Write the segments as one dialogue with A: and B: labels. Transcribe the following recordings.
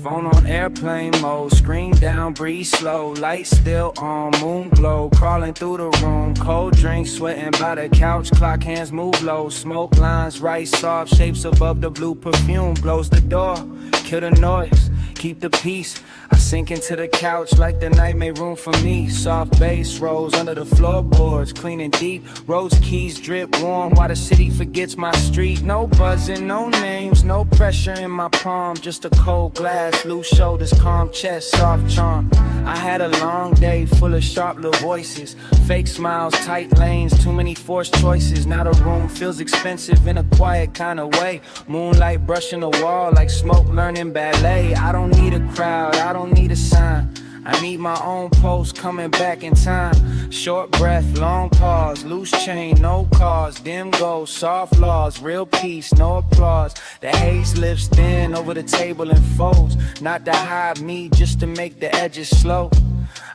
A: Phone on airplane mode, screen down, breathe slow. Light still on, moon glow, crawling through the room. Cold drink, sweating by the couch, clock hands move low. Smoke lines, right soft shapes above the blue perfume. Blows the door, kill the noise, keep the peace. I sink into the couch like the night made room for me. Soft bass rolls under the floorboards, clean and deep. Rose keys drip warm while the city forgets my street. No buzzing, no names, no pressure in my palm. Just a cold glass, loose shoulders, calm chest, soft charm. I had a long day full of sharp little voices. Fake smiles, tight lanes, too many forced choices. Now the room feels expensive in a quiet kind of way. Moonlight brushing the wall like smoke learning ballet. I don't need a crowd, I don't need a sign. I need my own post coming back in time. Short breath, long pause, loose chain, no cause. Dim goals, soft laws, real peace, no applause. The haze lifts thin over the table and folds. Not to hide me, just to make the edges slow.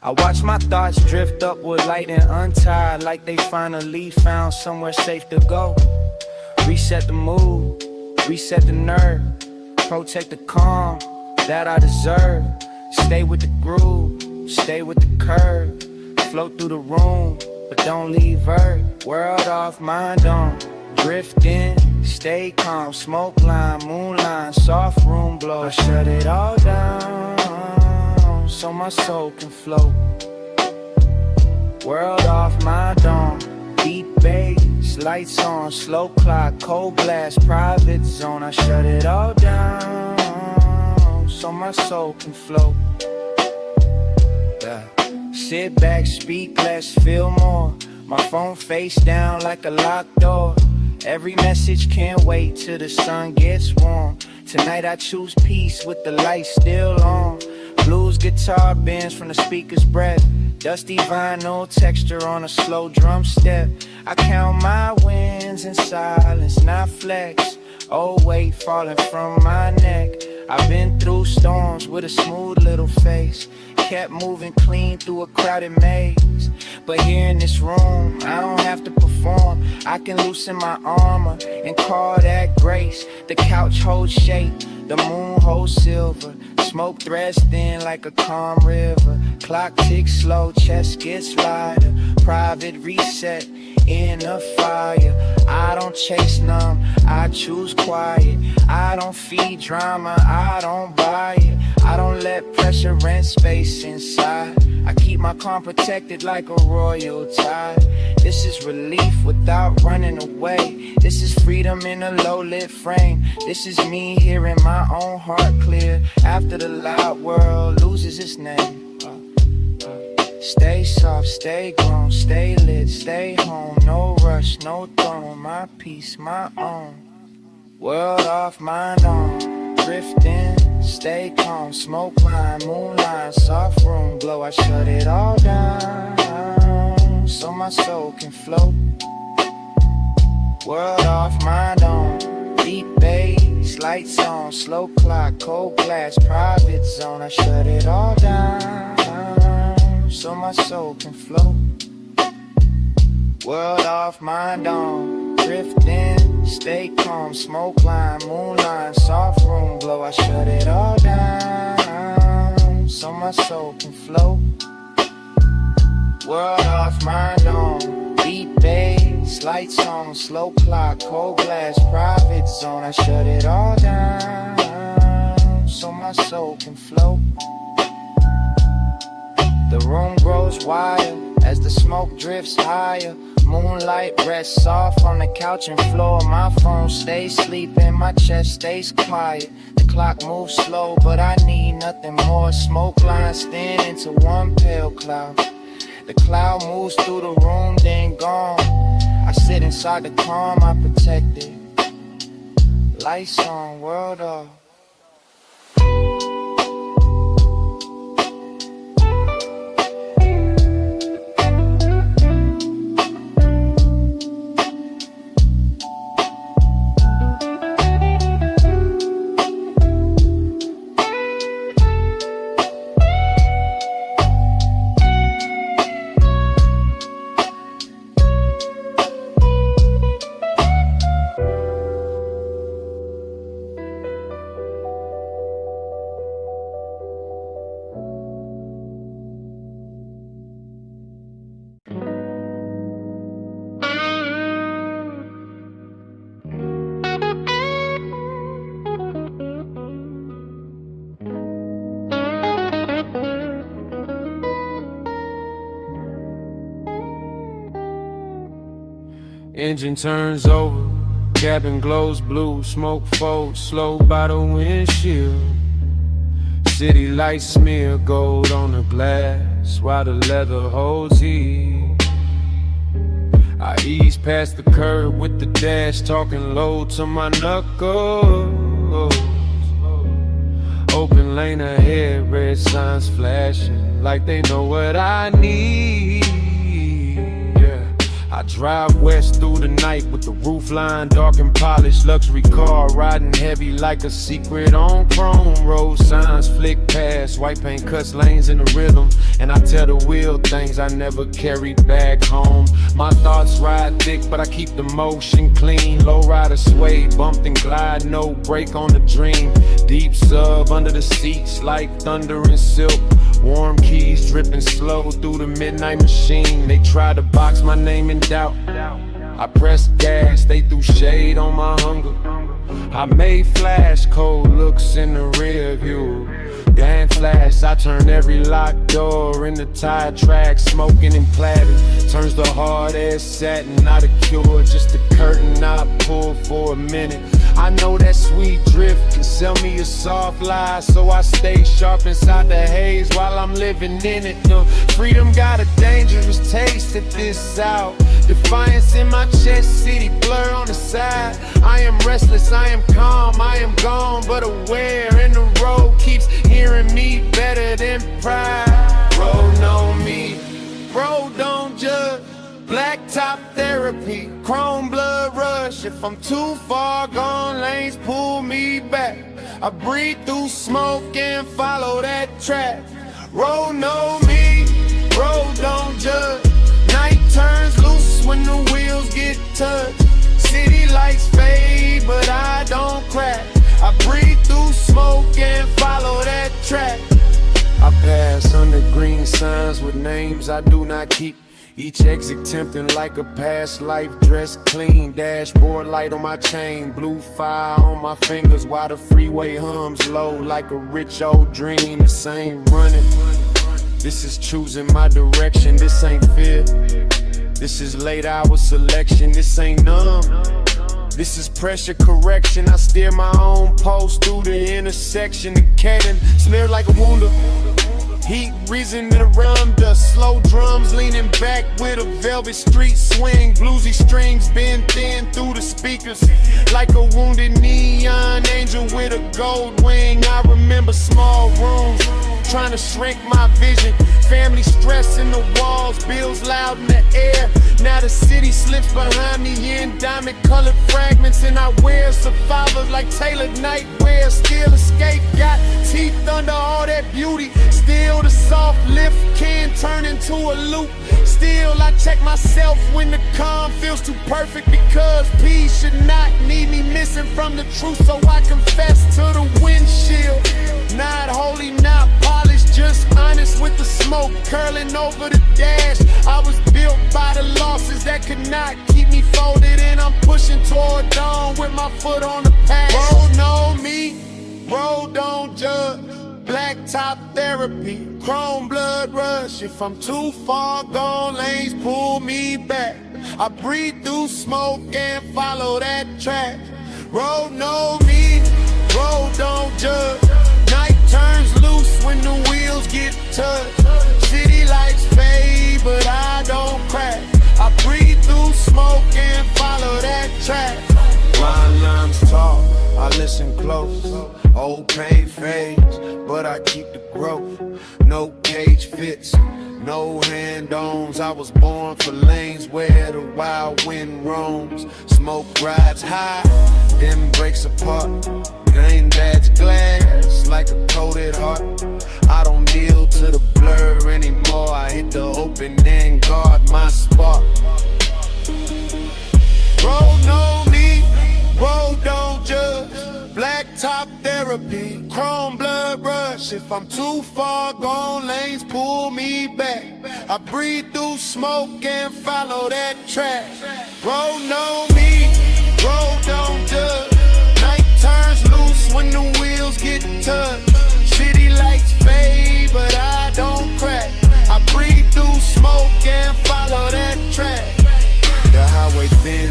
A: I watch my thoughts drift upward, light and untied, like they finally found somewhere safe to go. Reset the mood, reset the nerve, protect the calm that I deserve. Stay with the groove, stay with the curve. Float through the room, but don't leave Earth. World off, mind on, drift in, stay calm. Smoke line, moonline, soft room glow. I shut it all down, so my soul can float. World off, mind on, deep bass, lights on, slow clock, cold blast, private zone. I shut it all down, so my soul can float. Yeah. Sit back, speak less, feel more. My phone face down like a locked door. Every message can't wait till the sun gets warm. Tonight I choose peace with the lights still on. Blues guitar bends from the speaker's breath. Dusty vinyl texture on a slow drum step. I count my wins in silence, not flex. Oh, weight falling from my neck. I've been through storms with a smooth little face. Kept moving clean through a crowded maze. But here in this room, I don't have to perform. I can loosen my armor and call that grace. The couch holds shape, the moon holds silver. Smoke threads thin like a calm river. Clock ticks slow, chest gets lighter. Private reset in a fire. I don't chase numb, I choose quiet. I don't feed drama, I don't buy it. I don't let pressure rent space inside. I keep my calm protected like a royal tide. This is relief without running away. This is freedom in a low-lit frame. This is me hearing my own heart clear after the loud world loses its name. Stay soft, stay grown, stay lit, stay home. No rush, no throne, my peace, my own. World off, mind on, drifting, stay calm. Smoke line, moonline, soft room glow. I shut it all down, so my soul can float. World off, mind on, deep bass, lights on, slow clock, cold glass, private zone. I shut it all down, so my soul can float. World off, mind on, drifting, stay calm. Smoke line, moonline, soft room glow. I shut it all down, so my soul can float. World off, mind on, deep bass, lights on, slow clock, cold glass, private zone. I shut it all down, so my soul can float. The room grows wider as the smoke drifts higher. Moonlight rests soft on the couch and floor. My phone stays sleeping, my chest stays quiet. The clock moves slow, but I need nothing more. Smoke lines thin into one pale cloud. The cloud moves through the room, then gone. I sit inside the calm, I protect it. Lights on, world off. Engine turns over, cabin glows blue, smoke folds slow by the windshield. City lights smear gold on the glass while the leather holds heat. I ease past the curb with the dash, talking low to my knuckles. Open lane ahead, red signs flashing like they know what I need. I drive west through the night with the roof line dark and polished. Luxury car riding heavy like a secret on chrome. Road signs flick past, white paint cuts lanes in the rhythm. And I tell the wheel things I never carried back home. My thoughts ride thick, but I keep the motion clean. Low rider sway, bumped and glide, no break on the dream. Deep sub under the seats like thunder and silk. Warm keys dripping slow through the midnight machine. They tried to box my name in doubt. I pressed gas, they threw shade on my hunger. I made flash cold looks in the rear view. Gang flash, I turn every locked door into tire tracks, smoking and platinum. Turns the hard ass satin, not a cure, just a curtain I pull for a minute. I know that sweet drift can sell me a soft lie, so I stay sharp inside the haze while I'm living in it. Freedom got a dangerous taste at this hour. Defiance in my chest, city blur on the side. I am restless, I am calm, I am gone, but aware. And the road keeps hearing me better than pride. Road know me, road don't judge. Black top therapy, chrome blood rush. If I'm too far gone, lanes pull me back. I breathe through smoke and follow that track. Road know me, road don't judge. Night turns loose when the wheels get touched. City lights fade, but I don't crack. I breathe through smoke and follow that track. I pass under green signs with names I do not keep. Each exit tempting like a past life, dressed clean. Dashboard light on my chain, blue fire on my fingers while the freeway hums low like a rich old dream. This ain't running, this is choosing my direction. This ain't fear, this is late hour selection. This ain't numb, this is pressure correction. I steer my own post through the intersection. The cannon smeared like a wound. Heat reasoning around dust, slow drums leaning back with a velvet street swing. Bluesy strings bend thin through the speakers like a wounded neon angel with a gold wing. I remember small rooms trying to shrink my vision. Family stress in the walls, bills loud in the air. Now the city slips behind me in diamond colored fragments, and I wear survivor like tailored nightwear. Still escape, got teeth under all that beauty. Still the soft lift can turn into a loop. Still I check myself when the calm feels too perfect, because peace should not need me missing from the truth. So I confess to the windshield, not holy, not polished, just honest with the smoke curling over the dash. I was built by the losses that could not keep me folded, and I'm pushing toward dawn with my foot on the past. Road know me, road don't judge. Black top therapy, chrome blood rush. If I'm too far gone, lanes pull me back. I breathe through smoke and follow that track. Road know me, road don't judge. Night turns loose when the wheels get touched. City lights fade, but I don't crack. I breathe through smoke and follow that track. Line lines talk, I listen close. Old pain fades, but I keep the growth. No cage fits, no hand-ons. I was born for lanes where the wild wind roams. Smoke rides high, then breaks apart. Green badge glass like a coated heart. I don't deal to the blur anymore. I hit the open and guard my spot. Road know me, road don't judge. Black top therapy, chrome blood rush. If I'm too far gone, lanes pull me back. I breathe through smoke and follow that track. Road know me, road don't judge. Night turns loose when the wheels get touched. City lights fade, but I don't crack. I breathe through smoke and follow that track. The highway thin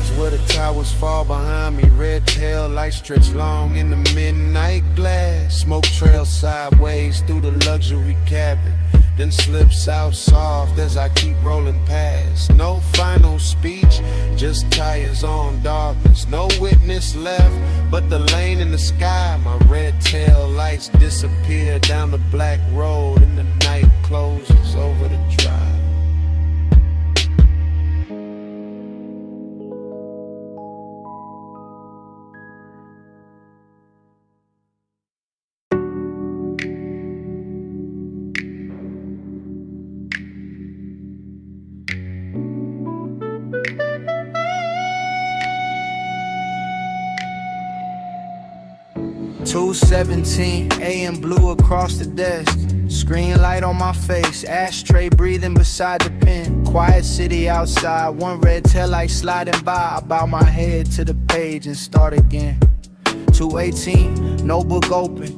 B: fall behind me, red tail lights stretch long in the midnight glass. Smoke trails sideways through the luxury cabin, then slips out soft as I keep rolling past. No final speech, just tires on darkness. No witness left but the lane in the sky. My red tail lights disappear down the black road and the night closes over the drive.
A: "2:17 a.m. blue across the desk. Screen light on my face, ashtray breathing beside the pen. Quiet city outside, one red tail light sliding by. I bow my head to the page and start again. 2:18, notebook open,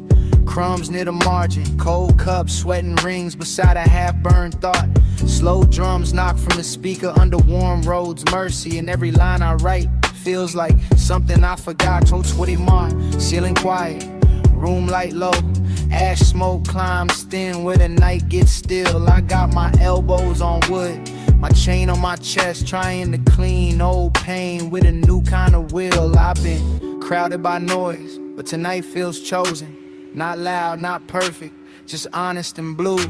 A: crumbs near the margin. Cold cups, sweating rings beside a half-burned thought. Slow drums knock from the speaker under warm roads. Mercy in every line I write feels like something I forgot. Told 20 Mark, ceiling quiet, room light low. Ash smoke climbs thin where the night gets still. I got my elbows on wood, my chain on my chest, trying to clean old pain with a new kind of will. I've been crowded by noise, but tonight feels chosen. Not loud, not perfect, just honest and blue.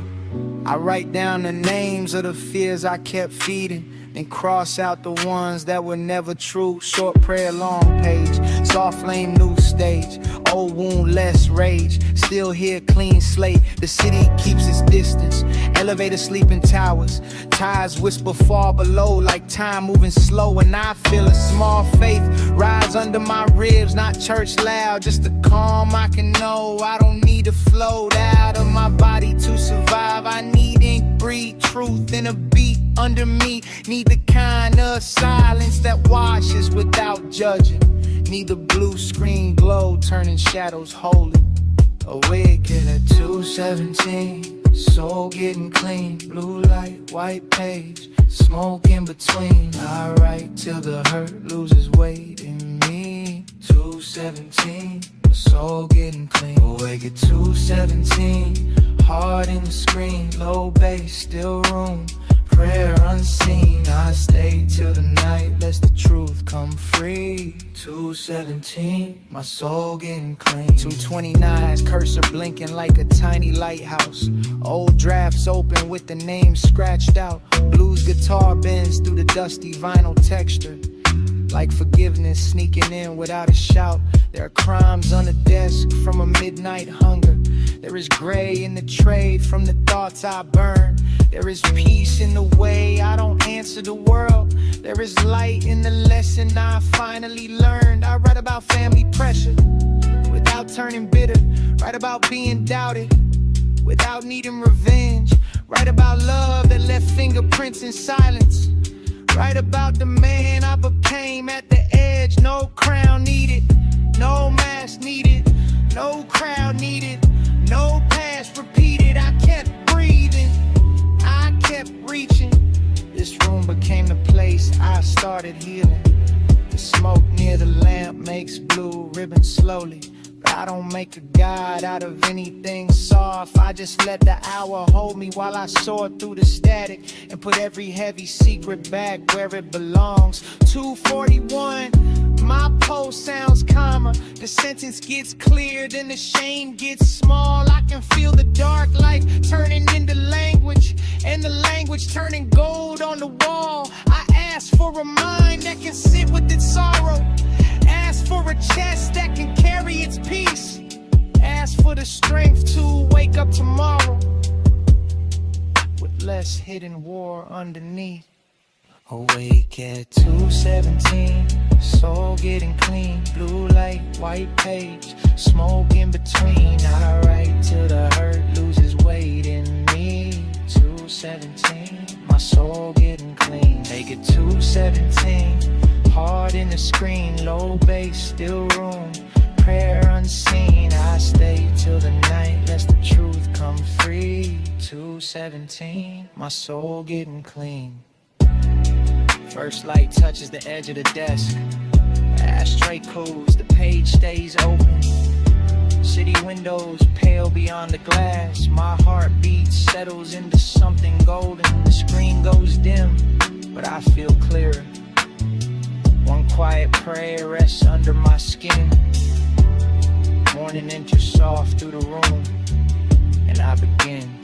A: I write down the names of the fears I kept feeding, then cross out the ones that were never true. Short prayer, long page, soft flame, new stage. Old wound, less rage, still here, clean slate. The city keeps its distance, elevator sleeping towers. Tides whisper far below like time moving slow. And I feel a small faith rise under my ribs. Not church loud, just the calm I can know. I don't need to float out of my body to survive. I need ink, breathe truth in a beat under me. Need the kind of silence that washes without judging. Need the blue screen glow turning shadows holy. Awake at 2:17, soul getting clean. Blue light, white page, smoke in between. I write till the hurt loses weight in me. 2:17, soul getting clean. Awake at 2:17, heart in the screen. Low bass, still room, prayer unseen. I stay till the night, lets the truth come free. 2:17, my soul getting clean. 2:29's cursor blinking like a tiny lighthouse. Old drafts open with the name scratched out. Blues guitar bends through the dusty vinyl texture, like forgiveness sneaking in without a shout. There are crimes on the desk from a midnight hunger. There is gray in the trade from the thoughts I burn. There is peace in the way I don't answer the world. There is light in the lesson I finally learned. I write about family pressure without turning bitter. Write about being doubted without needing revenge. Write about love that left fingerprints in silence. Write about the man I became at the edge. No crown needed, no mask needed, no crowd needed, no past repeated. I kept breathing, I kept reaching. This room became the place I started healing. The smoke near the lamp makes blue ribbons slowly. But I don't make a god out of anything soft. I just let the hour hold me while I soar through the static and put every heavy secret back where it belongs. 2:41, my pulse sounds calmer. The sentence gets clear, then the shame gets small. I can feel the dark life turning into language, and the language turning gold on the wall. I ask for a mind that can sit with its sorrow. Ask for a chest that can carry its peace. Ask for the strength to wake up tomorrow with less hidden war underneath. Awake at 2:17, soul getting clean. Blue light, white page, smoke in between. I write till the hurt loses weight in me. 2:17, my soul getting clean. Take it 2:17, heart in the screen. Low bass, still room, prayer unseen. I stay till the night, lets the truth come free. 2:17, my soul getting clean. First light touches the edge of the desk.
C: Ashtray cools, the page stays open. City windows pale beyond the glass. My heartbeat settles into something golden. The screen goes dim, but I feel clearer. One quiet prayer rests under my skin. Morning enters soft through the room, and I begin.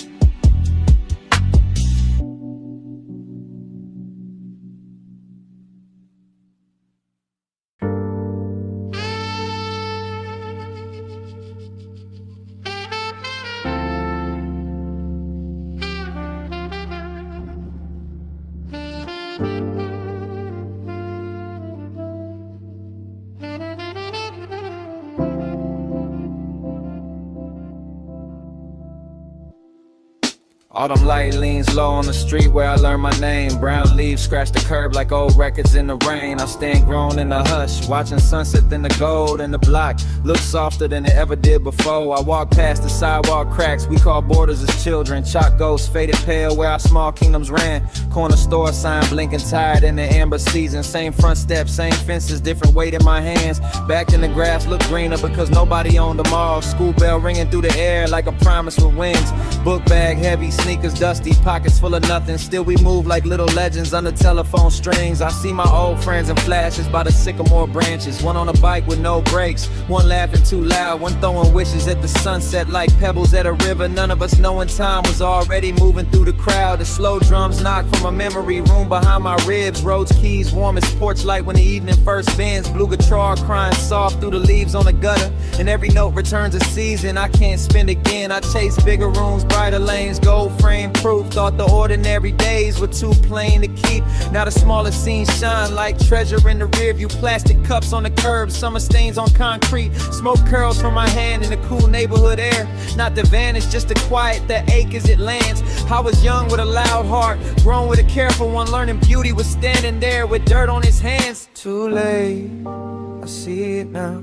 A: Autumn light leans low on the street where I learned my name. Brown leaves scratch the curb like old records in the rain. I stand grown in the hush, watching sunset in the gold. And the block looks softer than it ever did before. I walk past the sidewalk cracks we call borders as children. Chalk ghosts faded pale where our small kingdoms ran. Corner store sign blinking tired in the amber season. Same front steps, same fences, different weight in my hands. Back in the grass look greener because nobody owned them all. School bell ringing through the air like a promise with wings. Book bag heavy, sneakers dusty, pockets full of nothing. Still we move like little legends under telephone strings. I see my old friends in flashes by the sycamore branches. One on a bike with no brakes, one laughing too loud, one throwing wishes at the sunset like pebbles at a river. None of us knowing time was already moving through the crowd. The slow drums knock from a memory room behind my ribs. Roads keys warm as porch light when the evening first bends. Blue guitar crying soft through the leaves on the gutter. And every note returns a season I can't spend again. I chase bigger rooms, brighter lanes, gold frame proof. Thought the ordinary days were too plain to keep. Now the smallest scenes shine like treasure in the rearview. Plastic cups on the curb, summer stains on concrete. Smoke curls from my hand in the cool neighborhood air. Not the vanish, just the quiet that ache as it lands. I was young with a loud heart, grown with a careful one. Learning beauty was standing there with dirt on his hands. Too late, I see it now.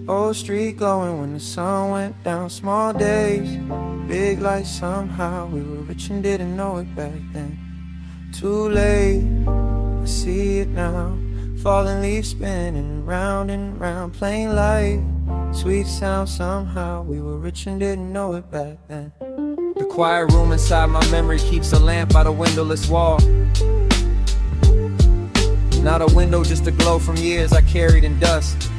A: Old street glowing when the sun went down. Small days, big lights somehow. We were rich and didn't know it back then. Too late, I see it now. Falling leaves spinning round and round. Plain light, sweet sound somehow. We were rich and didn't know it back then. The quiet room inside my memory keeps a lamp by the windowless wall. Not a window, just a glow from years I carried in dust.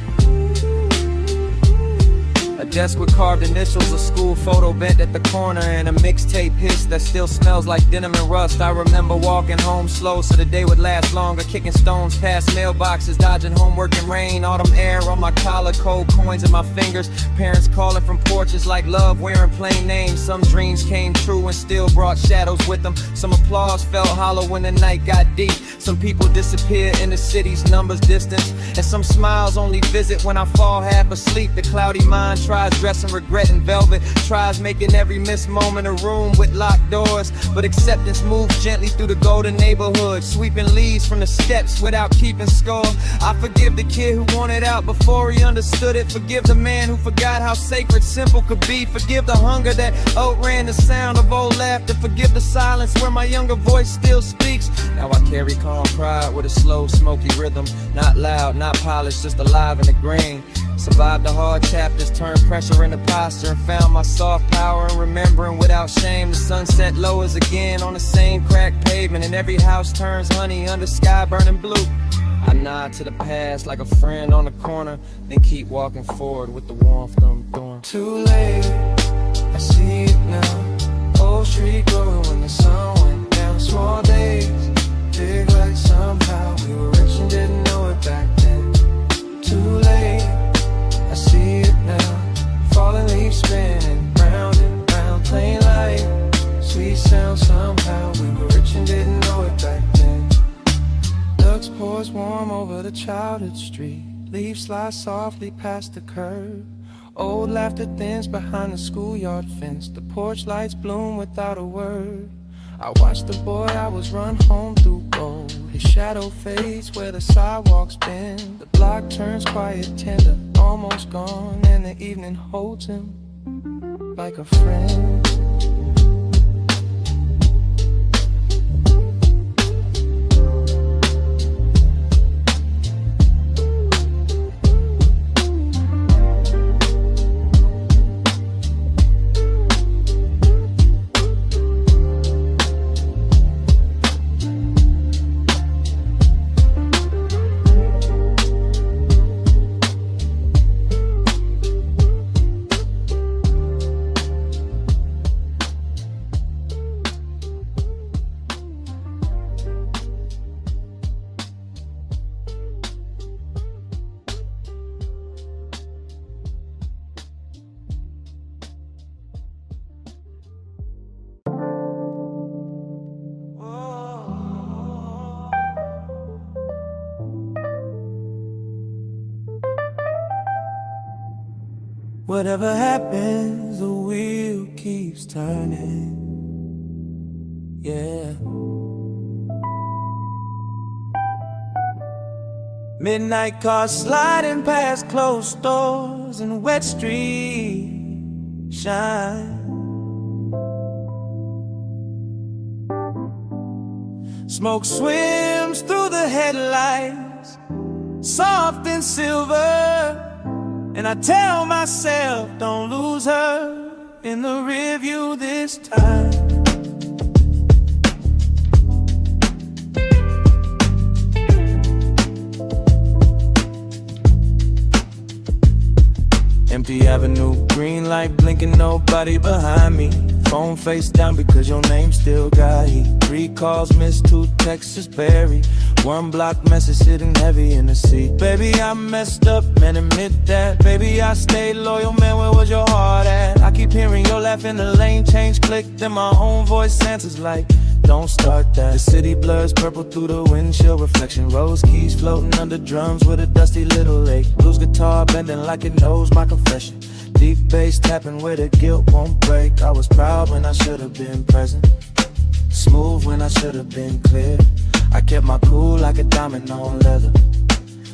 A: A desk with carved initials, a school photo bent at the corner, and a mixtape hiss that still smells like denim and rust. I remember walking home slow so the day would last longer, kicking stones past mailboxes, dodging homework and rain. Autumn air on my collar, cold coins in my fingers. Parents calling from porches like love, wearing plain names. Some dreams came true and still brought shadows with them. Some applause felt hollow when the night got deep. Some people disappear in the city's numbers distance, and some smiles only visit when I fall half asleep. The cloudy mind tries dressing regret in velvet, tries making every missed moment a room with locked doors. But acceptance moves gently through the golden neighborhood, sweeping leaves from the steps without keeping score. I forgive the kid who wanted out before he understood it. Forgive the man who forgot how sacred simple could be. Forgive the hunger that outran the sound of old laughter. Forgive the silence where my younger voice still speaks. Now I carry calm pride with a slow smoky rhythm. Not loud, not polished, just alive in the grain. Survived the hard chapters, turned pressure into posture, and found my soft power in remembering without shame. The sunset lowers again on the same cracked pavement, and every house turns honey under sky burning blue. I nod to the past like a friend on the corner, then keep walking forward with the warmth I'm doing. Too late, I see it now. Old street glowing when the sun went down. Small days, big lights somehow. We were rich and didn't know it back then. Too late, I see it now. Falling leaves spinning round and round. Plain light, sweet sound somehow. We were rich and didn't know it back then. Lux pours warm over the childhood street. Leaves slide softly past the curb. Old laughter thins behind the schoolyard fence. The porch lights bloom without a word. I watched the boy I was run home through gold. His shadow fades where the sidewalks bend. The block turns quiet, tender, almost gone. And the evening holds him like a friend. Whatever happens, the wheel keeps turning. Yeah. Midnight cars sliding past closed doors and wet streets shine. Smoke swims through the headlights, soft and silver. And I tell myself, don't lose her in the rearview this time. Empty avenue, green light blinking, nobody behind me. Phone face down because your name still got heat. 3 calls missed, 2 texts buried. 1 block message sitting heavy in the seat. Baby, I messed up, man, admit that. Baby, I stayed loyal, man, where was your heart at? I keep hearing your laugh in the lane change, click. Then my own voice answers like, don't start that. The city blurs purple through the windshield reflection. Rose keys floating under drums with a dusty little lake. Blues guitar bending like it knows my confession. Deep bass tapping where the guilt won't break. I was proud when I should have been present, smooth when I should have been clear. I kept my cool like a diamond on leather,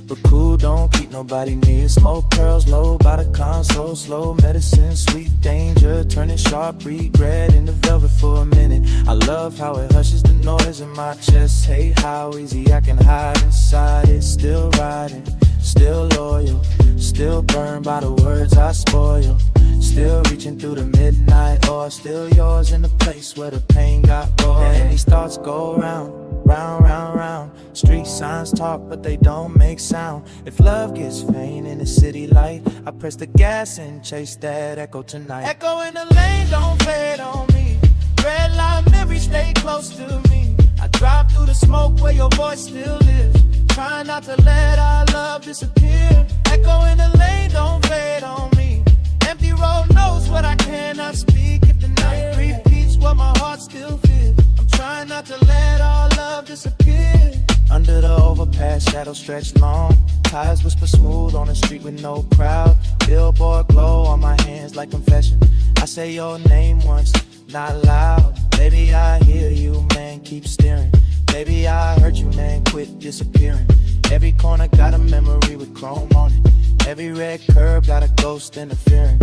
A: but cool don't keep nobody near. Smoke curls low by the console, slow medicine, sweet danger, turning sharp regret into velvet for a minute. I love how it hushes the noise in my chest. Hate how easy I can hide inside it. Still riding, still loyal, still burned by the words I spoil. Still reaching through the midnight oil, still yours in the place where the pain got raw. And these thoughts go round, round, round, round. Street signs talk, but they don't make sound. If love gets faint in the city light, I press the gas and chase that echo tonight. Echo in the lane, don't fade on me. Red light memories stay close to me. I drive through the smoke where your voice still lives. Try not to let our love disappear. Echo in the lane, don't fade on me. Empty road knows what I cannot speak. If the night repeats what my heart still feels, I'm trying not to let our love disappear. Under the overpass, shadows stretch long. Tires whisper smooth on the street with no crowd. Billboard glow on my hands like confession. I say your name once, not loud. Baby, I hear you, man, keep steering. Baby, I heard you, man, quit disappearing. Every corner got a memory with chrome on it. Every red curb got a ghost interfering.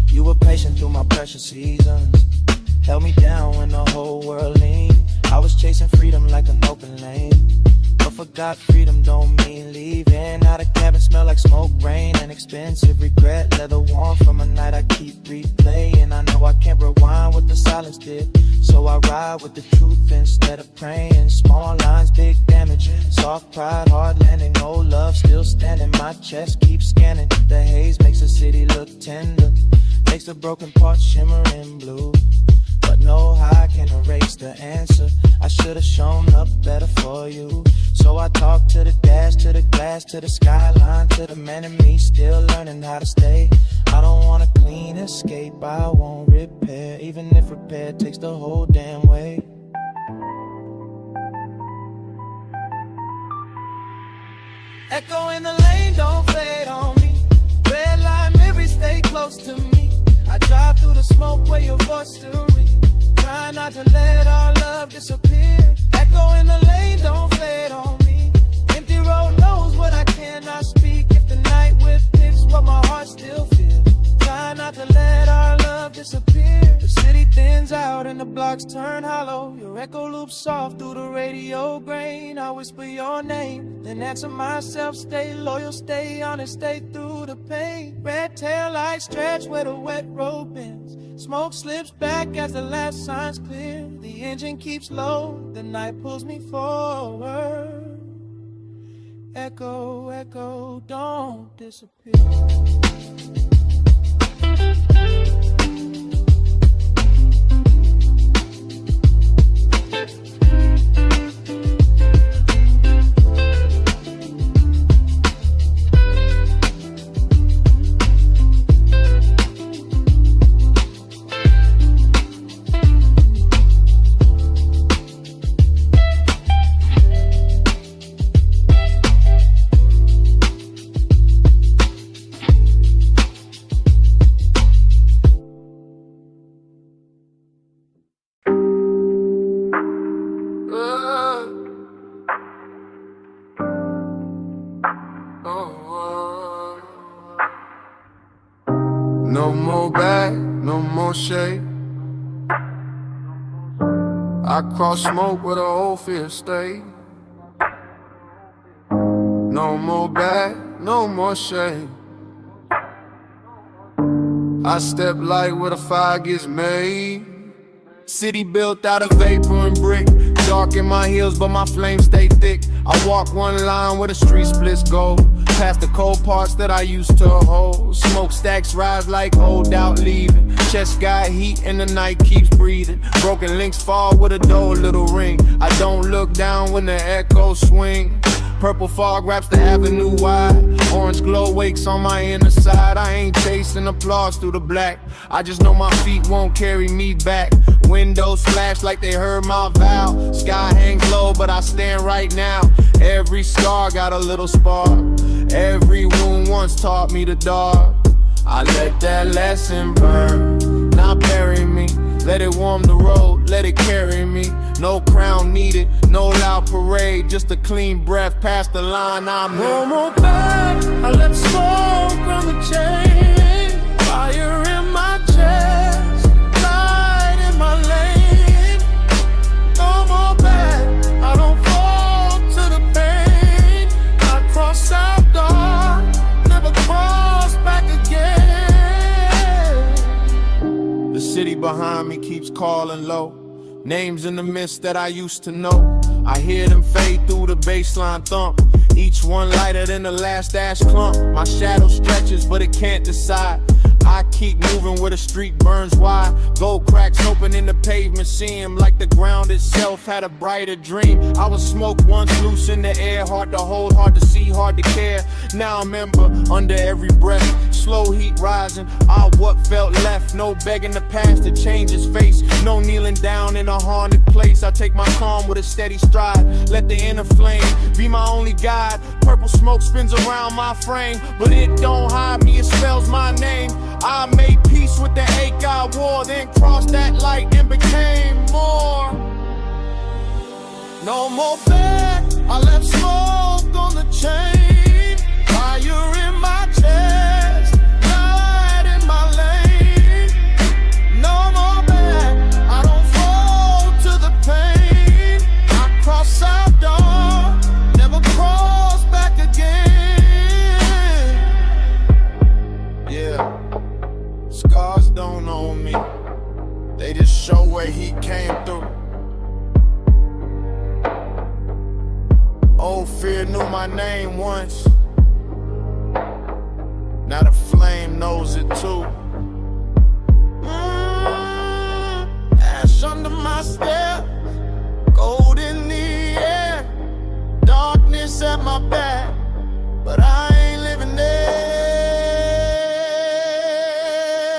A: You were patient through my precious seasons, held me down when the whole world leaned. I was chasing freedom like an open lane, but forgot freedom don't mean leaving. Now the cabin smell like smoke, rain, and expensive regret. Leather warm from a night I keep replaying. I know I can't rewind what the silence did, so I ride with the truth instead of praying. Small lines, big damage, soft pride, hard landing. No love, still standing. My chest keeps scanning. The haze makes the city look tender, makes the broken parts shimmer in blue. But no high can erase the answer. I should've shown up better for you. So I talk to the gas, to the glass, to the skyline, to the man in me still learning how to stay. I don't want a clean escape, I won't repair, even if repair takes the whole damn way. Echo in the lane, don't fade on me. Red light memories stay close to me. I drive through the smoke where your voice still rings. Try not to let our love disappear. Echo in the lane, don't fade on me. Empty road knows what I cannot speak. If the night whip picks what my heart still feels, try not to let our love disappear. The city thins out and the blocks turn hollow. Your echo loops soft through the radio grain. I whisper your name, then answer myself. Stay loyal, stay honest, stay through the pain. Red tail lights stretch where the wet road bends. Smoke slips back as the last sign's clear. The engine keeps low, the night pulls me forward. Echo, echo, don't disappear.
B: more shade. I cross smoke where the old fear stay. No more bad, no more shame. I step light where the fire gets made. City built out of vapor and brick. Dark in my heels, but my flames stay thick. I walk one line where the street splits go. Past the cold parts that I used to hold. Smokestacks rise like hold out leaving. Chest got heat and the night keeps breathing. Broken links fall with a dull little ring. I don't look down when the echoes swing. Purple fog wraps the avenue wide. Orange glow wakes on my inner side. I ain't chasing applause through the black. I just know my feet won't carry me back. Windows flash like they heard my vow. Sky hangs low but I stand right now. Every scar got a little spark. Every wound once taught me the dark. I let that lesson burn. Now bury me. Let it warm the road, let it carry me. No crown needed, no loud parade. Just a clean breath past the line I'm in.
D: No more bad, I left smoke on the chain. Fire in my chest, light in my lane. No more bad, I don't fall to the pain. I cross out dark, never cross back again.
B: The city behind me keeps calling low. Names in the mist that I used to know. I hear them fade through the baseline thump. Each one lighter than the last ash clump. My shadow stretches but it can't decide. I keep moving where the street burns wide. Gold cracks open in the pavement seem like the ground itself had a brighter dream. I was smoke once loose in the air. Hard to hold, hard to see, hard to care. Now I'm ember under every breath. Slow heat rising, what felt left. No begging the past to change its face. No kneeling down in a haunted place. I take my calm with a steady stride. Let the inner flame be my only guide. Purple smoke spins around my frame, but it don't hide me, it spells my name. I made peace with the ache I wore, then crossed that light and became more.
D: No more bad, I left smoke on the chain. Fire in my chest, light in my lane. No more bad, I don't fall to the pain. I cross out dark, never cross back again.
B: Yeah, scars don't own me. They just show where he came through. Old fear knew my name once. Now the flame knows it too.
D: Ash under my step, gold in the air, darkness at my back, but I ain't living there.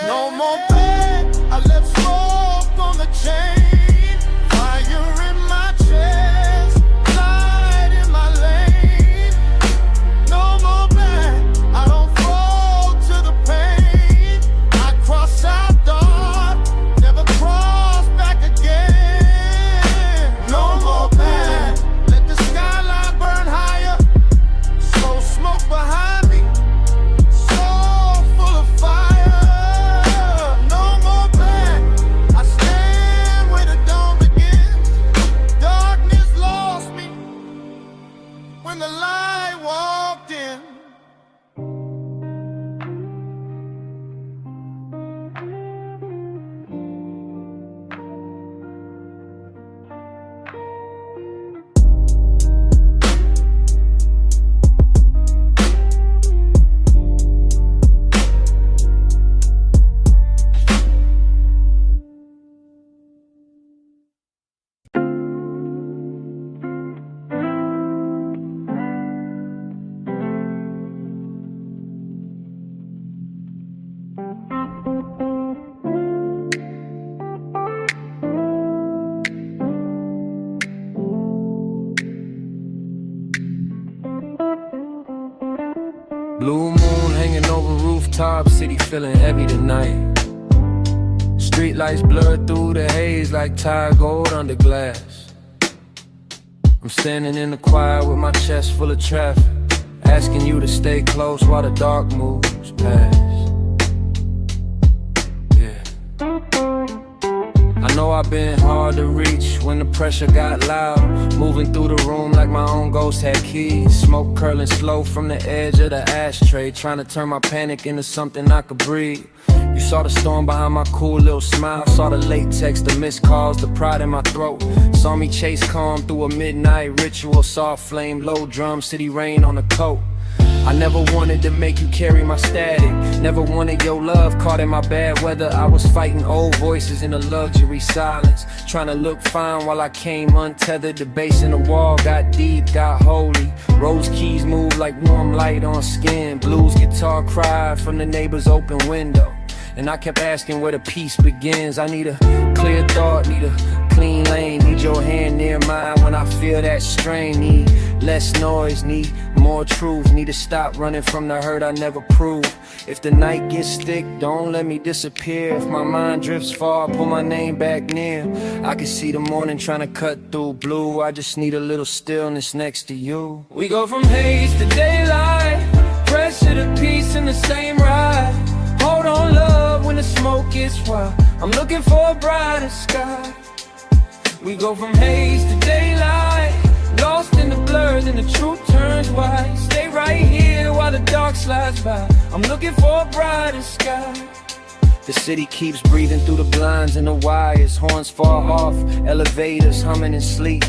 D: No more bad, I left smoke on the chain. Fire in my chest, light in my lane. No more bad, I don't fall to the pain. I cross out dark, never cross back again. No more bad, let the skyline burn higher. So smoke behind me, so full of fire. No more bad, I stand where the dawn begins. Darkness lost me when the light walked in.
A: Blue moon hanging over rooftops, city feeling heavy tonight. Street lights blurred through the haze like tire gold under glass. I'm standing in the quiet with my chest full of traffic, asking you to stay close while the dark moves past. Yeah. I've been hard to reach when the pressure got loud. Moving through the room like my own ghost had keys. Smoke curling slow from the edge of the ashtray, trying to turn my panic into something I could breathe. You saw the storm behind my cool little smile. Saw the late text, the missed calls, the pride in my throat. Saw me chase calm through a midnight ritual. Soft flame, low drum, city rain on the coat. I never wanted to make you carry my static. Never wanted your love caught in my bad weather. I was fighting old voices in a luxury silence, trying to look fine while I came untethered. The bass in the wall got deep, got holy. Rose keys moved like warm light on skin. Blues guitar cried from the neighbor's open window. And I kept asking where the peace begins. I need a clear thought, need a clean lane. Need your hand near mine when I feel that strain. Need less noise, need more truth. Need to stop running from the hurt I never proved. If the night gets thick, don't let me disappear. If my mind drifts far, pull my name back near. I can see the morning trying to cut through blue. I just need a little stillness next to you. We go from haze to daylight, pressure to peace in the same ride. Hold on, love, when the smoke gets wild. I'm looking for a brighter sky. We go from haze to daylight, lost in the blur, then the truth turns white. Stay right here while the dark slides by. I'm looking for a brighter sky. The city keeps breathing through the blinds and the wires. Horns fall off, elevators humming in sleep.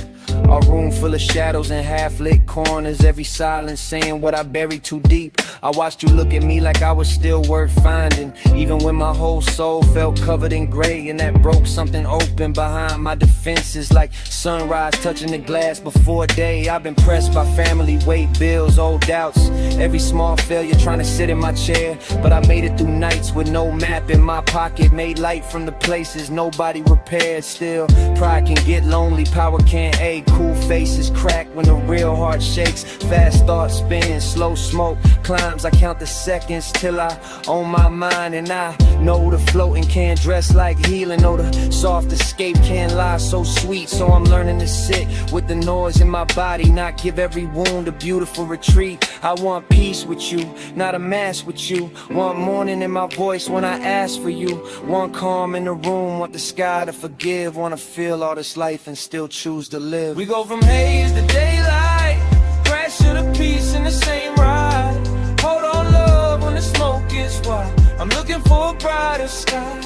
A: A room full of shadows and half-lit corners. Every silence saying what I buried too deep. I watched you look at me like I was still worth finding, even when my whole soul felt covered in gray. And that broke something open behind my defenses, like sunrise touching the glass before day. I've been pressed by family, weight, bills, old doubts. Every small failure trying to sit in my chair. But I made it through nights with no map in my pocket. Made light from the places nobody repaired. Still, pride can get lonely, power can't aid. Cool faces crack when the real heart shakes. Fast thoughts spin, slow smoke climbs. I count the seconds till I own my mind. And I know the floating can't dress like healing. Know the soft escape can't lie so sweet. So I'm learning to sit with the noise in my body, not give every wound a beautiful retreat. I want peace with you, not a mask with you. Want morning in my voice when I ask for you. Want calm in the room, want the sky to forgive. Wanna feel all this life and still choose to live. We go from haze to daylight, pressure to peace in the same ride. Hold on, love, when the smoke gets wild. I'm looking for a brighter sky.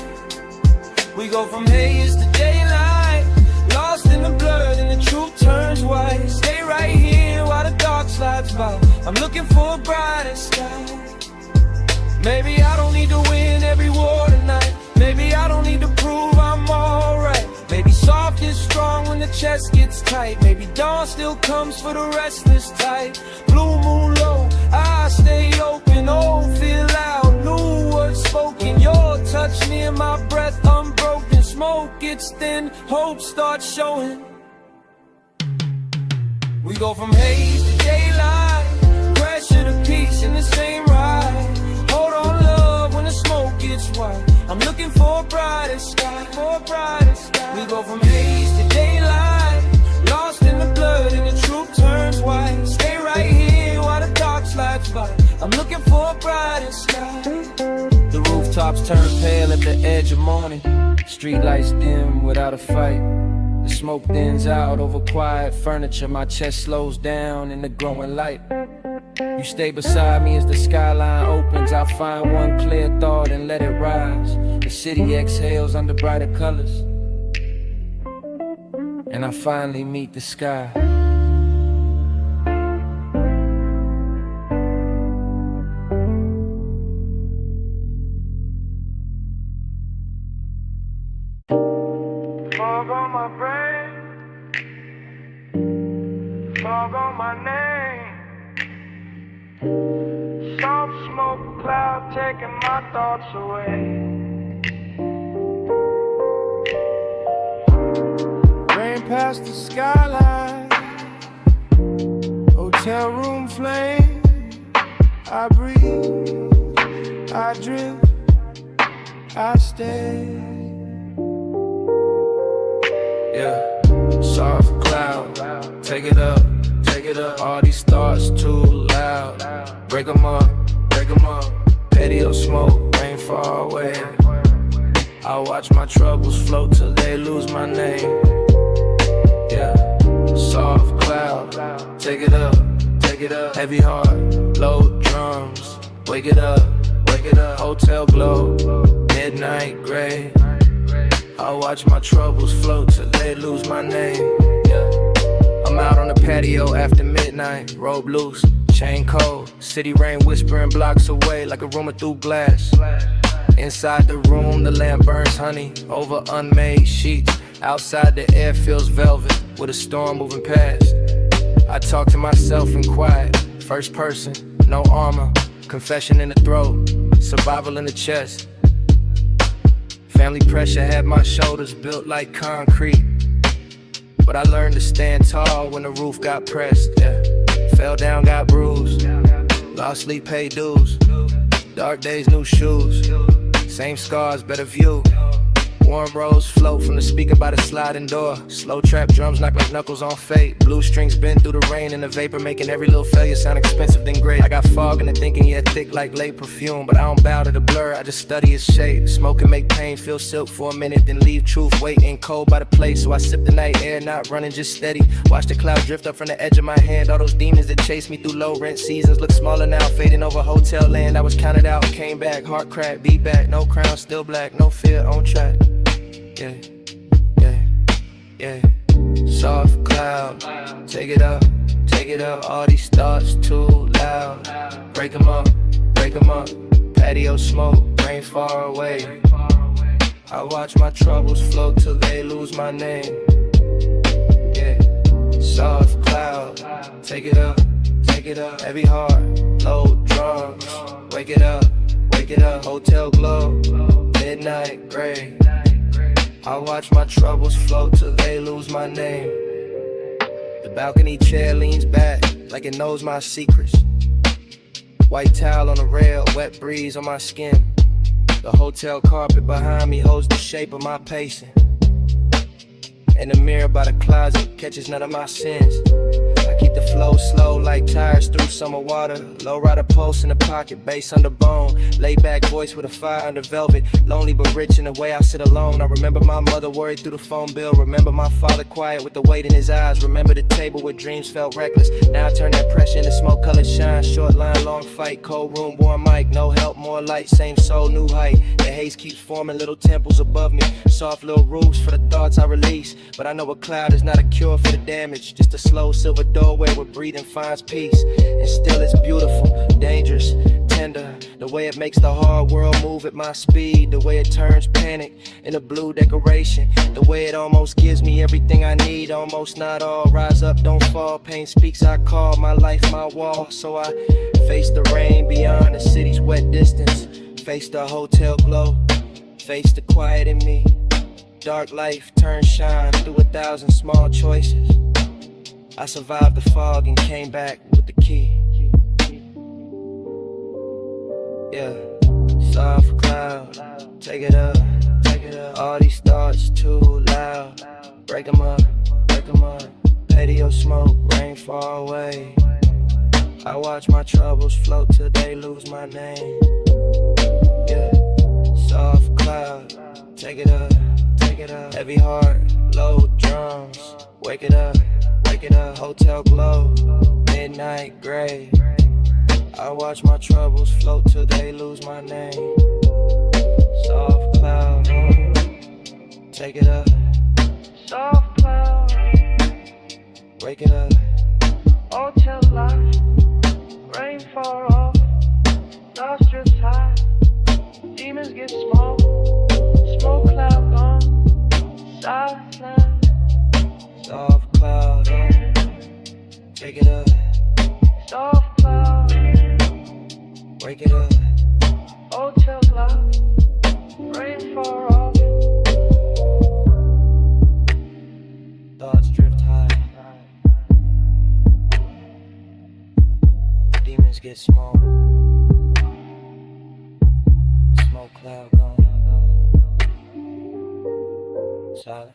A: We go from haze to daylight, lost in the blur, then the truth turns white. Stay right here while the dark slides by. I'm looking for a brighter sky. Maybe I don't need to win every war tonight. Maybe I don't need to prove I'm alright. Maybe soft is strong when the chest gets tight. Maybe dawn still comes for the restless type. Blue moon low, I stay open. Oh, feel loud, new words spoken. Your touch near my breath, unbroken. Smoke gets thin, hope starts showing. We go from haze to daylight, pressure to peace in the same ride. Hold on, love, when the smoke gets white. I'm looking for a brighter sky, for a brighter sky. We go from haze to daylight, lost in the blood and the truth turns white. Stay right here while the dark slides by. I'm looking for a brighter sky. The rooftops turn pale at the edge of morning. Streetlights dim without a fight. The smoke thins out over quiet furniture. My chest slows down in the growing light. You stay beside me as the skyline opens. I find one clear thought and let it rise. The city exhales under brighter colors, and I finally meet the sky.
D: Fog on my brain, fog on my name. Soft smoke cloud taking my thoughts away. Rain past the skyline, hotel room flame. I breathe, I drift, I stay.
A: Yeah, soft cloud, take it up, take it up. All these thoughts too loud. Break 'em up, break 'em up. Patio smoke, rain far away. I watch my troubles float till they lose my name. Yeah, soft cloud, take it up, heavy heart, low drums, wake it up, hotel glow, midnight gray. I watch my troubles float till they lose my name. Yeah, I'm out on the patio after midnight, robe loose, chain cold, city rain whispering blocks away like a rumor through glass. Inside the room, the lamp burns honey over unmade sheets. Outside, the air feels velvet with a storm moving past. I talk to myself in quiet, first person, no armor, confession in the throat, survival in the chest. Family pressure had my shoulders built like concrete, but I learned to stand tall when the roof got pressed. Yeah. Fell down, got bruised, lost sleep, paid dues. Dark days, new shoes, same scars, better view. Warm rose float from the speaker by the sliding door. Slow trap drums knock like knuckles on fate. Blue strings bend through the rain and the vapor, making every little failure sound expensive then great. I got fog in the thinking, yeah, thick like late perfume, but I don't bow to the blur, I just study its shape. Smoke and make pain feel silk for a minute, then leave truth waiting cold by the plate. So I sip the night air, not running, just steady. Watch the cloud drift up from the edge of my hand. All those demons that chased me through low rent seasons look smaller now, fading over hotel land. I was counted out, came back, heart cracked, beat back. No crown, still black, no fear, on track. Yeah, yeah, yeah. Soft cloud, take it up, all these thoughts too loud. Break 'em up, patio smoke, rain far away. I watch my troubles float till they lose my name. Yeah, soft cloud, take it up, heavy heart, low drums. Wake it up, hotel glow, midnight gray. I watch my troubles float till they lose my name. The balcony chair leans back like it knows my secrets. White towel on the rail, wet breeze on my skin. The hotel carpet behind me holds the shape of my pacing. And the mirror by the closet catches none of my sins. I keep the flow slow like tires through summer water. Low rider pulse in the pocket, bass under bone. Laid back voice with a fire under velvet. Lonely but rich in the way I sit alone. I remember my mother worried through the phone bill. Remember my father quiet with the weight in his eyes. Remember the table where dreams felt reckless. Now I turn that pressure into smoke colored shine. Short line, long fight, cold room, warm mic. No help, more light, same soul, new height. The haze keeps forming little temples above me. Soft little roofs for the thoughts I release. But I know a cloud is not a cure for the damage. Just a slow silver doorway where breathing finds peace. And still it's beautiful, dangerous, tender. The way it makes the hard world move at my speed. The way it turns panic into blue decoration. The way it almost gives me everything I need. Almost not all, rise up, don't fall. Pain speaks, I call my life my wall. So I face the rain beyond the city's wet distance. Face the hotel glow, face the quiet in me. Dark life turns shine through 1,000 small choices. I survived the fog and came back with the key. Yeah, soft cloud, take it up, all these thoughts too loud. Break 'em up, patio smoke, rain far away. I watch my troubles float till they lose my name. Yeah, soft cloud, take it up, heavy heart, low drums. Wake it up, hotel glow, midnight gray. I watch my troubles float till they lose my name. Soft cloud, take it up,
C: Soft cloud,
A: wake it up.
C: hotel light, rain far off, lost your high, demons get small, smoke cloud gone, silent,
A: Soft cloud, take it up,
C: soft cloud,
A: wake it up.
C: hotel light, rain far off,
A: Thoughts drift high, demons get small, smoke cloud gone, silent.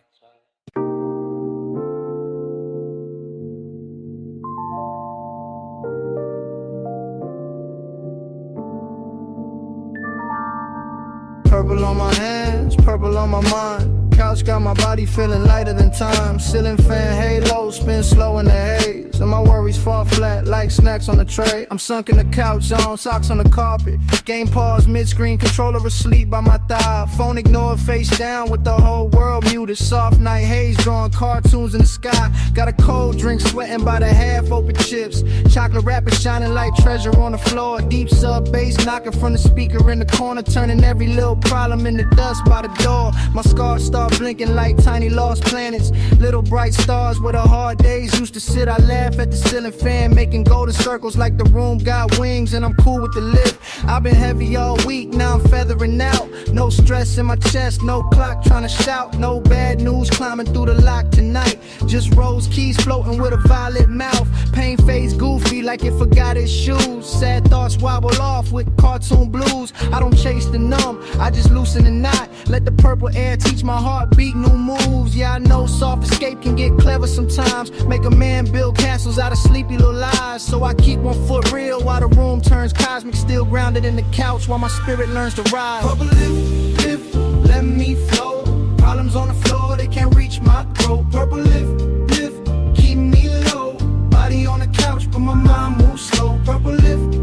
D: Purple on my hands,
E: purple on my mind. Couch got my body feeling lighter than time. Ceiling fan halo, spin slow in the haze. And my worries fall flat like snacks on the tray. I'm sunk in the couch zone, socks on the carpet. Game pause, mid-screen, controller asleep by my thigh. Phone ignored, face down with the whole world muted. Soft night haze, drawing cartoons in the sky. Got a cold drink, sweating by the half-open chips. Chocolate wrapper shining like treasure on the floor. Deep sub bass knocking from the speaker in the corner, turning every little problem into dust by the door. My scars start blinking like tiny lost planets. Little bright stars where the hard days used to sit. I laugh at the ceiling fan, making golden circles like the room got wings, and I'm cool with the lift. I've been heavy all week, now I'm feathering out. No stress in my chest, no clock trying to shout. No bad news climbing through the lock tonight. Just rose keys floating with a violet mouth. Pain fades goofy like it forgot its shoes. Sad thoughts wobble off with cartoon blues. I don't chase the numb, I just loosen the knot. Let the purple air teach my heartbeat new moves. Yeah, I know soft escape can get clever sometimes. Make a man build castles out of sleepy little lies. So I keep one foot real while the room turns cosmic. Still grounded in the couch while my spirit learns to rise. Purple lift, let me flow. Problems on the floor, they can't reach my throat. Purple lift, keep me low. Body on the couch, but my mind moves slow. Purple lift,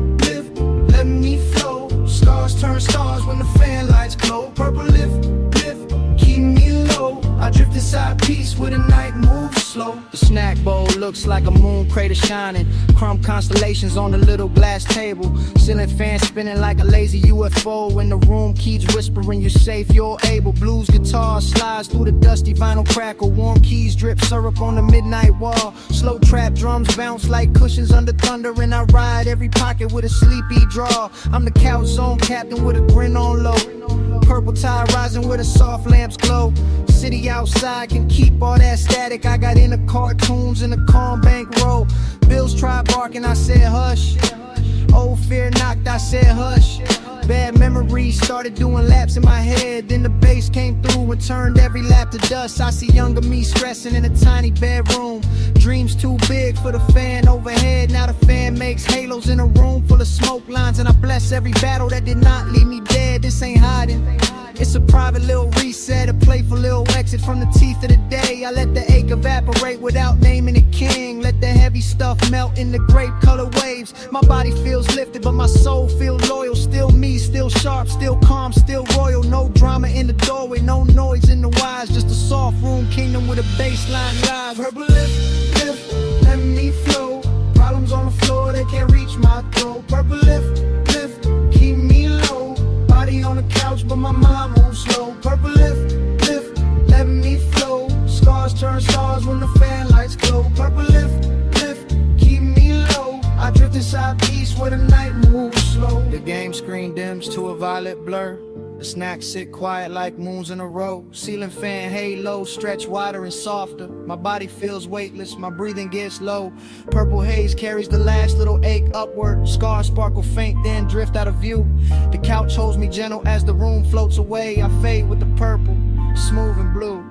E: let me flow. Scars turn stars when the fan lights glow. Purple lift, keep me low. I drift inside peace where the night moves slow. The snack bowl looks like a moon crater shining. Crumb constellations on the little glass table. Ceiling fan spinning like a lazy UFO. In the room, keys whispering you're safe, you're able. Blues guitar slides through the dusty vinyl crackle. Warm keys drip syrup on the midnight wall. Slow trap drums bounce like cushions under thunder. And I ride every pocket with a sleepy draw. I'm the couch zone captain with a grin on low. Purple tide rising where the soft lamps glow. City outside can keep all that static. I got into cartoons in the calm bank row. Bills tried barking, I said hush. Old fear knocked, I said hush. Bad memories started doing laps in my head. Then the bass came through and turned every lap to dust. I see younger me stressing in a tiny bedroom. Dreams too big for the fan overhead. Now the fan makes halos in a room full of smoke lines. And I bless every battle that did not leave me dead. This ain't hiding, it's a private little reset, a playful little exit from the teeth of the day. I let the ache evaporate without naming a king. Let the heavy stuff melt in the grape color waves. My body feels lifted but my soul feels loyal. Still me, still sharp, still calm, still royal. No drama in the doorway, no noise in the wires. Just a soft room kingdom with a baseline rise. Purple lift, let me flow. Problems on the floor, they can't reach my throat. Purple lift, keep me low. Body on the couch but my mind moves slow. Purple lift, let me flow. Scars turn stars when the fan lights glow. Purple lift, keep me low. I drift inside peace where the night moves slow. The game screen dims to a violet blur. The snacks sit quiet like moons in a row. Ceiling fan halo stretch wider and softer. My body feels weightless, my breathing gets low. Purple haze carries the last little ache upward. Scars sparkle faint, then drift out of view. The couch holds me gentle as the room floats away. I fade with the purple, smooth and blue.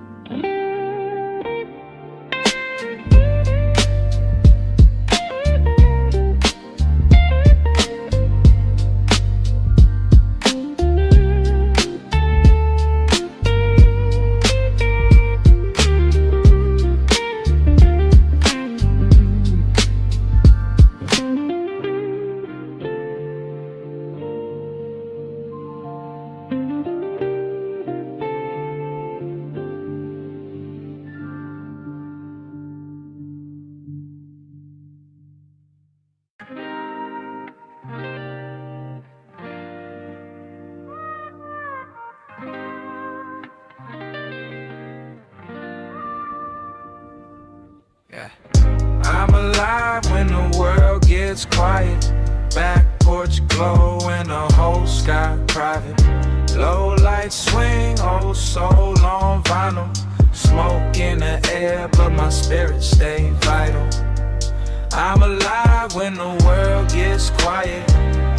A: I'm alive when the world gets quiet. Back porch glow and the whole sky private. Low lights swing, oh so long vinyl. Smoke in the air but my spirit stay vital. I'm alive when the world gets quiet.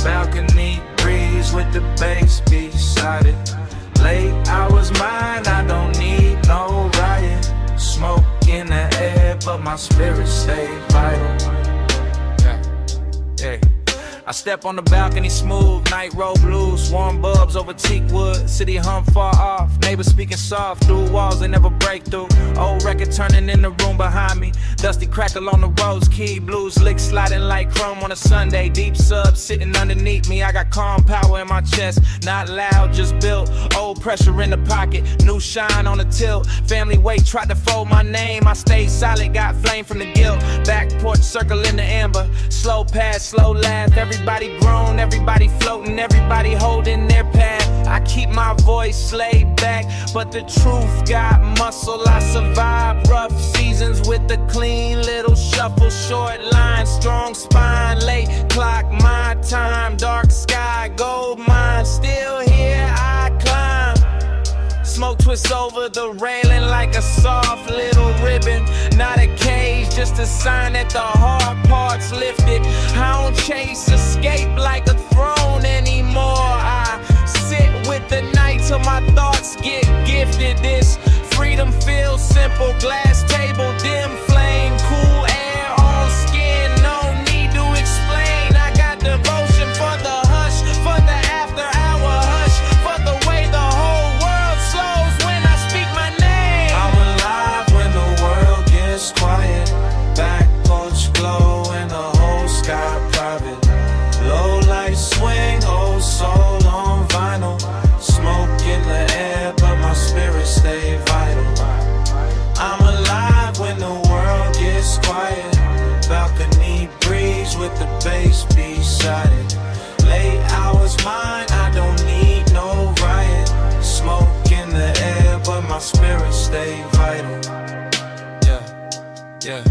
A: Balcony breeze with the bass beside it. Late hours mine, I don't need no riot. Smoke in the air but my spirit stay vital. Yeah. I step on the balcony smooth, night road blues, warm bulbs over teak wood, city hum far off, neighbors speaking soft through walls they never break through. Old record turning in the room behind me, dusty crackle on the rose key, blues lick sliding like chrome on a Sunday, deep sub sitting underneath me. I got calm power in my chest, not loud, just built. Old pressure in the pocket, new shine on the tilt. Family weight tried to fold my name, I stayed solid, got flame from the guilt. Back porch circle in the amber, slow pass, slow laugh. Everybody grown, everybody floating, everybody holding their path. I keep my voice laid back, but the truth got muscle. I survive rough seasons with a clean little shuffle, short line, strong spine, late clock, my time, dark sky, gold mine, still here I climb. Smoke twists over the railing like a soft little ribbon, not a cage, just a sign that the hard part's lifted. I don't chase escape like a throne anymore. I sit with the night till my thoughts get gifted. This freedom feels simple, glass table, dim flame, cool air on skin, no need to explain. I got devotion for the hush, for the after hour hush, for the way the whole world slows when I speak my name. I'm alive when the world gets quiet, back porch glow and the whole sky private. Low light swing, old soul on vinyl, smoke in the air but my spirit stay vital. I'm alive when the world gets quiet, balcony breeze with the bass beside it. Late hours mine, I don't need no riot, smoke in the air but my spirit stay vital. Yeah.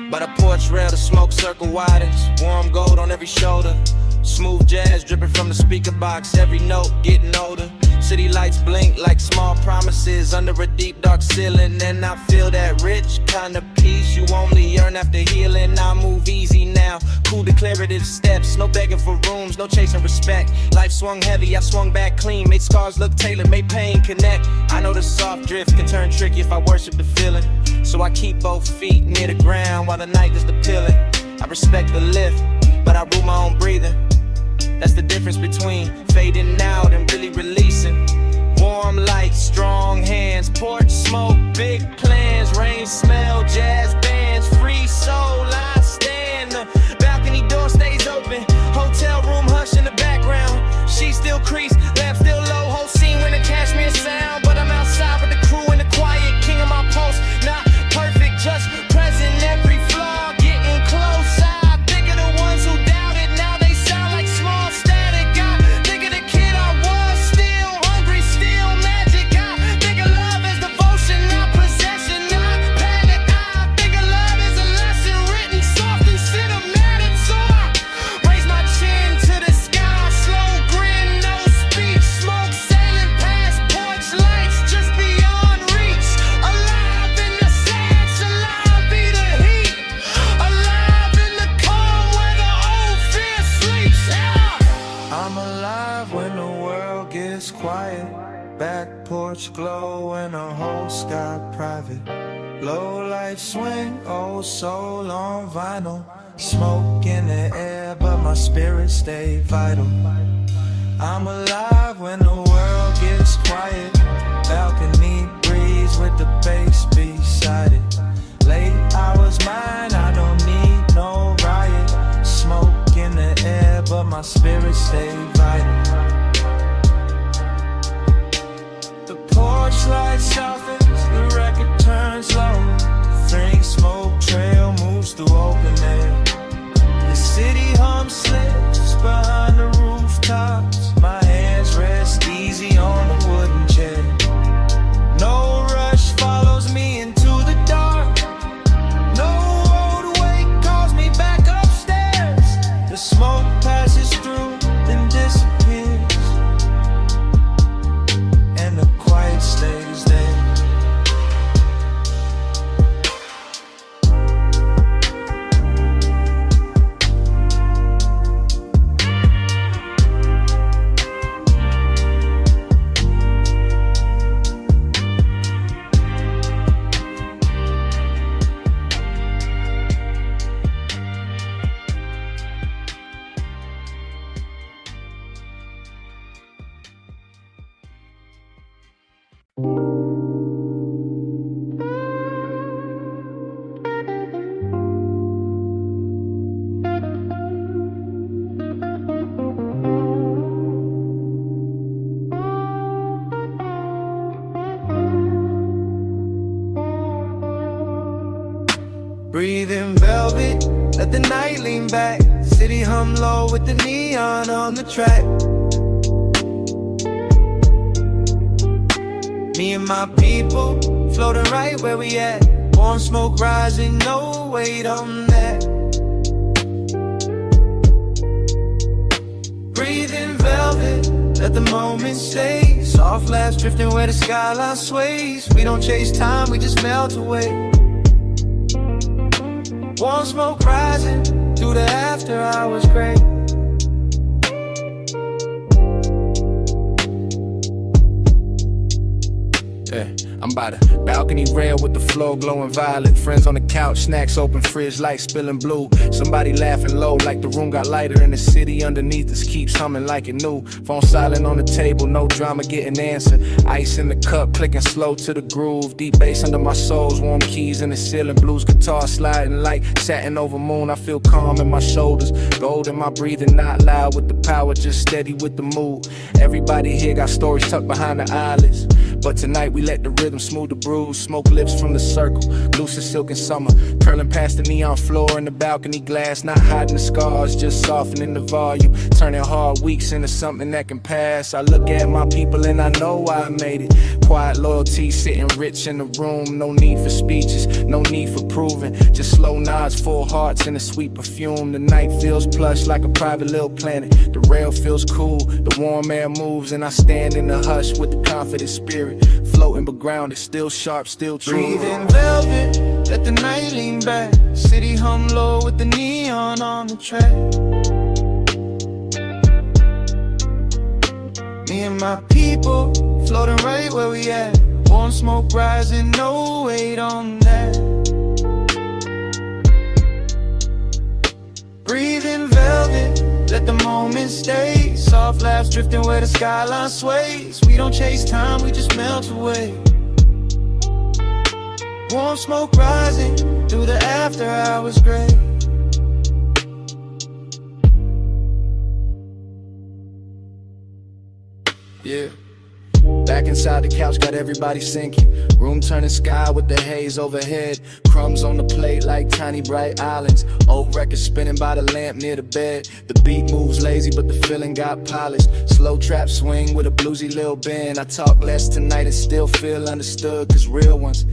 A: By the porch rail, the smoke circle widens, warm gold on every shoulder, smooth jazz dripping from the speaker box, every note getting older. City lights blink like small promises under a deep dark ceiling, and I feel that rich kind of peace you only earn after healing. I move easy now, cool declarative steps, no begging for rooms, no chasing respect. Life swung heavy, I swung back clean, made scars look tailored, made pain connect. I know the soft drift can turn tricky if I worship the feeling, so I keep both feet near the ground while the night is appealing. I respect the lift, but I rule my own breathing. That's the difference between fading out and really releasing. Warm lights, strong hands, porch smoke, big plans, rain smell, jazz bands, free soul, I stand. The balcony door stays open, hotel room hush in the background. She still crease, lamp still low, whole scene when the cashmere sound. But I'm outside with the crew in the quiet, king of my pulse. Not perfect, just present, every flaw getting close. I think of the ones who doubted, now they sound like small static. I think of the kid I was, still hungry, still magic. I think of love as devotion, not possession, not panic. I think of love as a lesson written soft and cinematic. So I raise my chin to the sky, slow grin, no speech, smoke sailing past porch lights just beyond reach. Alive in the sad salon, be the heat. Alive in the calm where the old fear sleeps. I'm alive when the world gets quiet, back porch glow and the whole sky private. Low light swing, old soul on vinyl, smoke in the air but my spirit stay vital. I'm alive when the world gets quiet, balcony breeze with the bass beside it. Late hours mine, I don't need no riot, smoke in the air but my spirit stay vital. The porch light softens, the record turns low, faint smoke trail moves through open air. The city hum slips behind the rooftops, my hands rest easy on the wooden chair. No rush follows me into the dark, no old way calls me back upstairs. The smoke passes through and disappears, and the quiet stays there.
C: in velvet, let the night lean back. City hum low with the neon on the track. Me and my people floating right where we at. Warm smoke rising, no weight on that. Breathe in velvet, let the moment stay. Soft laughs drifting where the skyline sways. We don't chase time, we just melt away. Warm smoke rising through the after hours gray.
A: Yeah, I'm by the balcony rail with the floor glowing violet. Friends on the couch, snacks open, fridge lights spilling blue. Somebody laughing low like the room got lighter, and the city underneath us keeps humming like it new. Phone silent on the table, no drama getting answered. Ice in the cup, clicking slow to the groove. Deep bass under my soles, warm keys in the ceiling. Blues guitar sliding like satin over moon. I feel calm in my shoulders, gold in my breathing, not loud with the power, just steady with the mood. Everybody here got stories tucked behind the eyelids, but tonight we let the rhythm smooth the bruise. Smoke lips from the circle, loose as silk in summer, curling past the neon floor in the balcony glass. Not hiding the scars, just softening the volume, turning hard weeks into something that can pass. I look at my people and I know why I made it. Quiet loyalty sitting rich in the room. No need for speeches, no need for proving, just slow nods, full hearts and a sweet perfume. The night feels plush like a private little planet. The rail feels cool, the warm air moves, and I stand in the hush with the confident spirit, floating but grounded, still sharp, still true.
C: Breathe in velvet, let the night lean back. City hum low with the neon on the track. Me and my people floating right where we at. Warm smoke rising, no weight on that. Breathe in velvet, let the moment stay. Soft laughs drifting where the skyline sways. We don't chase time, we just melt away. Warm smoke rising through the after hours gray.
A: Yeah. Back inside the couch, got everybody sinking. Room turning sky with the haze overhead. Crumbs on the plate like tiny bright islands. Old records spinning by the lamp near the bed. The beat moves lazy, but the feeling got polished. Slow trap swing with a bluesy little bend. I talk less tonight and still feel understood, cause real ones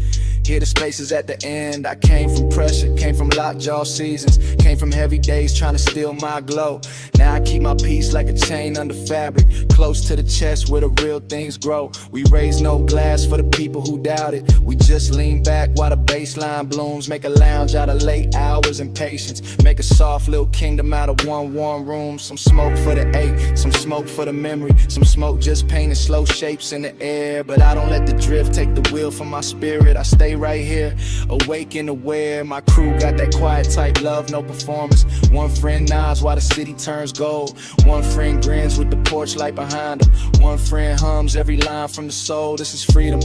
A: hear the spaces at the end. I came from pressure, came from lockjaw seasons, came from heavy days trying to steal my glow. Now I keep my peace like a chain under fabric, close to the chest where the real things grow. We raise no glass for the people who doubt it. We just lean back while the baseline blooms. Make a lounge out of late hours and patience. Make a soft little kingdom out of one warm room. Some smoke for the ache, some smoke for the memory. Some smoke just painting slow shapes in the air. But I don't let the drift take the wheel from my spirit. I stay right here, awake and aware. My crew got that quiet type love, no performance. One friend nods while the city turns gold. One friend grins with the porch light behind him. One friend hums every line from the soul. This is freedom,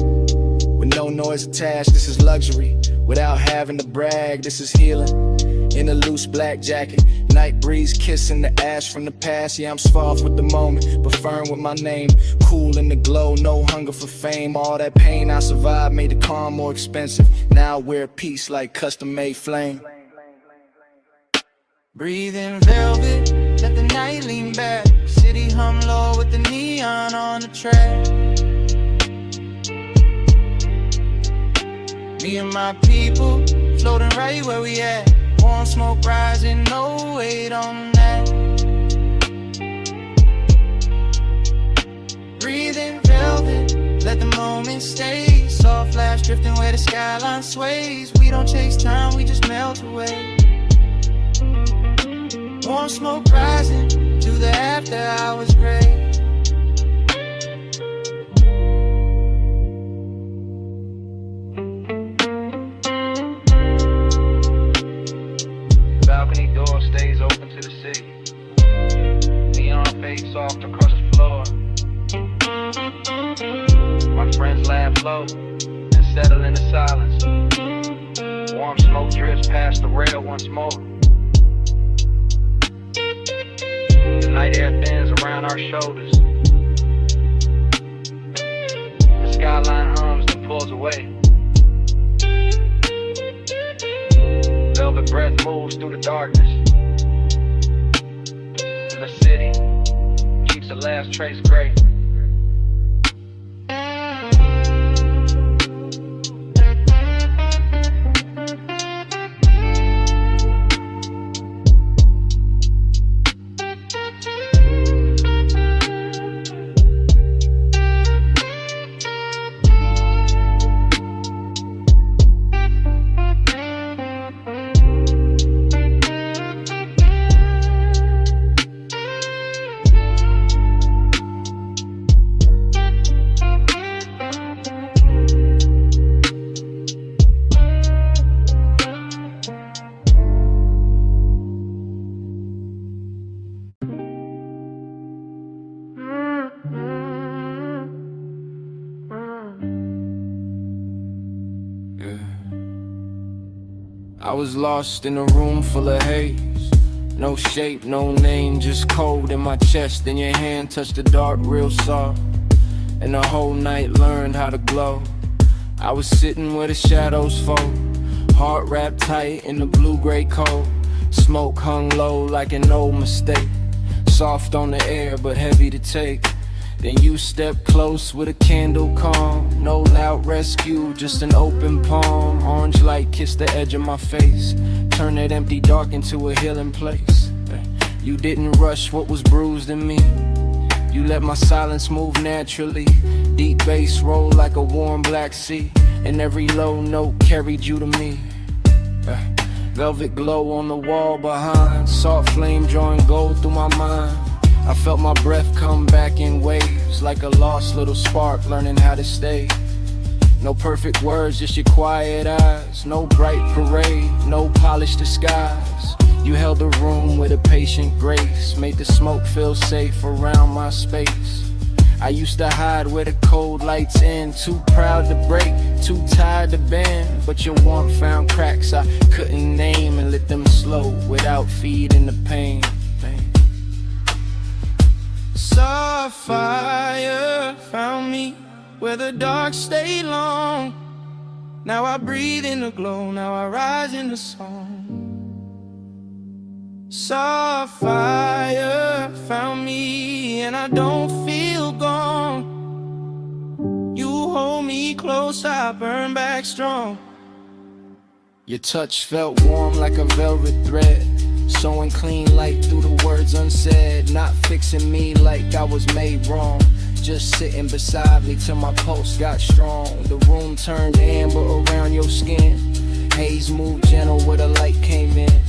A: with no noise attached. This is luxury, without having to brag. This is healing, in a loose black jacket. Night breeze kissing the ash from the past. Yeah, I'm soft with the moment, but firm with my name. Cool in the glow, no hunger for fame. All that pain I survived made the calm more expensive. Now I wear peace like custom-made flame.
C: Breathe in velvet, let the night lean back. City hum low with the neon on the track. Me and my people floating right where we at. Warm smoke rising, no weight on that. Breathe in velvet, let the moment stay. Soft flash drifting where the skyline sways. We don't chase time, we just melt away. Warm smoke rising to the after hours gray. Balcony door stays open to the city. Neon fades soft across the floor. My friends laugh low and settle into silence. Warm smoke drifts past the rail once more. The night air thins around our shoulders. The skyline hums and pulls away. Velvet
A: moves through the darkness. In the city, keeps the last trace gray. I was lost in a room full of haze. No shape, no name, just cold in my chest. Then your hand touched the dark real soft, and the whole night learned how to glow. I was sitting where the shadows fall, heart wrapped tight in the blue-gray cold. Smoke hung low like an old mistake, soft on the air but heavy to take. Then you stepped close with a candle calm. No loud rescue, just an open palm. Orange light kissed the edge of my face, turned that empty dark into a healing place. You didn't rush what was bruised in me, you let my silence move naturally. Deep bass rolled like a warm black sea, and every low note carried you to me. Velvet glow on the wall behind, soft flame drawing gold through my mind. I felt my breath come back in waves, like a lost little spark learning how to stay. No perfect words, just your quiet eyes. No bright parade, no polished disguise. You held the room with a patient grace, made the smoke feel safe around my space. I used to hide where the cold lights in, too proud to break, too tired to bend. But your warmth found cracks I couldn't name, and lit them slow without feeding the pain.
C: Soft fire found me where the dark stayed long. Now I breathe in the glow, now I rise in the song. Soft fire found me and I don't feel gone. You hold me close, I burn back strong.
A: Your touch felt warm like a velvet thread, sewing clean light through the words unsaid. Not fixing me like I was made wrong, just sitting beside me till my pulse got strong. The room turned amber around your skin, haze moved gentle where the light came in.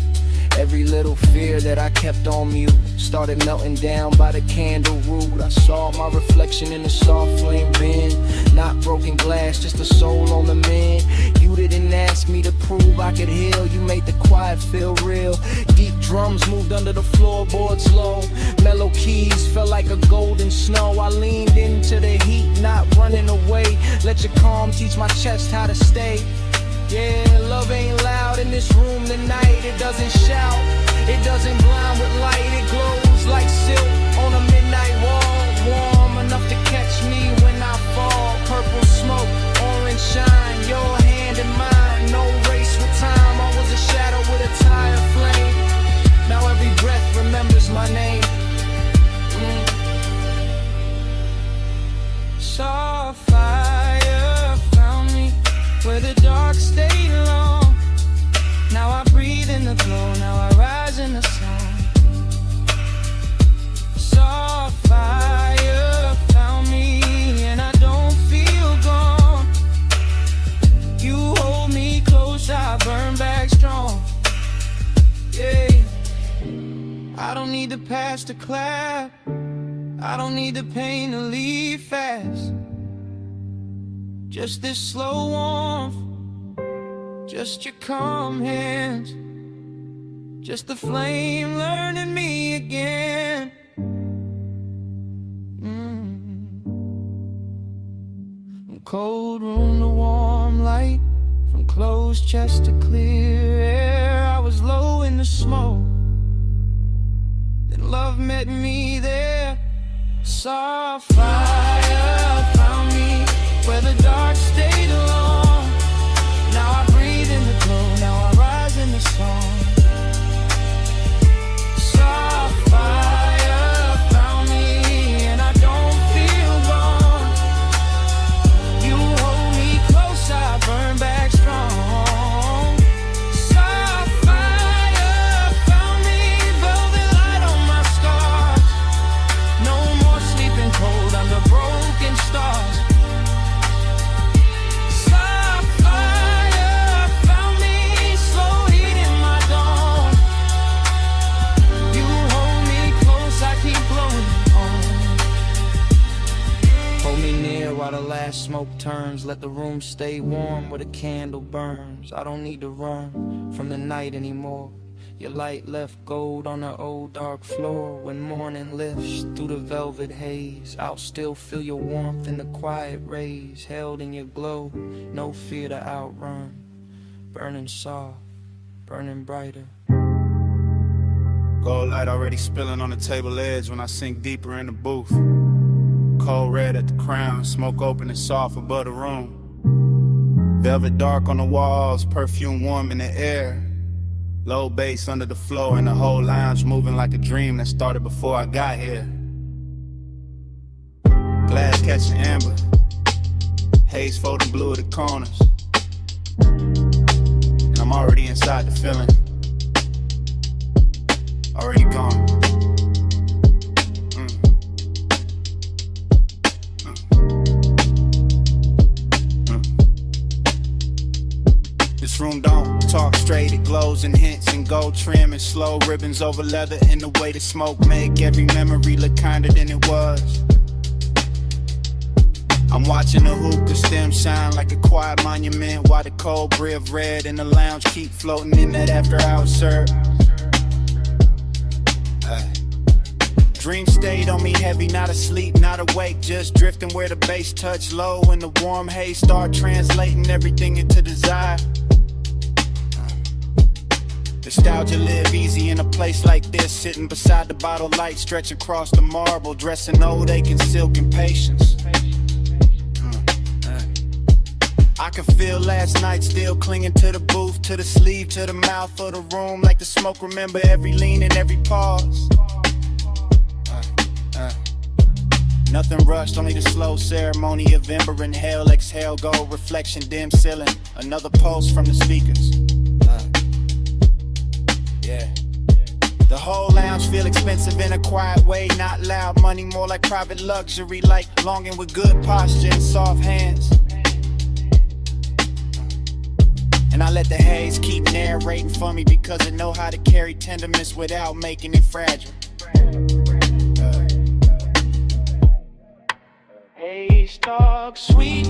A: Every little fear that I kept on mute started melting down by the candle root. I saw my reflection in the soft flame bin, not broken glass, just a soul on the mend. You didn't ask me to prove I could heal, you made the quiet feel real. Deep drums moved under the floorboards low, mellow keys felt like a golden snow. I leaned into the heat, not running away, let your calm teach my chest how to stay. Yeah, love ain't loud in this room tonight. It doesn't shout, it doesn't blind with light. It glows like silk on a midnight wall, warm enough to catch me when I fall. Purple smoke, orange shine, your hand in mine. No race with time, I was a shadow with a tired flame. Now every breath remembers my name. Soft fire found me where the dark stayed long. Now I breathe in the glow, now I rise in the song. Soft fire found me and I don't feel gone. You hold me close, I burn back strong. Yeah, I don't need the past to clap, I don't need the pain to leave fast. Just this slow warmth, just your calm hands, just the flame learning me again. From cold room to warm light, from closed chest to clear air. I was low in the smoke, then love met me there. Soft fire found me where the dark stayed long. Now I breathe in the glow, now I rise in the song.
C: Fast smoke turns, let the room stay warm where the candle burns. I don't need to run from the night anymore. Your light left gold on the old dark floor. When morning lifts through the velvet haze, I'll still feel your warmth in the quiet rays. Held in your glow, no fear to outrun. Burning soft, burning brighter.
F: Gold light already spilling on the table edge when I sink deeper in the booth. Cold red at the crown, smoke open and soft above the room. Velvet dark on the walls, perfume warm in the air. Low bass under the floor and the whole lounge moving like a dream that started before I got here. Glass catching amber, haze folding blue at the corners. And I'm already inside the feeling, already gone. This room don't talk straight, it glows and hints and gold trim and slow ribbons over leather, and the way the smoke make every memory look kinder than it was. I'm watching the hookah stem shine like a quiet monument, while the cold brie of red in the lounge keep floating in that after hours serve. Dream stayed on me heavy, not asleep, not awake, just drifting where the bass touch low and the warm haze start translating everything into desire. Nostalgia live easy in a place like this, sitting beside the bottle light, stretch across the marble, dressing old aching silk and patience. I can feel last night still clinging to the booth, to the sleeve, to the mouth of the room, like the smoke remember every lean and every pause. Nothing rushed, only the slow ceremony of ember and hell. Exhale, go, reflection, dim ceiling. Another pulse from the speakers. Yeah. The whole lounge feel expensive in a quiet way, not loud money, more like private luxury, like longing with good posture and soft hands. And I let the haze keep narrating for me because I know how to carry tenderness without making it fragile.
C: Haze talk sweet,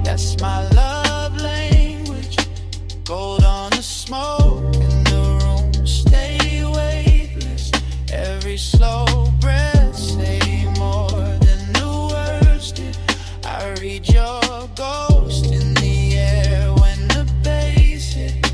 C: that's my love language. Gold on the smoke in the room, stay weightless. Every slow breath say more than the words did. I read your ghost in the air when the bass hit.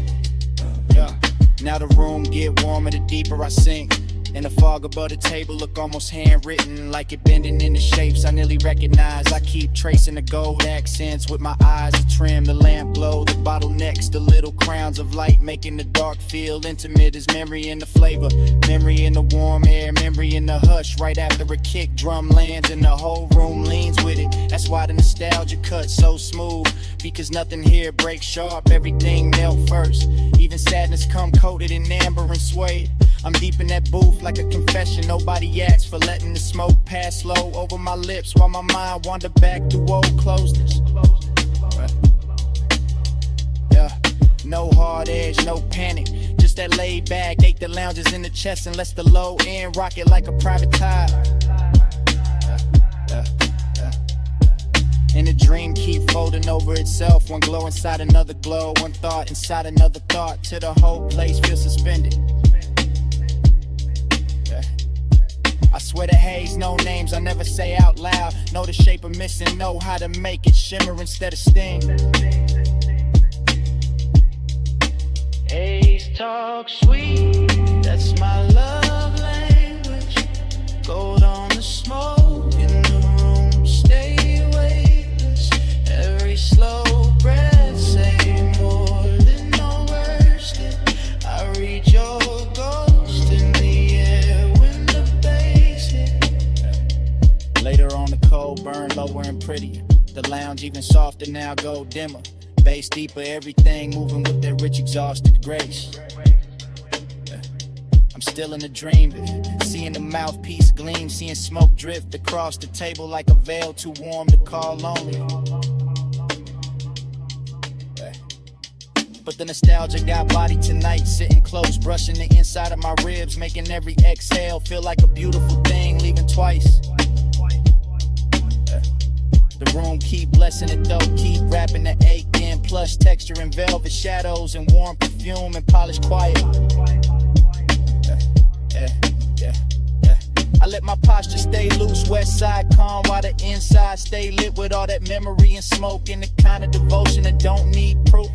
F: Now the room get warmer the deeper I sink. And the fog above the table look almost handwritten, like it bending into shapes I nearly recognize. I keep tracing the gold accents with my eyes to trim the lamp glow, the bottlenecks, the little crowns of light, making the dark feel intimate as memory in the flavor, memory in the warm air, memory in the hush right after a kick drum lands and the whole room leans with it. That's why the nostalgia cuts so smooth, because nothing here breaks sharp, everything melt first. Even sadness come coated in amber and suede. I'm deep in that booth like a confession. Nobody asked for letting the smoke pass slow over my lips while my mind wandered back through old closeness. Yeah, no hard edge, no panic, just that laid back. Ache the lounges in the chest and lets the low end rock it like a private tide. And the dream keep folding over itself, one glow inside another glow, one thought inside another thought, till the whole place feels suspended. I swear to haze, no names I never say out loud. Know the shape of missing, know how to make it shimmer instead of sting.
C: Haze talk sweet, that's my love language. Gold on the smoke in the room, stay weightless. Every slow breath say more than no words did. I read your ghost in the air when the bass hit.
F: Later on the cold burn lower and prettier, the lounge even softer now, go dimmer. Bass deeper, everything moving with that rich exhausted grace. I'm still in a dream, seeing the mouthpiece gleam, seeing smoke drift across the table like a veil too warm to call lonely. But the nostalgia got body tonight, sitting close, brushing the inside of my ribs, making every exhale feel like a beautiful thing, leaving twice. The room keep blessing it though, keep rapping the aching. Plush texture and velvet shadows and warm perfume and polished quiet. I let my posture stay loose, west side calm, while the inside stay lit with all that memory and smoke and the kind of devotion that don't need proof.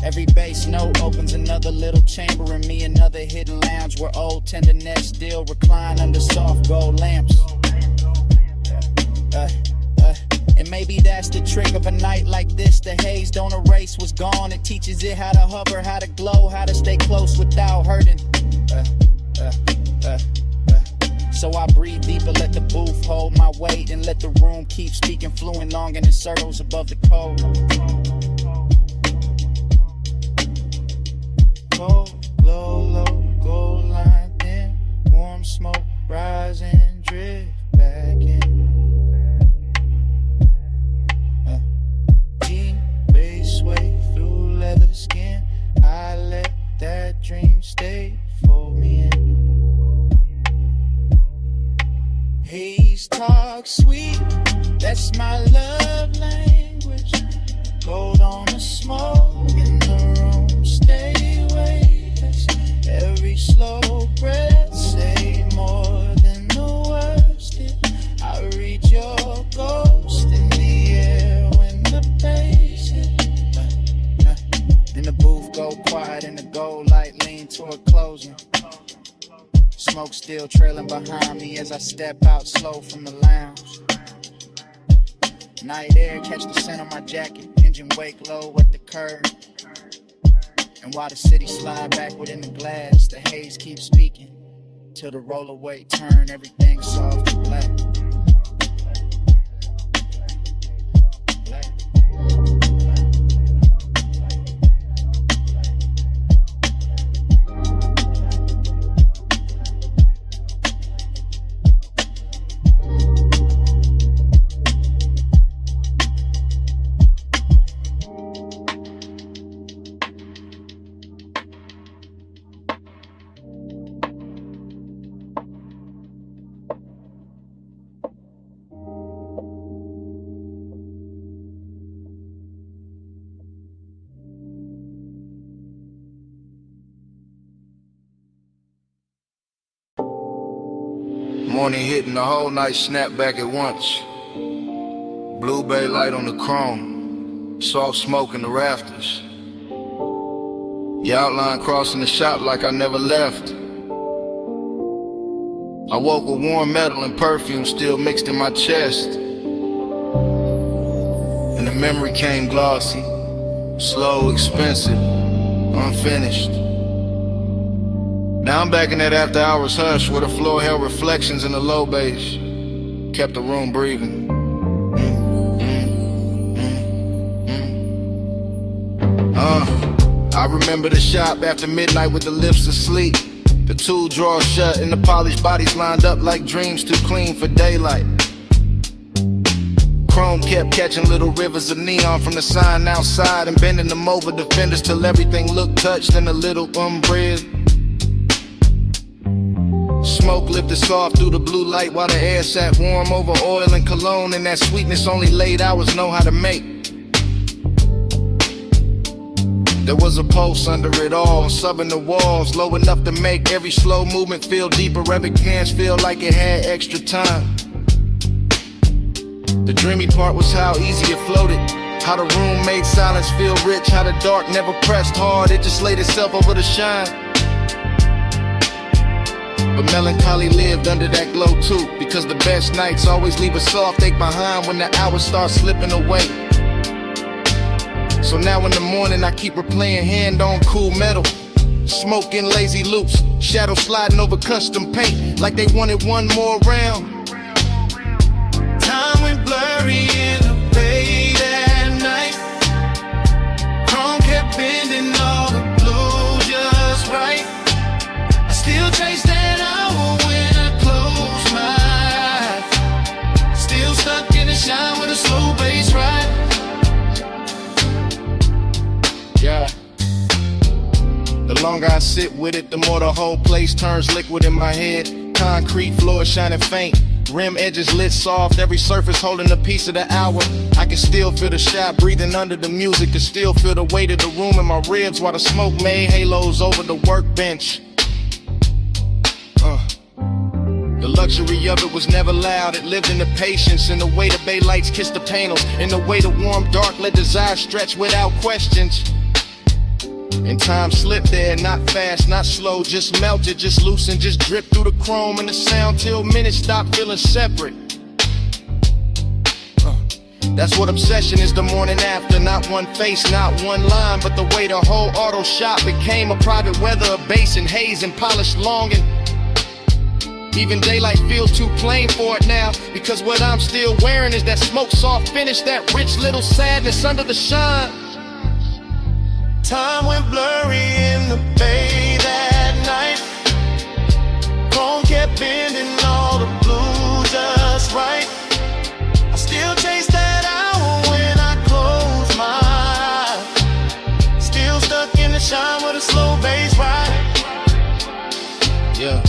F: Every bass note opens another little chamber in me, another hidden lounge where old tenderness still recline under soft gold lamps. And maybe that's the trick of a night like this. The haze don't erase what's gone. It teaches it how to hover, how to glow, how to stay close without hurting. So I breathe deeper, let the booth hold my weight, and let the room keep speaking fluent long in the circles above the cold. Cold, glow, low, gold line thin, warm smoke rising, drift back in. Deep bass sway through leather skin. I let that dream stay for me in. Haze talk sweet, that's my love language. Gold on the smoke in the room, stay weightless. Every slow breath say more than the words did. I read your ghost in the air when the bass hit. Then the booth go quiet and the gold light lean toward closing. Smoke still trailing behind me as I step out slow from the lounge. Night air catch the scent of my jacket, engine wake low at the curb. And while the city slide back within the glass, the haze keeps speaking till the rollaway turn everything soft and black.
B: Morning hitting the whole night, snap back at once. Blue bay light on the chrome, soft smoke in the rafters. Your outline crossing the shop like I never left. I woke with warm metal and perfume still mixed in my chest. And the memory came glossy, slow, expensive, unfinished. Now I'm back in that after hours hush where the floor held reflections in the low bass, kept the room breathing. I remember the shop after midnight with the lifts asleep, the two drawers shut and the polished bodies lined up like dreams too clean for daylight. Chrome kept catching little rivers of neon from the sign outside and bending them over the fenders till everything looked touched in a little umbrella. Smoke lifted soft through the blue light while the air sat warm over oil and cologne, and that sweetness only late hours know how to make. There was a pulse under it all, subbing the walls, low enough to make every slow movement feel deeper, every glance feel like it had extra time. The dreamy part was how easy it floated, how the room made silence feel rich, how the dark never pressed hard, it just laid itself over the shine. But melancholy lived under that glow too, because the best nights always leave a soft ache behind when the hours start slipping away. So now in the morning I keep replaying hand on cool metal, smoking lazy loops, shadow sliding over custom paint like they wanted one more round.
D: Time went blurry in the bay that night. Chrome kept bending all the blue just right. I still chase that hour when I close my eyes. Still stuck in the shine with a slow bass ride.
B: Yeah. The longer I sit with it, the more the whole place turns liquid in my head. Concrete floor shining faint, Rim edges lit soft, every surface holding a piece of the hour. I can still feel the shot breathing under the music, can still feel the weight of the room in my ribs while the smoke made halos over the workbench. The luxury of it was never loud, it lived in the patience, in the way the bay lights kissed the panels, in the way the warm dark let desire stretch without questions. And time slipped there, not fast, not slow, just melted, just loosened, just dripped through the chrome and the sound till minutes stopped feeling separate. That's what obsession is the morning after. Not one face, not one line, but the way the whole auto shop became a private weather, a basin, haze and polished longing. Even daylight feels too plain for it now, because what I'm still wearing is that smoke soft finish, that rich little sadness under the shine.
D: Time went blurry in the bay that night. Chrome kept bending all the blue just right. I still chase that hour when I close my eyes. Still stuck in the shine with a slow bass ride.
B: Yeah.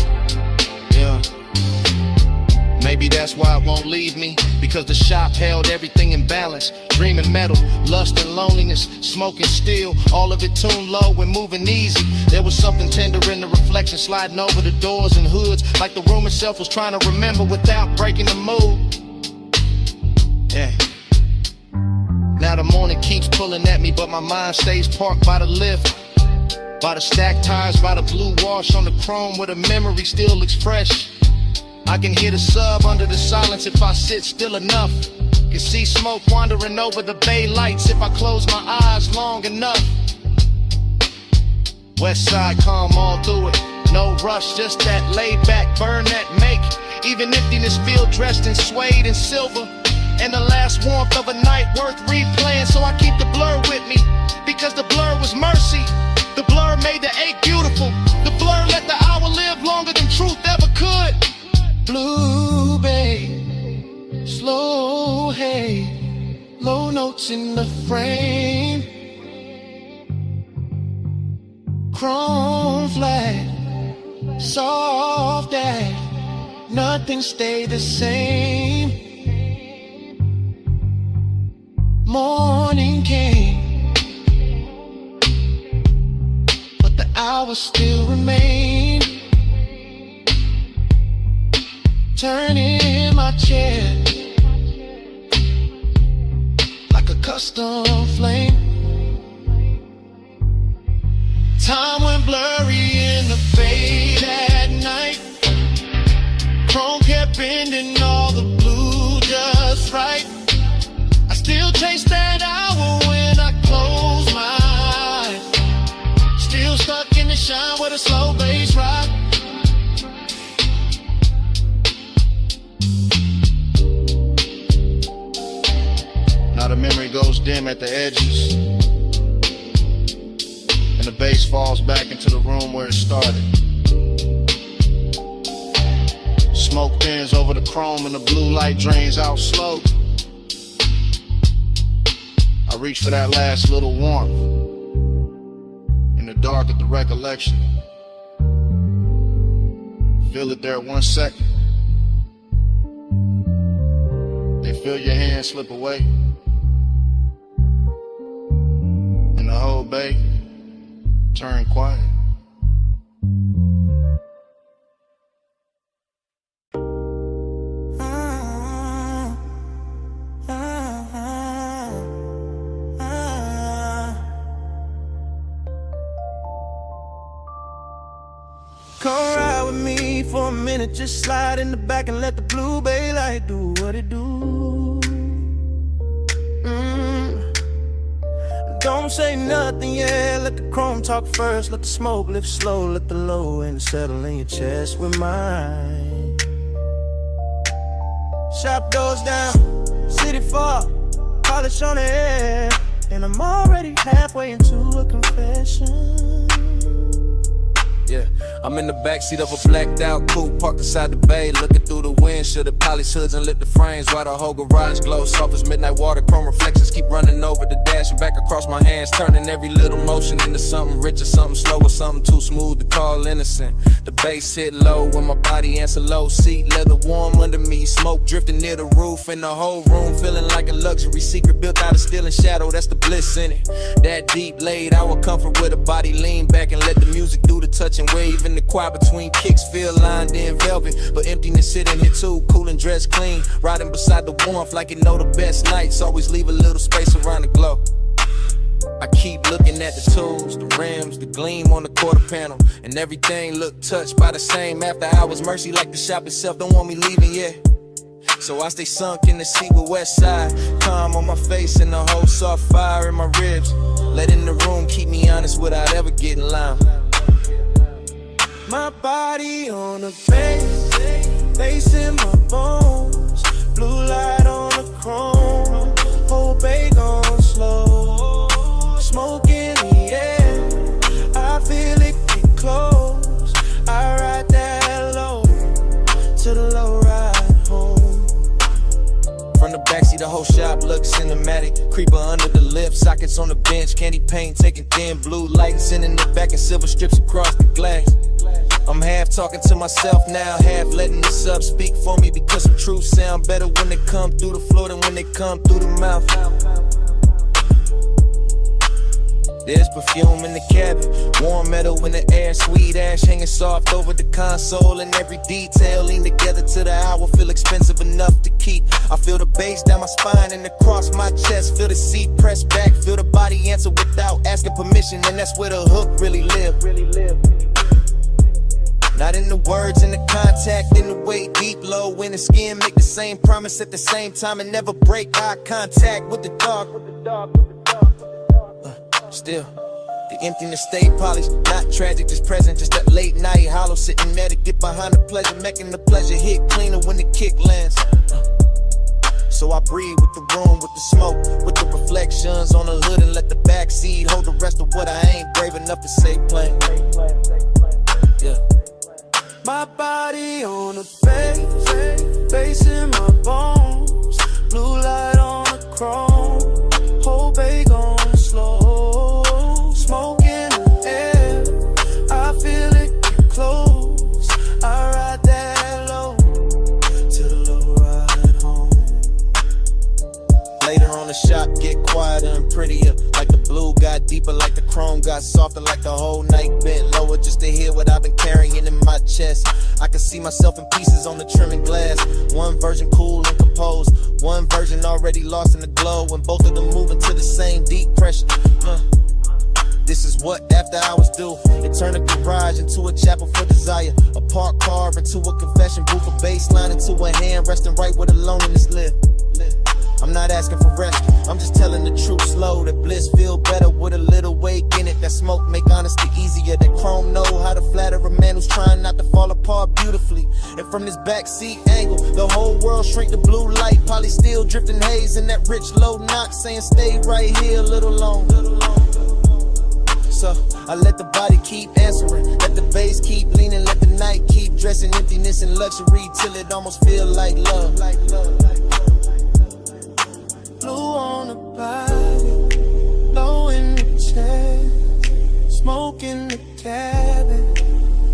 B: Maybe that's why it won't leave me, because the shop held everything in balance. Dreaming metal, lust and loneliness, smoking steel, all of it tuned low and moving easy. There was something tender in the reflection sliding over the doors and hoods, like the room itself was trying to remember without breaking the mood. Yeah. Now the morning keeps pulling at me, but my mind stays parked by the lift, by the stacked tires, by the blue wash on the chrome where the memory still looks fresh. I can hear the sub under the silence if I sit still enough. Can see smoke wandering over the bay lights if I close my eyes long enough. West side calm all through it, no rush, just that laid back burn that make even emptiness feel dressed in suede and silver. And the last warmth of a night worth replaying, so I keep the blur with me, because the blur was mercy. The blur made the ache beautiful. The blur let the hour live longer than truth ever could.
D: Blue bay, slow hay, low notes in the frame. Chrome flat, soft ash, nothing stayed the same. Morning came, but the hours still remain. Turning in my chair like a custom flame. Time went blurry in the fade at night. Chrome kept bending all the blue just right. I still chase that hour when I close my eyes. Still stuck in the shine with a slow bass ride.
B: Now the memory goes dim at the edges, and the bass falls back into the room where it started. Smoke thins over the chrome and the blue light drains out slow. I reach for that last little warmth in the dark of the recollection. Feel it there 1 second. Then feel your hand slip away. The whole bay turned quiet.
D: Come ride with me for a minute, just slide in the back and let the blue bay light do what it do. Don't say nothing, yeah, let the chrome talk first. Let the smoke lift slow, let the low end settle in your chest with mine. Shop doors down, city far, polish on the air, and I'm already halfway into a confession. Yeah,
B: I'm in the backseat of a blacked out coupe, parked beside the bay, looking through the windshield at polished hoods and lit the frames while the whole garage glows soft as midnight water. Chrome reflections keep running over the dash and back across my hands, turning every little motion into something rich or something slow or something too smooth to call innocent. The bass hit low when my body answer low, seat leather warm under me, smoke drifting near the roof, and the whole room feeling like a luxury secret built out of steel and shadow. That's the bliss in it. That deep laid out comfort with a body lean back and let the music do the touch and wave. In the quiet between kicks feel lined in velvet, but emptiness sitting here too, cool and dressed clean, riding beside the warmth like it know the best nights always leave a little space around the glow. I keep looking at the tools, the rims, the gleam on the quarter panel, and everything look touched by the same after hours mercy like the shop itself don't want me leaving yet. So I stay sunk in the seat with west side, calm on my face and the whole soft fire in my ribs, letting the room keep me honest without ever getting loud.
D: My body on the bass, bass in my bones, blue light on the chrome, whole bag on slow, smoke in the air, I feel it get close, I ride that low, to the low ride home.
B: From the backseat, the whole shop looks cinematic. Creeper under the lip, sockets on the bench, candy paint taking thin blue light, sending it back in silver strips across the glass. I'm half talking to myself now, half letting the sub speak for me, because some truths sound better when they come through the floor than when they come through the mouth. There's perfume in the cabin, warm metal in the air, sweet ash hanging soft over the console, and every detail lean together to the hour, feel expensive enough to keep. I feel the bass down my spine and across my chest, feel the seat pressed back, feel the body answer without asking permission, and that's where the hook really live. Not in the words, in the contact, in the way deep, low in the skin, make the same promise at the same time and never break eye contact with the dark. Still, the emptiness stay polished, not tragic, just present, just that late night hollow, sitting there to get behind the pleasure, making the pleasure hit cleaner when the kick lands. So I breathe with the room, with the smoke, with the reflections on the hood, and let the backseat hold the rest of what I ain't brave enough to say plain. Yeah.
D: My body on the bass, bass in my bones, blue light on the chrome, whole bag on slow, smoke in the air, I feel it get close, I ride that low, to the low ride home.
B: Later on the shop get quieter and prettier, like the blue got deeper, like the chrome got softer, like the whole night bent lower just to hear what I've been carrying in my chest. I can see myself in pieces on the trimming glass, one version cool and composed, one version already lost in the glow, and both of them moving to the same deep pressure. This is what after hours do. It turned a garage into a chapel for desire, a parked car into a confession booth, a bass line into a hand resting right where the loneliness live. I'm not asking for rest, I'm just telling the truth slow, that bliss feel better with a little wake in it, that smoke make honesty easier, that chrome know how to flatter a man who's trying not to fall apart beautifully. And from this backseat angle, the whole world shrink to blue light, poly still drifting haze in that rich low knock, saying stay right here a little longer. So I let the body keep answering, let the bass keep leaning, let the night keep dressing emptiness and luxury till it almost feel like love.
D: Blue on the body, low in the chest, smoke in the cabin,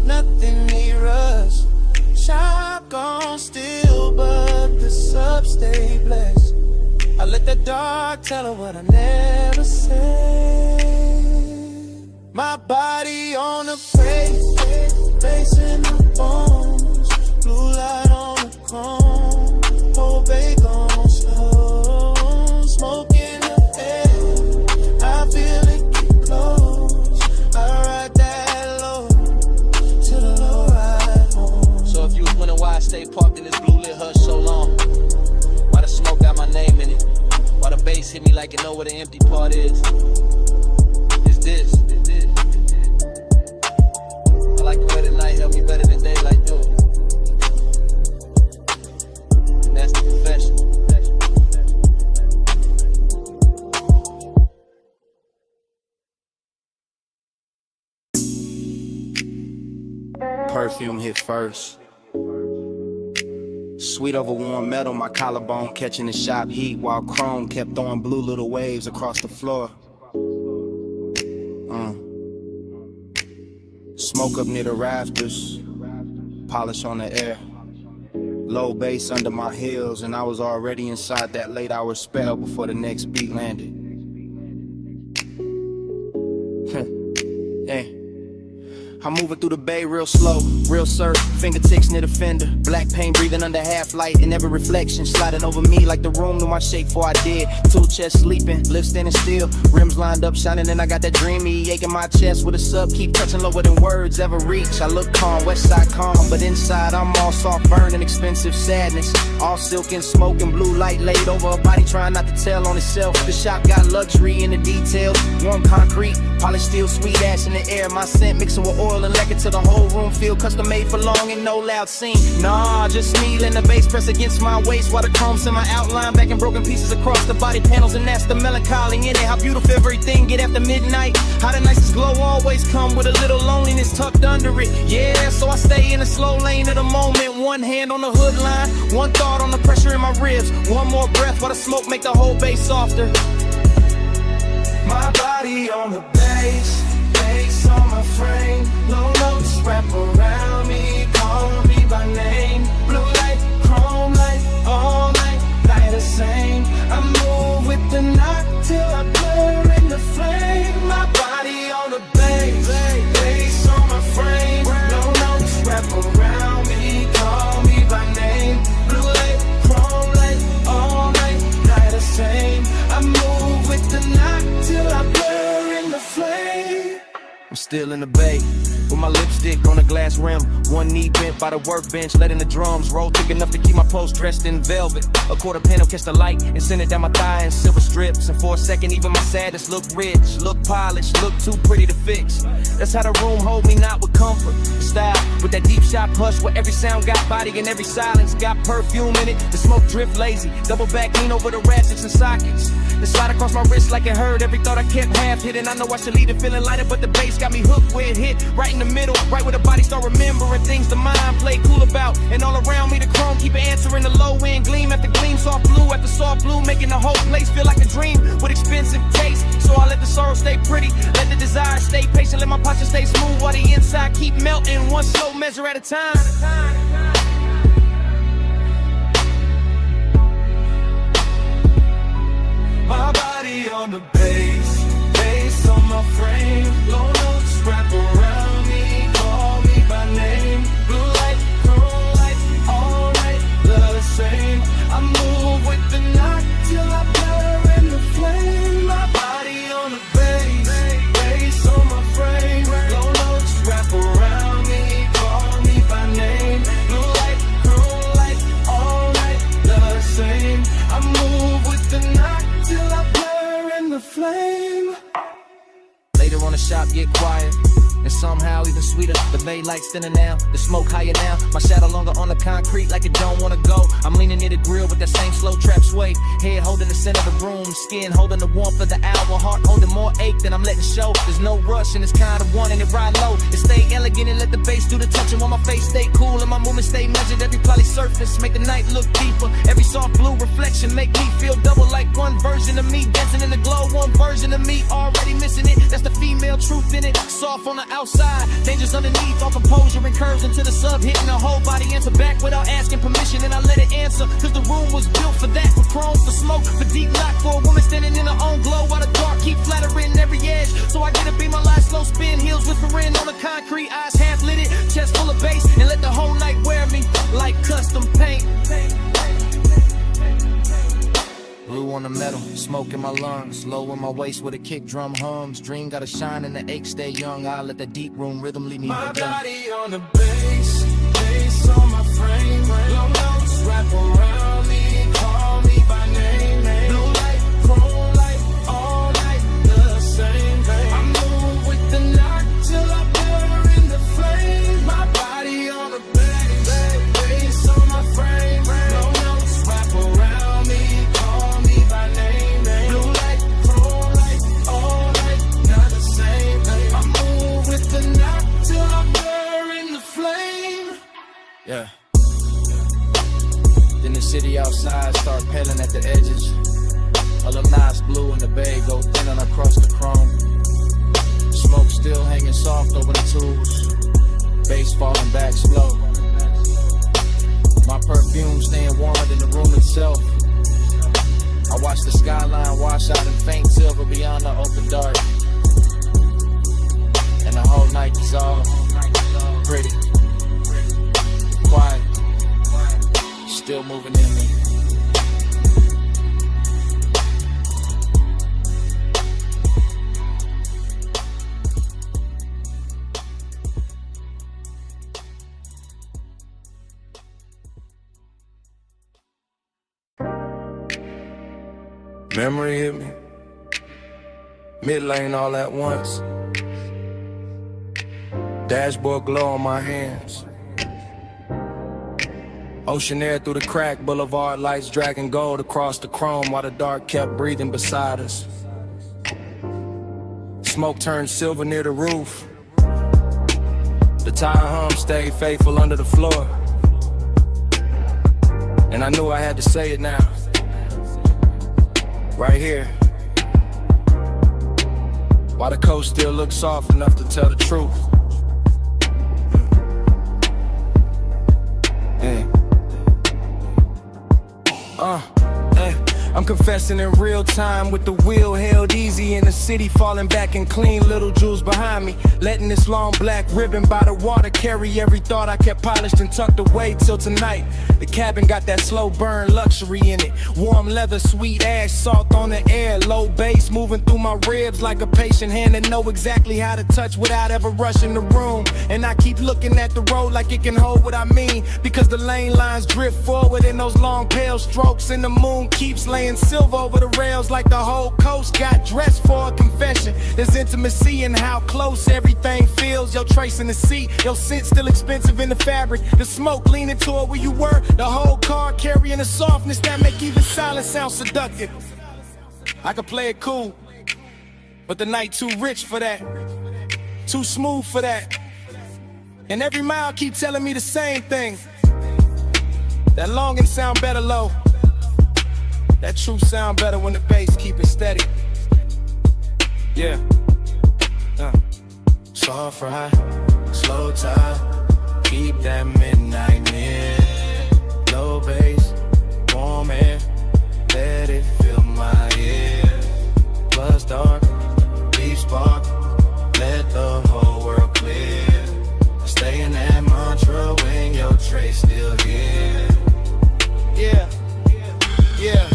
D: nothing near us. Shop gone still, but the sub stay blessed. I let the dark tell her what I never said. My body on the bass in my bones, blue light on the chrome, whole bag on slow. Smoke in the air, I feel it get close, I ride that low, to the low ride home.
B: So if you was wondering why I stay parked in this blue lit hush so long, why the smoke got my name in it, why the bass hit me like you know where the empty part is, it's this. I like the way the night help me better than daylight do. And that's the confession.
F: Perfume hit first. Sweet over warm metal, my collarbone catching the shop heat, while chrome kept throwing blue little waves across the floor. Smoke up near the rafters, polish on the air. Low bass under my heels, and I was already inside that late hour spell before the next beat landed. Yeah. I'm moving through the bay real slow, real surf, fingertips near the fender. Black paint breathing under half light, and every reflection sliding over me like the room knew my shape before I did. Tool chest sleeping, lips standing still, rims lined up shining, and I got that dreamy ache in my chest with a sub, keep touching lower than words ever reach. I look calm, west side calm, but inside I'm all soft burning, expensive sadness. All silk and smoke and blue light laid over a body trying not to tell on itself. The shop got luxury in the details, warm concrete, polished steel, sweet ash in the air. My scent mixing with oil and lacquer till the whole room feel custom made for long and no loud scene. Nah, just me letting the bass press against my waist while the chrome's in my outline, back in broken pieces across the body panels, and that's the melancholy in it. How beautiful everything get after midnight. How the nicest glow always come with a little loneliness tucked under it. Yeah, so I stay in the slow lane of the moment. One hand on the hood line, one thought on the pressure in my ribs. One more breath while the smoke make the whole bass softer.
A: My body on the bass, bass on my frame. Low notes wrap around me, call me by name. Blue light, chrome light, all night, light the same. I move with the knock till I blur in the flame. My body on the bass, bass on my frame. Low notes wrap around me, call me by name. Blue light, chrome light, all night, light the same. I move with the knock till I blur in the flame.
F: I'm still in the bay, with my lipstick on a glass rim. One knee bent by the workbench, letting the drums roll thick enough to keep my pulse dressed in velvet. A quarter panel catch the light and send it down my thigh in silver strips. And for a second, even my sadness looked rich, looked polished, looked too pretty to fix. That's how the room hold me, not with comfort, style, with that deep shot hush where every sound got body and every silence got perfume in it. The smoke drift lazy, double back lean over the ratchets and sockets. The slide across my wrist like it hurt. Every thought I kept half hidden. I know I should leave it feeling lighter, but the bass got me hooked where it hit. Right in the middle, right where the body start remembering things the mind play cool about. And all around me the chrome keep answering the low end gleam after gleam, soft blue after soft blue, making the whole place feel like a dream with expensive taste. So I let the sorrow stay pretty, let the desire stay patient, let my posture stay smooth while the inside keep melting, one slow measure at a time.
A: My body on the bass, bass on my frame. Low notes wrap around me, call me by name. Blue light, chrome light, all night, love the same. I move with the knock till I blur in the flame. My body on the bass, bass on my frame. Low notes wrap around me, call me by name. Blue light, chrome light, all night, love the same. I move with the knock till I blur in the flame.
F: Later on the shop get quiet, and somehow even sweeter. The bay lights thinner now, the smoke higher now. My shadow longer on the concrete like it don't wanna go. I'm leaning near the grill with that same slow trap sway. Head holding the center of the room, skin holding the warmth of the hour. Heart holding more ache than I'm letting show. There's no rush and it's kind of one and it ride low. It stay elegant and let the bass do the touching while my face stay cool and my movement stay measured. Every poly surface make the night look deeper. Every soft blue reflection make me feel double like one version of me dancing in the glow. One version of me already missing it. That's the female truth in it. Soft on the outside, dangerous underneath. All composure and curves into the sub, hitting the whole body answer back without asking permission. And I let it answer, cause the room was built for that. For chrome, for smoke, for deep lock, for a woman standing in her own glow. While the dark keep flattering every edge. So I get to be my last slow spin, heels whispering on the concrete, eyes half lit it, chest full of bass, and let the whole night wear me like custom paint. Blue on the metal, smoke in my lungs, low in my waist with a kick drum hums. Dream gotta shine and the ache stay young. I let the deep room rhythm leave me.
A: My body on the bass, bass on my frame. Low notes wrap around me, call me by name. Blue light, chrome light, all night, the same thing. I move with the knock till I blur in the flame. My body on the bass, bass on my frame. Low notes wrap around me, call me by name. Blue light, chrome light, all night, not the same thing. I move with the knock till I blur in the flame.
F: Yeah. Then the city outside start peeling at the edges. A little nice blue in the bay go thinning across the chrome. Smoke still hanging soft over the tools. Bass falling back slow. My perfume staying warmer than the room itself. I watch the skyline wash out in faint silver beyond the open dark. And the whole night is all pretty, quiet, still moving in me.
A: Memory hit me. Mid-lane all at once. Dashboard glow on my hands. Ocean air through the crack, boulevard lights dragging gold across the chrome while the dark kept breathing beside us. Smoke turned silver near the roof. The tire hum stayed faithful under the floor. And I knew I had to say it now. Right here. While the coast still looks soft enough to tell the truth. I'm confessing in real time with the wheel held easy in the city, falling back and clean little jewels behind me. Letting this long black ribbon by the water carry every thought I kept polished and tucked away till tonight. The cabin got that slow burn luxury in it. Warm leather, sweet ash, salt on the air. Low bass moving through my ribs like a patient hand that know exactly how to touch without ever rushing the room. And I keep looking at the road like it can hold what I mean, because the lane lines drift forward in those long pale strokes, and the moon keeps laying silver over the rails like the whole coast got dressed for a confession. There's intimacy in how close everything feels. Your trace in the seat, your scent still expensive in the fabric. The smoke leaning toward where you were, the whole car carrying a softness that make even silence sound seductive. I could play it cool, but the night too rich for that, too smooth for that. And every mile keep telling me the same thing. That longing sound better low. That truth sound better when the bass keep it steady. Yeah. Soft ride, slow tide, keep that midnight near. Low bass, warm air, let it fill my ear. Plus dark, deep spark, let the whole world clear. Stay in that mantra when your trace still here. Yeah, yeah.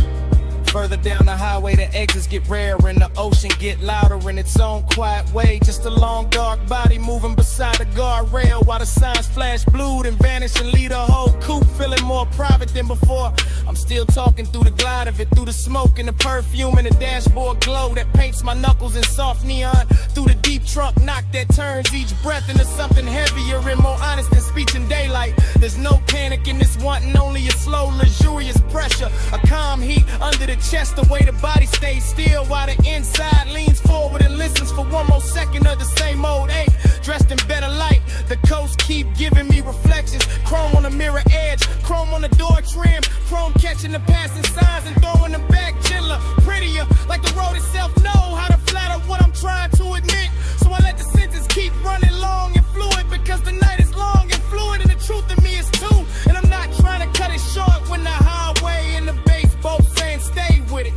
A: Further down the highway, the exits get rarer and the ocean get louder in its own quiet way. Just a long dark body moving beside the guardrail while the signs flash blue and vanish and leave the whole coupe feeling more private than before. I'm still talking through the glide of it, through the smoke and the perfume and the dashboard glow that paints my knuckles in soft neon. Through the deep trunk knock that turns each breath into something heavier and more honest than speech in daylight. There's no panic in this wanting, only a slow, luxurious pressure. A calm heat under the chest, the way the body stays still while the inside leans forward and listens for one more second of the same old ache. Dressed in better light, the coast keep giving me reflections. Chrome on the mirror edge, chrome on the door trim, chrome catching the passing signs and throwing them back gentler, prettier, like the road itself know how to flatter what I'm trying to admit. So I let the sentence keep running long and fluid, because the night is long and fluid and the truth in me is too. And I'm not trying to cut it short when the highway and the bass both saying stay with it,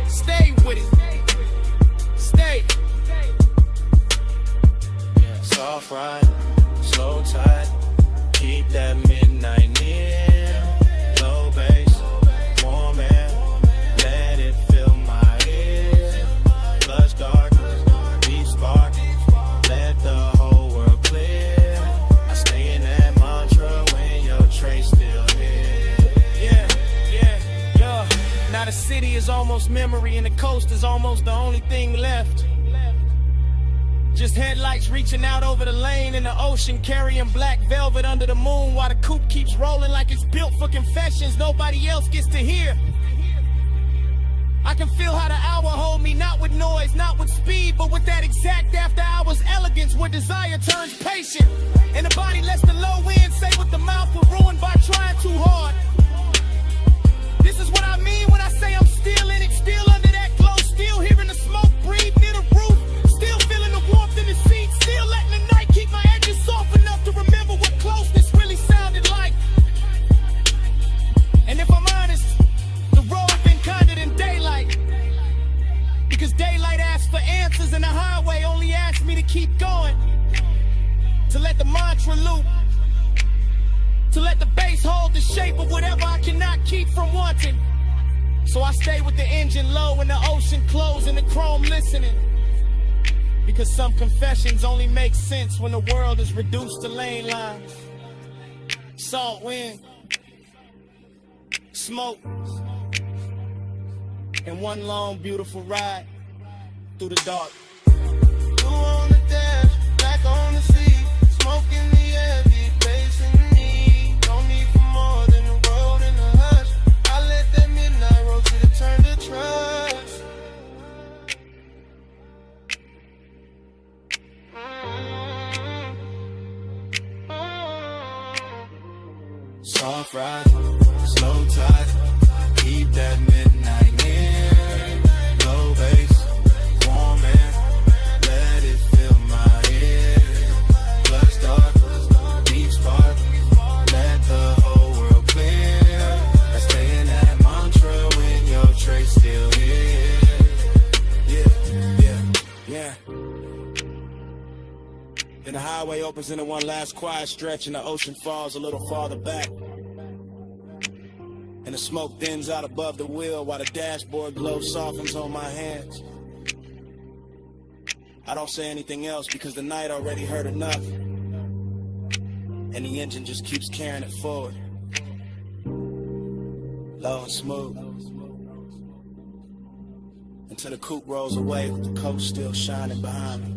A: stay with it, stay. Yeah, soft ride, slow tide, keep that midnight near. Low bass, warm air, let it fill my ear. Plush dark, deep spark, let the whole world clear. I stay in that mantra when your trace still here. Yeah, yeah, yeah. Now the city is almost memory and the coast is almost the only thing left. Just headlights reaching out over the lane and the ocean carrying black velvet under the moon while the coupe keeps rolling like it's built for confessions nobody else gets to hear. I can feel how the hour hold me, not with noise, not with speed, but with that exact after hours elegance where desire turns patient. And the body lets the low end say what the mouth will rule.
D: too hard. This is what I mean when I say I'm still in it, still under that glow, still hearing the smoke breathe near the roof, still feeling the warmth in the seat, still letting the night keep my edges soft enough to remember what closeness really sounded like. And if I'm honest, the road been kinder than daylight, because daylight asks for answers and the highway only asks me to keep going, to let the mantra loop, to let the bass hold the shape of whatever I cannot keep from wanting. So I stay with the engine low and the ocean close and the chrome listening, because some confessions only make sense when the world is reduced to lane lines. Salt wind, smoke, and one long beautiful ride through the dark. Blue on the dash, black on the sea, smoke in the air, deep bass in me. No need for more than the road and the hush. I let that midnight road to turn to trust. Soft ride, slow tide, keep that midnight near. Low bass, warm air, let it fill my ear. Plus dark, deep spark, let the whole world clear. I stay in that mantra when your trace still here. Yeah. Then the highway opens into one last quiet stretch and the ocean falls a little farther back. And the smoke thins out above the wheel while the dashboard glow softens on my hands. I don't say anything else because the night already hurt enough. And the engine just keeps carrying it forward. Low and smooth. Until the coupe rolls away with the coast still shining behind me.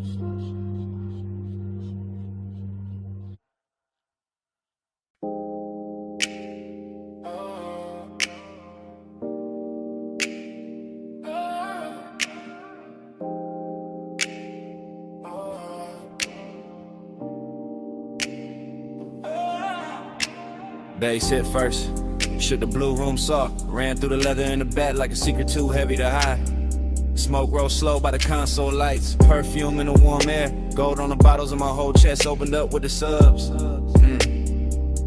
A: Bass hit first, shook the blue room soft, ran through the leather in the back like a secret too heavy to hide. Smoke rose slow by the console lights, perfume in the warm air, gold on the bottles and my whole chest opened up with the subs.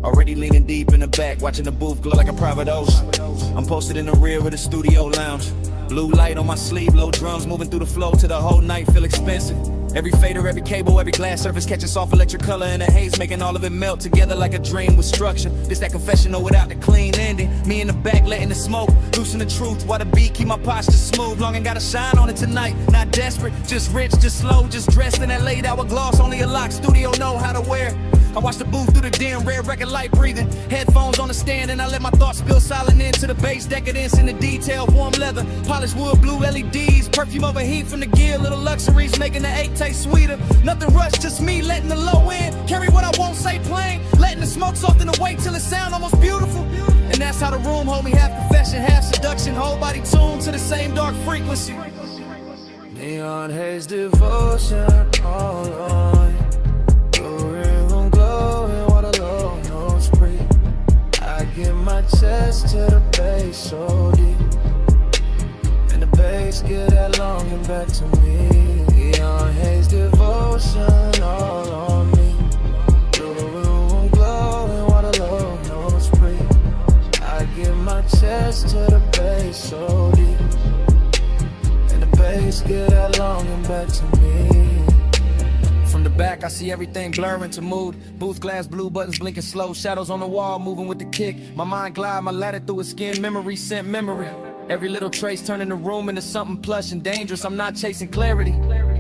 A: Already leaning deep in the back, watching the booth glow like a private ocean. I'm posted in the rear of the studio lounge, blue light on my sleeve, low drums moving through the flow till the whole night feel expensive. Every fader, every cable, every glass surface catching soft electric color in the haze, making all of it melt together like a dream with structure. This that confessional without the clean ending. Me in the back letting the smoke loosen the truth while the beat keep my posture smooth. Long and gotta shine on it tonight. Not desperate, just rich, just slow, just dressed in that late hour gloss. Only a lock studio know how to wear. I watch the booth through the dim red record light breathing. Headphones on the stand and I let my thoughts spill silent into the bass decadence in the detail. Warm leather, polished wood, blue LEDs, perfume over heat from the gear, little luxuries making the 8 taste sweeter. Nothing rushed, just me letting the low end carry what I won't say plain, letting the smoke soften the weight till it sound almost beautiful. And that's how the room hold me, half confession, half seduction, whole body tuned to the same dark frequency.
E: Neon haze devotion all on. I give my chest to the bass so deep, and the bass get that longing back to me. Neon haze devotion all on me. Through the room glowing while the low notes breathe. I give my chest to the bass so deep, and the bass get that longing back to me.
A: From the back, I see everything blurring to mood. Booth glass, blue buttons blinking slow. Shadows on the wall, moving with the kick. My mind glide, my ladder through a skin. Memory sent memory. Every little trace turning the room into something plush and dangerous. I'm not chasing clarity.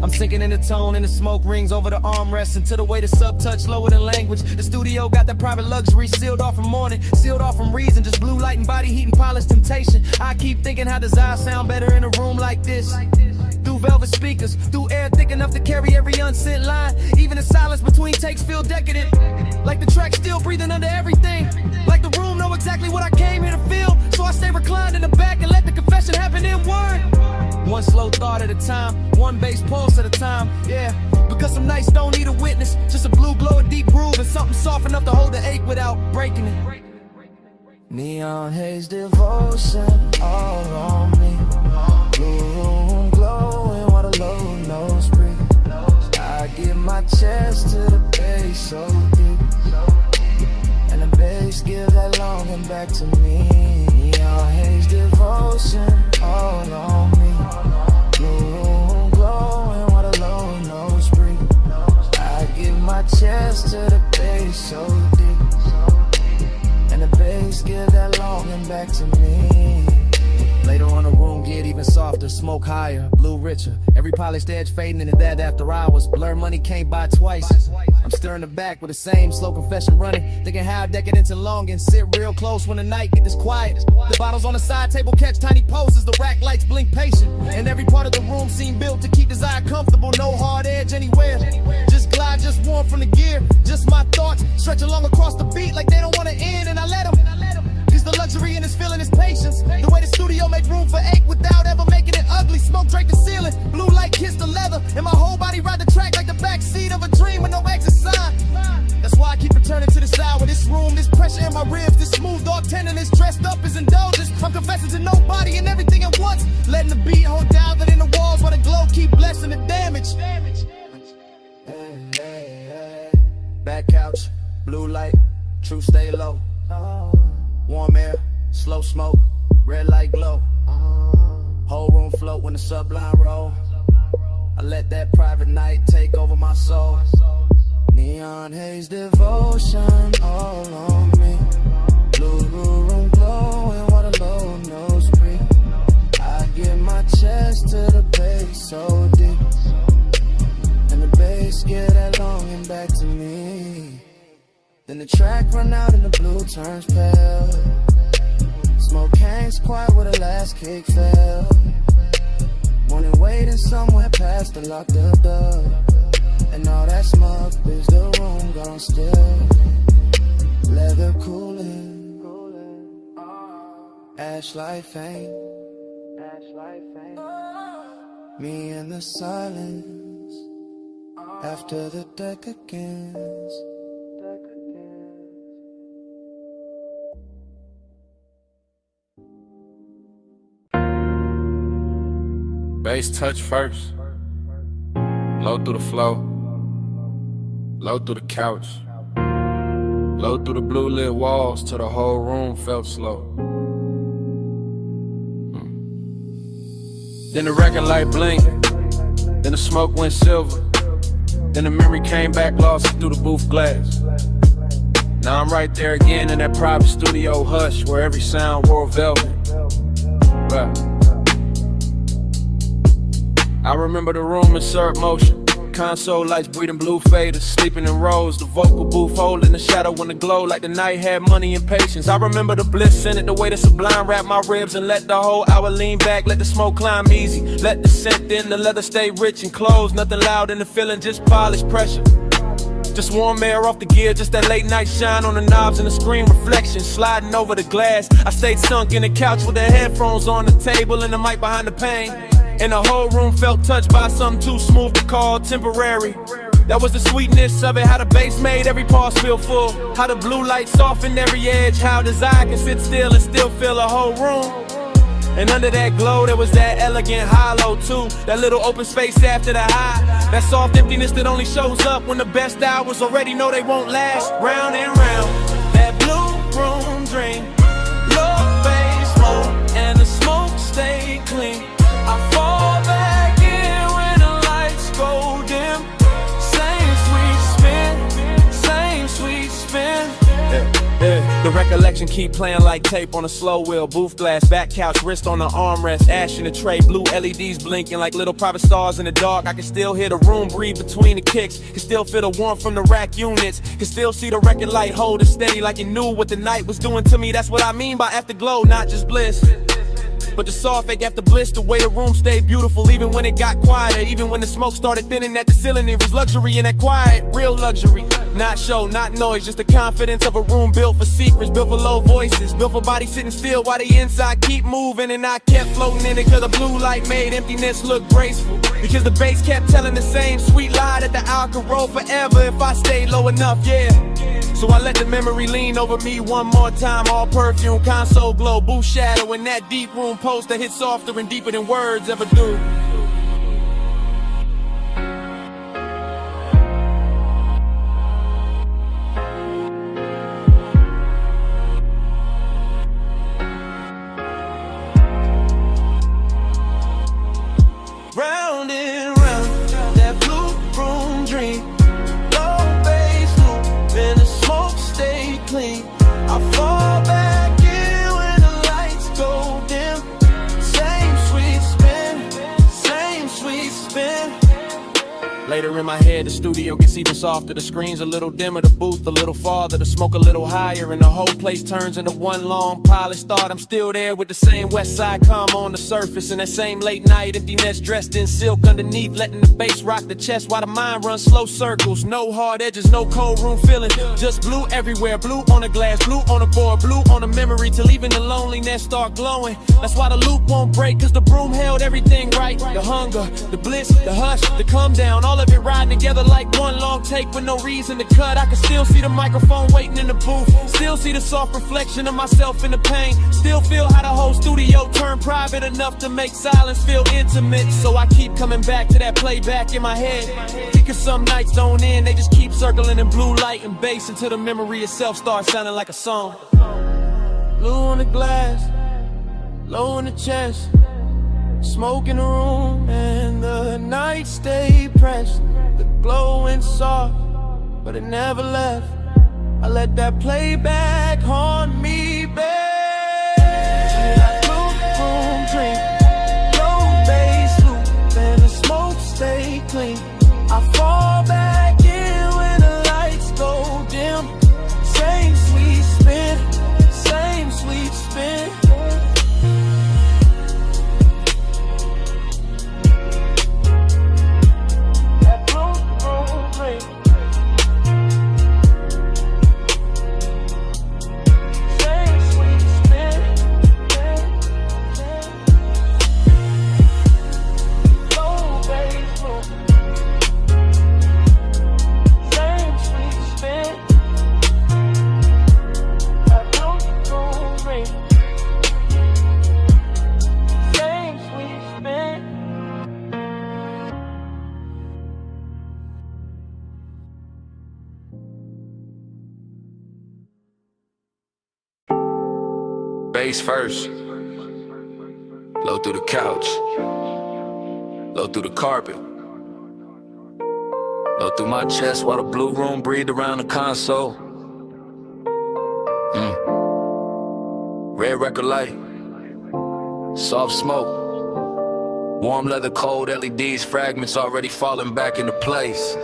A: I'm sinking in the tone and the smoke rings over the armrest until the way the sub touch lower than language. The studio got that private luxury sealed off from morning, sealed off from reason. Just blue light and body heat and polished temptation. I keep thinking how does I sound better in a room like this? Through velvet speakers, through air thick enough to carry every unsent line. Even the silence between takes feel decadent. Like the track still breathing under everything. Like the room know exactly what I came here to feel. So I stay reclined in the back and let the confession happen in word. One slow thought at a time, one bass pulse at a time, yeah. Because some nights don't need a witness, just a blue glow, a deep groove, and something soft enough to hold the ache without breaking it. Neon haze devotion all on me. Blue room glowing while the low nose breathe. I give my chest to the bass so deep, and the bass give that longing back to me. Neon haze devotion all on me. Blue room glowing while the low nose breathe. I give my chest to the bass so deep, and the bass give that longing back to me. Later on the room get even softer, smoke higher, blue richer. Every polished edge fading into that after hours. Blur money can't buy twice. I'm stirring the back with the same slow confession running, thinking how decadence and longing. Sit real close when the night get this quiet. The bottles on the side table catch tiny poses. The rack lights blink patient, and every part of the room seem built to keep desire comfortable. No hard edge anywhere. Just glide, just warm from the gear. Just my thoughts stretch along across the beat like they don't want to end, and I let them. The luxury in this feeling is patience. The way the studio make room for ache without ever making it ugly. Smoke drape the ceiling, blue light kiss the leather, and my whole body ride the track like the backseat of a dream with no exit sign. That's why I keep returning to this hour, this room, this pressure in my ribs, this smooth dog tenderness dressed up as indulgence. I'm confessing to nobody and everything at once, letting the beat hold down within the walls while the glow keep blessing the damage. Hey, hey, hey. Back couch, blue light, truth stay low. Warm air, slow smoke, red light glow. Whole room float when the sublime roll. I let that private night take over my soul. Neon haze devotion all on me. Blue room glowing while the low nose breathe. I give my chest to the bass so deep, and the bass give that longing back to me. Then the track run out and the blue turns pale. Smoke hangs quiet where the last kick fell. Morning waiting somewhere past the locked up door, and all that smoke is the room gone still. Leather cooling, ash light faint. Me in the silence after the deck against.
G: Bass touch first, low through the flow, low through the couch, low through the blue lit walls till the whole room felt slow. Then the record light blinked, then the smoke went silver, then the memory came back lost through the booth glass. Now I'm right there again in that private studio hush where every sound wore velvet. Right. I remember the room in surf motion, console lights breathing blue faders, sleeping in rows, the vocal booth holding the shadow in the glow like the night had money and patience. I remember the bliss in it, the way the sublime wrapped my ribs and let the whole hour lean back, let the smoke climb easy, let the scent in, the leather stay rich and closed, nothing loud in the feeling, just polished pressure. Just warm air off the gear, just that late night shine on the knobs and the screen reflection sliding over the glass. I stayed sunk in the couch with the headphones on the table and the mic behind the pane. And the whole room felt touched by something too smooth to call temporary. That was the sweetness of it, how the bass made every pause feel full, how the blue light softened every edge, how desire can sit still and still fill a whole room. And under that glow there was that elegant hollow too, that little open space after the high, that soft emptiness that only shows up when the best hours already know they won't last. Round and round, that blue room dream, low bass low and the smoke stay clean. I fall back in when the lights go dim. Same sweet spin. The recollection keep playing like tape on a slow wheel. Booth glass, back couch, wrist on the armrest, ash in the tray, blue LEDs blinking like little private stars in the dark. I can still hear the room breathe between the kicks, can still feel the warmth from the rack units, can still see the record light holding steady like it knew what the night was doing to me. That's what I mean by afterglow, not just bliss. But the soft ache after bliss, the way the room stayed beautiful even when it got quieter, even when the smoke started thinning at the ceiling. It was luxury in that quiet, real luxury. Not show, not noise, just the confidence of a room built for secrets, built for low voices, built for bodies sitting still while the inside keep moving. And I kept floating in it cause the blue light made emptiness look graceful, because the bass kept telling the same sweet lie that the hour could roll forever if I stayed low enough, yeah. So I let the memory lean over me one more time. All perfume, console glow, booth shadow in that deep room poster hit softer and deeper than words ever do. Round and round, that blue room dream. Low bass loop, and the smoke stay clean. I fall back in when the lights go dim. Same sweet spin, same sweet spin. Later in my head, the studio gets even softer. The screen's a little dimmer, the booth a little farther, the smoke a little higher, and the whole place turns into one long polished thought. I'm still there with the same west side calm on the surface, and that same late night emptiness dressed in silk underneath, letting the bass rock the chest while the mind runs slow circles. No hard edges, no cold room feeling, just blue everywhere. Blue on the glass, blue on the board, blue on the memory, till even the loneliness start glowing. That's why the loop won't break, cause the broom held everything right. The hunger, the bliss, the hush, the come down, all of it riding together like one long take with no reason to cut. I can still see the microphone waiting in the booth, still see the soft reflection of myself in the pain, still feel how the whole studio turned private enough to make silence feel intimate. So I keep coming back to that playback in my head, because some nights don't end, they just keep circling in blue light and bass until the memory itself starts sounding like a song. Blue on the glass, low in the chest, smoke in the room, and the night stay pressed. The glow went soft, but it never left. I let that playback haunt me, babe. That blue room dream, low bass loop, and the smoke stay clean. I fall back in when the lights go dim. Same sweet spin, same sweet spin.
A: Bass first, low through the couch, low through the carpet, low through my chest while the blue room breathed around the console. Red record light, soft smoke, warm leather, cold LEDs, fragments already falling back into place.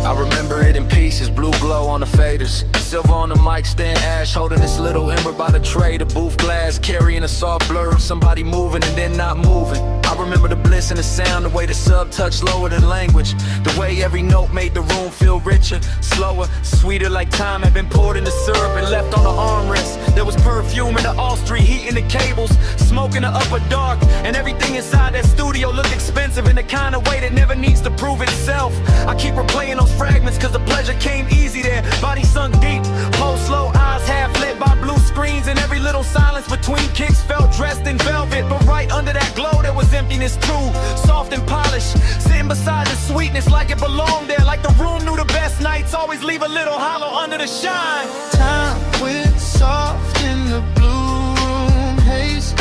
A: I remember it in pieces, blue glow on the faders, silver on the mic stand, ash holding this little ember by the tray, the booth glass carrying a soft blur of somebody moving and then not moving. I remember the bliss and the sound, the way the sub touched lower than language, the way every note made the room feel richer, slower, sweeter, like time had been poured into syrup and left on the armrest. There was perfume in the all street, heat in the cables, smoke in the upper dark, and everything inside that studio looked expensive in the kind of way that never needs to prove itself. I keep replaying those fragments cause the pleasure came easy there, body sunk deep, pulse slow, eyes half lit by blue screens, and every little silence between kicks felt dressed in velvet. But right under that glow there was emptiness too, soft and polished, sitting beside the sweetness like it belonged there, like the room knew the best nights always leave a little hollow under the shine.
E: Time went soft in the blue room haze,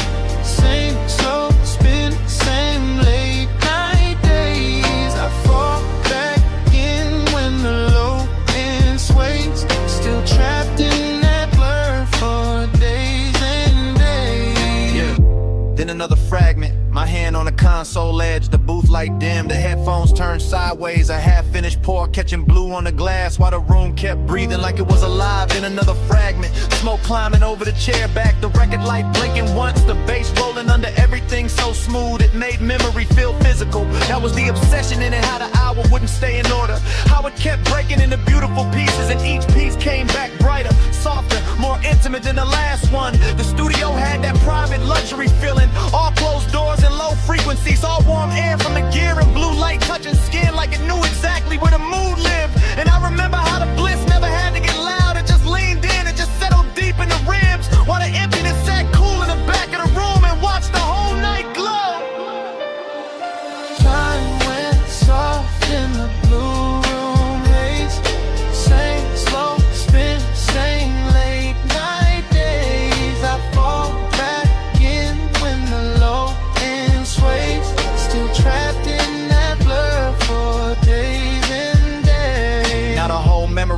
E: same slow spin, same late night days. I fall back in when the low end sways, still trapped in that blur for days and days.
F: Yeah. Then another fragment, my hand on the console edge, the booth light dim, the headphones turned sideways, a half-finished pour catching blue on the glass while the room kept breathing like it was alive. Then another fragment, smoke climbing over the chair back, the record light blinking once, the bass rolling under everything so smooth it made memory feel physical. That was the obsession in it, how the hour wouldn't stay in order, how it kept breaking into beautiful pieces, and each piece came back brighter, softer, more intimate than the last one. The studio had that private luxury feeling, all closed doors and low frequencies, all warm air from the gear and blue light touching skin like it knew exactly where the mood lived. And I remember how the bliss never had to get loud, it just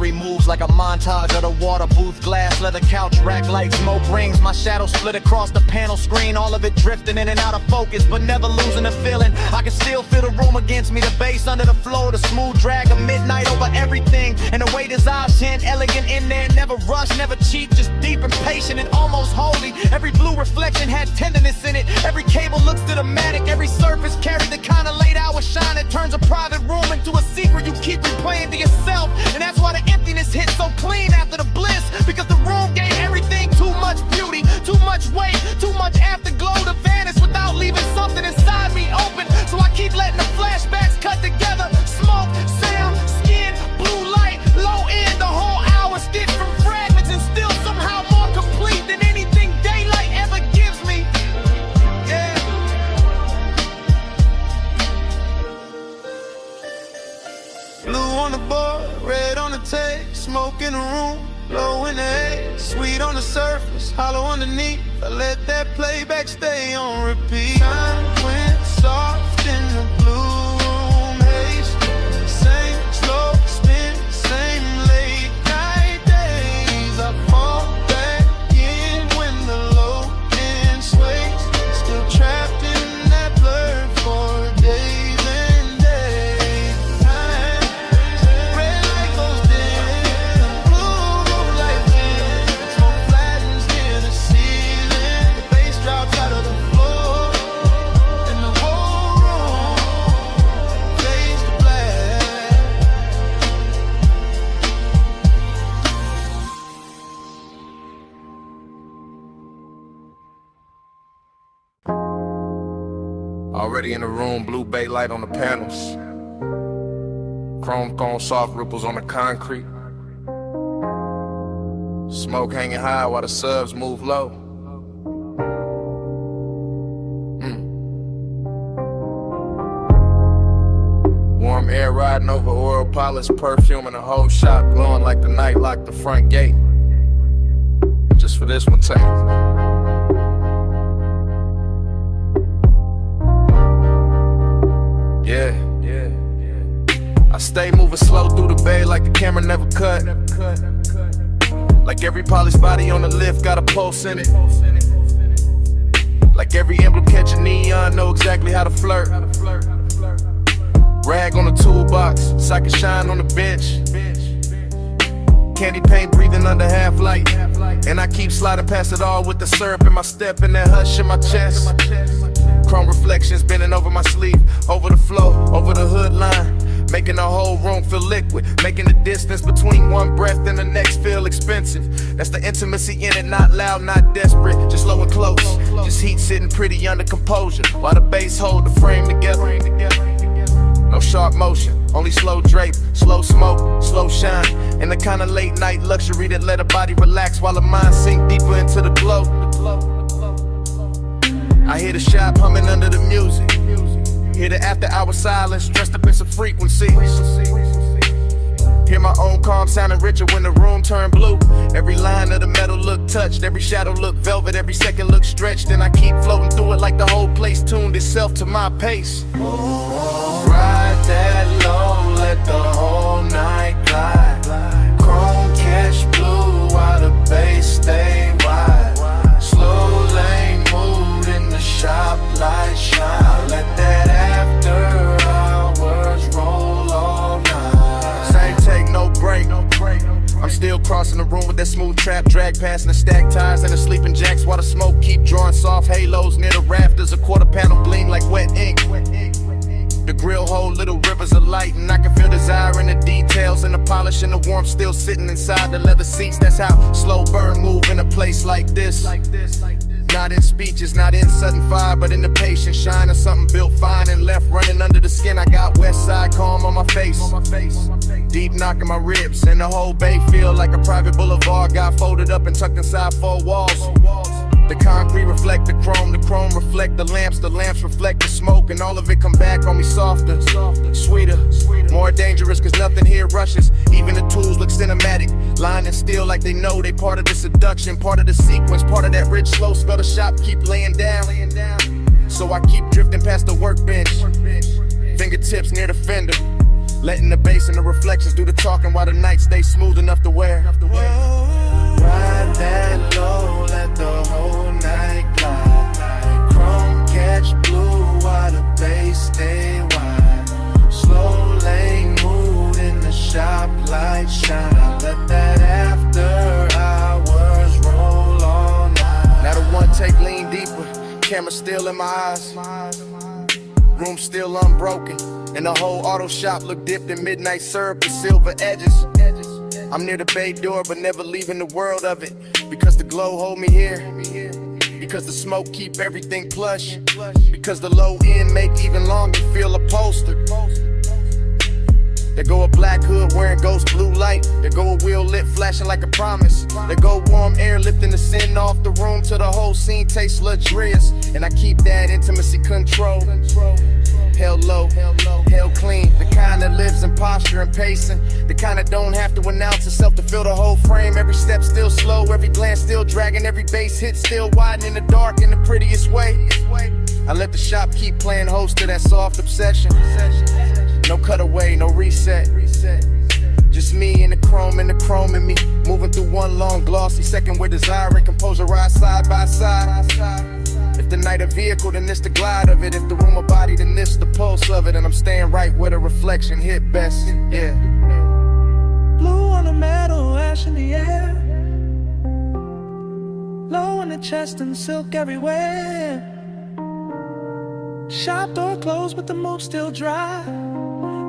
F: Memory moves like a montage of the water booth, glass, leather couch, rack light, smoke rings. My shadow split across the panel screen, all of it drifting in and out of focus, but never losing the feeling. I can still feel the room against me, the bass under the floor, the smooth drag of midnight over everything. And the way his eyes shine, elegant in there, never rush, never cheap, just deep and patient and almost holy. Every blue reflection had tenderness in it. Every cable looks cinematic, every surface carried the kind of late hour shine that turns a private room into a secret you keep replaying to yourself. And that's why the emptiness hit so clean after the bliss, because the room gave everything too much beauty, too much weight, too much afterglow to vanish without leaving something inside me open. So I keep letting the flashbacks cut together. Smoke, sound, skin, blue light, low end, the whole hour stitched from fragments and still somehow more complete than anything daylight ever gives me. Yeah.
B: Blue on the board, red on the tape, smoke in the room, low in the haze, sweet on the surface, hollow underneath. I let that playback stay on repeat. Time went soft in the blue room haze. Same slow spin, same late night days. I fall back in when the low end sways. Still trapped in that blur for days and days. Red light goes dim, blue light dim. Smoke flattens near the ceiling. The bass drops out of the floor, and the whole room fades to black.
G: Already in the room, blue bay light on the panels, chrome cone soft ripples on the concrete, smoke hanging high while the subs move low. Warm air riding over oil polish, perfume in the whole shop, glowing like the night locked the front gate. Just for this one take. Yeah. I stay moving slow through the bay like the camera never cut. Like every polished body on the lift got a pulse in it. Like every emblem catch a neon, know exactly how to flirt. Rag on the toolbox, so I can shine on the bench. Candy paint breathing under half light. And I keep sliding past it all with the syrup in my step and that hush in my chest. Chrome reflections bending over my sleeve, over the flow, over the hood line, making the whole room feel liquid, making the distance between one breath and the next feel expensive. That's the intimacy in it, not loud, not desperate, just low and close. Just heat sitting pretty under composure, while the bass hold the frame together. No sharp motion, only slow drape, slow smoke, slow shine, and the kind of late night luxury that let a body relax while the mind sink deeper into the glow. I hear the shop humming under the music, hear the after hour silence dressed up in some frequency. Hear my own calm sounding richer when the room turned blue. Every line of the metal look touched, every shadow look velvet, every second look stretched. And I keep floating through it like the whole place tuned itself to my pace. Ride that low, let the whole night glide. Chrome catch blue while the bass stay wide. Slow lane mood in the shop light shine. Let that after hours roll all night. Same take, no break. I'm still crossing the room with that smooth trap drag, passing the stacked tires and the sleeping jacks while the smoke keep drawing soft halos near the rafters. A quarter panel gleam like wet ink. The grill hold little rivers of light, and I can feel desire in the details and the polish and the warmth still sitting inside the leather seats. That's how slow burn move in a place like this. Not in speeches, not in sudden fire, but in the patient shine of something built fine and left running under the skin. I got west side calm on my face, deep knocking my ribs, and the whole bay feel like a private boulevard. Got folded up and tucked inside four walls. The concrete reflect the chrome reflect the lamps reflect the smoke, and all of it come back on me softer, sweeter, more dangerous, cause nothing here rushes. Even the tools look cinematic, lying still like they know they part of the seduction, part of the sequence, part of that rich slow spell the shop keep laying down. So I keep drifting past the workbench, fingertips near the fender,
F: Letting the bass and the reflections do the talking while the night stays smooth enough to wear.
B: Ride that low, let the whole night glide. Chrome catch blue while the bass stay wide. Slow lane mood in the shop, light shine. Let that after hours roll all night.
F: Now the one take lean deeper, camera still in my eyes. Room still unbroken, and the whole auto shop look dipped in midnight syrup with silver edges. I'm near the bay door, but never leaving the world of it. Because the glow hold me here. Because the smoke keep everything plush. Because the low end make even longer feel upholstered. There go a black hood wearing ghost blue light. There go a wheel lit flashing like a promise. There go warm air lifting the sin off the room till the whole scene tastes luxurious. And I keep that intimacy control. Held low, held clean. The kind that lives in posture and pacing. The kind that don't have to announce itself to fill the whole frame. Every step still slow, every glance still dragging. Every bass hit still widen in the dark in the prettiest way. I let the shop keep playing host to that soft obsession. No cutaway, no reset. Just me and the chrome in me. Moving through one long glossy second where desire and composure ride side by side. If the night a vehicle, then it's the glide of it. If the room a body, then it's the pulse of it. And I'm staying right where the reflection hit best, yeah.
C: Blue on the metal, ash in the air. Low in the chest and silk everywhere. Shop door closed but the mood still dry.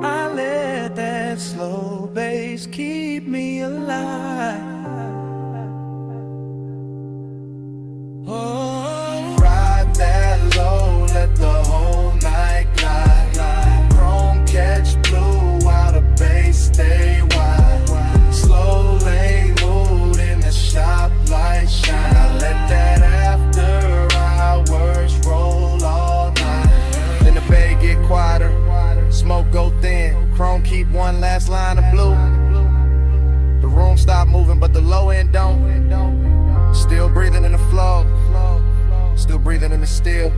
C: I let that slow bass keep me alive. Oh,
B: Ride that low, let the whole night glide. Chrome catch blue while the bass stay wide. Slow lane mood in the shop, light shine. I let that after hours roll all night.
F: Then the bay get quieter, smoke go thin. Chrome keep one last line of blue. The room stop moving but the low end don't. Still breathing in the flow. Still breathing in the still.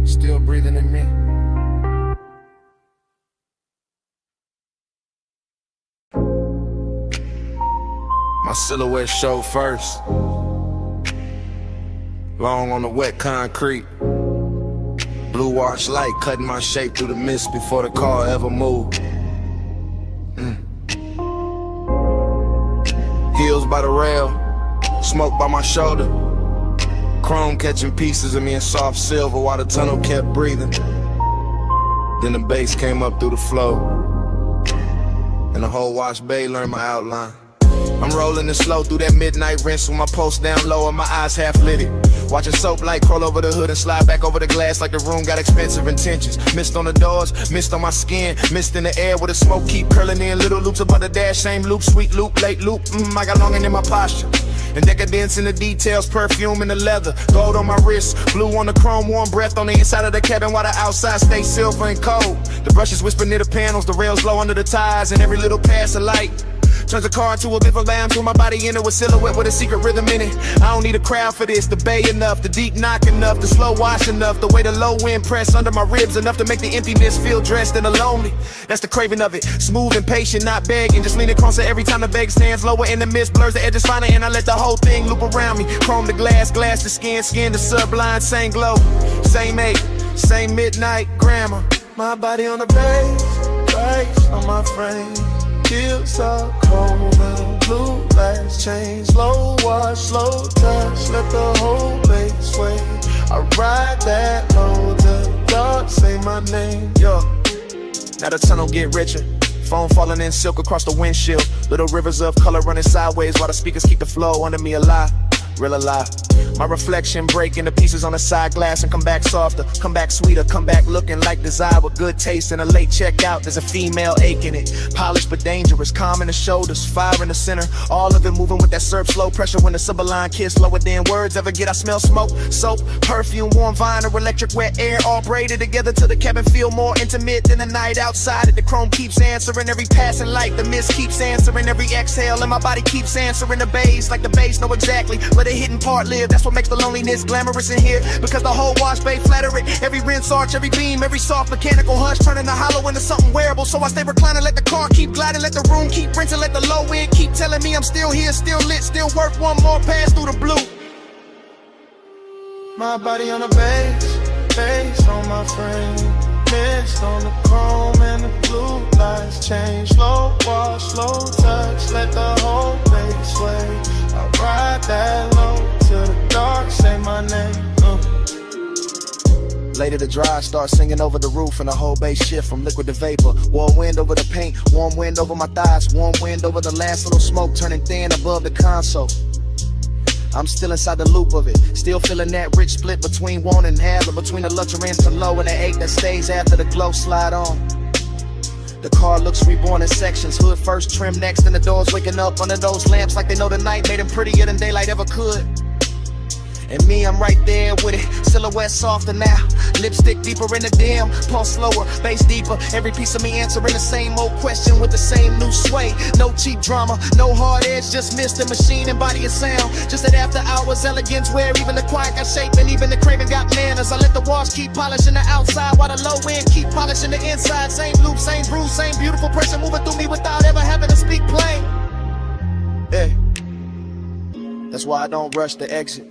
F: Still breathing in me. My silhouette show first. Long on the wet concrete. Blue wash light cutting my shape through the mist before the car ever moved. Heels by the rail, smoke by my shoulder. Chrome catching pieces of me in soft silver while the tunnel kept breathing. Then the bass came up through the flow, and the whole wash bay learned my outline. I'm rolling it slow through that midnight rinse with my pulse down low and my eyes half lit. Watching soap light crawl over the hood and slide back over the glass like the room got expensive intentions. Mist on the doors, mist on my skin, mist in the air where the smoke keep curling in. Little loops above the dash, same loop, sweet loop, late loop. I got longing in my posture. And decadence in the details, perfume in the leather, gold on my wrist, blue on the chrome, warm breath on the inside of the cabin while the outside stays silver and cold. The brushes whisper near the panels, the rails low under the tires, and every little pass of light turns a car into a bit of lamb, threw my body into a silhouette with a secret rhythm in it. I don't need a crowd for this, the bay enough, the deep knock enough, the slow wash enough, the way the low wind press under my ribs enough to make the emptiness feel dressed and lonely. That's the craving of it, smooth and patient, not begging, just leaning closer every time the bag stands lower in the mist, blurs the edges finer, and I let the whole thing loop around me. Chrome the glass, glass the skin, skin the sublime, same glow, same age, same midnight grammar. My body on the bass, bass on my frame. Heels are cold and blue lights change. Slow wash, slow touch, let the whole base sway. I ride that low till dark, say my name, yo. Now the tunnel get richer, foam falling in silk across the windshield. Little rivers of color running sideways while the speakers keep the flow under me alive, real alive. My reflection break into pieces on the side glass and come back softer, come back sweeter, come back looking like desire with good taste and a late checkout. There's a female ache in it, polished but dangerous, calm in the shoulders, fire in the center. All of it moving with that syrup, slow pressure when the sublime kiss lower than words ever get. I smell smoke, soap, perfume, warm vinyl, electric wet air, all braided together till the cabin feel more intimate than the night outside. The chrome keeps answering every passing light, the mist keeps answering every exhale, and my body keeps answering the bass like the bass know exactly where
H: the hidden part live. That's what makes the loneliness glamorous in here. Because the whole wash bay flatter it. Every rinse arch, every beam, every soft mechanical hush, turning the hollow into something wearable. So I stay reclining, let the car keep gliding, let the room keep rinsing, let the low end keep telling me I'm still here, still lit, still worth one more pass through the blue.
D: My body on the bass on my frame. Mist on the chrome and the blue lights change. Slow wash, slow touch, let the whole base sway. I ride that low till the dark say my name.
H: Later the dry, start singing over the roof and the whole bass shift from liquid to vapor. Warm wind over the paint, warm wind over my thighs, warm wind over the last little smoke turning thin above the console. I'm still inside the loop of it, still feeling that rich split between want and have, or between the luxury and the low and the ache that stays after the glow slide on. The car looks reborn in sections, hood first, trim next, and the doors waking up under those lamps like they know the night made them prettier than daylight ever could. And me, I'm right there with it, silhouette softer now, lipstick deeper in the dim, pulse slower, bass deeper, every piece of me answering the same old question with the same new sway. No cheap drama, no hard edge, just mist and machine and body and sound. Just that after hours elegance where even the quiet got shape and even the craving got manners. I let the walls keep polishing the outside while the low end keep polishing the inside. Same loop, same groove, same beautiful pressure moving through me without ever having to speak plain. Hey, that's why I don't rush to exit.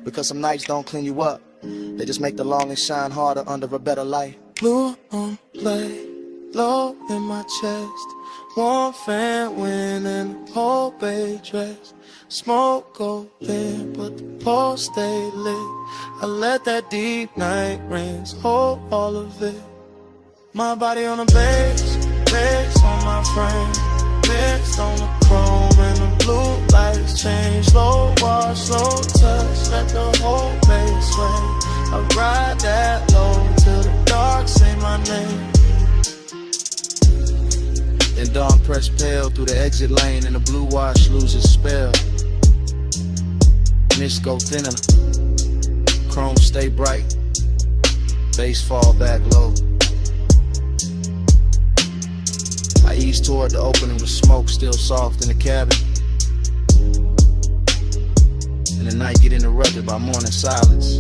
H: Because some nights don't clean you up, they just make the longing shine harder under a better light.
D: Blue on play, low in my chest. Warm fan wind and the whole bay dress. Smoke go thin, but the pole stay lit. I let that deep night rinse hold all of it. My body on the bass on my frame. Mist on the chrome and the blue lights change. Slow wash, slow touch, let the whole base sway. I ride that low till the dark say my name.
H: Then dawn press pale through the exit lane and the blue wash loses spell. Mist go thinner, chrome stay bright, bass fall back low. I ease toward the opening with smoke still soft in the cabin. And the night get interrupted by morning silence.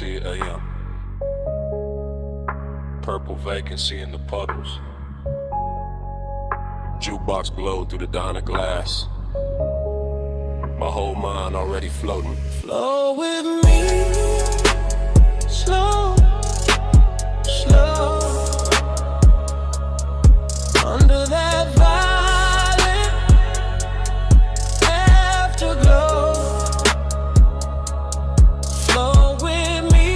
I: AM. Purple vacancy in the puddles. Jukebox glowed through the dawn of glass. My whole mind already floating.
D: Flow with me, slow, slow. Under that violet afterglow. Flow with me,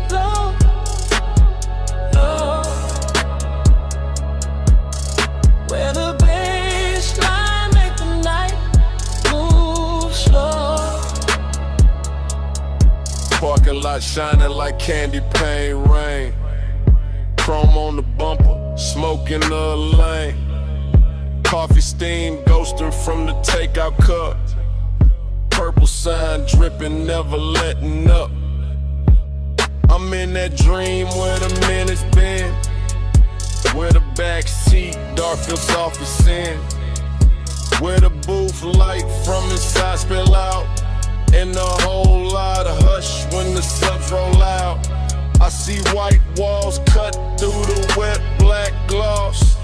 D: slow, slow. Where the baseline make the night move slow.
I: Parking lot shining like candy paint rain. Chrome on the bumper, smoke in the lane. Coffee steam ghosting from the takeout cup. Purple sign dripping, never letting up. I'm in that dream where the minutes been. Where the back seat dark feels soft as sin. Where the booth light from inside spill out. And a whole lot of hush when the subs roll out. I see white walls cut through the wet black gloss.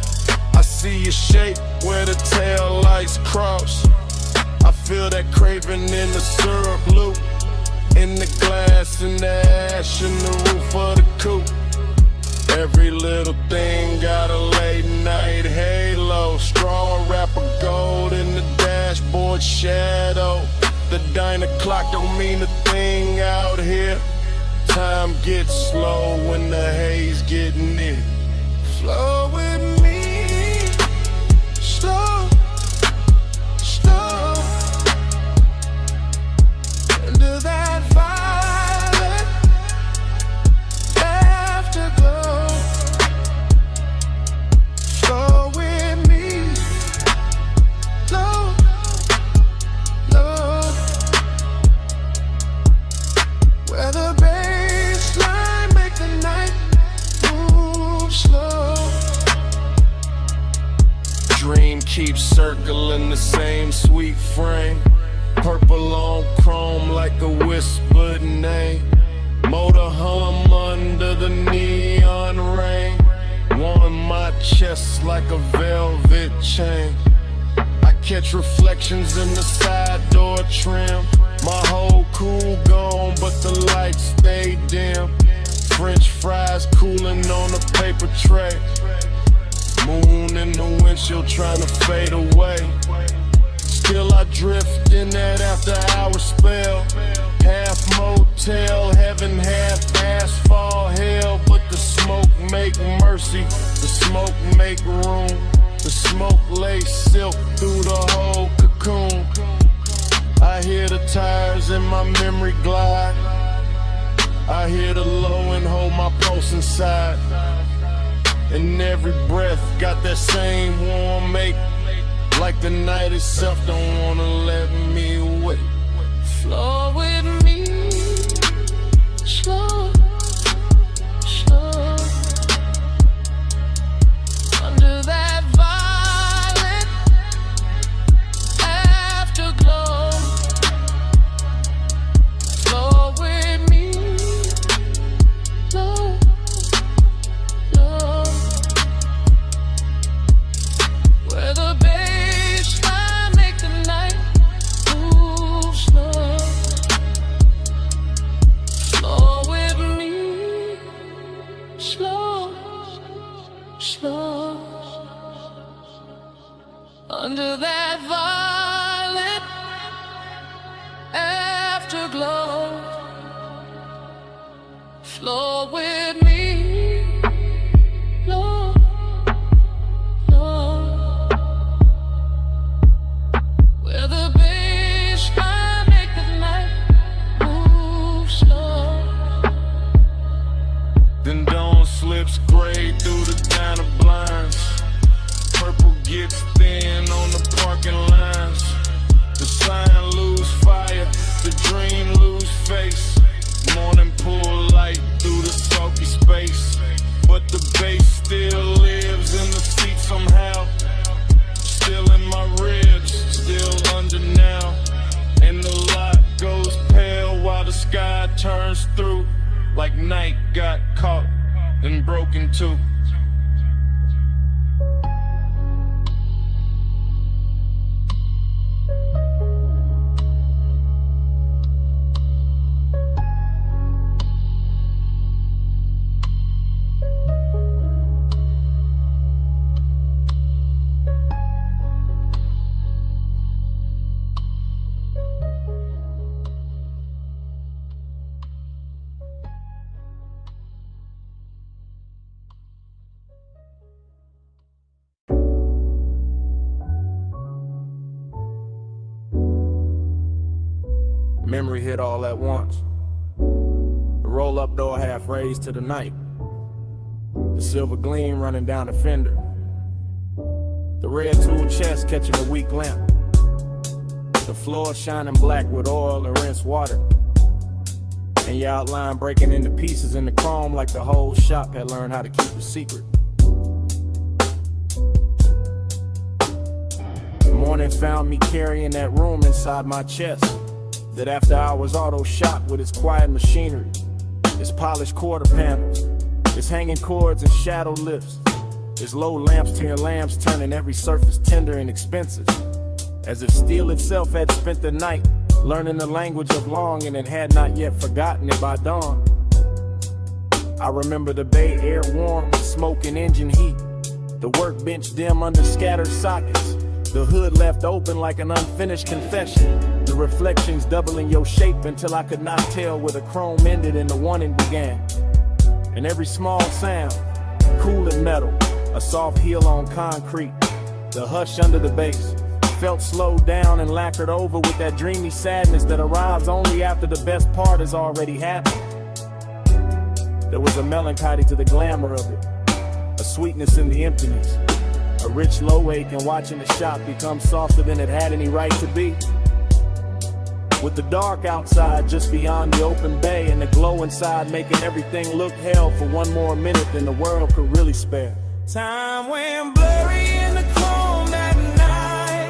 I: I see your shape where the tail lights cross. I feel that craving in the syrup loop. In the glass, in the ash, in the roof of the coupe. Every little thing got a late night halo. Straw wrapper gold in the dashboard shadow. The diner clock don't mean a thing out here. Time gets slow when the haze get near.
D: Flow with me, slow, slow. Under that violet afterglow. Flow with me, low, low. Where the baseline make the night move slow.
I: circle in the same sweet frame. Purple on chrome like a whispered name. Motor hum under the neon rain. Warm my chest like a velvet chain. I catch reflections in the side door trim. My whole cool gone, but the lights stay dim. French fries cooling on a paper tray. Moon in the windshield trying to fade away. Still I drift in that after hour spell. Half motel heaven, half asphalt hell. But the smoke make mercy, the smoke make room. The smoke lay silk through the whole cocoon. I hear the tires in my memory glide. I hear the low and hold my pulse inside. And every breath got that same warm make. Like the night itself don't wanna let me wait.
C: Flow with me, slow, slow. Under that violet afterglow. Flow with me, slow, slow. Where the baseline make the night move slow. Flow with me, slow, slow. Under that violet afterglow. Flow with me, slow, slow. Where the baseline make the night move slow.
I: Then dawn slips gray through the diner blinds. Purple gets thin on the parking lines. The sign lose fire, the dream lose face. Morning pull light through the sulky space. But the bass still lives in the seat somehow. Still in my ribs, still under now. And the light goes pale while the sky turns through. Like night got caught and broken too.
G: Memory hit all at once. The roll-up door half raised to the night. The silver gleam running down the fender. The red tool chest catching a weak lamp. The floor shining black with oil and rinsed water. And your outline breaking into pieces in the chrome like the whole shop had learned how to keep a secret. The morning found me carrying that room inside my chest. That after hours auto shop with its quiet machinery, its polished quarter panels, its hanging cords and shadow lifts, its low lamps to your lamps turning every surface tender and expensive. As if steel itself had spent the night learning the language of longing and had not yet forgotten it by dawn. I remember the bay air warm with smoke and engine heat, the workbench dim under scattered sockets, the hood left open like an unfinished confession, the reflections doubling your shape until I could not tell where the chrome ended and the warning began. And every small sound, cool and metal, a soft heel on concrete, the hush under the bass, felt slowed down and lacquered over with that dreamy sadness that arrives only after the best part has already happened. There was a melancholy to the glamour of it, a sweetness in the emptiness, a rich low ache in watching the shop become softer than it had any right to be. With the dark outside just beyond the open bay and the glow inside making everything look hell for one more minute than the world could really spare.
A: Time went blurry in the chrome that night.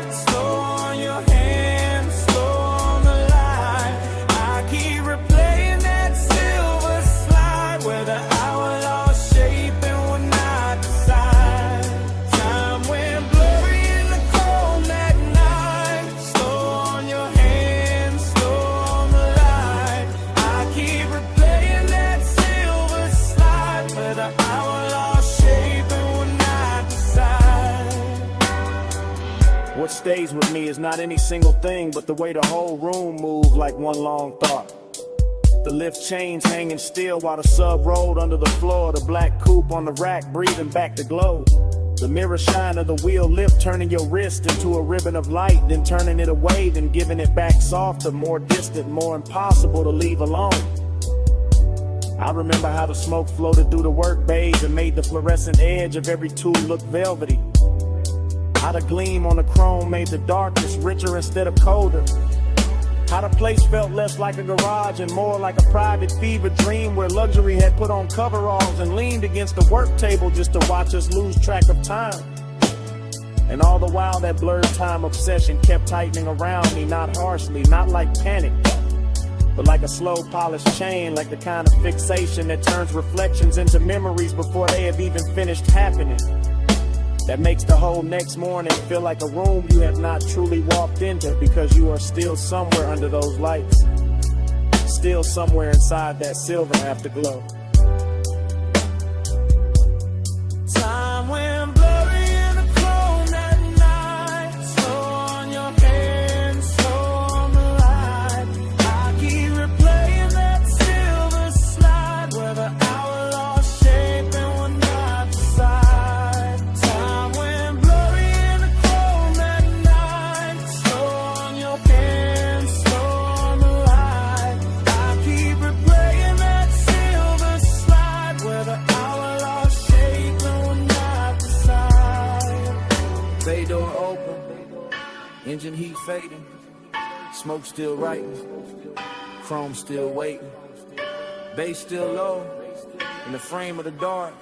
G: What stays with me is not any single thing, but the way the whole room moved like one long thought. The lift chains hanging still while the sub rolled under the floor. The black coupe on the rack breathing back the glow. The mirror shine of the wheel lift, turning your wrist into a ribbon of light, then turning it away, then giving it back softer, more distant, more impossible to leave alone. I remember how the smoke floated through the work bays and made the fluorescent edge of every tool look velvety. How the gleam on the chrome made the darkness richer instead of colder. How the place felt less like a garage and more like a private fever dream where luxury had put on coveralls and leaned against the work table just to watch us lose track of time. And all the while that blurred time obsession kept tightening around me, not harshly, not like panic, but like a slow polished chain, like the kind of fixation that turns reflections into memories before they have even finished happening. That makes the whole next morning feel like a room you have not truly walked into because you are still somewhere under those lights, still somewhere inside that silver afterglow.
A: Time went blurry in the chrome that night. Slow on your hands, slow on the light. I keep replaying that silver slide where the hour lost shape and we're not beside. Time went blurry in the chrome that night. Slow on your hands, slow on the light. I keep replaying that silver slide where the hour lost shape and we're not beside. Bay door open, engine heat fading, smoke still writing, chrome still waiting, bass still low, in the frame of the dark,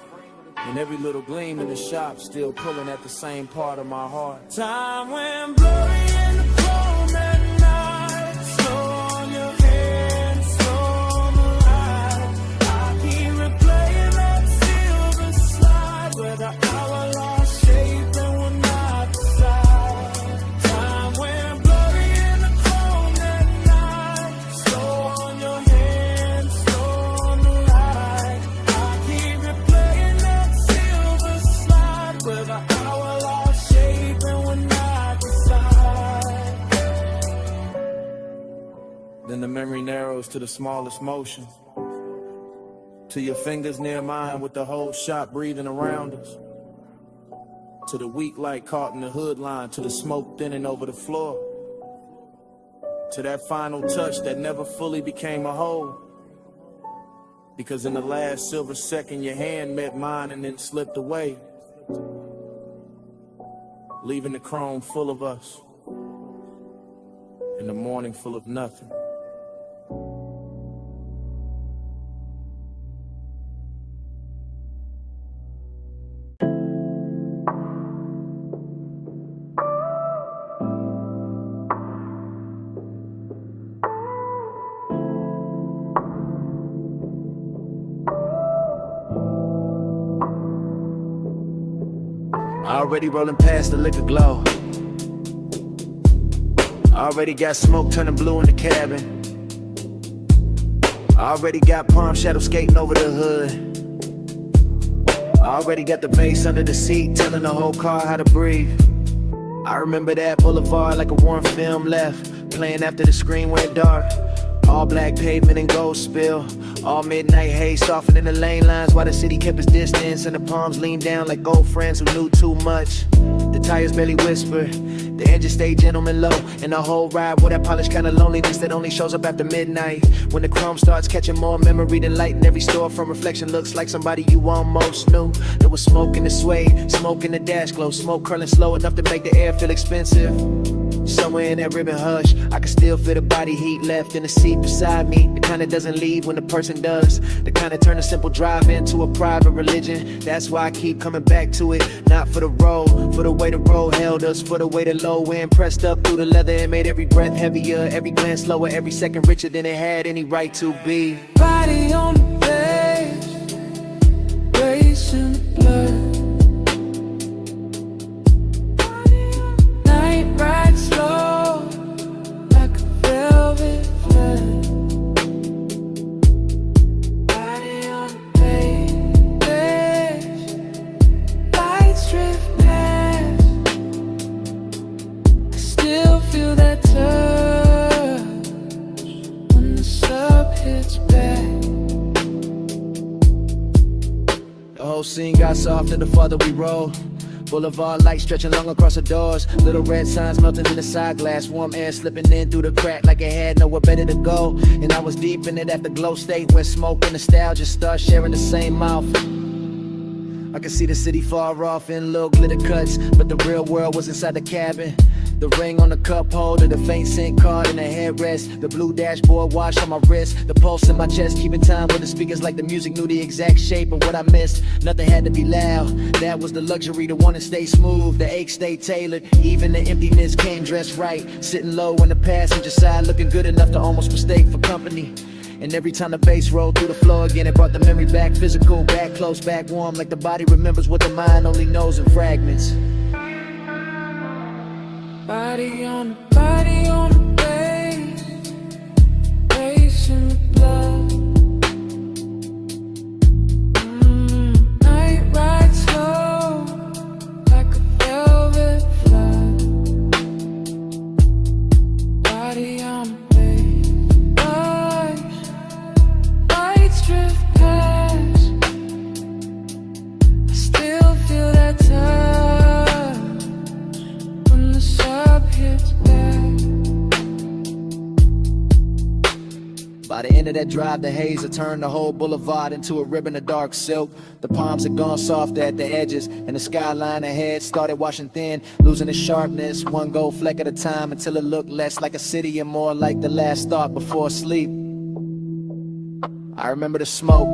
A: and every little gleam in the shop still pulling at the same part of my heart. Time went blurry in the chrome that night. Slow on your hands, slow on the light. I keep replaying that silver slide where the hour lost shape and we're not beside. Time went blurry in the chrome that night. Slow on your hands, slow on the light. I keep replaying that silver slide where the hour lost shape and we're not beside. Then the memory narrows to the smallest motion, to your fingers near mine with the whole shop breathing around us, to the weak light caught in the hood line, to the smoke thinning over the floor, to that final touch that never fully became a whole, because in the last silver second your hand met mine and then slipped away, leaving the chrome full of us and the morning full of nothing.
H: Already rolling past the liquor glow. Already got smoke turning blue in the cabin. Already got palm shadow skating over the hood. Already got the bass under the seat telling the whole car how to breathe. I remember that boulevard like a warm film left, playing after the screen went dark. All black pavement and gold spill. All midnight haze softening the lane lines while the city kept its distance and the palms leaned down like old friends who knew too much. The tires barely whisper, the engine stayed gentleman low, and the whole ride with that polished kind of loneliness that only shows up after midnight. When the chrome starts catching more memory than light in every store from reflection looks like somebody you almost knew. There was smoke in the suede, smoke in the dash glow, smoke curling slow enough to make the air feel expensive. Somewhere in that ribbon hush, I can still feel the body heat left in the seat beside me. The kind that doesn't leave when the person does. The kind that turn a simple drive into a private religion. That's why I keep coming back to it. Not for the road, for the way the road held us, for the way the low wind pressed up through the leather and made every breath heavier, every glance slower, every second richer than it had any right to be.
A: Body on the bed, racing the blood. Night ride slow, like a velvet flood. Body on the page, lights drift past.
C: hits back.
F: The whole scene got softer the farther we rolled. Boulevard lights stretching long across the doors. Little red signs melting in the side glass. Warm air slipping in through the crack like it had nowhere better to go. And I was deep in it at the glow state where smoke and nostalgia start sharing the same mouth. I could see the city far off in little glitter cuts, but the real world was inside the cabin. The ring on the cup holder, the faint scent card in the headrest, the blue dashboard watch on my wrist, the pulse in my chest, keeping time with the speakers like the music knew the exact shape of what I missed. Nothing had to be loud, that was the luxury, to want to stay smooth, the ache stayed tailored, even the emptiness came dressed right, sitting low in the passenger side, looking good enough to almost mistake for company. And every time the bass rolled through the floor again, it brought the memory back, physical, back close, back warm, like the body remembers what the mind only knows in fragments.
A: Body on the bass, bass in the blood. Night ride slow, like a velvet flood. Body on the bass, lights drift past. I still feel that touch when the sub hits back.
F: By the end of that drive, the haze had turned the whole boulevard into a ribbon of dark silk. The palms had gone soft at the edges, and the skyline ahead started washing thin, losing its sharpness, one gold fleck at a time, until it looked less like a city and more like the last thought before sleep. I remember the smoke,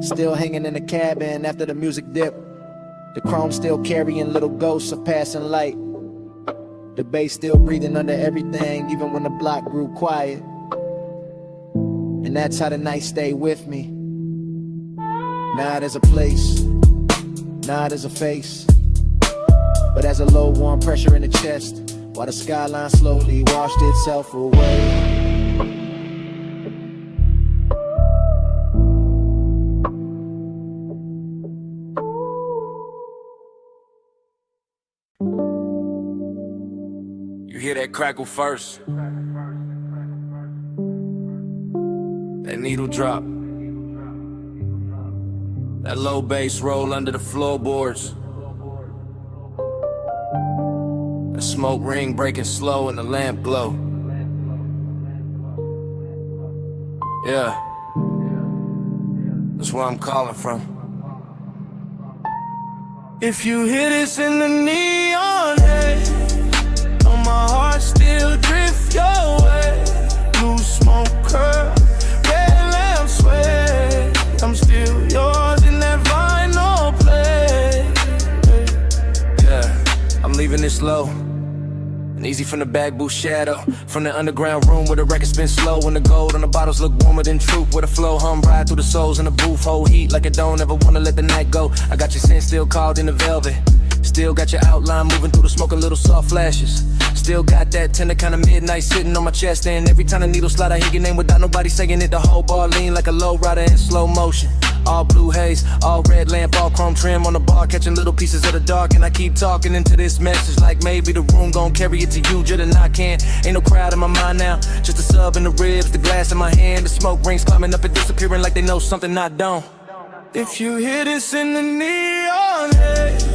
F: still hanging in the cabin after the music dipped, the chrome still carrying little ghosts of passing light, the bass still breathing under everything, even when the block grew quiet. And that's how the night stayed with me. Not as a place, not as a face, but as a low warm pressure in the chest, while the skyline slowly washed itself away.
G: You hear that crackle first, that needle drop, that low bass roll under the floorboards, the smoke ring breaking slow and the lamp glow. Yeah, that's where I'm calling from. If you hear this in the neon haze, know my heart still drift your way. Blue smoke curl, red lamp sway. I'm still yours in that vinyl play. Yeah, I'm leaving this low and easy from the back booth shadow, from the underground room where the record spin slow and the gold on the bottles look warmer than truth, where the flow hum ride through the souls in the booth, hold heat like I don't ever wanna let the night go. I got your scent still called in the velvet, still got your outline moving through the smoke, a little soft flashes. Still got that tender kind of midnight sitting on my chest, and every time the needle slide I hear your name without nobody saying it. The whole bar lean like a low rider in slow motion. All blue haze, all red lamp, all chrome trim on the bar, catching little pieces of the dark. And I keep talking into this message like maybe the room gon' carry it to you, just and I can. Ain't no crowd in my mind now, just a sub in the ribs, the glass in my hand, the smoke rings climbing up and disappearing like they know something I don't. If you hear this in the neon haze,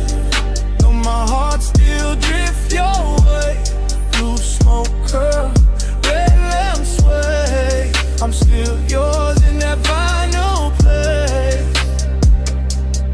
G: know my heart still drift your way. Blue smoke curl, red lamp sway. I'm still yours in that vinyl play.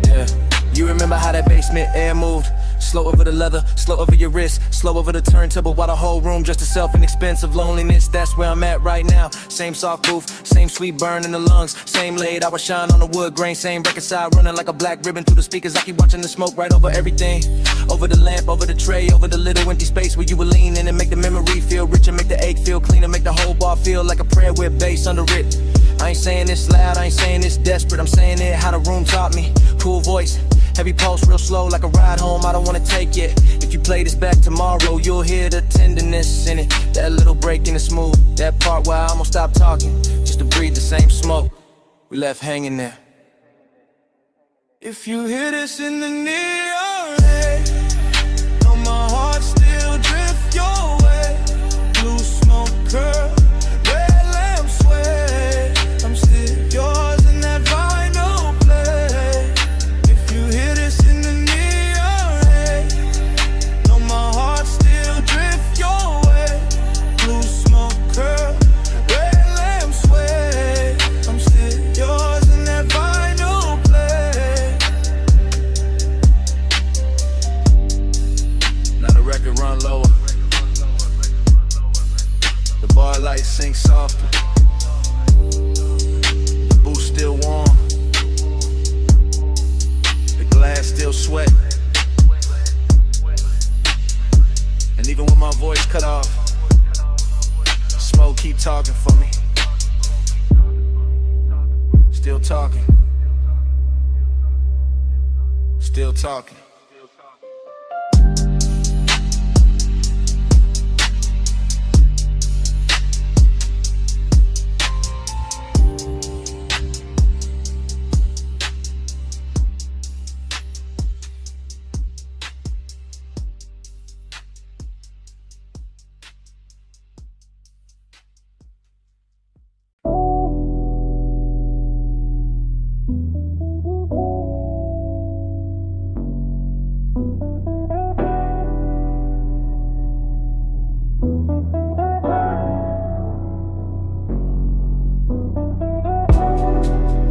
G: Yeah, you remember how that basement air moved? Slow over the leather, slow over your wrist, slow over the turntable while the whole room just itself in expensive loneliness. That's where I'm at right now. Same soft booth, same sweet burn in the lungs, same late hour shine on the wood grain, same record side running like a black ribbon through the speakers. I keep watching the smoke right over everything, over the lamp, over the tray, over the little empty space where you were leaning, and make the memory feel richer, make the ache feel cleaner, make the whole bar feel like a prayer with bass under it. I ain't saying this loud, I ain't saying this desperate, I'm saying it how the room taught me. Cool voice, heavy pulse, real slow like a ride home, I don't wanna take it. If you play this back tomorrow, you'll hear the tenderness in it. That little break in the smooth, that part where I almost stopped talking, just to breathe the same smoke we left hanging there. If you hear this in the neon haze, know my heart still drift your way. Blue smoke curl, red lamp sway. I'm talking for me. Still talking. Still talking.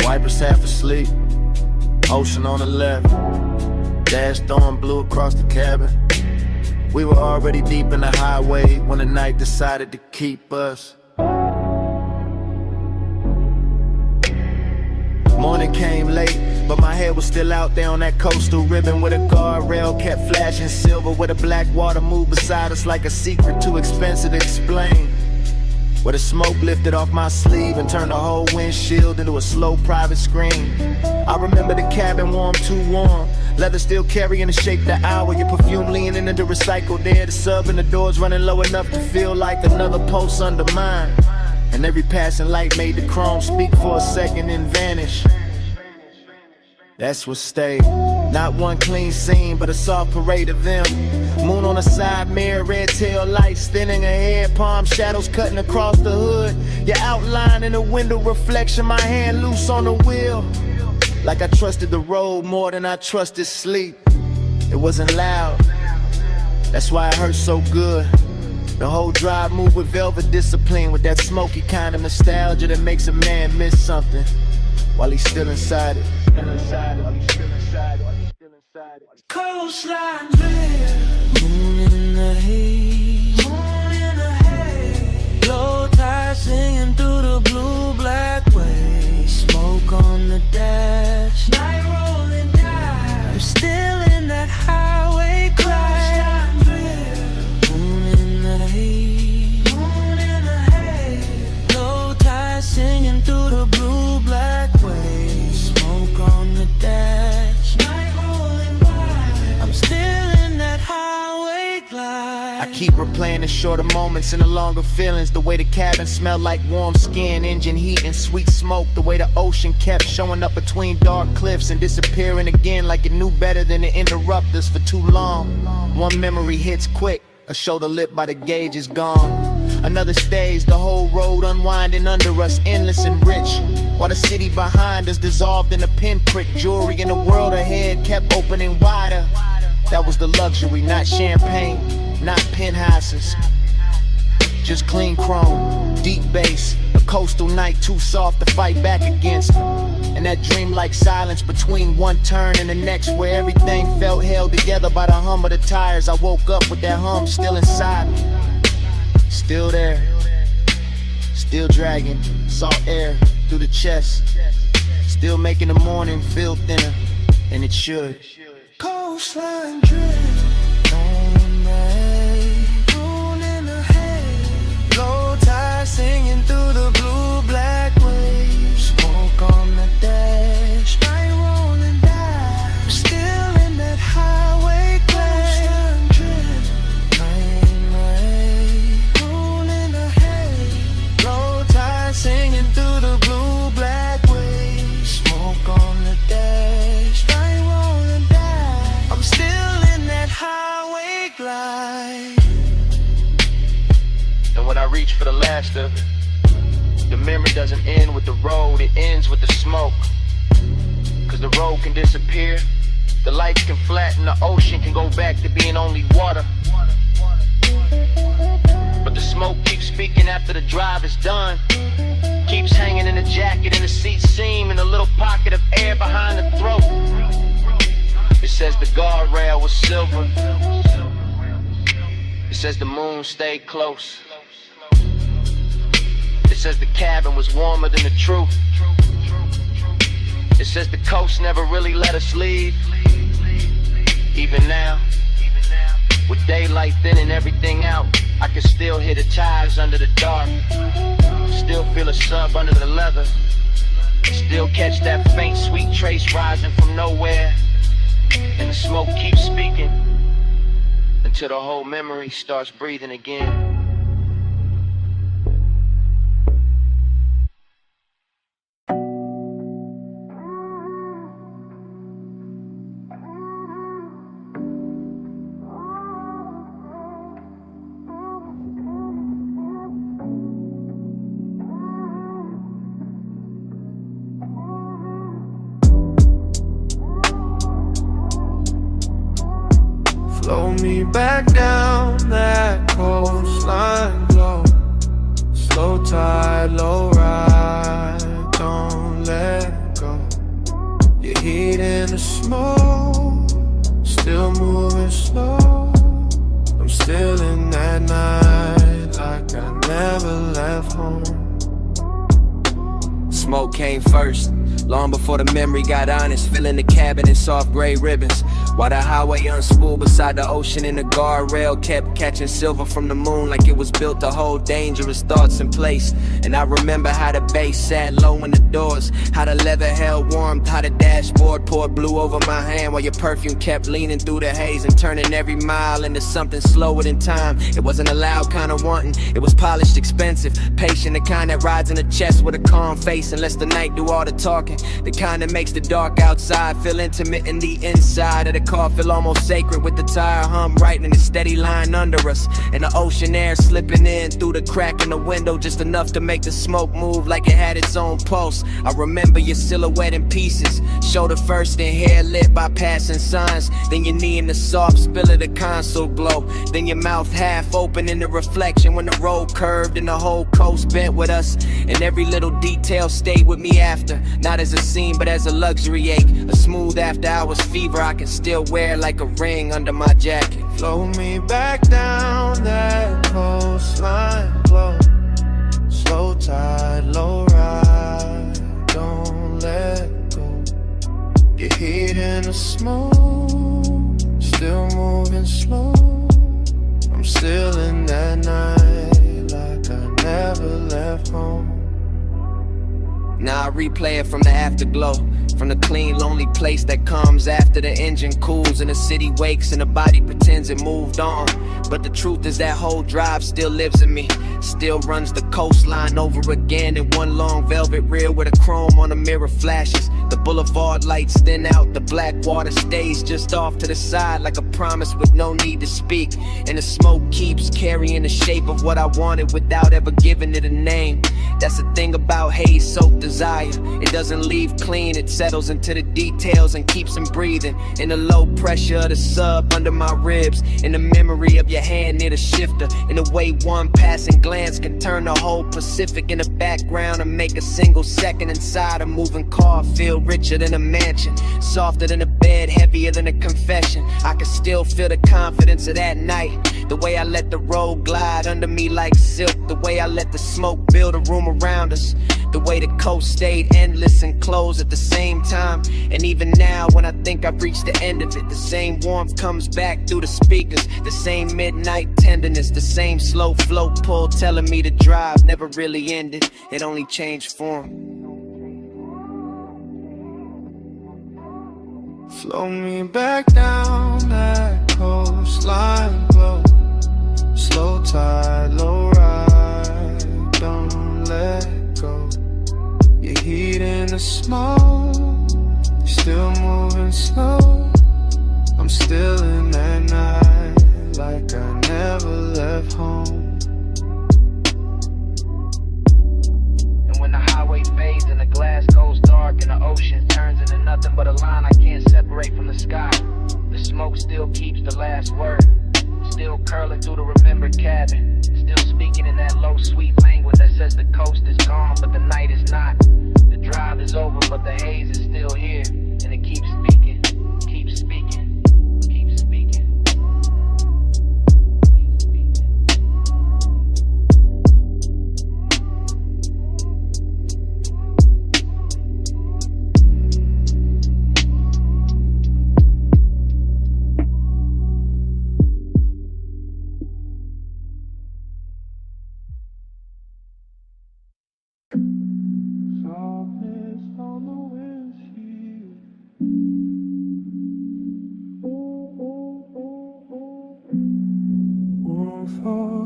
H: Wipers half asleep, ocean on the left. Dash throwing blue across the cabin. We were already deep in the highway when the night decided to keep us. Morning came late, but my head was still out there on that coastal ribbon where the guardrail kept flashing silver, where the black water moved beside us like a secret too expensive to explain. Where the smoke lifted off my sleeve and turned the whole windshield into a slow private screen. I remember the cabin warm, too warm. Leather still carrying the shape of the hour. Your perfume leaning into recycled air. The sub and the doors running low enough to feel like another pulse under mine. And every passing light made the chrome speak for a second and vanish. That's what stayed. Not one clean scene, but a soft parade of them. Moon on the side mirror, red tail lights thinning ahead, palm shadows cutting across the hood. Your outline in the window reflection, my hand loose on the wheel. Like I trusted the road more than I trusted sleep. It wasn't loud, that's why it hurt so good. The whole drive moved with velvet discipline, with that smoky kind of nostalgia that makes a man miss something while he's still inside it.
C: Coastline drift, moon in the haze, moon in the haze. Low tide singing through the blue black waves. Smoke on the dash, night rolling down. I'm still in that highway crash. Coastline drift, moon in the haze, moon in the haze. Low tide singing through the blue black waves. Smoke on the dash, night rolling by. I'm still in that highway glide.
H: I keep replaying the shorter moments and the longer feelings. The way the cabin smelled like warm skin, engine heat and sweet smoke. The way the ocean kept showing up between dark cliffs and disappearing again like it knew better than to interrupt us for too long. One memory hits quick, a shoulder lit by the gauge is gone. Another stage, the whole road unwinding under us, endless and rich. While the city behind us dissolved in a pinprick. Jewelry in the world ahead kept opening wider. That was the luxury, not champagne, not penthouses. Just clean chrome, deep bass, a coastal night too soft to fight back against. And that dreamlike silence between one turn and the next, where everything felt held together by the hum of the tires. I woke up with that hum still inside me, still there, still dragging salt air through the chest, still making the morning feel thinner, and it should.
C: Coastline drift, moon in the haze, moon in the haze. Low tide singing through the blue black waves. Smoke on the dash, night rolling down. I'm still in that highway clash. Coastline drift, moon in the haze, moon in the haze. Low tide singing through the blue black waves. Smoke on the dash, night rolling down. I'm still in that highway glide.
H: And when I reach for the last of it, the memory doesn't end with the road, it ends with the smoke. Cause the road can disappear, the lights can flatten, the ocean can go back to being only water. But the smoke keeps speaking after the drive is done. Keeps hanging in the jacket, in the seat seam, in a little pocket of air behind the throat. It says the guardrail was silver. It says the moon stayed close. It says the cabin was warmer than the truth. It says the coast never really let us leave. Even now,
C: With daylight thinning everything out, I can still hear the tires under the dark. Still feel a sub under the leather. Still catch that faint sweet trace rising from nowhere. And the smoke keeps speaking until the whole memory starts breathing again.
A: Flow me back down that coastline, glow. Slow tide, low ride, don't let go. Your heat in the smoke, still moving slow. I'm still in that night, like I never left home. Smoke came first, long before the memory got honest. Filling the cabin in soft gray ribbons, while the highway unspooled beside the ocean, and the guardrail kept catching silver from the moon, like it was built to hold dangerous thoughts in place. And I remember how the bass sat low in the doors, how the leather held warmth, how the dashboard poured blue over my hand, while your perfume kept leaning through the haze and turning every mile into something slower than time. It wasn't a loud kind of wanting, it was polished, expensive, patient, the kind that rides in the chest with a calm face and lets the night do all the talking, the kind that makes the dark outside feel intimate and the inside of the car feel almost sacred, with the tire hum right in a steady line under us, and the ocean air slipping in through the crack in the window, just enough to make the smoke move like it had its own pulse. I remember your silhouette in pieces, shoulder first and hair lit by passing signs, then your knee in the soft spill of the console glow, then your mouth half open in the reflection when the road curved and the whole coast bent with us, and every little detail stayed with me after, not as a scene but as a luxury ache, a smooth after hours fever I can still wear like a ring under my jacket. Flow me back down that coastline, glow. Slow tide, low ride, don't let go. Your heat in the smoke, still moving slow. I'm still in that night, like I never left home. Now I replay it from the afterglow, from the clean, lonely place that comes after the engine cools and the city wakes and the body pretends it moved on. But the truth is that whole drive still lives in me, still runs the coastline over again in one long velvet reel where the chrome on the mirror flashes. The boulevard lights thin out, the black water stays just off to the side like a promise with no need to speak. And the smoke keeps carrying the shape of what I wanted without ever giving it a name. That's the thing about haze soaked desire, it doesn't leave clean, it settles into the details and keeps them breathing. In the low pressure of the sub under my ribs, in the memory of your hand near the shifter, in the way one passing glance can turn the whole Pacific in the background and make a single second inside a moving car feel richer than a mansion, softer than a bed, heavier than a confession. I can still feel the confidence of that night, the way I let the road glide under me like silk, the way I let the smoke build a room around us, the way the coast stayed endless and closed at the same time. And even now when I think I've reached the end of it, the same warmth comes back through the speakers, the same midnight tenderness, the same slow float pull telling me the drive never really ended, it only changed form. Flow me back down that coastline, glow. Slow tide, low ride, don't let go. Your heat in the smoke, still moving slow. I'm still in that night, like I never left home.
C: And when the highway fades and the glass goes dark and the ocean turns into nothing but a line I can't separate from the sky, the smoke still keeps the last word, still curling through the remembered cabin, still speaking in that low sweet language that says the coast is gone but the night is not, the drive is over but the haze is still here, and it keeps speaking, keeps speaking, keeps speaking.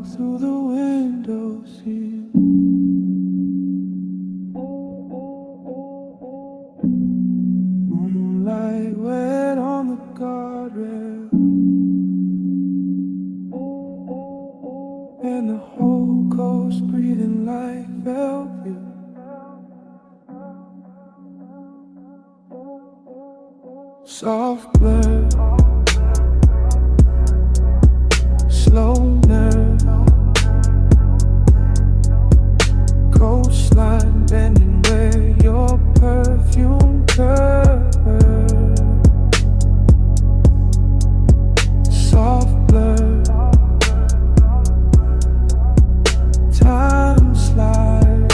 A: through the window sill. Moonlight wet on the guardrail, and the whole coast breathing like velvet. Soft blur, slow nerve, coastline bending where your perfume curves. Soft blur, time slide.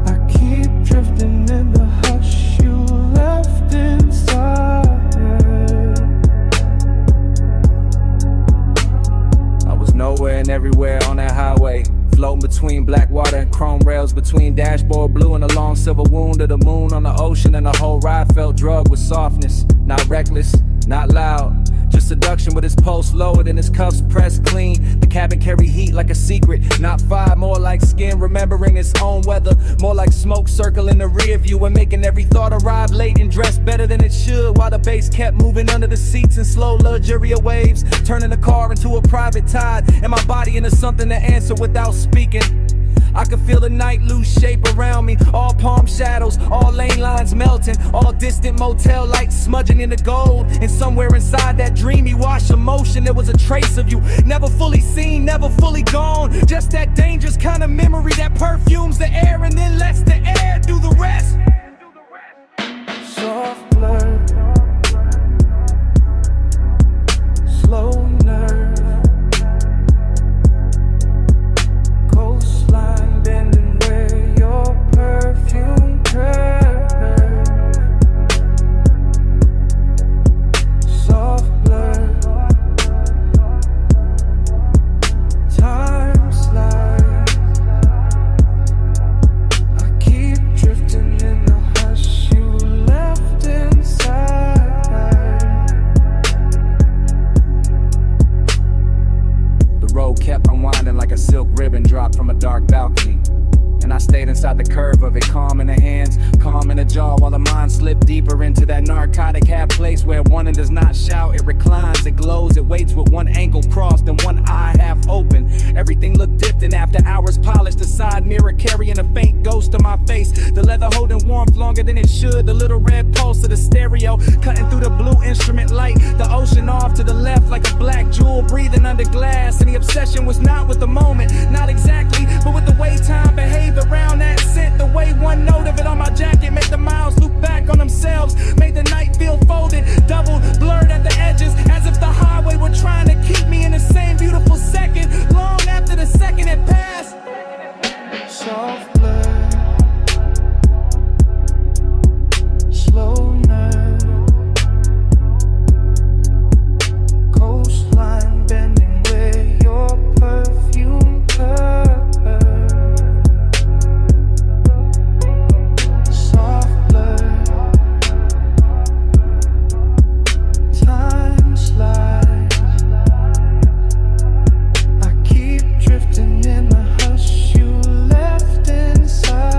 A: I keep drifting in the hush you left inside. I was nowhere and everywhere on that highway, floating between black water and chrome rails, between dashboard blue and a long silver wound of the moon on the ocean, and the whole ride felt drugged with softness. Not reckless, not loud, just seduction with his pulse lowered and his cuffs pressed clean. The cabin carry heat like a secret, not fire, more like skin remembering its own weather. More like smoke circling the rear view and making every thought arrive late and dressed better than it should, while the bass kept moving under the seats in slow luxurious waves, turning the car into a private tide and my body into something to answer without speaking. I could feel the night lose shape around me, all palm shadows, all lane lines melting, all distant motel lights smudging into gold. And somewhere inside that dreamy wash of motion, there was a trace of you, never fully seen, never fully gone. Just that dangerous kind of memory that perfumes the air and then lets the air do the rest. Soft blur, slow nerve, coastline bending where your perfume curves. Soft blur, time slide. I keep drifting in the hush you left inside. The road kept unwinding like a silk ribbon dropped from a dark balcony, and I stayed inside the curve of it, calm in the hands, calm in the jaw, while the mind slipped deeper into that narcotic half place where one does not shout, it reclines, it glows, it waits with one ankle crossed and one eye half open. Everything looked dipped, and after hours polished, the side mirror carrying a faint ghost of my face, the leather holding warmth longer than it should, the little red pulse of the stereo cutting through the blue instrument light, the ocean off to the left like a black jewel breathing under glass. And the obsession was not with the moment, not exactly, but with the way time behaved around that scent. The way one note of it on my jacket made the miles loop back on themselves, made the night feel folded, double blurred at the edges, as if the highway were trying to keep me in the same beautiful second, long after the second had passed. Soft blur, slow nerve, coastline bending where your perfume curves. Soft blur, time slides. I keep drifting in the hush you left inside.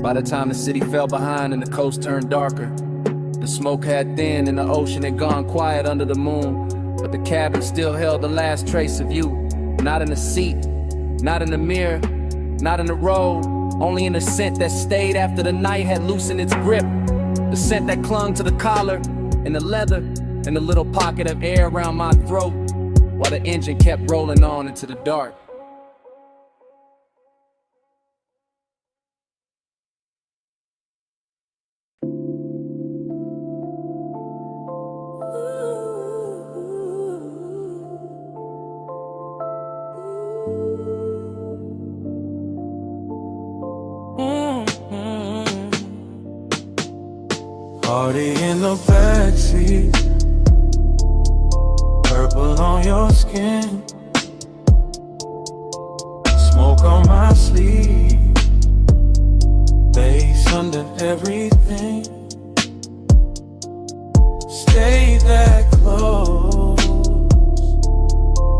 A: By the time the city fell behind and the coast turned darker, the smoke had thinned and the ocean had gone quiet under the moon, but the cabin still held the last trace of you. Not in the seat, not in the mirror, not in the road, only in the scent that stayed after the night had loosened its grip. The scent that clung to the collar and the leather and the little pocket of air around my throat, while the engine kept rolling on into the dark. Party in the backseat, purple on your skin, smoke on my sleeve, bass under everything. Stay that close.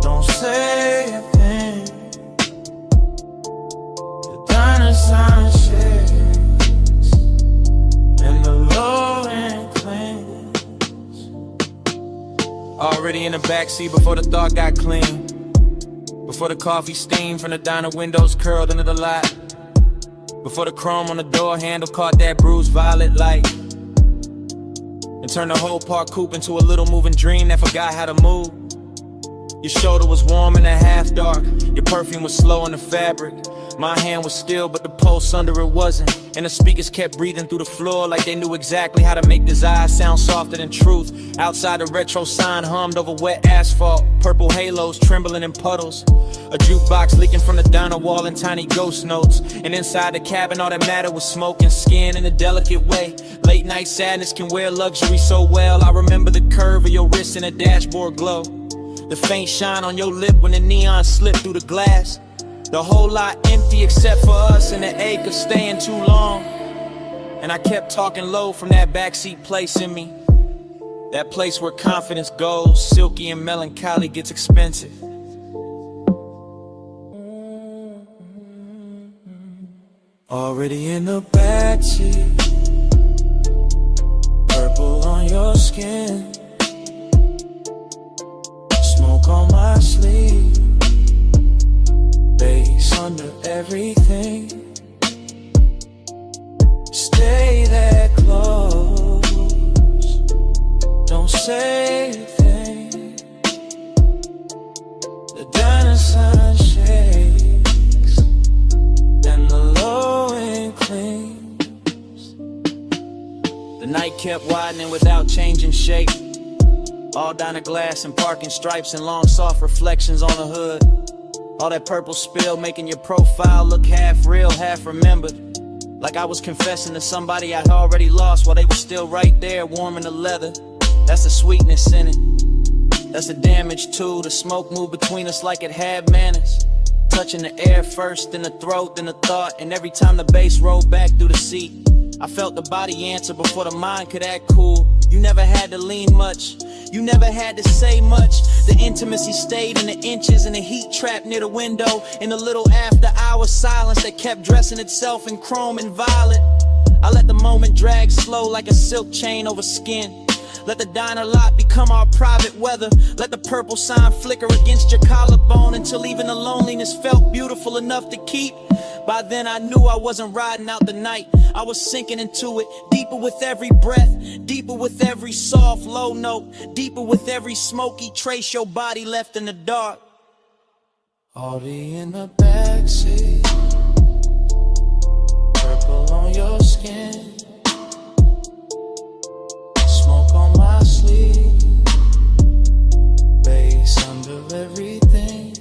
A: Don't say a thing. The diner sign shakes and the low end clings.
G: Already in the backseat before the thought got clean. Before the coffee steam from the diner windows curled into the lot. Before the chrome on the door handle caught that bruised violet light. And turned the whole park coupe into a little moving dream that forgot how to move. Your shoulder was warm and a half dark. Your perfume was slow on the fabric. My hand was still, but the pulse under it wasn't. And the speakers kept breathing through the floor like they knew exactly how to make desire sound softer than truth. Outside, the retro sign hummed over wet asphalt. Purple halos trembling in puddles. A jukebox leaking from the diner wall in tiny ghost notes. And inside the cabin, all that mattered was smoke and skin in a delicate way. Late night sadness can wear luxury so well. I remember the curve of your wrist and a dashboard glow. The faint shine on your lip when the neon slipped through the glass. The whole lot empty except for us and the ache of staying too long. And I kept talking low from that backseat place in me. That place where confidence goes, silky and melancholy gets expensive.
A: Already in the backseat, purple on your skin, smoke on my sleeve, bass under everything. Stay that close, don't say a thing. The diner sign shakes and the low end clings.
G: The night kept widening without changing shape. All diner glass and parking stripes and long soft reflections on the hood. All that purple spill making your profile look half real, half remembered. Like I was confessing to somebody I'd already lost while they were still right there warming the leather. That's the sweetness in it. That's the damage too. The smoke moved between us like it had manners. Touching the air first, then the throat, then the thought. And every time the bass rolled back through the seat, I felt the body answer before the mind could act cool. You never had to lean much, you never had to say much. The intimacy stayed in the inches and the heat trapped near the window. In the little after hour silence that kept dressing itself in chrome and violet. I let the moment drag slow like a silk chain over skin. Let the diner lot become our private weather. Let the purple sign flicker against your collarbone until even the loneliness felt beautiful enough to keep. By then I knew I wasn't riding out the night. I was sinking into it, deeper with every breath, deeper with every soft low note, deeper with every smoky trace your body left in the dark.
A: Already in the backseat, purple on your skin, smoke on my sleeve, bass under everything.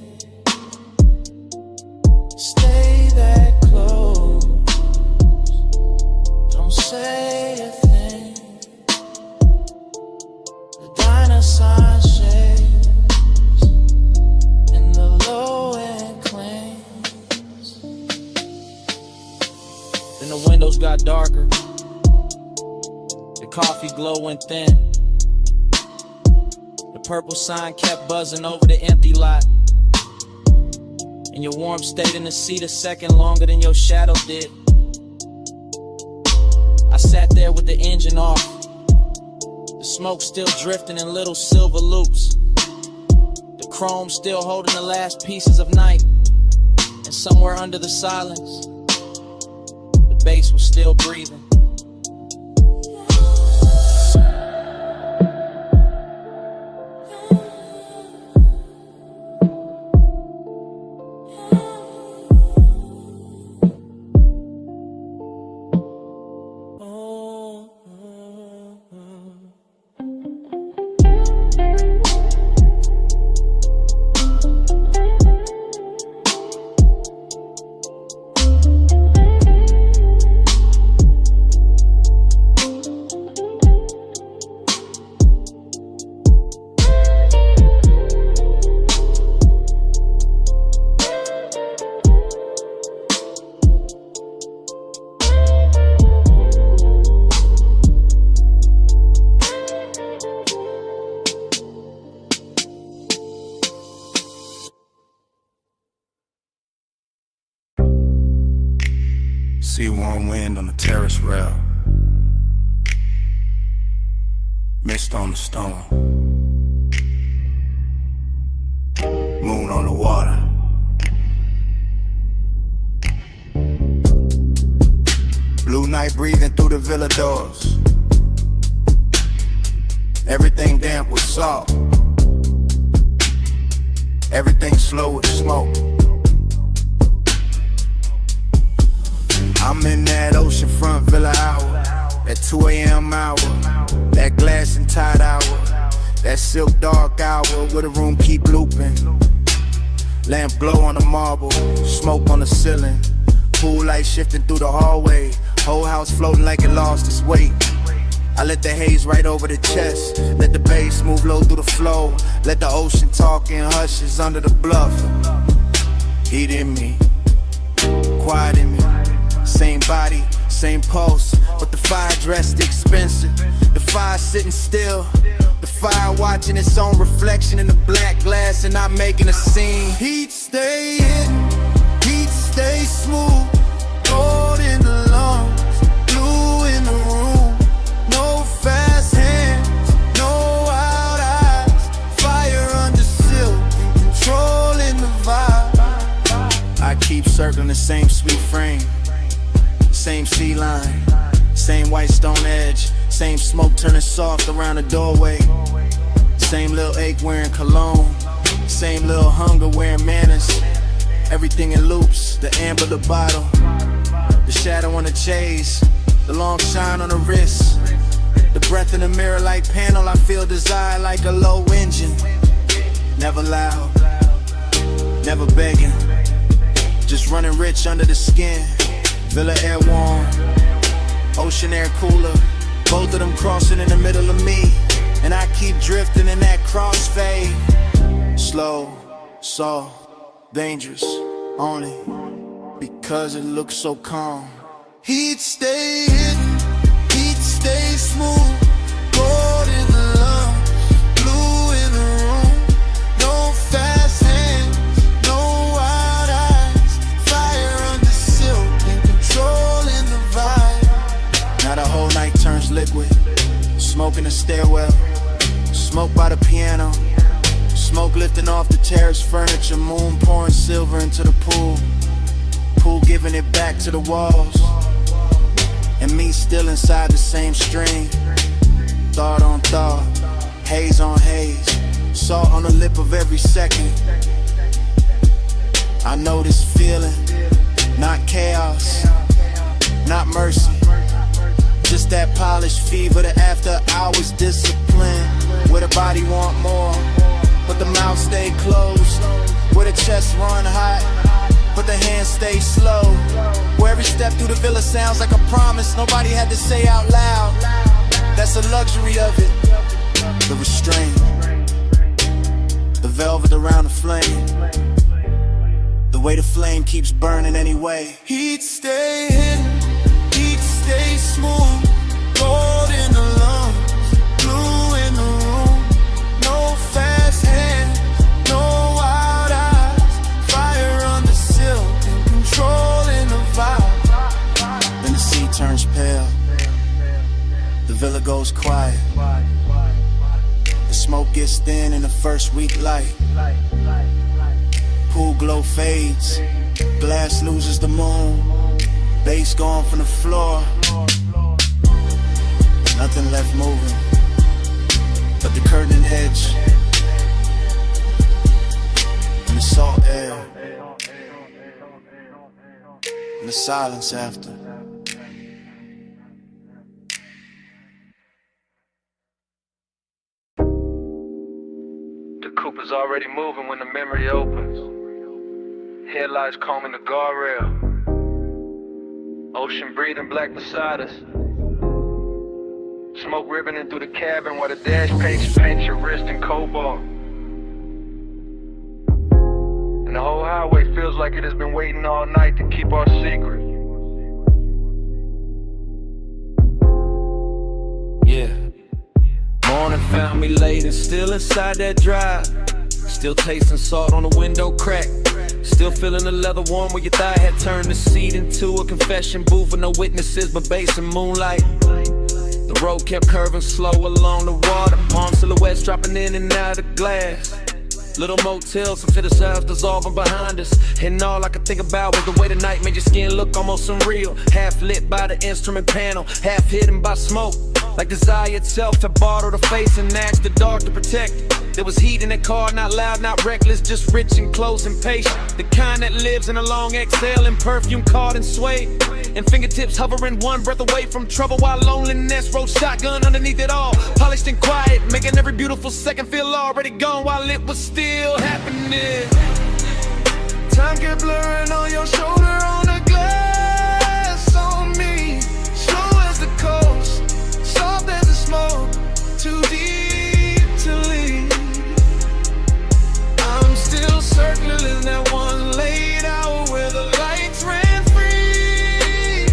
A: Stay that close, don't say a thing. The diner sign shakes and the low end clings.
G: Then the windows got darker. The coffee glow went thin. The purple sign kept buzzing over the empty lot. And your warmth stayed in the seat a second longer than your shadow did. I sat there with the engine off, the smoke still drifting in little silver loops, the chrome still holding the last pieces of night. And somewhere under the silence, the bass was still breathing.
A: See warm wind on the terrace rail, mist on the stone, moon on the water. Blue night breathing through the villa doors. Everything damp with salt, everything slow with smoke. I'm in that oceanfront villa hour, that 2 a.m. hour, that glass and tide hour, that silk dark hour where the room keep looping. Lamp glow on the marble, smoke on the ceiling, pool light shifting through the hallway, whole house floating like it lost its weight. I let the haze right over the chest, let the bass move low through the flow, let the ocean talk in hushes under the bluff. Heat in me, quiet in me, same body, same pulse, but the fire dressed expensive, the fire sitting still, the fire watching its own reflection in the black glass and not making a scene.
D: Heat stay hidden, heat stay smooth, gold in the lungs, blue in the room, no fast hands, no wild eyes, fire under silk, controlling the vibe.
A: I keep circling the same sweet frame, same sea line, same white stone edge, same smoke turning soft around the doorway, same little ache wearing cologne, same little hunger wearing manners. Everything in loops, the amber, the bottle, the shadow on the chase, the long shine on the wrist, the breath in the mirror like panel. I feel desire like a low engine, never loud, never begging, just running rich under the skin. Villa air warm, ocean air cooler, both of them crossing in the middle of me, and I keep drifting in that crossfade. Slow, soft, dangerous, only because it looks so calm.
D: Heat stay hidden, heat stay smooth, gold in the lungs, blue in the room, no fast hands, no wild eyes, fire under silk and controlling the vibe.
A: Now the whole night turns liquid, smoke in the stairwell, smoke by the piano, smoke lifting off the terrace furniture, moon pouring silver into the pool, pool giving it back to the walls, and me still inside the same stream. Thought on thought, haze on haze, salt on the lip of every second. I know this feeling, not chaos, not mercy, just that polished fever, the after hours discipline, where the body want more, but the mouth stay closed, where the chest run hot, but the hands stay slow, where every step through the villa sounds like a promise nobody had to say out loud. That's the luxury of it, the restraint, the velvet around the flame, the way the flame keeps burning anyway.
D: Heat stay hidden, heat stay smooth, gold in the lungs, blue in the room, no fast hands, no wild eyes, fire under silk and controlling the vibe.
A: Then the sea turns pale, the villa goes quiet, the smoke gets thin in the first week light, pool glow fades, glass loses the moon, bass gone from the floor, nothing left moving but the curtain edge and the salt air and the silence after. The coupe is already moving when the memory opens. Headlights combing the guardrail, ocean breathing black beside us, smoke ribboning through the cabin while the dash paints your wrist in cobalt, and the whole highway feels like it has been waiting all night to keep our secret. Yeah, morning found me late and still inside that drive, still tasting salt on the window crack,
G: Still feeling the leather warm where your thigh had turned the seat into a confession booth with no witnesses but bass and moonlight. The road kept curving slow along the water, palm silhouettes dropping in and out of the glass. Little motels, some to the sides dissolving behind us. And all I could think about was the way the night made your skin look almost unreal. Half lit by the instrument panel, half hidden by smoke. Like desire itself had borrowed a face and asked the dark to protect it. There was heat in that car, not loud, not reckless, just rich and close and patient. The kind that lives in a long exhale and perfume caught and swayed. And fingertips hovering one breath away from trouble while loneliness rode shotgun underneath it all. Polished and quiet, making every beautiful second feel already gone while it was still happening. Time kept blurring on your shoulder, on the glass on me. Slow as the coast, soft as the smoke, too deep to leave. I'm still circling that one laid out where the lights ran free,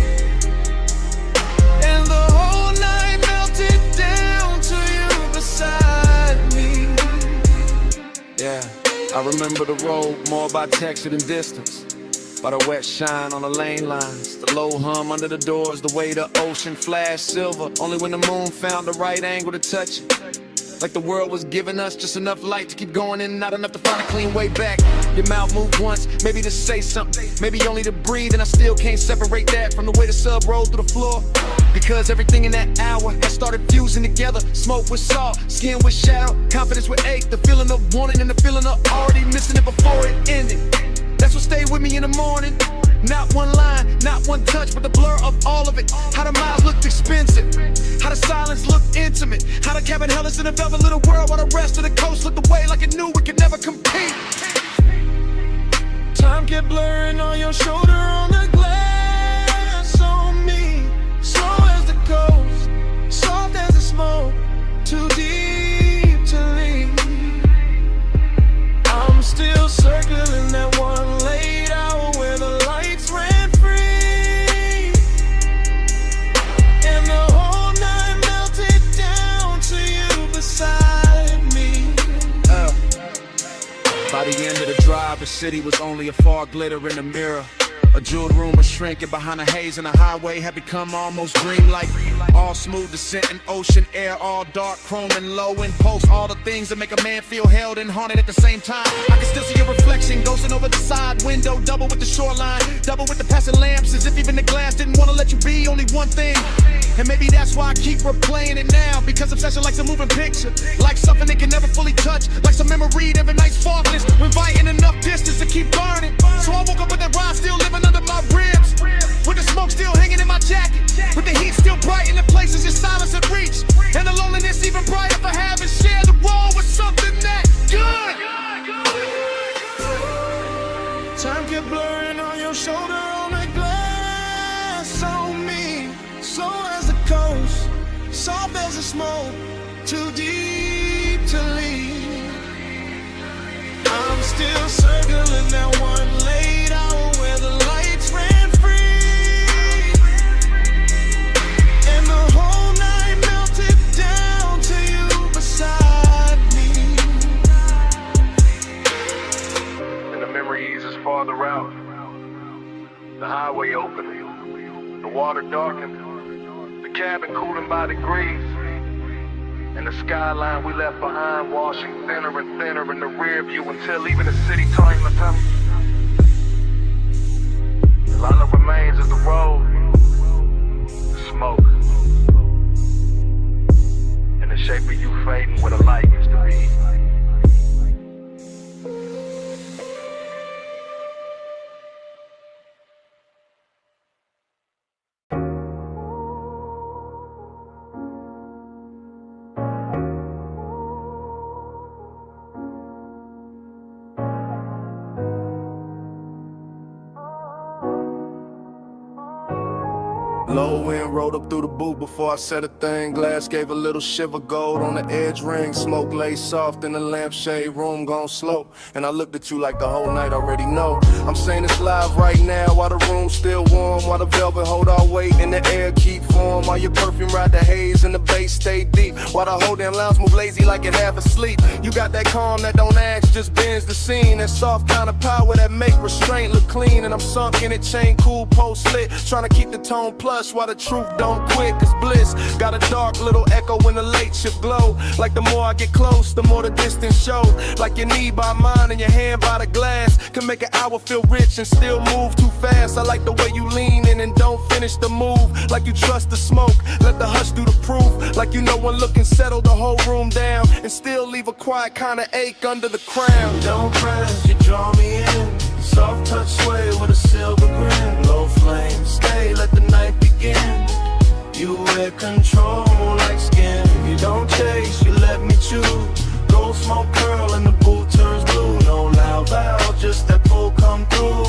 G: and the whole night melted down to you beside me. Yeah, I remember the road more by texture than distance, by the wet shine on the lane lines, the low hum under the doors, the way the ocean flashed silver only when the moon found the right angle to touch it. Like the world was giving us just enough light to keep going and not enough to find a clean way back. Your mouth moved once, maybe to say something, maybe only to breathe, and I still can't separate that from the way the sub rolled through the floor. Because everything in that hour had started fusing together. Smoke with salt, skin with shadow, confidence with ache, the feeling of wanting and the feeling of already missing it before it ended. That's what stayed with me in the morning. Not one line, not one touch, but the blur of all of it. How the miles looked expensive, how the silence looked intimate, how the cabin held us in a velvet little world while the rest of the coast looked away like it knew we could never compete. Time kept blurring on your shoulder, on the glass on me. Slow as the coast, soft as the smoke, too deep to leave. I'm still circling that one laid out where the lights ran free, and the whole night melted down to you beside me. By the end of the drive, the city was only a fog glitter in the mirror. A jeweled room was shrinking behind a haze, and the highway had become almost dreamlike. All smooth descent and ocean air, all dark, chrome and low in pulse. All the things that make a man feel held and haunted at the same time. I can still see your reflection ghosting over the side window, double with the shoreline, double with the passing lamps, as if even the glass didn't want to let you be only one thing. And maybe that's why I keep replaying it now, because obsession likes a moving picture, like something they can never fully touch, like some memory of a night's faultless, inviting enough distance to keep burning. So I woke up with that ride still living under my ribs, with the smoke still hanging in my jacket, with the heat still bright in the places your silence had reached, and the loneliness even brighter for having shared the role with something that good. Time kept blurring on your shoulder, on the glass on me. Slow as the coast, soft as the smoke, too deep to leave. I'm still circling that one laid out where the lights ran free, and the whole night melted down to you beside me.
I: And the memory eases farther out. The highway opened, the water darkened, the cabin cooling by degrees, and the skyline we left behind washing thinner and thinner in the rear view until even the city turned to tunnel. All that remains is the road, the smoke, and the shape of you fading where the light used to be.
B: Low wind rolled up through the boot before I said a thing. Glass gave a little shiver, gold on the edge ring. Smoke lay soft in the lampshade, room gone slow. And I looked at you like the whole night already know. I'm saying it's live right now while the room's still warm, while the velvet hold our weight and the air keep warm, while your perfume ride the haze and the bass stay deep, while the whole damn lounge move lazy like it half asleep. You got that calm that don't ask, just bends the scene. That soft kind of power that make restraint look clean. And I'm sunk in it, chain cool, post lit, trying to keep the tone plush while the truth don't quit. Cause bliss got a dark little echo when the late shift glow. Like the more I get close, the more the distance show. Like your knee by mine and your hand by the glass can make an hour feel rich and still move too fast. I like the way you lean in and don't finish the move. Like you trust the smoke, let the hush do the proof. Like you know one look and settle the whole room down and still leave a quiet kind of ache under the crown.
A: Don't press, you draw me in. Soft touch sway with a silver grin. Low flame, stay, let the night begin. You wear control like skin. You don't chase, you let me choose. Gold smoke curl and the boot turns blue. No loud valve, just that pull come through.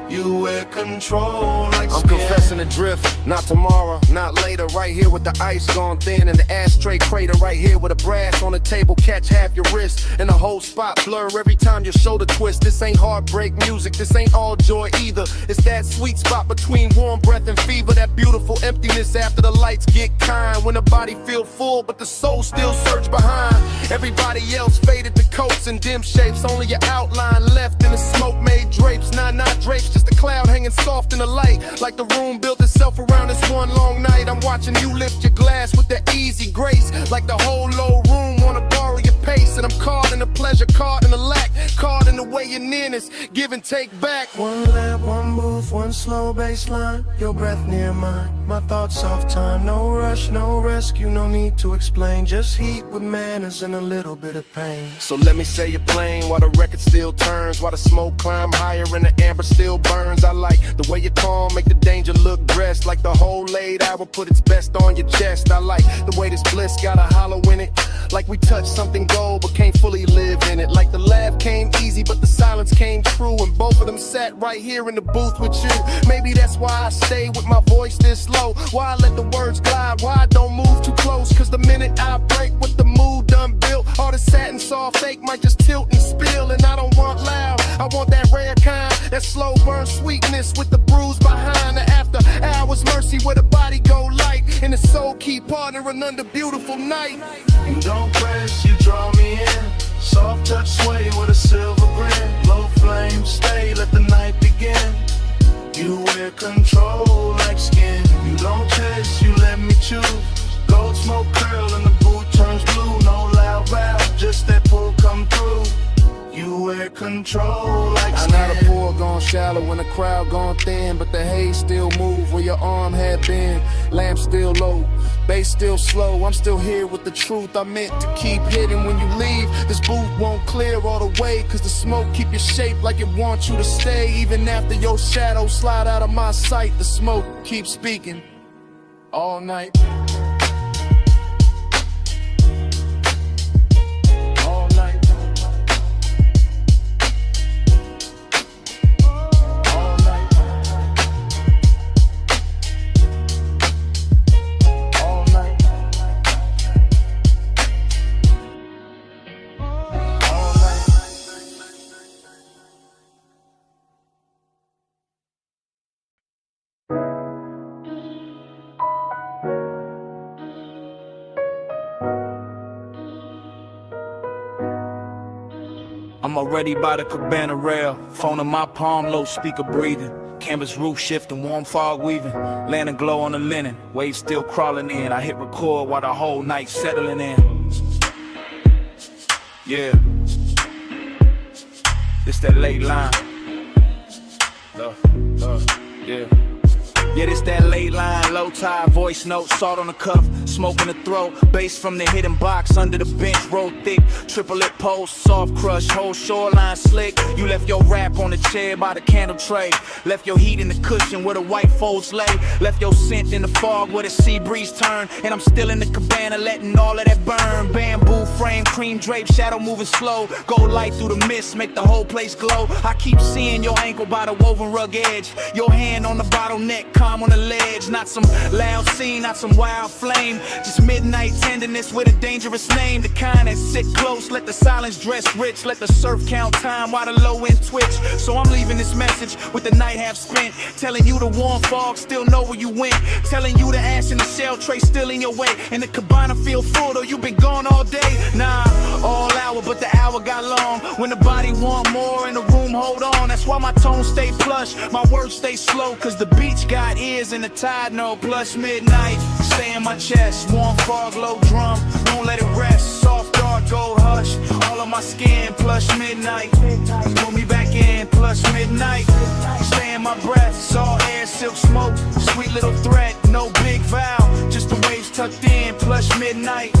A: You wear control like skin.
B: I'm confessing the drift, not tomorrow, not later. Right here with the ice gone thin and the ashtray crater. Right here with a brass on the table, catch half your wrist. And the whole spot blur every time your shoulder twist. This ain't heartbreak music, this ain't all joy either. It's that sweet spot between warm breath and fever. That beautiful emptiness after the lights get kind. When the body feel full but the soul still search behind. Everybody else faded to coats and dim shapes. Only your outline left in the smoke made drapes. Nah, not drapes, just a cloud hanging soft in the light. Like the room built itself around this one long night. I'm watching you lift your glass with that easy grace. Like the whole low room wanna borrow your pace. And I'm caught in the pleasure, caught in the lack, caught in the way your nearness, give and take back.
A: One lap, one move, one slow baseline. Your breath near mine, my thoughts off time. No rush, no rescue, no need to explain. Just heat with manners and a little bit of pain.
B: So let me say it plain, while the record still turns, while the smoke climb higher and the amber still burns. I like the way you calm, make the danger look dressed. Like the whole late hour put its best on your chest. I like the way this bliss got a hollow in it. Like we touched something gold but can't fully live in it. Like the laugh came easy but the silence came true. And both of them sat right here in the booth with you. Maybe that's why I stay with my voice this low. Why I let the words glide, why I don't move too close. Cause the minute I break with the mood done built, all the satin soft fake might just tilt and spill. And I don't want loud, I want that rare kind. That slow burn sweetness with the bruise behind. The after hours mercy where the body go light. And the soul keep partnering under beautiful night.
A: You don't press, you draw me in. Soft touch sway with a silver grin. Low flame, stay, let the night begin. You wear control like skin. You don't chase, you let me choose. Gold smoke curl and the boot turns blue. No loud valve, just that pull come through. You wear control like
B: I
A: skin.
B: know the pool gone shallow when the crowd gone thin, but the haze still move where your arm had been. Lamp still low, bass still slow. I'm still here with the truth I meant to keep hidden. When you leave, this booth won't clear all the way, cause the smoke keep your shape like it wants you to stay. Even after your shadow slide out of my sight, the smoke keeps speaking all night.
A: I'm already by the cabana rail, phone in my palm, low speaker breathing. Canvas roof shifting, warm fog weaving. Lantern glow on the linen, waves still crawling in. I hit record while the whole night settling in. Yeah, this that late line. Yeah. Yeah, this that late line, low tide, voice note, salt on the cuff, smoke in the throat, bass from the hidden box, under the bench, roll thick, triple lip post, soft crush, whole shoreline slick. You left your rap on the chair by the candle tray, left your heat in the cushion where the white folds lay, left your scent in the fog where the sea breeze turn, and I'm still in the cabana letting all of that burn. Bamboo frame, cream drape, shadow moving slow, gold light through the mist, make the whole place glow. I keep seeing your ankle by the woven rug edge, your hand on the bottleneck,
F: time on the ledge. Not some loud scene, not some wild flame. Just midnight tenderness with a dangerous name. The kind that sit close, let the silence dress rich. Let the surf count time while the low end twitch. So I'm leaving this message with the night half spent. Telling you the warm fog still know where you went. Telling you the ash in the shell tray still in your way. And the cabana feel full though you been gone all day. Nah, all hour but the hour got long. When the body want more and the room hold on. That's why my tone stay plush, my words stay slow. Cause the beach got ears and the tide know. Plus midnight, stay in my chest. Warm fog, low drum, won't let it rest. Soft dark gold hush, all on my skin. Plus midnight, pull me back in. Plus midnight, stay in my breath. Saw air, silk smoke, sweet little threat. No big vow, just the waves tucked in. Plus midnight,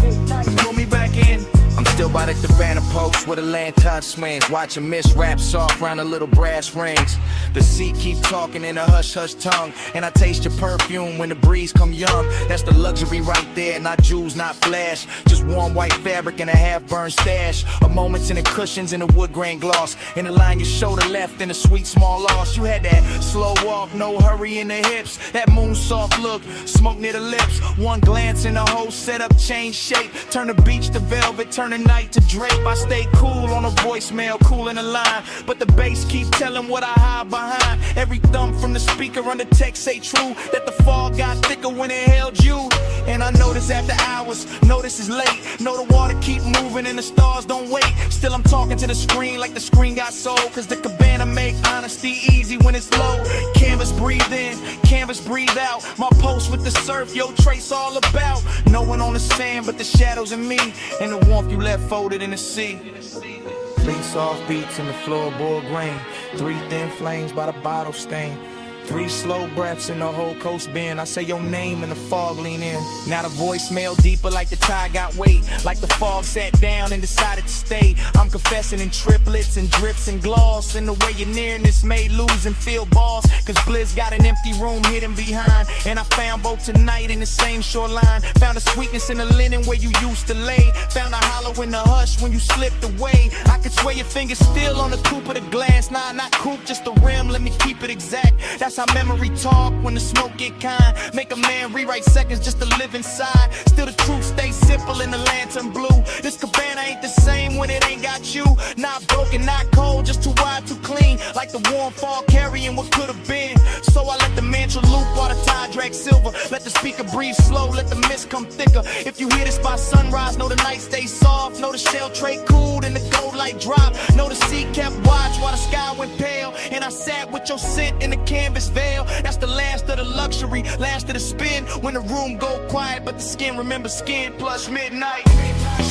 F: pull me back in. I'm still by the cabana post where the lantern swings. Watching mist wrap soft round the little brass rings. The sea keep talking in a hush-hush tongue. And I taste your perfume when the breeze come young. That's the luxury right there, not jewels, not flash. Just warm white fabric and a half-burned stash. A moments in the cushions and the wood grain gloss. In the line your shoulder left in a sweet small loss. You had that slow walk, no hurry in the hips. That moon soft look, smoke near the lips. One glance and the whole setup changed shape. Turn the beach to velvet, turn the night to drape. I stay cool on a voicemail, cool in the line. But the bass keep telling what I hide behind. Every thump from the speaker on the text say true. That the fog got thicker when it held you. And I notice after hours, notice it's late. Know the water keep moving and the stars don't wait. Still I'm talking to the screen like the screen got sold. Cause the cabana make honesty easy when it's low. Canvas breathe in, canvas breathe out. My post with the surf, yo trace all about. No one on the sand but the shadows and me. And the warmth you left folded in the sea. 3 soft beats in the floorboard grain. 3 thin flames by the bottle stain. 3 slow breaths in the whole coast bend. I say your name and the fog lean in. Now the voicemail deeper like the tide got weight. Like the fog sat down and decided to stay. I'm confessing in triplets and drips and gloss. And the way you're nearness made lose and feel boss. Cause Bliss got an empty room hidden behind. And I found both tonight in the same shoreline. Found a sweetness in the linen where you used to lay. Found a hollow in the hush when you slipped away. I could swear your fingers still on the coupe of the glass. Nah, not coupe, just the rim, let me keep it exact. That's how memory talk when the smoke get kind. Make a man rewrite seconds just to live inside. Still the truth stays simple in the lantern blue. This cabana ain't the same when it ain't got you. Not broken, not cold, just too wide, too clean. Like the warm fog carrying what could have been. So I let the mantra loop while the tide drag silver. Let the speaker breathe slow, let the mist come thicker. If you hear this by sunrise, know the night stays soft. Know the shell tray cooled and the gold light dropped. Know the sea kept watch while the sky went pale. And I sat with your scent in the canvas veil. That's the last of the luxury, last of the spin. When the room go quiet, but the skin remember skin. Plus midnight,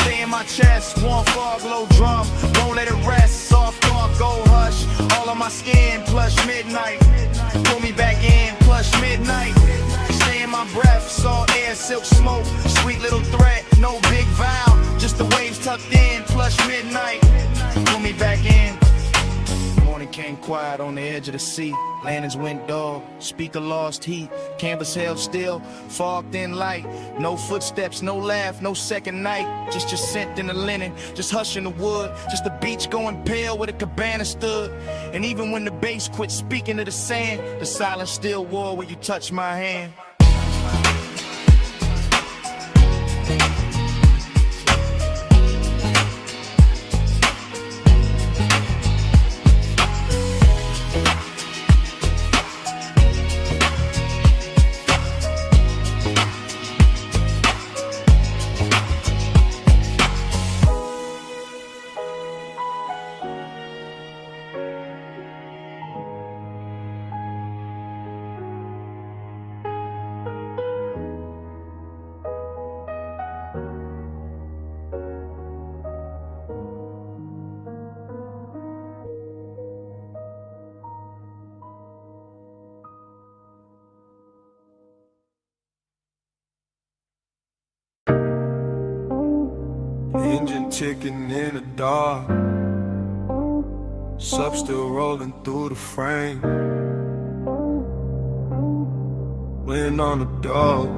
F: stay in my chest. Warm fog, low drum, won't let it rest. Soft dark, gold hush, all on my skin. Plus midnight, pull me back in. Plus midnight, stay in my breath. Saw air, silk smoke, sweet little threat. No big vow, just the waves tucked in. Plus midnight, pull me back in. Morning came quiet on the edge of the sea. Lanterns went dull, speaker lost heat. Canvas held still, fog thin light. No footsteps, no laugh, no second night. Just your scent in the linen, just hush in the wood. Just the beach going pale where the cabana stood. And even when the bass quit speaking to the sand, the silence still war when you touch my hand.
B: Engine ticking in the dark. Sub still rolling through the frame. Wind on the doors.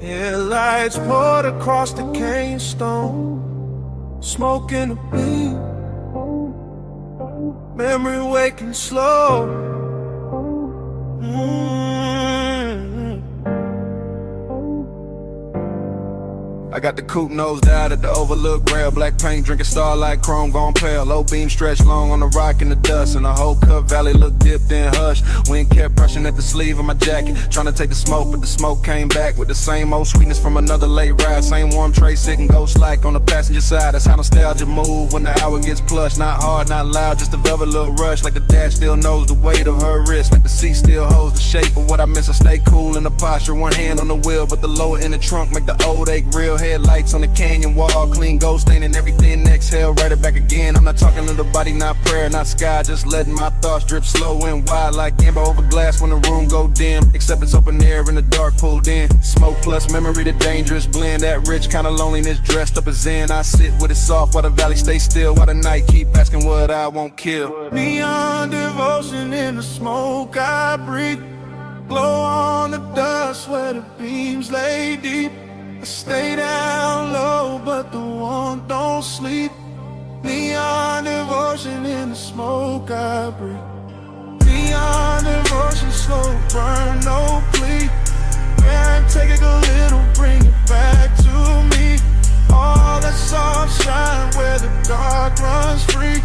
B: Headlights poured across the cane stone. Smoke in the beam. Memory waking slow.
G: I got the coupe nosed out at the overlook rail. Black paint, drinking starlight, chrome gone pale. Low beam stretched long on the rock in the dust. And the whole Cup Valley looked dipped in hush. Wind kept brushing at the sleeve of my jacket, trying to take the smoke, but the smoke came back with the same old sweetness from another late ride. Same warm tray sitting ghost like on the passenger side. That's how nostalgia move when the hour gets plush. Not hard, not loud, just a velvet little rush. Like the dash still knows the weight of her wrist. Like the seat still holds the shape of what I miss. I stay cool in the posture, one hand on the wheel, but the lower in the trunk make the old ache real. Headlights on the canyon wall, clean ghost stain and everything. Exhale, write it back again. I'm not talking to the body, not prayer, not sky. Just letting my thoughts drip slow and wide like amber over glass when the room go dim. Except it's open air in the dark pulled in. Smoke plus memory, the dangerous blend. That rich kind of loneliness dressed up as zen. I sit with it soft while the valley stays still, while the night keep asking what I won't kill.
D: Neon devotion in the smoke I breathe. Glow on the dust where the beams lay deep. I stay down low, but the warmth don't sleep. Neon devotion in the smoke I breathe. Neon devotion, slow burn, no plea. Yeah, take it a little, bring it back to me. All that soft shine where the dark runs free.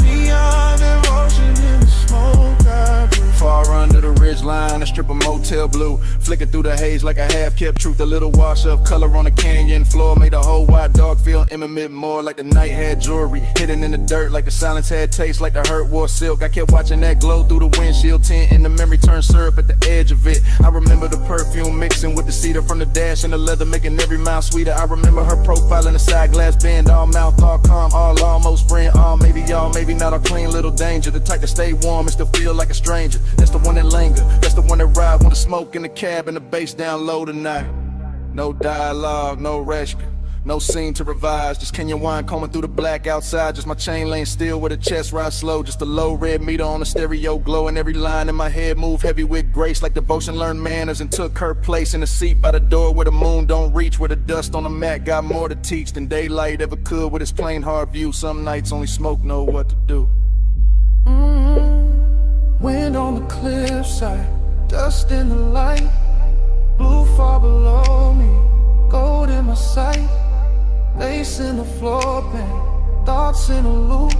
D: Neon devotion in the smoke I breathe.
G: Far under the ridge line, a strip of motel blue, flicking through the haze like a half-kept truth. A little wash of color on the canyon floor made the whole wide dog feel intimate, more like the night had jewelry hidden in the dirt, like the silence had taste, like the hurt wore silk. I kept watching that glow through the windshield tint, and the memory turned syrup at the edge of it. I remember the perfume mixing with the cedar from the dash and the leather, making every mile sweeter. I remember her profile in the side glass bend, all mouth, all calm, all almost friend, all maybe y'all, maybe not, a clean little danger, the type to stay warm and still feel like a stranger. That's the one that linger, that's the one that ride, want to smoke in the cab and the bass down low tonight. No dialogue, no rescue, no scene to revise, just Kenyan wine combing through the black outside. Just my chain laying still with a chest ride slow, just a low red meter on the stereo glow, and every line in my head move heavy with grace, like devotion learned manners and took her place in the seat by the door where the moon don't reach, where the dust on the mat got more to teach than daylight ever could with its plain hard view. Some nights only smoke know what to do.
D: Wind on the cliffside, dust in the light, blue far below me, gold in my sight, lace in the floor pan, thoughts in a loop,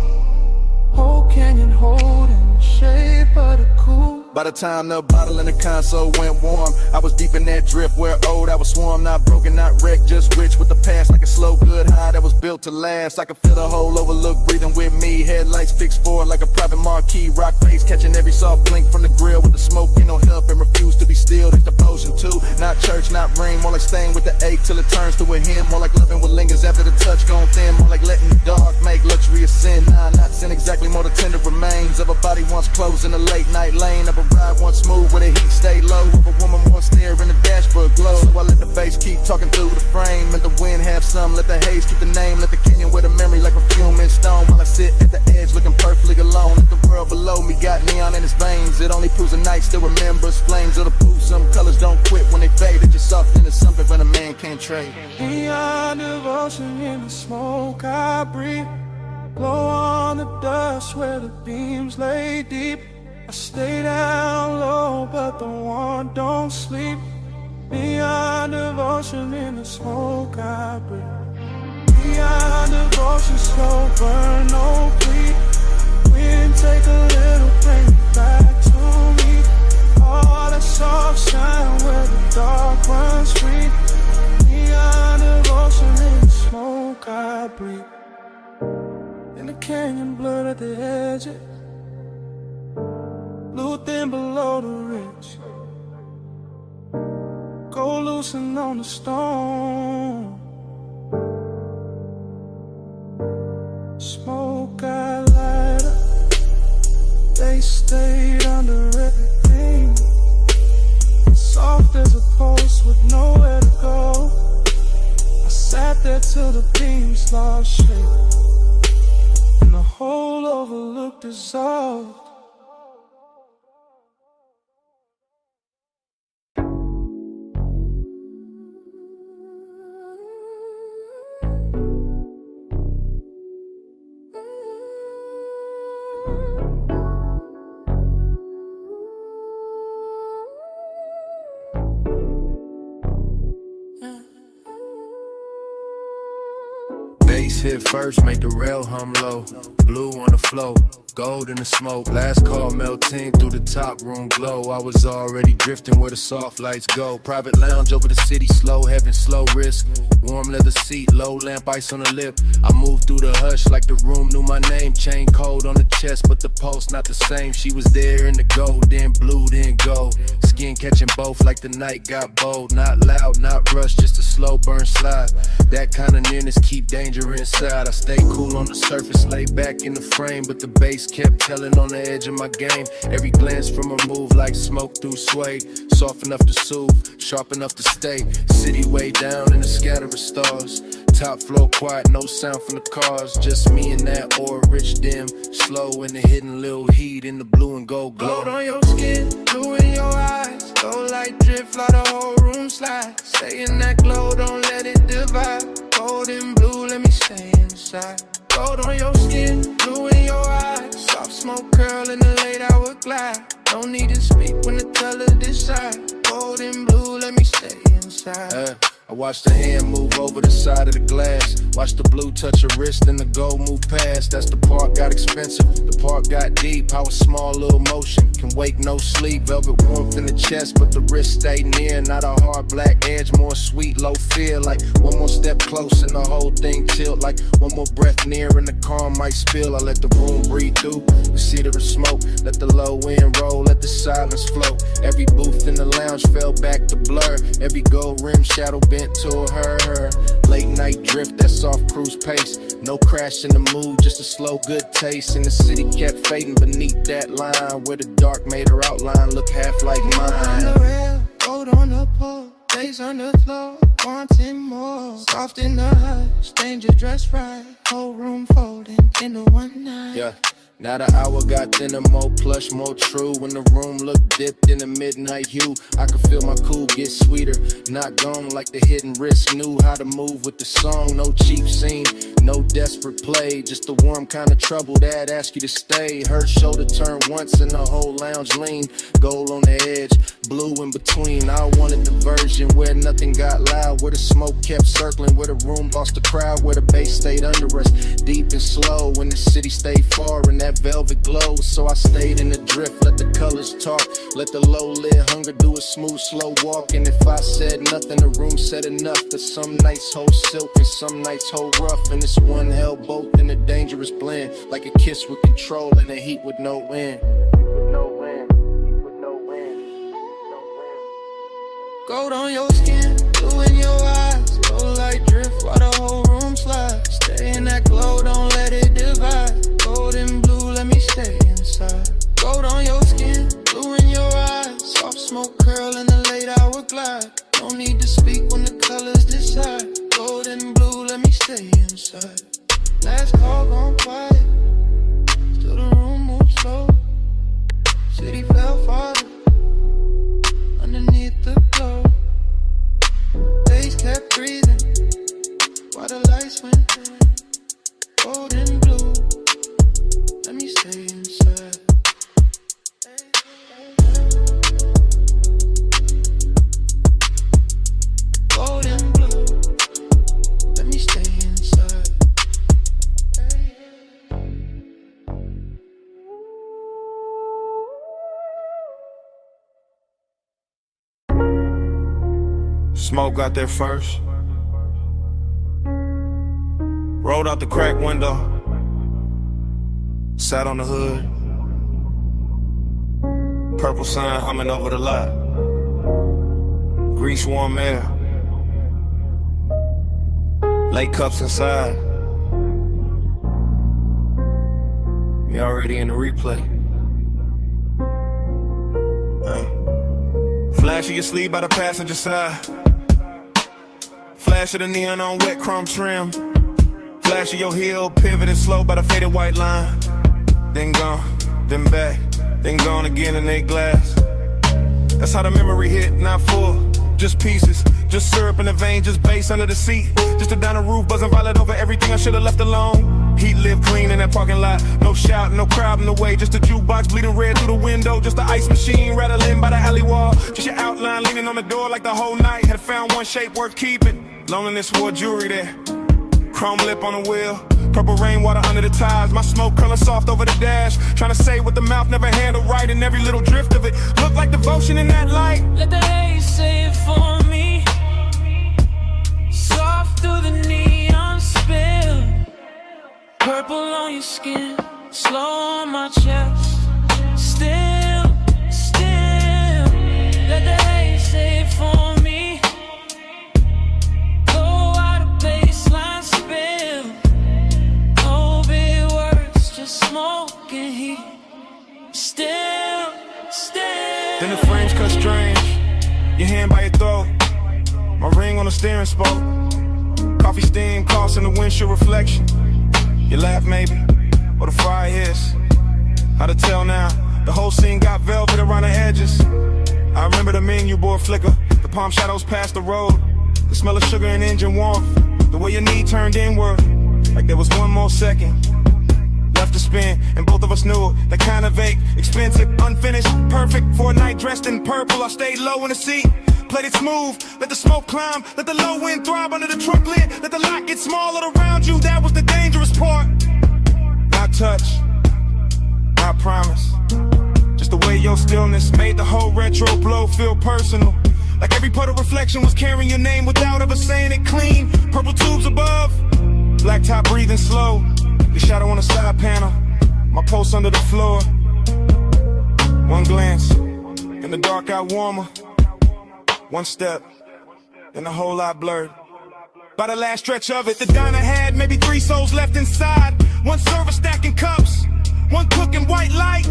D: whole canyon holding the shape of the coupe.
G: By the time the bottle in the console went warm, I was deep in that drift where old I was swarm, not broken, not wrecked, just rich with the past, like a slow good high that was built to last. I could feel the whole overlook breathing with me, headlights fixed forward like a private marquee, rock face catching every soft blink from the grill with the smoke, you know, help and refuse to be still. It's the potion too, not church, not ring, more like staying with the ache till it turns to a hymn, more like loving what lingers after the touch gone thin, more like letting the dark make luxury a sin. Nah, not sin exactly, more the tender remains of a body once closed in a late night lane, of a ride once smooth where the heat stayed low, of a woman once there in the dashboard glow. So I let the bass keep talking through the frame, and the wind have some, let the haze keep the name, let the canyon wear the memory like perfume in stone, while I sit at the edge looking perfectly alone. If the world below me got neon in its veins, it only proves the night still remembers flames of the proof. Some colors don't quit when they fade, it's just soft into something when a man can't trade.
D: Neon devotion in the smoke I breathe, glow on the dust where the beams lay deep. I stay down low, but the warmth don't sleep. Neon devotion in the smoke I breathe. Neon devotion, slow burn, no plea. Wind take a little, bring it back to me. All that soft shine where the dark runs free. Neon devotion in the smoke I breathe. In the canyon blurred at the edges, blue thin below the ridge, go loosen on the stone. Smoke I light up, they stayed under everything, soft as a post with nowhere to go. I sat there till the beams lost shape, and the whole overlook dissolved.
A: hit first, make the rail hum low. Blue on the flow, gold in the smoke. Last call melting through the top room glow. I was already drifting where the soft lights go. Private lounge over the city, slow heaven, slow wrist. Warm leather seat, low lamp ice on the lip. I moved through the hush like the room knew my name. Chain cold on the chest, but the pulse not the same. She was there in the gold, then blue, then gold. Skin catching both like the night got bold. Not loud, not rushed, just a slow burn slide. That kind of nearness keep danger inside. I stay cool on the surface, lay back in the frame, but the bass kept telling on the edge of my game. Every glance from a move like smoke through suede. Soft enough to soothe, sharp enough to stay. City way down in the scatter of stars. Top floor quiet, no sound from the cars. Just me and that or rich dim. Slow in the hidden little heat in the blue and gold glow.
E: Gold on your skin, blue in your eyes. Gold light drip, fly the whole room slide. Stay in that glow, don't let it divide. Gold and blue, let me stay inside. Gold on your skin, blue in your eyes. Soft smoke curl in the late hour glide. No need to speak when the color decide. Gold and blue, let me stay inside.
A: I watched the hand move over the side of the glass. Watch the blue touch her wrist and the gold move past. That's the part got expensive, the part got deep. How a small little motion can wake no sleep. Velvet warmth in the chest, but the wrist stay near. Not a hard black edge, more sweet, low fear. Like one more step close and the whole thing tilt. Like one more breath near and the car might spill. I let the room breathe through the seat of the smoke. Let the low end roll, let the silence flow. Every booth in the lounge fell back to blur. Every gold rim shadow bent toward her. Late night drift, that soft cruise pace. No crash in the mood, just a slow good taste. And the city kept fading beneath that line, where the dark made her outline look half like mine.
E: On the rail, gold on the pole, days on the floor, wanting more. Soft in the hush, danger dressed right. Whole room folding into one night.
A: Yeah. Now the hour got thinner, more plush, more true. When the room looked dipped in the midnight hue, I could feel my cool get sweeter. Not gone like the hidden wrist knew how to move with the song. No cheap scene, no desperate play, just the warm kind of trouble that ask you to stay. Her shoulder turned once and the whole lounge leaned. Gold on the edge, blue in between. I wanted the version where nothing got loud, where the smoke kept circling, where the room lost the crowd, where the bass stayed under us, deep and slow, when the city stayed far and that velvet glow. So I stayed in the drift, let the colors talk, let the low lid hunger do a smooth slow walk. And if I said nothing, the room said enough. That some nights hold silk and some nights hold rough, and this one held both in a dangerous blend, like a kiss with control and a heat with no end.
E: Gold on your skin, blue in your eyes. Gold light drift while the whole room slides. Stay in that glow, don't let it divide. Gold and blue, let me stay inside. Gold on your skin, blue in your eyes. Soft smoke curl in the late hour glide. No need to speak when the colors decide. Gold and blue, let me stay inside. Last call gone quiet, still the room moves slow. City fell farther underneath the glow. Days kept breathing while the lights went dim. Gold and blue, let me stay inside. Gold and blue, let me stay inside.
G: Smoke got there first. Rolled out the crack window. Sat on the hood. Purple sun humming over the lot. Grease warm air. Late cups inside. We already in the replay. Flash of your sleeve by the passenger side. Flash of the neon on wet chrome trim. Flash of your heel, pivoting slow by the faded white line. Then gone, then back, then gone again in a glass. That's how the memory hit, not full, just pieces. Just syrup in the vein, just bass under the seat. Just a down the roof, buzzing violet over everything I should've left alone. Heat lived clean in that parking lot. No shout, no crowd in the way. Just a jukebox bleeding red through the window. Just the ice machine rattling by the alley wall. Just your outline leaning on the door like the whole night had found one shape worth keeping. Loneliness wore jewelry there. Chrome lip on the wheel, purple rainwater under the tires. My smoke curling soft over the dash. Trying to say what the mouth never handled right, and every little drift of it looked like devotion in that light.
C: Let the haze say it for me. Soft through the neon spill. Purple on your skin, slow on my chest. Still, still. Let the haze say it for me. Go out of baseline spill. No big words, just smoke and heat. Still, still.
G: Then the frames cut strange, your hand by your throat. My ring on the steering spoke. Coffee steam crossing the windshield reflection. You laugh maybe, or the fire hiss. Hard to tell now, the whole scene got velvet around the edges. I remember the menu board flicker, the palm shadows past the road. The smell of sugar and engine warmth, the way your knee turned inward, like there was one more second left to spin, and both of us knew it. That kind of vague, expensive, unfinished, perfect for a night dressed in purple. I stayed low in the seat, played it smooth, let the smoke climb, let the low wind throb under the truck lid, let the lot get smaller around you. That was the dangerous part. Not touch, not promise, just the way your stillness made the whole retro blow feel personal. Like every puddle reflection was carrying your name without ever saying it clean. Purple tubes above, black top breathing slow. The shadow on the side panel, my pulse under the floor. One glance, and the dark got warmer. One step, then a whole lot blurred. By the last stretch of it, the diner had maybe 3 souls left inside. One server stacking cups, one cooking white light.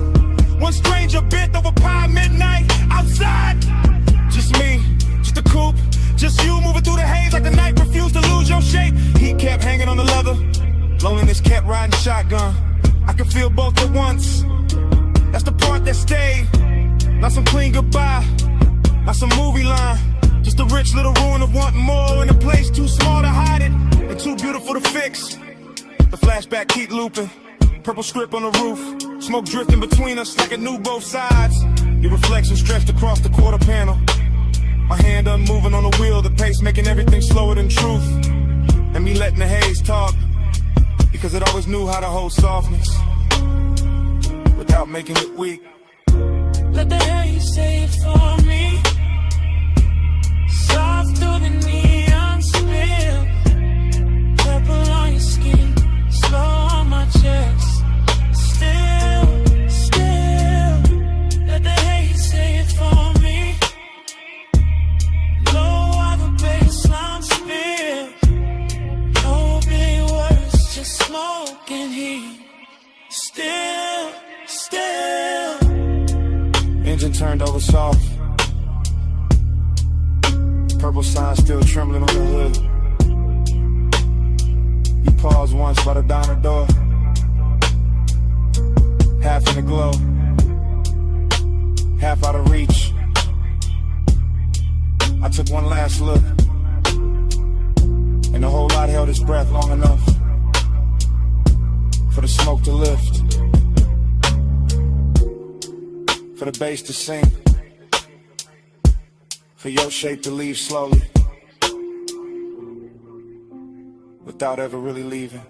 G: One stranger bent over pie midnight outside. Just me, just a coupe, just you moving through the haze like the night refused to lose your shape. Heat kept hanging on the leather, loneliness kept riding shotgun. I could feel both at once, that's the part that stayed. Not some clean goodbye, not some movie line, just a rich little ruin of wanting more in a place too small to hide it and too beautiful to fix. The flashback keep looping, purple script on the roof, smoke drifting between us like it knew both sides. Your reflection stretched across the quarter panel, my hand unmoving on the wheel, the pace making everything slower than truth. And me letting the haze talk, because it always knew how to hold softness without making it weak.
C: Let the haze say it for me. Soft through the neon spill. Purple on your skin, slow on my chest. Still, still. Let the haze say it for me. Low on the baseline spill. No big words, just smoke and heat. Still, still.
G: Engine turned over soft, purple sign still trembling on the hood. You paused once by the diner door, half in the glow, half out of reach. I took one last look, and the whole lot held its breath long enough for the smoke to lift, for the bass to sink, for your shape to leave slowly, without ever really leaving.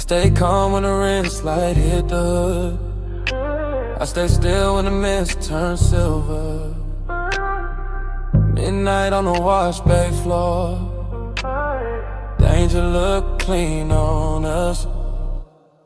J: Stay calm when the rinse light hit the hood. I stay still when the mist turns silver. Midnight on the wash bay floor. Danger look clean on us.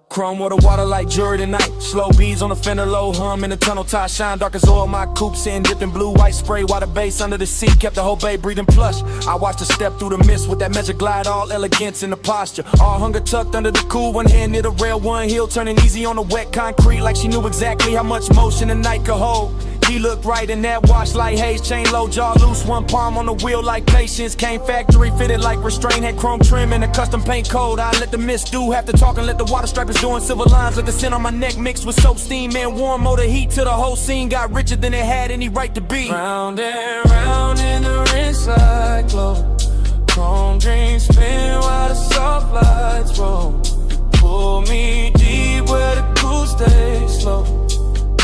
G: Chrome water like jury tonight. Slow beats on the fender, low hum in the tunnel. Tie shine dark as oil. My coupe sitting dipped in blue white spray. Water base under the seat kept the whole bay breathing plush. I watched her step through the mist with that measure glide, all elegance in the posture. All hunger tucked under the cool, one hand near the rail, one heel turning easy on the wet concrete, like she knew exactly how much motion the night could hold. He looked right in that wash like Haze, chain low, jaw loose, one palm on the wheel like patience. Came factory fitted like restraint, had chrome trim and a custom paint code. I let the mist do half the talking, let the water stripers doing silver lines. Let the scent on my neck mixed with soap, steam, and warm motor heat till the whole scene got richer than it had any right to be.
J: Round and round in the rinse like glow. Chrome dreams spin while the soft lights roll. Pull me deep where the cool stays slow.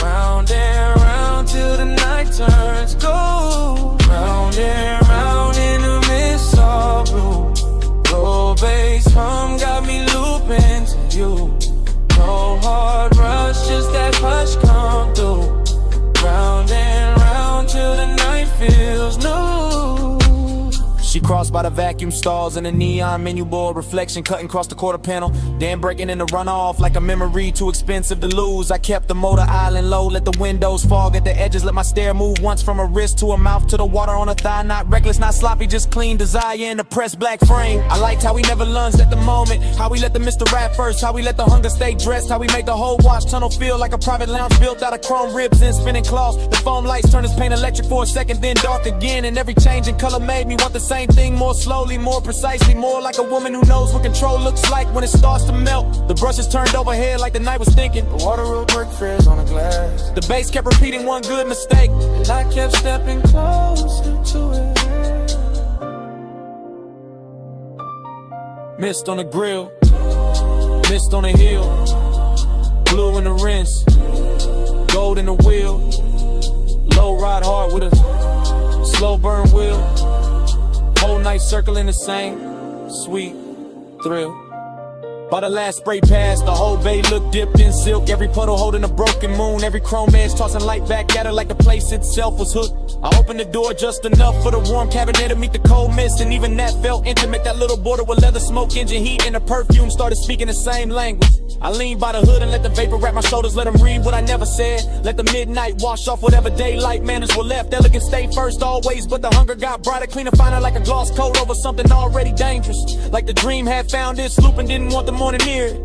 J: Round and round till the night turns gold. Round and round in the mist all blue. Low bass hum got me looping to you. No hard rush, just that hush come through. Round and round till the night feels new.
G: She crossed by the vacuum stalls and the neon menu board reflection cutting across the quarter panel. Then breaking in the runoff like a memory too expensive to lose. I kept the motor island low, let the windows fog at the edges. Let my stare move once from her wrist to her mouth to the water on her thigh. Not reckless, not sloppy, just clean desire in the pressed black frame. I liked how we never lunged at the moment, how we let the Mr. Rap first, how we let the hunger stay dressed, how we made the whole wash tunnel feel like a private lounge built out of chrome ribs and spinning cloths. The foam lights turned his paint electric for a second, then dark again, and every change in color made me want the same thing, more slowly, more precisely, more like a woman who knows what control looks like when it starts to melt. The brushes turned overhead like the night was thinking. The water will break frizz on the glass. The bass kept repeating one good mistake,
J: and I kept stepping closer to it.
G: Mist on the grill, mist on the hill, blue in the rinse, gold in the wheel. Low ride hard with a slow burn wheel. Whole night circling the same sweet thrill. By the last spray pass, the whole bay looked dipped in silk. Every puddle holding a broken moon. Every chrome edge tossing light back at her like the place itself was hooked. I opened the door just enough for the warm cabinet to meet the cold mist, and even that felt intimate. That little border with leather smoke, engine heat, and the perfume started speaking the same language. I leaned by the hood and let the vapor wrap my shoulders, let them read what I never said. Let the midnight wash off whatever daylight manners were left. Elegant stay first always, but the hunger got brighter, cleaner, finer, like a gloss coat over something already dangerous. Like the dream had found its loop and didn't want the morning near it.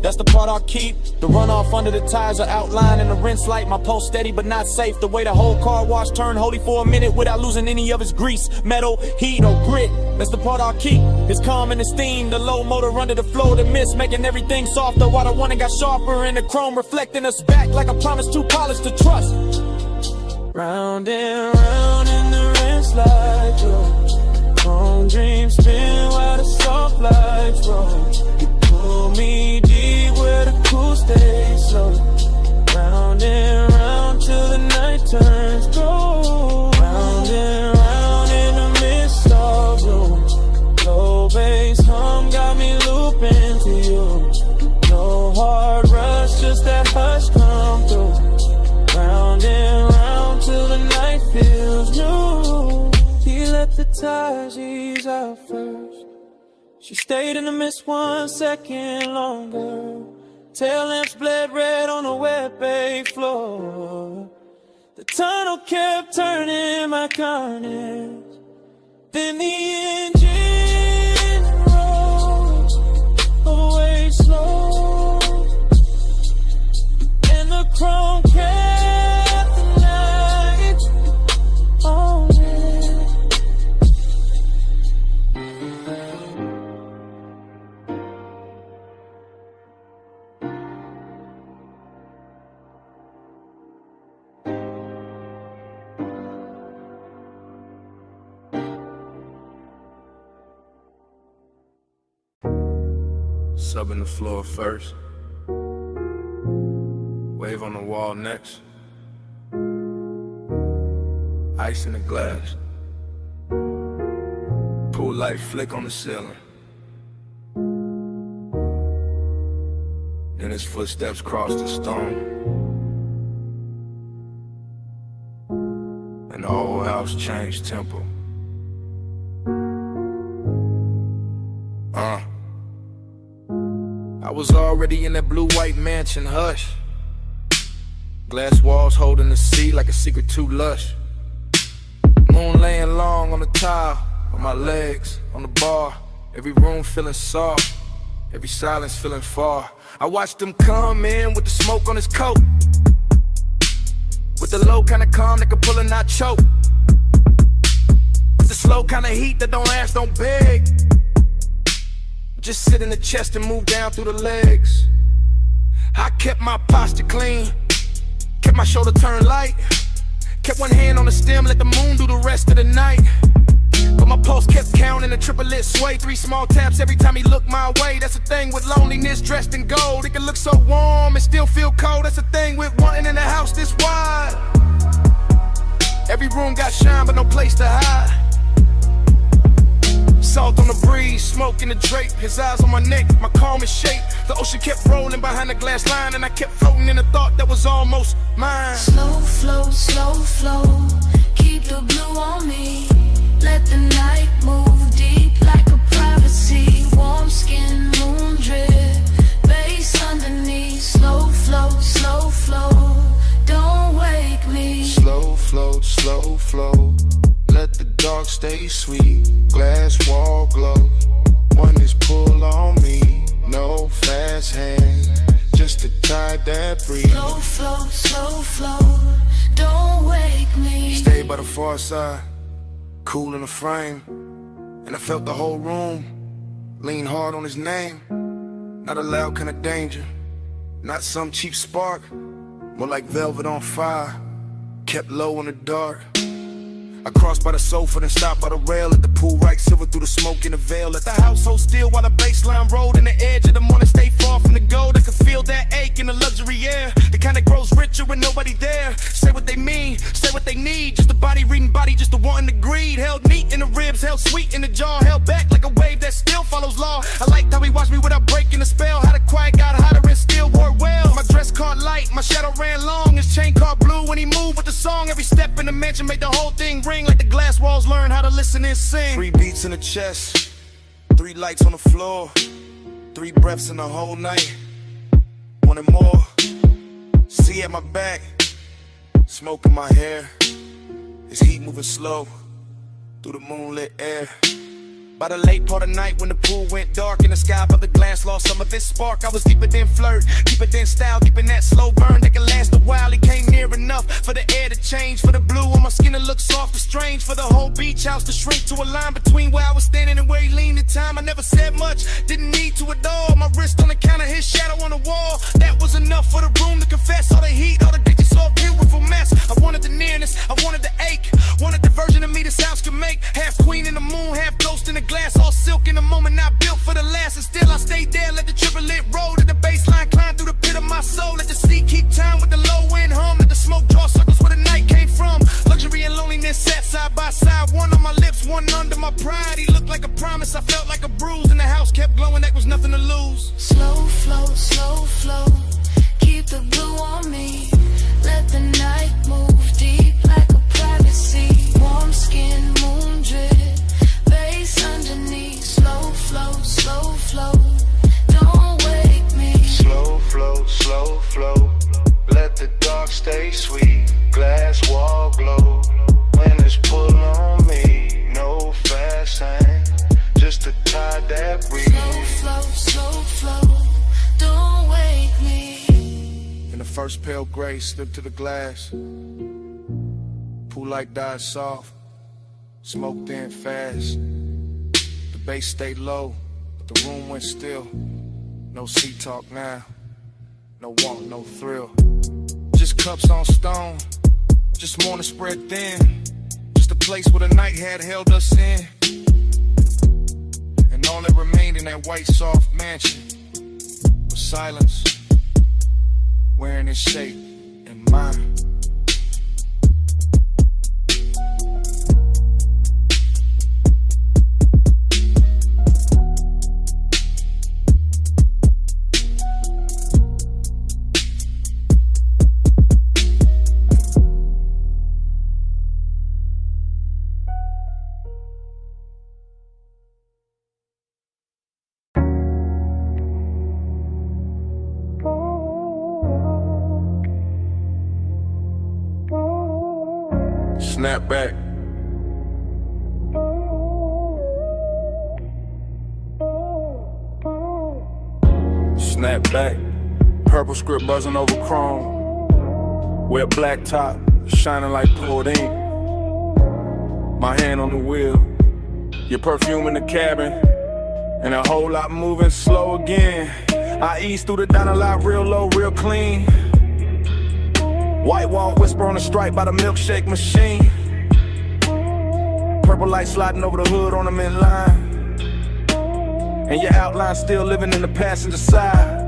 G: That's the part I'll keep. The runoff under the tires are outlined in the rinse light. My pulse steady but not safe. The way the whole car wash turned holy for a minute without losing any of its grease, metal, heat, or grit. That's the part I'll keep. It's calm and esteem. The low motor under the flow, the mist making everything softer. While the one got sharper and the chrome reflecting us back like a promise too polished to trust.
J: Round and round in the rinse light, yo. Chrome dreams spin while the soft lights roll. You pull me deep where the cool stays slow. Round and round till the night turns gold. Round and round in the mist of blue. Low bass hum got me looping to you. No hard rush, just that hush come through. Round and round till the night feels new. He let the tires ease out first. She stayed in the mist 1 second longer. Tail lamps bled red on the wet bay floor. The tunnel kept turning my carnage. Then the engine rolled away slow, and the chrome kept the light on it.
I: Subbing the floor first, wave on the wall next, ice in the glass, pool light flick on the ceiling. Then his footsteps cross the stone, and the whole house
A: house change tempo.
G: I was already in that blue-white mansion, hush. Glass walls holding the sea like a secret too lush. Moon laying long on the tile, on my legs, on the bar. Every room feeling soft, every silence feeling far. I watched him come in with the smoke on his coat, with the low kind of calm that could pull and not choke, with the slow kind of heat that don't ask, don't beg. Just sit in the chest and move down through the legs. I kept my posture clean, kept my shoulder turned light, kept one hand on the stem, let the moon do the rest of the night. But my pulse kept counting, a triplet sway, 3 small taps every time he looked my way. That's the thing with loneliness dressed in gold. It can look so warm and still feel cold. That's the thing with wanting in a house this wide. Every room got shine but no place to hide. Salt on the breeze, smoke in the drape. His eyes on my neck, my calmest shape. The ocean kept rolling behind the glass line, and I kept floating in a thought that was almost mine.
K: Slow flow, keep the blue on me. Let the night move deep like a privacy. Warm skin, moon drip, bass underneath. Slow flow, don't wake me.
B: Slow flow, let the dark stay sweet. Glass wall glow, one is pull on me. No fast hand, just to tie that breeze.
K: Slow flow, don't wake me.
G: Stay by the far side, cool in the frame, and I felt the whole room lean hard on his name. Not a loud kind of danger, not some cheap spark, more like velvet on fire, kept low in the dark. I crossed by the sofa, then stopped by the rail. Let the pool right silver through the smoke in the veil. Let the house hold still while the baseline rolled. And the edge of the morning stay far from the gold. I could feel that ache in the luxury air, the kind that grows richer with nobody there. Say what they mean, say what they need. Just a body reading body, just a wanting to greed. Held neat in the ribs, held sweet in the jaw. Held back like a wave that still follows law. I liked how he watched me without breaking the spell. How the quiet got hotter and still wore well. My dress caught light, my shadow ran long. His chain caught blue when he moved with the song. Every step in the mansion made the whole thing ring. Like the glass walls learn how to listen and sing.
B: 3 beats in the chest, 3 lights on the floor, 3 breaths in the whole night. Wanted more. See at my back, smoke in my hair. His heat moving slow through the moonlit air. By the late part of night when the pool went dark and the sky above the glass lost some of its spark, I was deeper than flirt, deeper than style, deep in that slow burn that can last a while. He came near enough for the air to change, for the blue on my skin to look soft and strange, for the whole beach house to shrink to a line between where I was standing and where he leaned in time. I never said much, didn't need to at all. My wrist on the counter, his shadow on the wall. That was enough for the room to confess. All the heat, all the ditches, so beautiful mess. I wanted the nearness, I wanted the ache, wanted the version of me this house could make. Half queen in the moon, half ghost in the glass, all silk in the moment, not built for the last. And still I stayed there, let the triplet roll to the baseline, climb through the pit of my soul. Let the sea keep time with the low end hum, let the smoke draw circles where the night came from. Luxury and loneliness sat side by side, one on my lips, one under my pride. He looked like a promise, I felt like a bruise, and the house kept glowing, that was nothing to lose.
K: Slow flow, keep the blue on me. Let the night move deep like a privacy. Warm skin, moon drip, bass underneath. Slow flow, don't wake me.
B: Slow flow, let the dark stay sweet. Glass wall glow, when it's pull on me. No fast hand, just to tie that breeze.
K: Slow flow, don't wake me.
G: In the first pale gray, slipped to the glass. Pool light died soft, smoke thin fast. The bass stayed low, but the room went still. No sea talk now, no want, no thrill. Just cups on stone, just morning spread thin. Just a place where the night had held us in. And all that remained in that white soft mansion was silence, wearing its shape in mine.
I: snap back.
G: Snap back. Purple script buzzing over chrome. Wet black top, shining like poured ink. My hand on the wheel. Your perfume in the cabin. And a whole lot moving slow again. I ease through the diner lot real low, real clean. White wall whisper on the stripe by the milkshake machine. Purple light sliding over the hood on them in line. And your outline still living in the passenger side.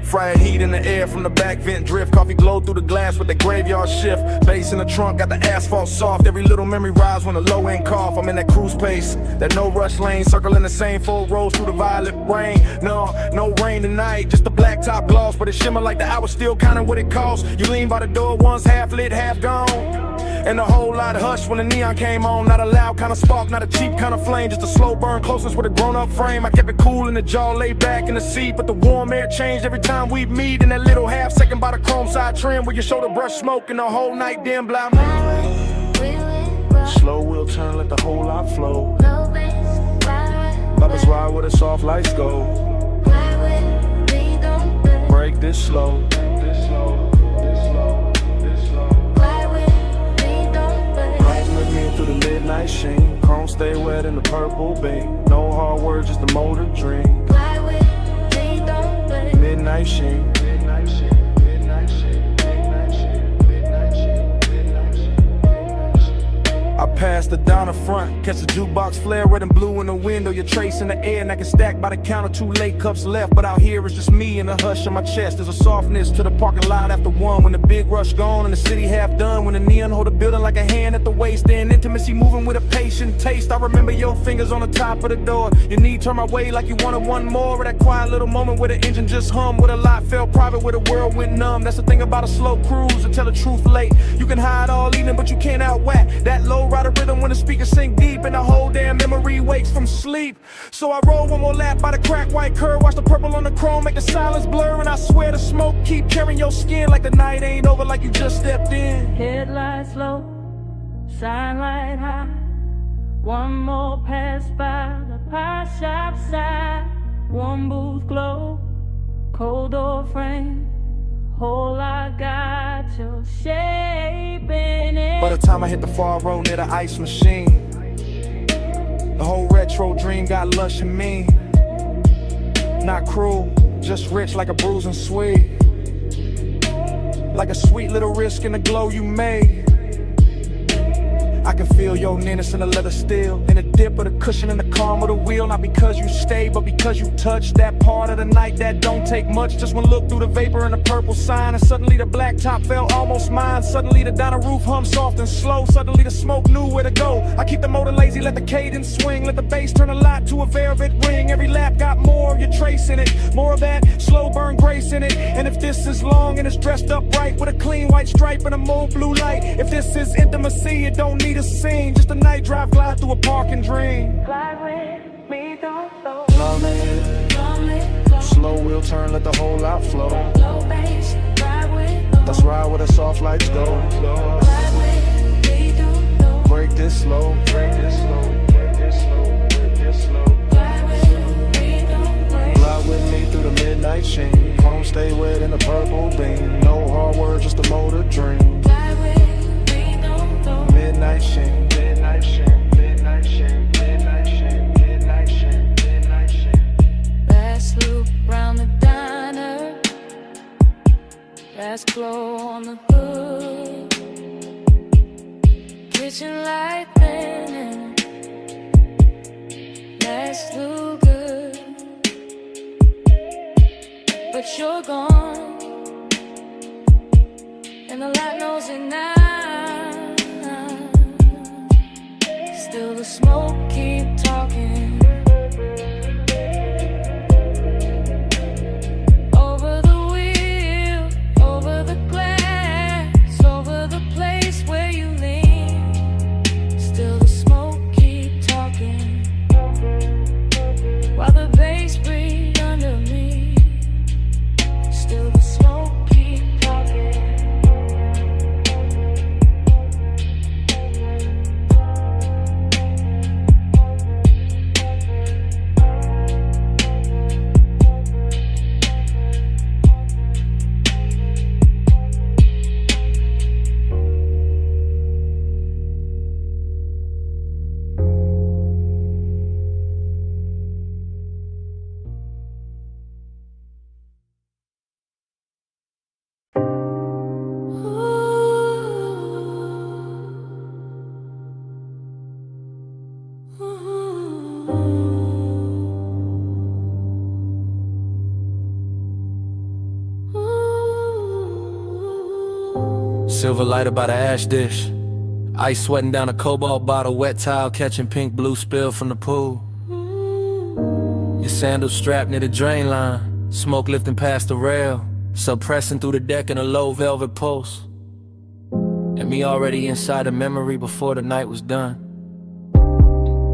G: Fried heat in the air from the back vent drift. Coffee glow through the glass with that graveyard shift. Bass in the trunk, got the asphalt soft. Every little memory rise when the low end cough. I'm in that cruise pace, that no rush lane. Circling the same 4 rows through the violet rain. No rain tonight, just the black top gloss. But it shimmer like the hour still counting what it costs. You lean by the door, one's half lit, half gone. And a whole lot hush when the neon came on. Not a loud kind of spark, not a cheap kind of flame. Just a slow burn, closeness with a grown-up frame. I kept it cool in the jaw, laid back in the seat. But the warm air changed every time we meet. In that little half second by the chrome side trim, where your shoulder brush smoke and the whole night dim blind. Slow wheel turn, let the whole lot flow. Bubbles ride where the soft lights go. Break this slow. Through the midnight sheen, chrome stay wet in the purple beam. No hard words, just the motor dream. Midnight sheen. I pass the Donna front, catch the jukebox flare, red and blue in the window. You're tracing the air, and I can stack by the counter. 2 late cups left, but out here it's just me and the hush in my chest. There's a softness to the parking lot after 1. When the big rush gone and the city half done. When the neon hold the building like a hand at the waist. And intimacy moving with a patient taste. I remember your fingers on the top of the door. Your knee turned my way like you wanted one more. Or that quiet little moment where the engine just hum. Where the lot felt private, where the world went numb. That's the thing about a slow cruise, to tell the truth late. You can hide all evening, but you can't outwhack that low rider rhythm when the speakers sink deep. And the whole damn memory wakes from sleep. So I roll one more lap by the crack white curve. Watch the purple on the chrome make the silence blur. And I swear the smoke keep carrying your skin like the night ain't over, like you just stepped in.
J: Headlights low, shine light high. One more pass by the pie shop side. One booth glow, cold door frame. Whole lot got your shape in it.
G: By the time I hit the far road near the ice machine, the whole retro dream got lush and mean. Not cruel, just rich like a bruising sweet. Like a sweet little risk in the glow you made. I can feel your nearness in the leather steel, in the dip of the cushion and the calm of the wheel. Not because you stay, but because you touch that part of the night that don't take much. Just one look through the vapor and the purple sign, and suddenly the black top felt almost mine. Suddenly the diner roof hum soft and slow. Suddenly the smoke knew where to go. I keep the motor lazy, let the cadence swing. Let the bass turn a lot to a velvet ring. Every lap got more of your trace in it. More of that slow burn grace in it. And if this is long and it's dressed up right, with a clean white stripe and a mauve blue light. If this is intimacy, it don't need a scene, just a night drive, glide through a park and dream.
J: Fly with me, don't slow.
G: Slow wheel turn, let the whole lot flow.
J: Low bass, ride with.
G: Let's ride where the soft lights go.
J: Fly with me, don't slow.
G: Break this slow. Break this slow. Break this slow. Break this slow.
J: Fly with me, don't break.
G: Fly with me through the midnight sheen. Home stay wet in the purple beam. No hard words, just a motor dream.
J: Fly with me, don't slow.
G: Midnight sheen. Midnight sheen. Midnight sheen. Midnight sheen. Midnight sheen. Midnight sheen.
J: Last loop round the diner. Last glow on the hood. Kitchen light thinning. Last look good. But you're gone. And the light knows it now. Still the smoke keep talking. Over the wheel, over the glass, over the place where you lean. Still the smoke keep talking. While the bass breathe under me. Still the smoke keep talking.
G: Silver lighter by the ash dish. Ice sweating down a cobalt bottle, wet towel catching pink blue spill from the pool. Your sandals strapped near the drain line, smoke lifting past the rail, suppressing through the deck in a low velvet pulse. And me already inside a memory before the night was done.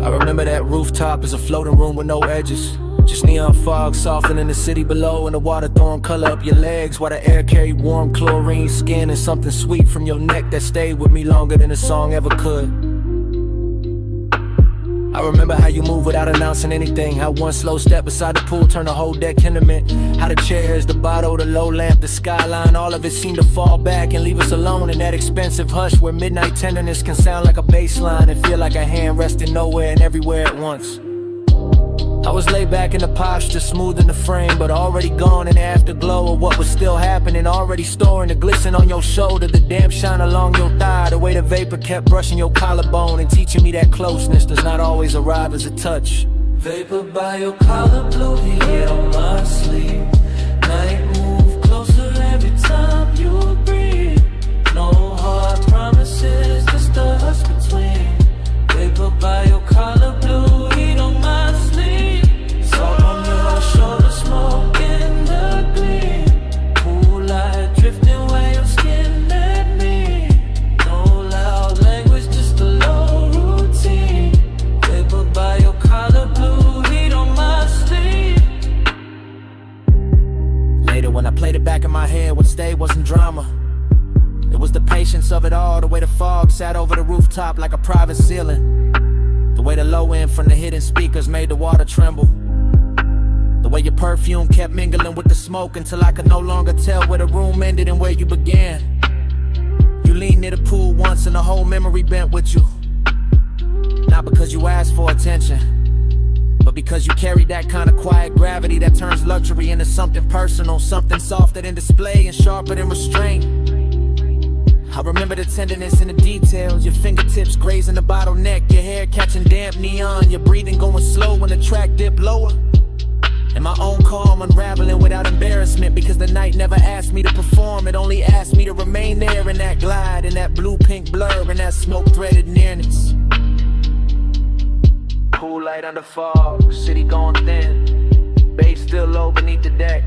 G: I remember that rooftop is a floating room with no edges, just neon fog softening the city below, and the water throwing color up your legs while the air carried warm chlorine skin and something sweet from your neck that stayed with me longer than a song ever could. I remember how you move without announcing anything, how one slow step beside the pool turned the whole deck intimate, how the chairs, the bottle, the low lamp, the skyline, all of it seemed to fall back and leave us alone in that expensive hush where midnight tenderness can sound like a bass line and feel like a hand resting nowhere and everywhere at once. I was laid back in the posture, smooth in the frame, but already gone in the afterglow of what was still happening, already storing the glisten on your shoulder, the damp shine along your thigh, the way the vapor kept brushing your collarbone and teaching me that closeness does not always arrive as a touch.
J: Vapor by your collar, blue heat on my sleeve. Night move closer every time you breathe. No hard promises, just us between. Vapor by your collar, blue heat on my sleeve. Salt on your shoulder, smoke in the gleam. Cool light drifting where your skin met me. No loud language, just a low routine. Vapor by your collar, blue heat on my sleeve.
F: Later when I played it back in my head, what stayed wasn't drama. It was the patience of it all, the way the fog sat over the rooftop like a private ceiling, the way the low end from the hidden speakers made the water tremble, the way your perfume kept mingling with the smoke until I could no longer tell where the room ended and where you began. You leaned near the pool once and the whole memory bent with you, not because you asked for attention, but because you carried that kind of quiet gravity that turns luxury into something personal, something softer than display and sharper than restraint. I remember the tenderness in the details, your fingertips grazing the bottleneck, your hair catching damp neon, your breathing going slow when the track dipped lower, and my own calm unraveling without embarrassment, because the night never asked me to perform, it only asked me to remain there in that glide, in that blue-pink blur, in that smoke-threaded nearness.
G: Cool light under fog, city going thin, bass still low beneath the deck.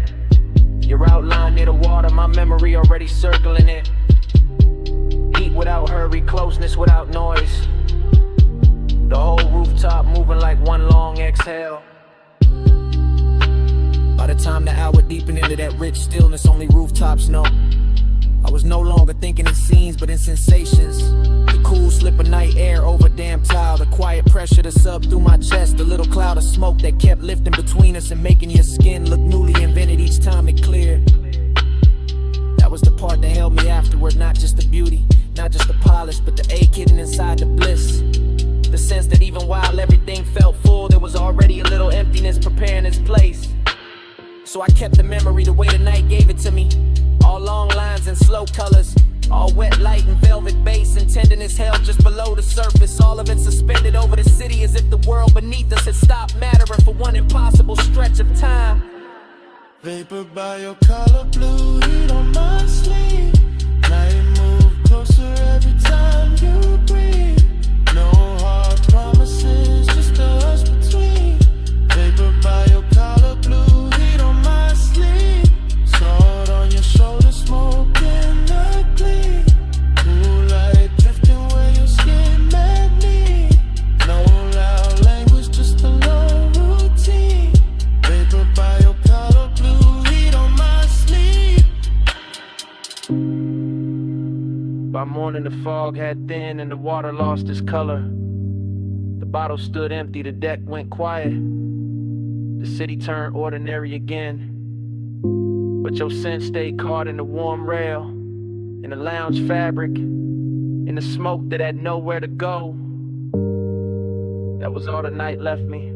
G: Your outline near the water, my memory already circling it. Heat without hurry, closeness without noise. The whole rooftop moving like one long exhale. By the time the hour deepened into that rich stillness only rooftops know, I was no longer thinking in scenes but in sensations. The cool slip of night air over damp tile, the quiet pressure to sub through my chest, the little cloud of smoke that kept lifting between us and making your skin look newly invented each time it cleared. That was the part that held me afterward, not just the beauty, not just the polish, but the ache hidden inside the bliss. The sense that even while everything felt full, there was already a little emptiness preparing its place. So I kept the memory the way the night gave it to me, all long lines and slow colors, all wet light and velvet bass and tenderness held just below the surface, all of it suspended over the city as if the world beneath us had stopped mattering for one impossible stretch of time.
D: Vapor by your collar, blue heat on my sleeve. Night move closer every time you breathe. No hard promises, just us between. Vapor by your collar, blue heat on my sleeve. Sword on your shoulder, smoke in the gleam. Cool light drifting where your skin met me. No loud language, just a low routine. Vapor by your collar, blue heat on my sleeve.
G: By morning the fog had thinned and the water lost its color. The bottle stood empty, the deck went quiet. The city turned ordinary again. But your scent stayed caught in the warm rail, in the lounge fabric, in the smoke that had nowhere to go. That was all the night left me.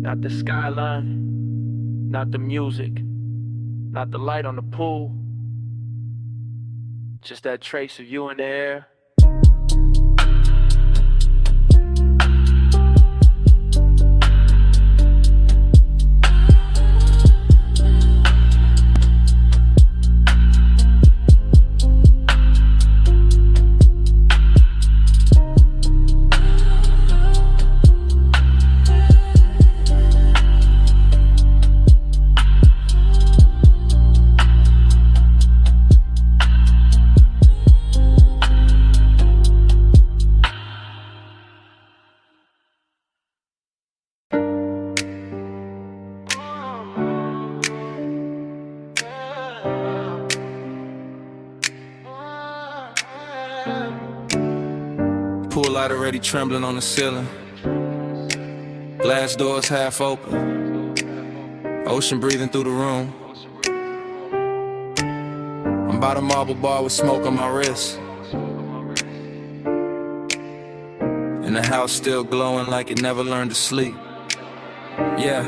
G: Not the skyline, not the music, not the light on the pool. Just that trace of you in the air. light already trembling on the ceiling. Glass doors half open. Ocean breathing through the room. I'm by the marble bar with smoke on my wrist. And the house still glowing like it never learned to sleep. Yeah.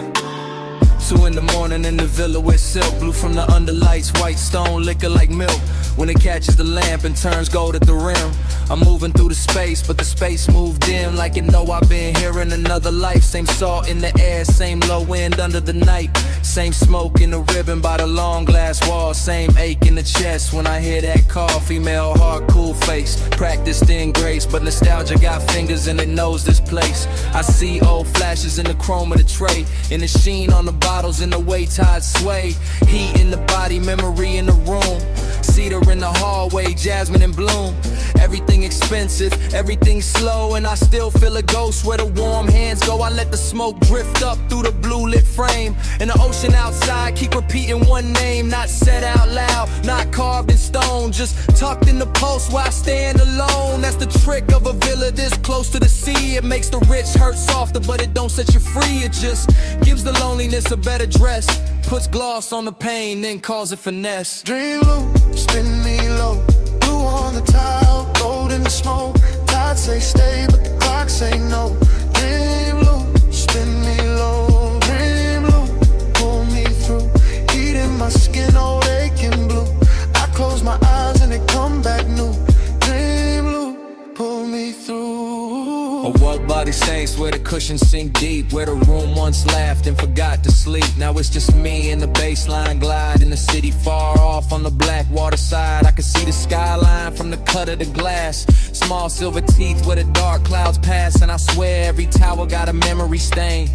G: 2 in the morning in the villa with silk. Blue from the underlights, white stone, liquor like milk. When it catches the lamp and turns gold at the rim. I'm moving through the space, but the space moved in like it know I've been here in another life. Same salt in the air, same low wind under the night. Same smoke in the ribbon by the long glass wall. Same ache in the chest when I hear that call. Female heart, cool face, practiced in grace, but nostalgia got fingers and it knows this place. I see old flashes in the chrome of the tray, in the sheen on the bottles and the way tides sway. Heat in the body, memory in the room. Cedar in the hallway, jasmine in bloom. Everything expensive, everything slow, and I still feel a ghost where the warm hands go. I let the smoke drift up through the blue lit frame. And the ocean outside keep repeating one name, not said out loud, not carved in stone, just tucked in the pulse where I stand alone. That's the trick of a villa this close to the sea. It makes the rich hurt softer, but it don't set you free. It just gives the loneliness a better dress, puts gloss on the pain, then calls it finesse.
D: Dream low, spin me low, blue on the tile, gold in the smoke. Tide say stay, but the clock say no. Dream low, spin me low, dream low, pull me through. Heat in my skin, old aching blue. I close my eyes and they come back new. Dream low, pull me through.
G: A what body stains where the cushions sink deep, where the room once laughed and forgot to sleep. Now it's just me and the baseline glide in the city far off on the black water side. I can see the skyline from the cut of the glass. Small silver teeth where the dark clouds pass, and I swear every tower got a memory stain.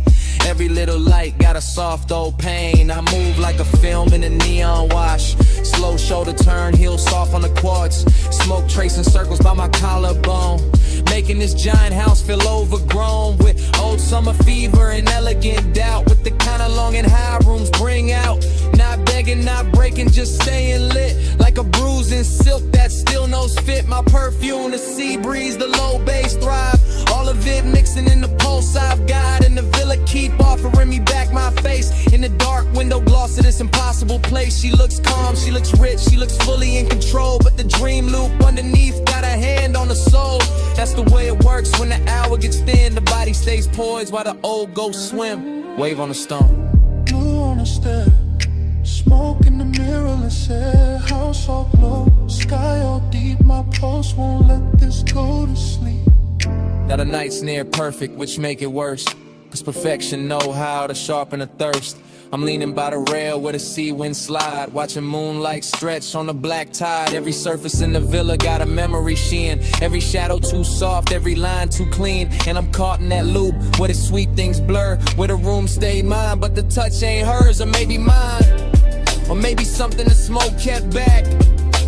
G: Every little light got a soft old pain. I move like a film in a neon wash. Slow shoulder turn, heel soft on the quartz. Smoke tracing circles by my collarbone, making this giant house feel overgrown with old summer fever and elegant doubt. With the kind of long and high rooms bring out, not begging, not breaking, just staying lit. Like a bruising silk that still knows fit. My perfume, the sea breeze, the low bass thrive. All of it mixing in the pulse I've got. And the villa keep offering me back my face. In the dark window gloss of this impossible place. She looks calm, she looks rich, she looks fully in control. But the dream loop underneath got a hand on the soul. That's the way it works when the hour gets thin. The body stays poised while the old ghosts swim. Wave on the stone.
D: Blue on the stair, smoke in the mirrorless air. House all glow, sky all deep. My pulse won't let this go to sleep.
G: Now the night's near perfect, which make it worse, 'cause perfection know how to sharpen a thirst. I'm leaning by the rail where the sea wind slide, watching moonlight stretch on the black tide. Every surface in the villa got a memory sheen. Every shadow too soft, every line too clean. And I'm caught in that loop where the sweet things blur, where the room stayed mine, but the touch ain't hers. Or maybe mine, or maybe something the smoke kept back,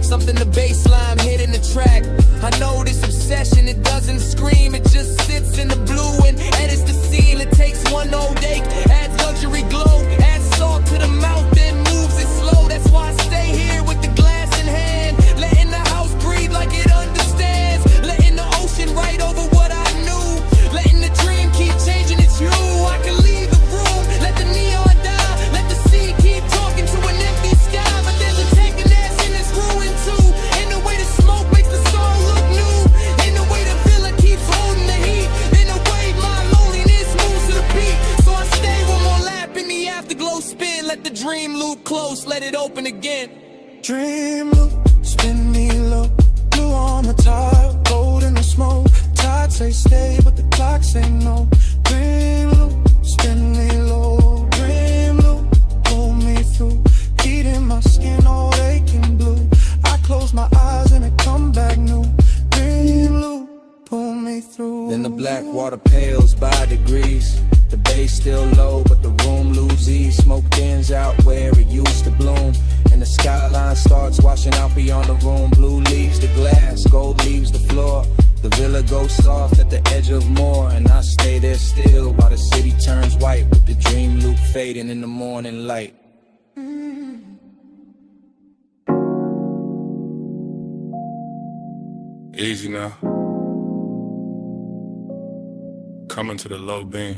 G: something the bass line hit in the track. I know this obsession, it doesn't scream, it just sits in the blue and edits the scene. It takes one old ache, adds luxury glow, adds salt to the mouth, then moves it slow. That's why I stay here with the glass in hand, letting the house breathe like it understands, letting the ocean write over what I knew, letting the dream keep changing its hue. I can leave the room, let the neon die, let the sea keep talking to an empty sky. But there's a tenderness in this ruin too, in the way the smoke makes the song look new, in the way the villa keeps holding the heat, in the way my loneliness moves to the beat. So I stay one more lap in the afterglow spin, let the dream loop close, let it open again.
D: Dream loop, spin me low, blue on the tile, gold in the smoke. Tide say stay, but the clock say no. Dream loop, spin me low, dream loop, pull me through. Heat in my skin, all aching blue. I close my eyes and it come back new. Dream loop, pull me through.
G: Then the black water pales by degrees. The bass still low, but the room loses ease. Smoke thins out where it used to bloom, and the skyline starts washing out beyond the room. Blue leaves the glass, gold leaves the floor. The villa goes soft at the edge of more, and I stay there still while the city turns white, with the dream loop fading in the morning light.
I: Easy now. Coming to the low beam.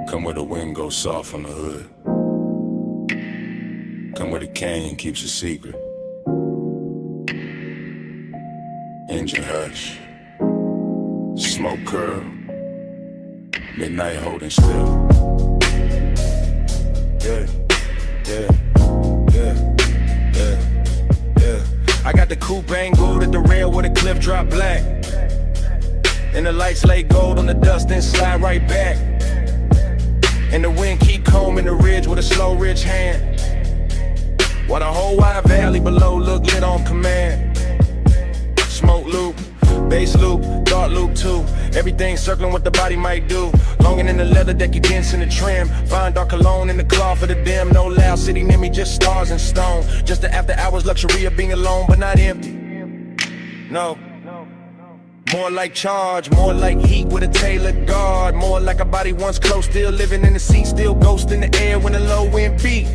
I: Come where the wind goes soft on the hood. Come where the canyon keeps a secret. Engine hush. Smoke curl. Midnight holding still. Yeah, yeah, yeah, yeah, yeah. I got the coupe angled at the rail where the cliff drop black. And the lights lay gold on the dust, then slide right back. And the wind keep combing the ridge with a slow rich hand. While the whole wide valley below look lit on command. Smoke loop, bass loop, dark loop too. Everything circling what the body might do. Longing in the leather deck, you dance in the trim. Fine dark cologne in the cloth for the dim. No loud city near me, just stars and stone. Just the after hours luxury of being alone, but not empty. No. More like charge, more like heat with a tailored guard. More like a body once close, still living in the seat, still ghost in the air when the low wind beat.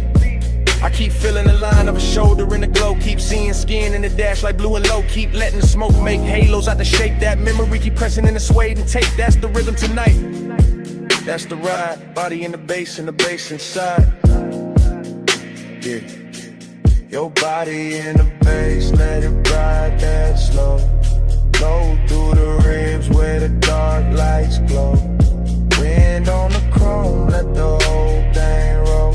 I: I keep feeling the line of a shoulder in the glow. Keep seeing skin in the dash like blue and low. Keep letting the smoke make halos out the shape. That memory keep pressing in the suede and tape. That's the rhythm tonight. That's the ride. Body in the bass and the bass inside. Yeah. Your body in the bass, let it ride that slow. Blow through the ribs where the dark lights glow. Wind on the chrome, let the whole thing roll.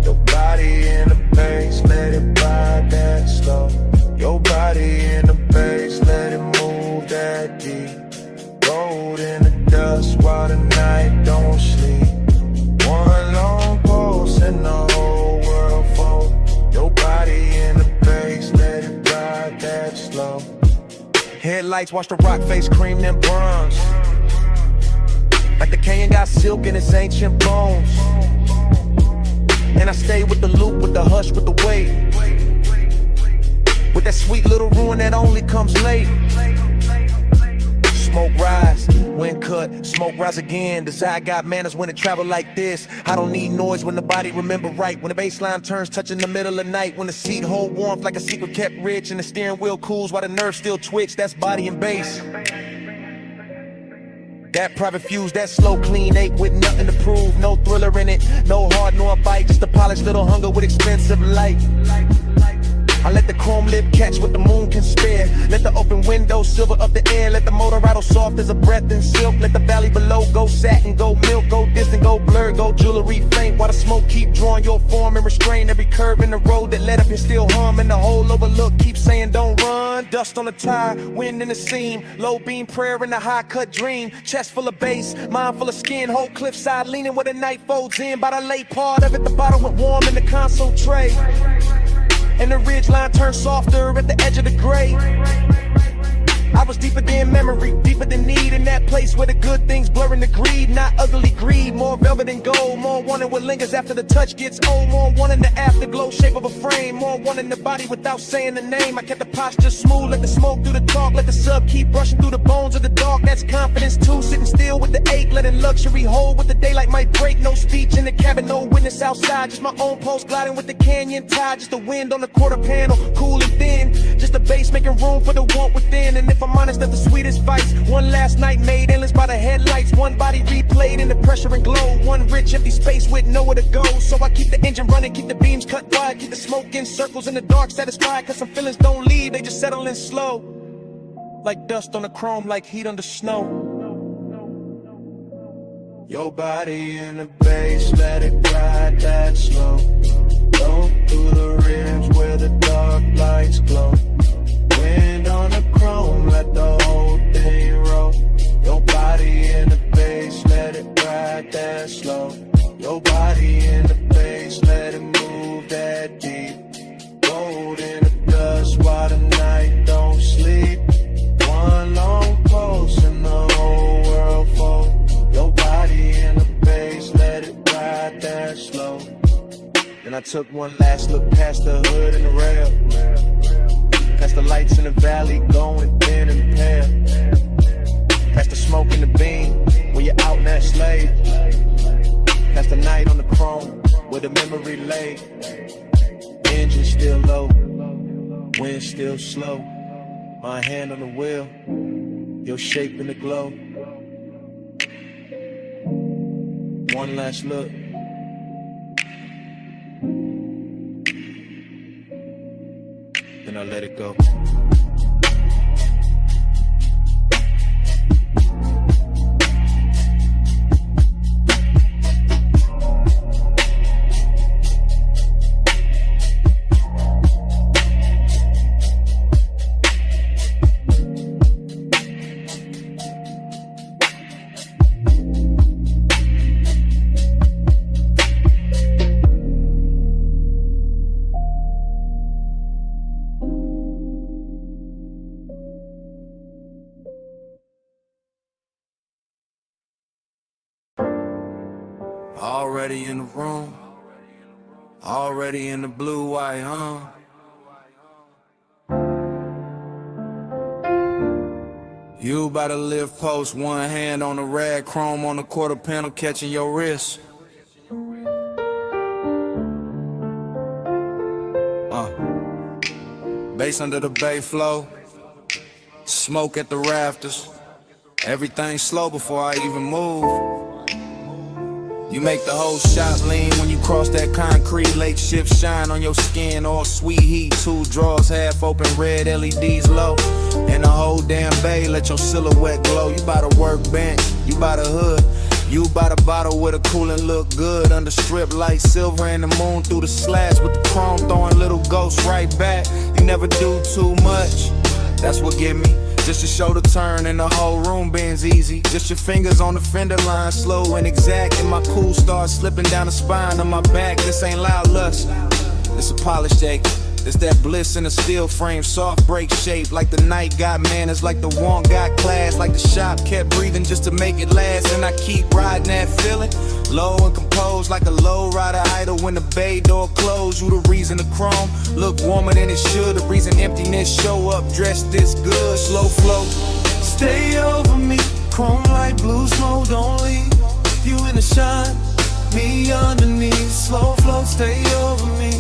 I: Your body in the bass, let it ride that slow. Your body in the bass, let it move that deep. Rolled in the dust while the night don't sleep. One long pulse and the whole world fold. Your body in the bass, let it ride that slow. Headlights watch the rock face cream them bronze. Like the canyon got silk in its ancient bones. And I stay with the loop, with the hush, with the wave. With that sweet little ruin that only comes late. Smoke rise, wind cut, smoke rise again. Desire got manners when it travel like this. I don't need noise when the body remember right. When the bass line turns touching the middle of night. When the seat hold warmth like a secret kept rich. And the steering wheel cools while the nerves still twitch. That's body and bass. That private fuse, that slow clean ache with nothing to prove. No thriller in it, no hard nor bite. Just a polished little hunger with expensive light. I let the chrome lip catch what the moon can spare. Let the open window silver up the air. Let the motor rattle soft as a breath in silk. Let the valley below go satin, go milk, go distant, go blur, go jewelry faint. While the smoke keep drawing your form and restrain every curve in the road that led up here still hum. And the whole overlook keep saying don't run. Dust on the tire, wind in the seam. Low beam prayer in the high cut dream. Chest full of bass, mind full of skin. Whole cliffside leaning where the night folds in. By the late part of it, the bottle went warm in the console tray. And the ridge line turned softer at the edge of the gray. I was deeper than memory, deeper than need. In that place where the good things blurring the greed. Not ugly greed, more velvet and gold. More wanting what lingers after the touch gets old. More wanting the afterglow shape of a frame. More wanting the body without saying the name. I kept the posture smooth, let the smoke do the talk. Let the sub keep brushing through the bones of the dark. That's confidence too, sitting still with the ache. Letting luxury hold with the daylight might break. No speech in the cabin, no witness outside. Just my own pulse gliding with the canyon tide. Just the wind on the quarter panel, cool and thin. Just the bass making room for the want within. And if I'm honest, that's the sweetest vice. One last night made endless by the headlights. One body replayed in the pressure and glow. One rich empty space with nowhere to go. So I keep the engine running, keep the beams cut wide. Keep the smoke in circles in the dark satisfied. Cause some feelings don't leave, they just settle in slow. Like dust on the chrome, like heat under snow. Your body in the bass, let it ride that slow. Go through the ribs where the dark lights glow. Wind on the chrome, let the whole thing roll. Your body in the bass, let it ride that slow. Your body in the bass, let it move that deep. Gold in the dust while the night don't sleep. One long pulse and the whole world fold. Your body in the bass, let it ride that slow. Then I took one last look past the hood and the rail. Past the lights in the valley going thin and pale. Past the smoke in the beam when you're out in that slave. Past the night on the chrome where the memory lay. Engine still low, wind still slow. My hand on the wheel, your shape in the glow.
G: One last look. Then I let it go. Already in the room, already in the blue white, You about to live post, one hand on the rag, chrome on the quarter panel, catching your wrist. Bass under the bay flow, smoke at the rafters. Everything slow before I even move. You make the whole shot lean when you cross that concrete. Late shift shine on your skin, all sweet heat. Two drawers half open, red LEDs low. And the whole damn bay let your silhouette glow. You by the workbench, you by the hood, you by the bottle with a coolin' look good. Under strip light, silver and the moon through the slats, with the chrome throwing little ghosts right back. You never do too much, that's what get me. Just your shoulder turn and the whole room bends easy. Just your fingers on the fender line, slow and exact. And my cool starts slipping down the spine of my back. This ain't loud lust, it's a polished ache. It's that bliss in a steel frame, soft break shape. Like the night got manners, like the want got class. Like the shop kept breathing just to make it last. And I keep riding that feeling, low and composed, like a low rider idle when the bay door closed. You the reason the chrome look warmer than it should. The reason emptiness show up dressed this good. Slow flow, stay over me. Chrome light, blue smoke, don't leave. You in the shine, me underneath. Slow flow, stay over me.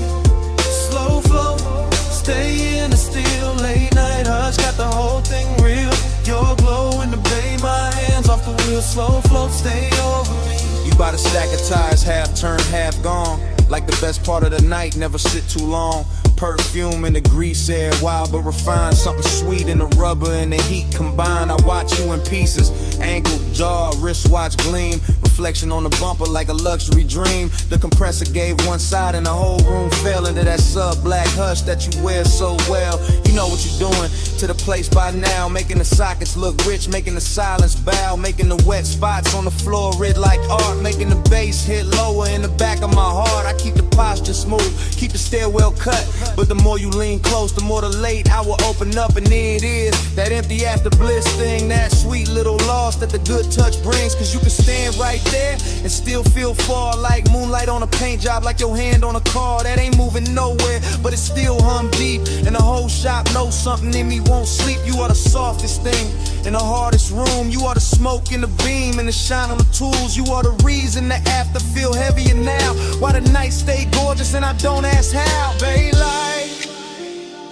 G: Slow flow, stay in the still. Late night hush, got the whole thing real. Your glow in the bay, my hands off the wheel. Slow flow, stay over me. You bought a stack of tires, half turned, half gone. Like the best part of the night, never sit too long. Perfume in the grease air, wild but refined. Something sweet in the rubber and the heat combined. I watch you in pieces, ankle, jaw, wristwatch gleam. Reflection on the bumper like a luxury dream. The compressor gave one side and the whole room fell into that sub-black hush that you wear so well. You know what you're doing to the place by now. Making the sockets look rich, making the silence bow. Making the wet spots on the floor red like art. Making the bass hit lower in the back of my heart. I keep the posture smooth, keep the stairwell cut. But the more you lean close, the more the late hour open up. And there it is, that empty after bliss thing. That sweet little loss that the good touch brings. Cause you can stand right there and still feel far. Like moonlight on a paint job, like your hand on a car that ain't moving nowhere, but it still hum deep. And the whole shop knows something in me won't sleep. You are the softest thing in the hardest room. You are the smoke in the beam and the shine on the tools. You are the reason the after feel heavier now. Why the night stay gorgeous and I don't ask how. Bay light,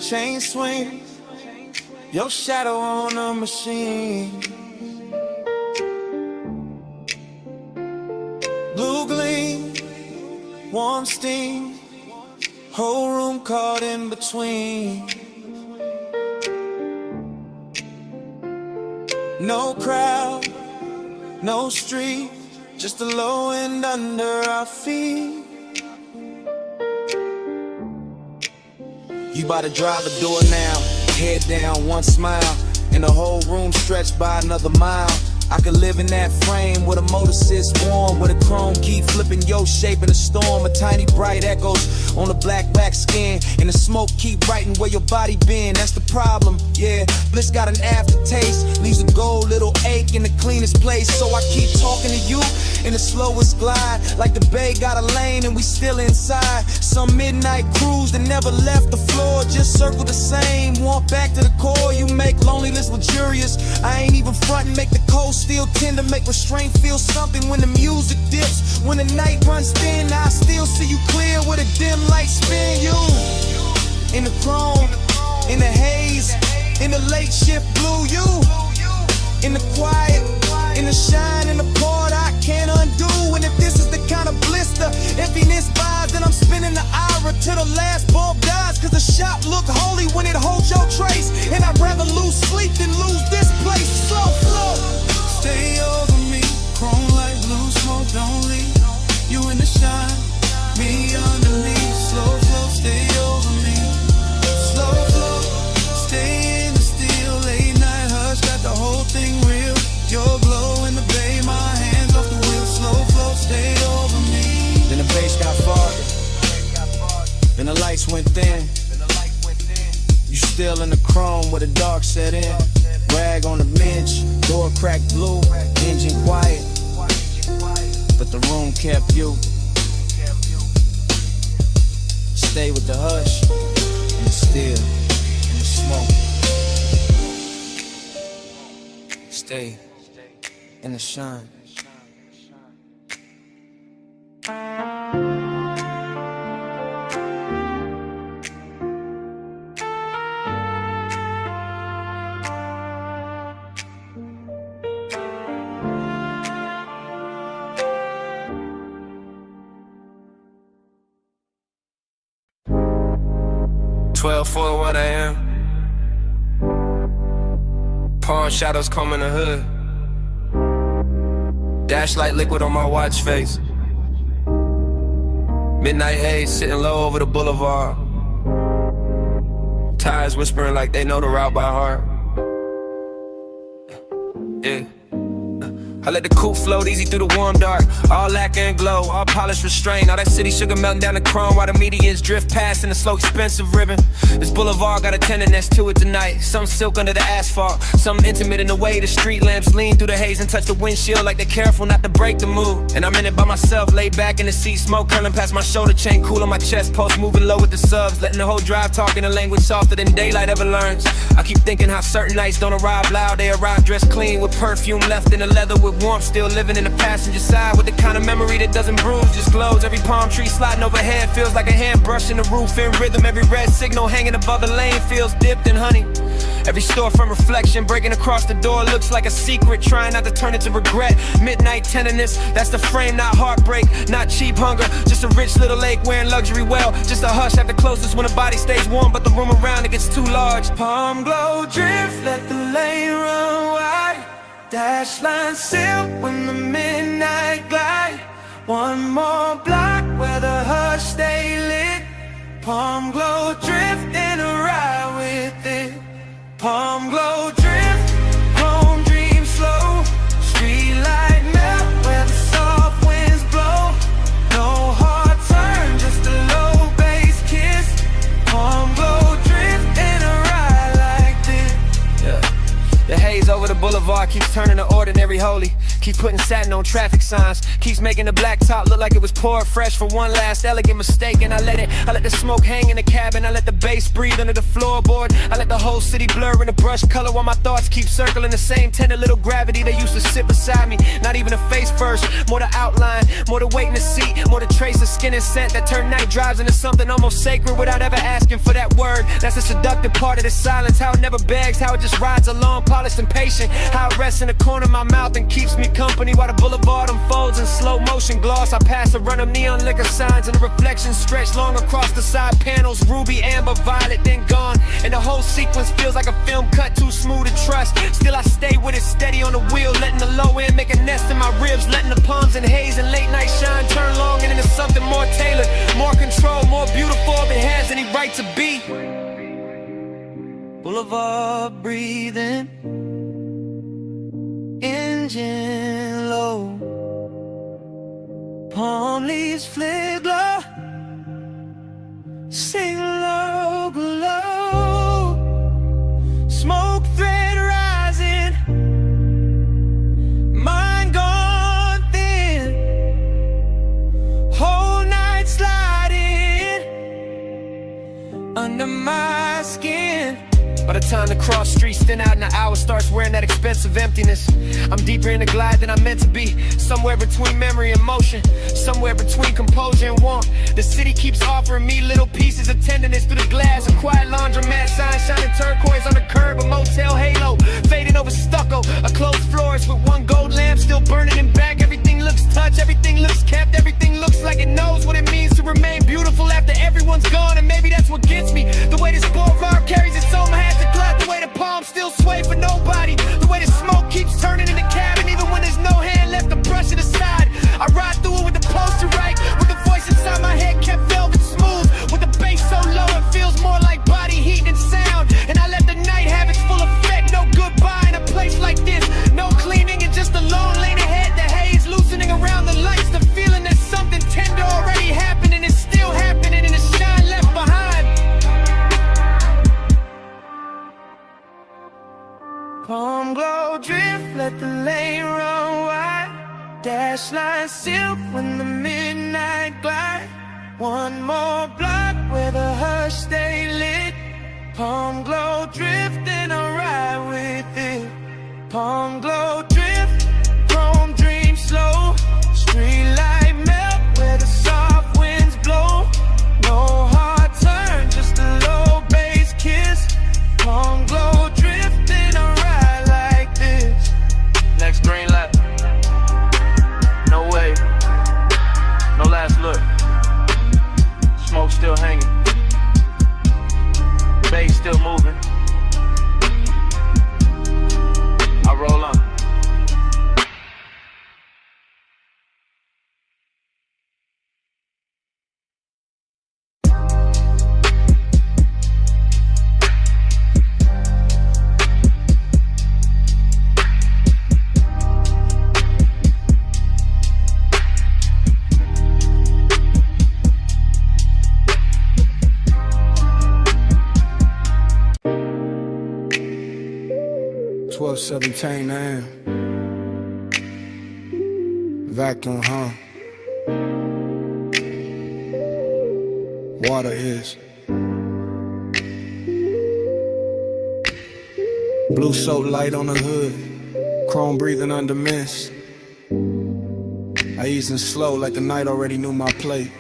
G: chain swing, your shadow on a machine. Blue gleam, warm steam, whole room caught in between. No crowd, no street, just the low end under our feet. You bout to drive the door now, head down, one smile, and the whole room stretched by another mile. I could live in that frame where the motor sits warm, where the chrome keep flipping your shape in a storm. A tiny bright echoes on the black wax skin, and the smoke keep writing where your body been. That's the problem, yeah. Bliss got an aftertaste, leaves a gold little ache in the cleanest place. So I keep talking to you in the slowest glide, like the bay got a lane and we still inside. Some midnight cruise that never left the floor, just circle the same, walk back to the core. You make loneliness luxurious, I ain't even frontin', make the cold still tender, make restraint feel something when the music dips. When the night runs thin, I still see you clear with a dim light spin. You in the chrome, in the haze, in the late shift blue. You in the quiet, in the shine, in the part I can't undo. And if this is
L: the last bulb dies, cause the shop look holy when it holds your trace. And I'd rather lose sleep than lose this place. Slow flow, stay over me, chrome like blue smoke, don't leave. You in the shine, me underneath. Slow flow, stay over me. Slow flow, stay in the steel. Late night hush, got the whole thing real. Your glow in the bay, my hands off the wheel. Slow flow, stay over me.
F: Then the bass got farther, then the lights went thin. You still in the chrome where the dark set in. Rag on the bench, door cracked blue, engine quiet, but the room kept you. Stay with the hush, and the still, and the smoke. Stay in the shine.
A: For what I am. Pawn shadows comb in the hood. Dash light liquid on my watch face. Midnight haze sitting low over the boulevard. Tires whispering like they know the route by heart. Yeah. I let the coupe float easy through the warm dark. All lacquer and glow, all polished restraint. All that city sugar melting down the chrome while the medians drift past in the slow expensive ribbon. This boulevard got a tenderness to it tonight. Some silk under the asphalt, some intimate in the way the street lamps lean through the haze and touch the windshield like they're careful not to break the mood. And I'm in it by myself, laid back in the seat, smoke curling past my shoulder chain, cool on my chest post, moving low with the subs, letting the whole drive talk in a language softer than daylight ever learns. I keep thinking how certain nights don't arrive loud, they arrive dressed clean with perfume left in the leather with warmth, still living in the passenger side with the kind of memory that doesn't bruise, just glows. Every palm tree sliding overhead feels like a hand brushing the roof in rhythm. Every red signal hanging above the lane feels dipped in honey. Every store from reflection breaking across the door looks like a secret, trying not to turn it to regret. Midnight tenderness, that's the frame, not heartbreak, not cheap hunger, just a rich little lake wearing luxury well, just a hush at the closest when the body stays warm but the room around it gets too large.
J: Palm glow drift, let the lane run wide. Dash line silk when the midnight glide. One more block where the hush stay lit. Palm glow drift in a ride with it. Palm glow drift, home dream slow. Street light melt where the soft winds blow. No hard turn, just a low bass kiss. Palm glow drift in a ride like this.
A: Yeah. The haze over the boulevard keeps turning the ordinary holy. Keeps putting satin on traffic signs. Keeps making the black top look like it was poured fresh for one last elegant mistake. And I let the smoke hang in the cabin. I let the bass breathe under the floorboard. I let the whole city blur in the brush color while my thoughts keep circling the same tender little gravity they used to sit beside me. Not even a face first, more the outline, more the weight in the seat, more the trace of skin and scent that turn night drives into something almost sacred without ever asking for that word. That's the seductive part of the silence, how it never begs, how it just rides along, polished and patient, how it rests in the corner of my mouth and keeps me company while the boulevard unfolds in slow motion gloss. I pass a run of neon liquor signs and the reflections stretch long across the side panels, ruby, amber, violet, then gone. And the whole sequence feels like a film cut too smooth to trust. Still I stay with it steady on the wheel, letting the low end make a nest in my ribs, letting the palms and haze and late night shine turn long and into something more tailored, more control, more beautiful if it has any right to be.
J: Boulevard breathing, engine low, palm leaves flare glow, sing low, glow, smoke thread rising, mind gone thin, whole night sliding under my skin.
A: By the time the cross streets thin out and the hour starts wearing that expensive emptiness, I'm deeper in the glide than I'm meant to be. Somewhere between memory and motion, somewhere between composure and warmth. The city keeps offering me little pieces of tenderness through the glass. A quiet laundromat sign shining turquoise on the curb, a motel halo fading over stucco, a closed florist with one gold lamp still burning in back. Everything looks touched, everything looks kept, everything looks like it knows what it means to remain beautiful after everyone's gone. Flashlight silk when the midnight glide. One more block where the hush stay lit. Palm glow drift and I ride with it. Palm glow drift, chrome dream slow. Street light melt where the soft winds blow. No hard turn, just a low bass kiss. Palm glow drift and I ride like this. Next green light. No way, no last look. Smoke still hanging, bass still moving. I roll on.
B: $12:17 a.m. Vacuum, huh? Water is blue soap light on the hood, chrome breathing under mist. I easing slow like the night already knew my plate.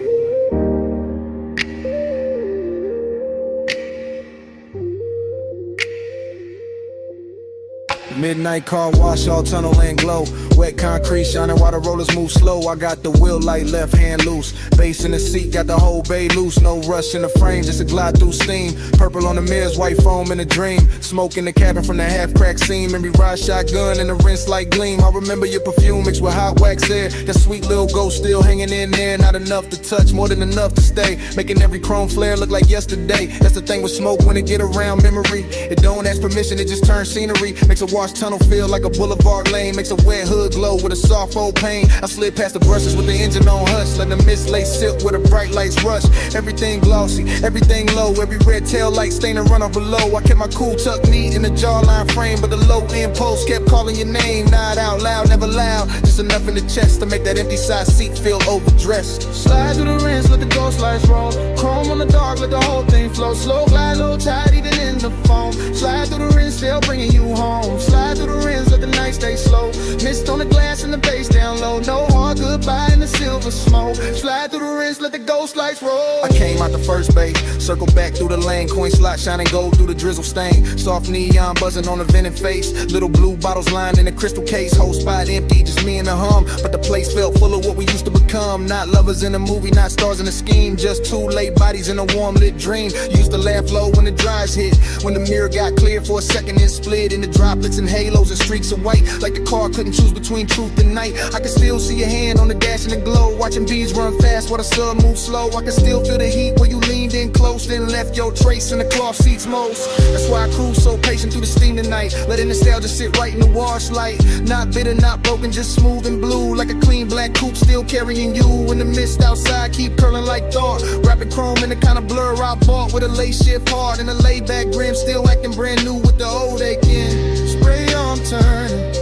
B: Midnight car wash, all tunnel and glow. Wet concrete shining while the rollers move slow. I got the wheel light, left hand loose. Bass in the seat, got the whole bay loose. No rush in the frame, just a glide through steam. Purple on the mirrors, white foam in a dream. Smoke in the cabin from the half-cracked seam. Memory ride shotgun and the rinse light gleam. I remember your perfume mixed with hot wax air. That sweet little ghost still hanging in there. Not enough to touch, more than enough to stay. Making every chrome flare look like yesterday. That's the thing with smoke when it get around memory. It don't ask permission, it just turns scenery. Makes a wash tunnel feel like a boulevard lane. Makes a wet hood glow with a soft old pain. I slid past the brushes with the engine on hush. Let the mist lay silk where the bright lights rush. Everything glossy, everything low. Every red tail light stain and run off below. I kept my cool tucked neat in the jawline frame, but the low impulse kept calling your name. Not out loud, never loud. Just enough in the chest to make that empty side seat feel overdressed. Slide through the rinse, let the ghost lights roll. Chrome on the dark, let the whole thing flow. Slow glide, low tide, even in the foam. Slide through the rinse, still bringing you home. Slide through the rinse, let the night stay slow. Mist on the glass and the bass down low. No hard goodbye in the silver smoke. Slide through the rinse, let the ghost lights roll. I came out the first bay, circle back through the lane. Coin slot shining gold through the drizzle stain. Soft neon buzzing on the vented face. Little blue bottles lined in a crystal case. Whole spot empty, just me and the hum. But the place felt full of what we used to become. Not lovers in a movie, not stars in a scheme. Just two late bodies in a warm lit dream. Used to laugh low when the dries hit. When the mirror got clear for a second and split into droplets and halos and streaks of white. Like the car couldn't choose between truth and night. I can still see your hand on the dash in the glow. Watching bees run fast while the sun moves slow. I can still feel the heat where you leaned in close. Then left your trace in the cloth seats most. That's why I cruise so patient through the steam tonight. Letting nostalgia sit right in the wash light. Not bitter, not broken, just smooth and blue. Like a clean black coupe still carrying you. In the mist outside keep curling like thought. Wrapping chrome in the kind of blur I bought. With a lace shift hard and a laid back grin. Still acting brand new with the old aching. Spray on turning,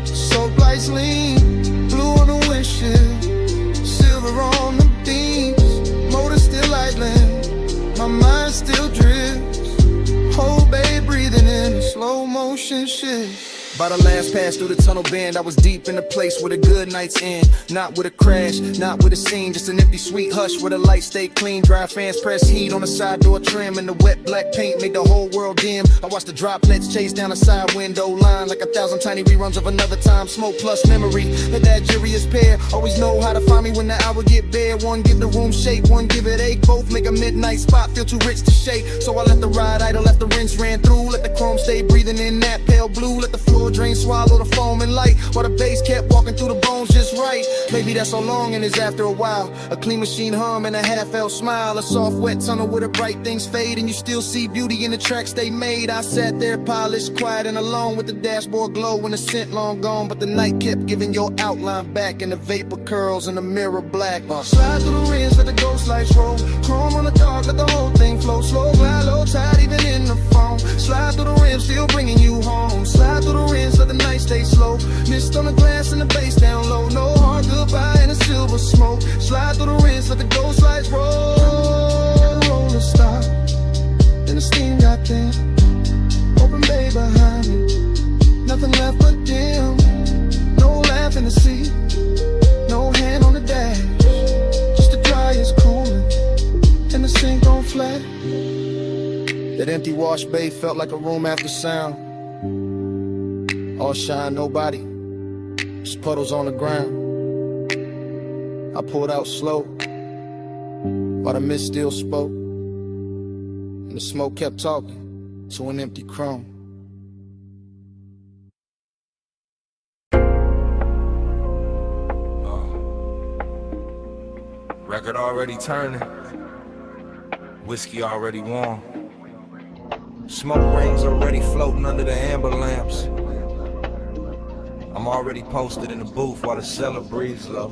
B: soap lights lean. Blue on the windshield, silver on the beams. Motor still idling, my mind still drifts. Whole bay breathing in a slow motion shift. By the last pass through the tunnel bend, I was deep in a place where the good nights end. Not with a crash, not with a scene, just an empty sweet hush where the lights stay clean. Dry fans press heat on the side door trim, and the wet black paint made the whole world dim. I watched the droplets chase down the side window line like 1,000 tiny reruns of another time. Smoke plus memory, that jury's pair. Always know how to find me when the hour get bare. One give the room shape, one give it ache. Both make a midnight spot feel too rich to shake. So I let the ride idle, let the rinse ran through. Let the chrome stay breathing in that pale blue. Let the floor drain, swallow the foam and light, while the bass kept walking through the bones just right. Maybe that's so long and it's after a while. A clean machine hum and a half-elf smile. A soft wet tunnel where the bright things fade, and you still see beauty in the tracks they made. I sat there polished, quiet and alone, with the dashboard glow and the scent long gone. But the night kept giving your outline back, and the vapor curls in the mirror black. Slide through the rinse, let the ghost lights roll. Chrome on the dark, let the whole thing flow. Slow glide, low tide, even in the foam. Slide through the rim, still bringing you home. Slide through the rinse, let the night stay slow. Mist on the glass and the bass down low. No hard
H: empty wash bay felt like a room after sound. All shine, nobody, just puddles on the ground. I pulled out slow, while the mist still spoke, and the smoke kept talking to an empty chrome.
A: Record already turning, whiskey already warm, smoke rings already floating under the amber lamps. I'm already posted in the booth while the cellar breathes low.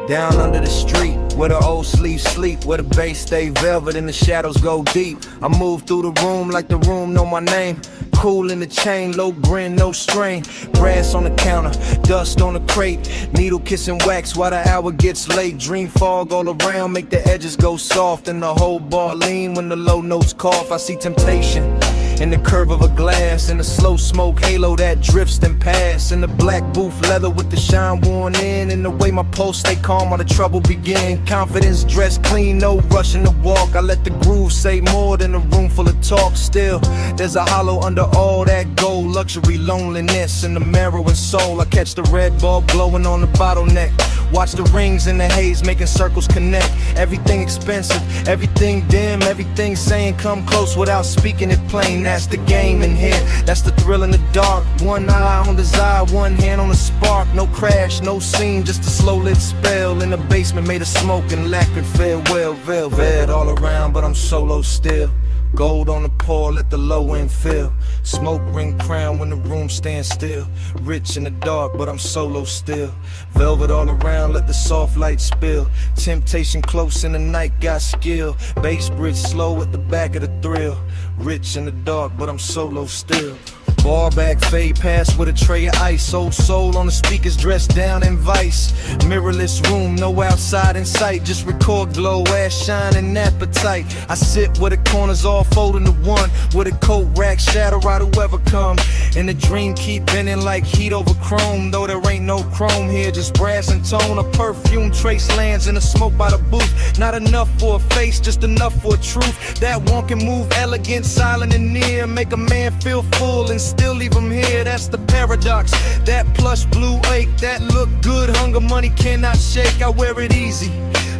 A: Down under the street, where the old sleeves sleep, where the bass stay velvet and the shadows go deep. I move through the room like the room know my name. Cool in the chain, low grin, no strain. Brass on the counter, dust on the crate. Needle kissing wax while the hour gets late. Dream fog all around, make the edges go soft. And the whole bar lean when the low notes cough. I see temptation in the curve of a glass, in the slow smoke halo that drifts then pass, in the black booth leather with the shine worn in, and the way my pulse stay calm while the trouble begin. Confidence dressed clean, no rushing to walk. I let the groove say more than a room full of talk. Still, there's a hollow under all that gold. Luxury, loneliness, and the marrow and soul. I catch the red bulb glowing on the bottleneck. Watch the rings in the haze making circles connect. Everything expensive, everything dim, everything saying come close without speaking it plain. That's the game in here, that's the thrill in the dark. One eye on desire, one hand on the spark. No crash, no scene, just a slow lit spell. In the basement made of smoke and lacquered farewell. Velvet all around, but I'm solo still. Gold on the pour, let the low end fill. Smoke ring crown when the room stands still. Rich in the dark, but I'm solo still. Velvet all around, let the soft light spill. Temptation close in the night, got skill. Bass bridge slow at the back of the thrill. Rich in the dark, but I'm solo still. Bar back, fade past with a tray of ice. Old soul on the speakers, dressed down in vice. Mirrorless room, no outside in sight. Just record glow, ass shine and appetite. I sit where the corners all fold into one, with a coat rack, shadow out whoever come. And the dream keep bending like heat over chrome. Though there ain't no chrome here, just brass and tone. A perfume trace lands in the smoke by the booth. Not enough for a face, just enough for a truth. That one can move elegant, silent and near. Make a man feel full and still leave him here. That's the paradox. That plush blue ache, that look good, hunger money cannot shake. I wear it easy,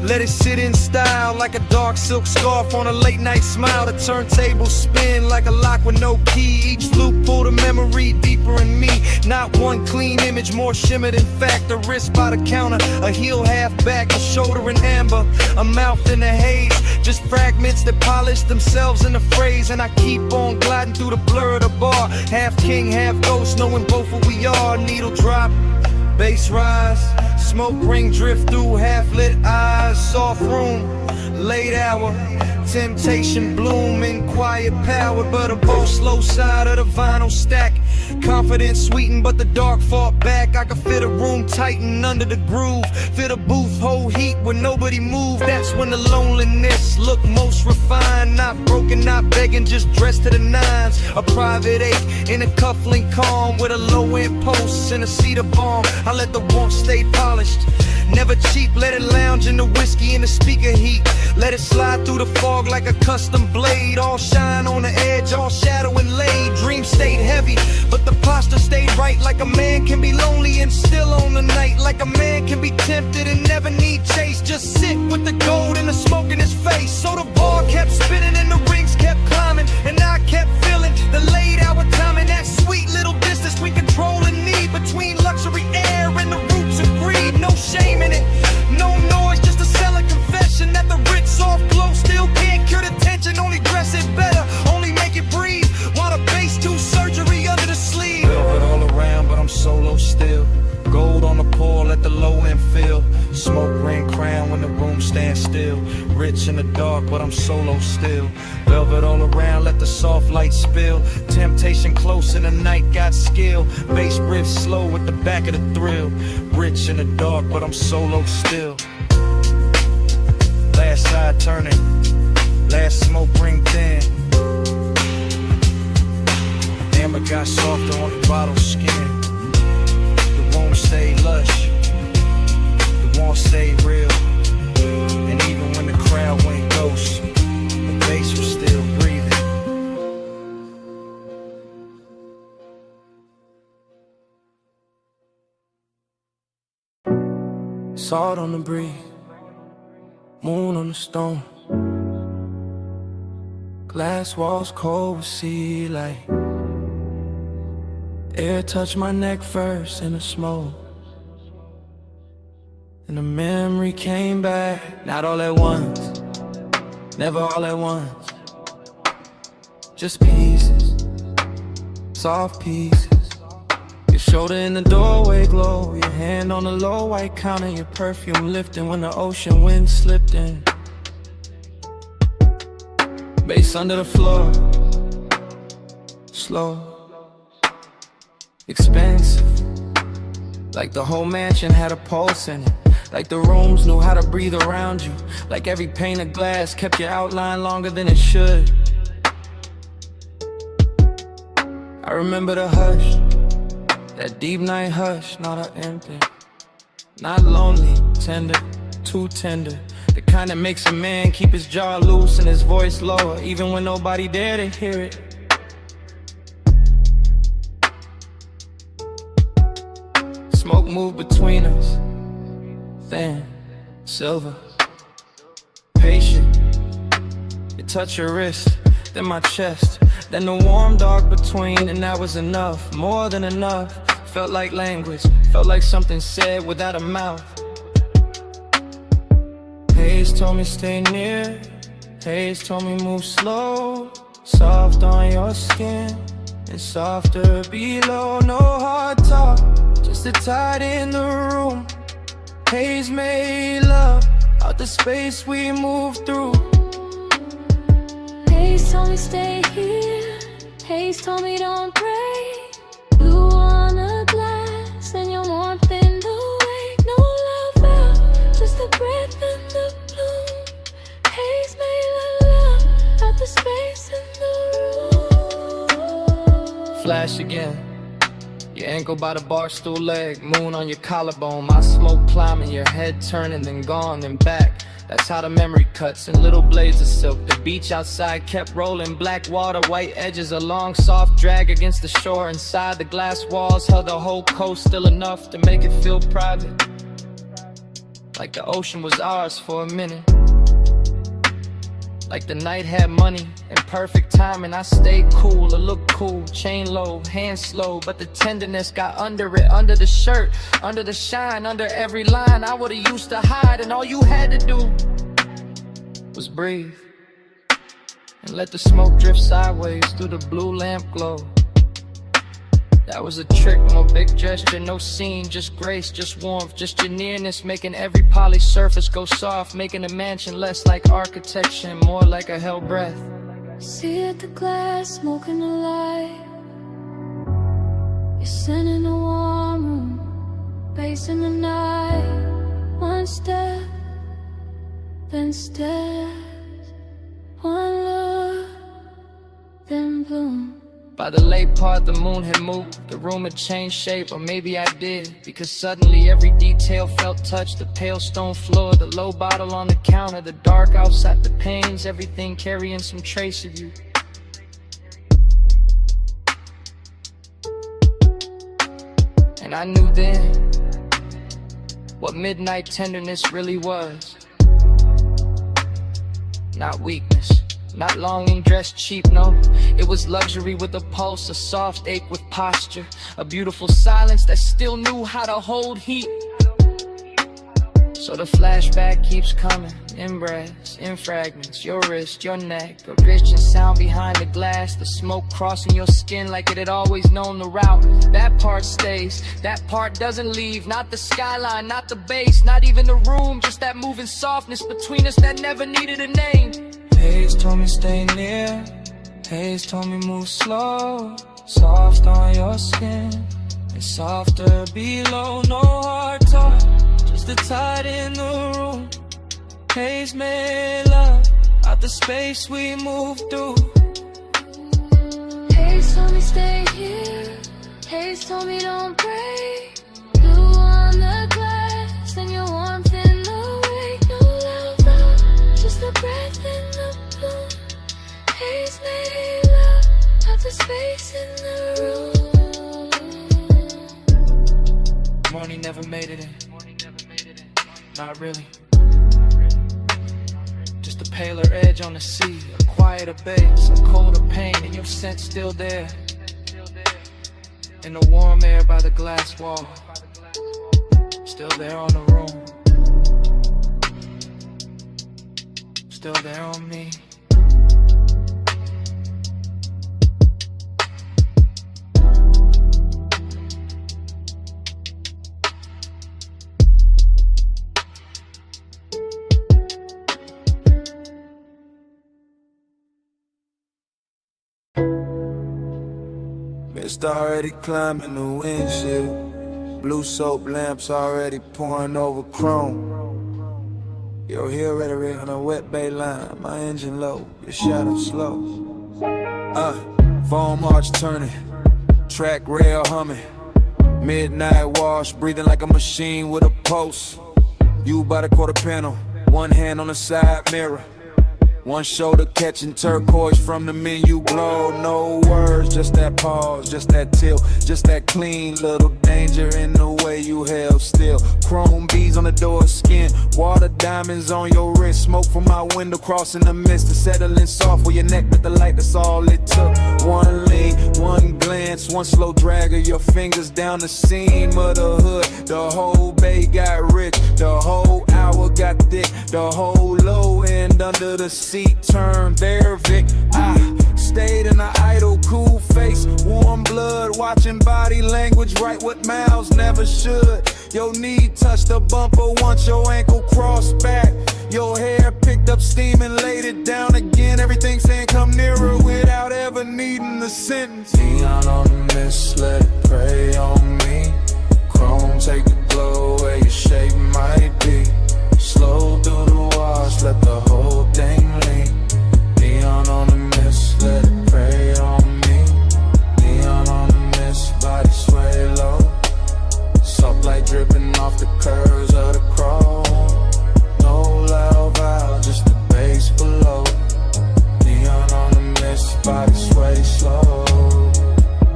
A: let it sit in style, like a dark silk scarf on a late night smile. The turntable spin like a lock with no key. Each loop pull the memory deeper in me. Not one clean image, more shimmer than fact. A wrist by the counter, a heel half back, a shoulder in amber, a mouth in the haze. Just fragments that polish themselves in the phrase. And I keep on gliding through the blur of the bar. Half king, half ghost, knowing both what we are. Needle drop, bass rise, smoke ring drift through half-lit eyes. Soft room, late hour, temptation bloom in quiet power. But a bow slow side of the vinyl stack. Confidence sweetened, but the dark fought back. I could fit a room tighten under the groove. Fit a booth, hold heat when nobody moved. That's when the loneliness look most refined. Not broken, not begging, just dressed to the nines. A private eight in a cufflink calm, with a low-end post and a cedar bomb. I let the warmth stay polished, never cheap. Let it lounge in the whiskey and the speaker heat. Let it slide through the fog like a custom blade. All shine on the edge, all shadow and laid. Dream stayed heavy, but the posture stayed right. Like a man can be lonely and still on the night. Like a man can be tempted and never need chase. Just sit with the gold and the smoke in his face. So the bar kept spinning and the rings kept climbing, and I kept feeling the late hour timing. That sweet little distance between control and need, between luxury air and the roots of greed. No shame in it, no noise, just a selling confession that the rich soft glow still can't cure the tension. Only dress it better, only make it breathe, while the bass do surgery under the sleeve. Velvet all around, but I'm solo still. Gold on the pour, let the low end fill. Smoke ring crown when the room stands still. Rich in the dark, but I'm solo still. Velvet all around, let the soft light spill. Temptation close in the night, got skill. Bass riff slow with the back of the thrill. Rich in the dark, but I'm solo still. Last side turning, last smoke ring thin. Amber got softer on the bottle skin. The room stayed lush, the warmth stayed real. And even when the crowd went ghost,
J: Salt on the breeze, moon on the stone. Glass walls cold with sea light. Air touched my neck first in the smoke. And the memory came back, not all at once, never all at once. Just pieces, soft pieces. Your shoulder in the doorway glow, your hand on the low white counter, your perfume lifting when the ocean wind slipped in. Bass under the floor, slow, expensive. Like the whole mansion had a pulse in it. Like the rooms knew how to breathe around you. Like every pane of glass kept your outline longer than it should. I remember the hush, that deep night hush, not an empty, not lonely, tender, too tender. The kind that makes a man keep his jaw loose and his voice lower, even when nobody there to hear it. Smoke moved between us, thin, silver, patient. It touched your wrist, then my chest, then the warm dark between, and that was enough, more than enough. Felt like language, felt like something said without a mouth. Haze told me stay near, Haze told me move slow, soft on your skin, and softer below. No hard talk, just a tide in the room. Haze made love out the space we moved through.
K: Haze told me stay here, Haze told me don't break. Blue on a glass and your warmth in the wake. No love out, just the breath and the bloom. Haze made love out the space in the room.
J: Flash again, your ankle by the bar stool leg, moon on your collarbone, my smoke climbing, your head turning, then gone, then back. That's how the memory cuts in little blades of silk. The beach outside kept rolling, black water, white edges, a long soft drag against the shore. Inside the glass walls held the whole coast, still enough to make it feel private, like the ocean was ours for a minute. Like the night had money and perfect timing. I stayed cool, or looked cool, chain low, hands slow, but the tenderness got under it, under the shirt, under the shine, under every line. I would've used to hide, and all you had to do was breathe and let the smoke drift sideways through the blue lamp glow. That was a trick, no big gesture, no scene, just grace, just warmth, just your nearness, making every polished surface go soft, making a mansion less like architecture and more like a held breath.
K: See at the glass, smoking the light. You're sitting in a warm room, bass in the night. One step, then steps. One look, then bloom.
J: By the late part, the moon had moved, the room had changed shape, or maybe I did, because suddenly every detail felt touched. The pale stone floor, the low bottle on the counter, the dark outside, the panes, everything carrying some trace of you. And I knew then what midnight tenderness really was. Not weakness, not longing dressed cheap, no. It was luxury with a pulse, a soft ache with posture, a beautiful silence that still knew how to hold heat. So the flashback keeps coming, in breaths, in fragments, your wrist, your neck, a rich and sound behind the glass, the smoke crossing your skin like it had always known the route. That part stays, that part doesn't leave, not the skyline, not the bass, not even the room, just that moving softness between us that never needed a name. Haze told me stay near, Haze told me move slow, soft on your skin, and softer below. No hard talk, just the tide in the room. Haze made love out the space we moved through.
K: Haze told me stay here, Haze told me don't break. Blue on the glass and your warmth in the wake. No love out, just the breath in the bloom. Haze made love out the space in the room.
J: Morning never made it in.
C: Not really. Just a paler edge on the sea, a quieter bass, a colder pain, and your scent still there. In the warm air by the glass wall, still there on the room, still there on me.
A: Mist already climbing the windshield. Blue soap lamps already pouring over chrome. Your heel rhetoric on a wet bay line. My engine low, your shadow slow. Foam arch turning, track rail humming. Midnight wash, breathing like a machine with a pulse. You by the quarter panel, one hand on the side mirror. One shoulder catching turquoise from the menu glow. No words, just that pause, just that tilt, just that clean little danger in the way you held still. Chrome beads on the door skin, water diamonds on your wrist. Smoke from my window crossing the mist and settling soft where your neck with the light, that's all it took. One lean, one glance, one slow drag of your fingers down the seam of the hood. The whole bay got rich, the whole hour got thick, the whole low end under the seat turned Vic. I stayed in an idle, cool face, warm blood, watching body language, write what mouths never should. Your knee touched the bumper once your ankle crossed back. Your hair picked up steam and laid it down again. Everything saying come nearer without ever needing the sentence. Neon on the mist, let it prey on me. Chrome, take the glow where your shape might be. Slow through the wash, let the whole thing lean. Neon on the mist, let it prey on me. Neon on the mist, body sway low. Soft light dripping off the curves of the chrome. No loud valve, just the bass below. Neon on the mist, body sway slow.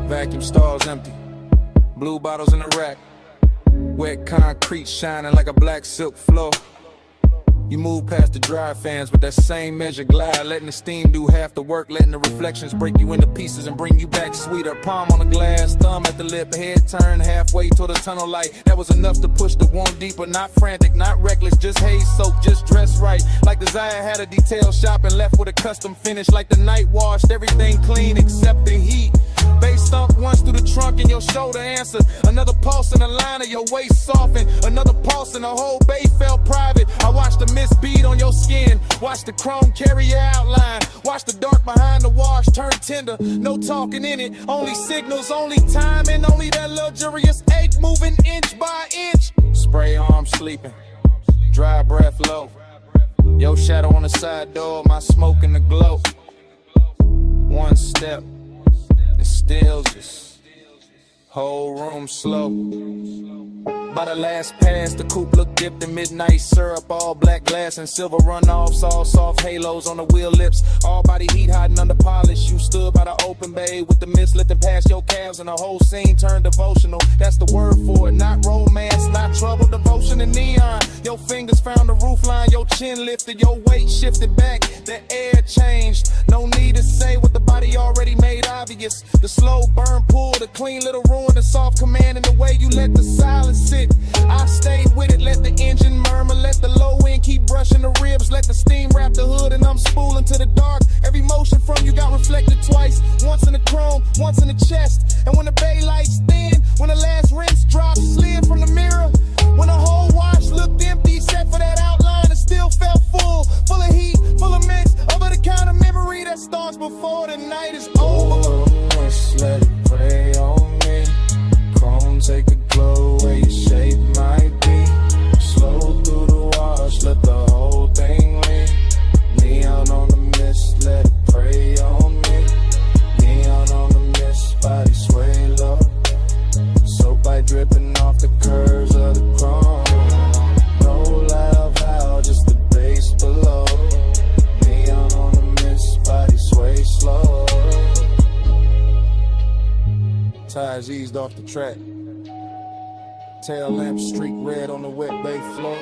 A: Vacuum stalls empty, blue bottles in the rack. Wet concrete shining like a black silk floor. You move past the dry fans with that same measure glide, letting the steam do half the work, letting the reflections break you into pieces and bring you back sweeter. Palm on the glass, thumb at the lip, head turned halfway toward the tunnel light. That was enough to push the wound deeper, not frantic, not reckless, just haze soak, just dressed right. Like Desire had a detail shop and left with a custom finish. Like the night washed everything clean except the heat. Bass thump once through the trunk and your shoulder answered. Another pulse in the line of your waist softened. Another pulse and the whole bay felt private. I watched the mist bead on your skin. Watch the chrome carry your outline. Watch the dark behind the wash turn tender. No talking in it. Only signals, only time, and only that luxurious ache moving inch by inch. Spray arm sleeping. Dry breath low. Your shadow on the side door. My smoke in the glow. One step. It stills us, whole room slow. By the last pass, the coupe looked dipped in midnight syrup. All black glass and silver runoffs, all soft halos on the wheel lips. All body heat hiding under polish. You stood by the open bay with the mist lifting past your calves, and the whole scene turned devotional. That's the word for it, not romance, not trouble, devotion and neon. Your fingers found the roof line, your chin lifted, your weight shifted back, the air changed. No need to say what the body already made obvious. The slow burn pull, the clean little ruin, the soft command, and the way you let the silence sit. I stayed with it, let the engine murmur, let the low end keep brushing the ribs, let the steam wrap the hood, and I'm spooling to the dark. Every motion from you got reflected twice, once in the chrome, once in the chest. And when the bay lights thin, when the last rinse drops, slid from the mirror, when the whole wash looked empty, except for that outline, it still felt full of heat, full of mix, over the kind of memory that starts before the night is over. Let's let it play on me. Chrome, take a glow where your shape might be. Slow through the wash, let the whole thing lean. Neon on the mist, let it prey on me. Neon on the mist, body sway low. Soap light dripping off the curves of the chrome. No loud valve, just the bass below. Neon on the mist, body sway slow. Tires eased off the track. Tail lamp streak red on the wet bay floor.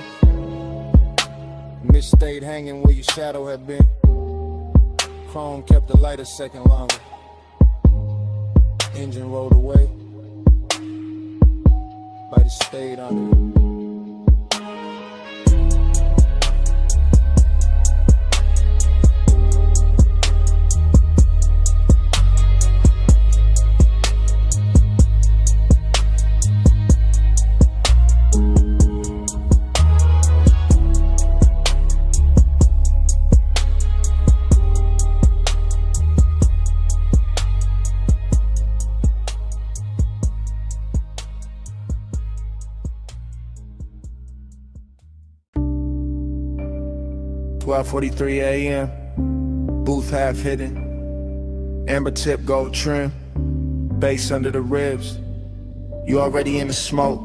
G: Switch stayed hanging where your shadow had been. Chrome kept the light a second longer. Engine rolled away. Light stayed under it. 12:43 a.m. Booth half hidden. Amber tip gold trim. Bass under the ribs. You already in the smoke.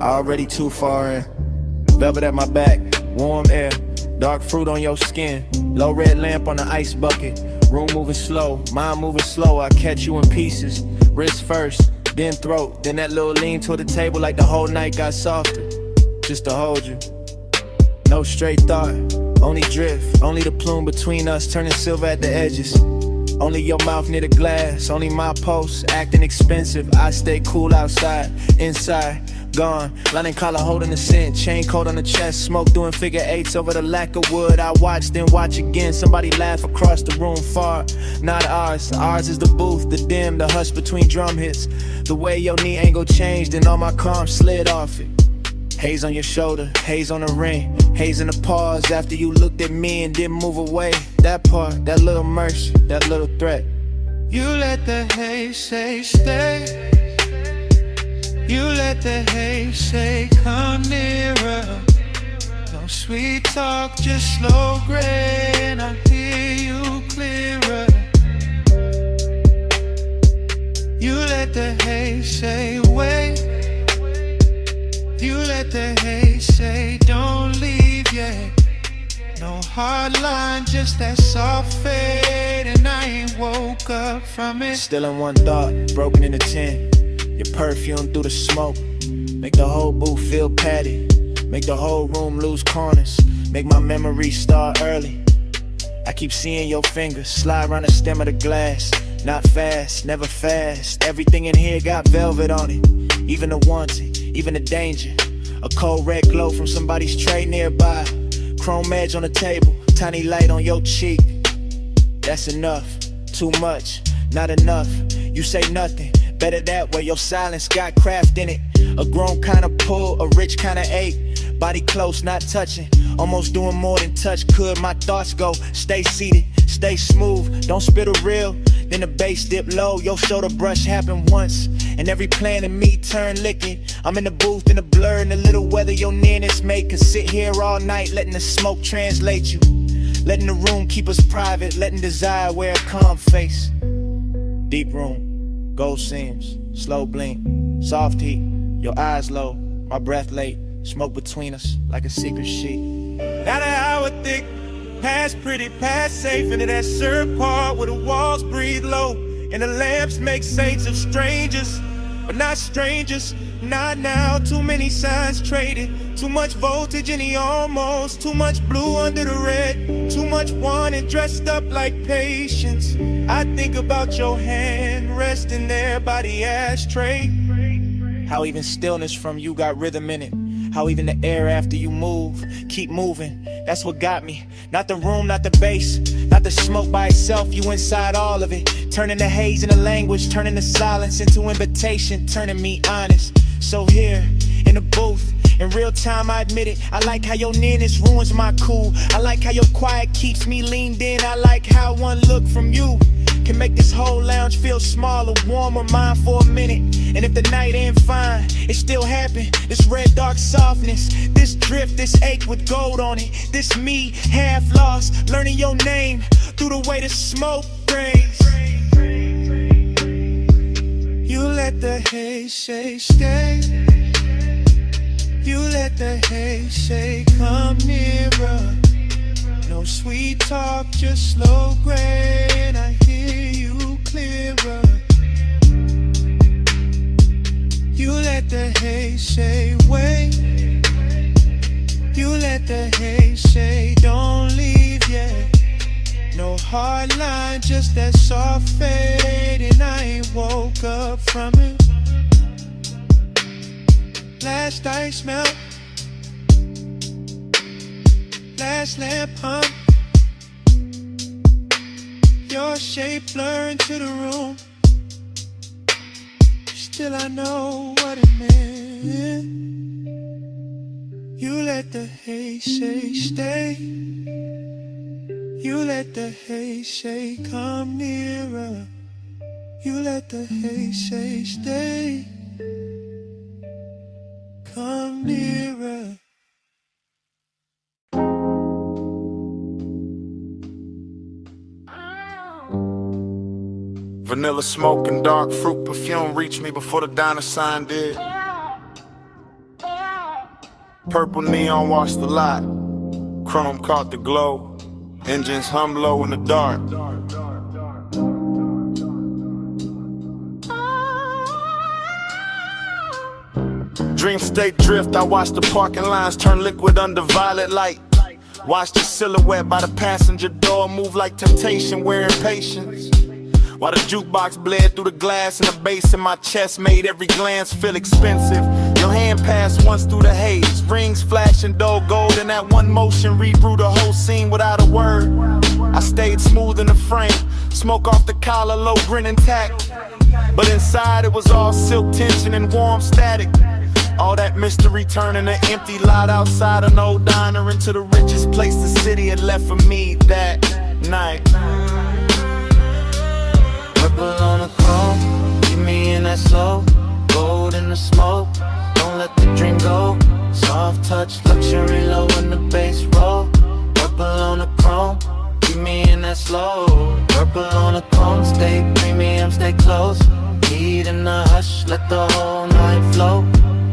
G: Already too far in. Velvet at my back. Warm air. Dark fruit on your skin. Low red lamp on the ice bucket. Room moving slow. Mind moving slow. I catch you in pieces. Wrist first. Then throat. Then that little lean toward the table like the whole night got softer. Just to hold you. No straight thought, only drift. Only the plume between us turning silver at the edges. Only your mouth near the glass. Only my pulse acting expensive. I stay cool outside, inside, gone. Lining collar holding the scent. Chain coat on the chest. Smoke doing figure eights over the lack of wood. I watch, then watch again. Somebody laugh across the room far. Not ours. Ours is the booth, the dim, the hush between drum hits. The way your knee angle changed and all my calm slid off it. Haze on your shoulder, haze on the ring. Haze in the pause after you looked at me and didn't move away. That part, that little mercy, that little threat.
L: You let the haze say stay. You let the haze say come nearer. No sweet talk, just slow grain. I hear you clearer. You let the haze say wait. You let the haze say don't leave yet. No hard line, just that soft fade. And I ain't woke up from it.
G: Still in one thought, broken into 10. Your perfume through the smoke. Make the whole booth feel padded. Make the whole room lose corners. Make my memories start early. I keep seeing your fingers slide around the stem of the glass. Not fast, never fast. Everything in here got velvet on it. Even the wanted, even the danger. A cold red glow from somebody's tray nearby. Chrome edge on the table, tiny light on your cheek. That's enough, too much, not enough. You say nothing, better that way. Your silence got craft in it. A grown kind of pull, a rich kind of ache. Body close, not touching. Almost doing more than touch could. My thoughts go, stay seated, stay smooth. Don't spit a reel, then the bass dip low. Your shoulder brush happened once, and every plan in me turned liquid. I'm in the booth in the blur, and the little weather your nearness make. Could sit here all night, letting the smoke translate you. Letting the room keep us private, letting desire wear a calm face. Deep room, gold seams, slow blink, soft heat. Your eyes low, my breath late. Smoke between us like a secret sheet.
J: Not an hour thick, past pretty, past safe. Into that syrup part where the walls breathe low. And the lamps make saints of strangers, but not strangers. Not now, too many signs traded. Too much voltage in the almost. Too much blue under the red. Too much wanted dressed up like patience. I think about your hand resting there by the ashtray.
G: How even stillness from you got rhythm in it. How even the air after you move, keep moving. That's what got me. Not the room, not the bass, not the smoke by itself. You inside all of it. Turning the haze into language, turning the silence into invitation, turning me honest. So here, in the booth, in real time I admit it. I like how your nearness ruins my cool. I like how your quiet keeps me leaned in. I like how one look from you can make this whole lounge feel smaller, warmer, mine for a minute. And if the night ain't fine, it still happened. This red dark softness, this drift, this ache with gold on it. This me, half lost, learning your name through the way the smoke rains.
L: You let the haze say stay. You let the haze say come nearer. No sweet talk, just slow grain. I hear you clearer. You let the haze say wait. hard line, just that soft fade, and I ain't woke up from it. Last ice melt, last lamp hum. Your shape blur into the room. Still I know what it meant. You let the haze say stay. You let the haze say come nearer. You let the haze say stay. Come nearer.
B: Vanilla smoke and dark fruit perfume reached me before the diner sign did. Purple neon washed the lot. Chrome caught the glow. Engines hum low in the dark. Dream state drift, I watched the parking lines turn liquid under violet light. Watched the silhouette by the passenger door move like temptation, wearing patience. While the jukebox bled through the glass and the bass in my chest made every glance feel expensive. Your hand passed once through the haze, rings flashing dull gold, and that one motion rebrew the whole scene without a word. I stayed smooth in the frame, smoke off the collar, low grin intact. But inside it was all silk tension and warm static. All that mystery turning an empty lot outside an old diner into the richest place the city had left for me that night.
J: Purple on the chrome, keep me in that slow. Gold in the smoke, don't let the dream go. Soft touch, luxury low in the bass roll. Purple on the chrome, keep me in that slow. Purple on the chrome, stay premium, stay close. Heat in the hush, let the whole night flow.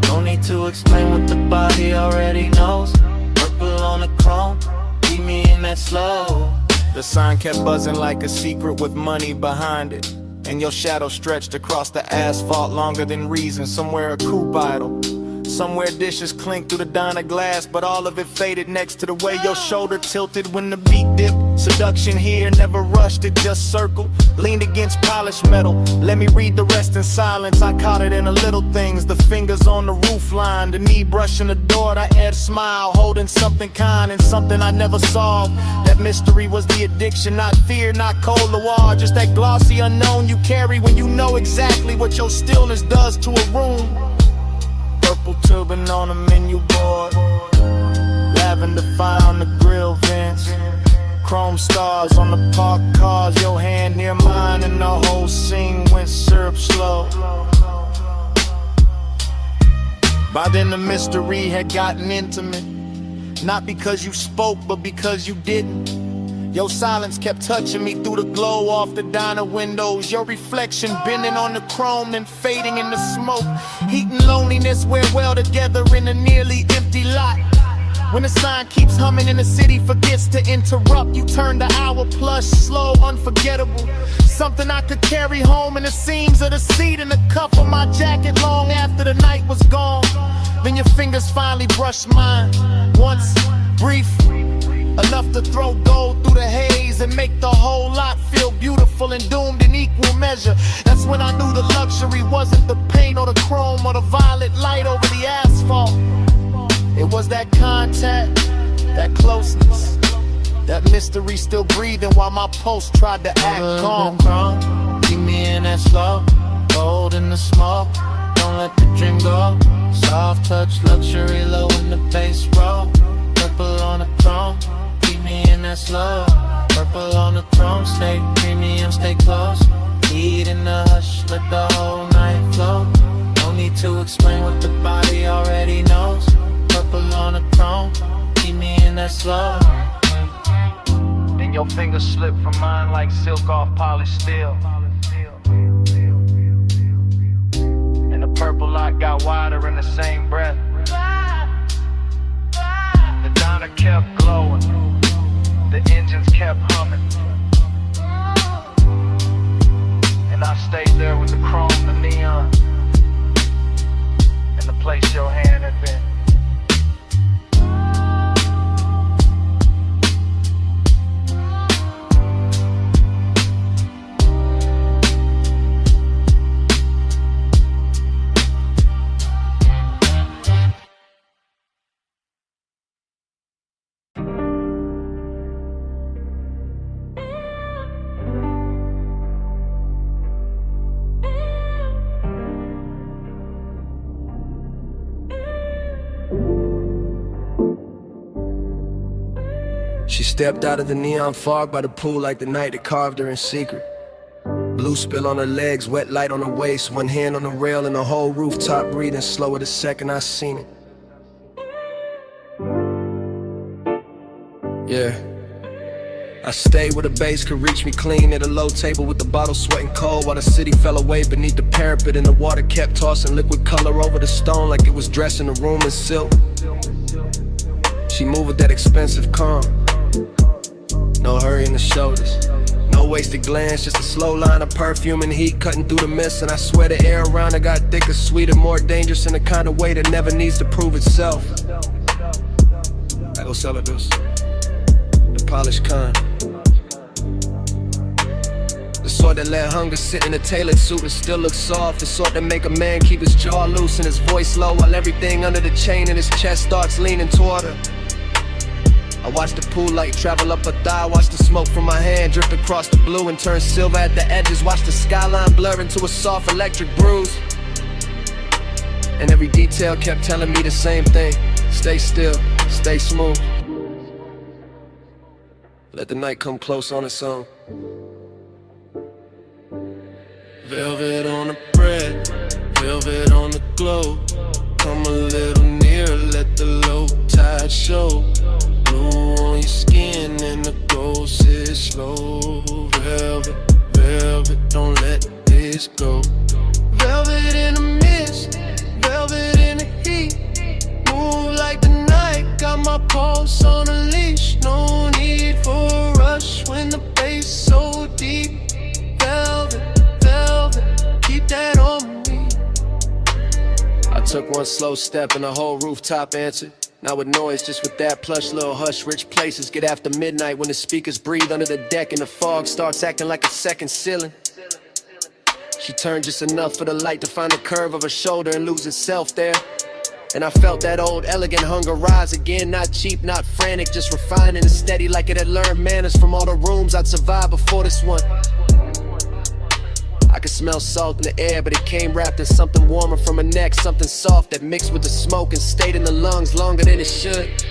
J: No need to explain what the body already knows. Purple on the chrome, keep me in that slow.
G: The sign kept buzzing like a secret with money behind it. And your shadow stretched across the asphalt longer than reason. Somewhere a coupe idle, somewhere dishes clink through the diner glass, but all of it faded next to the way your shoulder tilted when the beat dipped. Seduction here, never rushed, it just circled. Leaned against polished metal, let me read the rest in silence. I caught it in the little things, the fingers on the roof line, the knee brushing the door, the air smile, holding something kind and something I never solved. That mystery was the addiction, not fear, not cold war, just that glossy unknown you carry when you know exactly what your stillness does to a room. Purple turban on the menu board, lavender fire on the grill vents, chrome stars on the parked cars, your hand near mine, and the whole scene went syrup slow. By then the mystery had gotten intimate, not because you spoke, but because you didn't. Your silence kept touching me through the glow off the diner windows. Your reflection bending on the chrome, then fading in the smoke. Heat and loneliness wear well together in a nearly empty lot. When the sign keeps humming and the city forgets to interrupt, you turn the hour plus, slow, unforgettable. Something I could carry home in the seams of the seat and the cuff of my jacket long after the night was gone. Then your fingers finally brushed mine, once, brief, enough to throw gold through the haze and make the whole lot feel beautiful and doomed in equal measure. That's when I knew the luxury wasn't the paint or the chrome or the violet light over the asphalt. It was that contact, that closeness, that mystery still breathing while my pulse tried to act calm.
J: Keep me in that slow, gold in the smoke, don't let the dream go. Soft touch, luxury low in the bass roll. Purple on the chrome, keep me in that slow. Purple on the chrome, stay premium, stay close. Heat in the hush, let the whole night flow. No need to explain what the body already knows. Purple on the chrome, keep me in that slow.
G: Then your fingers slip from mine like silk off polished steel. And the purple light got wider in the same breath. The diner kept glowing, the engines kept humming, and I stayed there with the chrome, the neon, and the place your hand had been.
M: She stepped out of the neon fog by the pool like the night that carved her in secret. Blue spill on her legs, wet light on her waist, one hand on the rail and the whole rooftop breathing slower the second I seen it. Yeah. I stayed where the bass could reach me clean, at a low table with the bottle sweating cold, while the city fell away beneath the parapet and the water kept tossing liquid color over the stone like it was dressing the room in silk. She moved with that expensive calm, no hurry in the shoulders, no wasted glance, just a slow line of perfume and heat cutting through the mist. And I swear the air around her got thicker, sweeter, more dangerous in the kind of way that never needs to prove itself. I go sell her this, the polished kind, the sort that let hunger sit in a tailored suit and still look soft, the sort that make a man keep his jaw loose and his voice low while everything under the chain in his chest starts leaning toward her. I watch the pool light travel up her thigh, watch the smoke from my hand drift across the blue and turn silver at the edges, watch the skyline blur into a soft electric bruise. And every detail kept telling me the same thing: stay still, stay smooth, let the night come close on its own. Velvet on the bread, velvet on the glow. Come a little nearer, let the low tide show. Blue on your skin and the gold sits slow. Velvet, velvet, don't let this go. Velvet in the mist, velvet in the heat. Move like the night, got my pulse on a leash. No need for a rush when the bass so deep. Velvet, velvet, keep that on me. I took one slow step and the whole rooftop answered. Not with noise, just with that plush little hush. Rich places get after midnight when the speakers breathe under the deck and the fog starts acting like a second ceiling. She turned just enough for the light to find the curve of her shoulder and lose itself there. And I felt that old elegant hunger rise again. Not cheap, not frantic, just refined and steady, like it had learned manners from all the rooms I'd survived before this one. I could smell salt in the air, but it came wrapped in something warmer from her neck, something soft that mixed with the smoke and stayed in the lungs longer than it should.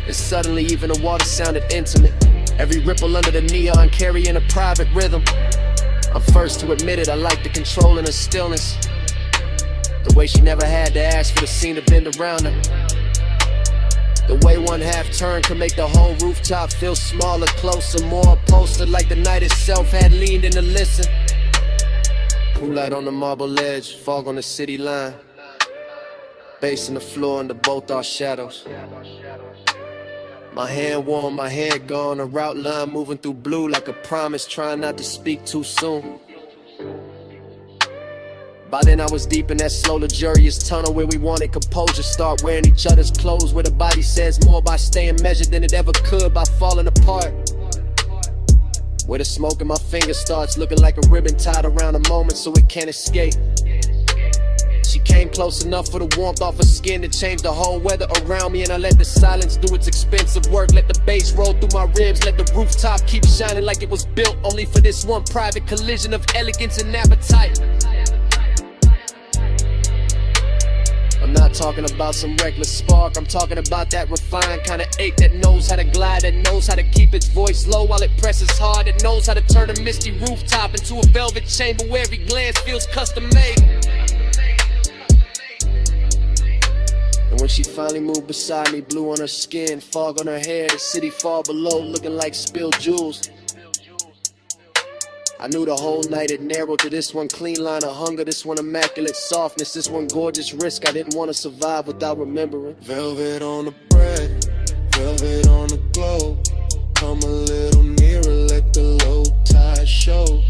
M: And suddenly even the water sounded intimate, every ripple under the neon carrying a private rhythm. I'm first to admit it, I like the control in her stillness, the way she never had to ask for the scene to bend around her. The way one half turn could make the whole rooftop feel smaller, closer, more upholstered, like the night itself had leaned in to listen. Pool light on the marble ledge, fog on the city line, bass in the floor under both our shadows. My hand warm, my head gone, a route line moving through blue like a promise, trying not to speak too soon. By then I was deep in that slow luxurious tunnel where we wanted composure, start wearing each other's clothes, where the body says more by staying measured than it ever could by falling apart. Where the smoke in my fingers starts looking like a ribbon tied around a moment so it can't escape. She came close enough for the warmth off her skin to change the whole weather around me, and I let the silence do its expensive work. Let the bass roll through my ribs, let the rooftop keep shining like it was built only for this one private collision of elegance and appetite. I'm not talking about some reckless spark, I'm talking about that refined kind of ache that knows how to glide, that knows how to keep its voice low while it presses hard, that knows how to turn a misty rooftop into a velvet chamber where every glance feels custom made. And when she finally moved beside me, blue on her skin, fog on her hair, the city far below looking like spilled jewels, I knew the whole night it narrowed to this one clean line of hunger, this one immaculate softness, this one gorgeous risk I didn't want to survive without remembering. Velvet on the bread, velvet on the glow. Come a little nearer, let the low tide show.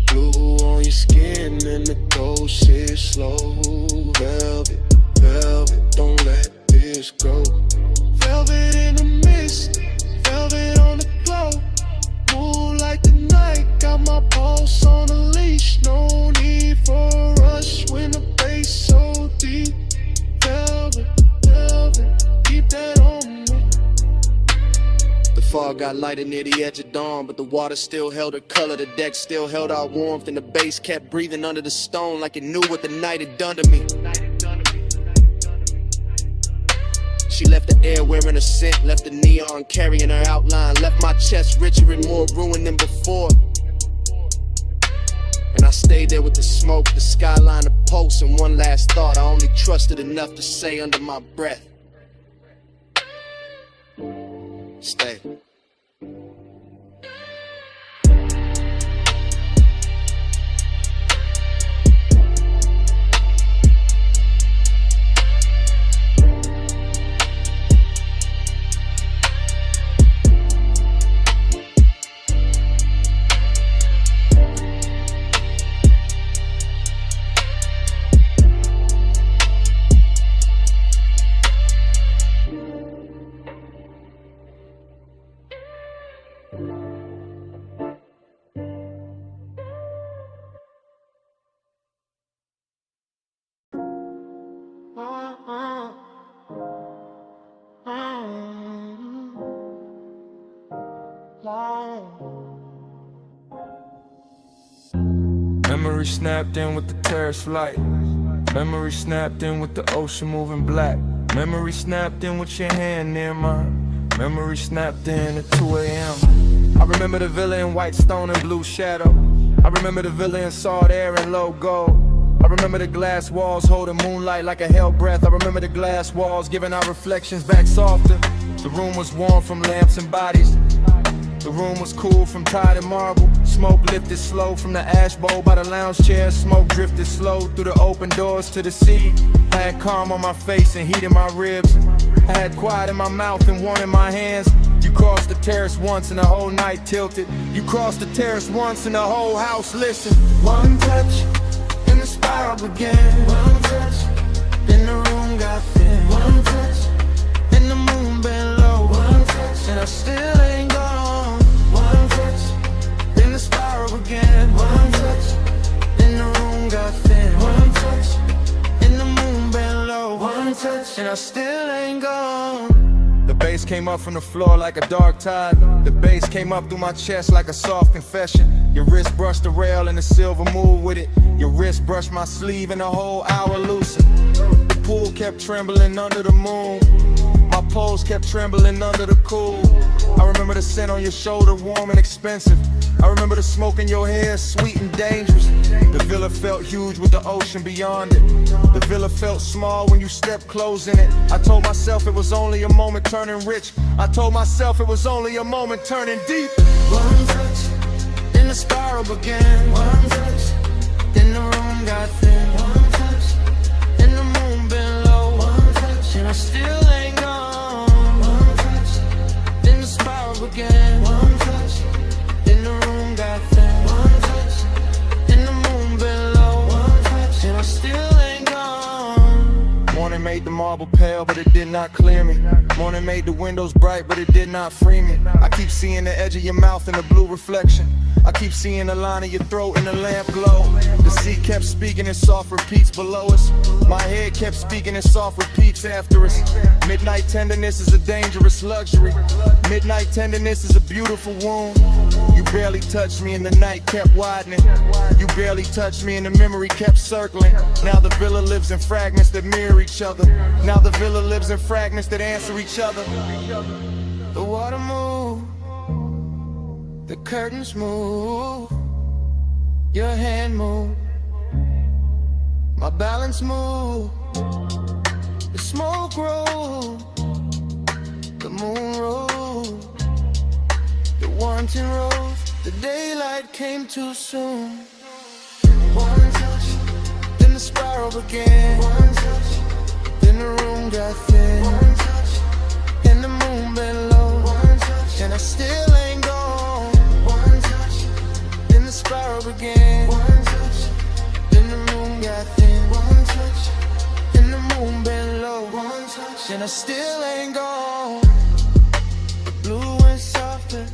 M: Blue on your skin and the gold sit slow. Velvet, velvet, don't let this go. Velvet in the mist, velvet on the glow. Move like the night, got my pulse on a leash. No need for a rush when the bass so deep. Velvet, velvet, keep that on me. The fog got lighter near the edge of dawn, but the water still held her color, the deck still held our warmth, and the bass kept breathing under the stone like it knew what the night had done to me.
F: She left the air wearing a scent, left the neon carrying her outline, left my chest richer and more ruined than before. And I stayed there with the smoke, the skyline, the pulse, and one last thought I only trusted enough to say under my breath. Stay.
J: Memory snapped in with the terrorist flight. Memory snapped in with the ocean moving black. Memory snapped in with your hand near mine. Memory snapped in at 2 a.m. I remember the villa in white stone and blue shadow. I remember the villa in salt air and low gold. I remember the glass walls holding moonlight like a hell breath. I remember the glass walls giving our reflections back softer. The room was warm from lamps and bodies. The room was cool from tide and marble. Smoke lifted slow from the ash bowl by the lounge chair. Smoke drifted slow through the open doors to the sea. I had calm on my face and heat in my ribs. I had quiet in my mouth and warmth in my hands. You crossed the terrace once and the whole night tilted. You crossed the terrace once and the whole house listened.
D: One touch and the spiral began. One touch, then the room got thin. One touch, and the moon bent low. One touch, and I still ain't gone. One touch, then the spiral began. One touch, then the room got thin. One touch, and the moon bent low. One touch, and I still ain't gone.
J: The bass came up from the floor like a dark tide. The bass came up through my chest like a soft confession. Your wrist brushed the rail and the silver moved with it. Your wrist brushed my sleeve and a whole hour looser. The pool kept trembling under the moon. My pose kept trembling under the cool. I remember the scent on your shoulder, warm and expensive. I remember the smoke in your hair, sweet and dangerous. The villa felt huge with the ocean beyond it. The villa felt small when you stepped close in it. I told myself it was only a moment turning rich. I told myself it was only a moment turning deep.
D: One touch, then the spiral began. One touch, then the room got thin. One touch, then the moon been low. One touch, and I still ain't gone. One touch, then the spiral began. One touch, then the room got thin. One touch, then the moon been low. One touch, and I still ain't gone.
J: Morning made the marble pale, but it did not clear me. Morning made the windows bright, but it did not free me. I keep seeing the edge of your mouth in the blue reflection. I keep seeing the line of your throat in the lamp glow. The sea kept speaking in soft repeats below us. My head kept speaking in soft repeats after us. Midnight tenderness is a dangerous luxury. Midnight tenderness is a beautiful wound. You barely touched me and the night kept widening. You barely touched me and the memory kept circling. Now the villa lives in fragments that mirror each other. Now the villa lives in fragments that answer each other.
D: The water moved, the curtains moved, your hand moved, my balance moved, the smoke rolled, the moon rose, the wanting rose, the daylight came too soon. One touch, then the spiral began. One touch, then the room got thin. One touch, and the moon been low. One touch, and I still ain't gone. One touch, then the spiral began. One touch, then the room got thin. One touch, and the moon been low. One touch, and I still ain't gone. The blue went softer,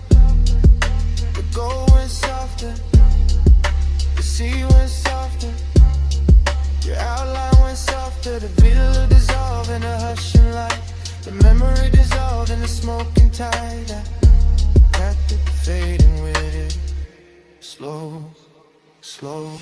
D: the gold went softer, the sea went softer, your outline went softer. The villa dissolved in a hushing light. The memory dissolved in the smoking tide. I got it fading with it, slow, slow.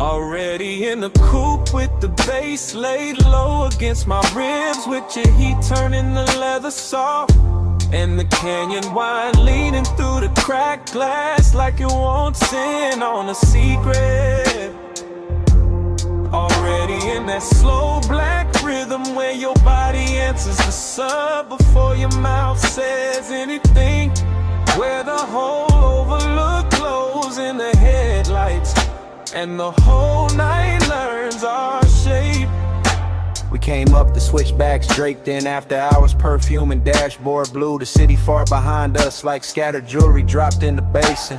J: Already in the coupe with the bass laid low against my ribs, with your heat turning the leather soft, and the canyon wine leaning through the cracked glass like it wants in on a secret. Already in that slow black rhythm where your body answers the sub before your mouth says anything, where the whole overlook glows in the headlights, and the whole night learns our shape.
A: We came up the switchbacks draped in after hours perfume and dashboard blue. The city far behind us like scattered jewelry dropped in the basin.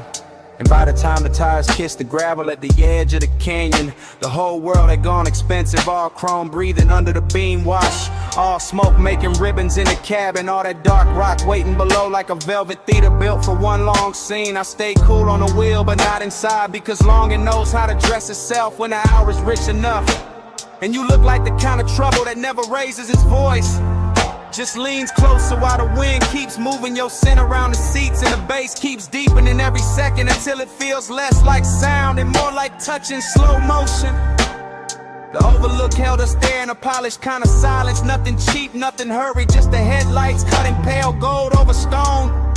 A: And by the time the tires kissed the gravel at the edge of the canyon, the whole world had gone expensive, all chrome breathing under the beam wash, all smoke making ribbons in the cabin, all that dark rock waiting below like a velvet theater built for one long scene. I stayed cool on the wheel but not inside, because longing knows how to dress itself when the hour's rich enough. And you look like the kind of trouble that never raises its voice, just leans closer while the wind keeps moving your scent around the seats, and the bass keeps deepening every second until it feels less like sound and more like touch in slow motion. The overlook held us there in a polished kind of silence, nothing cheap, nothing hurried, just the headlights cutting pale gold over stone.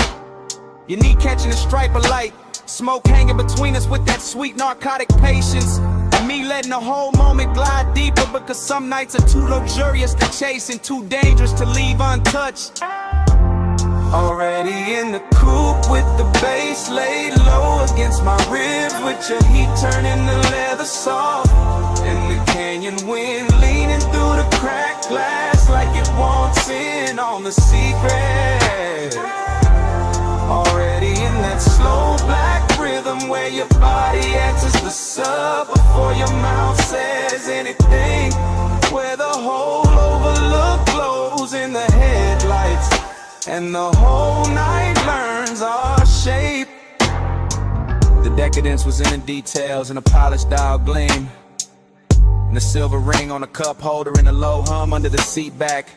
A: Your knee catching a stripe of light, smoke hanging between us with that sweet narcotic patience. And me letting the whole moment glide deeper, because some nights are too luxurious to chase and too dangerous to leave untouched.
J: Already in the coupe with the bass laid low against my ribs, with your heat turning the leather soft, and the canyon wind leaning through the cracked glass like it wants in on the secret. Already in that slow black rhythm where your body answers the sub before your mouth says anything, where the whole overlook glows in the headlights, and the whole night learns our shape.
A: The decadence was in the details and a polished dial gleam, and the silver ring on the cup holder and a low hum under the seat back.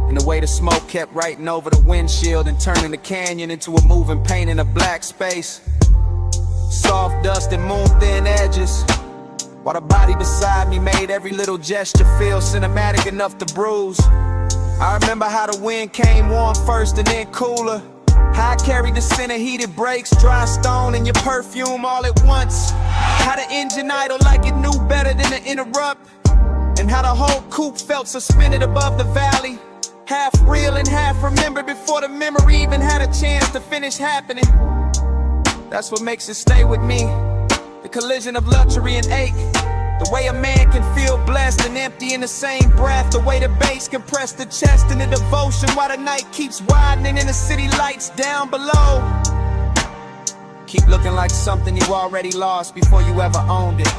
A: And the way the smoke kept writing over the windshield and turning the canyon into a moving paint in a black space. Soft dust and moon-thin edges, while the body beside me made every little gesture feel cinematic enough to bruise. I remember how the wind came warm first and then cooler, how I carried the scent of heated brakes, dry stone, and your perfume all at once. How the engine idled like it knew better than to interrupt, and how the whole coupe felt suspended above the valley, half real and half remembered before the memory even had a chance to finish happening. That's what makes it stay with me, the collision of luxury and ache, the way a man can feel blessed and empty in the same breath, the way the bass can press the chest in the devotion while the night keeps widening and the city lights down below keep looking like something you already lost before you ever owned it.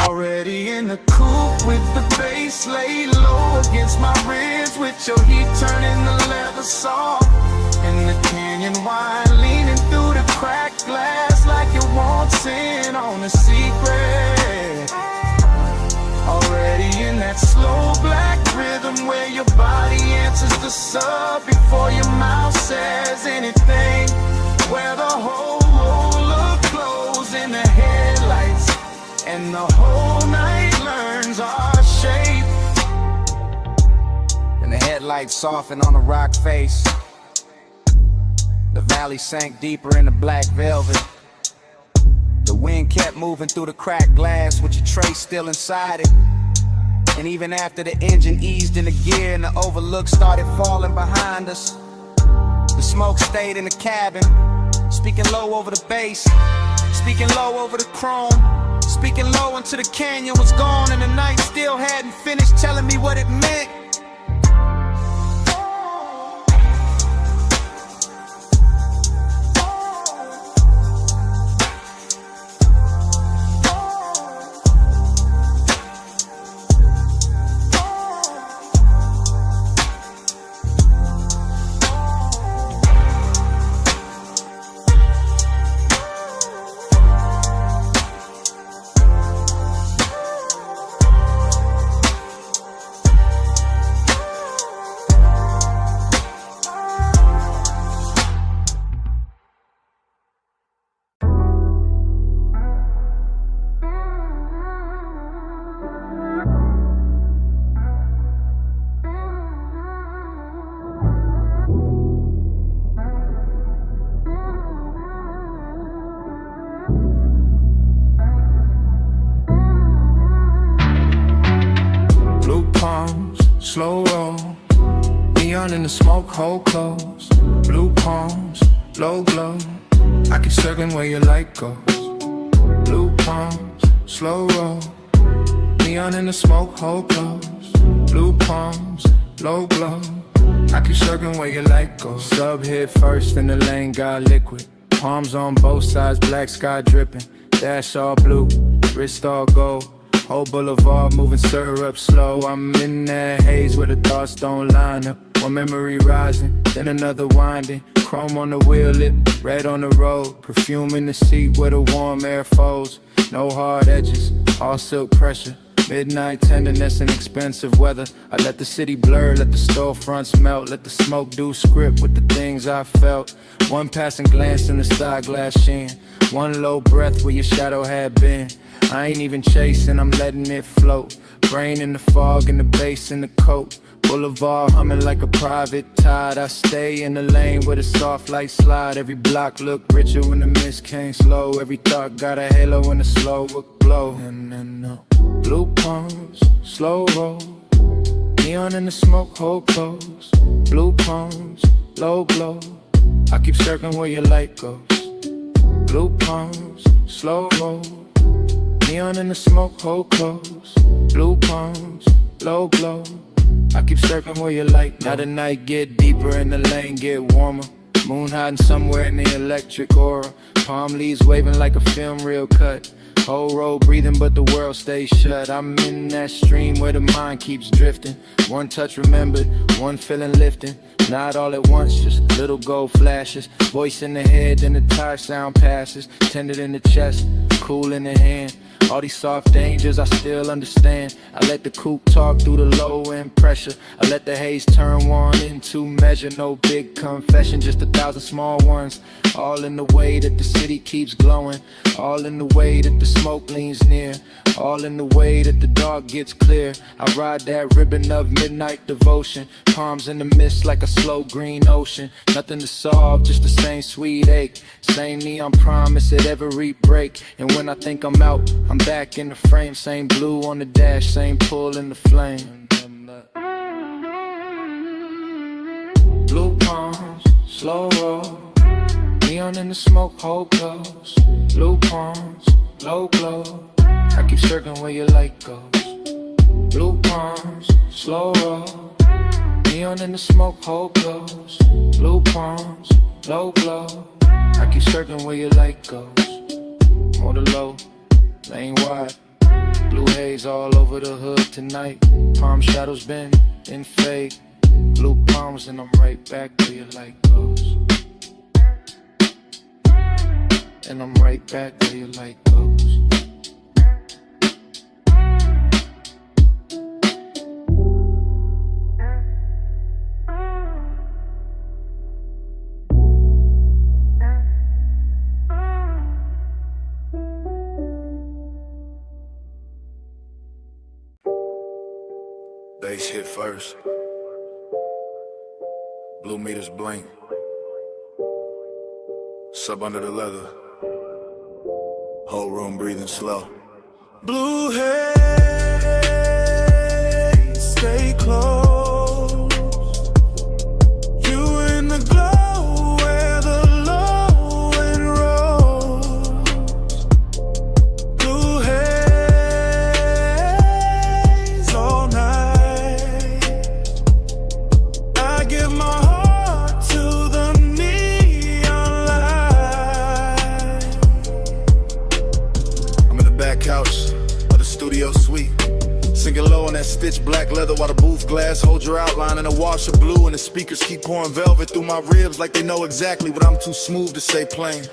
J: Already in the coupe with the bass laid low against my ribs, with your heat turning the leather soft, and the canyon wine leaning through the cracked glass like it wants in on a secret. Already in that slow black rhythm where your body answers the sub before your mouth says anything, where the whole look glows in the headlights, and the whole night learns our shape.
A: And the headlights softened on the rock face, the valley sank deeper in the black velvet. The wind kept moving through the cracked glass with your tray still inside it. And even after the engine eased into gear and the overlook started falling behind us, the smoke stayed in the cabin, speaking low over the bass, speaking low over the chrome, speaking low until the canyon was gone and the night still hadn't finished telling me what it meant. slow roll. Neon in the smoke, hold close. Blue palms, low glow. I keep circling where your light goes. Blue palms, slow roll. Neon in the smoke, hold close. Blue palms, low glow. I keep circling where your light goes. Sub hit first in the lane, got liquid. Palms on both sides, black sky dripping. Dash all blue, wrist all gold. Whole boulevard moving syrup slow. I'm in that haze where the thoughts don't line up. One memory rising, then another winding. Chrome on the wheel lip, red on the road. Perfume in the seat where the warm air folds. No hard edges, all silk pressure. Midnight tenderness and expensive weather. I let the city blur, let the storefronts melt. Let the smoke do script with the things I felt. One passing glance in the side glass sheen. One low breath where your shadow had been. I ain't even chasing, I'm letting it float. Brain in the fog and the bass in the coat. Boulevard humming like a private tide. I stay in the lane where the soft lights slide. Every block look richer when the mist came slow. Every thought got a halo when the slow would glow. And blue palms, slow roll. Neon in the smoke, hold close. Blue palms, low glow. I keep circling where your light goes. Blue palms, slow roll. Neon in the smoke, hold close. Blue palms, low glow. I keep circling where your light goes. Now the night get deeper and the lane get warmer. Moon hiding somewhere in the electric aura. Palm leaves waving like a film reel cut. Whole road breathing but the world stays shut. I'm in that stream where the mind keeps drifting. One touch remembered, one feeling lifting. Not all at once, just little gold flashes. Voice in the head, then the tire sound passes. Tended in the chest, cool in the hand. All these soft dangers I still understand. I let the coupe talk through the low end pressure. I let the haze turn one into measure. No big confession, just 1,000 small ones. All in the way that the city keeps glowing. All in the way that the smoke leans near. All in the way that the dark gets clear. I ride that ribbon of midnight devotion. Palms in the mist like a slow green ocean. Nothing to solve, just the same sweet ache. Same neon promise at every break. And when I think I'm out, I'm back in the frame. Same blue on the dash, same pull in the flame. Blue palms, slow roll. Neon in the smoke, hold close. Blue palms, low glow. I keep circling where your light goes. Blue palms, slow roll. Neon in the smoke, hold close. Blue palms, low glow. I keep circling where your light goes. More the low, lane wide. Blue haze all over the hood tonight. Palm shadows bend and fade. Blue palms and I'm right back where your light goes. And I'm right back where your light goes.
N: Bass hit first. Blue meters blink. Sub under the leather. Whole room breathing slow.
J: Blue haze, stay close. You in the glow where the low end rolls. Blue haze all night. I give my heart to the neon light.
N: I'm in the back couch of the studio suite. Sinking low on that stitched black leather while the booth glass holds your outline in a wash of blue. And the speakers keep pouring velvet through my ribs like they know exactly what I'm too smooth to say plain.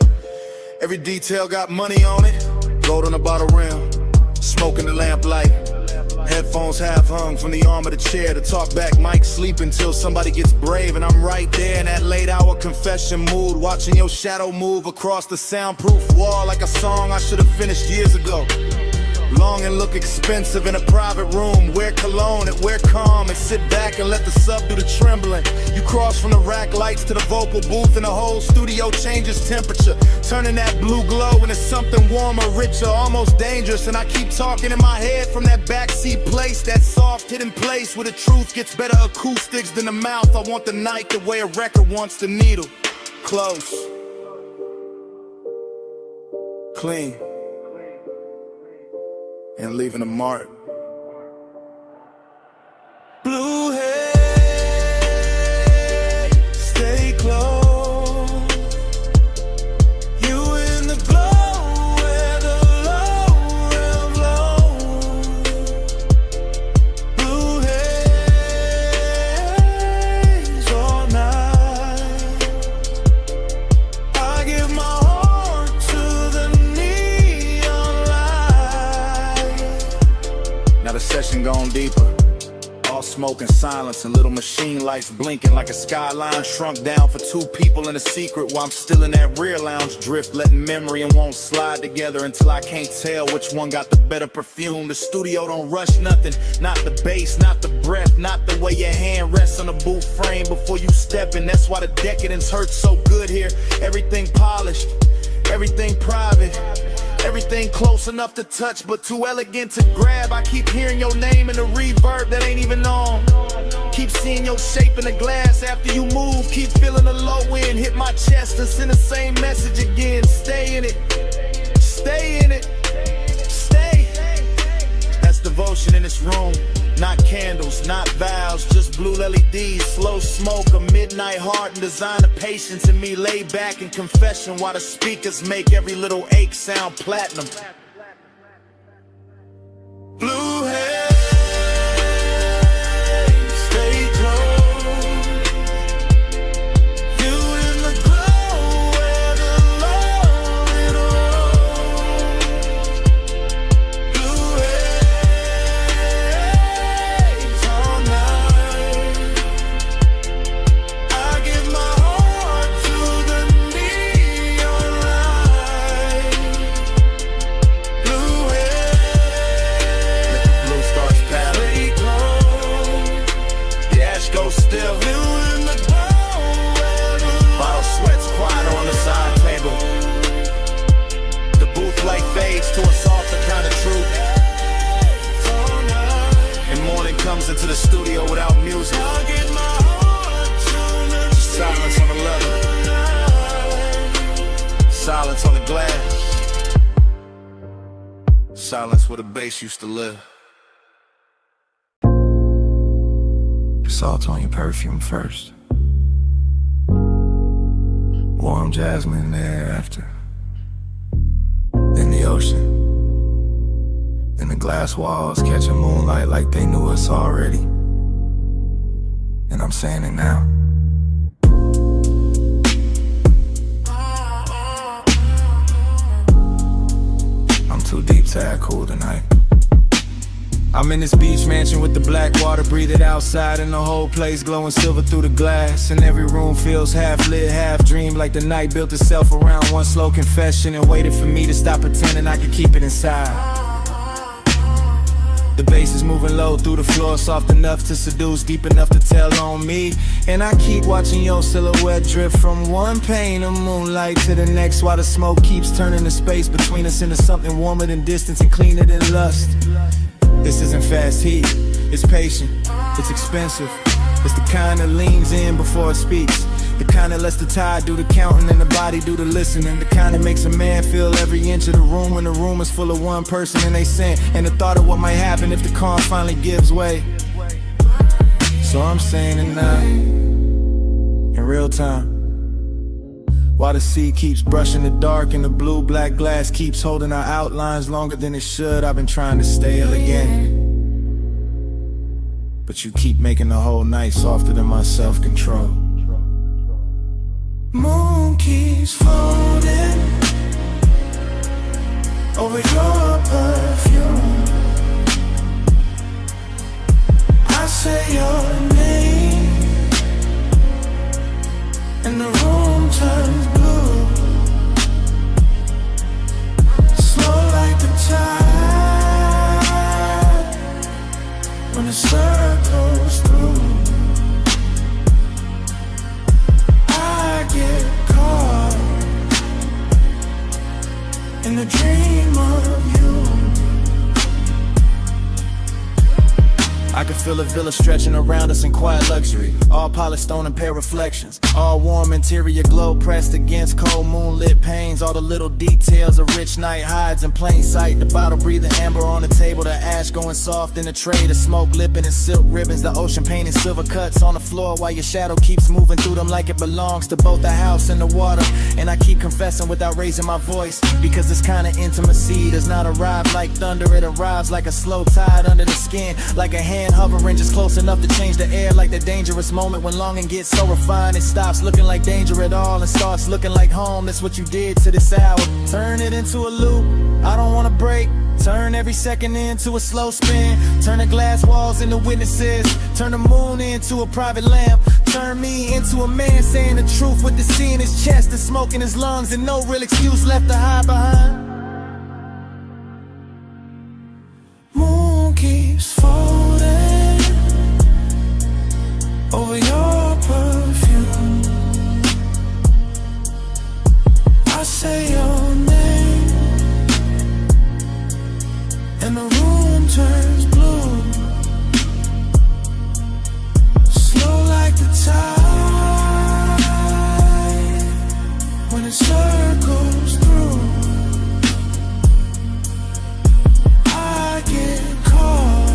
N: Every detail got money on it. Gold on the bottle rim, smoke in the lamplight. Headphones half hung from the arm of the chair. The talk back mic sleep until somebody gets brave. And I'm right there in that late hour confession mood, watching your shadow move across the soundproof wall like a song I should have finished years ago. Long and look expensive in a private room. Wear cologne and wear calm and sit back and let the sub do the trembling. You cross from the rack lights to the vocal booth and the whole studio changes temperature, turning that blue glow into something warmer, richer, almost dangerous. And I keep talking in my head from that backseat place, that soft hidden place where the truth gets better acoustics than the mouth. I want the night the way a record wants the needle. Close, clean, and leaving a mark.
J: Blue haze, stay close. You in the glow where the low rev low. Blue haze all night. I give my heart to the neon light.
N: Now the session gone deeper. All smoke and silence and little machine lights blinking like a skyline shrunk down for two people in a secret, while I'm still in that rear lounge drift, letting memory and won't slide together until I can't tell which one got the better perfume. The studio don't rush nothing, not the bass, not the breath, not the way your hand rests on the boot frame before you step in. That's why the decadence hurts so good here. Everything polished, everything private, everything close enough to touch but too elegant to grab. I keep hearing your name in the reverb that ain't even on. Keep seeing your shape in the glass after you move. Keep feeling the low end hit my chest and send the same message again. Stay in it, stay in it, stay. That's devotion in this room. Not candles, not vows, just blue LEDs, slow smoke, a midnight heart, and designer patience in me. Lay back in confession while the speakers make every little ache sound platinum.
J: Blue haze, stay close. You in the glow where the low it rolls. Blue haze all night. I give my heart to the neon light. Blue haze,
N: Blue starts paddling,
J: stay close.
N: the ash goes still.
J: You in the glow where the
N: Bottle sweats quieter on the side table. The booth light fades to a softer kind of truth,
J: all night.
N: and morning comes into the studio without music.
J: I give my heart to the
N: Silence on the leather, silence on the glass, silence where the bass used to live.
A: Salt on your perfume first. Warm jasmine in the air after. Then the ocean. Then the glass walls catching moonlight like they knew us already. And I'm saying it now. I'm too deep to act cool tonight. I'm in this beach mansion with the black water, breathe it outside, and the whole place glowing silver through the glass. And every room feels half lit, half dream, like the night built itself around one slow confession and waited for me to stop pretending I could keep it inside. The bass is moving low through the floor, soft enough to seduce, deep enough to tell on me. And I keep watching your silhouette drift from one pane of moonlight to the next, while the smoke keeps turning the space between us into something warmer than distance and cleaner than lust. This isn't fast heat, it's patient, it's expensive. It's the kind that leans in before it speaks, the kind that lets the tide do the counting and the body do the listening, the kind that makes a man feel every inch of the room when the room is full of one person and they sin, and the thought of what might happen if the calm finally gives way. So I'm saying it now, in real time, while the sea keeps brushing the dark and the blue-black glass keeps holding our outlines longer than it should. I've been trying to stay elegant, but you keep making the whole night softer than my self-control. Moon keeps floating over your perfume. I say your name and the room turns blue, slow like the tide.
E: in a dream of you.
G: I can feel a villa stretching around us in quiet luxury. All polished stone and pale reflections. All warm interior glow pressed against cold moonlit panes. All the little details a rich night hides in plain sight. The bottle breathing amber on the table. The ash going soft in the tray. The smoke lipping in silk ribbons. The ocean painting silver cuts on the floor while your shadow keeps moving through them like it belongs to both the house and the water. And I keep confessing without raising my voice, because this kind of intimacy does not arrive like thunder. It arrives like a slow tide under the skin, like a hand hovering just close enough to change the air. Like the dangerous moment when longing gets so refined it stops looking like danger at all and starts looking like home. That's what you did to this hour. Turn it into a loop, I don't wanna break. Turn every second into a slow spin. Turn the glass walls into witnesses. Turn the moon into a private lamp. Turn me into a man saying the truth with the sea in his chest and smoke in his lungs and no real excuse left to hide behind.
E: Moon keeps folding over your perfume. I say your name and the room turns blue, slow like the tide when it circles through. I get caught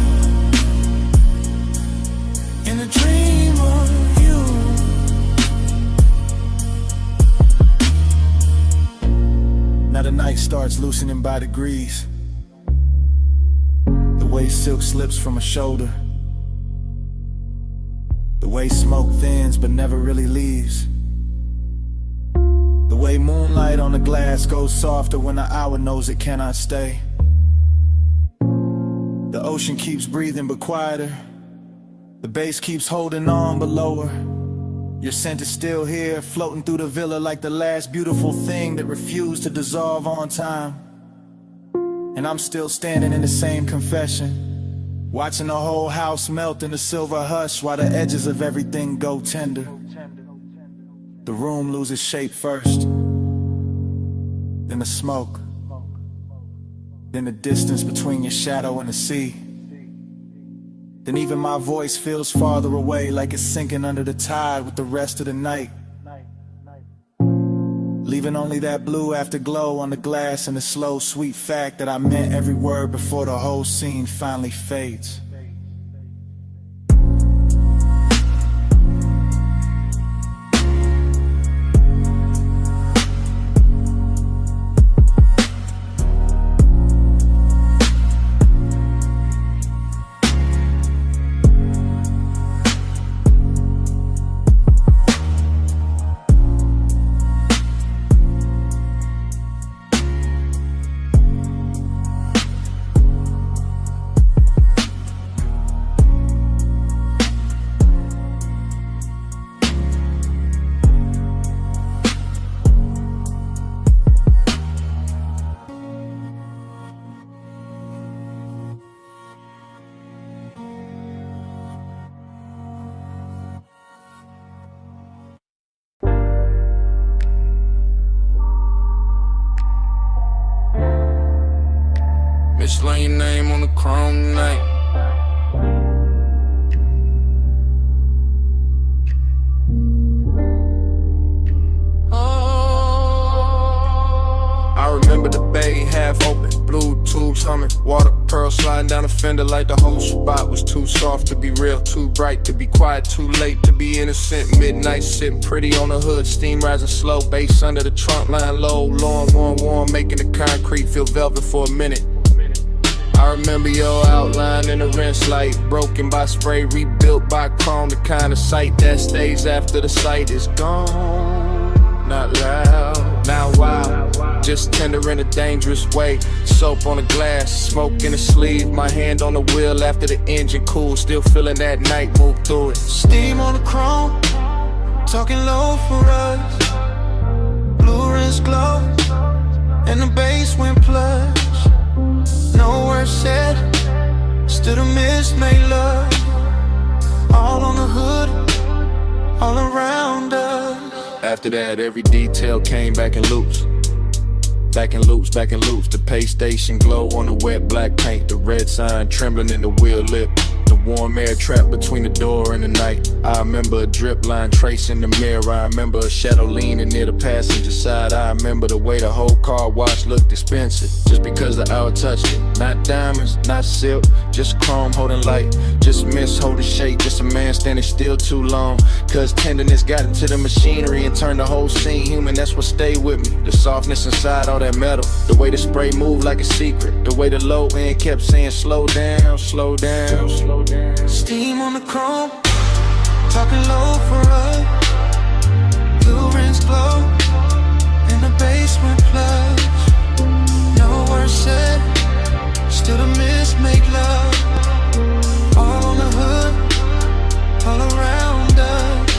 E: in a dream of you.
G: Now the night starts loosening by degrees. The way silk slips from a shoulder. The way smoke thins but never really leaves. The way moonlight on the glass goes softer when the hour knows it cannot stay. The ocean keeps breathing but quieter. The bass keeps holding on but lower. Your scent is still here, floating through the villa like the last beautiful thing that refused to dissolve on time. And I'm still standing in the same confession, watching the whole house melt in the silver hush while the edges of everything go tender. The room loses shape first, then the smoke, then the distance between your shadow and the sea. Then even my voice feels farther away, like it's sinking under the tide with the rest of the night, leaving only that blue afterglow on the glass and the slow, sweet fact that I meant every word before the whole scene finally fades.
I: Mislaying your name on the chrome tonight. I remember the bay half open, blue tubes humming, water pearls sliding down the fender like the whole spot was too soft to be real, too bright to be quiet, too late to be innocent. Midnight sitting pretty on the hood, steam rising slow, bass under the trunk line low, long, warm, making the concrete feel velvet for a minute. I remember your outline in the rinse light, broken by spray, rebuilt by chrome, the kind of sight that stays after the sight is gone. Not loud, not wild, just tender in a dangerous way. Soap on the glass, smoke in the sleeve, my hand on the wheel after the engine cool, still feeling that night move through it.
E: Steam on the chrome, talking low for us. Blue rinse glow, and the bass went plush. No words said, still the mist made love. All on the hood, all around us.
I: After that, every detail came back in loops.
G: Back in loops, the pay station glow on the wet black paint. The red sign trembling in the wheel lip. The warm air trapped between the door and the night. I remember a drip line tracing the mirror. I remember a shadow leaning near the passenger side. I remember the way the whole car wash looked expensive, just because the hour touched it. Not diamonds, not silk, just chrome holding light. Just mist holding shape, just a man standing still too long. Cause tenderness got into the machinery and turned the whole scene human. That's what stayed with me. The softness inside all that metal, the way the spray moved like a secret, the way the low end kept saying slow down, slow down, slow down.
J: Steam on the chrome, talking low for us. Blue rims glow in the basement plugs. No words said, still the mist make love. All on the hood, all around us.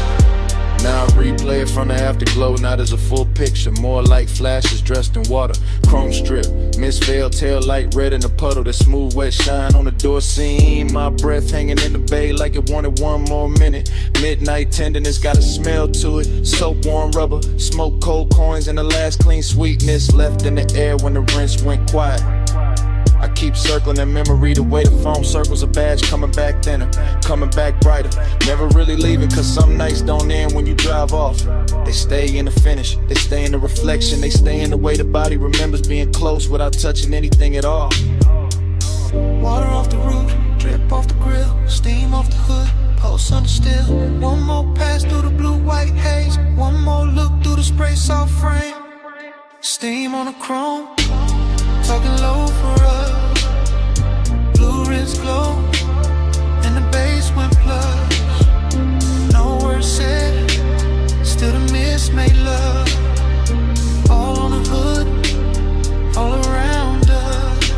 G: Now I replay it from the afterglow, not as a full picture, more like flashes dressed in water. Chrome strip, mist veil, tail light red in the puddle. The smooth wet shine on the door seam. My breath hanging in the bay like it wanted one more minute. Midnight tenderness got a smell to it. Soap, warm rubber, smoke, cold coins, and the last clean sweetness left in the air when the rinse went quiet. I keep circling in memory the way the foam circles a badge, coming back thinner, coming back brighter. Never really leaving, cause some nights don't end when you drive off. They stay in the finish, they stay in the reflection, they stay in the way the body remembers being close without touching anything at all.
J: Water off the roof, drip off the grill, steam off the hood, post under still. One more pass through the blue-white haze, one more look through the spray soft frame. Steam on the chrome, talking low for us. Blue rims glow in the basement plugs. No words said, still the mist made love. All on the hood, all around us.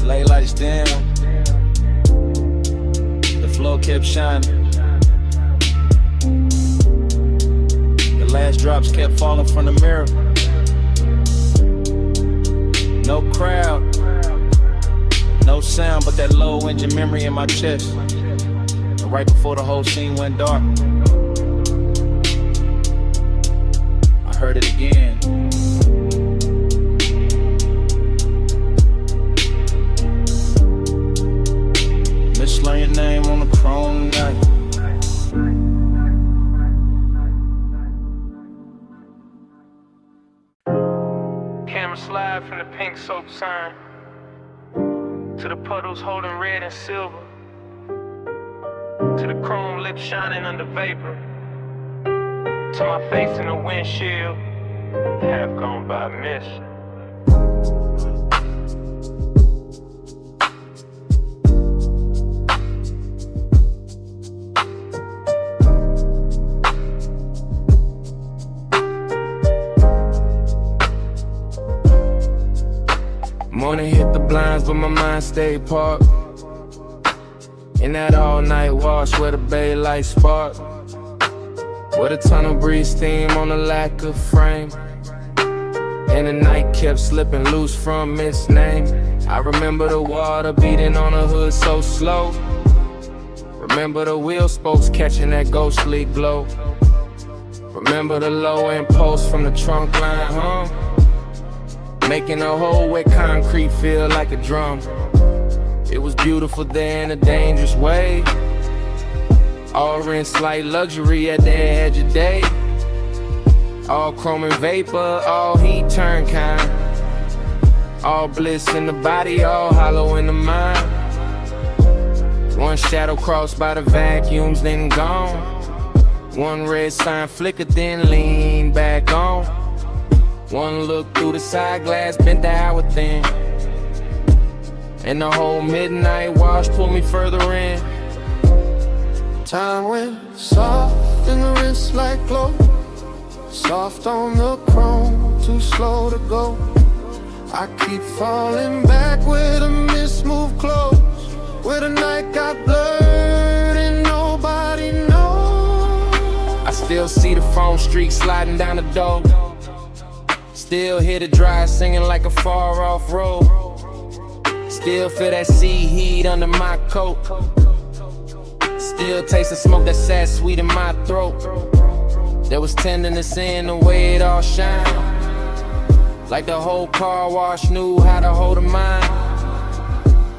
G: Lay lights down, the floor kept shining. The last drops kept falling from the mirror. No crowd, no sound, but that low engine memory in my chest. Right before the whole scene went dark, I heard it again. Mislearn your name on the chrome night. Slide from the pink soap sign to the puddles holding red and silver, to the chrome lips shining under vapor, to my face in the windshield, half gone by mist. Morning hit the blinds, but my mind stayed parked in that all-night wash where the bay lights spark, where the tunnel breeze steam on the lack of frame, and the night kept slipping loose from its name. I remember the water beating on the hood so slow. Remember the wheel spokes catching that ghostly glow. Remember the low impulse from the trunk line hum, making the whole wet concrete feel like a drum. It was beautiful there in a dangerous way. All rinsed like luxury at the edge of day. All chrome and vapor, all heat turn kind. All bliss in the body, all hollow in the mind. One shadow crossed by the vacuums, then gone. One red sign flickered, then leaned back on. One look through the side glass, bent the hour thin, and the whole midnight wash pulled me further in.
J: Time went soft in the wrist like glow, soft on the chrome, too slow to go. I keep falling back where the mist moved close, where the night got blurred and nobody knows.
G: I still see the foam streak sliding down the door. Still hear the dry singing like a far off road. Still feel that sea heat under my coat. Still taste the smoke that sat sweet in my throat. There was tenderness in the way it all shined. Like the whole car wash knew how to hold a mind.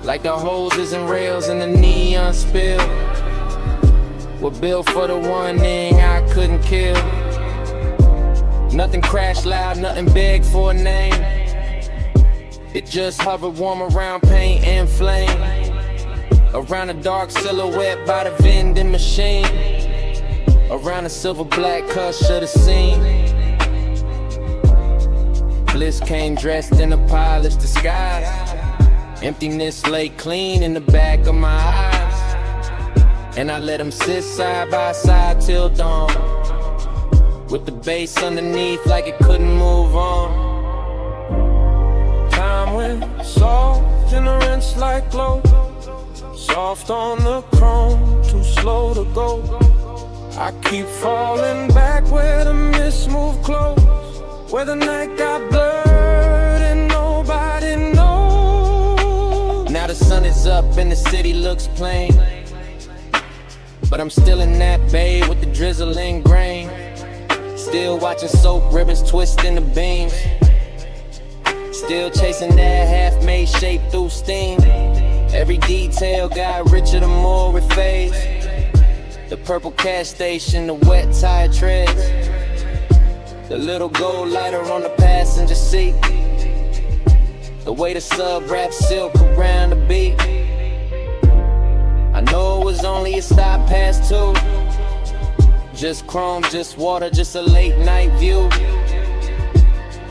G: Like the hoses and rails and the neon spill were built for the one thing I couldn't kill. Nothing crashed loud, nothing begged for a name. It just hovered warm around paint and flame. Around a dark silhouette by the vending machine. Around a silver black hush of the scene. Bliss came dressed in a polished disguise. Emptiness lay clean in the back of my eyes. And I let them sit side by side till dawn. With the bass underneath like it couldn't move on. Time went soft in the rinse like glow. Soft on the chrome, too slow to go. I keep falling back where the mist moved close. Where the night got blurred and nobody knows. Now the sun is up and the city looks plain. But I'm still in that bay with the drizzling grain. Still watching soap ribbons twist in the beams. Still chasing that half-made shape through steam. Every detail got richer the more it fades. The purple cash station, the wet tire treads. The little gold lighter on the passenger seat. The way the sub wraps silk around the beat. I know it was only a stop past 2. Just chrome, just water, just a late night view.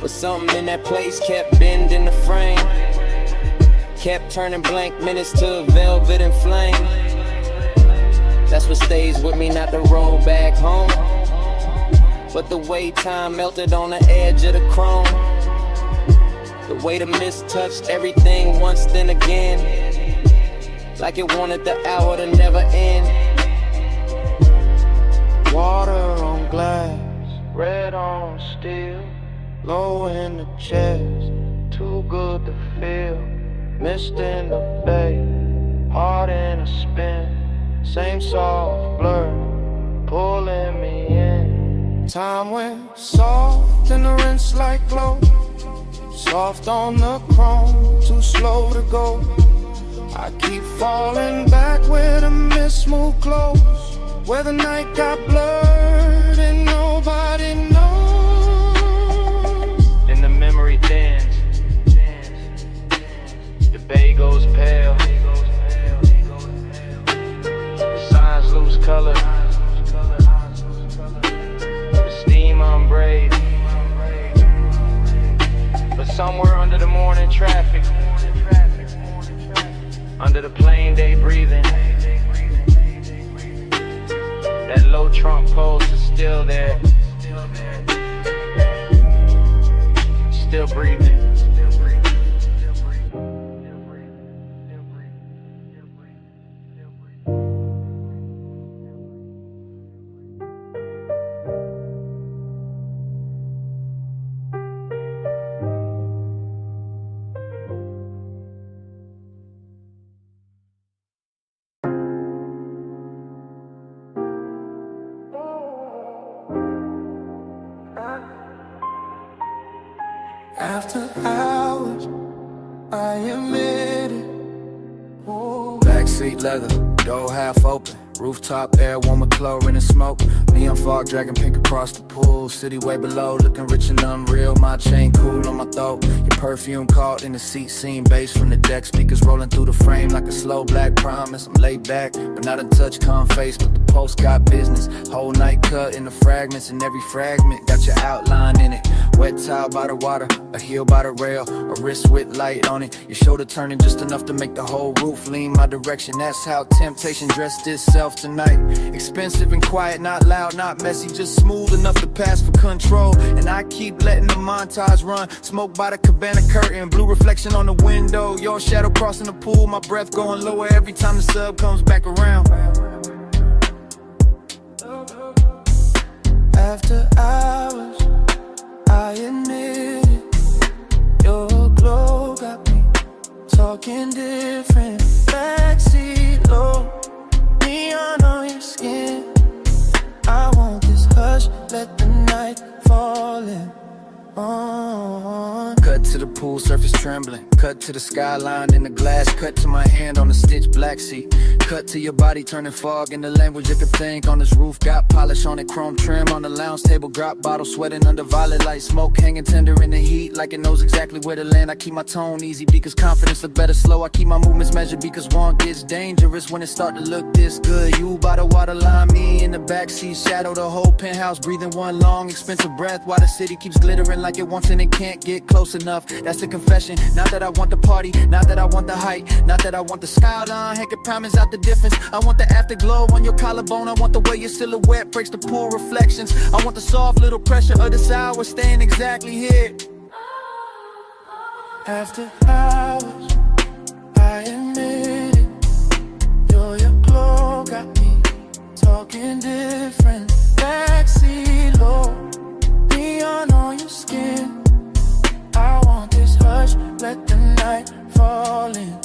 G: But something in that place kept bending the frame. Kept turning blank minutes to velvet and flame. That's what stays with me, not the road back home, but the way time melted on the edge of the chrome. The way the mist touched everything once then again. Like it wanted the hour to never end. Water on glass, red on steel. Low in the chest, too good to feel. Mist in the bay, heart in a spin. Same soft blur, pulling me in. Time went soft in the rinse like glow. Soft on the chrome, too slow to go. I keep falling back where the mist moved close. Where the night got blurred and nobody knows. And the memory thins, the bay goes pale. Lose color, the steam unbraid. But somewhere under the morning traffic, under the plain day breathing, that low trunk pulse is still there, still breathing.
J: After hours, I admit it.
A: Backseat leather, door half open. Rooftop air, warm with chlorine and smoke. Neon fog dragging pink across the pool. City way below, looking rich and unreal. My chain cool on my throat. Your perfume caught in the seat, seeing bass from the deck. Speakers rolling through the frame like a slow black promise. I'm laid back, but not a touch calm face. But the post got business. Whole night cut in the fragments, and every fragment got your outline in it. Wet towel by the water, a heel by the rail, a wrist with light on it. Your shoulder turning just enough to make the whole roof lean my direction. That's how temptation dressed itself tonight. Expensive and quiet, not loud, not messy, just smooth enough to pass for control. And I keep letting the montage run. Smoke by the cabana curtain, blue reflection on the window. Your shadow crossing the pool, my breath going lower every time the sub comes back around.
J: After hours, I admit it. Your glow got me talking different. Backseat low, neon on your skin. I want this hush, let night falling on.
A: Cut to the pool surface trembling. Cut to the skyline in the glass. Cut to my hand on the stitched black seat. Cut to your body turning fog in the language you could think. On this roof got polish on it, chrome trim on the lounge table. Drop bottle sweating under violet light. Smoke hanging tender in the heat like it knows exactly where to land. I keep my tone easy because confidence look better slow. I keep my movements measured because one gets dangerous when it start to look this good. You by the waterline, me in the backseat. Shadow the whole penthouse, breathing one long expensive breath while the city keeps glittering like it wants and it can't get close enough. That's the confession. Not that I want the party, not that I want the height, not that I want the skyline. Heck, it promise out the difference. I want the afterglow on your collarbone. I want the way your silhouette breaks the pool reflections. I want the soft little pressure of this hour staying exactly here.
J: After hours, I admit it. Your glow got me talking different. Backseat low, neon on your skin. I want this hush, let the night fall in.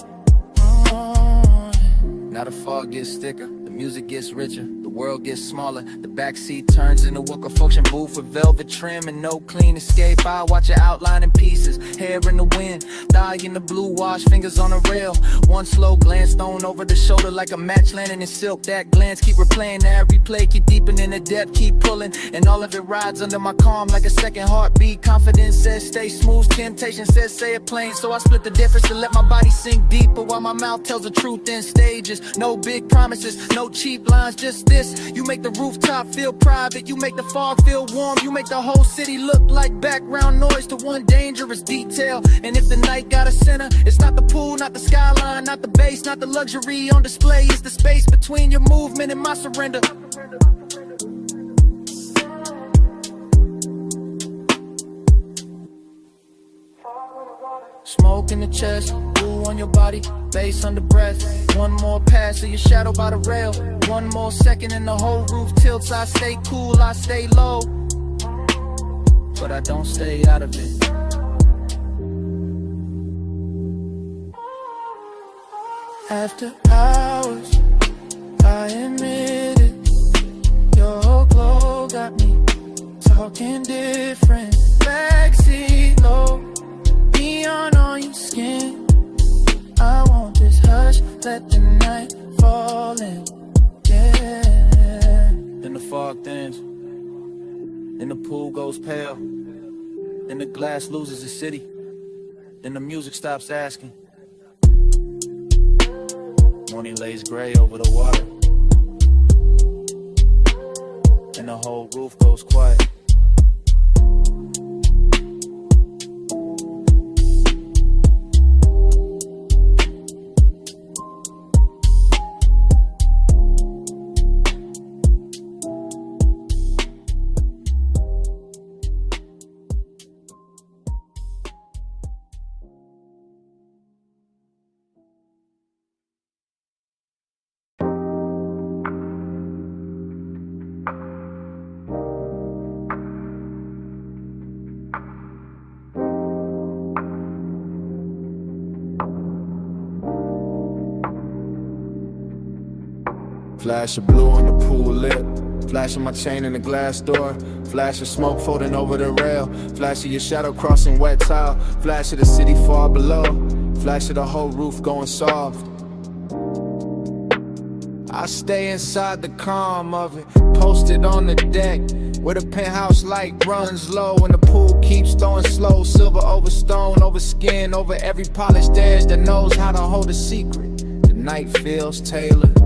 A: Now the fog gets thicker, the music gets richer, the world gets smaller. The backseat turns into a function booth with velvet trim and no clean escape. I watch your outline in pieces, hair in the wind, thigh in the blue wash, fingers on a rail. One slow glance thrown over the shoulder like a match landing in silk. That glance keep replaying, that replay keep deepening the depth, keep pulling. And all of it rides under my calm like a second heartbeat. Confidence says stay smooth, temptation says say it plain. So I split the difference to let my body sink deeper while my mouth tells the truth in stages. No big promises, no cheap lines, just this. You make the rooftop feel private, you make the fog feel warm, you make the whole city look like background noise to one dangerous detail. And if the night got a center, it's not the pool, not the skyline, not the base, not the luxury on display. It's the space between your movement and my surrender.
J: Smoke in the chest, blue on your body, bass under breath. One more pass of your shadow by the rail. One more second and the whole roof tilts. I stay cool, I stay low, but I don't stay out of it. After hours, I admit it. Your glow got me talking different. Backseat low, neon on your skin. I want this hush, let the night fall in. Yeah.
A: Then the fog thins, then the pool goes pale, then the glass loses its city, then the music stops asking. Morning lays gray over the water, and the whole roof goes quiet.
N: Flash of blue on the pool lip, flash of my chain in the glass door, flash of smoke floating over the rail, flash of your shadow crossing wet tile, flash of the city far below, flash of the whole roof going soft. I stay inside the calm of it, posted on the deck, where the penthouse light runs low and the pool keeps throwing slow. Silver over stone, over skin, over every polished edge that knows how to hold a secret. The night feels tailored.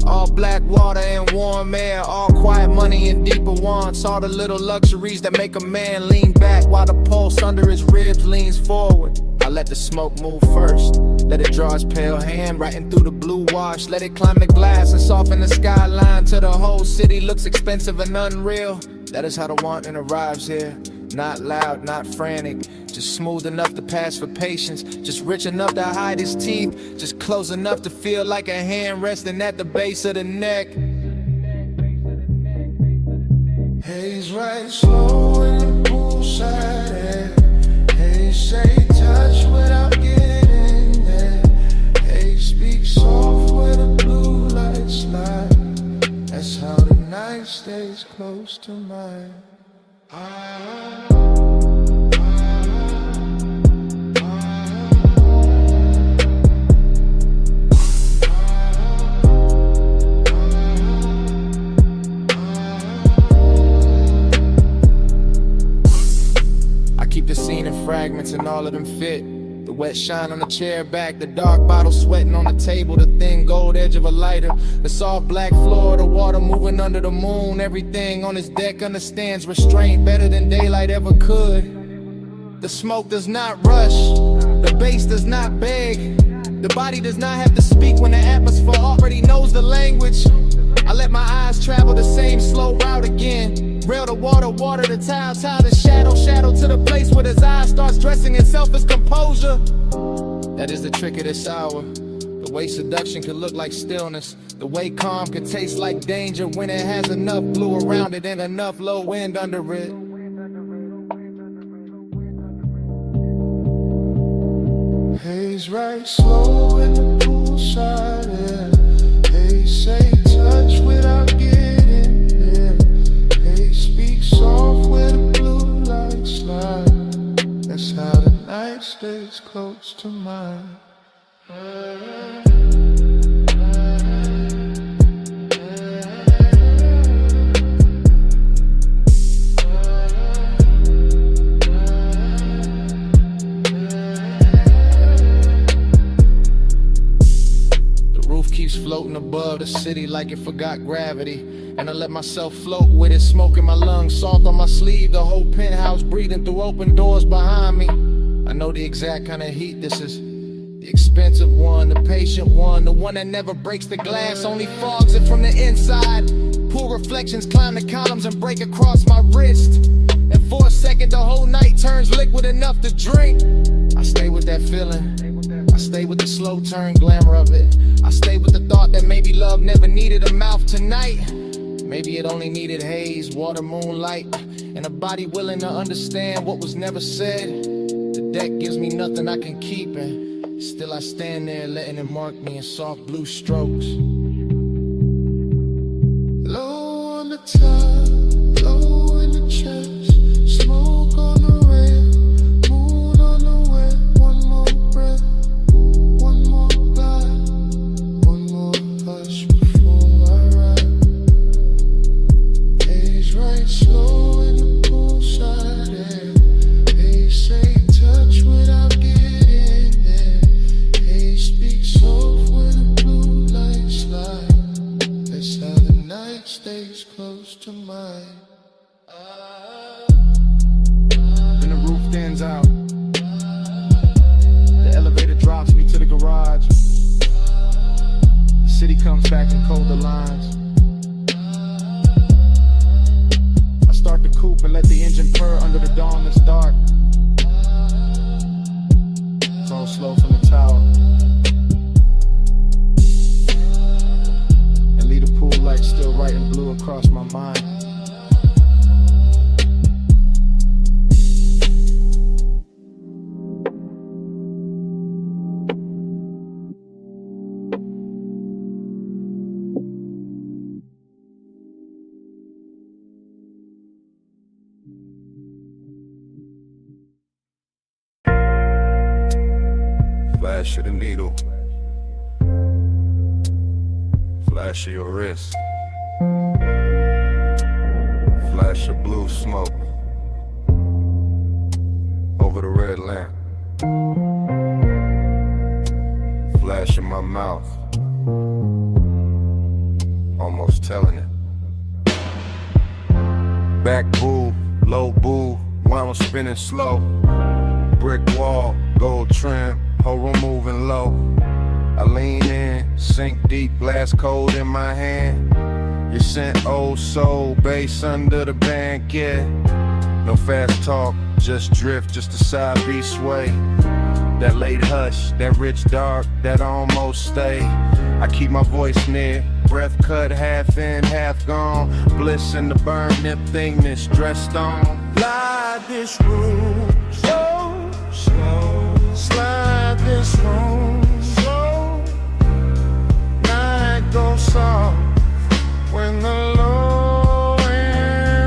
N: All black water and warm air, all quiet money and deeper wants. All the little luxuries that make a man lean back while the pulse under his ribs leans forward. I let the smoke move first, let it draw its pale hand writing through the blue wash. Let it climb the glass and soften the skyline till the whole city looks expensive and unreal. That is how the wanting arrives here. Not loud, not frantic, just smooth enough to pass for patience, just rich enough to hide his teeth, just close enough to feel like a hand resting at the base of the neck.
D: Haze right slow in the poolside air. Haze say touch without getting there. Haze speak soft where the blue lights lie. That's how the night stays close.
B: close to mine.
F: I keep the scene in fragments and all of them fit. The wet shine on the chair back, the dark bottle sweating on the table, the thin gold edge of a lighter, the soft black floor, the water moving under the moon. Everything on this deck understands restraint better than daylight ever could. The smoke does not rush, the bass does not beg, the body does not have to speak when the atmosphere already knows the language. I let my eyes travel the same slow route again. Rail to water, water to tile, tile to shadow, shadow to the place where his eyes starts dressing itself as composure. That is the trick of this hour. The way seduction can look like stillness, the way calm can taste like danger when it has enough blue around it and enough low wind under it.
B: Haze right slow in the poolside, yeah. Haze say touch without getting there. Haze speak soft where the blue lights slide. That's how the night stays close to mine.
F: Keeps floating above the city like it forgot gravity, and I let myself float with it, smoke in my lungs, salt on my sleeve, the whole penthouse breathing through open doors behind me. I know the exact kind of heat this is, the expensive one, the patient one, the one that never breaks the glass, only fogs it from the inside. Pool reflections climb the columns and break across my wrist, and for a second the whole night turns liquid enough to drink. I stay with that feeling, I stay with the slow turn glamour of it. I stay with the thought that maybe love never needed a mouth tonight. Maybe it only needed haze, water, moonlight, and a body willing to understand what was never said. The deck gives me nothing I can keep, and still I stand there letting it mark me in soft blue strokes.
B: Low on the top, low in the chest, smoke on the rail, moon on the wet. One more breath, one more glide, one more hush before I ride. Haze right slow in the poolside, yeah. Haze say touch without getting there. Haze speak soft where the blue lights slide. That's how the night stays close to mine.
F: Then the roof thins out, the elevator drops me to the garage. The city comes back in colder lines. I start the coupe and let the engine purr under the dawn that's dark. It's all slow from the tower, and leave the pool light still writing blue across my mind.
I: Flash of the needle, flash of your wrist, flash of blue smoke over the red lamp, flash in my mouth, almost telling it. Back boo, low boo, while I'm spinning slow. Brick wall, gold trim, whole room moving low. I lean in, sink deep, blast cold in my hand. You sent old soul, bass under the banquet. No fast talk, just drift, just a side beat sway. That late hush, that rich dark, that almost stay. I keep my voice near, breath cut, half in, half gone. Bliss in the burn, nip thing that's dressed on.
D: Slide this room so slow. Slide this room so. Night goes soft when the low end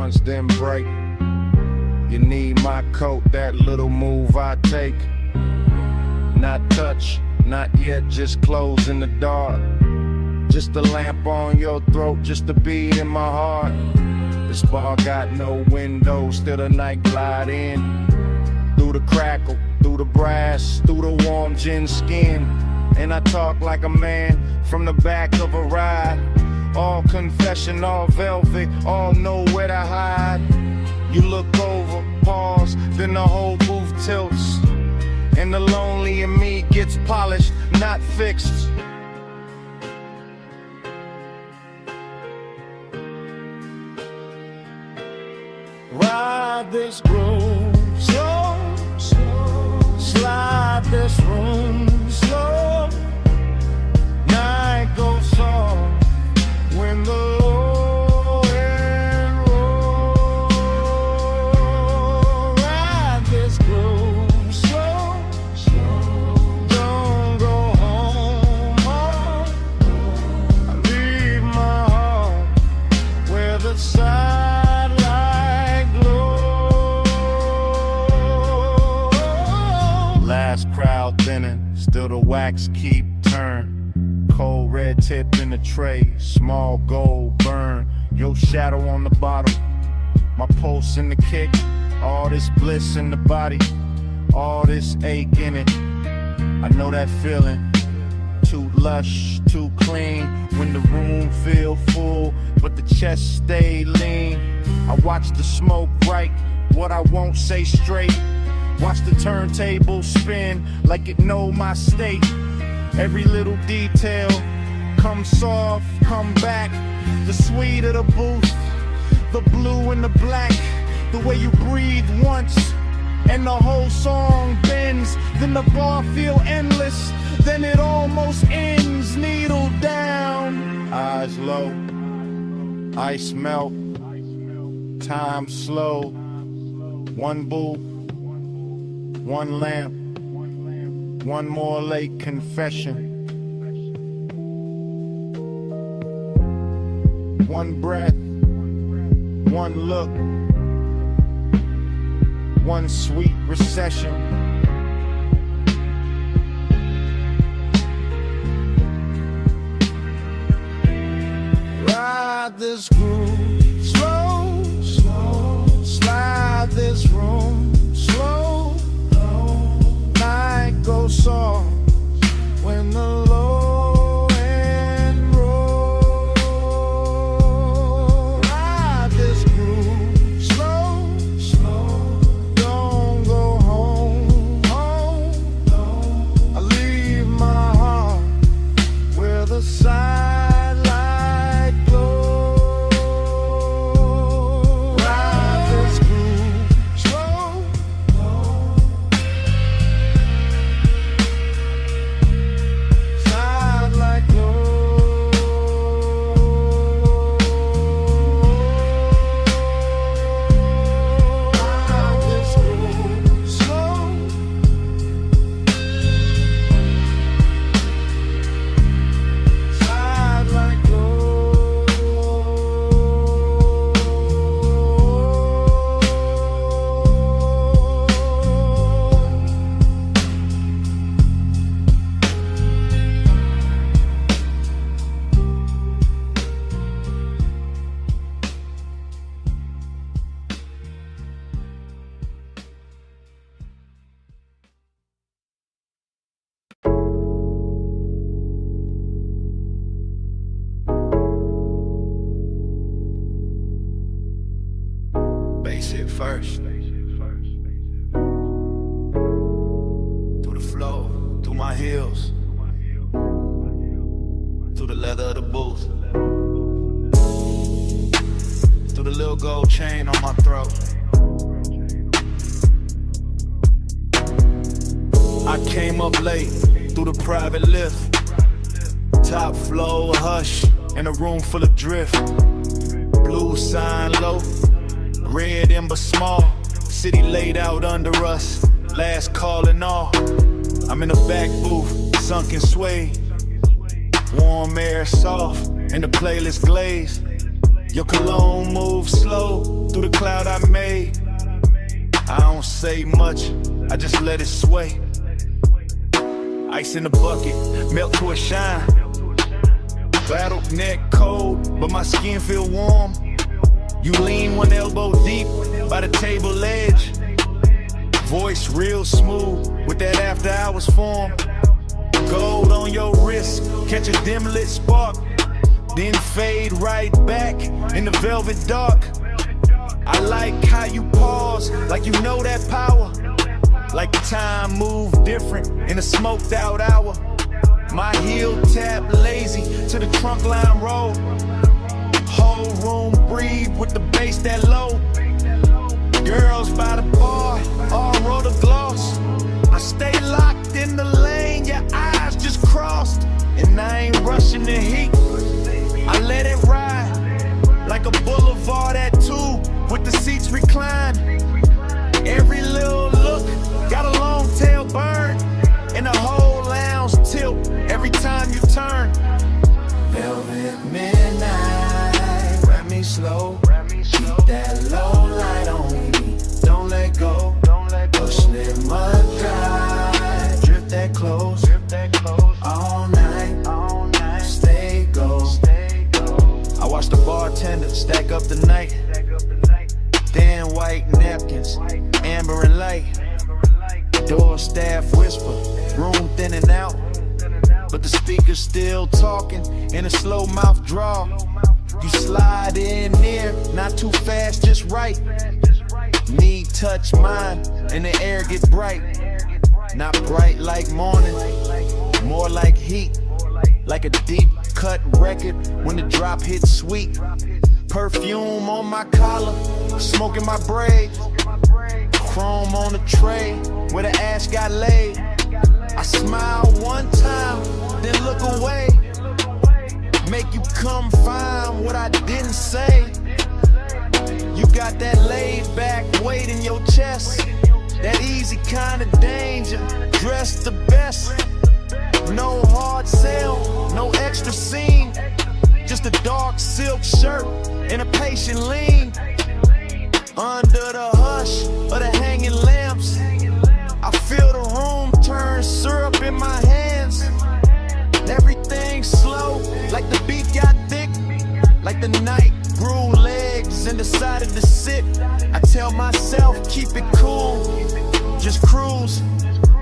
B: once, then break. You need my coat, that little move I take. Not touch, not yet, just close in the dark. Just a lamp on your throat, just a beat in my heart. This bar got no windows, still the night glide in. Through the crackle, through the brass, through the warm gin skin. And I talk like a man from the back of a ride. All confession, all velvet, all know where to hide. You look over, pause, then the whole booth tilts. And the lonely in me gets polished, not fixed. Ride this groove slow, slow. Slide this room slow. Night goes soft when the low end roll. Ride this groove slow, slow. Don't go home, home. I leave my heart where the side. Last crowd thinning, still the wax keep turn. Cold red tip in the tray, small gold burn. Your shadow on the bottle, my pulse in the kick. All this bliss in the body, all this ache in it. I know that feeling, too lush, too clean. When the room feel full, but the chest stay lean. I watch the smoke bright, what I won't say straight. Watch the turntable spin like it know my state. Every little detail, come soft, come back. The sweet of the booth, the blue and the black. The way you breathe once, and the whole song bends. Then the bar feel endless, then it almost ends. Needle down, eyes low, ice melt, time slow. One booth, one lamp, one more late confession. One breath, one look, one sweet recession. Ride this groove slow, slow. Slide this room slow. Night goes soft when the low end roll. Ride this groove slow, slow. Don't go home, home. I leave my heart where the sidelight glows. Ride this groove slow. Basic first. Through the flow, through my heels, through the leather of the booth, through the little gold chain on my throat. I came up late through the private lift, top floor hush in a room full of drift. Blue sign low, red ember small, city laid out under us, last call and all. I'm in the back booth, sunken sway, warm air soft, and the playlist glaze.
N: Your cologne moves slow through the cloud I made. I don't say much, I just let it sway. Ice in the bucket, melt to a shine. Battle neck cold, but my skin feel warm. You lean one elbow deep by the table edge. Voice real smooth with that after hours form. Gold on your wrist, catch a dim lit spark, then fade right back in the velvet dark. I like how you pause, like you know that power. Like time moved different in a smoked out hour. My heel tap lazy to the trunk line roll. Whole room breathe with the bass that low. Girls by the bar, all roll the gloss. I stay locked in the lane, your eyes just crossed. And I ain't rushing the heat, I let it ride. Like a boulevard at 2 with the seats reclined. Every little look got a long tail burn. And the whole lounge tilt every time you turn.
A: Velvet midnight, wrap me slow. Keep that low light on me, don't let go. Push it mud dry, drip that close. All night, stay go.
N: I watch the bartender stack up the night. Thin white napkins, amber and light. Door staff whisper, room thinning out. But the speaker's still talking in a slow mouth draw. You slide in near, not too fast, just right. Knee touch mine, and the air get bright. Not bright like morning, more like heat. Like a deep cut record when the drop hits sweet. Perfume on my collar, smoke in my braid. Chrome on the tray where the ash got laid. I smile one time, then look away. Make you come find what I didn't say. You got that laid back weight in your chest. That easy kind of danger, dressed the best. No hard sell, no extra scene. Just a dark silk shirt and a patient lean. Under the hush of the hanging lamps, I feel the room turn syrup in my hands. Everything slow, like the beat got thick. Like the night grew legs and decided to sit. I tell myself, keep it cool, just cruise.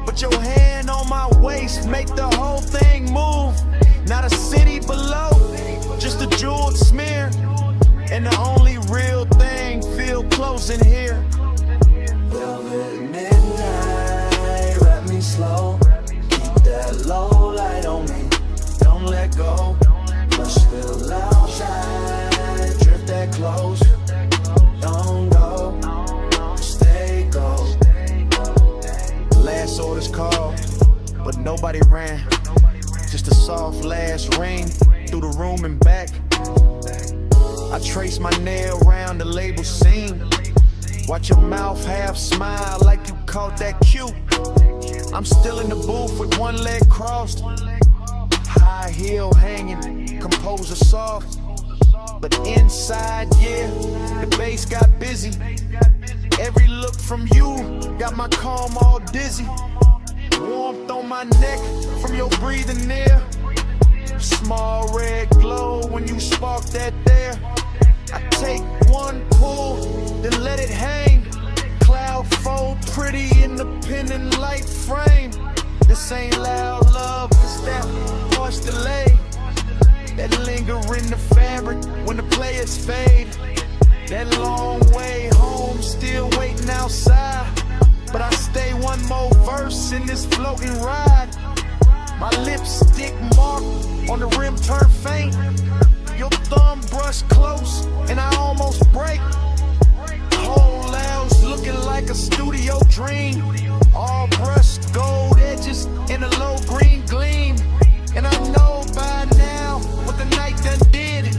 N: Put your hand on my waist, make the whole thing move. Not a city below, just a jeweled smear. And the only real thing feel close in here.
A: Velvet midnight, wrap me slow. Keep that low light on me, don't let go. Push the loud shine, drift that close. Don't go, stay go.
N: Last orders called, but nobody ran. Just a soft last ring through the room and back. I trace my nail around the label seam. Watch your mouth half smile like you caught that cue. I'm still in the booth with one leg crossed. High heel hanging, composer soft. But inside, yeah, the bass got busy. Every look from you got my calm all dizzy. Warmth on my neck from your breathing near. Small red glow when you spark that there. I take one pull, then let it hang. Cloud fold pretty in the pendant light frame. This ain't loud love, it's that harsh delay. That linger in the fabric when the players fade. That long way home, still waiting outside. But I stay one more verse in this floating ride. My lipstick mark on the rim turn faint. Your thumb brush close and I almost break. Whole lounge looking like a studio dream. All brushed gold edges in a low green gleam. And I know by now what the night done did.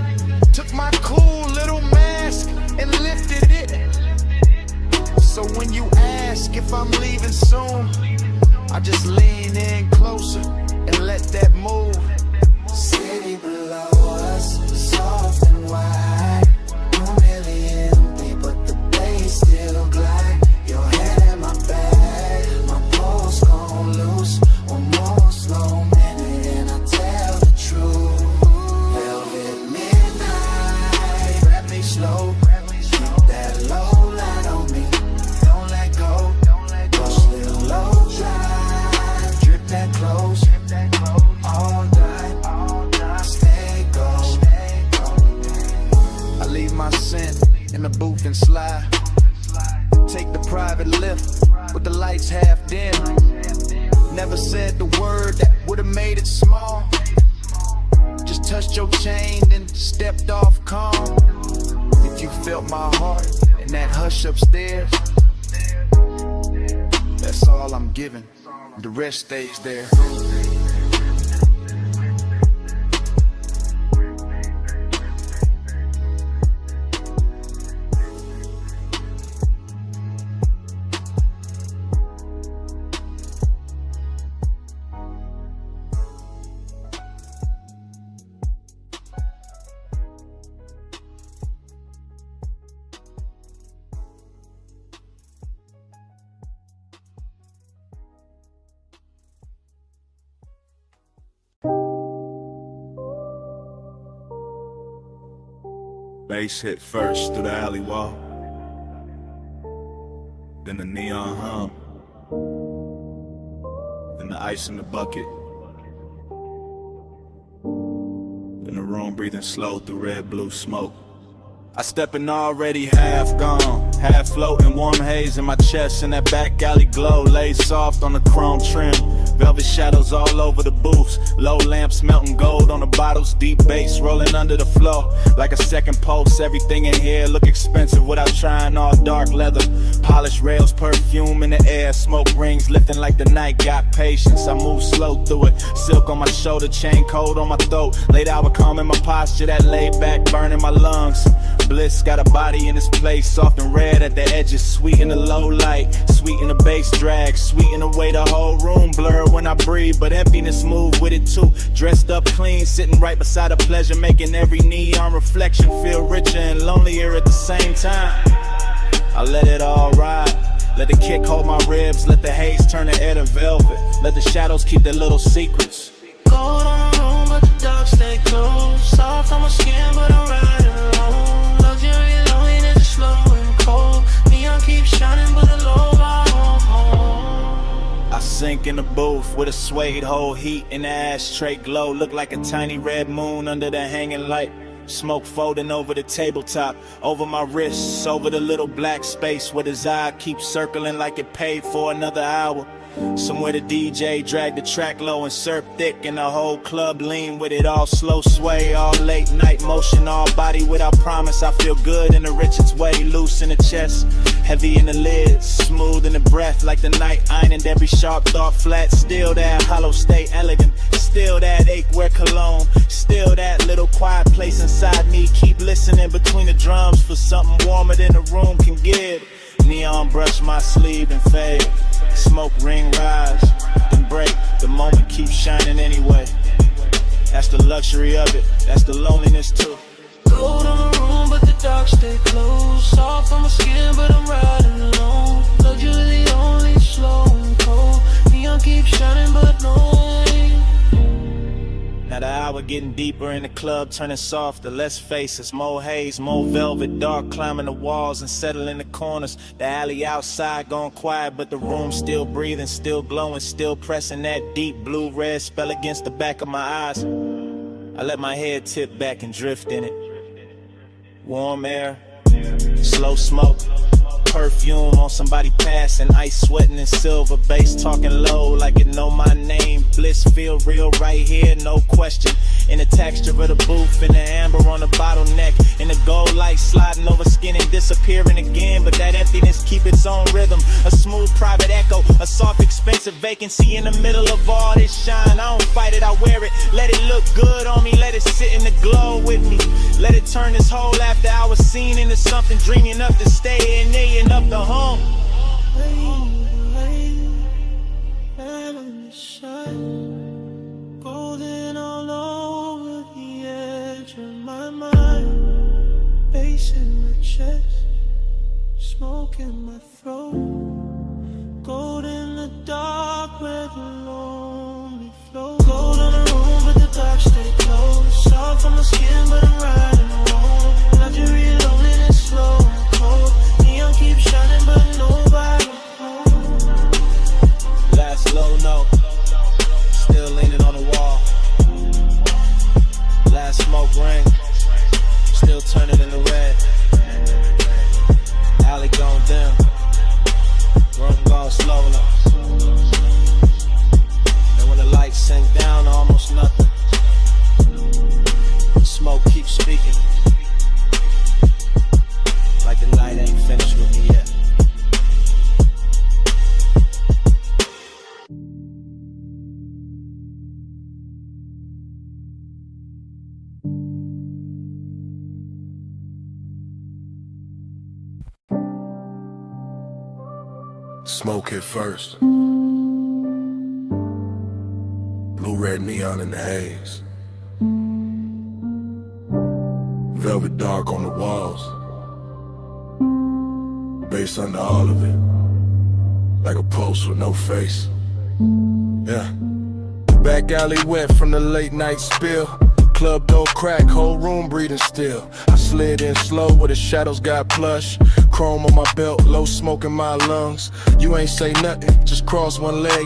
N: Took my cool little mask and lifted it. So when you ask if I'm leaving soon, I just lean in closer and let that move.
A: City below us, soft and wide.
F: played it small. Just touched your chain, then stepped off calm. If you felt my heart in that hush upstairs, that's all I'm giving. The rest stays there.
N: Bass hit first through the alley wall, then the neon hum, then the ice in the bucket, then the room breathing slow through red blue smoke. I step in already half gone, half floating, warm haze in my chest, and that back alley glow lays soft on the chrome trim. Velvet shadows all over the booths, low lamps melting gold on the bottles, deep bass rolling under the floor like a second pulse. Everything in here look expensive without trying, all dark leather, polished rails, perfume in the air, smoke rings lifting like the night got patience. I move slow through it, silk on my shoulder, chain cold on my throat, late hour calm in my posture, that laid back burning my lungs. Bliss got a body in this place, soft and red at the edges, sweet in the low light, sweet in the bass drag, sweet in the way the whole room blur when I breathe, but emptiness move with it too. Dressed up clean, sitting right beside a pleasure, making every neon reflection feel richer and lonelier at the same time. I let it all ride, let the kick hold my ribs, let the haze turn the air to velvet, let the shadows keep their little secrets.
J: Cold on the room, but the dark stay close. Soft on my skin, but I'm riding alone. Luxury loneliness is slow and cold. Neon keeps shining, but the low bar won't hold.
N: I sink in the booth with a suede hole, heat in the ashtray glow, look like a tiny red moon under the hanging light. Smoke folding over the tabletop, over my wrists, over the little black space where his eye keeps circling like it paid for another hour. Somewhere the DJ dragged the track low and surf thick, and the whole club lean with it, all slow sway, all late night motion, all body without promise. I feel good in the Richards way, loose in the chest, heavy in the lids, smooth in the breath, like the night ironed every sharp thought flat. Still that hollow stay elegant, still that ache wear cologne, still that little quiet place inside me. Keep listening between the drums for something warmer than the room can give. Neon brush my sleeve and fade, smoke ring rise, then break, the moment keeps shining anyway. That's the luxury of it, that's the loneliness too.
J: Cold on the room, but the dark stay close. Soft on my skin, but I'm riding alone. Luxury only slow and cold. Neon keeps shining, but no way.
N: Now the hour getting deeper in the club, turning softer, less faces, more haze, more velvet, dark climbing the walls and settling the corners. The alley outside gone quiet, but the room still breathing, still glowing, still pressing that deep blue-red spell against the back of my eyes. I let my head tip back and drift in it. Warm air, slow smoke, perfume on somebody passing, ice sweating in silver, bass talking low like it know my name. Bliss feel real right here, no question. In the texture of the booth, in the amber on the bottleneck, in the gold light sliding over skin and disappearing again. But that emptiness keep its own rhythm, a smooth private echo, a soft expensive vacancy in the middle of all this shine. I don't fight it, I wear it, let it look good on me, let it sit in the glow with me. Let it turn this whole after hour scene into something dreamy enough to stay in there and up the home.
J: Golden all over the edge of my mind, bass in my chest, smoke in my throat, gold in the dark where the lonely flow. Gold on the room, but the dark stay close. Soft on my skin, but I'm riding alone. Luxury loneliness slow and cold. Neon keeps shining, but nobody home.
N: Last low note, still leaning on the wall. Last smoke ring, still turning in the red. Alley going down.
I: Smoke hit first. Blue, red neon in the haze. Velvet dark on the walls. Bass under all of it. Like a post with no face. Yeah. Back alley wet from the late night spill. Club door crack, whole room breathing still. I slid in slow where the shadows got plush. Chrome on my belt, low smoke in my lungs. You ain't say nothing, just cross one leg.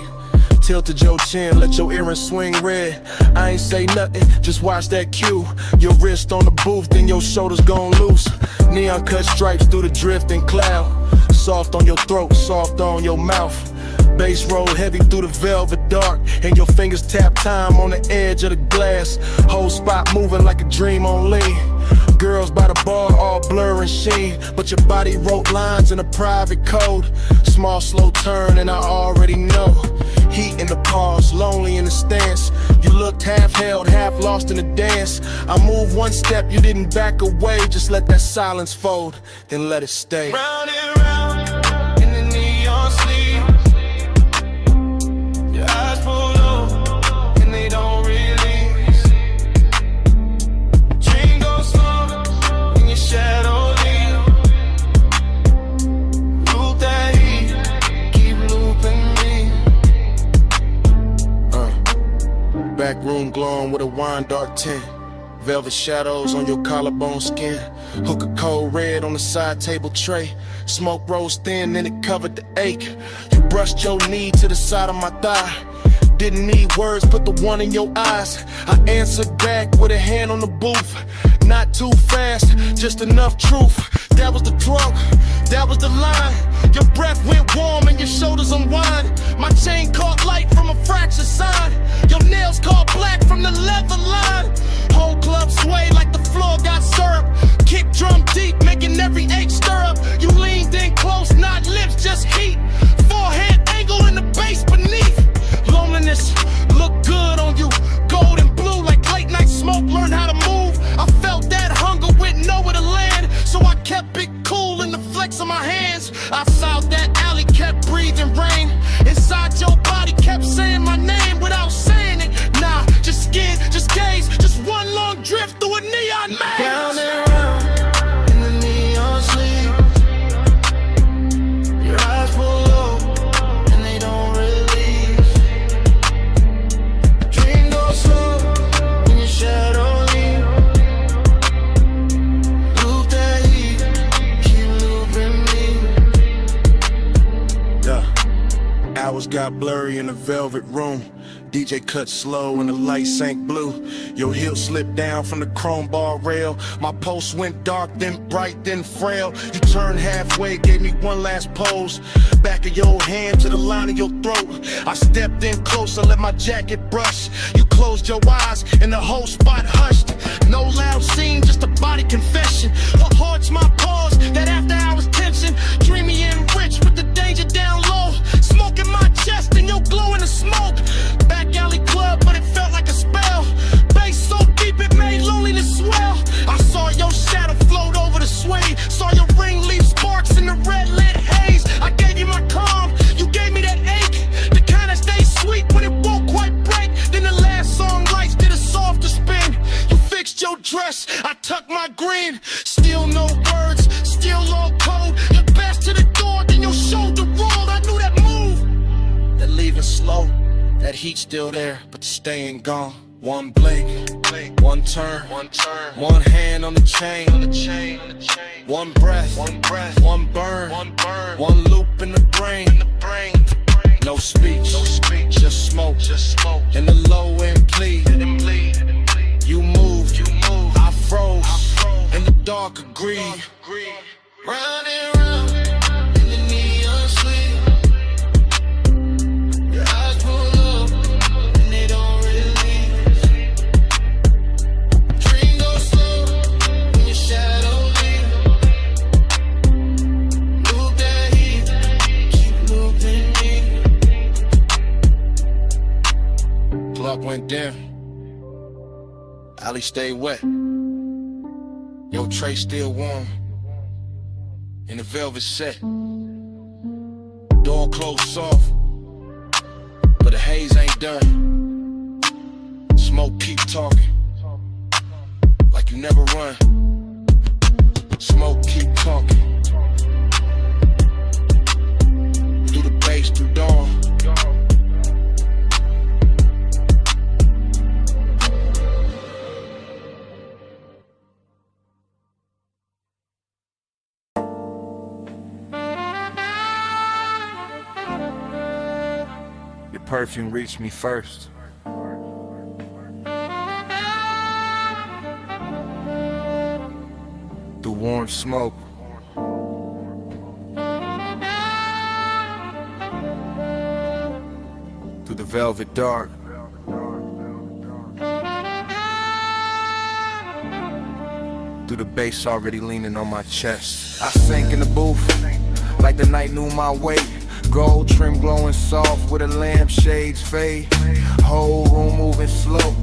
I: Tilted your chin, let your earrings swing red. I ain't say nothing, just watch that cue. Your wrist on the booth, then your shoulders gon' loose. Neon cut stripes through the drifting cloud. Soft on your throat, soft on your mouth. Bass roll heavy through the velvet dark, and your fingers tap time on the edge of the glass. Whole spot moving like a dream on lean. Girls by the bar all blur and sheen, but your body wrote lines in a private code. Small slow turn and I already know. Heat in the pause, lonely in the stance. You looked half held, half lost in the dance. I moved one step, you didn't back away. Just let that silence fold, then let it stay.
J: Round and round in the neon sleep. Your eyes pull low and they don't release. Dream goes slow and your shadow leave. Loop that heat, keep looping me.
I: Back room glowing with a wine dark tint. Velvet shadows on your collarbone skin. Hook a cold red on the side table tray. Smoke rose thin and it covered the ache. You brushed your knee to the side of my thigh. Didn't need words, put the one in your eyes. I answered back with a hand on the booth. Not too fast, just enough truth. That was the drunk, that was the line. Your breath went warm and your shoulders unwind. My chain caught light from a fractured sign. Your nails caught black from the leather line. Whole club swayed like the floor got syrup. Kick drum deep, making every ache stir up. You leaned in close, not lips, just heat. Forehead angle in the bass beneath. Loneliness look good on you. Gold and blue like late night smoke. Learn how to move. I felt that hunger with nowhere to land, so I kept it cool in the flex of my hands. I south that alley, kept breathing rain. Inside your body kept saying my name without saying it. Nah, just skin, just gaze, just one long drift through a neon maze.
J: Round and round in the neon sleep. Your eyes pull low and they don't release. Dream goes slow when your shadow leave. Loop that heat, keep looping me.
I: Yeah. Hours got blurry in the velvet room. DJ cut slow and the light sank blue. Your heel slipped down from the chrome bar rail. My pulse went dark, then bright, then frail. You turned halfway, gave me one last pose. Back of your hand to the line of your throat. I stepped in closer, let my jacket brush. You closed your eyes and the whole spot hushed. No loud scene, just a body confession. What haunts my pause, that after hours tension. Dreamy and rich with the danger down low. Smoke in my chest and your glow in the smoke. Back alley club, but it felt like a spell. Bass so deep it made loneliness swell. I saw your shadow float over the suede. Saw your ring leave sparks in the red lit haze. I gave you my calm, you gave me that ache. The kind that stays sweet when it won't quite break. Then the last song lights did a softer spin. You fixed your dress, I tucked my green. Still no words, still all cold. Your best to the door, then your shoulder rolled. I knew that move, that leaving slow. That heat still there, but the staying gone. One blink, one turn, one hand on the chain, one breath, one burn, one loop in the brain. No speech, just smoke, and the low end plead. You moved, I froze, and the dark agreed.
J: Round and round in the neon sleep. Your eyes pull up and they don't release. Dream goes slow when your shadow leave. Loop that heat, keep looping me.
I: Clock went dim. Alley stayed wet. Your tray still warm. In the velvet set. Door
N: door closed soft, but the haze ain't done. Smoke keep talking, like you never run. Smoke keep talking, through the bass, through dawn.
A: Your perfume reached me first. Through warm smoke. Through the velvet dark. Through the bass already leaning on my chest. I sank in the booth like the night knew my weight. Gold trim glowing soft with a lampshade's fade. Whole room moving slow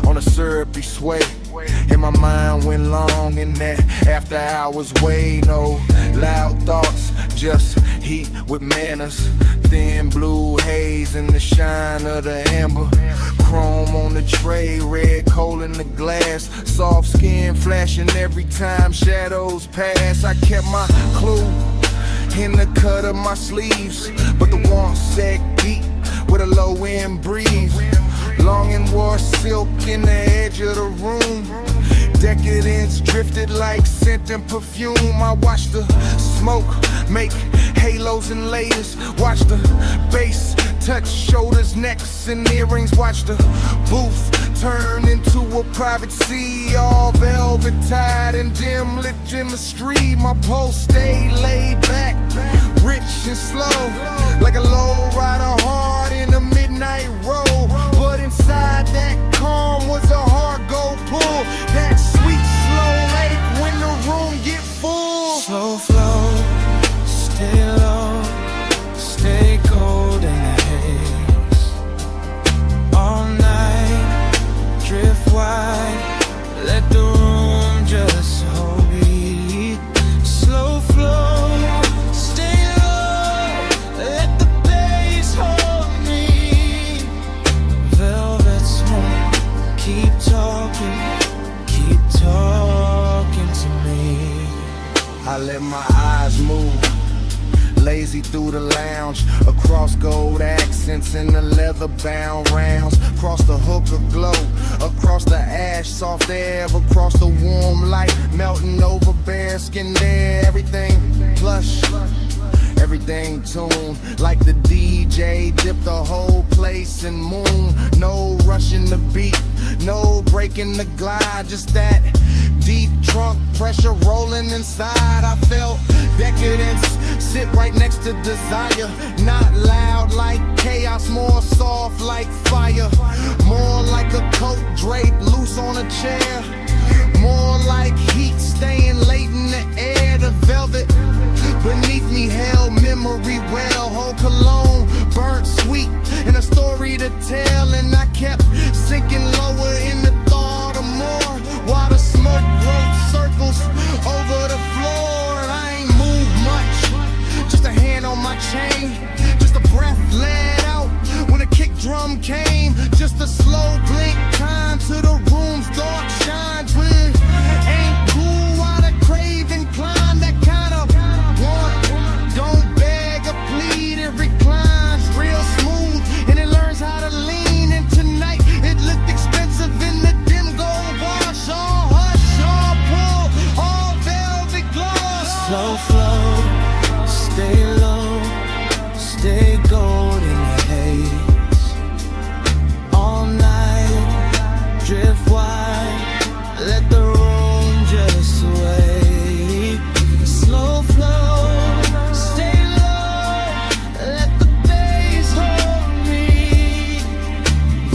A: on a syrupy sway. And my mind went long in that after hours way. No loud thoughts, just heat with manners. Thin blue haze in the shine of the amber. Chrome on the tray, red coal in the glass. Soft skin flashing every time shadows pass. I kept my clue in the cut of my sleeves, but the warmth set deep with a low end breeze. Longing wore silk in the edge of the room. Decadence drifted like scent and perfume. I watched the smoke make halos and layers. Watch the bass touch shoulders, necks, and earrings. Watch the booth turn into a private sea, all velvet tied and dim lit chemistry. My pulse stayed laid back, rich and slow, like a low rider hard in a midnight roll. But inside that calm was a hard gold pull. That sweet slow lake when the room get full.
J: Slow flow, stay low, stay cold in the haze. All night, drift wide, let the room just hold me. Slow flow, stay low, let the bass hold me. Velvet smoke, keep talking to me.
A: I let my eyes move, lazy through the lounge, across gold accents in the leather bound rounds, across the hookah glow, across the ash soft air, across the warm light, melting over bare skin there. Everything plush, everything tuned, like the DJ dipped the whole place in moon. No rushing the beat, no breaking the glide, just that deep trunk pressure rolling inside. I felt decadence sit right next to desire. Not loud like chaos, more soft like fire. More like a coat draped loose on a chair. More like heat staying late in the air. The velvet beneath me held memory well. Whole cologne burnt sweet and a story to tell. And I kept sinking lower in the thought of more, while the smoke wrote circles over the floor. And I ain't moved much, just a hand on my chain, just a breath let out when a kick drum came. Just a slow blink time to the room's dark shine. Twin ain't cool while the craving climb. That kind of want, don't beg or plead, it reclines real smooth and it learns how to lean. And tonight it looked expensive in the dim gold wash. All hush, all pull, all velvet gloss.
J: Slow flow, stay low, stay gold in the haze. All night, drift wide, let the room just sway. Slow flow, stay low, let the bass hold me.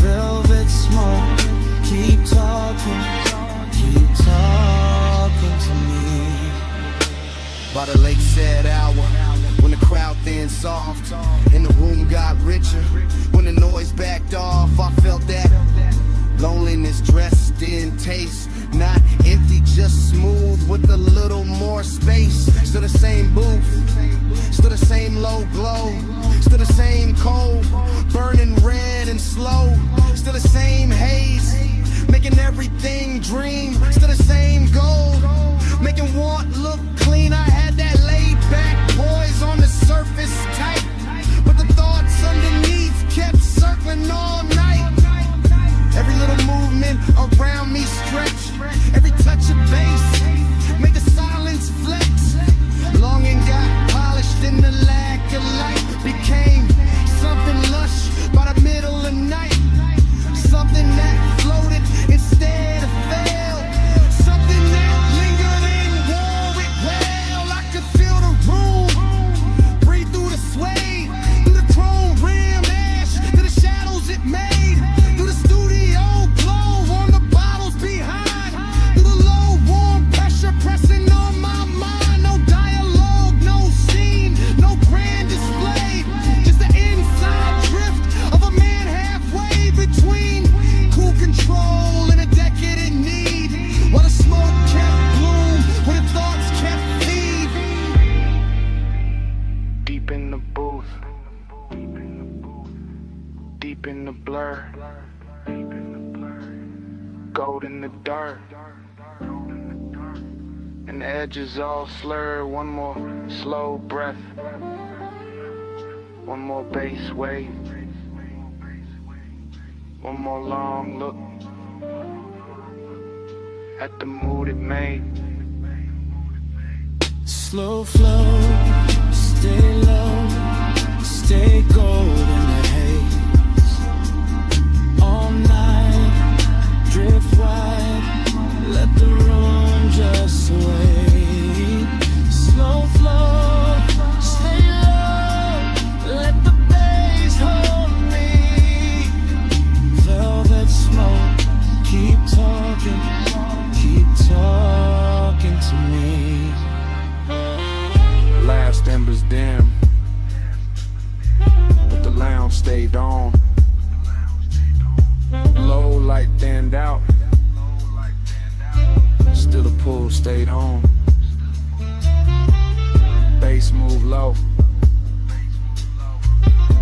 J: Velvet smoke, keep talking to me.
A: By the lakeside hour, when the crowd thinned soft and the room got richer, when the noise backed off, I felt that loneliness dressed in taste. Not empty, just smooth with a little more space. Still the same booth, still the same low glow.
D: same cold, burning red and slow. Still the same haze, making everything dream. Still the same gold, making want look clean. I had that laid back poise on the surface tight, but the thoughts underneath kept circling all night. Every little movement around me stretch, every touch of bass made the silence flex. Longing got polished in the lack of light, became something lush by the middle of night. Something that floated instead of fell, something that lingered and wore it well. I could feel the room breathe through the sway, through the chrome rim ash, to the shadows it made, through the studio glow on the bottles behind, through the low warm pressure pressing on my mind. No dialogue, no scene, no grand display, just the inside drift of a man halfway between cool control and a decadent need, while the smoke kept bloom, where the thoughts kept feed.
A: Deep in the booth, deep in the blur, gold in the dirt, and the edges all slurred. One more slow breath, one more bass wave, one more long look at the mood it made.
J: Slow flow, stay low, stay gold in the haze. All night, drift wide, let the room just wait. Slow flow, stay low, let the bass hold me. Velvet smoke, keep talking to me.
A: Last embers dim, but the lounge stayed on. Low light thinned out, still the pool stayed home. Bass moved low,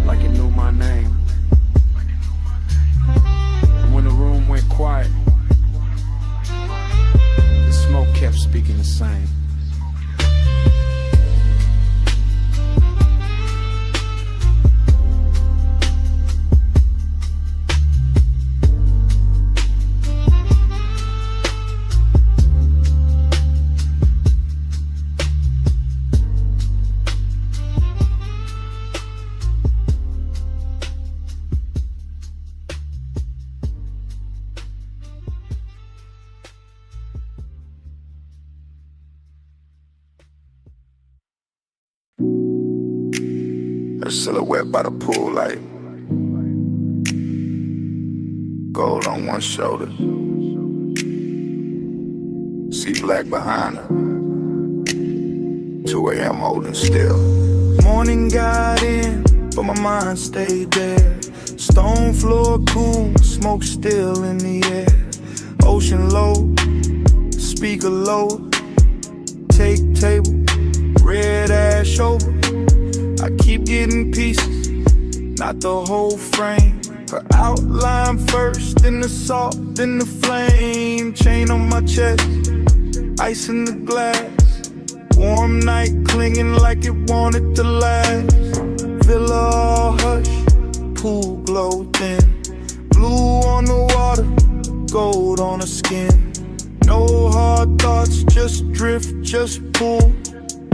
A: like it knew my name. And when the room went quiet, the smoke kept speaking the same.
O: A silhouette by the pool light, gold on one shoulder, see black behind her. 2 a.m. holding still.
J: Morning got in, but my mind stayed there. Stone floor cool, smoke still in the air. Ocean low, speaker low, take table, red ash over. I keep getting pieces, not the whole frame. Her outline first, then the salt, then the flame. Chain on my chest, ice in the glass. Warm night clinging like it wanted to last. Villa all hush, pool glow thin. Blue on the water, gold on the skin. No hard thoughts, just drift, just pull.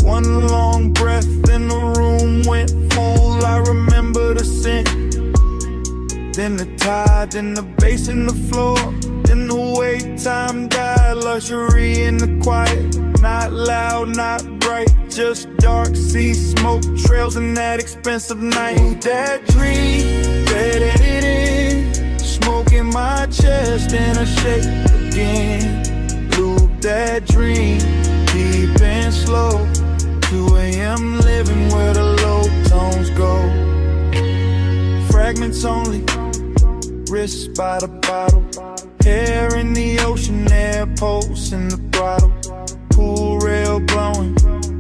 J: One long breath and the room went full. I remember the scent, then the tide, then the bass in the floor, then the way time died. Luxury in the quiet, not loud, not bright, just dark sea smoke trails in that expensive night. That dream, faded it in, smoke in my chest and I shake again. Loop that dream, deep and slow. 2 a.m. living where the low tones go. Fragments only, wrists by the bottle. Hair in the ocean, air pulse in the throttle. Pool rail blowing,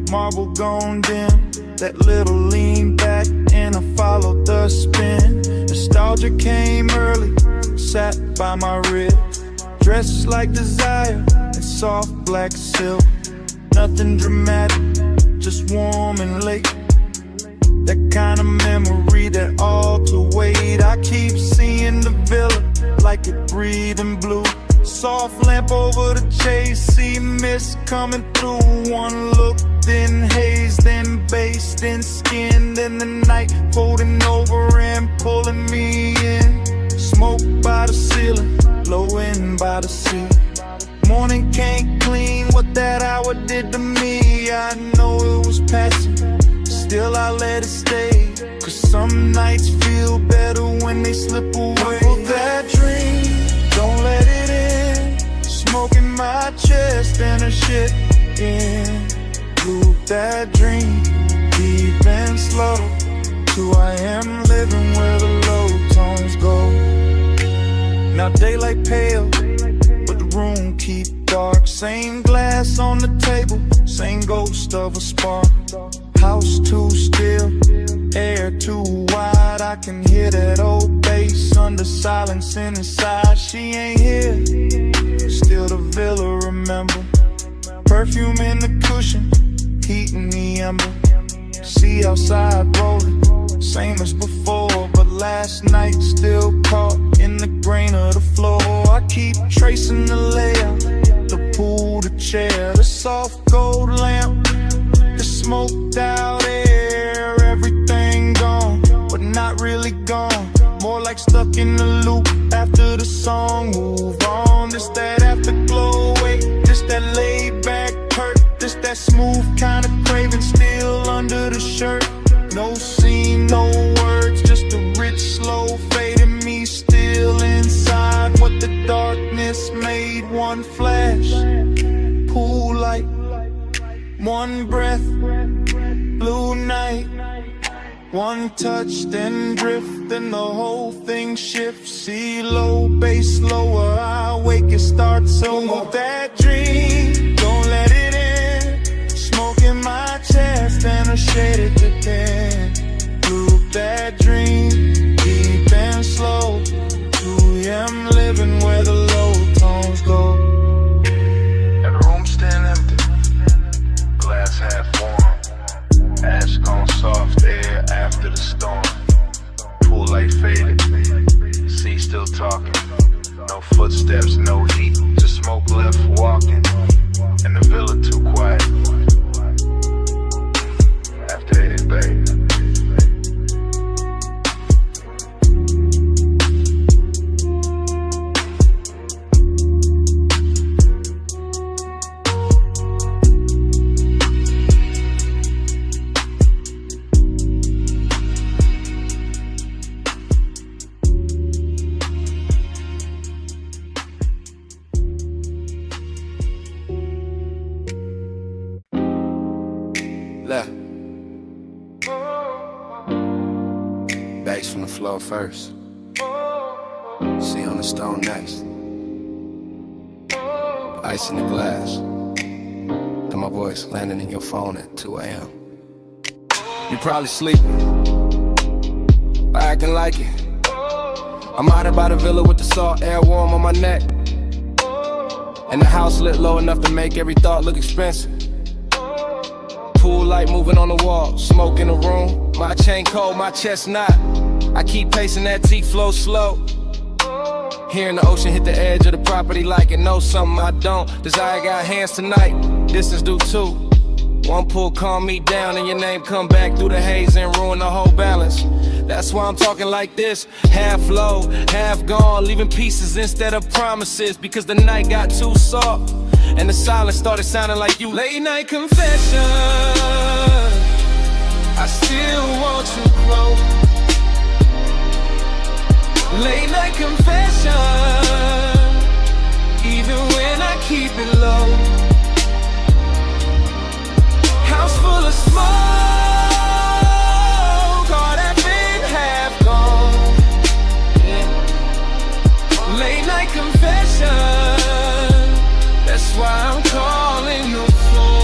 J: marble gone dim. That little lean back in a
D: followed the spin. Nostalgia came early, sat by my ribs. Dresses like desire in soft black silk. Nothing dramatic, just warm and late. That kind of memory that all to wait. I keep seeing the villa like it breathing blue. Soft lamp over the chase, see mist coming through. One look, then haze, then bass, then skin, then the night folding over and pulling me in. Smoke by the ceiling, blowing by the sea. Morning can't clean what that hour did to me. I know it was passing, still I let it stay. Cause some nights feel better when they slip away. Couple that dream, don't let it in. Smoking my chest and a shit in. Loop that dream, deep and slow. To I am living where the low tones go. Now daylight pale, but the room keep dark. Same glass on the table, same ghost of a spark. House too still, air too wide. I can hear that old bass under silence inside. She ain't here, still the villa remember. Perfume in the cushion, heat in the ember. See outside rolling, same as before. But last night still caught in the grain of the floor. I keep tracing the layout, the pool, the chair, the soft gold lamp, the smoked out air. Everything gone, but not really gone. More like stuck in the loop after the song move on. This that afterglow, wait, this that laid back hurt. This that smooth kind of craving still under the shirt. No scene, no words, just a rich slow fade in me still inside. What the darkness made, one flash, pool light, one breath, blue night. One touch, then drift, then the whole thing shifts. See low, bass lower, I wake, it starts so move that dream, don't let it in. Smoking my chest and a shaded to 10. Loop that dream, deep and slow. 2 a.m. living where the low tones go.
O: And the room still empty, glass half warm. Ash gone soft air after the storm. Pool light faded, sea still talking. No footsteps, no heat, just smoke left walking. And the villa too quiet. After it, babe.
H: Left. Bass from the floor first. See on the stone next. Ice in the glass. Then my voice landing in your phone at 2 a.m. You probably sleeping, but acting like it. I'm out here by the villa with the salt air warm on my neck. And the house lit low enough to make every thought look expensive. Pool light moving on the wall, smoke in the room. My chain cold, my chest not. I keep pacing that T-flow slow. Hearing the ocean hit the edge of the property like it knows something I don't. Desire got hands tonight, distance do too. One pull calm me down and your name come back through the haze and ruin the whole balance. That's why I'm talking like this, half low, half gone, leaving pieces instead of promises. Because the night got too soft and the silence started sounding like you. Late night confession, I still want you close. Late night confession, even when I keep it low. House full of smoke, all that been half gone. Yeah. Late night confession, that's why I'm calling your phone.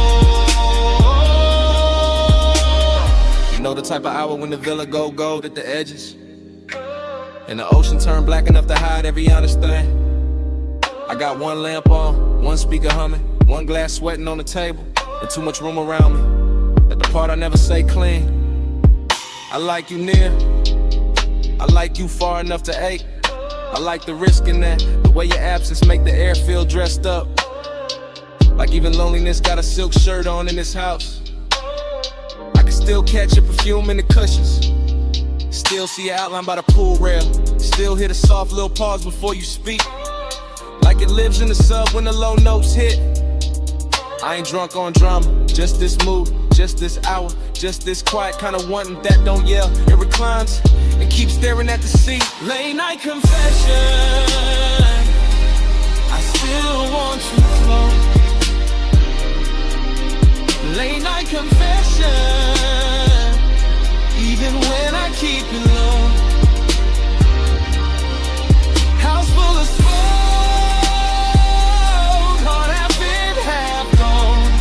H: You know
G: the type of hour when the villa go gold at the edges, and the ocean turn black enough to hide every honest thing. I got one lamp on, one speaker humming, one glass sweating on the table, and too much room around me. At the part I never say clean. I like you near, I like you far enough to ache. I like the risk in that, the way your absence make the air feel dressed up. Like even loneliness got a silk shirt on in this house. I can still catch your perfume in the cushions, still see your outline by the pool rail, still hear the soft little pause before you speak. Like it lives in the sub when the low notes hit. I ain't drunk on drama, just this mood, just this hour, just this quiet kind of wanting that don't yell. It reclines and keeps staring at the sea.
J: Late night confession, I still want you close. Late night confession, even when I keep it low. House full of smoke, heart half in, half gone.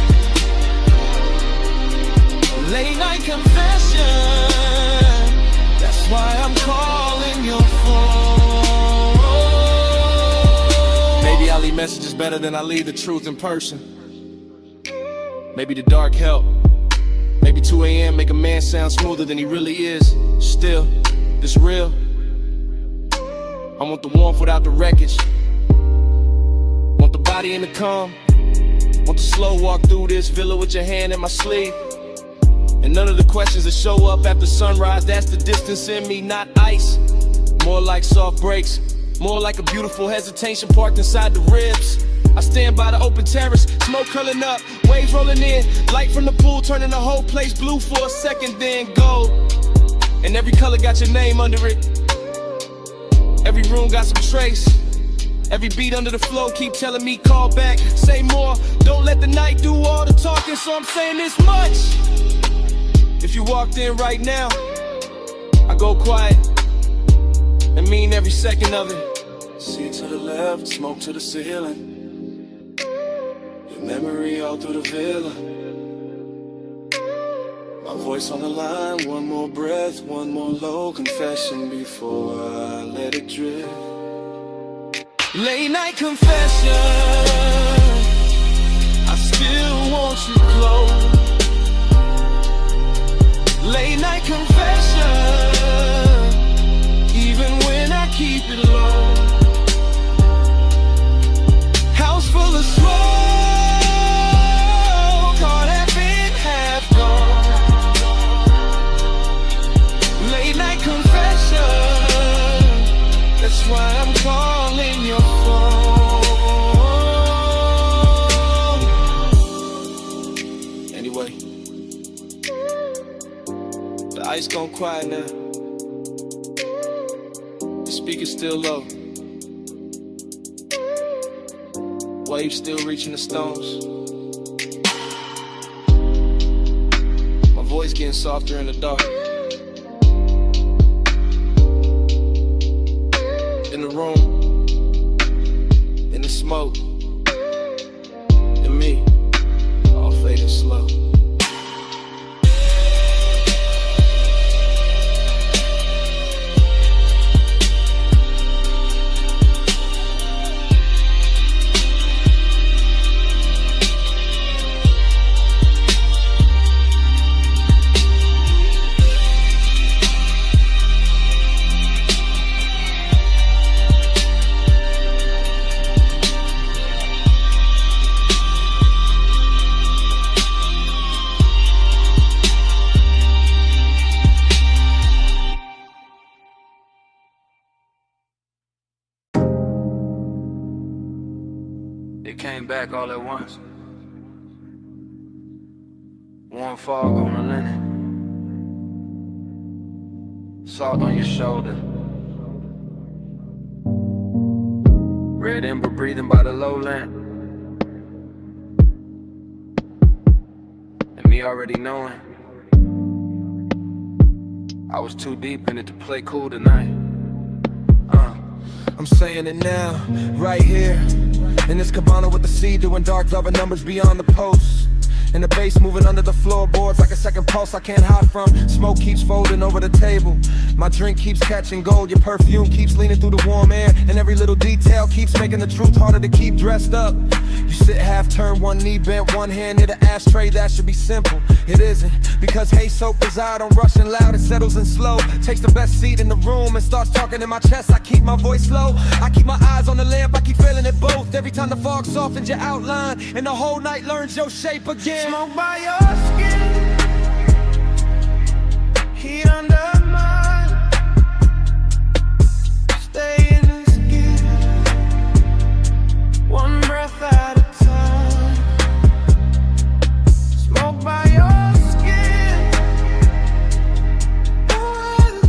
J: Late night confession, that's why I'm calling your phone.
G: Maybe I leave messages better than I leave the truth in person. Maybe the dark help. Maybe 2 a.m. make a man sound smoother than he really is. Still, it's real. I want the warmth without the wreckage. Want the body in the calm. Want the slow walk through this villa with your hand in my sleeve. And none of the questions that show up after sunrise, that's the distance in me, not ice. More like soft breaks, more like a beautiful hesitation parked inside the ribs. I stand by the open terrace, smoke curling up, waves rolling in, light from the pool turning the whole place blue for a second, then gold. And every color got your name under it. Every room got some trace. Every beat under the flow keep telling me call back, say more. Don't let the night do all the talking, so I'm saying this much. If you walked in right now, I go quiet and mean every second of it.
J: See to the left, smoke to the ceiling. Memory all through the villa. My voice on the line, one more breath, one more low confession before I let it drift. Late night confession, I still want you close. Late night confession, even when I keep it low. House full of smoke, that's why I'm calling your phone.
G: Anyway, the ice gone quiet now. The speaker's still low. Waves still reaching the stones. My voice getting softer in the dark. In the room, in the smoke, and me, all fading slow.
A: It came back all at once. Warm fog on the linen, salt on your shoulder, red ember breathing by the lowland, and me already knowing I was too deep in it to play cool tonight. I'm saying it now, right here.
G: In this cabana with the sea, doing dark velvet numbers beyond the post. And the bass moving under the floorboards like a second pulse I can't hide from. Smoke keeps folding over the table. My drink keeps catching gold. Your perfume keeps leaning through the warm air. And every little detail keeps making the truth harder to keep dressed up. You sit half turned, one knee bent, one hand near the ashtray. That should be simple. It isn't. Because Haze soap is out on rushing loud. It settles in slow. Takes the best seat in the room and starts talking in my chest. I keep my voice low. I keep my eyes on the lamp. I keep feeling it both. Every time the fog softens your outline and the whole night learns your shape again.
L: Smoke by your skin, heat under mine. Stay in the skin, one breath at a time. Smoke by your skin, oh,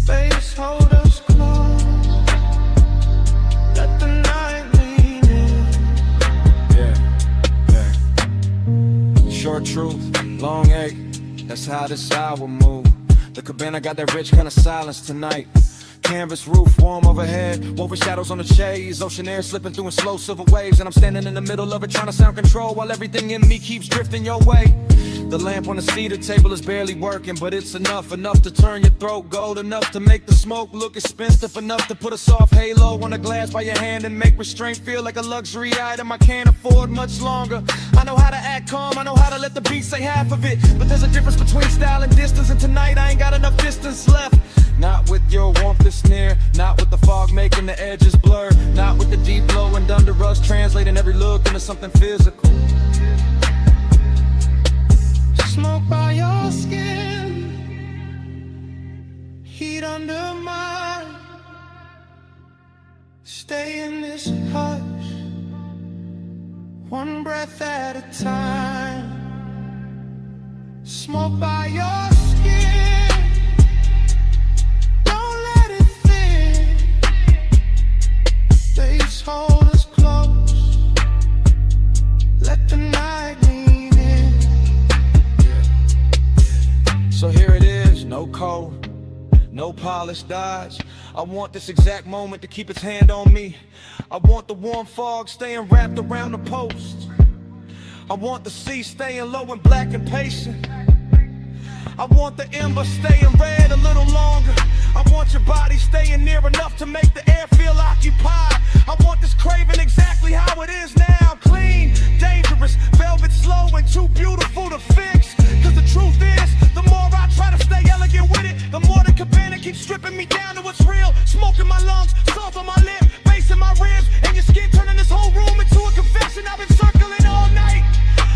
L: face hold us close. Let the night lean in.
G: Short truth, long ache, that's how this hour move. The cabana got that rich kind of silence tonight. Canvas roof, warm overhead, woven shadows on the shades. Ocean air slipping through in slow silver waves. And I'm standing in the middle of it trying to sound control while everything in me keeps drifting your way. The lamp on the cedar table is barely working, but it's enough to turn your throat gold, enough to make the smoke look expensive, enough to put a soft halo on a glass by your hand and make restraint feel like a luxury item I can't afford much longer. I know how to act calm, I know how to let the beat say half of it, but there's a difference between style and distance, and tonight I ain't got enough distance left. Not with your warmth that's near, not with the fog making the edges blur, not with the deep glow and under us translating every look into something physical.
L: Smoke by your skin, heat under mine. Stay in this hush, one breath at a time. Smoke by your skin, don't let it thin. Face hold us close, let the night lean in.
G: So here it is, no cold, no polished dodge. I want this exact moment to keep its hand on me. I want the warm fog staying wrapped around the post. I want the sea staying low and black and patient. I want the ember staying red a little longer. I want your body staying near enough to make the air feel occupied. I want this craving exactly how it is now. Clean, dangerous, velvet slow and too beautiful to fix. Cause the truth is, the more I try to stay elegant with it, the more the cabana keeps stripping me down to what's real. Smoke in my lungs, salt on my lip, bass in my ribs, and your skin turning this whole room into a confession. I've been circling all night.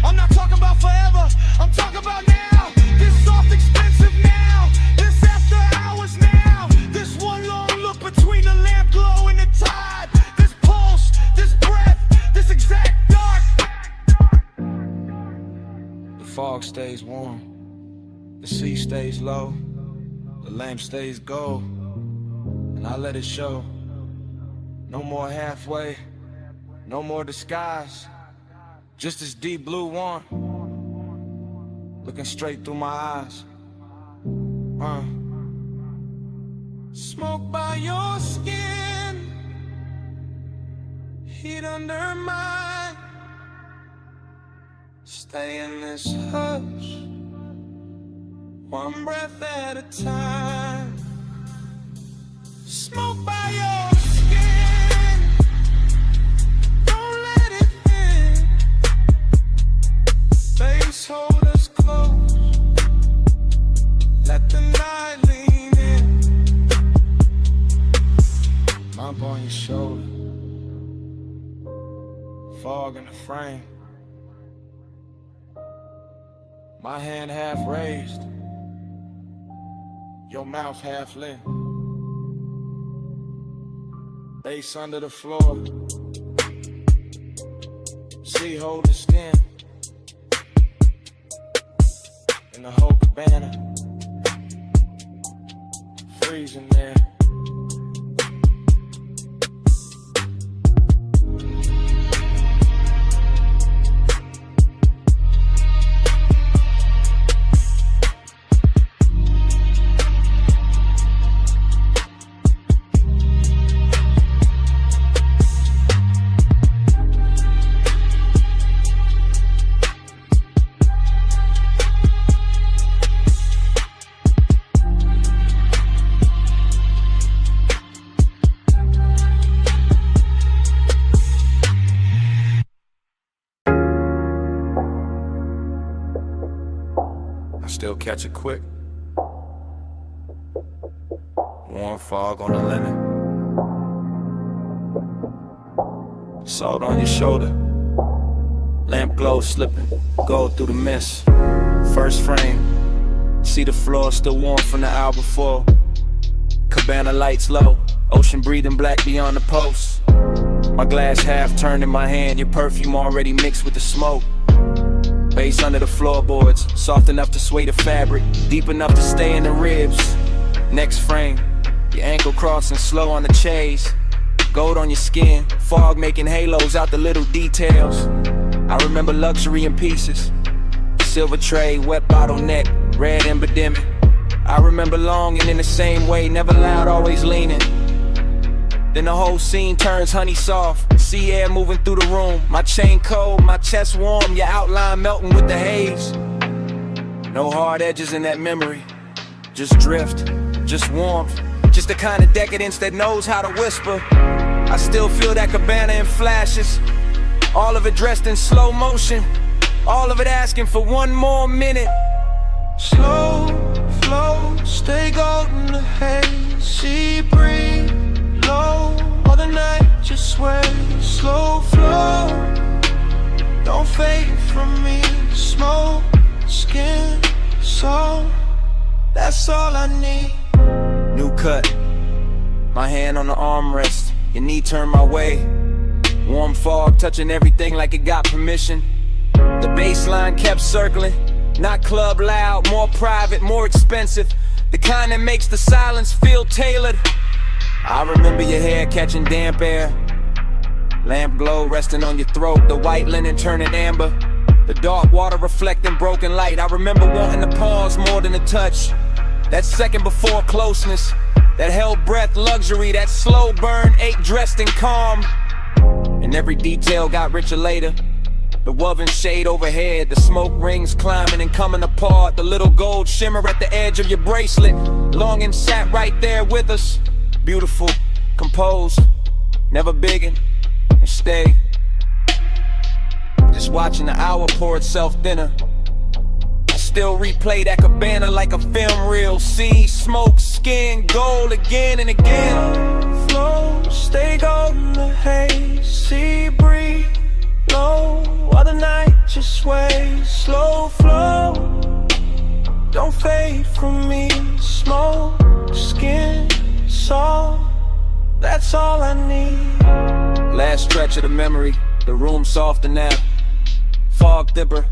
G: I'm not talking about forever, I'm talking about now. This soft expensive now, this after hours now. This one long look between the lamp glow and the tide. This pulse, this breath, this exact dark. The fog stays warm, the sea stays low, the lamp stays gold, and I let it show. No more halfway, no more disguise, just this deep blue one, looking straight through my eyes.
L: Smoke by your skin, heat under mine. Stay in this hush, one breath at a time. Smoke by your skin, don't let it in. Face hold us close, let the night lean in.
G: Mop on your shoulder, fog in the frame. My hand half raised, your mouth half lit. Bass under the floor, sea hold the skin. In the whole cabana, freezing there. still catch it quick. Warm fog on the lemon. Salt on your shoulder. Lamp glow slipping, gold through the mist. First frame, see the floor still warm from the hour before. Cabana lights low, ocean breathing black beyond the post. My glass half turned in my hand, your perfume already mixed with the smoke. Bass under the floorboards, soft enough to sway the fabric, deep enough to stay in the ribs. Next frame, your ankle crossing slow on the chase. Gold on your skin, fog making halos out the little details. I remember luxury in pieces. Silver tray, wet bottleneck, red embodiment. I remember longing in the same way, never loud, always leaning. Then the whole scene turns honey soft, sea air moving through the room. My chain cold, my chest warm, your outline melting with the haze. No hard edges in that memory, just drift, just warmth. Just the kind of decadence that knows how to whisper. I still feel that cabana in flashes, all of it dressed in slow motion, all of it asking for one more minute.
J: Slow flow, stay golden the haze, sea breeze, low, all the night just sways. Slow flow, don't fade from me, smoke, skin, soul, that's all I need.
G: New cut, my hand on the armrest, your knee turned my way. Warm fog touching everything like it got permission. The baseline kept circling, not club loud, more private, more expensive. The kind that makes the silence feel tailored. I remember your hair catching damp air, lamp glow resting on your throat, the white linen turning amber, the dark water reflecting broken light. I remember wanting to pause more than a touch, that second before closeness, that held breath luxury, that slow burn ache dressed in calm. And every detail got richer later. The woven shade overhead, the smoke rings climbing and coming apart, the little gold shimmer at the edge of your bracelet. Longing sat right there with us, beautiful, composed, never biggin', and stay. Just watching the hour pour itself thinner. I still replay that cabana like a film reel. See smoke, skin, gold again and again.
J: Flow, stay golden the haze, sea breeze, low, while the night just sways. Slow flow, don't fade from me, smoke, skin, soul, that's all I need.
G: Last stretch of the memory, the room softer now, fog thicker,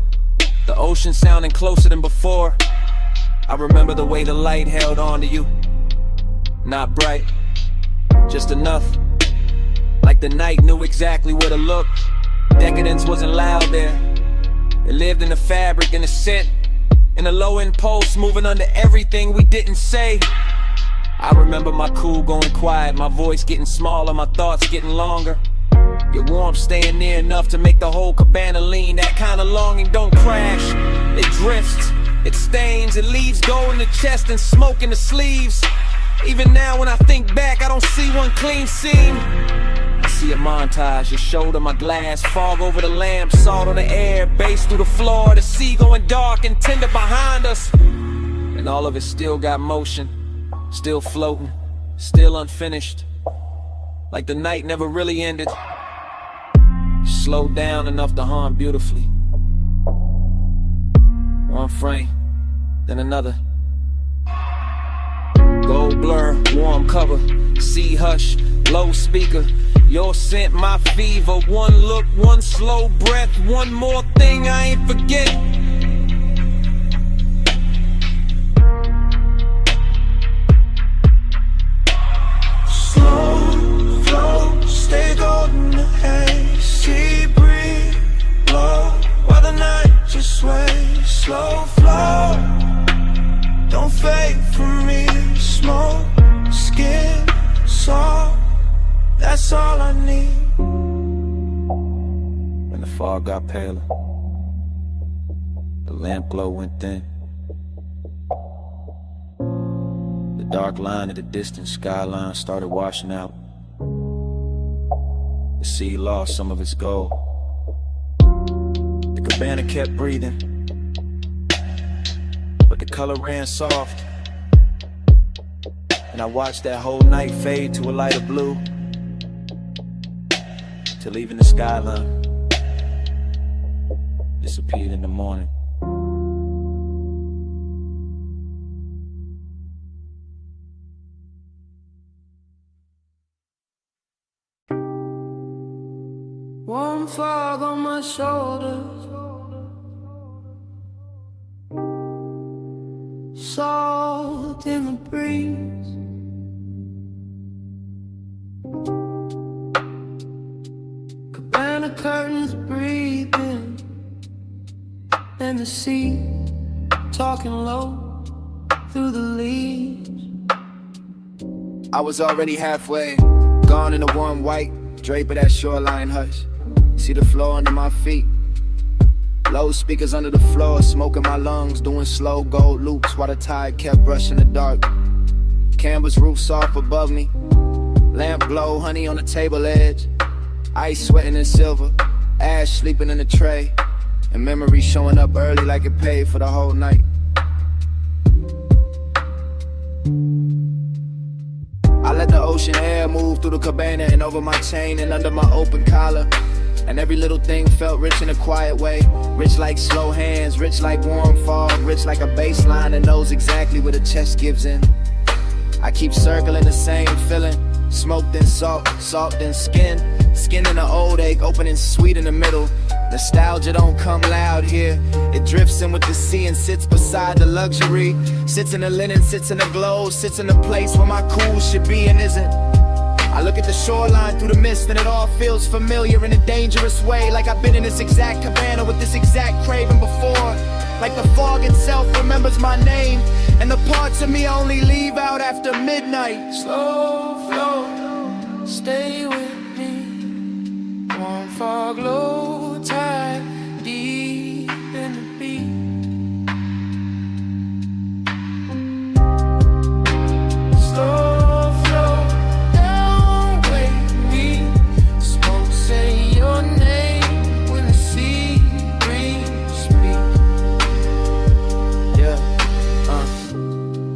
G: the ocean sounding closer than before. I remember the way the light held on to you, not bright, just enough, like the night knew exactly where to look. Decadence wasn't loud there, it lived in the fabric, in the scent, in the low impulse, moving under everything we didn't say. I remember my cool going quiet, my voice getting smaller, my thoughts getting longer. Your warmth staying near enough to make the whole cabana lean. That kind of longing don't crash, it drifts, it stains, it leaves gold in the chest and smoke in the sleeves. Even now when I think back, I don't see one clean scene. I see a montage, your shoulder, my glass, fog over the lamp, salt on the air, bass through the floor, the sea going dark and tender behind us. And all of it still got motion, still floating, still unfinished, like the night never really ended. Slowed down enough to hum beautifully. One frame, then another. Gold blur, warm cover, sea hush, low speaker. Your scent, my fever. One look, one slow breath, one more thing I ain't forget.
J: Slow flow, stay golden the haze, sea breeze, low, while the night just sways. Slow flow, don't fade from me, smoke, skin, soul, that's all I need.
G: When the fog got paler, the lamp glow went thin. The dark line of the distant skyline started washing out. The sea lost some of its gold. The cabana kept breathing, but the
A: the color ran soft, and I watched that whole night fade to a lighter blue, till even the skyline disappeared in the morning.
J: Warm fog on my shoulders, salt in the breeze. Cabana curtains breathing, and the sea talking low through the leaves.
H: I was already halfway, gone in the warm white drape of that shoreline hush. See the floor under my feet, low speakers under the floor, smoke in my lungs, doing slow gold loops while the tide kept brushing the dark. Canvas roof soft above me, lamp glow, honey on the table edge, ice sweating in silver, ash sleeping in the tray, and memory showing up early like it paid for the whole night. I let the ocean air move through the cabana and over my chain and under my open collar. And every little thing felt rich in a quiet way. Rich like slow hands, rich like warm fog, rich like a bass line that knows exactly where the chest gives in. I keep circling the same feeling. Smoke then salt, salt then skin. Skin in an old ache, opening sweet in the middle. Nostalgia don't come loud here. It drifts in with the sea and sits beside the luxury. Sits in the linen, sits in the glow, sits in the place where my cool should be and isn't. I look at the shoreline through the mist and it all feels familiar in a dangerous way. Like I've been in this exact cabana with this exact craving before. Like the fog itself remembers my name, and the parts of me only leave out after midnight.
J: Slow flow, stay with me. Warm fog, low tide, deep in the beat. Slow flow, down with me. Smoke, say your name when the sea breeze speak.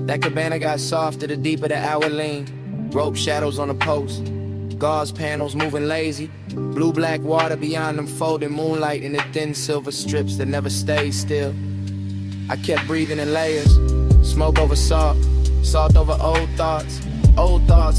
H: That cabana got softer the deeper the hour lean. Rope shadows on the post, gauze panels moving lazy. Blue-black water beyond them folding moonlight in the thin silver strips that never stay still. I kept breathing in layers, smoke over salt, salt over old thoughts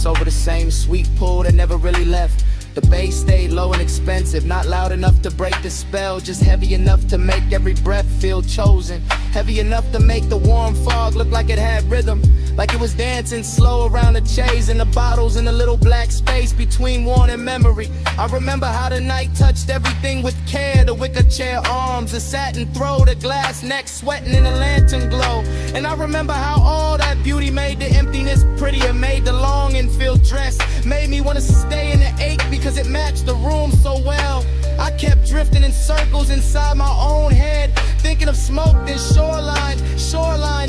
H: over the same sweet pool that never really left. The bass stayed low and expensive, not loud enough to break the spell, just heavy enough to make every breath feel chosen. Heavy enough to make the warm fog look like it had rhythm, like it was dancing slow around the chase and the bottles in the little black space between worn and memory. I remember how the night touched everything with care, the wicker chair arms, the satin throw, the glass neck sweating in the lantern glow. And I remember how all that beauty made the emptiness prettier, made the longing feel dressed, made me want to stay in the ache because it matched the room so well. I kept drifting in circles inside my own head, thinking of smoke, then shoreline,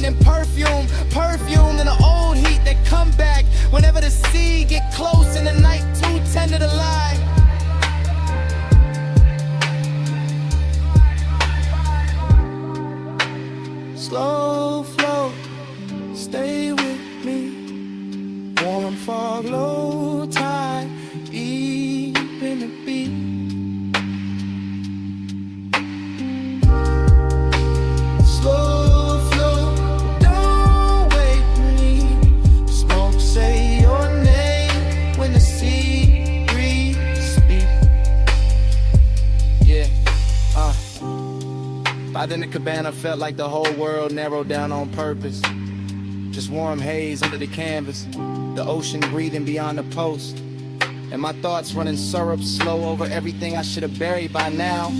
H: then perfume, then the old heat that come back whenever the sea get close and the night too tender to lie.
J: Slow flow, stay with me. Warm fog, low tide, deep in the beat. Slow flow, don't wake me. Smoke, say your name when the sea breeze speak.
H: Yeah, By then the cabana felt like the whole world narrowed down on purpose. Just warm haze under the canvas, the ocean breathing beyond the post, and my thoughts running syrup slow over everything I should have buried by now.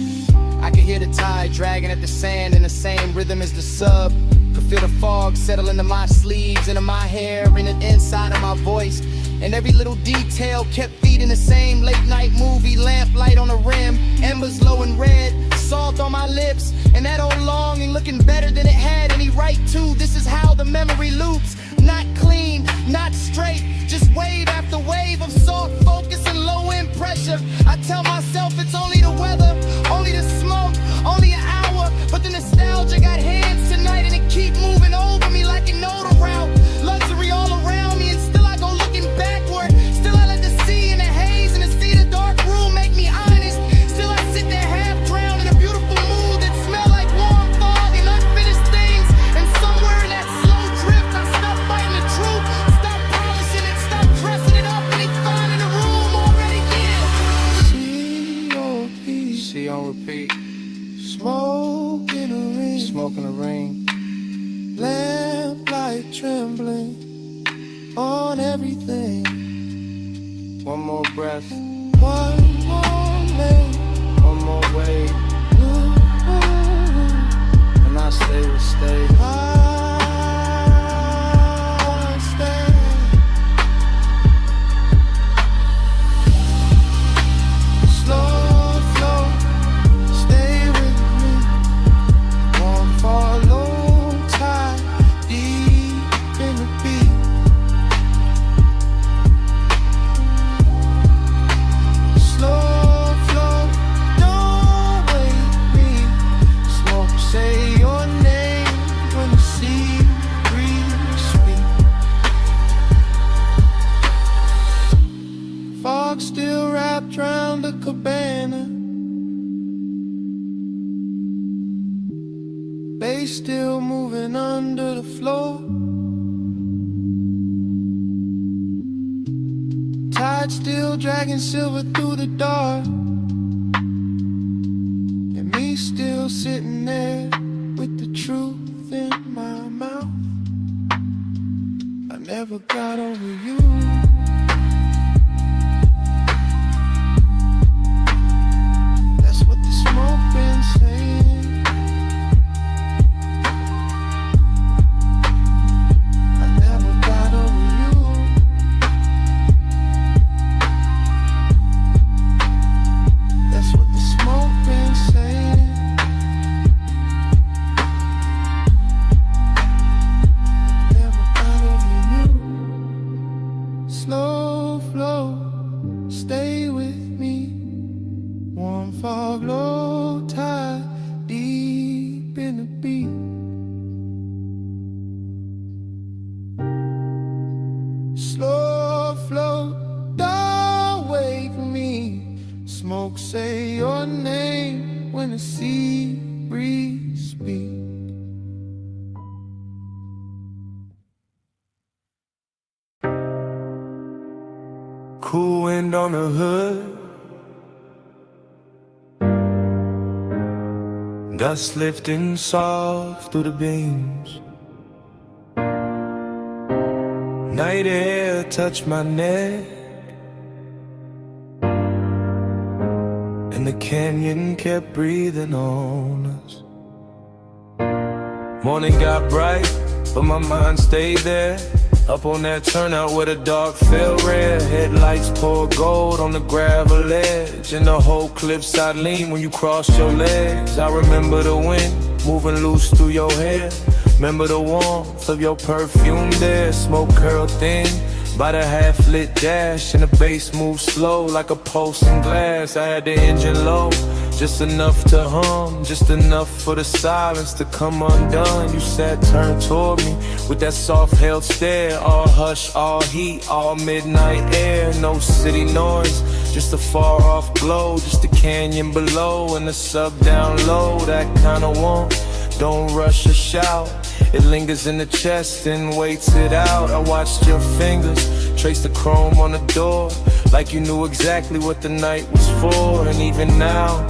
H: I could hear the tide dragging at the sand in the same rhythm as the sub. Could feel the fog settle into my sleeves, into my hair, in the inside of my voice. And every little detail kept feeding the same late night movie, lamplight on the rim, embers low and red, salt on my lips, and that old longing looking better than it had any right to. This is how the memory loops, not clean, not straight, just wave after wave of salt focus and low end pressure. I tell myself it's only the weather, only the smoke, only an hour, but the nostalgia got hands tonight and it keep moving on.
A: repeat.
D: Smoke in the ring,
A: Smoke in the ring.
D: lamplight trembling on everything.
A: One more breath,
D: One more lane,
A: one more wave, and I stay will stay.
D: I stay. Slow flow, stay with me. Won't follow tide, deep in the beat. Slow flow, don't wake me. Smoke, say your name when the sea breeze speak. Fog still wrapped round the cabana. Bass still moving under the floor. Tide still dragging silver through the dark. And me still sitting there with the truth in my mouth. I never got over you. That's what the smoke been saying. I never got over you. That's what the smoke been saying. Never got over you. Slow flow, stay with me. Warm fog, low tide, deep in the beat. Slow flow, don't wake me. Smoke, say your name when the sea breeze speak.
J: Cool wind on the hood, dust lifting soft through the beams. Night air touched my neck, and the canyon kept breathing on us. Morning got bright, but my mind stayed there. Up on that turnout where the dark fell red. Headlights poured gold on the gravel edge, and the whole cliffside lean when you crossed your legs. I remember the wind moving loose through your hair. Remember the warmth of your perfume there. Smoke curled thin by the half-lit dash, and the bass moved slow like a pulse in glass. I had the engine low, just enough to hum, just enough for the silence to come undone. You sat turned toward me with that soft-held stare. All hush, all heat, all midnight air. No city noise, just a far-off glow. Just the canyon below and the sub down low. That kind of warmth, don't rush or shout. It lingers in the chest and waits it out. I watched your fingers trace the chrome on the door, like you knew exactly what the night was for. And even now,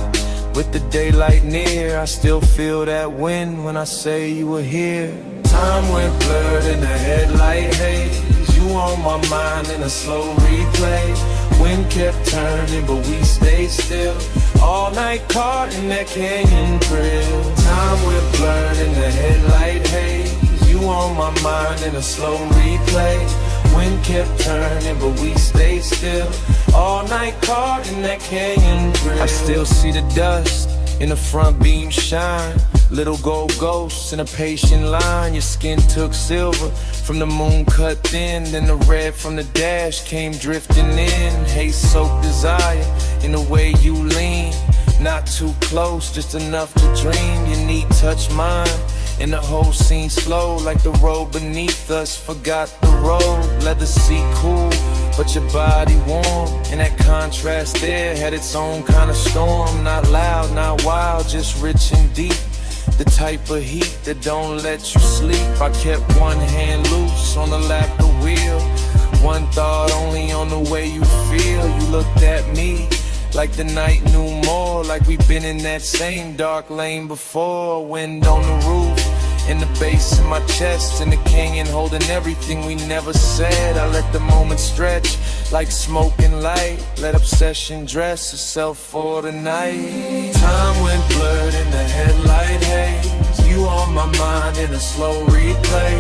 J: with the daylight near, I still feel that wind when I say you were here. Time went blurred in the headlight haze. You on my mind in a slow replay. Wind kept turning, but we stayed still. All night caught in that canyon thrill. Time went blurred in the headlight haze. You on my mind in a slow replay. Wind kept turning, but we stayed still. All night caught in that canyon thrill. I still see the dust in the front beam shine. Little gold ghosts in a patient line. Your skin took silver from the moon cut thin. Then the red from the dash came drifting in. Haze soaked desire in the way you lean. Not too close, just enough to dream. Your knee touched mine, and the whole scene slow, like the road beneath us forgot the road. Leather seat cool, but your body warm, and that contrast there had its own kind of storm. Not loud, not wild, just rich and deep. The type of heat that don't let you sleep. I kept one hand loose on the lap of the wheel. One thought only on the way you feel. You looked at me
A: Like the night knew more, like we've been in that same dark lane before. Wind on the roof, in the bass in my chest, in the canyon holding everything we never said. I let the moment stretch like smoke and light, let obsession dress itself for the night. Time went blurred in the headlight haze, you on my mind in a slow replay.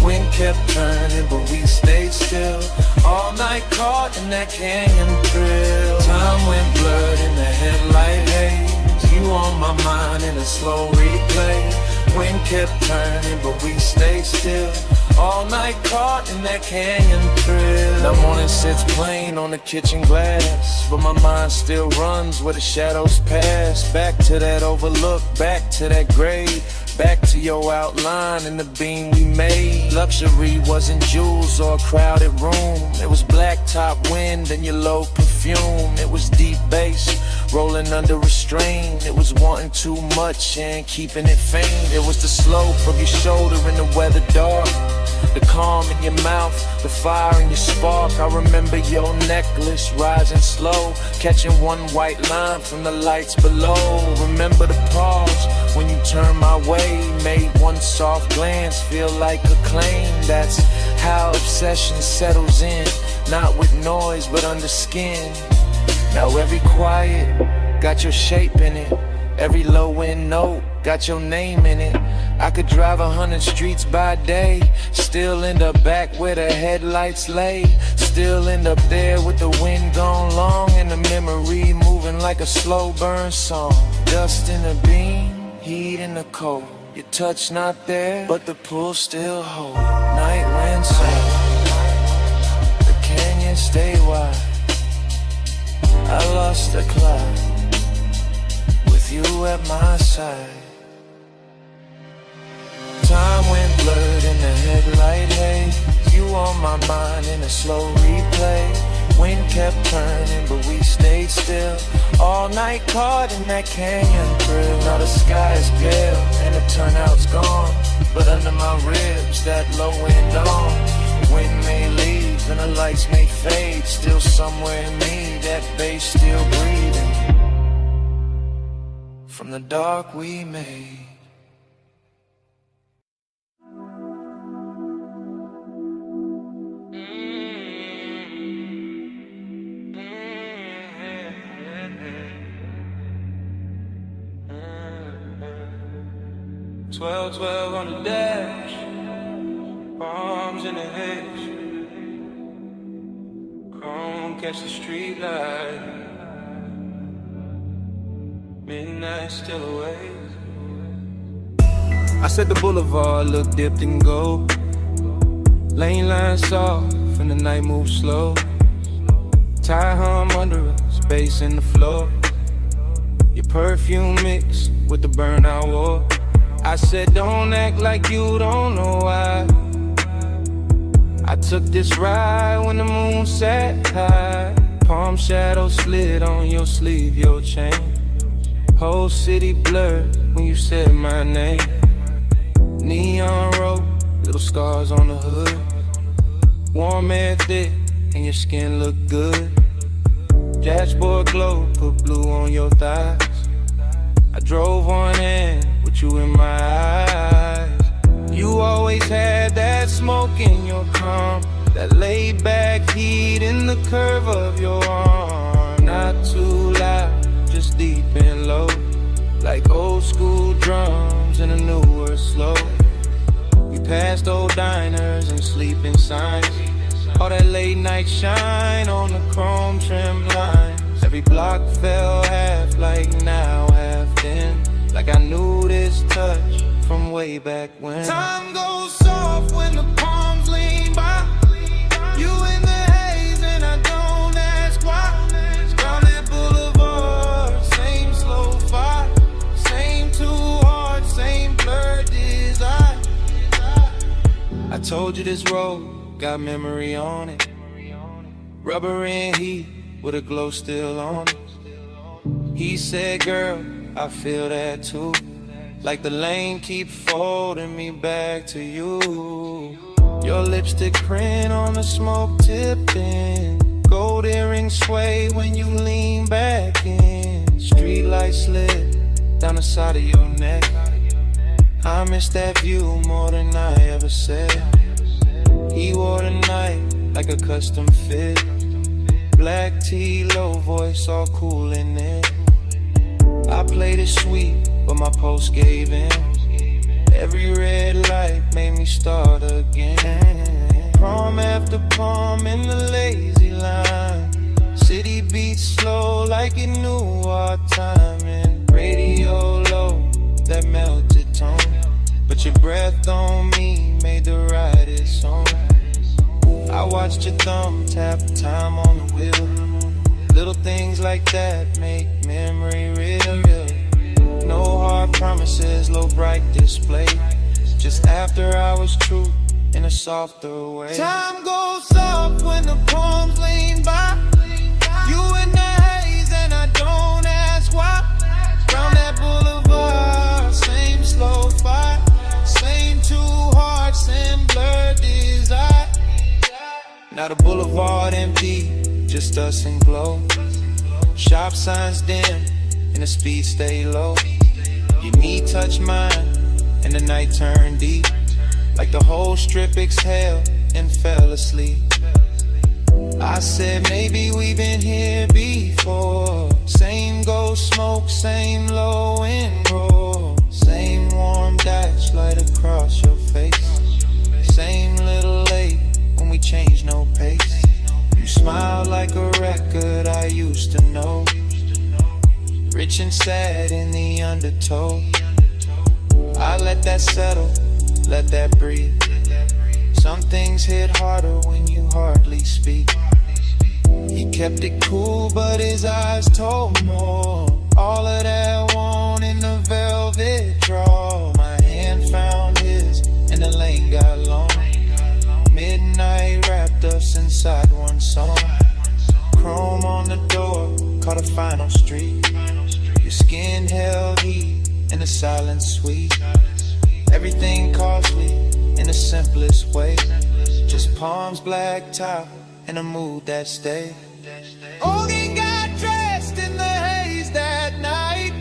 A: Wind kept turning but we stayed still, all night caught in that canyon thrill. Time went blurred in the headlight haze, you on my mind in a slow replay. Wind kept turning but we stayed still, all night caught in that canyon thrill. The morning sits plain on the kitchen glass, but my mind still runs where the shadows pass. Back to that overlook, back to that grave, back to your outline in the beam we made. Luxury wasn't jewels or a crowded room, it was blacktop wind and your low perfume. It was deep bass rolling under restraint, it was wanting too much and keeping it faint. It was the slope of your shoulder in the weather dark, the calm in your mouth, the fire in your spark. I remember your necklace rising slow, catching one white line from the lights below. Remember the pause when you turned my way, made one soft glance feel like a claim. That's how obsession settles in, not with noise but under skin. Now every quiet got your shape in it, every low end note got your name in it. I could drive 100 streets by day, still end up back where the headlights lay. Still end up there with the wind gone long and the memory moving like a slow burn song. Dust in the beam, heat in the cold, your touch not there but the pull still hold. Night wind sound, the canyon stay wide, I lost the cloud with you at my side. Time went blurred in the headlight haze, you on my mind in a slow replay. Wind kept turning but we stayed still, all night caught in that canyon thrill. Now the sky is pale and the turnout's gone, but under my ribs that low wind on. Wind may leave and the lights may fade, still somewhere in me that bass still breathing from the dark we made.
J: Twelve, 12 on the dash, bombs in the hedge, chrome catch the street light, midnight still awake.
A: I said the boulevard looked dipped in gold, lane lines soft and the night moves slow. Tie hum under us, bass in the floor, your perfume mixed with the burnout war. I said don't act like you don't know why I took this ride when the moon sat high. Palm shadow slid on your sleeve, your chain, whole city blurred when you said my name. Neon road, little scars on the hood, warm air thick and your skin look good. Dashboard glow, put blue on your thighs. I drove one hand with you in my eyes. You always had that smoke in your calm, that laid back heat in the curve of your arm. Not too loud, just deep and low, like old school drums in a newer slow. We passed old diners and sleeping signs, all that late night shine on the chrome trim lines. Every block fell half like now half then, like I knew this touch from way back when.
L: Time goes soft when the palms lean by, you in the haze and I don't ask why. Crowded boulevard, same slow fire, same too hard, same blurred desire.
A: I told you this road got memory on it, rubber and heat with a glow still on it. He said, girl, I feel that too, like the lane keep folding me back to you. Your lipstick print on the smoke tipping, gold earrings sway when you lean back light slid down the side of your neck. I miss that view more than I ever said. He wore the night like a custom fit. Black tee, low voice, all cool in it. I played it sweet, but my pulse gave in. Every red light made me start again. Prom after prom in the lazy line. City beats slow like it knew our timing. Radio low, that melted tone. But your breath on me made the ride its own. I watched your thumb tap time on the wheel. Little things like that make memory real. No hard promises, low bright display. Just after hours truth in a softer way. Time goes soft when the palms lean by. You in the haze and I don't ask why. Round that boulevard, same slow fight. Same two hearts and blurred desire. Now the boulevard empty, just us and glow. Shop signs dim and the speed stay low. Your knee touch mine and the night turned deep. Like the whole strip exhaled and fell asleep. I said maybe we've been here before. Same ghost smoke, same low end roll. Same warm dash light across your face. Same little late when we changed no pace. You smile like a record I used to know. Rich and sad in the undertow. I let that settle, let that breathe. Some things hit harder when you hardly speak. He kept it cool, but his eyes told more. All of that want in the velvet draw. My hand found his, and the lane got long. Midnight wrapped us inside one song. Chrome on the door, caught a final street. Your skin held heat, and the silence sweet. Everything costly in the simplest way. Just palms, black top, and a mood that stayed. Only got dressed in the haze that night.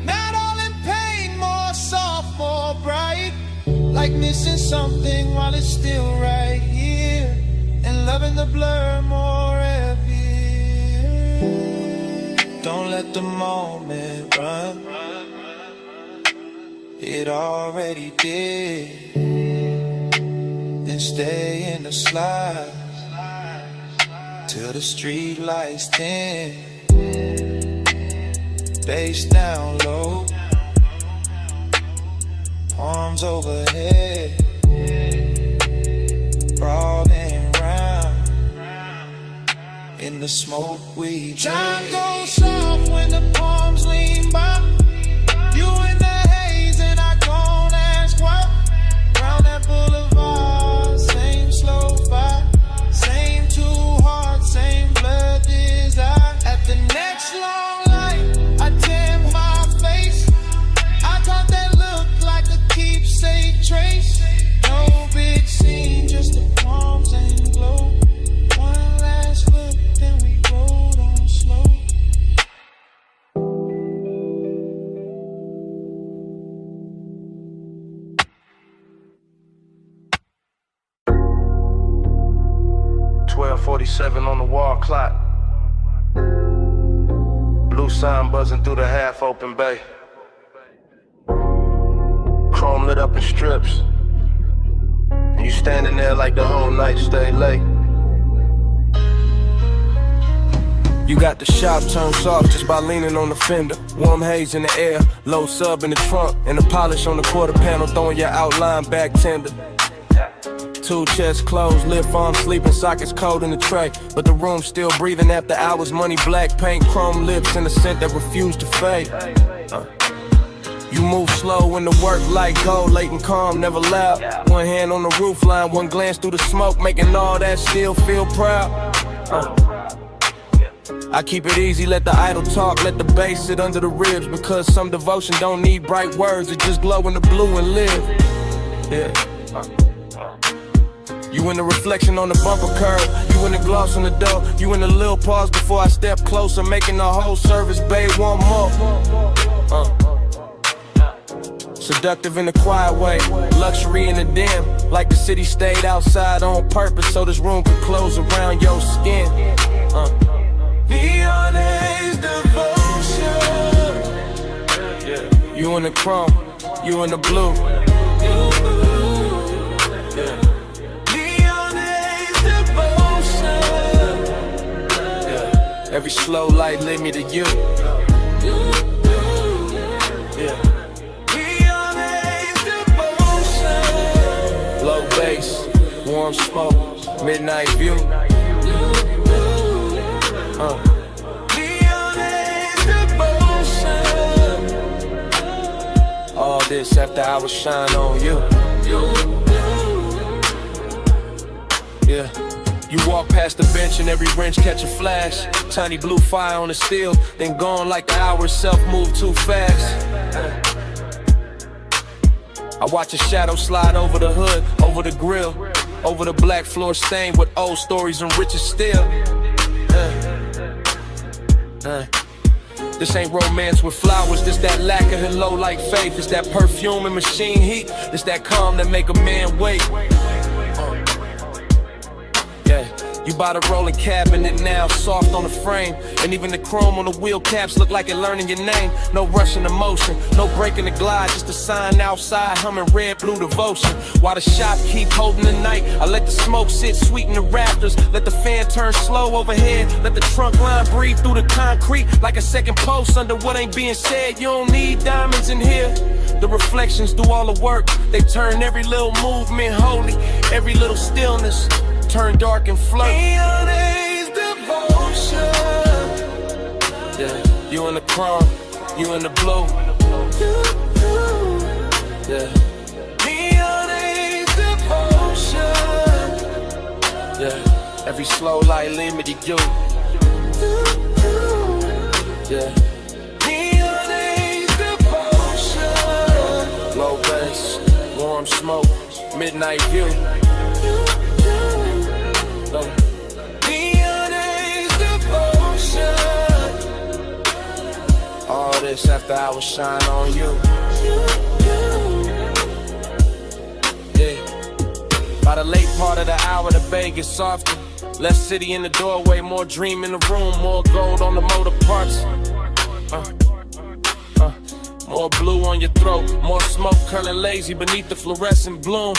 A: Not all in pain, more soft, more bright. Like missing something while it's still right here. And loving the blur more heavy. Don't let the moment run. It already did. Then stay in the slide till the street lights dim. Bass down low, arms overhead, crawling round in the smoke we drink. Time goes soft when the palms lean by. You in the haze and I don't ask why. Round that boulevard, same slow fight. Same two hearts, same blood desire. At the next long light, I tan my face. I thought that looked like a keepsake trace. No big scene, just the palms and glow. One last look, then we rolled on slow.
P: .47 on the wall clock. Blue sign buzzing through the half open bay. Chrome lit up in strips. And you standing there like the whole night stay late.
G: You got the shop turned soft just by leaning on the fender. Warm haze in the air, low sub in the trunk, and the polish on the quarter panel throwing your outline back tender. Two chests closed, lip arms sleeping, sockets cold in the tray. But the room still breathing after hours, money, black paint, chrome lips, and a scent that refused to fade. You move slow when the work light gold, late and calm, never loud. One hand on the roof line, one glance through the smoke, making all that still feel proud. I keep it easy, let the idle talk, let the bass sit under the ribs. Because some devotion don't need bright words, it just glow in the blue and live. Yeah. You in the reflection on the bumper curb, you in the gloss on the door, you in the little pause before I step closer, making the whole service, babe, one more. Seductive in a quiet way, luxury in the dim, like the city stayed outside on purpose so this room could close around your skin. Neon Haze devotion. Yeah. You in the chrome, you in the blue. Yeah. Neon Haze devotion. Yeah. Every slow light lead me to you. Yeah. Neon Haze devotion. Low bass, warm smoke, midnight view. Neon Haze devotion. All this after I was shine on you. Yeah. You walk past the bench and every wrench catch a flash. Tiny blue fire on the steel, then gone like the hour itself move too fast. I watch a shadow slide over the hood, over the grill, over the black floor stained with old stories and riches still. This ain't romance with flowers, this that lacquer and low like faith. It's that perfume and machine heat, it's that calm that make a man wait. Yeah, you buy the rolling cabinet now, soft on the frame. And even the chrome on the wheel caps look like it learning your name. No rushing the motion, no breaking the glide, just a sign outside humming red blue devotion. While the shop keep holding the night, I let the smoke sit sweet in the rafters. Let the fan turn slow overhead, let the trunk line breathe through the concrete like a second post under what ain't being said. You don't need diamonds in here. The reflections do all the work, they turn every little movement holy, every little stillness turn dark and flirt. Neon Haze devotion. Yeah, you in the chrome, you in the blue. Yeah. Neon Haze devotion. Yeah, every slow light lead me to you. Yeah. Neon Haze devotion. Low bass, warm smoke, midnight view. Neon Haze devotion. All this after I was shine on you. Yeah. By the late part of the hour, the bay gets softer. Less city in the doorway, more dream in the room, more gold on the motor parts. More blue on your throat, more smoke curling lazy beneath the fluorescent bloom.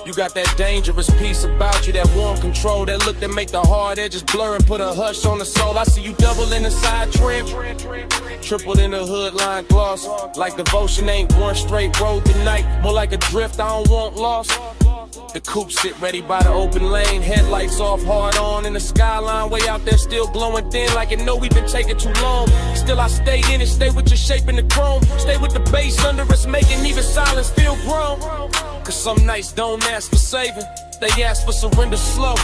G: You got that dangerous piece about you, that warm control, that look that make the hard edges blur and put a hush on the soul. I see you double in the side trim, triple in the hood line gloss. Like devotion ain't one straight road tonight, more like a drift I don't want lost. The coupe sit ready by the open lane, headlights off, hard on in the skyline, way out there still glowing thin like it know we've been taking too long. Still I stay in it, stay with your shape in the chrome, stay with the bass under us, making even silence feel grown. Cause some nights don't ask for saving, they ask for surrender slow.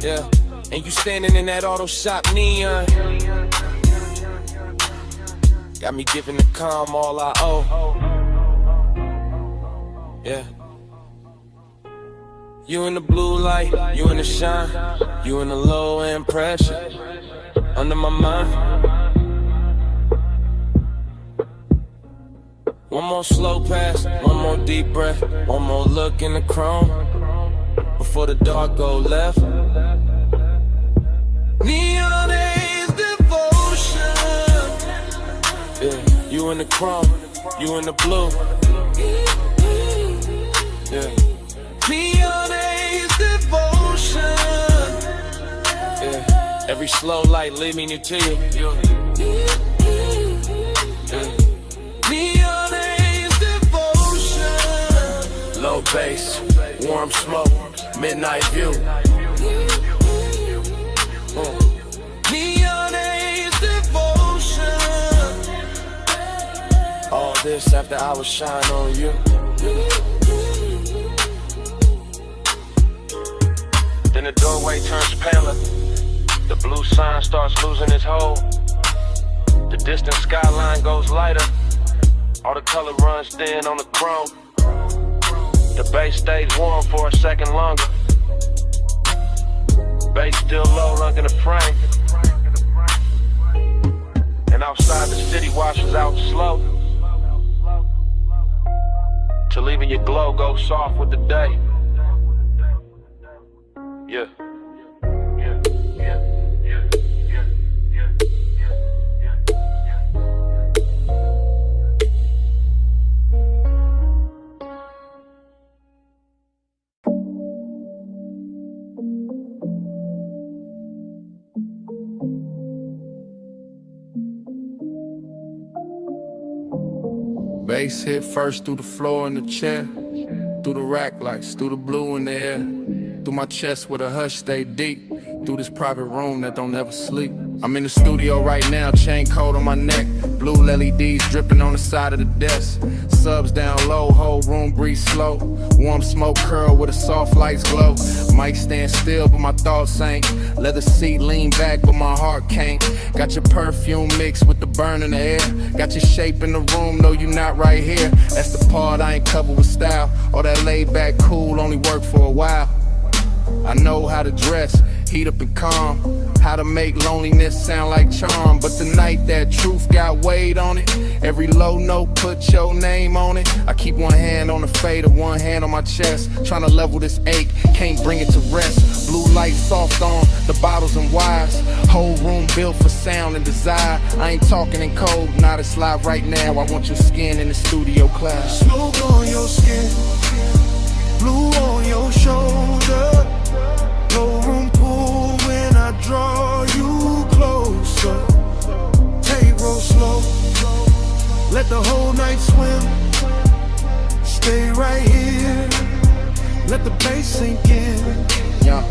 G: Yeah, and you standing in that auto shop neon, got me giving the calm all I owe. Yeah. You in the blue light, you in the shine, you in the low end pressure, under my mind. One more slow pass, one more deep breath, one more look in the chrome, before the dark go left. Neon Haze devotion. Yeah, you in the chrome, you in the blue. Yeah. Neon Haze devotion. Yeah, every slow light leading you to you. Yeah. Neon Haze devotion. Low bass, warm smoke, midnight view. Neon Haze devotion. All this after I was shine on you. Then the doorway turns paler, the blue sign starts losing its hold. The distant skyline goes lighter, all the color runs thin on the chrome. The bass stays warm for a second longer. Bass still low under the frame. And outside the city washes out slow, till even your glow goes soft with the day. Yeah.
I: Bass hit first through the floor in the chair, through the rack lights, through the blue in the air, through my chest where the hush stay deep, through this private room that don't ever sleep. I'm in the studio right now, chain coat on my neck, blue LEDs dripping on the side of the desk, subs down low, whole room breathe slow, warm smoke curl where the soft lights glow. Mic stand still but my thoughts ain't, leather seat lean back but my heart can't. Got your perfume mixed with the burn in the air, got your shape in the room, no you not right here. That's the part I ain't covered with style, all that laid back cool only work for a while. I know how to dress, heat up and calm, how to make loneliness sound like charm. But the night that truth got weight on it, every low note put your name on it. I keep one hand on the fader, one hand on my chest, trying to level this ache, can't bring it to rest. Blue light soft on the bottles and wires, whole room built for sound and desire. I ain't talking in code, not it's live right now. I want your skin in the studio class.
D: Smoke on your skin, blue on your shoulder, no room pool when I draw you closer. Take roll slow, let the whole night swim. Stay right here, let the bass sink in.
I: Yeah.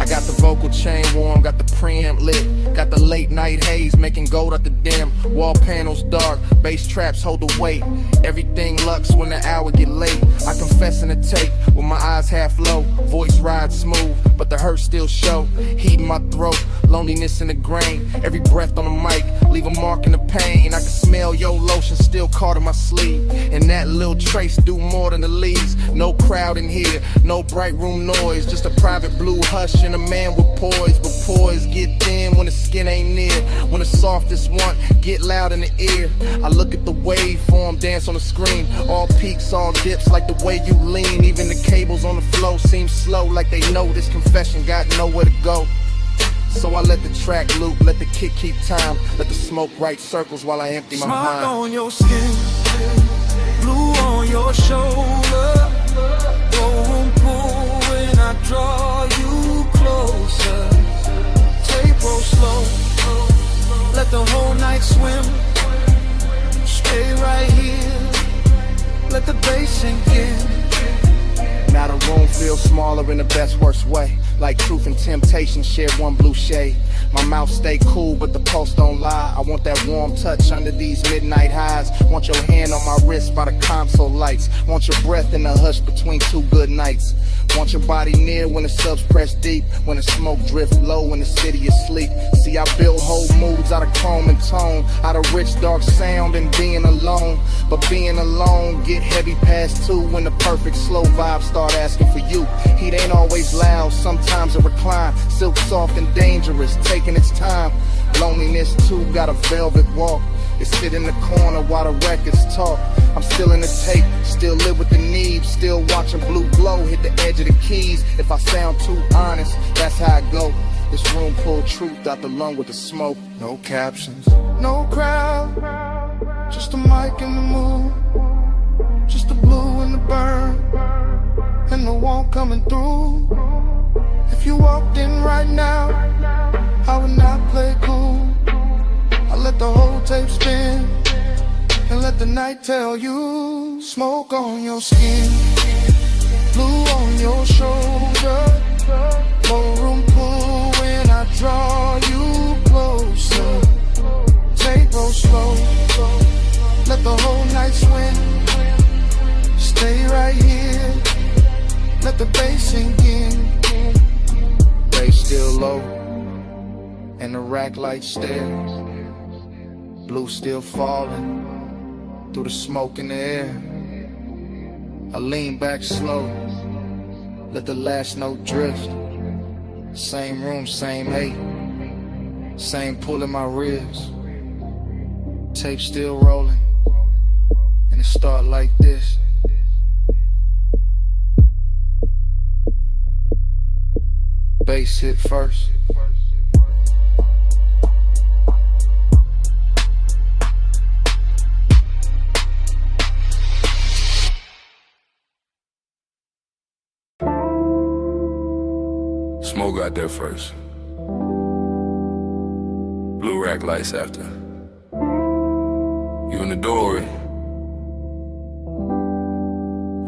I: I got the vocal chain warm, got the preamp lit, got the late night haze making gold at the dim. Wall panels dark, bass traps hold the weight. Everything lux when the hour get late. I confess in the tape with my eyes half low, voice rides smooth, but the hurt still show. Heat in my throat, loneliness in the grain. Every breath on the mic, leave a mark in the pain. I can smell your lotion still caught in my sleeve, and that little trace do more than the leaves. No crowd in here, no bright room noise, just a private blue hush and a man with poise. But poise get thin when the skin ain't near, when the softest one get loud in the ear. I look at the waveform dance on the screen, all peaks, all dips like the way you lean. Even the cables on the flow seem slow, like they know this confession got nowhere to go. So I let the track loop, let the kick keep time, let the smoke write circles while I empty my mind.
D: Smoke on your skin, blue on your shoulder, room pool when I draw you closer. Take roll slow, let the whole night swim. Stay right here, let the bass sink in.
I: Now the room feels smaller in the best worst way, like truth and temptation share one blue shade. My mouth stay cool but the pulse don't lie. I want that warm touch under these midnight highs. Want your hand on my wrist by the console lights. Want your breath in the hush between two good nights. Want your body near when the subs press deep, when the smoke drift low when the city is asleep. See, I build whole moods out of chrome and tone, out of rich dark sound and being alone. But being alone get heavy past 2 when the perfect slow vibes start asking for you. Heat ain't always loud, sometimes it recline, silk soft and dangerous, taking its time. Loneliness too got a velvet walk, it sit in the corner while the records talk. I'm still in the tape, still live with the need, still watching blue glow hit the edge of the keys. If I sound too honest, that's how I go. This room pull truth out the lung with the smoke. No captions,
D: no crowd, just a mic in the mood, just the blue and the burn, and the warmth coming through. If you walked in right now, I would not play cool. I let the whole tape spin and let the night tell you. Smoke on your skin, blue on your shoulder, low room pool when I draw you closer. Take roll slow, let the whole night swim. Stay right here, let the bass sink in.
I: Bass still low, and the rack light stare. Blue still falling through the smoke in the air.
E: I lean back slow, let the last note drift. Same room, same hate, same pull in my ribs. Tape still rolling, and it start like this. Bass hit first.
I: Smoke got there first. Blue rack lights after. You in the doorway,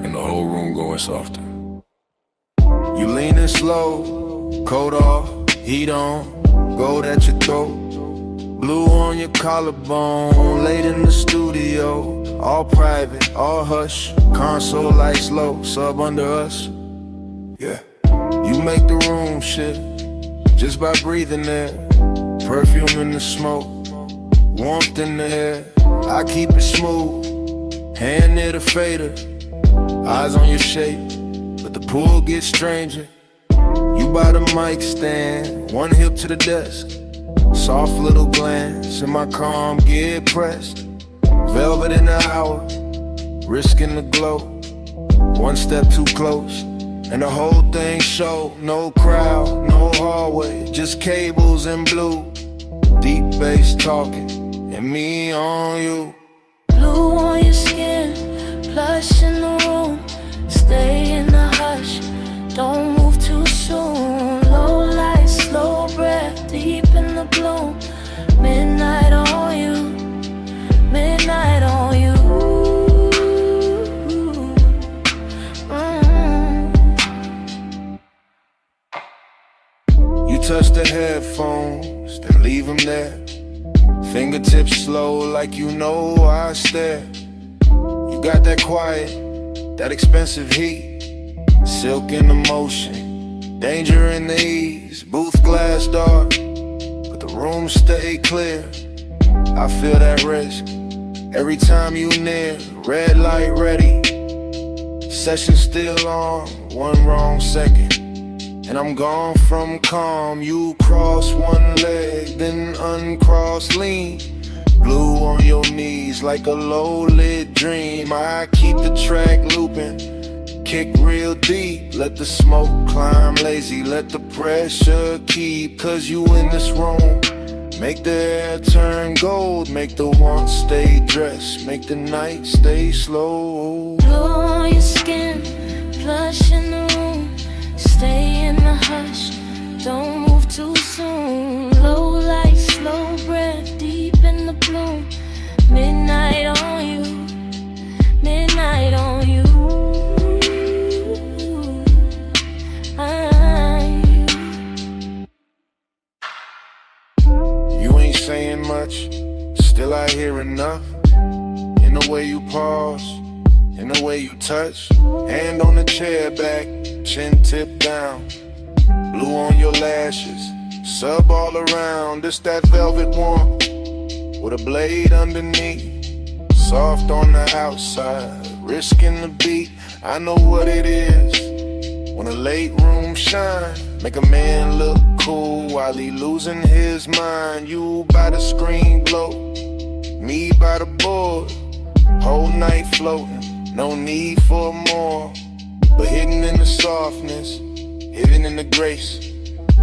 I: and the whole room going softer.
B: You leaning slow, coat off, heat on, gold at your throat. Blue on your collarbone, late in the studio. All private, all hush, console lights low, sub under us. Yeah. You make the room shift, just by breathing there. Perfume in the smoke, warmth in the air. I keep it smooth, hand near the fader. Eyes on your shape, but the pool gets stranger. You by the mic stand, one hip to the desk. Soft little glance, and my calm get pressed. Velvet in the hour, risking the glow. One step too close, and the whole thing show. No crowd, no hallway, just cables and blue. Deep bass talking, and me on you.
K: Blue on your skin, plush in the room. Stay in the hush, don't move too soon. Low light, slow breath, deep in the bloom. Midnight on you, midnight on you.
B: You touch the headphones, then leave them there. Fingertips slow like you know I stare. You got that quiet, that expensive heat. Silk in the motion, danger in the ease. Booth glass dark, but the room stay clear. I feel that risk every time you near. Red light ready, session still on. One wrong second, and I'm gone from calm. You cross one leg, then uncross lean. Blue on your knees like a low-lit dream. I keep the track looping, kick real deep. Let the smoke climb lazy, let the pressure keep. Cause you in this room, make the air turn gold. Make the want stay dressed, make the night stay slow.
K: Blue on your skin, plush in the room. Stay in the hush, don't move too soon. Low light, slow breath, deep in the bloom. Midnight on you, midnight on you.
B: You ain't saying much, still I hear enough. In the way you pause, in the way you touch. Hand on the chair back, chin tip down. Blue on your lashes, sub all around. This that velvet warmth, with a blade underneath. Soft on the outside, risking the beat. I know what it is, when a late room shine. Make a man look cool while he losing his mind. You by the screen glow, me by the board. Whole night floating, no need for more. But hidden in the softness, hidden in the grace,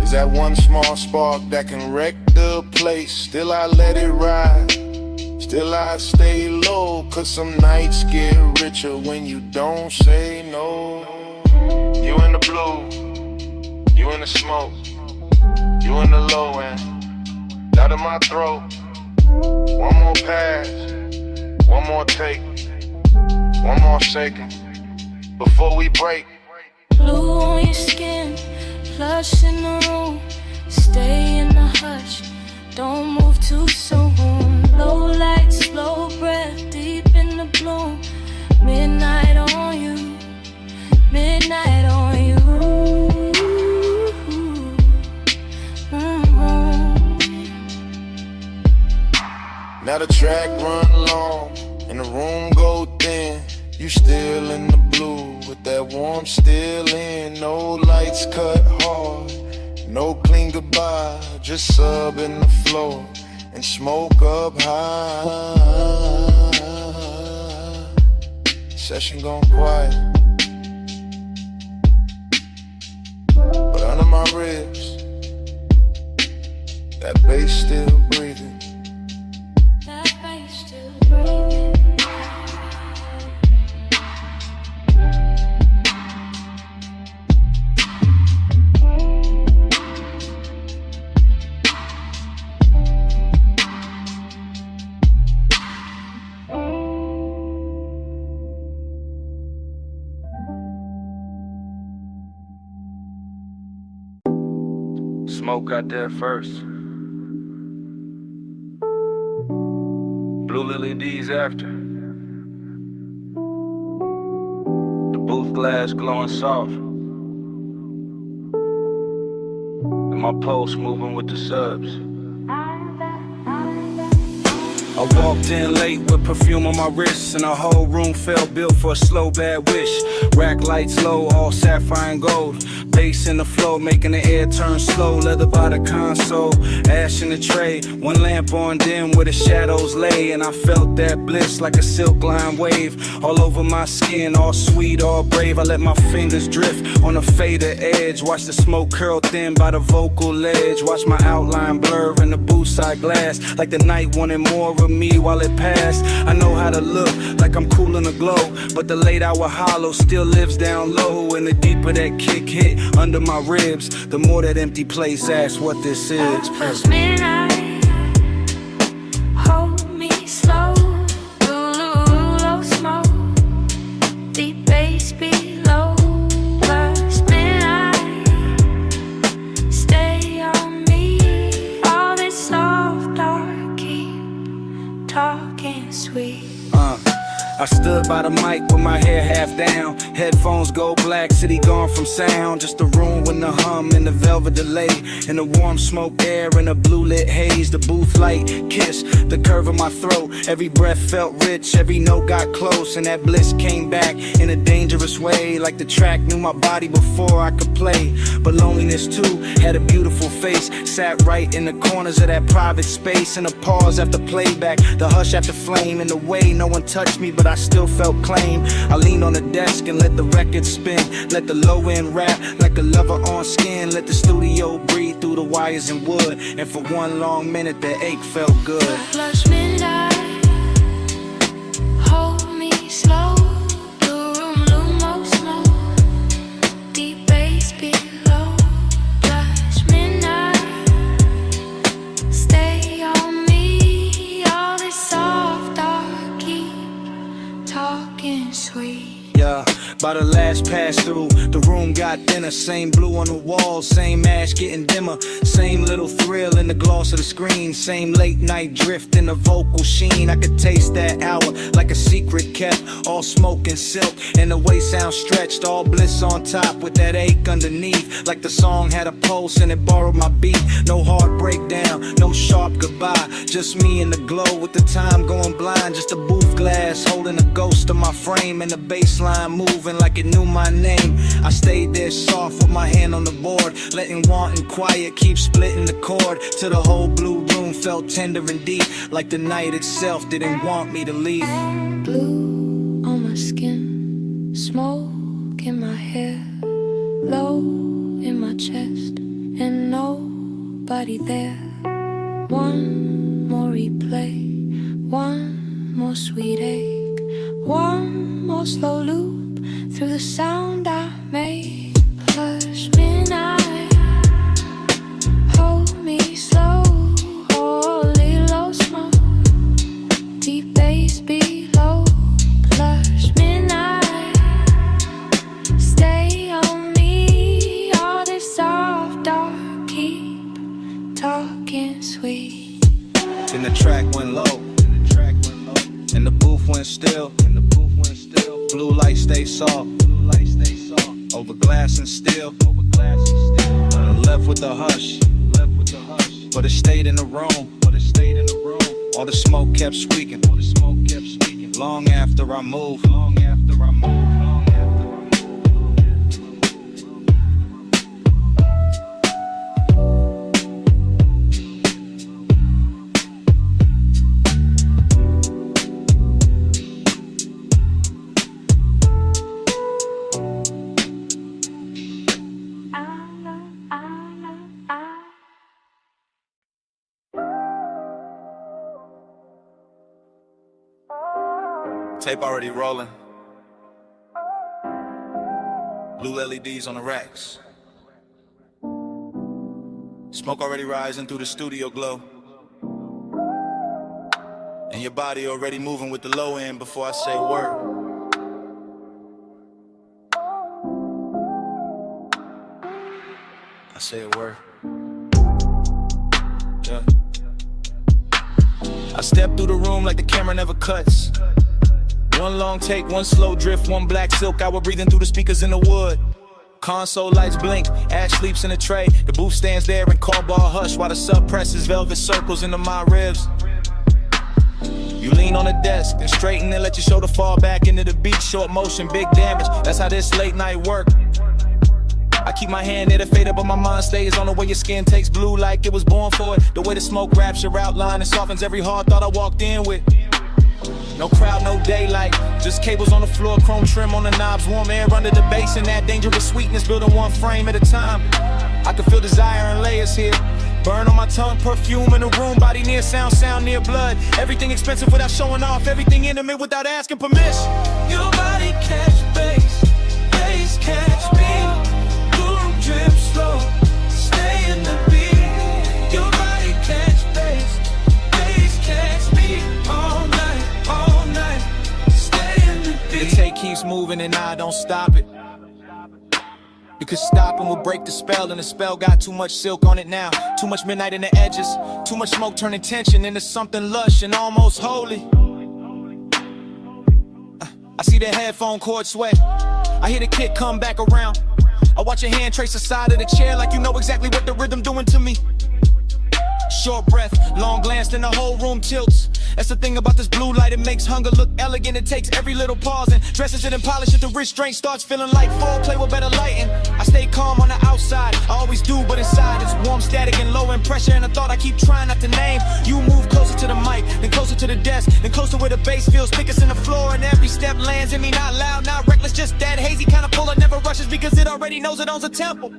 B: is that one small spark that can wreck the place. Still I let it ride, still I stay low. Cause some nights get richer when you don't say no. You in the blue, you in the smoke, you in the low end, out of my throat. One more pass, one more take, one more second before we break.
K: Blue on your skin, plush in the room. Stay in the hush, don't move too soon. Low light, slow breath, deep in the bloom. Midnight on you, midnight on you.
B: Now the track run long and the room go thin. You still in the blue with that warmth still in. No lights cut hard, no clean goodbye, just sub in the floor and smoke up high. Session gone quiet, but under my ribs, that bass still breathing.
K: That bass still breathing.
A: Smoke got there first. Blue Lily D's after. The booth glass glowing soft. And my pulse moving with the subs. I walked in late with perfume on my wrists, and the whole room felt built for a slow bad wish. Rack lights low, all sapphire and gold. Bass in the flow, making the air turn slow. Leather by the console, ash in the tray. One lamp on dim where the shadows lay, and I felt that bliss like a silk line wave. All over my skin, all sweet, all brave. I let my fingers drift on the fader edge. Watch the smoke curl thin by the vocal ledge. Watch my outline blur in the booth side glass, like the night wanted more of me while it passed. I know how to look like I'm cool in the glow, but the late hour hollow still lives down low. And the deeper that kick hit under my ribs, the more that empty place asks what this is.
K: Past midnight, hold me slow. Low smoke, deep bass below. Past midnight, stay on me. All this soft dark, keep talking sweet.
A: I stood by the mic with my hair half down. Headphones go black, city gone from sound. Just a room with the hum and the velvet delay, and the warm smoke air and a blue lit haze. The booth light kiss the curve of my throat. Every breath felt rich, every note got close, and that bliss came back in a dangerous way. Like the track knew my body before I could play. But loneliness too had a beautiful face. Sat right in the corners of that private space. And a pause after playback, the hush after flame. In the way no one touched me, but I still felt claim. I leaned on the desk and let the record spin. Let the low end rap like a lover on skin. Let the studio breathe through the wires and wood. And for one long minute the ache felt good.
K: Flush midnight, hold me slow. The room low smoke, deep bass below. Flush midnight, stay on me. All this soft dark, keep talking sweet.
A: Yeah, by the last pass through, the room got thinner. Same blue on the wall, same ash getting dimmer. Same little thrill in the gloss of the screen. Same late night drift in the vocal sheen. I could taste that hour like a secret kept. All smoke and silk, and the way sound stretched. All bliss on top with that ache underneath. Like the song had a pulse and it borrowed my beat. No hard breakdown, no sharp goodbye. Just me in the glow with the time going blind. Just a booth glass holding a ghost of my frame. And the baseline moving like it knew my name. I stayed there soft with my hand on the board, letting want and quiet keep splitting the chord. Till the whole blue room felt tender and deep, like the night itself didn't want me to leave.
K: Blue on my skin, smoke in my hair, low in my chest, and nobody there. One more replay, one more sweet ache, one more slow loop through the sound I made. Flush midnight, hold me slow. Holy low smoke, deep bass below. Flush midnight, stay on me. All this soft dark, keep talking sweet.
A: Then the track went low, and the booth went still. Blue light stay soft, over glass and steel. Left with the hush, but it stayed in the room. All the smoke kept squeaking, long after I moved. after I move.
N: Tape already rolling. Blue LEDs on the racks. Smoke already rising through the studio glow. And your body already moving with the low end before I say a word. I say a word. Yeah. I step through the room like the camera never cuts. One long take, one slow drift, one black silk hour breathing through the speakers in the wood. Console lights blink, Ash sleeps in a tray. The booth stands there in call ball hush while the sub presses velvet circles into my ribs. You lean on the desk, then straighten and let your shoulder fall back into the beat. Short motion, big damage, that's how this late night work. I keep my hand near the fader, but my mind stays on the way your skin takes blue like it was born for it. The way the smoke wraps your outline and softens every hard thought I walked in with. No crowd, no daylight, just cables on the floor, chrome trim on the knobs, warm air under the bass, and that dangerous sweetness building one frame at a time. I can feel desire in layers here. Burn on my tongue, perfume in the room, body near sound, sound near blood. Everything expensive without showing off, everything intimate without asking permission.
J: Your body catch bass, bass catch me. Blue drip slow, stay in the beat. Your body catch bass, bass catch me. All night, stay in the beat.
G: The tape keeps moving and I don't stop it. Because stopping will break the spell, and the spell got too much silk on it now. Too much midnight in the edges, too much smoke turning tension into something lush and almost holy. I see the headphone cord sweat, I hear the kick come back around. I watch your hand trace the side of the chair like you know exactly what the rhythm doing to me. Short breath, long glance, then the whole room tilts. That's the thing about this blue light, it makes hunger look elegant. It takes every little pause and dresses it and polishes it. The restraint starts feeling like foreplay with better lighting. I stay calm on the outside, I always do, but inside it's warm, static, and low in pressure. And a thought I keep trying not to name. You move closer to the mic, then closer to the desk, then closer where the bass feels thickest in the floor. And every step lands in me, not loud, not reckless, just that hazy kind of pull. It never rushes because it already knows it owns a tempo.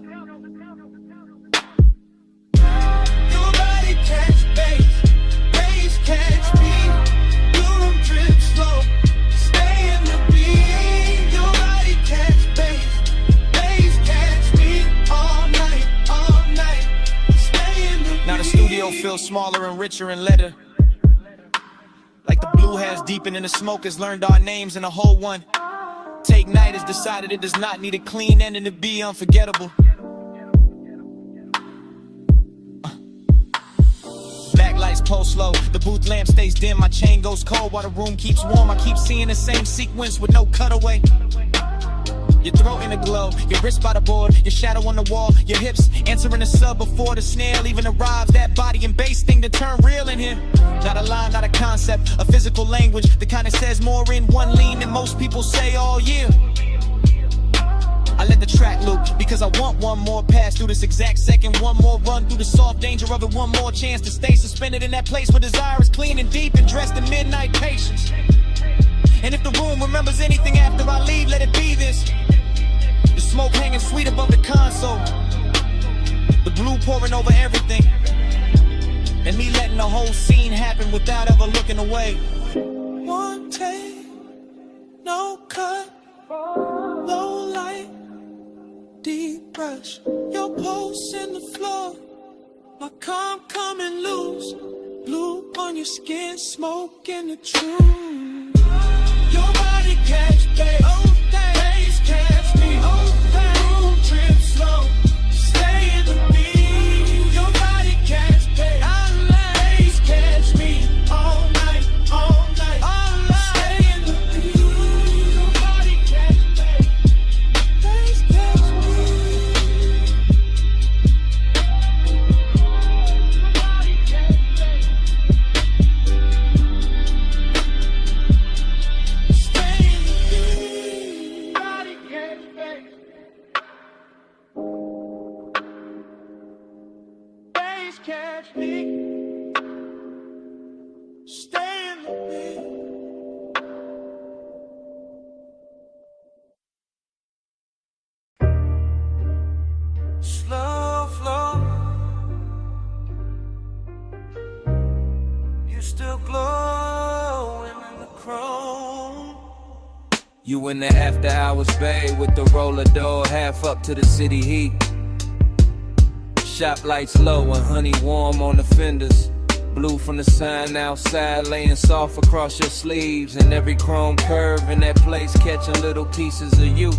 J: Catch bass, bass catch me. Blue drip slow, stay in the beat. Your body catch bass, bass catch me. All night, stay in the beat.
G: Now the studio feels smaller and richer in letter. Like the blue has deepened and the smoke has learned our names and the whole one. Take Night has decided it does not need a clean ending to be unforgettable. Backlights pulse slow, the booth lamp stays dim, my chain goes cold while the room keeps warm. I keep seeing the same sequence with no cutaway. Your throat in a glow, your wrist by the board, your shadow on the wall, your hips answering the sub before the snare even arrives. That body and bass thing to turn real in here. Not a line, not a concept, a physical language, the kind that says more in one lean than most people say all year. I let the track loop because I want one more pass through this exact second, one more run through the soft danger of it, one more chance to stay suspended in that place where desire is clean and deep and dressed in midnight patience. And if the room remembers anything after I leave, let it be this. The smoke hanging sweet above the console, the blue pouring over everything, and me letting the whole scene happen without ever looking away.
J: One take, no cut, low light, deep brush, your pulse in the floor, my calm coming loose, blue on your skin, smoke in the truth. Your body catch bass, bass catch me, room trip slow, stay in the beat. Your body catch bass, catch me, all night, stay in the beat. Your body catch bass, catch me. Your body catch bass.
D: Stay in the beat. Slow flow. You still glowing in the chrome.
A: You in the after hours bay with the roller door half up to the city heat. Shop lights low and honey warm on the fenders. Blue from the sign outside laying soft across your sleeves. And every chrome curve in that place catching little pieces of you.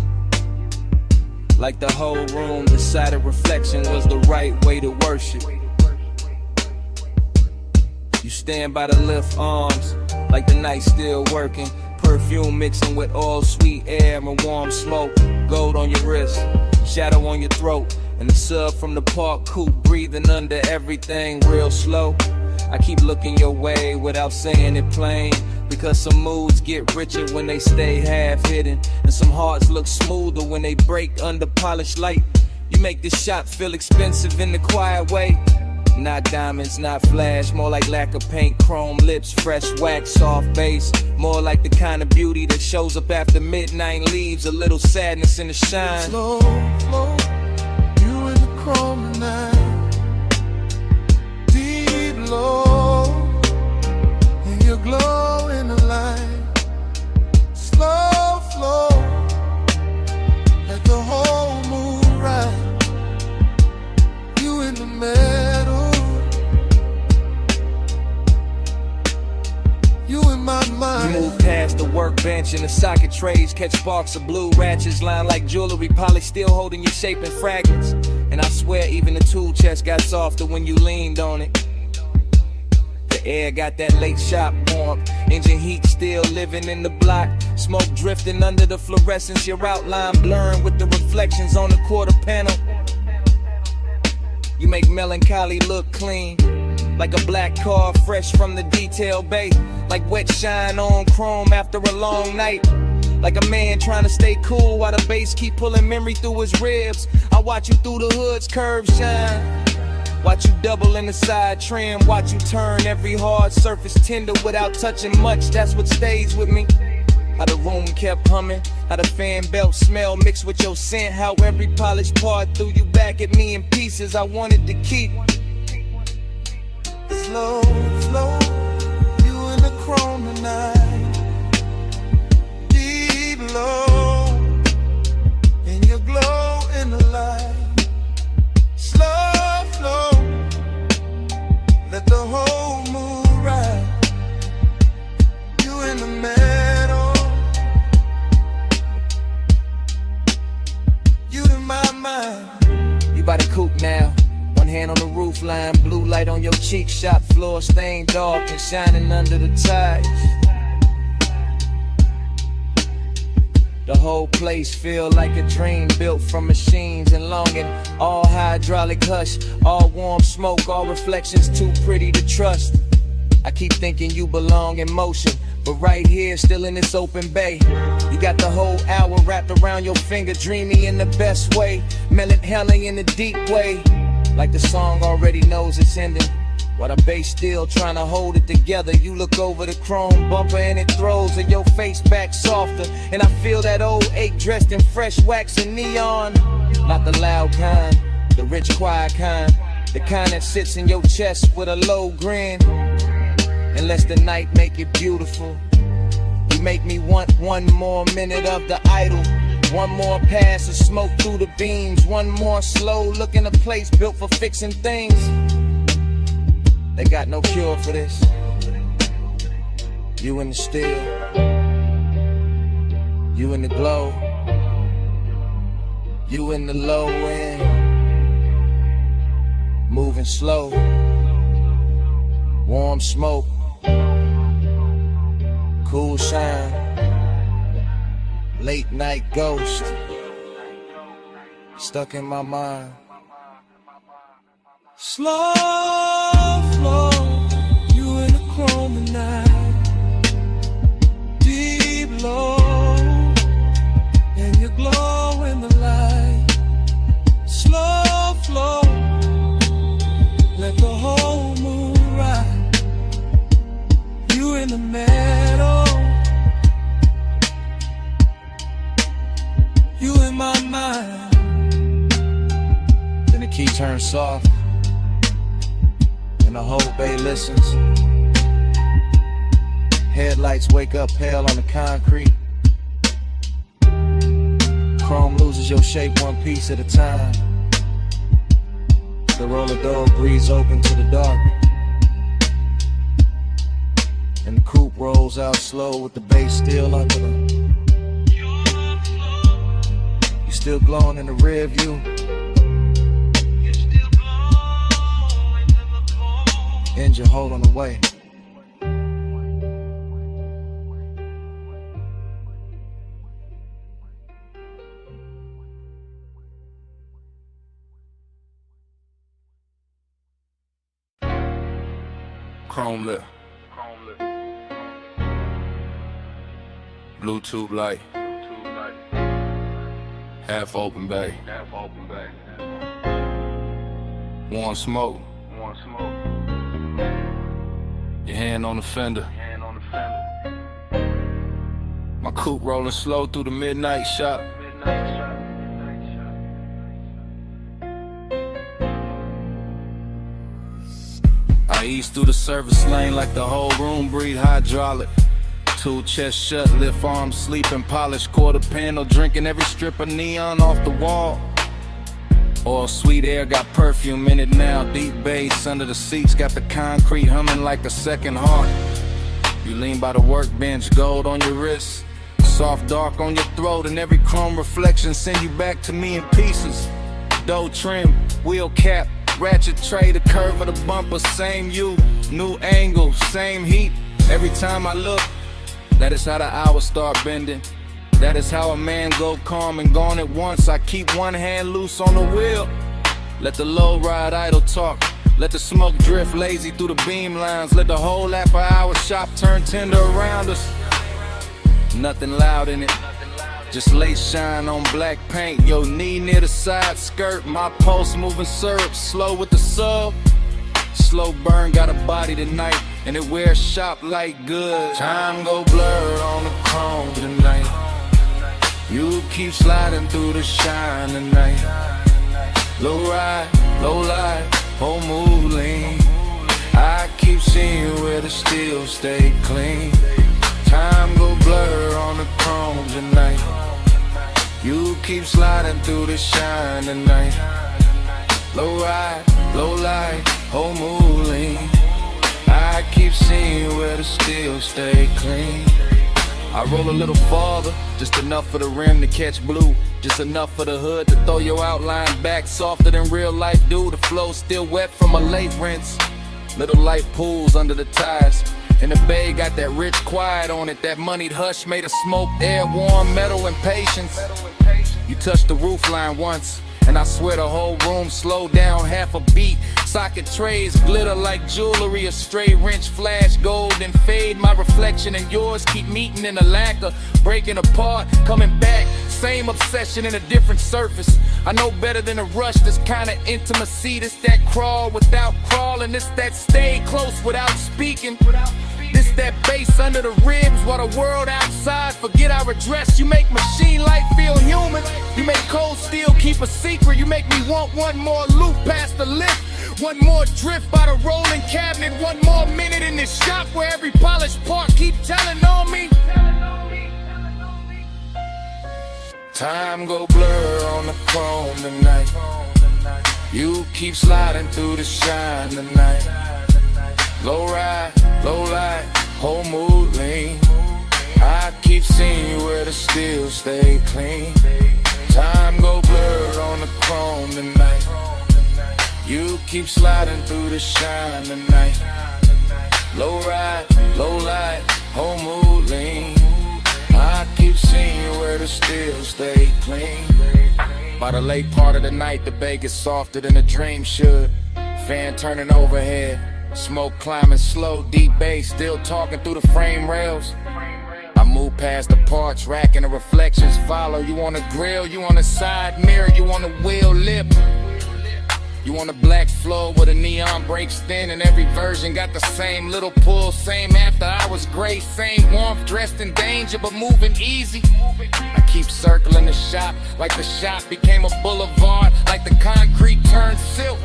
A: Like the whole room decided reflection was the right way to worship. You stand by the lift arms like the night still working. Perfume mixing with all sweet air and warm smoke. Gold on your wrist, shadow on your throat. And the sub from the park coupe breathing under everything real slow. I keep looking your way without saying it plain. Because some moods get richer when they stay half hidden. And some hearts look smoother when they break under polished light. You make this shop feel expensive in the quiet way. Not diamonds, not flash, more like lack of paint, chrome lips, fresh wax, soft bass. More like the kind of beauty that shows up after midnight, leaves a little sadness in the shine.
D: Slow flow, you in the chrome tonight. Deep low, and you glow in the light. Slow flow, let the whole moon ride. You in the middle. You in my mind.
A: You move past the workbench and the socket trays, catch sparks of blue ratchets lined like jewelry, polished still holding your shape in fragments. And I swear even the tool chest got softer when you leaned on it. The air got that late shop warmth, engine heat still living in the block. Smoke drifting under the fluorescence, your outline blurring with the reflections on the quarter panel. You make melancholy look clean, like a black car fresh from the detail bay. Like wet shine on chrome after a long night. Like a man trying to stay cool while the bass keep pulling memory through his ribs. I watch you through the hood's curves shine. Watch you double in the side trim. Watch you turn every hard surface tender without touching much. That's what stays with me. How the room kept humming, how the fan belt smell mixed with your scent. How every polished part threw you back at me in pieces I wanted to keep.
D: Slow flow, you in the chrome tonight. Deep low, and you glow in the light. Slow flow, let the whole moon ride. You in the middle, you in my mind.
A: You by the coupe now. One hand on the roof line, blue light on your cheek, shop floor stained dark and shining under the tides. The whole place feel like a dream built from machines and longing. All hydraulic hush, all warm smoke, all reflections too pretty to trust. I keep thinking you belong in motion, but right here, still in this open bay. You got the whole hour wrapped around your finger, dreamy in the best way, melancholy in the deep way. Like the song already knows it's ending, while the bass still trying to hold it together. You look over the chrome bumper and it throws your face back softer. And I feel that old ache dressed in fresh wax and neon. Not the loud kind, the rich quiet kind, the kind that sits in your chest with a low grin. Unless the night make it beautiful, you make me want one more minute of the idol. One more pass of smoke through the beams. One more slow look in a place built for fixing things. They got no cure for this. You in the still, you in the glow, you in the low end, moving slow, warm smoke, cool shine, late night ghost, stuck in my mind.
D: Slow flow, you in the chrome tonight. Deep low, and you glow in the light. Slow flow, let the whole moon ride.
J: in the middle. You in my mind.
A: Then the key turns soft, and the whole bay listens. Headlights wake up pale on the concrete. Chrome loses your shape one piece at a time. The roller door breathes open to the dark, and the coupe rolls out slow with the bass still under them. You still glowing in the rear view. Engine holding away.
G: Chrome lip. Bluetooth light. Half open bay. Warm smoke. Your hand on the fender. My coupe rolling slow through the midnight shop. I ease through the service lane like the whole room breathe hydraulic. Two chest shut, lift arms, sleeping, polished quarter panel, drinking every strip of neon off the wall. All sweet air got perfume in it now. Deep bass under the seats got the concrete humming like a second heart. You lean by the workbench, gold on your wrist, soft dark on your throat, and every chrome reflection send you back to me in pieces. Dough trim, wheel cap, ratchet tray, the curve of the bumper, same you, new angle, same heat. Every time I look, that is how the hours start bending. That is how a man go calm and gone at once. I keep one hand loose on the wheel. Let the low ride idle talk. Let the smoke drift lazy through the beam lines. Let the whole after-hour shop turn tender around us. Nothing loud in it, just lace shine on black paint. Your knee near the side skirt. My pulse moving syrup, slow with the sub. Slow burn, got a body tonight, and it wears shop like good. Time go blur on the chrome tonight. You keep sliding through the shine tonight. Low ride, low light, whole move lean. I keep seeing where the steel stay clean. Time go blur on the chrome tonight. You keep sliding through the shine tonight. Low ride, low light, whole move lean. I keep seeing where the steel stay clean. I roll a little farther, just enough for the rim to catch blue. Just enough for the hood to throw your outline back softer than real life do. The flow still wet from a late rinse. Little light pools under the tires. And the bay got that rich quiet on it. That moneyed hush made of smoke, air, warm metal, and patience. You touched the roof line once, and I swear the whole room slowed down half a beat. Socket trays glitter like jewelry, a stray wrench flash gold and fade. My reflection and yours keep meeting in a lacquer, breaking apart, coming back. Same obsession in a different surface. I know better than a rush, this kind of intimacy. This that crawl without crawling. This that stay close without speaking. This that bass under the ribs while the world outside forget our address. You make machine life feel human. You make cold steel keep a secret. You make me want one more loop past the lift. One more drift by the rolling cabinet. One more minute in this shop where every polished part keep telling on me. Time go blur on the chrome tonight. You keep sliding through the shine tonight. Low ride, low light, whole mood lean. I keep seeing where the steel stay clean. Time go blur on the chrome tonight. You keep sliding through the shine tonight. Low ride, low light, whole mood lean. I keep seeing where the steel stay clean. By the late part of the night, the bay gets softer than a dream should. Fan turning overhead, smoke climbing slow, deep bass still talking through the frame rails. I move past the parts rack and the reflections follow. You on the grill, you on the side mirror, you on the wheel lip. You on the black floor where the neon breaks thin, and every version got the same little pull, same after hours grind.
Q: gray, same warmth, dressed in danger but moving easy. I keep circling the shop like the shop became a boulevard, like the concrete turned silk,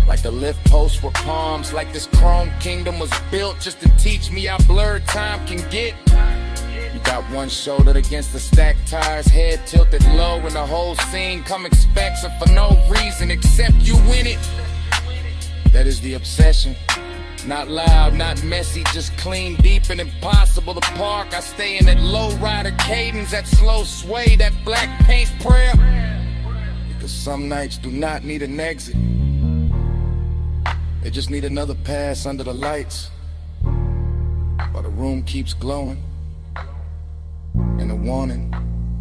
Q: like the lift posts were palms, like this chrome kingdom was built just to teach me how blurred time can get. You got one shoulder against the stacked tires, head tilted low, and the whole scene come expects it for no reason except you in it. That is the obsession. Not loud, not messy, just clean, deep, and impossible to park. I stay in that low rider cadence, that slow sway, that black paint prayer. Because some nights do not need an exit. They just need another pass under the lights, while the room keeps glowing and the warning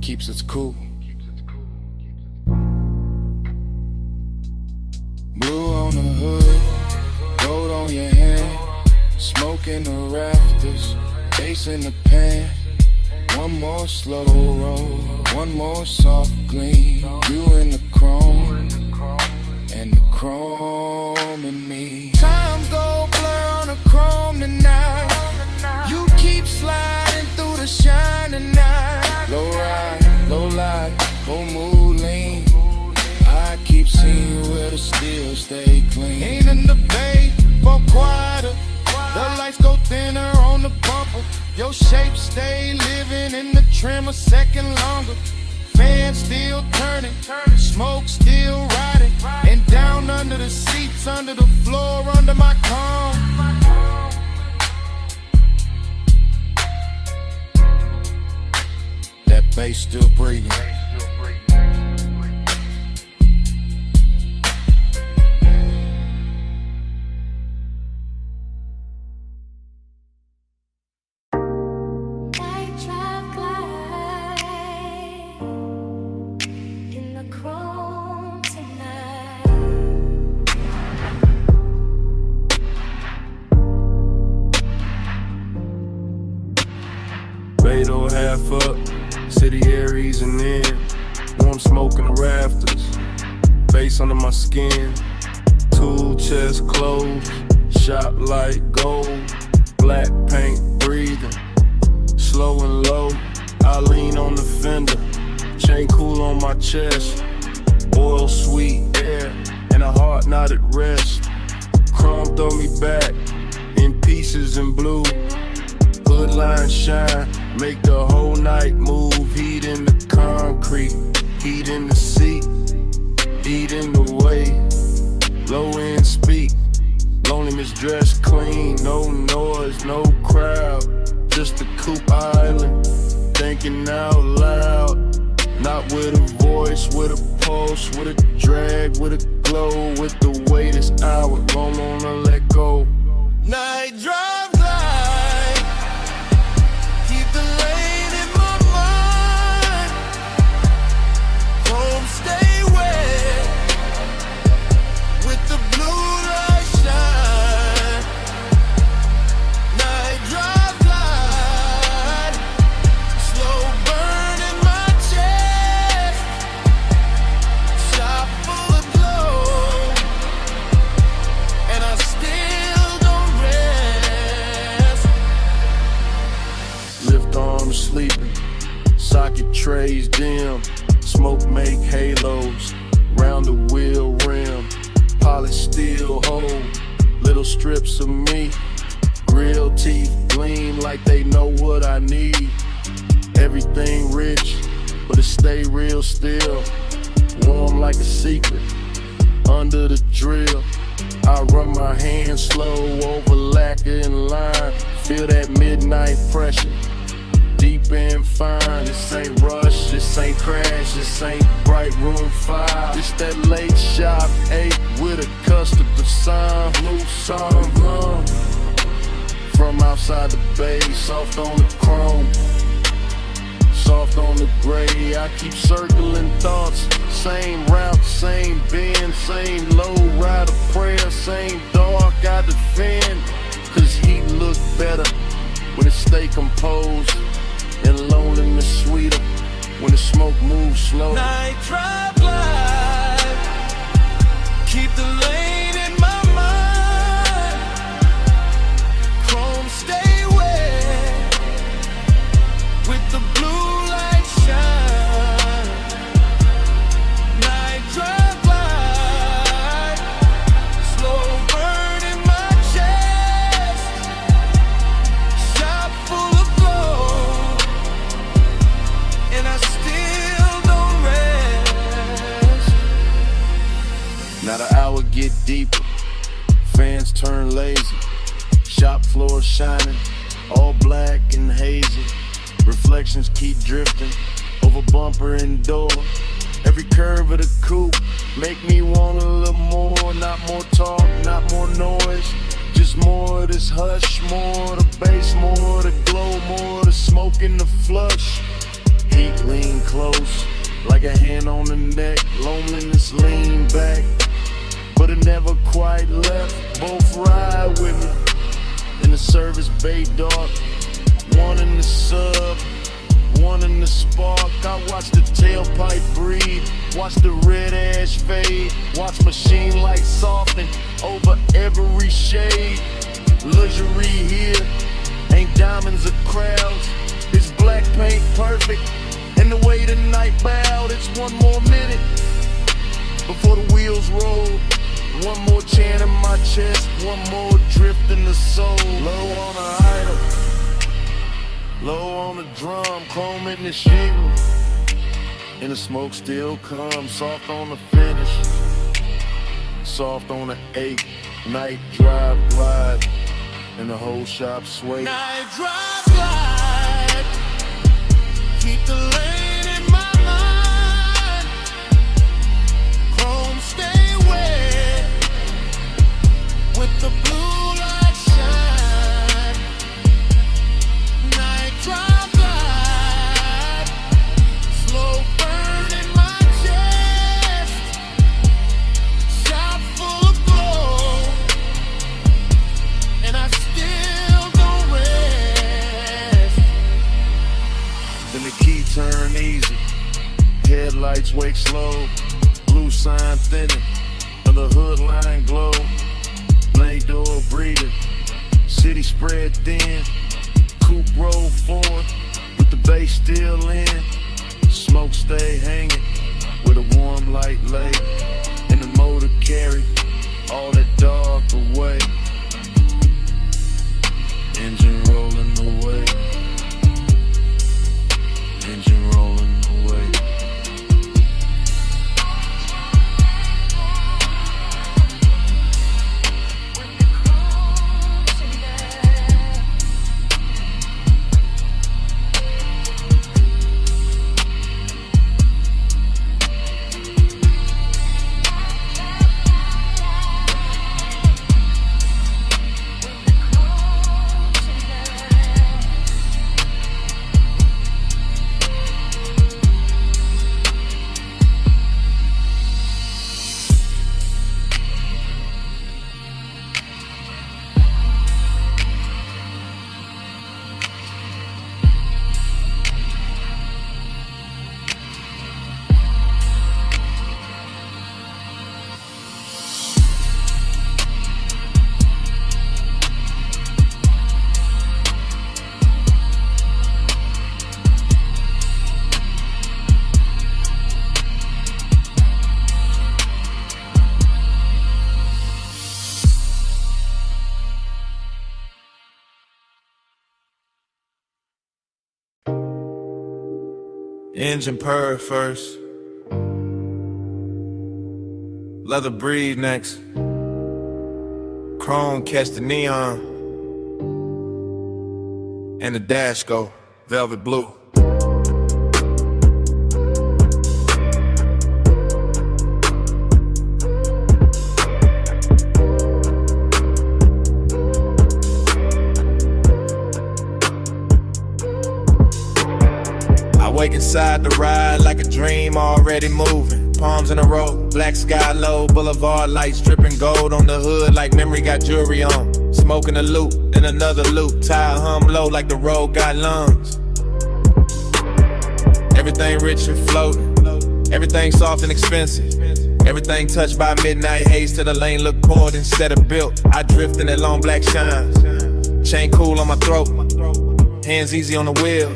Q: keeps us cool. Blue on the hood, gold on your hand, smoke in the rafters, bass in the pan. One more slow roll, one more soft gleam. You in the chrome, and the chrome in me. Time go blur on the chrome tonight. You keep sliding through the shining night. Low ride, low light, whole mood lean. I keep seeing where the steel stay clean. Ain't in the bay, but quieter. The lights go thinner on the bumper. Your shape stay living in the trim a second longer. Fan still turning, smoke still riding, and down under the seats, under the floor, under my comb. That bass still breathing.
M: Beto half up, city air easing in. Warm smoke in the rafters, face under my skin. Tool chest closed, shop light gold. Black paint breathing, slow and low. I lean on the fender, chain cool on my chest. Oil sweet air, and a heart not at rest. Chrome throw me back, in pieces in blue. Hood line shine, make the whole night move. Heat in the concrete, heat in the seat, heat in the way. Low end speak, loneliness dressed clean. No noise, no crowd, just a coupe island. Thinking out loud, not with a voice, with a pulse, with a drag, with a glow. With the way this hour, don't wanna let go.
D: Night drive glide, keep the lane in my mind. Home stay wet, with the blue light shine. Night drive glide, slow burn in my chest. Shop full of glow, and I still don't rest.
M: Lift arms sleeping, socket trays dim. Smoke make halos, round the wheel rim. Polished steel hold, little strips of meat. Grill teeth gleam like they know what I need. Everything rich, but it stay real still. Warm like a secret, under the drill. I run my hands slow over lacquer and line. Feel that midnight pressure, deep and fine. This ain't rush, this ain't crash, this ain't bright room 5. It's that late shop 8 with a custom design. Blue sun from outside the bay, soft on the chrome, soft on the gray. I keep circling thoughts, same route, same bend, same low rider prayer, same dark I defend. Cause heat look better when it stay composed, and loneliness sweeter when the smoke moves slow.
D: Night drive glide, keep the lane in my mind. Chrome stay wet,
Q: shining, all black and hazy. Reflections keep drifting over bumper and door. Every curve of the coupe make me want a little more. Not more talk, not more noise, just more of this hush, more of the bass, more of the glow, more of the smoke in the flush. Heat lean close, like a hand on the neck. Loneliness lean back, but it never quite left. Both ride with me in the service bay dark. One in the sub, one in the spark. I watch the tailpipe breathe, watch the red ash fade, watch machine lights soften over every shade. Luxury here, ain't diamonds or crowds. It's black paint perfect, and the way the night bowed. It's one more minute before the wheels roll. One more chant in my chest, one more drift in the soul. Low on the idol, low on the drum, chrome in the shingle, and the smoke still comes. Soft on the finish, soft on the 8. Night drive glide, and the whole shop sway.
D: Night drive glide, keep the lane in my mind. Chrome stay wet, with the blue light shine. Night drive glide, slow burn in my chest. Shop full of glow, and I still don't rest.
Q: Then the key turn easy, headlights wake slow. Blue sign thinning, and the hood line glow. Blade door breathing, city spread thin. Coupe roll forward, with the bass still in. Smoke stay hanging, with a warm light lay. And the motor carry all that dark away. Engine rolling away, engine rolling away.
G: Engine purr first, leather breathe next, chrome catch the neon, and the dash go velvet blue. Wake inside the ride like a dream already moving. Palms in a row, black sky low, boulevard lights dripping gold on the hood like memory got jewelry on. Smoking a loop, then another loop, tire hum low like the road got lungs. Everything rich and floating, everything soft and expensive. Everything touched by midnight haze till the lane look poured instead of built. I drift in that long black shines, chain cool on my throat, hands easy on the wheel.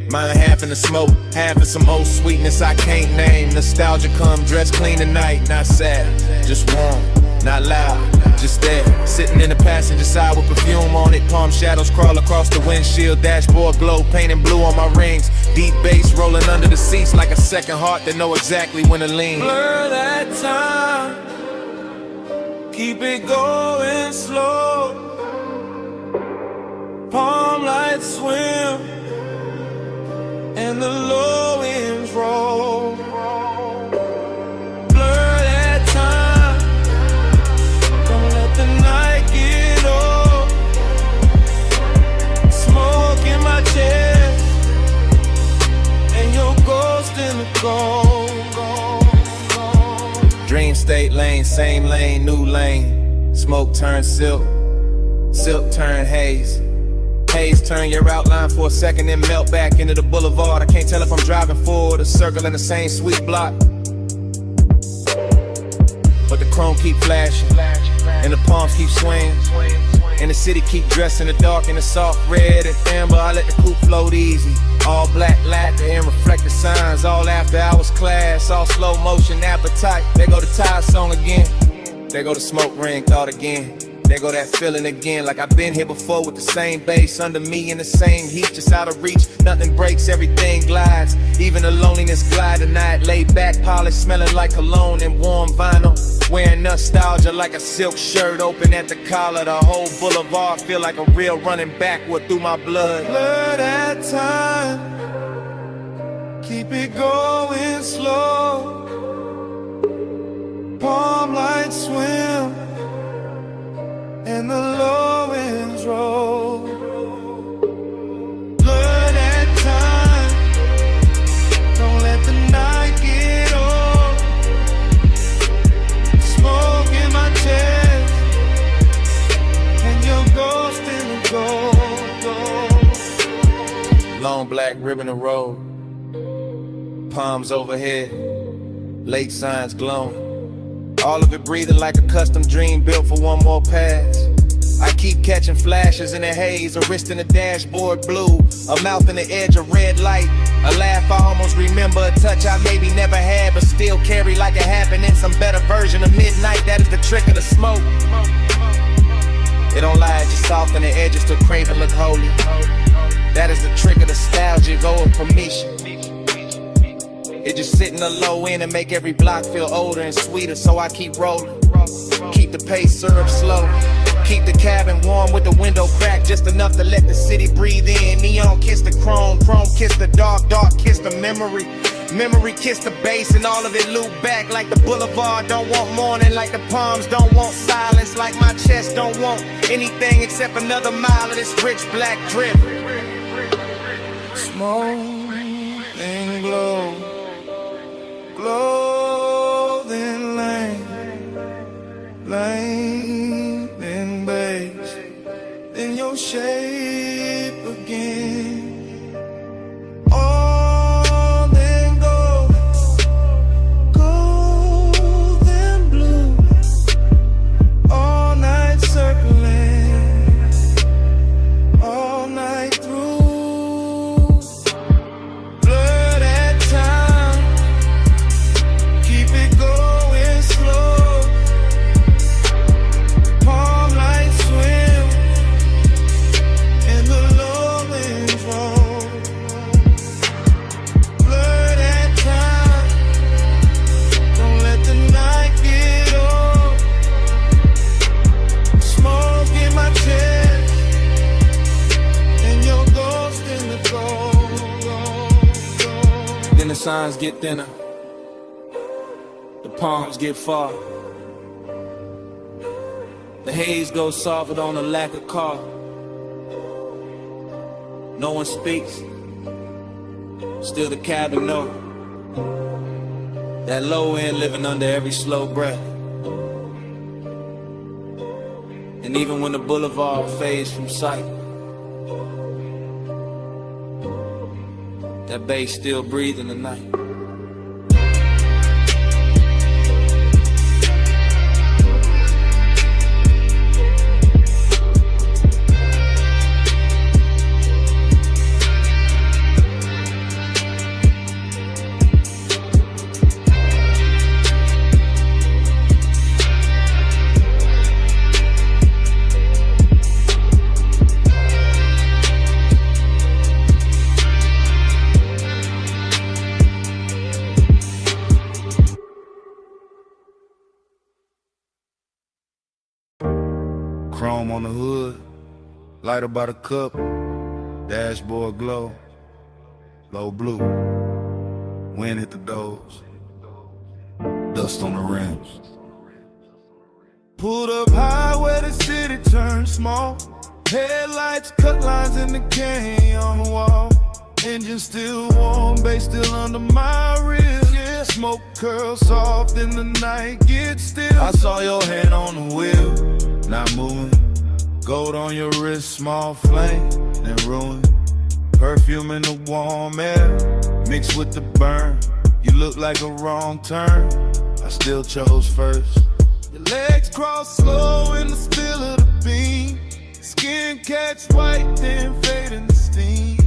G: Mine half in the smoke, half in some old sweetness I can't name. Nostalgia come dressed clean tonight, not sad, just warm, not loud, just there. Sitting in the passenger side with perfume on it. Palm shadows crawl across the windshield. Dashboard glow, painting blue on my rings. Deep bass rolling under the seats like a second heart that know exactly when to lean.
J: Blur that time, keep it going slow. lights swim and the low winds roll. Blur that time, don't let the night get old. Smoke in my chest and your ghost in the cold.
G: Dream state lane, same lane, new lane. Smoke turn silk, silk turn haze. Haze turn your outline for a second and melt back into the boulevard. I can't tell if I'm driving forward or circling the same sweet block. But the chrome keep flashing and the palms keep swaying, and the city keep dressed in the dark in the soft red and amber. I let the coupe float easy. All black lacquer and reflective signs. All after hours class, all slow motion appetite. There go the Tide song again. There go the smoke ring thought again. There go that feeling again, like I've been here before with the same bass under me in the same heat, just out of reach. Nothing breaks, everything glides. Even the loneliness glide tonight. Laid back, polished, smelling like cologne and warm vinyl. Wearing nostalgia like a silk shirt open at the collar. The whole boulevard feel like a real running backward through my blood.
J: Blur that time, keep it going slow. Palm lights swim and the low winds roll. Blur that time, don't let the night get old. Smoke in my chest and your ghost in the gold.
G: Long black ribbon of road, palms overhead, lake signs glowing. All of it breathing like a custom dream built for one more pass. I keep catching flashes in the haze, a wrist in the dashboard blue, a mouth in the edge of red light, a laugh I almost remember, a touch I maybe never had but still carry like it happened in some better version of midnight. That is the trick of the smoke. It don't lie, it just soften the edges to crave and look holy. That is the trick of nostalgia, go with permission. It just sit in the low end and make every block feel older and sweeter, so I keep rolling. Keep the pace syrup slow. Keep the cabin warm with the window cracked just enough to let the city breathe in. Neon kiss the chrome, chrome kiss the dark, dark kiss the memory. Memory kiss the bass and all of it loop back like the boulevard don't want morning, like the palms don't want silence, like my chest don't want anything except another mile of this rich black drip.
J: Smoke and glow, clothing lane, lane and base, then your shape again. All then gold, gold and blue, all night circling, all night through. Blur that time, keep it going slow. Palm lights swim and the low winds roll. Blur that time, don't let the night get old. Smoke in my chest and your ghost in the gold.
G: Then the signs get thinner, the palms get far. The haze goes soft on the lack of car. No one speaks, still the cabin know. That low end living under every slow breath. And even when the boulevard fades from sight, that bass still breathing the night.
N: Chrome on the hood, lighter by the cup. Dashboard glow, low blue. Wind hit the doors, dust on the rims.
D: Pulled up high where the city turned small. Headlights cut lines in the canyon on the wall. Engine still warm, bass still under my ribs. Yeah, smoke curls soft in the night, get still. I saw your hand on the wheel, not moving. Gold on your wrist, small flame, then ruin. Perfume in the warm air, mixed with the burn. You look like a wrong turn, I still chose first. Your legs cross slow in the still of the beam. Skin catch white, then fade into steam.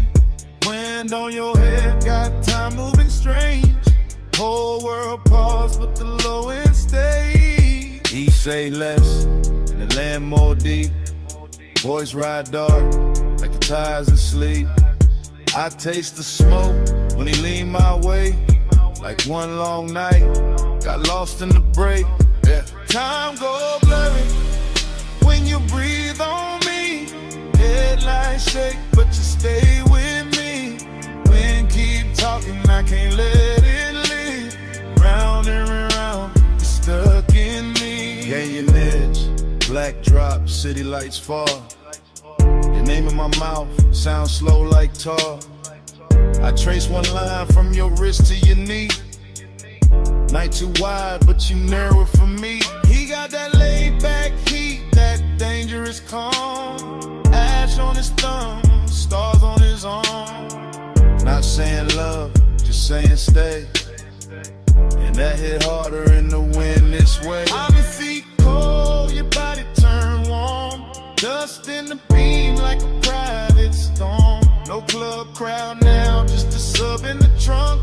D: Wind on your head, got time moving strange. Whole world pause, but the low end stays. He say less, and the land more deep. Voice ride dark, like the tires in sleep. I taste the smoke when he lean my way. Like one long night, got lost in the break. Yeah. Time go blurry when you breathe on me. Headlights shake, but you stay with me. Wind keep talking, I can't let it leave. Round and round, you're stuck in me.
N: Gain your edge, black drop, city lights fall. Your name in my mouth, sound slow like tar. I trace one line from your wrist to your knee. Night too wide, but you narrow it for me.
D: He got that laid back heat, that dangerous calm. Ash on his thumb, stars on his arm.
N: Not saying love, just saying stay. And that hit harder in the wind this way.
D: I'm in feet cold, your body turn warm. Dust in the beam like a private storm. No club crowd now, just a sub in the trunk.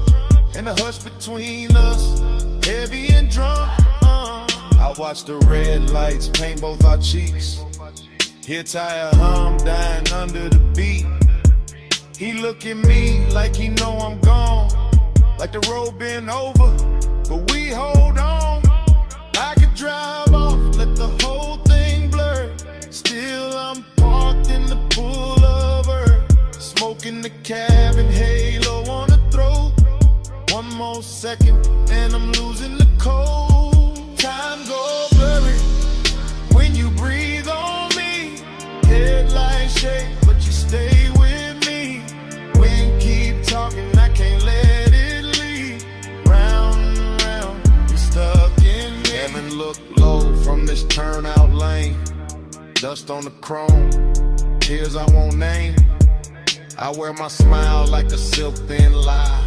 D: And the hush between us, heavy and drunk.
N: I watch the red lights paint both our cheeks. Hear tire hum dying under the beat.
D: He look at me like he know I'm gone. Like the road been over, but we hold on. I could drive off, let the whole thing blur. Still I'm parked in the pullover. Smoking the cabin, halo on the throat. One more second and I'm losing the cold. Time go blurry when you breathe on me. Headlights shake, but you stay with me. Wind keep talking, I can't let it leave. Round and round, you're stuck in me.
N: Heaven look low from this turnout lane. Dust on the chrome, tears I won't name. I wear my smile like a silk thin lie,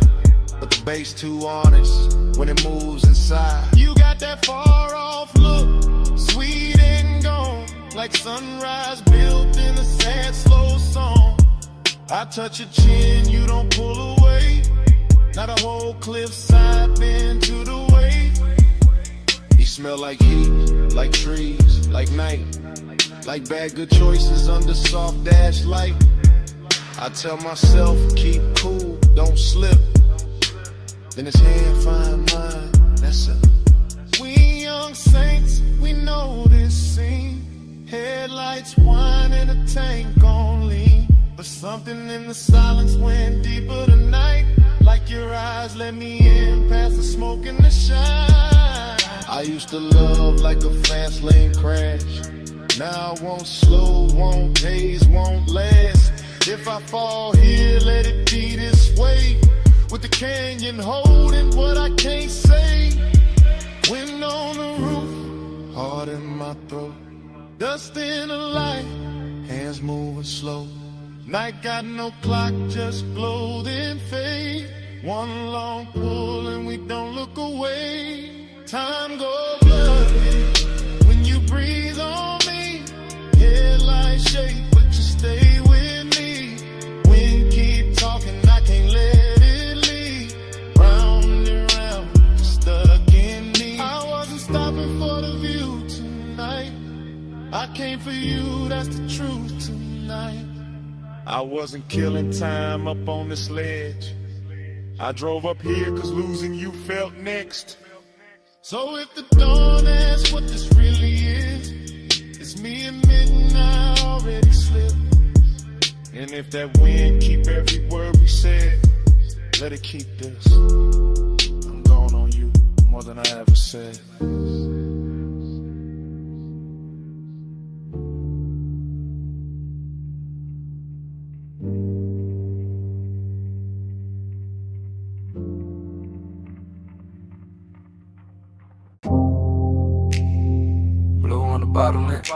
N: but the bass too honest when it moves inside.
D: You got that far off look, sweet and gone, like sunrise built in a sad slow song. I touch your chin, you don't pull away. Not a whole cliffside bend to the way.
N: He smell like heat, like trees, like night. Like bad good choices under soft dash light. I tell myself, keep cool, don't slip. Then his hand find mine, that's it.
D: We young saints, we know this scene. Headlights whine and a tank on lean. But something in the silence went deeper tonight. Like your eyes let me in past the smoke and the shine.
N: I used to love like a fast lane crash. Now I won't slow, won't haze, won't last.
D: If I fall here, let it be this way. With the canyon holding what I can't say. Wind on the roof,
N: heart in my throat.
D: Dust in the light,
N: hands moving slow.
D: Night got no clock, just glow then fade. One long pull and we don't look away. Time go blurry when you breathe on me. Headlights shake, but you stay with me. Wind keep talking, I can't let it leave. Round and round, you're stuck in me. I wasn't stopping for the view tonight. I came for you, that's the truth tonight.
R: I wasn't killing time up on this ledge. I drove up here cause losing you felt next.
D: So if the dawn asks what this really is, it's me admitting I already slipped.
R: And if that wind keep every word we said, let it keep this. I'm going on you more than I ever said.
A: Blue on the bottleneck,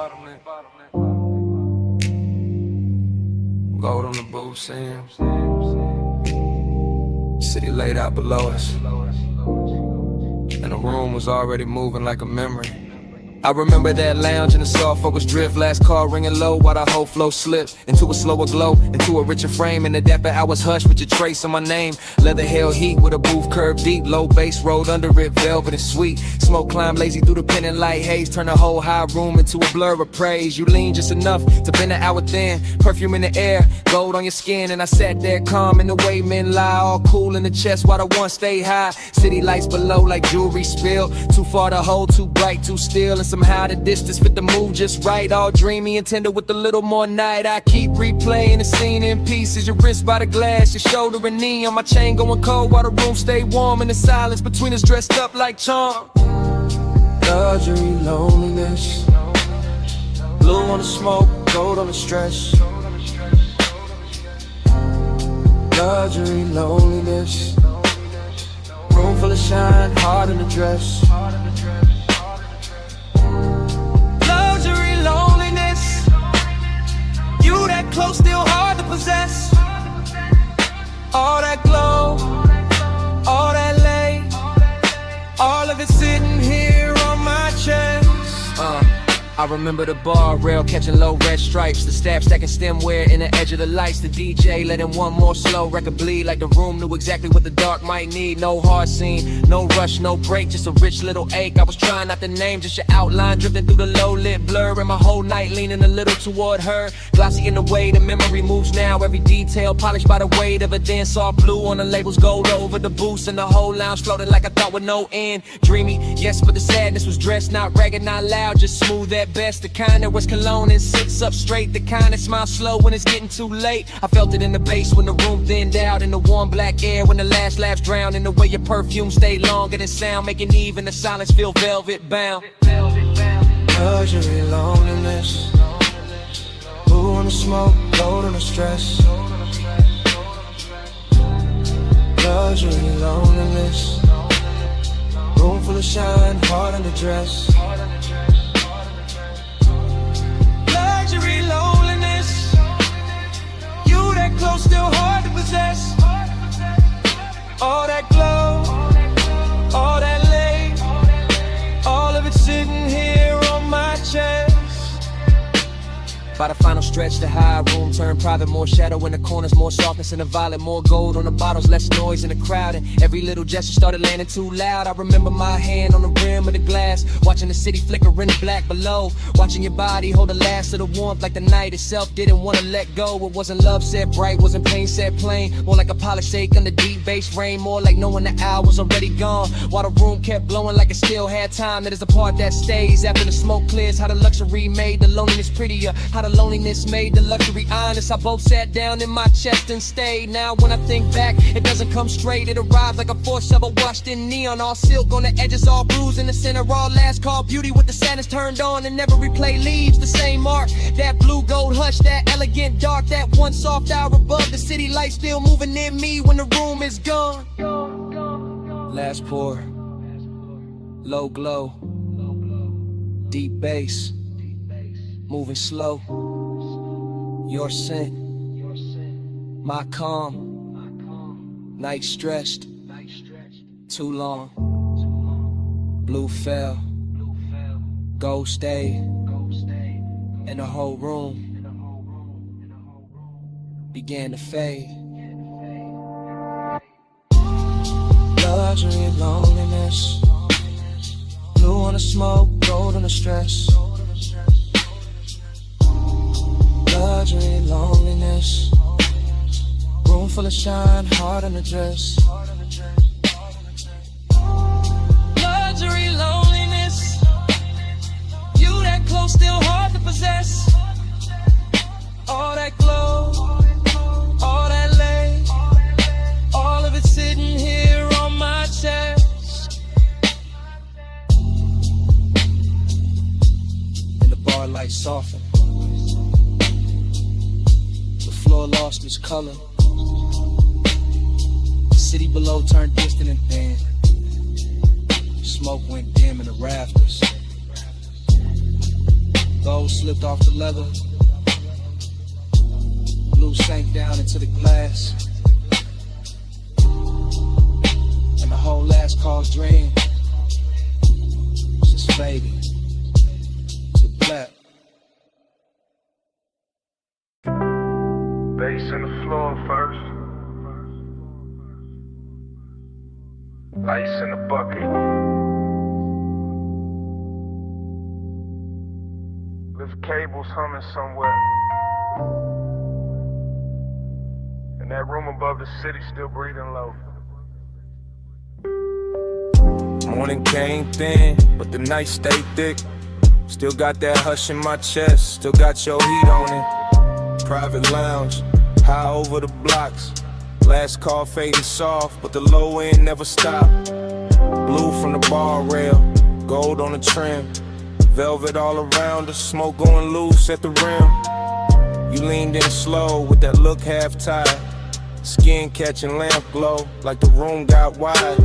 A: gold on the booth seam. City laid out below us, and the room was already moving like a memory. I remember that lounge in the soft focus drift, last call ringing low while the whole flow slipped into a slower glow, into a richer frame. In the dapper hours hushed with your trace on my name. Leather held heat with a booth curved deep, low bass rolled under it, velvet and sweet. Smoke climbed lazy through the pendant light haze, turn the whole high room into a blur of praise. You leaned just enough to bend the hour thin, perfume in the air, gold on your skin. And I sat there calm in the way men lie, all cool in the chest while the one stay high. City lights below like jewelry spilled, too far to hold, too bright, too still. And somehow the distance fit the mood just right, all dreamy and tender with a little more night. I keep replaying the scene in pieces, your wrist by the glass, your shoulder and knee on my chain going cold while the room stay warm. In the silence between us dressed up like charm. Luxury, loneliness, blue on the smoke, gold on the stress. Luxury, loneliness, room full of shine, heart in the dress. Luxury, loneliness, you that close, still hard to possess. All that glow, all that lay, all of it sitting here on my chest. I remember the bar rail catching low red stripes, the staff stacking stemware in the edge of the lights, the DJ letting one more slow record bleed like the room knew exactly what the dark might need. No hard scene, no rush, no break, just a rich little ache. I was trying not to name, just your outline drifting through the low lit blur, and my whole night leaning a little toward her. Glossy in the way the memory moves now, every detail polished by the weight of a dance. All blue on the labels, gold over the boost, and the whole lounge floated like I thought with no end. Dreamy, yes, but the sadness was dressed, not ragged, not loud, just smooth at best. The kind that was cologne and sits up straight, the kind that smiles slow when it's getting too late. I felt it in the bass when the room thinned out, in the warm black air when the last laughs drowned, in the way your perfume stayed longer than sound, making even the silence feel velvet bound. Luxury, loneliness, blue on the smoke, gold on the stress. Luxury, loneliness, room full of shine, heart in the dress. Luxury, loneliness, you that close, still hard to possess. All that glow, all that lay, all of it sitting here on my chest. By the final stretch, the high room turned private, more shadow in the corners, more softness in the violet, more gold on the bottles, less noise in the crowd, and every little gesture started landing too loud. I remember my hand on the rim of the glass, watching the city flicker in the black below, watching your body hold the last of the warmth like the night itself didn't want to let go. It wasn't love said bright, wasn't pain said plain, more like a polished ache under deep bass rain, more like knowing the hour was already gone, while the room kept blowing like it still had time. That is the part that stays after the smoke clears, how the luxury made the loneliness prettier, how the loneliness made the luxury honest. I both sat down in my chest and stayed. Now when I think back, it doesn't come straight. It arrives like a force shovel washed in neon, all silk on the edges, all bruised in the center, all last call beauty with the sadness turned on, and never replay leaves the same mark. That blue gold hush, that elegant dark, that one soft hour above the city light still moving in me when the room is gone. Last pour, low glow, deep bass, moving slow. Your scent, my calm, night stretched, too long. Blue fell, gold stayed, and the whole room began to fade. Luxury, loneliness, blue on the smoke, gold on the stress. Luxury, loneliness, room full of shine, heart in the dress. Luxury, loneliness, you that close, still hard to possess. All that glow,
C: lost its color. The city below turned distant and thin. Smoke went dim in the rafters. Gold slipped off the leather. Blue sank down into the glass. And the whole last call's dream just faded to black.
O: Bass in the floor first. Ice in the bucket. Lift cables humming somewhere. And that room above the city still breathing low.
A: Morning came thin, but the night stayed thick. Still got that hush in my chest, still got your heat on it. Private lounge, high over the blocks. Last call fading soft, but the low end never stopped. Blue from the bar rail, gold on the trim. Velvet all around us, smoke going loose at the rim. You leaned in slow with that look half tied. Skin catching lamp glow, like the room got wide.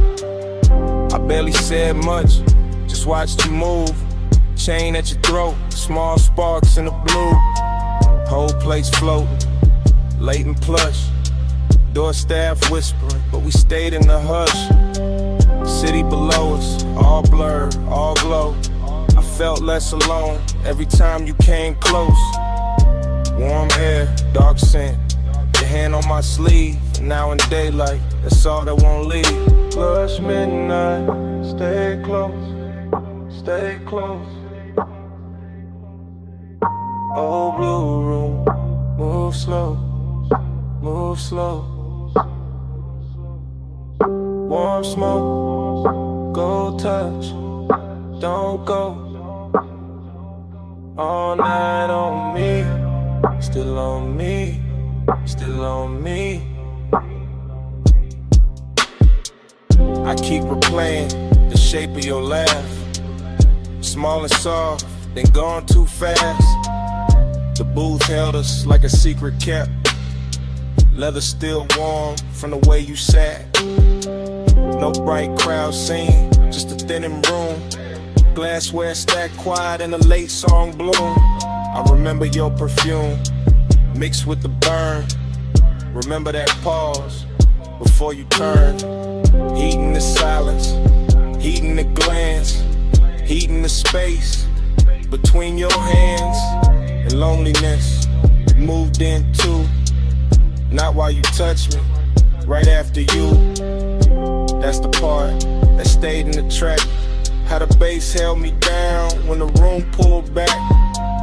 A: I barely said much, just watched you move. Chain at your throat, small sparks in the blue. Whole place floating, late and plush. Door staff whispering, but we stayed in the hush. City below us, all blurred, all glow. I felt less alone every time you came close. Warm air, dark scent, your hand on my sleeve. Now in daylight, that's all that won't leave.
J: Plush midnight, stay close, stay close. Old blue room, move slow, move slow. Warm smoke, go touch, don't go. All night on me, still on me, still on me.
A: I keep replaying the shape of your laugh. Small and soft, then gone too fast. The booth held us like a secret kept. Leather still warm from the way you sat. No bright crowd scene, just a thinning room. Glassware stacked quiet in the late song bloom. I remember your perfume mixed with the burn. Remember that pause before you turned. Heating the silence, heating the glance, heating the space between your hands. And loneliness moved in too. Not while you touched me, right after you. That's the part that stayed in the track. How the bass held me down when the room pulled back.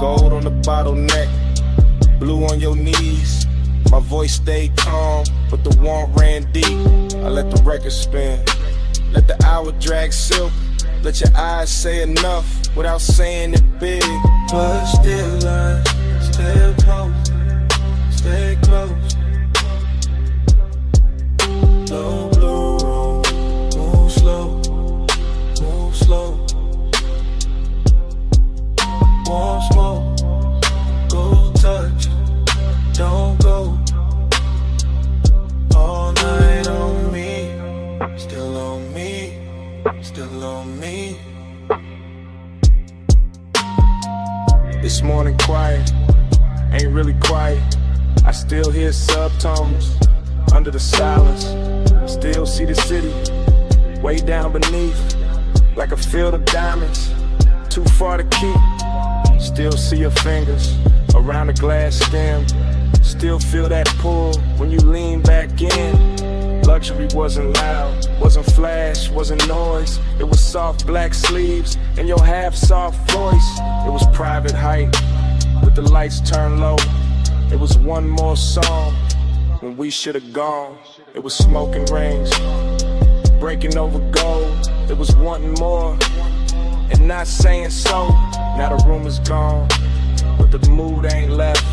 A: Gold on the bottleneck, blue on your knees. My voice stayed calm, but the warmth ran deep. I let the record spin, let the hour drag silk. Let your eyes say enough without saying it big.
J: But still I stay close, stay close. Low blue room, move slow, move slow. Warm smoke, go touch, don't go. All night on me, still on me, still on me.
A: This morning quiet, ain't really quiet. I still hear subtones under the silence. Still see the city way down beneath, like a field of diamonds, too far to keep. Still see your fingers around the glass stem. Still feel that pull when you lean back in. Luxury wasn't loud, wasn't flash, wasn't noise. It was soft black sleeves and your half-soft voice. It was private height with the lights turned low. It was one more song when we should have gone. It was smoking rings, breaking over gold. It was wanting more and not saying so. Now the room is gone, but the mood ain't left.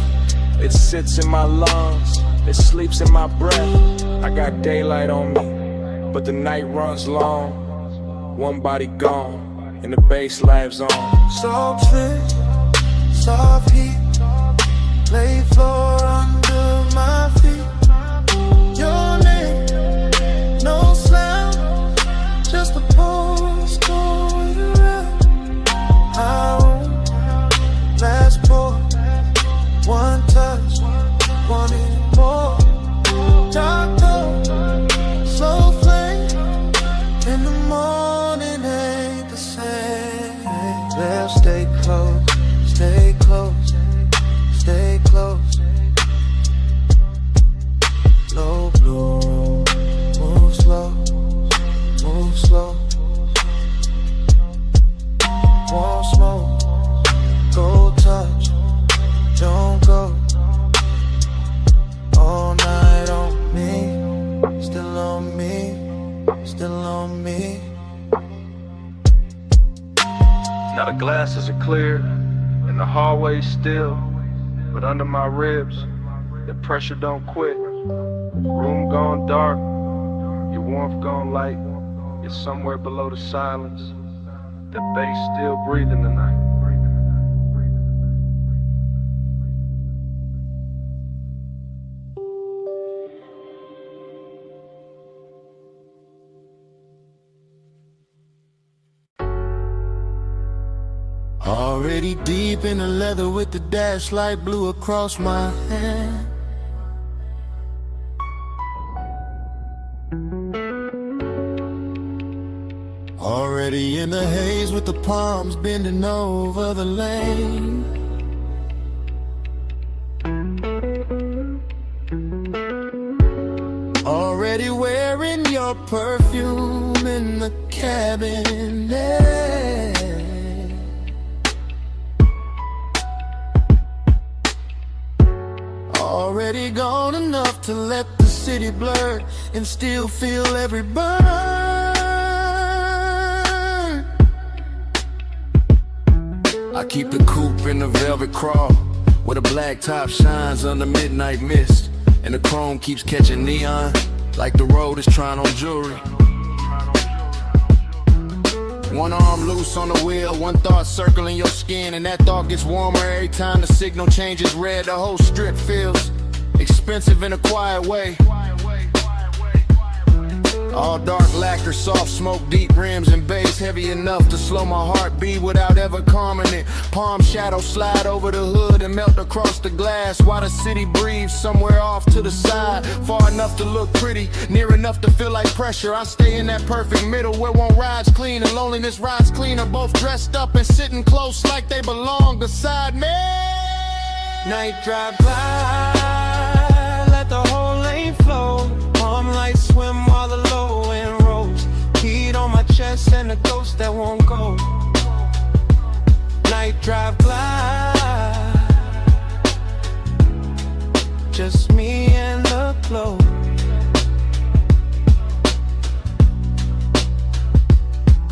A: It sits in my lungs, it sleeps in my breath. I got daylight on me, but the night runs long. One body gone, and the bass lives on.
J: Soft fit, soft heat, play floor under my feet.
G: clear, and the hallway's still, but under my ribs, the pressure don't quit. Room gone dark, your warmth gone light. You're somewhere below the silence. The bass still breathing tonight.
D: Already deep in the leather with the dash light blue across my hand. Already in the haze with the palms bending over the lane. Already wearing your perfume in the cabinet. Already gone enough to let the city blur and still feel every burn.
N: I keep the coupe in the velvet crawl, where the black top shines under midnight mist, and the chrome keeps catching neon, like the road is trying on jewelry. One arm loose on the wheel, one thought circling your skin, and that thought gets warmer every time the signal changes red. The whole strip feels expensive in a quiet way. All dark lacquer, soft smoke, deep rims and bass, heavy enough to slow my heartbeat without ever calming it. Palm shadows slide over the hood and melt across the glass, while the city breathes somewhere off to the side, far enough to look pretty, near enough to feel like pressure. I stay in that perfect middle where one rides clean and loneliness rides cleaner, both dressed up and sitting close like they belong beside me.
J: Night drive by, let the whole lane flow. Palm lights swim while the low end rolls. Heat on my chest and a ghost that won't go. Night drive glide, just me and the glow.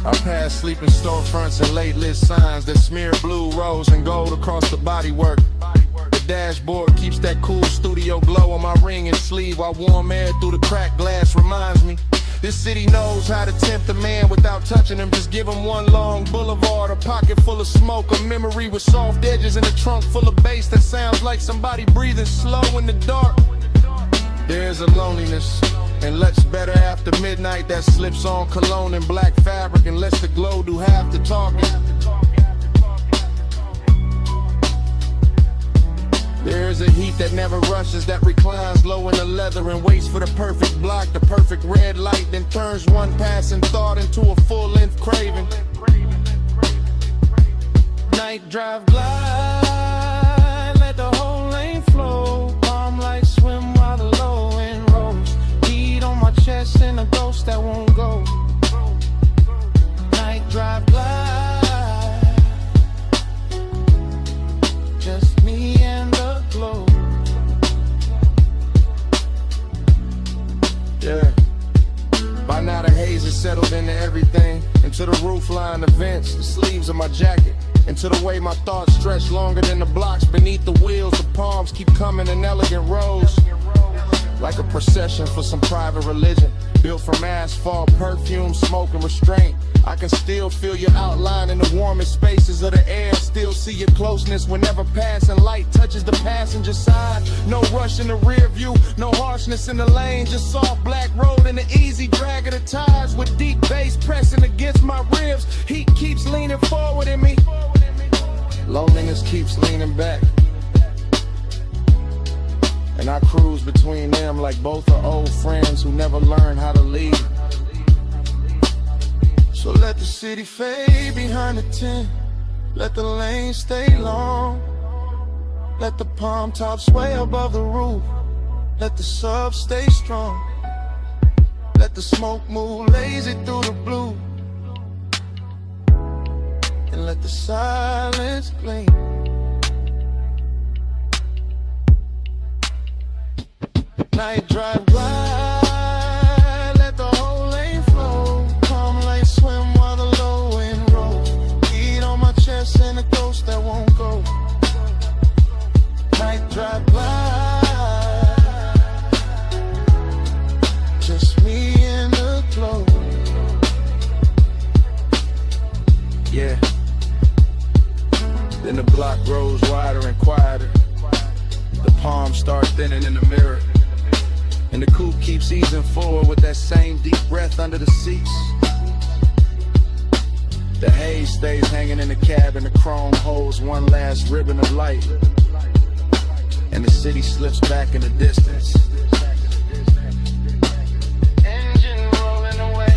N: I pass sleeping storefronts and late lit signs that smear blue, rose, and gold across the bodywork. The dashboard keeps that cool studio glow on my ring and sleeve, while warm air through the cracked glass reminds me this city knows how to tempt a man without touching him. Just give him one long boulevard, a pocket full of smoke, a memory with soft edges, and a trunk full of bass that sounds like somebody breathing slow in the dark. There's a loneliness and lets better after midnight that slips on cologne and black fabric and lets the glow do half the talking. There's a heat that never rushes, that reclines low in the leather and waits for the perfect block, the perfect red light, then turns one passing thought into a full-length craving.
J: Night drive glide, let the whole lane flow. Palm lights swim while the low end rolls. Heat on my chest and a ghost that won't go. Night drive glide, just me and the glow.
N: Yeah. By now the haze is settled into everything, into the roofline, the vents, the sleeves of my jacket, into the way my thoughts stretch longer than the blocks beneath the wheels. The palms keep coming in elegant rows, like a procession for some private religion, built from asphalt, perfume, smoke, and restraint. I can still feel your outline in the warmest spaces of the air, still see your closeness whenever passing light touches the passenger side. No rush in the rear view, no harshness in the lane, just soft black road and the easy drag of the tires with deep bass pressing against my ribs. Heat keeps leaning forward in me, loneliness keeps leaning back, and I cruise between them like both are old friends who never learned how to leave.
D: So let the city fade behind the tent, let the lane stay long, let the palm tops sway above the roof, let the sub stay strong, let the smoke move lazy through the blue, and let the silence gleam. Night drive glide, let the whole lane flow. Palm lights swim while the low end rolls. Heat on my chest and a ghost
N: coupe keeps easing forward with that same deep breath under the seats. The haze stays hanging in the cab and the chrome holds one last ribbon of light. And the city slips back in the distance.
O: Engine rolling away.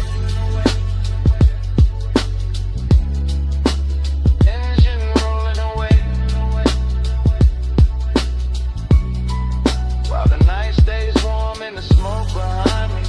O: Engine rolling away. While the night stays warm and the smoke behind me.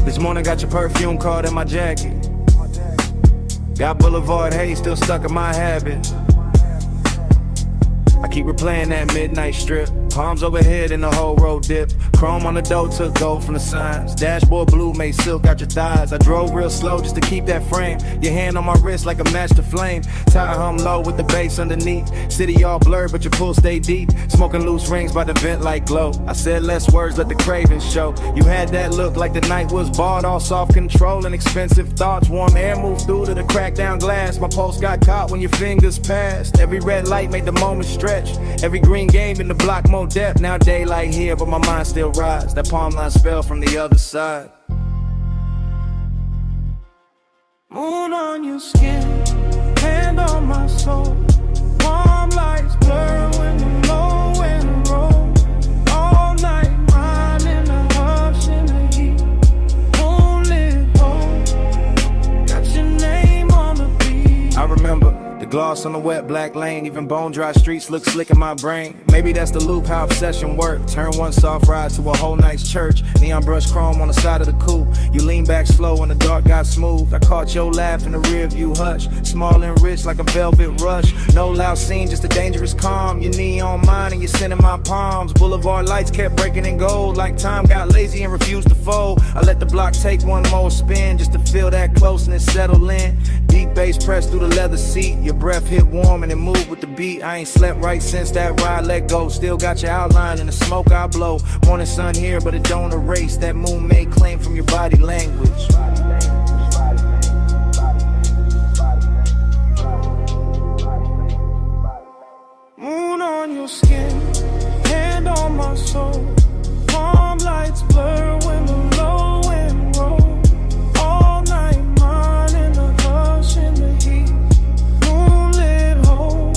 A: This morning got your perfume card in my jacket. Got Boulevard Haze still stuck in my habit. I keep replaying that midnight strip. Palms overhead and the whole road dip. Chrome on the door took gold from the signs. Dashboard blue made silk out your thighs. I drove real slow just to keep that frame. Your hand on my wrist like a match to flame. Tie hum low with the bass underneath. City all blurred but your pool stay deep. Smoking loose rings by the vent like glow. I said less words, let the cravings show. You had that look like the night was bought. All soft control and expensive thoughts. Warm air moved through to the cracked down glass. My pulse got caught when your fingers passed. Every red light made the moment stretch. Every green game in the block more depth. Now daylight here but my mind still rides. That palm line spell from the other side.
J: Moon on your skin, hand on my soul. Warm lights blur when the low and roll. All night riding the hush in the heat. Moonlit hole, got your name on the beat.
A: I remember the gloss on the wet black lane. Even bone dry streets look slick in my brain. Maybe that's the loop, how obsession work. Turn one soft ride to a whole night's church. Neon brush chrome on the side of the coupe. You lean back slow and the dark got smooth. I caught your laugh in the rear view hush. Small and rich like a velvet rush. No loud scene, just a dangerous calm. Your knee on mine and you're sending my palms. Boulevard lights kept breaking in gold. Like time got lazy and refused to fold. I let the block take one more spin just to feel that closeness settle in. Deep bass pressed through the leather seat. Your breath hit warm and it moved with the beat. I ain't slept right since that ride let go. Still got your outline in the smoke I blow. Morning sun here but it don't erase that moon made claim from your body language.
J: Moon on your skin, hand on my soul. Palm lights blur when the low and roll. All night mine in the hush in the heat. Moonlit hole,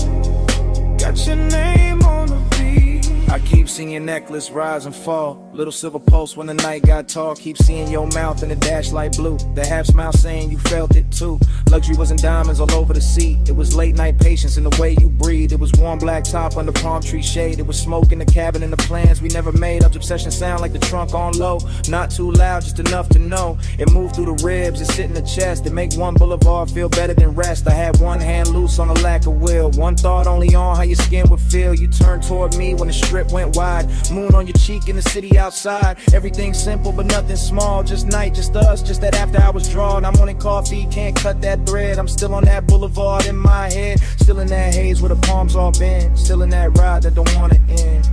J: got your name on the beat.
A: I keep seeing your necklace rise and fall. Little silver pulse when the night got tall. Keep seeing your mouth in the dash light blue. The half smile saying you felt it too. Luxury wasn't diamonds all over the seat. It was late night patience in the way you breathe. It was warm black top under palm tree shade. It was smoke in the cabin and the plans we never made. Up obsession sound like the trunk on low. Not too loud, just enough to know. It moved through the ribs, it sit in the chest. It make one boulevard feel better than rest. I had one hand loose on the lack of will. One thought only on how your skin would feel. You turned toward me when the strip went wide. Moon on your cheek in the city outside. Everything simple but nothing small. Just night, just us, just that after hours drawn. I'm wanting coffee, can't cut that thread. I'm still on that boulevard in my head. Still in that haze where the palms all bend. Still in that ride that don't wanna end.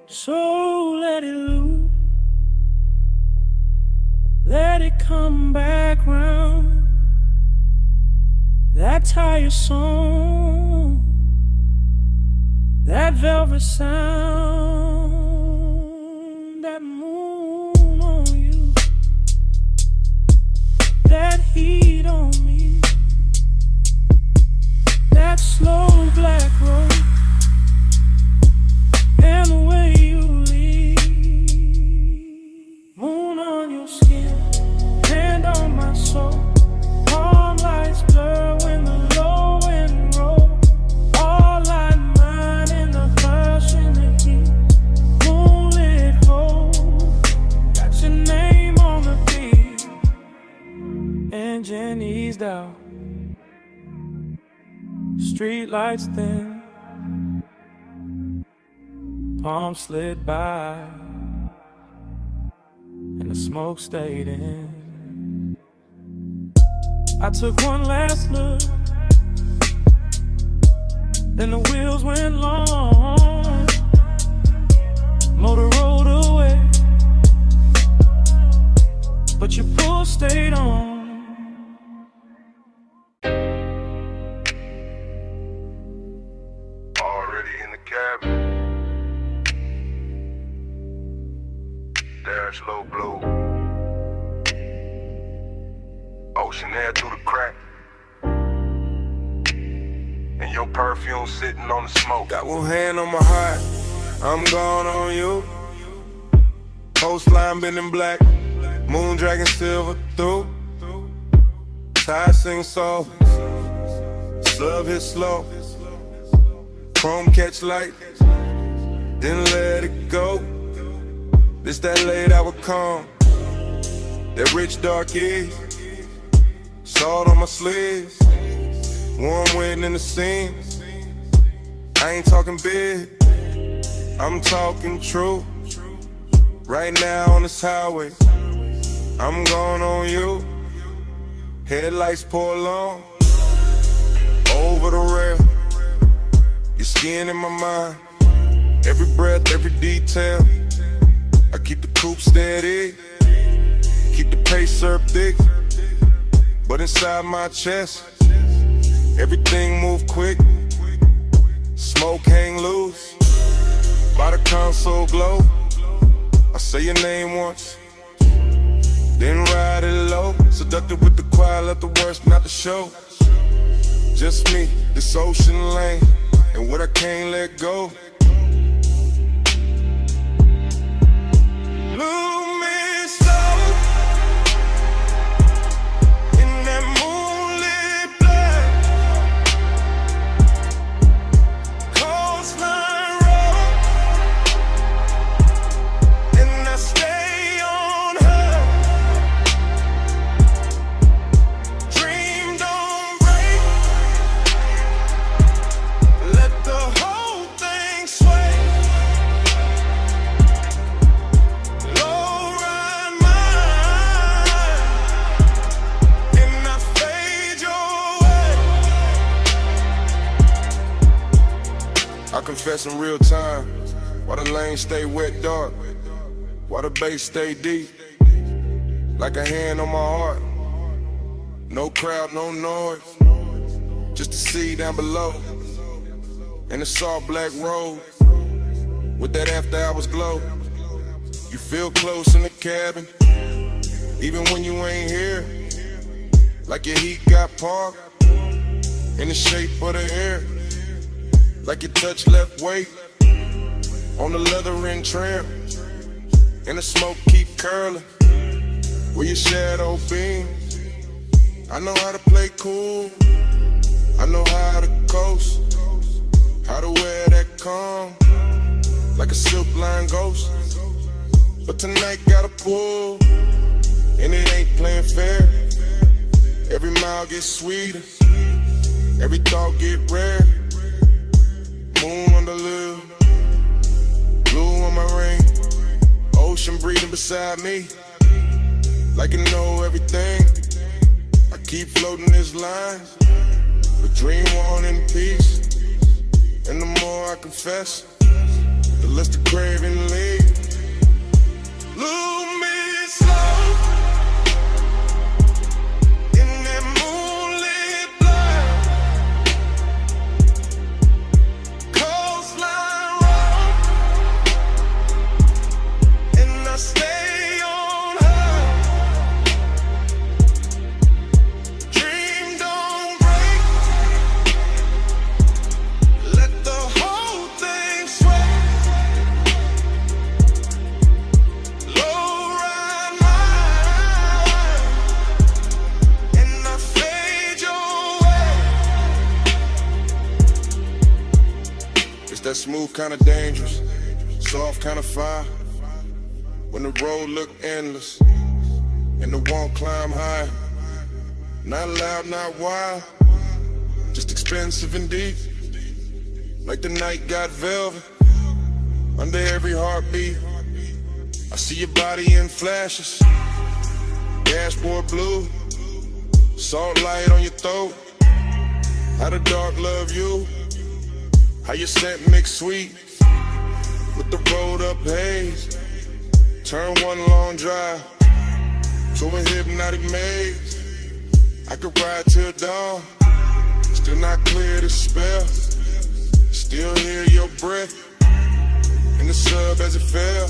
J: So let it loose. Let it come back round. That tired song, that velvet sound, that moon on you, that heat on me, that slow black road, and the way you leave. Moon on your skin, hand on my soul. Palm lights blur when the low end roll. All light mine in the hush in the heat. Street lights thin, palms slid by, and the smoke stayed in. I took one last look, then the wheels went long. Motor rolled away, but your pull stayed on.
O: Already in the cabin. Dash low blow. Ocean air through the crack. And your perfume sitting on the smoke.
I: Got one hand on my heart, I'm gone on you. Coastline been in black, moon dragging silver through. Tide sing soft, slub hit slow. Chrome catch light, then let it go. This that late hour calm, that rich dark is. Salt on my sleeves, warm wind in the seams. I ain't talking big, I'm talking true. Right now on this highway, I'm going on you. Headlights pour long, over the rail. Your skin in my mind, every breath, every detail. I keep the coupe steady, keep the pace up thick. But inside my chest, everything move quick. Smoke hang loose, by the console glow. I say your name once, then ride it low. Seductive with the quiet, let the worst not the show. Just me, this ocean lane, and what I can't let go. Move me slow in that moonlit black. Coastline road, and I stay on her. Dream don't break, let the whole thing sway. Low ride mine, and I fade your way. I confess in real time, why the lane stay wet dark, why the bass stay deep, like a hand on my heart. No crowd, no noise, just the sea down below, and the soft black road with that after hours glow. You feel close in the cabin, even when you ain't here, like your heat got parked in the shape of the air, like your touch left weight on the leather and trim, and the smoke keep curling where your shadow beams. I know how to play cool, I know how to coast, how to wear that calm like a silk line ghost. But tonight gotta pull, and it ain't playing fair. Every mile gets sweeter, every thought get rare. Moon on the lip, blue on my ring, ocean breathing beside me, like you know everything. I keep floating this line, but dream on in peace. And the more I confess, the less the craving leaves. Lose me slow in that moonlit black. Coastline road, and I stay on her. Dream don't break, let the whole thing sway. Low ride mine, and I fade your way. It's that smooth kind of dangerous, soft kind of fire. When the road look endless, and the won't climb high. Not loud, not wild, just expect expensive and deep, like the night got velvet under every heartbeat. I see your body in flashes, dashboard blue, salt light on your throat. How the dark love you, how your scent mix sweet with the rolled up haze. Turn one long drive to a hypnotic maze. I could ride till dawn, still not clear the spell. Still hear your breath in the sub as it fell.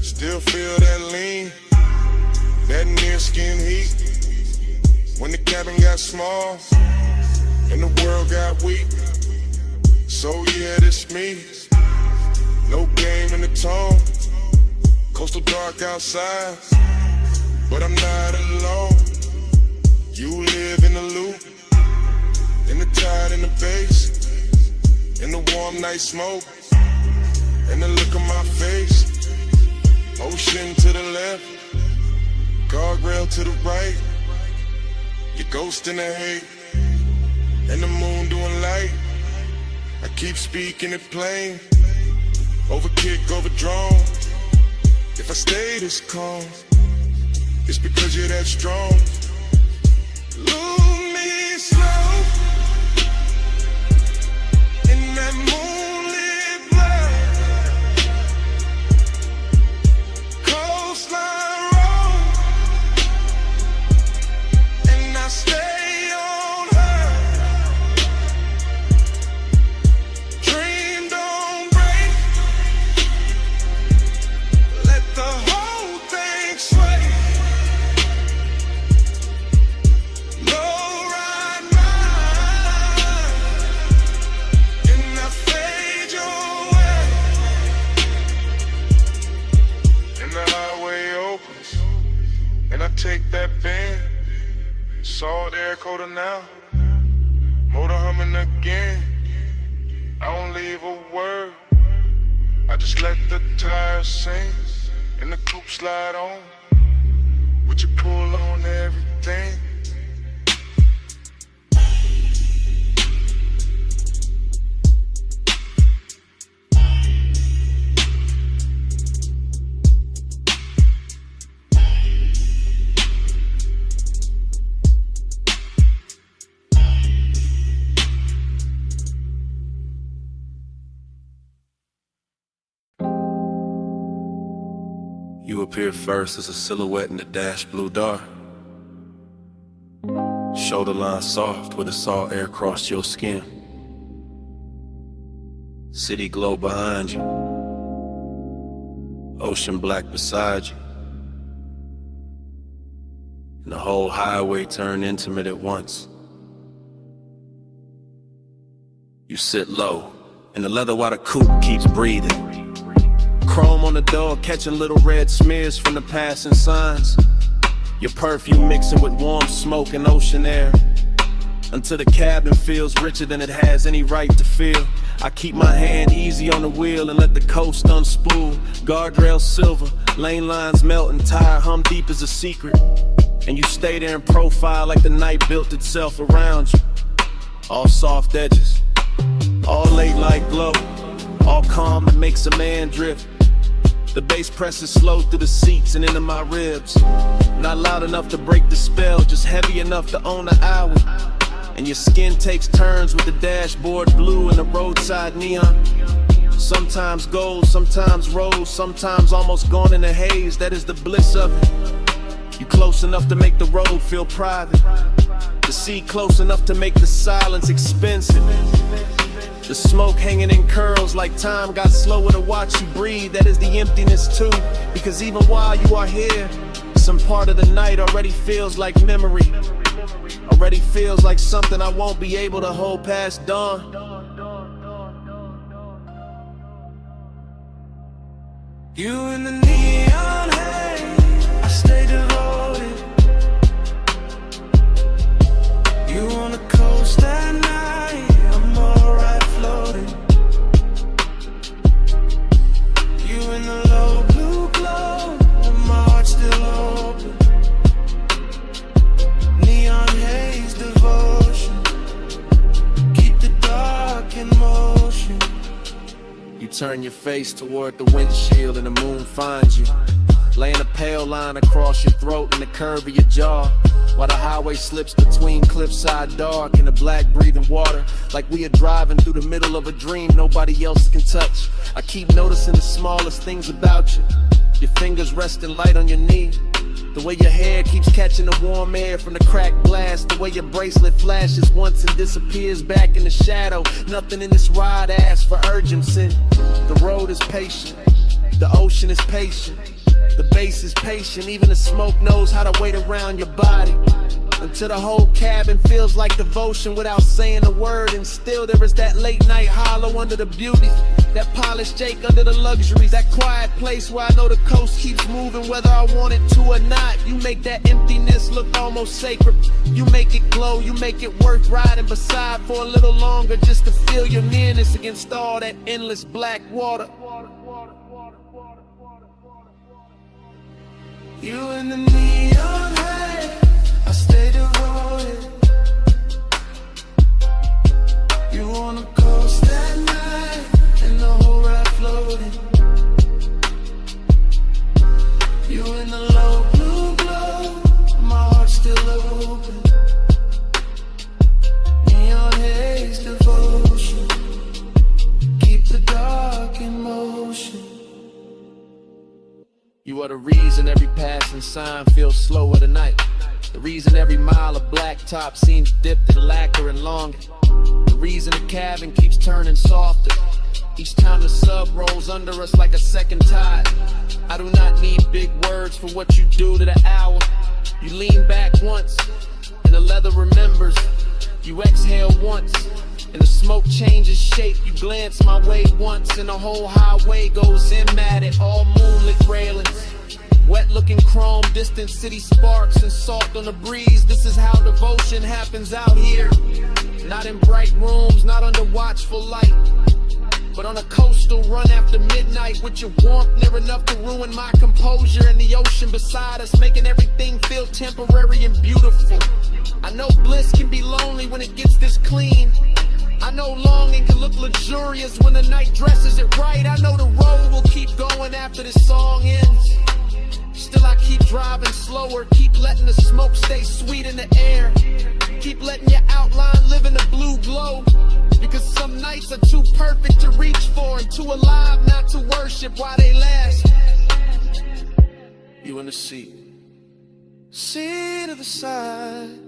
I: Still feel that lean, that near skin heat. When the cabin got small and the world got weak. So yeah, this me. No game in the tone. Coastal dark outside, but I'm not alone. You live in the loop, in the tide and the bass, in the warm night smoke, and the look on my face. Ocean to the left, guardrail to the right. Your ghost in the hate, and the moon doing light. I keep speaking it plain, over kick, over drone. If I stay this calm, it's because you're that strong. Lose me slow in that moonlit black coastline road, and I stay on her. Dream don't break, let the whole thing sway. Low ride mine, and I fade your way. And the highway opens, and I take that bend. Salt air coated now, motor humming again. I don't leave a word, I just let the tires sing, and the coupe slide on. Would you pull on everything?
G: You appear first as a silhouette in the dash blue dark. Shoulder line soft where the salt air crossed your skin. City glow behind you, ocean black beside you, and the whole highway turned intimate at once. You sit low, and the leather while the coupe keeps breathing. Chrome on the door, catching little red smears from the passing signs. Your perfume mixing with warm smoke and ocean air, until the cabin feels richer than it has any right to feel. I keep my hand easy on the wheel and let the coast unspool. Guardrail silver, lane lines melt and tire hum deep as a secret. And you stay there in profile like the night built itself around you. All soft edges, all late light glow, all calm that makes a man drift. The bass presses slow through the seats and into my ribs. Not loud enough to break the spell, just heavy enough to own the hour. And your skin takes turns with the dashboard blue and the roadside neon. Sometimes gold, sometimes rose, sometimes almost gone in a haze. That is the bliss of it. You close enough to make the road feel private. The sea close enough to make the silence expensive. The smoke hanging in curls like time got slower to watch you breathe. That is the emptiness too, because even while you are here, some part of the night already feels like memory. Already feels like something I won't be able to hold past dawn.
J: You in the neon haze, I stay devoted. You on the coast at night, I'm alright floating. You in the low blue glow, and my heart still open. Neon haze devotion.
G: turn your face toward the windshield and the moon finds you. Laying a pale line across your throat and the curve of your jaw, while the highway slips between cliffside dark and the black breathing water, like we are driving through the middle of a dream nobody else can touch. I keep noticing the smallest things about you. Your fingers resting light on your knee, the way your hair keeps catching the warm air from the cracked glass, the way your bracelet flashes once and disappears back in the shadow. Nothing in this ride asks for urgency. The road is patient, the ocean is patient, the bass is patient, even the smoke knows how to wait around your body. Until the whole cabin feels like devotion without saying a word. And still there is that late night hollow under the beauty, that polished Jake under the luxuries, that quiet place where I know the coast keeps moving whether I want it to or not. You make that emptiness look almost sacred. You make it glow, you make it worth riding beside for a little longer, just to feel your nearness against all that endless black water.
J: You in the neon haze, I stay devoted. You on the coast at night, and the whole ride floating. You in the low blue glow, my heart's still open. Neon haze devotion, keep the dark in motion.
G: You are the reason every passing sign feels slower tonight. The reason every mile of blacktop seems dipped in lacquer and longing. The reason the cabin keeps turning softer each time the sub rolls under us like a second tide. I do not need big words for what you do to the hour. You lean back once, and the leather remembers. You exhale once, and the smoke changes shape. You glance my way once, and the whole highway goes in at it. All moonlit railings, wet looking chrome, distant city sparks and salt on the breeze. This is how devotion happens out here. Not in bright rooms, not under watchful light, but on a coastal run after midnight, with your warmth near enough to ruin my composure, and the ocean beside us making everything feel temporary and beautiful. I know bliss can be lonely when it gets this clean. I know longing can look luxurious when the night dresses it right. I know the road will keep going after this song ends. Still I keep driving slower, keep letting the smoke stay sweet in the air. Keep letting your outline live in the blue glow, because some nights are too perfect to reach for and too alive not to worship while they last. You in the seat
J: of the side,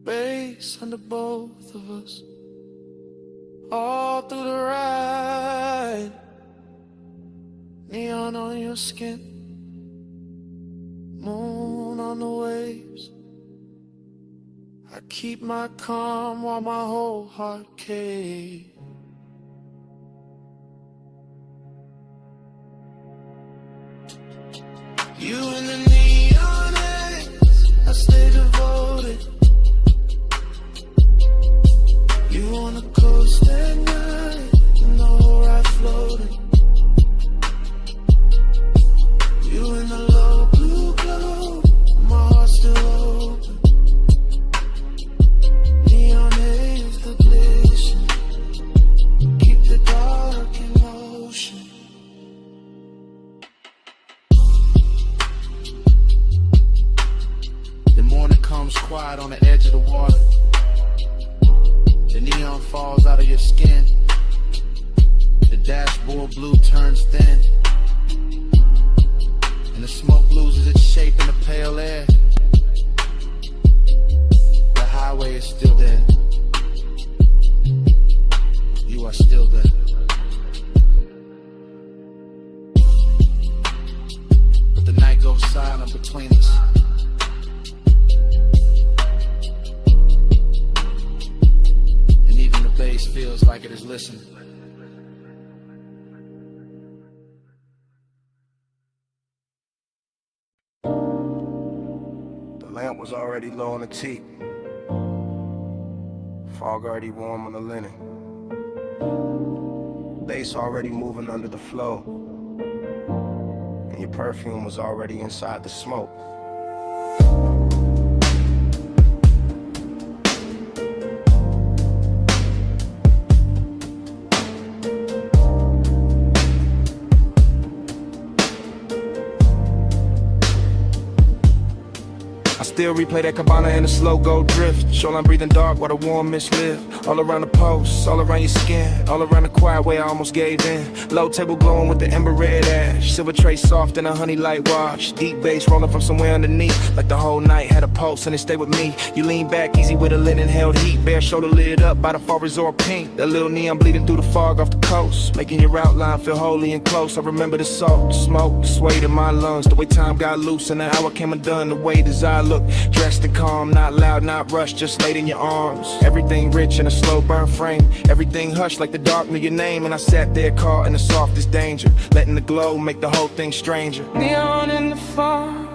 J: bass under both of us, all through the ride. Neon on your skin, moon on the waves. I keep my calm while my whole heart caves. You in the neon haze, I stay devoted. You on the coast at night, and the whole ride floating. You in the low blue glow, my heart's still open. Neon haze the glisten, keep the dark in motion.
H: The morning comes quiet on the edge of the water. The neon falls out of your skin. The dashboard blue turns thin, and the smoke loses its shape in the pale air. The highway is still there. You are still there. But the night goes silent between us. And even the bass feels like it is listening.
O: Lamp was already low on the teak. Fog already warm on the linen. Bass already moving under the flow. And your perfume was already inside the smoke.
A: still replay that cabana in a slow go drift. Shoreline breathing dark while the warm mist live. All around the post, all around your skin, all around the quiet way I almost gave in. Low table glowing with the ember red ash. Silver tray soft in a honey light wash. Deep bass rolling from somewhere underneath. Like the whole night had a pulse and it stayed with me. You lean back easy with a linen held heat. Bare shoulder lid up by the far resort pink. That little neon bleeding through the fog off the coast. Making your outline feel holy and close. I remember the salt, the smoke, the sway in my lungs. The way time got loose and the hour came undone. The way desire looked dressed and calm. Not loud, not rushed, just laid in your arms. Everything rich in a slow burn frame. Everything hushed like the dark knew your name. And I sat there caught in the softest danger. Letting the glow make the whole thing stranger.
J: Neon in the fog.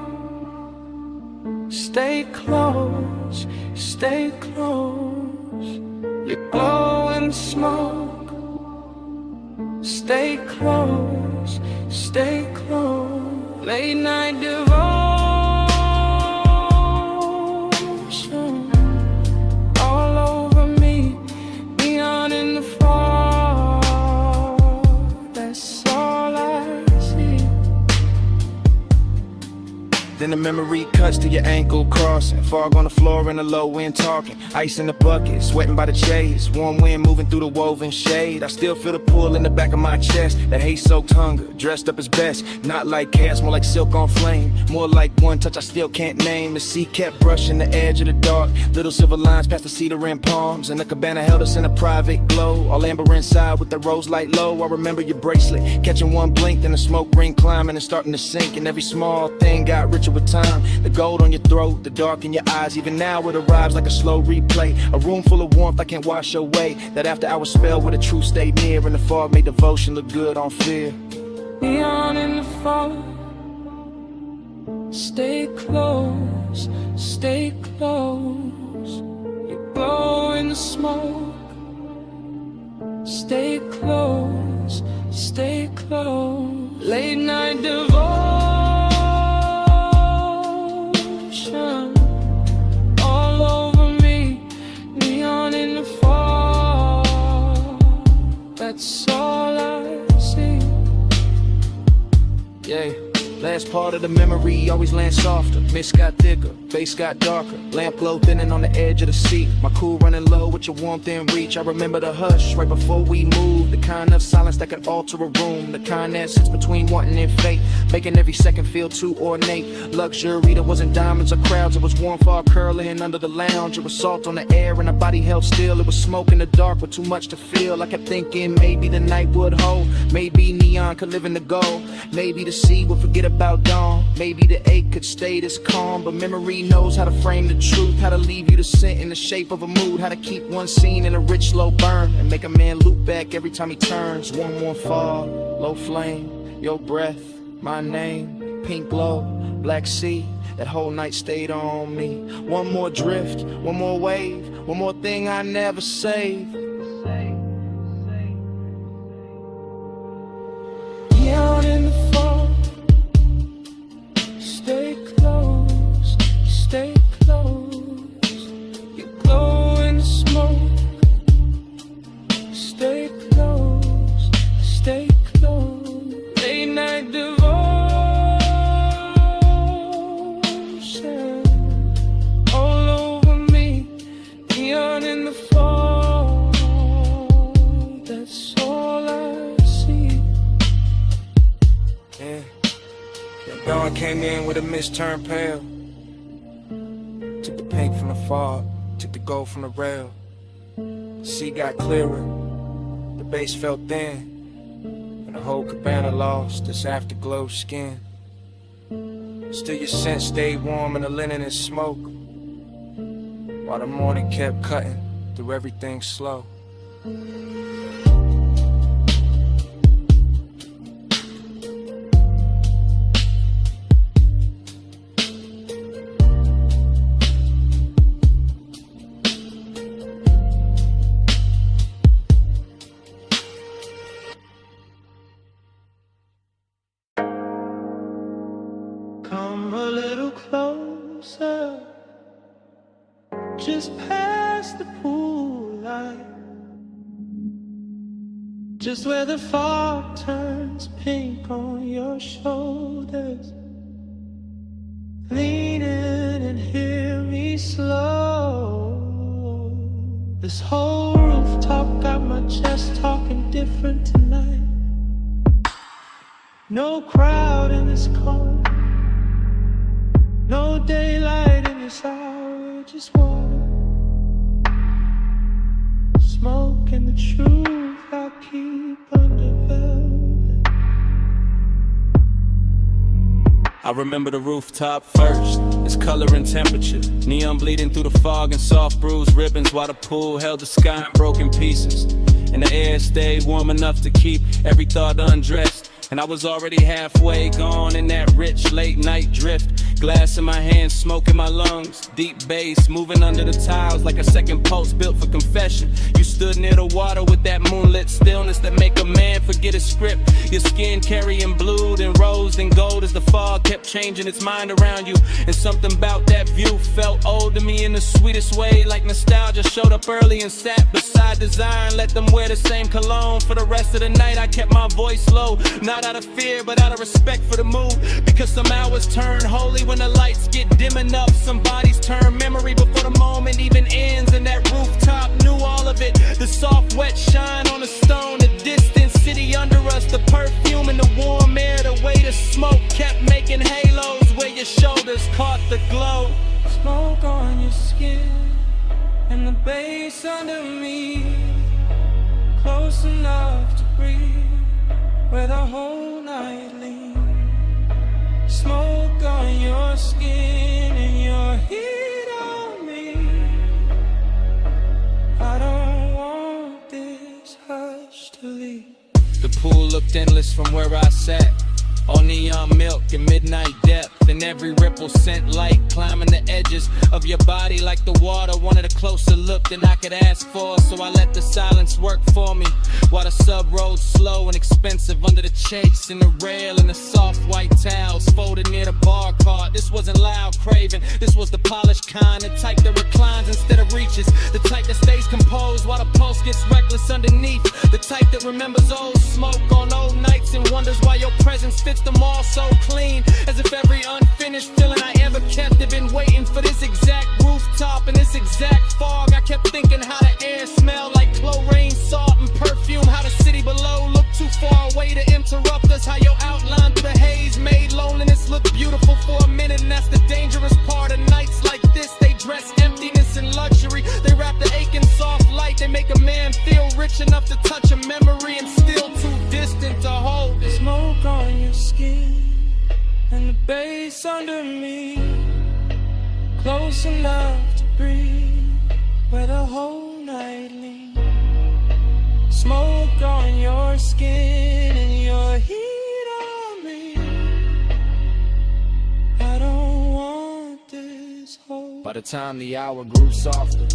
J: Stay close, stay close. You glow in the smoke. Stay close, stay close. Late night devotion all over me. Neon in the fog. That's all I see.
A: Then the memory cuts to your ankle crossing. Fog on the floor in the low wind talking. Ice in the bucket, sweating by the chase. Warm wind moving through the woven shade. I still feel the pull in the back of my chest. That haze-soaked hunger, dressed up as best. Not like chaos, more like silk on flame. More like one touch I still can't name. The sea kept brushing the edge of the dark. Little silver lines past the cedar and palms. And the cabana held us in a private glow. All amber inside with the rose light low. I remember your bracelet, catching one blink. Then the smoke ring climbing and starting to sink. And every small thing got richer with time. The gold on your throat, the dark in your eyes. Even now it arrives like a slow replay. A room full of warmth I can't wash away. That after hour spell where the truth stayed near. And the fog made devotion look good on fear.
J: Neon in the fog. Stay close, stay close. You glow in the smoke. Stay close, stay close. Late night devotion all over me. Neon in the fog. That's all I see.
A: Yeah. Last part of the memory always lands softer. Mist got thicker, face got darker. Lamp glow thinning on the edge of the seat. My cool running low with your warmth in reach. I remember the hush right before we moved. The kind of silence that can alter a room. The kind that sits between wanting and fate, making every second feel too ornate. Luxury that wasn't diamonds or crowds. It was warm fog curling under the lounge. It was salt on the air and our body held still. It was smoke in the dark with too much to feel. I kept thinking maybe the night would hold. Maybe neon could live in the gold. Maybe the sea would forget about dawn. Maybe the ache could stay this calm. But memory knows how to frame the truth. How to leave you the scent in the shape of a mood. How to keep one scene in a rich slow burn. And make a man loop back every time he turns. One more fall, low flame. Your breath, my name. Pink glow, black sea. That whole night stayed on me. One more drift, one more wave. One more thing I never saved.
J: Neon in the fog. Stay close, stay close. You glow in the smoke. Stay close, stay close. Late night devotion all over me. Neon in the fog. That's all I see.
A: Yeah. Dawn came in with a mist turned pale. Took the pink from the fog, took the gold from the rail. The sea got clearer, the base felt thin, and the whole cabana lost its afterglow skin. Still your scent stayed warm in the linen and smoke, while the morning kept cutting through everything slow.
J: Come a little closer, just past the pool light, just where the fog turns pink on your shoulders, leaning in and hear me slow. This whole rooftop got my chest talking different tonight. No crowd in this corner, no daylight in this hour, just water, smoke and the truth I keep under velvet.
G: I remember the rooftop first, its color and temperature, neon bleeding through the fog and soft bruised ribbons, while the pool held the sky in broken pieces, and the air stayed warm enough to keep every thought undressed. And I was already halfway gone in that rich late night drift. Glass in my hand, smoke in my lungs, deep bass moving under the tiles like a second pulse built for confession. You stood near the water with that moonlit stillness that make a man forget his script. Your skin carrying blue, then rose, then gold as the fog kept changing its mind around you. And something about that view felt old to me in the sweetest way, like nostalgia showed up early and sat beside desire and let them wear the same cologne. For the rest of the night I kept my voice low, not out of fear but out of respect for the mood, because some hours turn holy when the lights get dim enough. Some bodies turn memory before the moment even ends, and that rooftop knew all of it. The soft wet shine on the stone, the distant city under us, the perfume and the warm air, the way the smoke kept making halos where your shoulders caught the glow.
J: Smoke on your skin and the bass under me, close enough to breathe where the whole night leans. Smoke on your skin and your heat on me. I don't want this hush to leave.
G: The pool looked endless from where I sat, all neon milk and midnight depth, and every ripple sent light climbing the edges of your body like the water wanted a closer look than I could ask for. So I let the silence work for me while the sub rode slow and expensive under the chase and the rail and the soft white towels folded near the bar cart. This wasn't loud craving, this was the polished kind, the type that reclines instead of reaches, the type that stays composed while the pulse gets reckless underneath, the type that remembers old smoke on old nights and wonders why your presence fits them all so clean, as if every unfinished feeling I ever kept had been waiting for this exact rooftop and this exact fog. I kept thinking how the air smelled like chlorine, salt and perfume, how the city below looked too far away to interrupt us, how your outline through the haze made loneliness look beautiful for a minute. And that's the dangerous part of nights like this, they dress emptiness and luxury, they wrap the aching soft light, they make a man feel rich enough to touch a memory and still too distant to hold it.
J: Smoke on your skin and the bass under me, close enough to breathe where the whole night leans. Smoke on your skin and your heat on me. I don't want this whole.
G: By the time the hour grew softer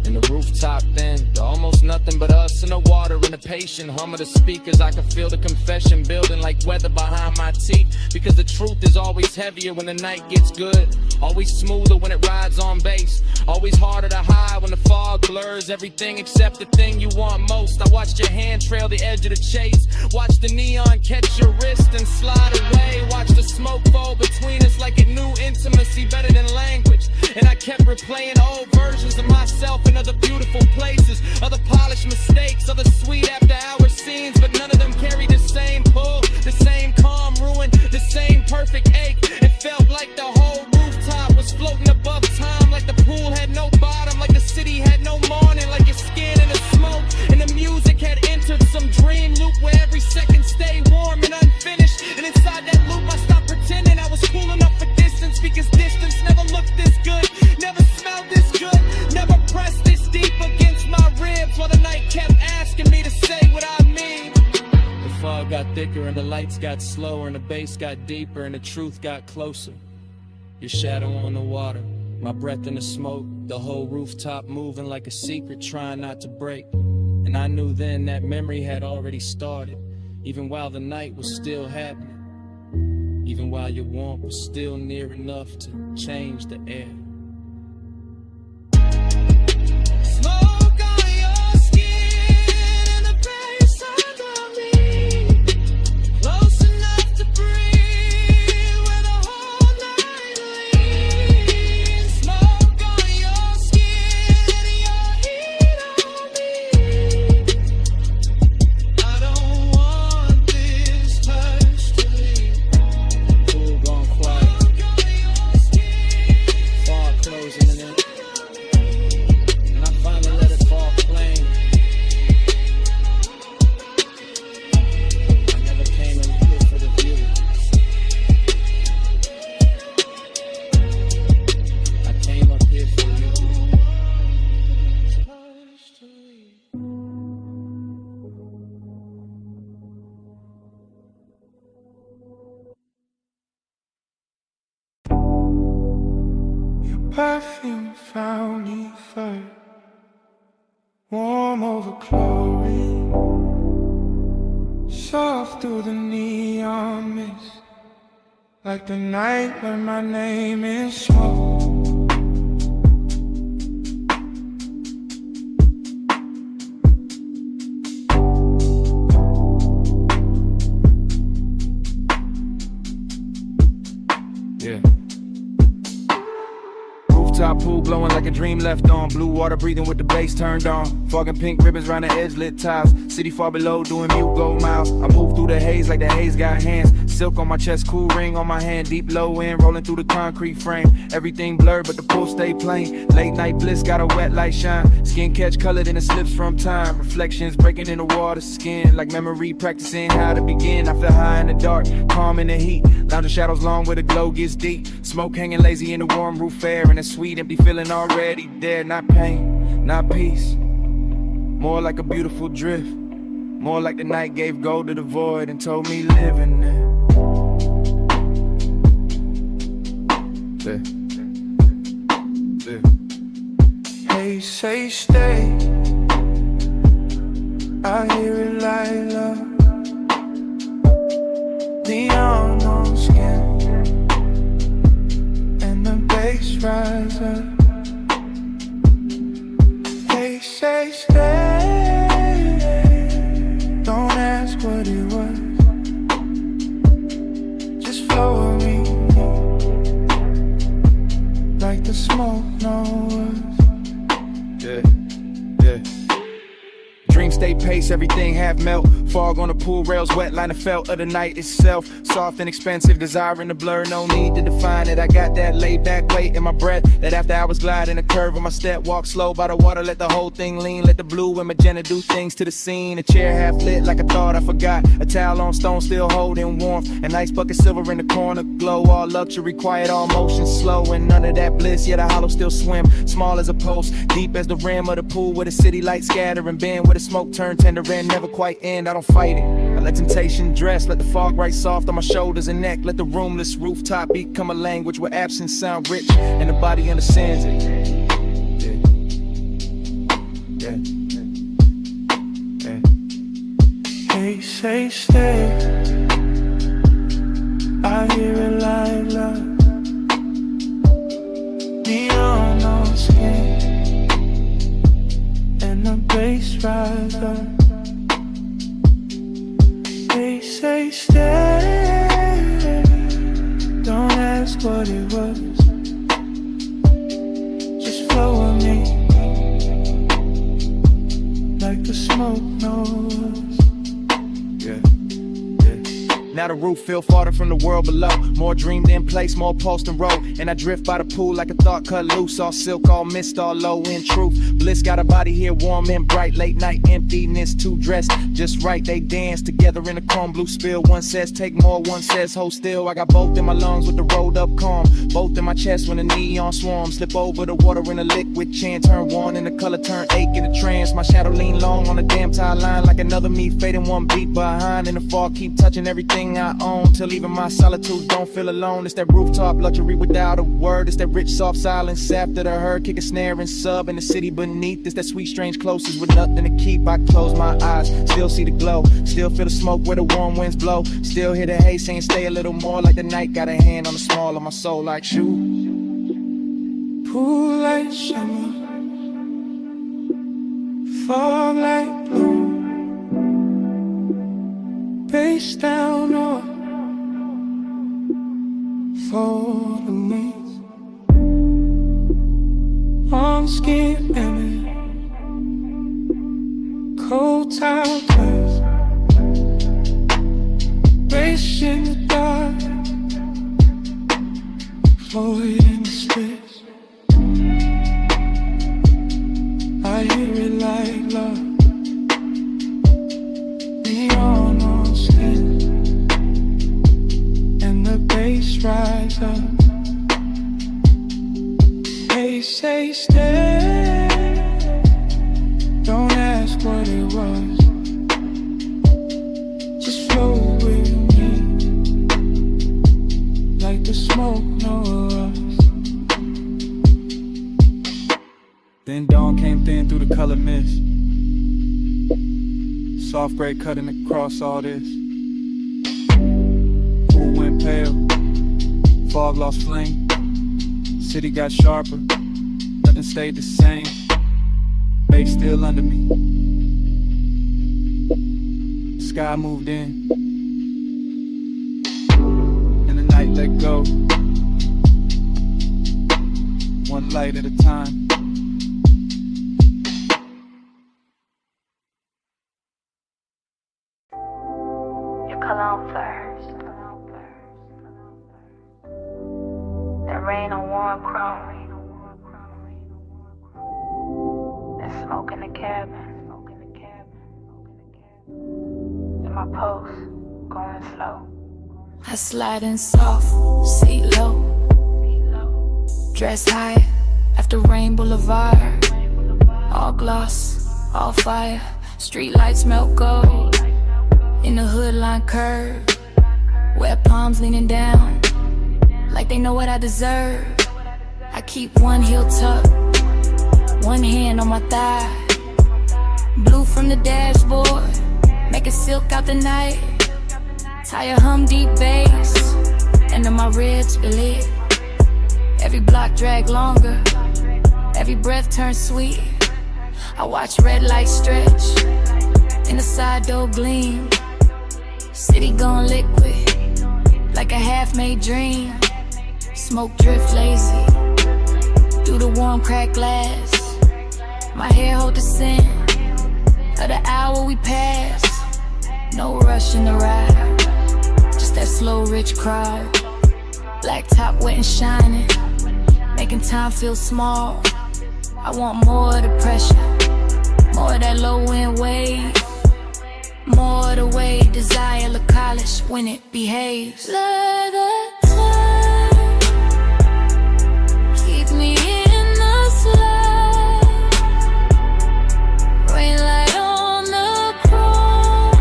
G: and the rooftop thinned, almost nothing but us and the water and the patient hum of the speakers, I could feel the confession building like weather behind my teeth. Because the truth is always heavier when the night gets good, always smoother when it rides on bass, always harder to hide when the fog blurs everything except the thing you want most. I watched your hand trail the edge of the chase, watch the neon catch your wrist and slide away, watch the smoke fall between us like it knew intimacy better than language. And I kept replaying old versions of myself in other beautiful places, other polished mistakes, other sweet after hour scenes, but none of them carried the same pull, the same calm ruin, the same perfect ache. It felt like the whole rooftop was floating above time, like the pool had no bottom, like the city had no morning, like your skin in the smoke, and the music had entered some dream loop where every second stayed warm and unfinished. And inside that loop I stopped pretending I was cool enough for distance, because distance never looked this good, never smelled this good, never pressed this deep against my ribs, while the night kept asking me to say what I mean. The fog got thicker and the lights got slower and the bass got deeper and the truth got closer. Your shadow on the water, my breath in the smoke, the whole rooftop moving like a secret trying not to break. And I knew then that memory had already started, even while the night was still happening, even while your warmth was still near enough to change the air.
Q: perfume found me first, warm over chlorine, soft through the neon mist, like the night when my name is smoke.
A: Rooftop pool glowing like a dream left on. Blue water breathing with the bass turned on. Fog and pink ribbons round the edge, lit tiles. City far below doing mute gold miles. I move through the haze like the haze got hands. Silk on my chest, cool ring on my hand. Deep low end, rolling through the concrete frame. Everything blurred but the pool stay plain. Late night bliss got a wet light shine. Skin catch colored in the slips from time. Reflections breaking in the water skin. Like memory practicing how to begin. I feel high in the dark, calm in the heat. Lounging shadows long where the glow gets deep. Smoke hanging lazy in the warm roof air. And a sweet empty feeling already there. Not pain, not peace. More like a beautiful drift. More like the night gave gold to the void and told me live in there.
Q: Hey, say stay. I hear it like love. Neon on skin, and the bass rise up. Hey, say stay. Don't ask what it was. Just flow with me, like the smoke knows.
A: Dream state pace, everything half melt. Fog on the pool rails, wet line of felt of the night itself. Soft and expensive, desire in the blur, no need to define it. I got that laid back weight in my breath. That after hours glide in a curve of my step. Walk slow by the water, let the whole thing lean. Let the blue and magenta do things to the scene. A chair half lit like I thought I forgot. A towel on stone still holding warmth. An ice bucket silver in the corner glow. All luxury, quiet, all motion slow. And none of that bliss, yet a hollow still swim. Small as a post, deep as the rim of the pool. Where the city lights scatter and bend. Where the smoke turn tender and never quite end. I don't fight it, I let temptation dress. Let the fog right soft on my shoulders and neck. Let the roomless rooftop become a language where absence sound rich and the body understands it.
Q: Hey, say stay. I hear it like love. Neon on skin, and the bass rise up. They say stay. Don't ask what it was. Just flow with me, like the smoke knows.
A: Now the roof feel farther from the world below. More dreamed in place, more pulsed and roll. And I drift by the pool like a thought cut loose. All silk, all mist, all low in truth. Bliss got a body here warm and bright. Late night emptiness, two dressed just right. They dance together in a chrome blue spill. One says take more, one says hold still. I got both in my lungs with the rolled up calm. Both in my chest when the neon swarm. Slip over the water in a liquid chant. Turn one and the color turn ache in a trance. My shadow lean long on the damn tie line. Like another me fading one beat behind. In the fall keep touching everything I own, till even my solitude don't feel alone. It's that rooftop luxury without a word. It's that rich soft silence after the herd. Kick a snare and sub in the city beneath. It's that sweet strange closest with nothing to keep. I close my eyes, still see the glow. Still feel the smoke where the warm winds blow. Still hear the haze saying stay a little more. Like the night got a hand on the small of my soul like shoe.
Q: Pool like summer, fog like blue. Face down or for the maze. On skin and cold towel glass. Race in the dark, Floyd in the space. I hear it like love. Neon on skin, and the bass rise up. They say stay. Don't ask what it was. Just flow with me, like the smoke knows.
A: Soft gray cutting across all this. Pool went pale, fog lost flame. City got sharper, nothing stayed the same. Babe still under me. Sky moved in, and the night let go. One light at a time.
K: Cologne first. That rain on warm chrome. That smoke in the cabin. And my pulse going slow. I slide in soft, seat low. Dress high after Rain Boulevard. All gloss, all fire. Street lights melt gold. In the hood line curve, wet palms leaning down, like they know what I deserve. I keep one heel tucked, one hand on my thigh. Blue from the dashboard, make it silk out the night. Tie a hum deep bass, and then my ribs lit. Every block drag longer, every breath turns sweet. I watch red lights stretch, in the side door gleam. City gone liquid, like a half-made dream. Smoke drift lazy, through the warm cracked glass. My hair hold the scent of the hour we passed. No rush in the ride, just that slow rich crowd. Black top wet and shining, making time feel small. I want more of the pressure, more of that low end wave. More of the way desire look college when it behaves. Let the time keep me in the slide. Rain light on the chrome,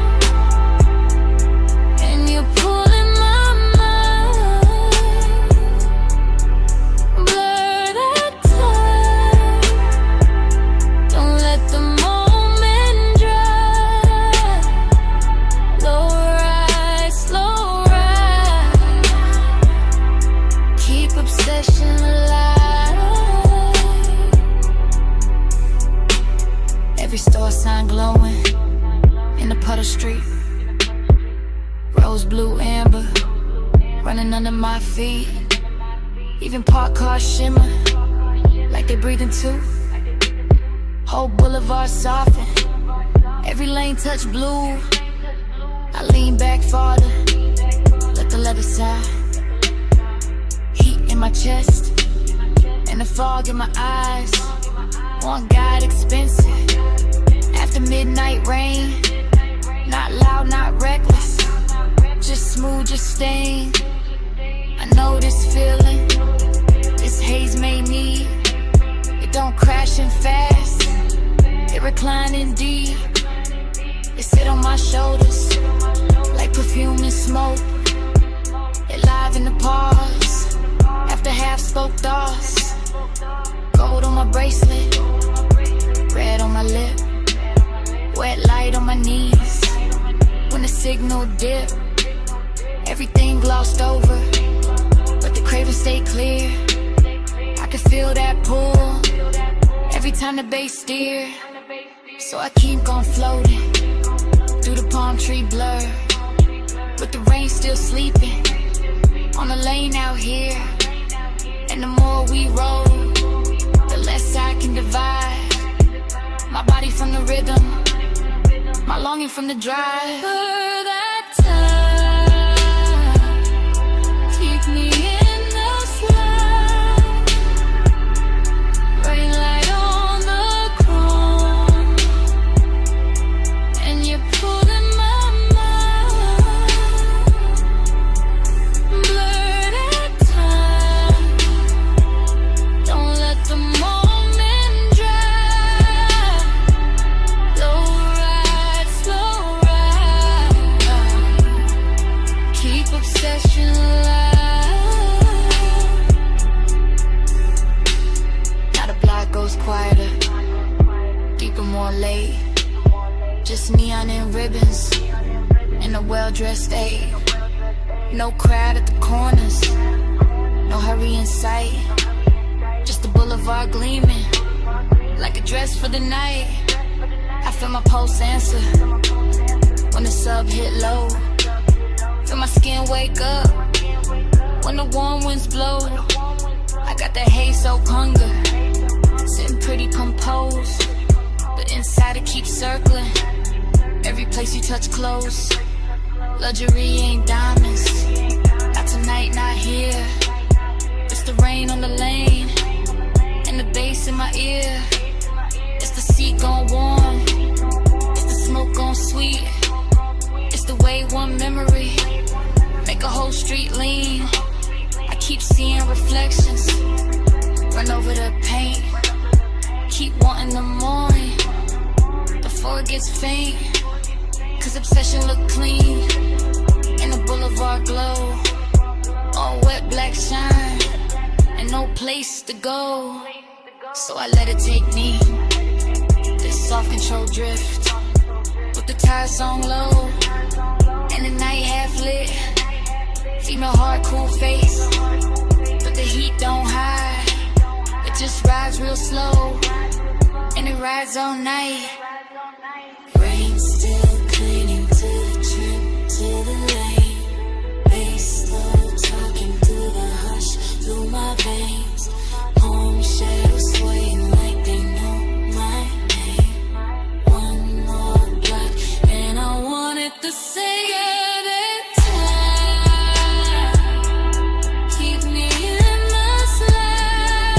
K: and you're pulling my mind. Blur that time, don't let the moment dry. Slow ride, keep obsession alive. Every store sign glowing in the puddle street. Rose, blue, amber, running under my feet. Even parked cars shimmer like they breathing too. Whole boulevard soften, every lane touch blue. I lean back farther, let the leather side. Heat in my chest, and the fog in my eyes. One guide expensive, after midnight rain. Not loud, not reckless, just smooth, just staying. I know this feeling, this haze made me. It don't crash in fast, it reclining deep. It sit on my shoulders, like perfume and smoke. It live in the pause, after half spoke thoughts. Gold on my bracelet, red on my lip. Wet light on my knees, when the signal dip. Everything glossed over, but the craving stay clear. I can feel that pull, every time the bass steer. So I keep on floating, through the palm tree blur, with the rain still sleeping on the lane out here. And the more we roll, the less I can divide my body from the rhythm, my longing from the drive. For that time, keep me in the slide. Rain light on the chrome, and you're pulling my mind. Blur that time, don't let the moment dry. Slow ride, Just neon and ribbons in a well-dressed state. No crowd at the corners, no hurry in sight. Just the boulevard gleaming like a dress for the night. I feel my pulse answer when the sub hit low. Feel my skin wake up when the warm winds blow. I got that haze soaked hunger, sitting pretty composed, but inside it keeps circling. Every place you touch close. Luxury ain't diamonds, not tonight, not here. It's the rain on the lane and the bass in my ear. It's the seat gone warm, it's the smoke gone sweet. It's the way one memory make a whole street lean. I keep seeing reflections, run over the paint. Keep wanting the morning before it gets faint. Cause obsession look clean in the boulevard glow. All wet black shine and no place to go. So I let it take me, this soft control drift, with the tires on low and the night half lit. Female heart, cool face, but the heat don't hide. It just rides real slow and it rides all night. Rain still clinging to the trip, to the lane. Bass slow talking through the hush, through my veins. Home shadows swaying like they know my name. One more block and I wanted to say good at time. Keep me in the slide.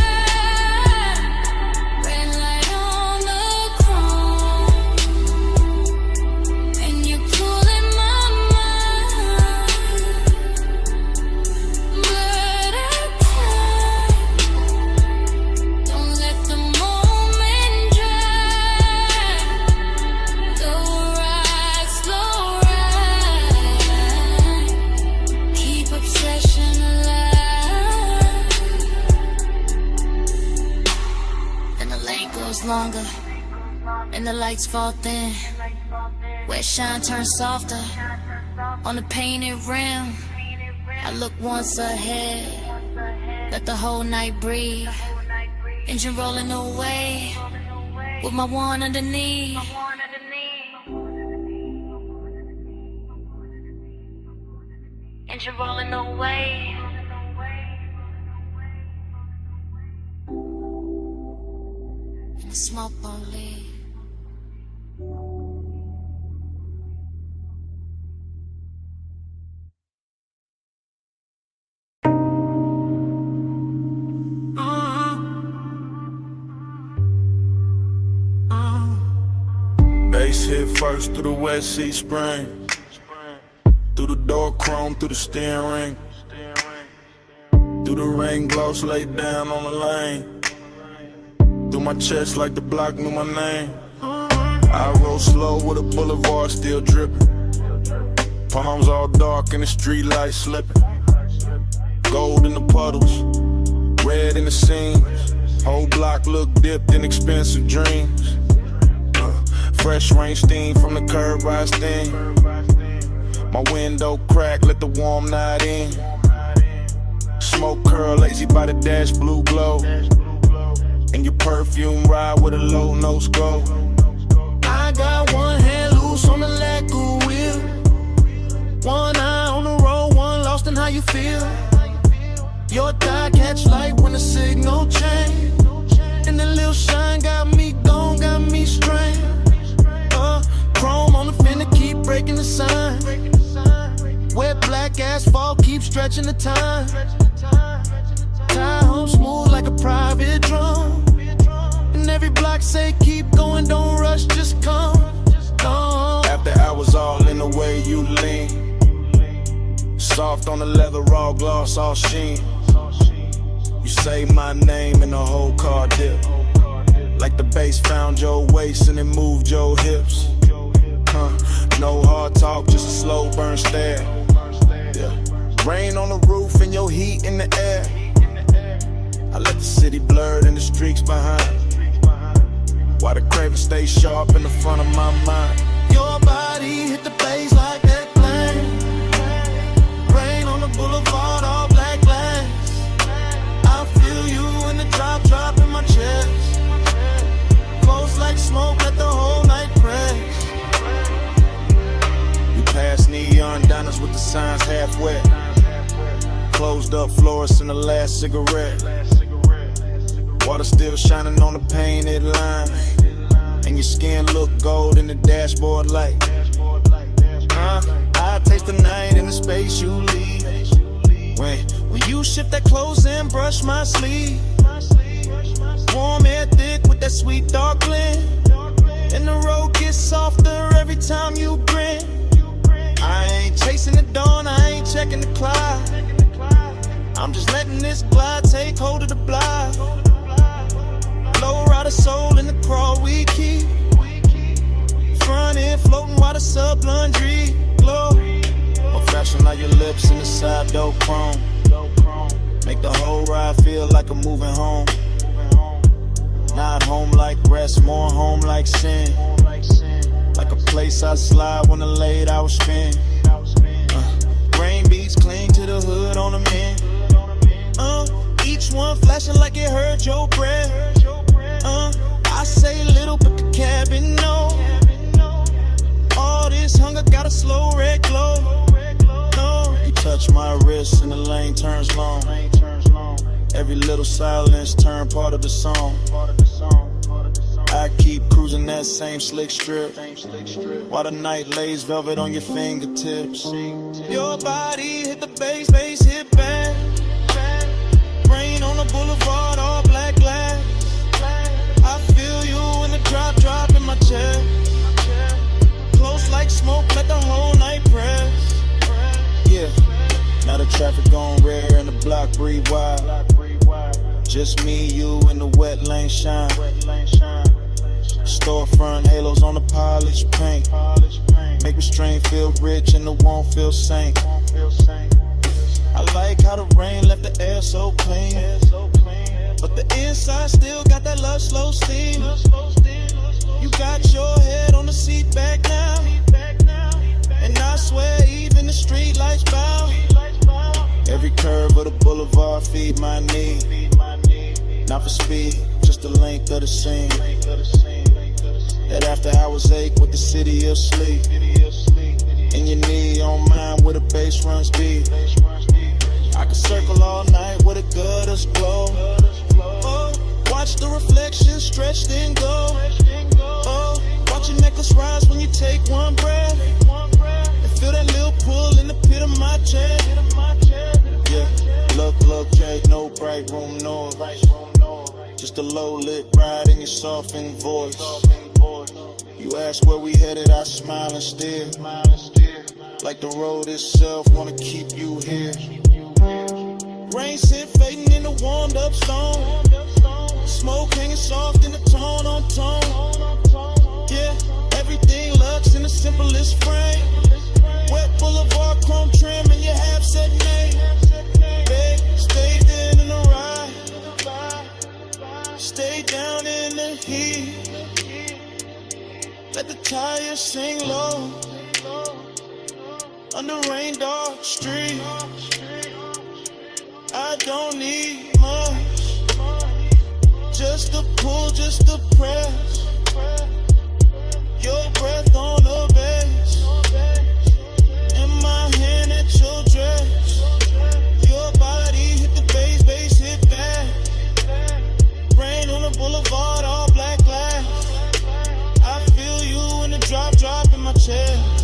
K: Red light on the chrome, and you're pulling my mind. But at time, don't let the moment drag. Go ride, slow ride. Keep obsession alive. And the lane goes longer, and the lights fall thin. Where shine turns softer on the painted rim. I look once ahead, let the whole night breathe. Engine rolling away with my one underneath. Engine rolling away. And the smoke won't leave.
R: Bass hit first through the West Sea Spring. Through the door chrome, through the steering ring. Through the rain gloss laid down on the lane. Through my chest like the block knew my name. I roll slow with a boulevard still dripping. Palms all dark and the street lights slipping. Gold in the puddles, red in the seams. Whole block look dipped in expensive dreams. Fresh rain steam from the curb rise steam. My window crack, let the warm night in. Smoke curl, lazy by the dash, blue glow. And your perfume ride with a low nose go.
L: I got one hand loose on the lacquer wheel. One eye on the road, one lost in how you feel. Your thigh catch light when the signal change. And the little shine got me gone, got me strained. Chrome on the fender, keep breaking the sign. Wet black asphalt, keep stretching the time. Tie home smooth like a private drum. And every block say keep going, don't rush, just come.
R: After hours all in the way you lean. Soft on the leather, raw gloss, all sheen. You say my name and the whole car dip. Like the bass found your waist and it moved your hips. No hard talk, just a slow burn stare. Yeah. Rain on the roof and your heat in the air. I let the city blur and the streaks behind. While the craven stay sharp in the front of my mind.
N: up Florence in the last cigarette. Water still shining on the painted line, and your skin look gold in the dashboard light. I taste the night in the space you leave. When you shift that clothes and brush my sleeve. Warm air thick with that sweet dark blend, and the road gets softer every time you grin. I ain't chasing the dawn, I ain't checking the clock. I'm just letting this glide take hold of the block. Low rider soul in the crawl we keep. Front end floating while the sub laundry glow. Or fashion like your lips in the side door chrome. Make the whole ride feel like I'm moving home. Not home like rest, more home like sin. Like a place I slide when the late hours spend. Rain beats cling to the hood on the men. Each one flashing like it hurt your breath. I say little but the cabin know. All this hunger got a slow red glow. No, you touch my wrist and the lane turns long. Every little silence turn part of the song. I keep cruising that same slick strip, while the night lays velvet on your fingertips. Your body hit the bass, bass hit back. Rain on the boulevard, all black glass. I feel you in the drop in my chest. Close like smoke, let the whole night press. Yeah, now the traffic on red and the block breathe wide. Just me, you, and the wet lane shine. Storefront halos on the polished paint. Make restraint feel rich and the won't feel sank. I like how the rain left the air so clean, but the inside still got that love slow steam. You got your head on the seat back now, and I swear even the street lights bow. Every curve of the boulevard feed my need. Not for speed, just the length of the scene. That after hours ache with the city asleep. And your knee on mine where the bass runs deep. I could circle all night with a gutters glow. Oh, watch the reflection stretch then go. Oh, watch your necklace rise when you take one breath. And feel that little pull in the pit of my chest. Yeah, look, Jake, no bright room noise. Just a low lit ride in your softened voice. You ask where we headed, I smile and stare. Like the road itself wanna keep you here. Rain scent fading in the warmed up stone. Smoke hanging soft in the tone on tone. Yeah, everything looks in the simplest frame. Wet boulevard chrome trim and your half set name. Babe, stay there in the ride. Stay down in the heat. Let the tires sing low. Under rain dark street. I don't need much. Just a pull, just a press. Your breath on the bass. In my hand at your dress. Your body hit the bass, bass hit back. Rain on the boulevard, all black glass. I feel you in the drop in my chest.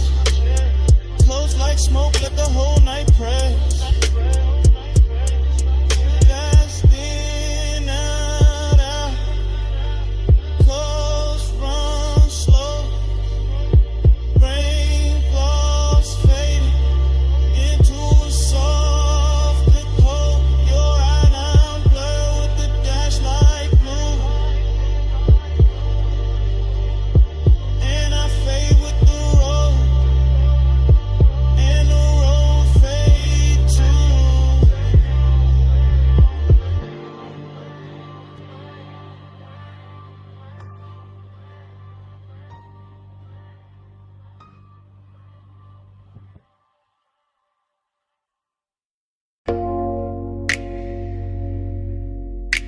N: Close like smoke, let the whole night press. Fast in, out. Close, run slow. Rain gloss fading into a soft cold. Your eye now blur with the dash like blue. And I fade with the road. And the road fade too.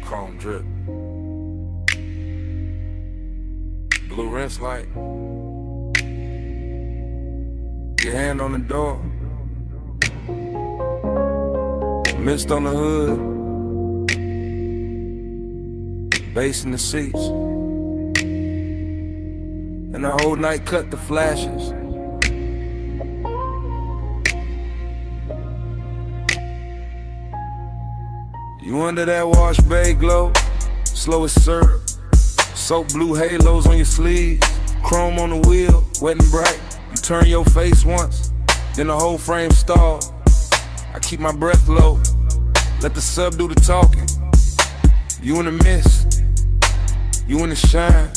R: Chrome drip. Blue rinse light. Your hand on the door.
A: Mist on the hood, bass in the seats, and the whole night cut the flashes. You under that wash bay glow, slow as syrup, soap blue halos on your sleeves, chrome on the wheel, wet and bright. You turn your face once, then the whole frame stall. I keep my breath low, let the sub do the talking. You in the mist, you in the shine,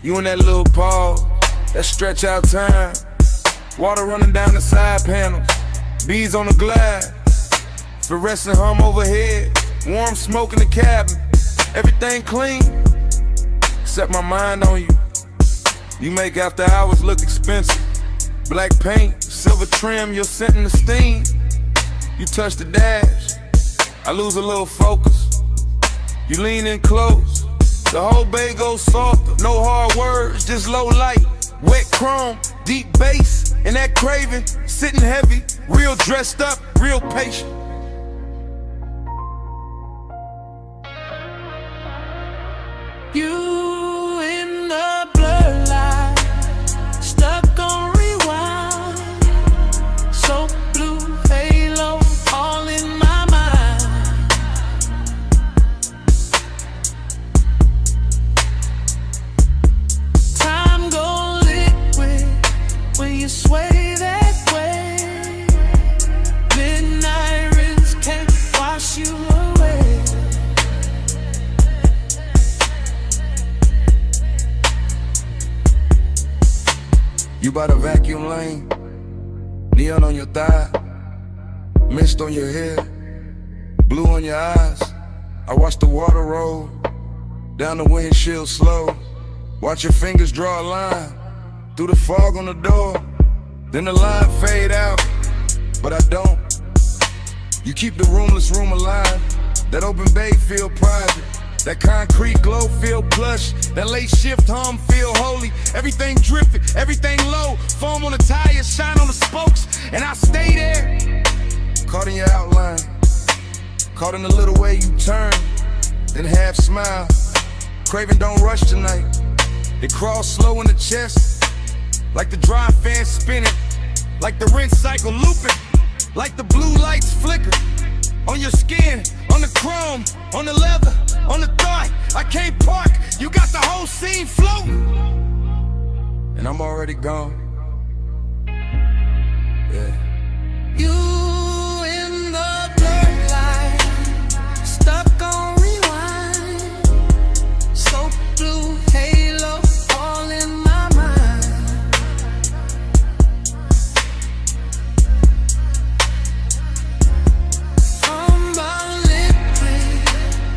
A: you in that little pause, that stretch out time. Water running down the side panels, bees on the glass, fluorescent hum overhead, warm smoke in the cabin. Everything clean, except my mind on you. You make after hours look expensive. Black paint, silver trim, your scent in the steam. You touch the dash, I lose a little focus. You lean in close, the whole bay goes softer. No hard words, just low light, wet chrome, deep bass, and that craving, sitting heavy, real dressed up, real patient.
J: You in the blur light, stuck on rewind, so blue halo all in my mind. Time go liquid when you sway that way. Midnight rinse can't wash you away.
A: You by the vacuum lane, neon on your thigh, mist on your hair, blue on your eyes. I watch the water roll down the windshield slow. Watch your fingers draw a line through the fog on the door. Then the line fade out, but I don't. You keep the roomless room alive. That open bay feel private. That concrete glow feel plush. That late shift hum feel holy. Everything drifted, everything low. Foam on the tires, shine on the spokes, and I stay there. Caught in your outline, caught in the little way you turn, then half smile. Craving don't rush tonight. It crawls slow in the chest, like the dry fan spinning, like the rinse cycle looping, like the blue lights flicker. On your skin, on the chrome, on the leather, on the thigh. I can't park, you got the whole scene floating, and I'm already gone. Yeah.
J: You in the blur light, stuck on rewind, so blue halo all in my mind.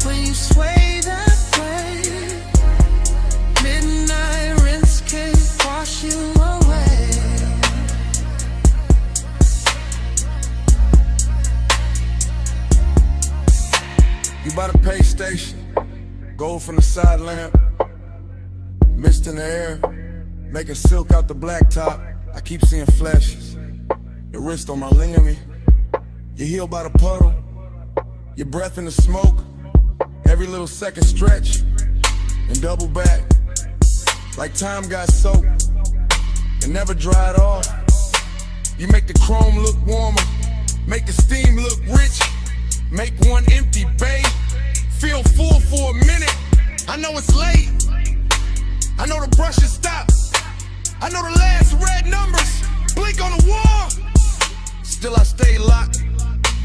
J: When you sway that way, midnight rinse can't wash you away.
A: You by the pay station, gold from the side lamp, mist in the air, making silk out the blacktop. I keep seeing flashes, your wrist on my ligament, your heel by the puddle, your breath in the smoke. Every little second stretch and double back, like time got soaked and never dried off. You make the chrome look warmer, make the steam look rich, make one empty bay feel full for a minute. I know it's late, I know the brush has stopped, I know the last red numbers blink on the wall. Still I stay locked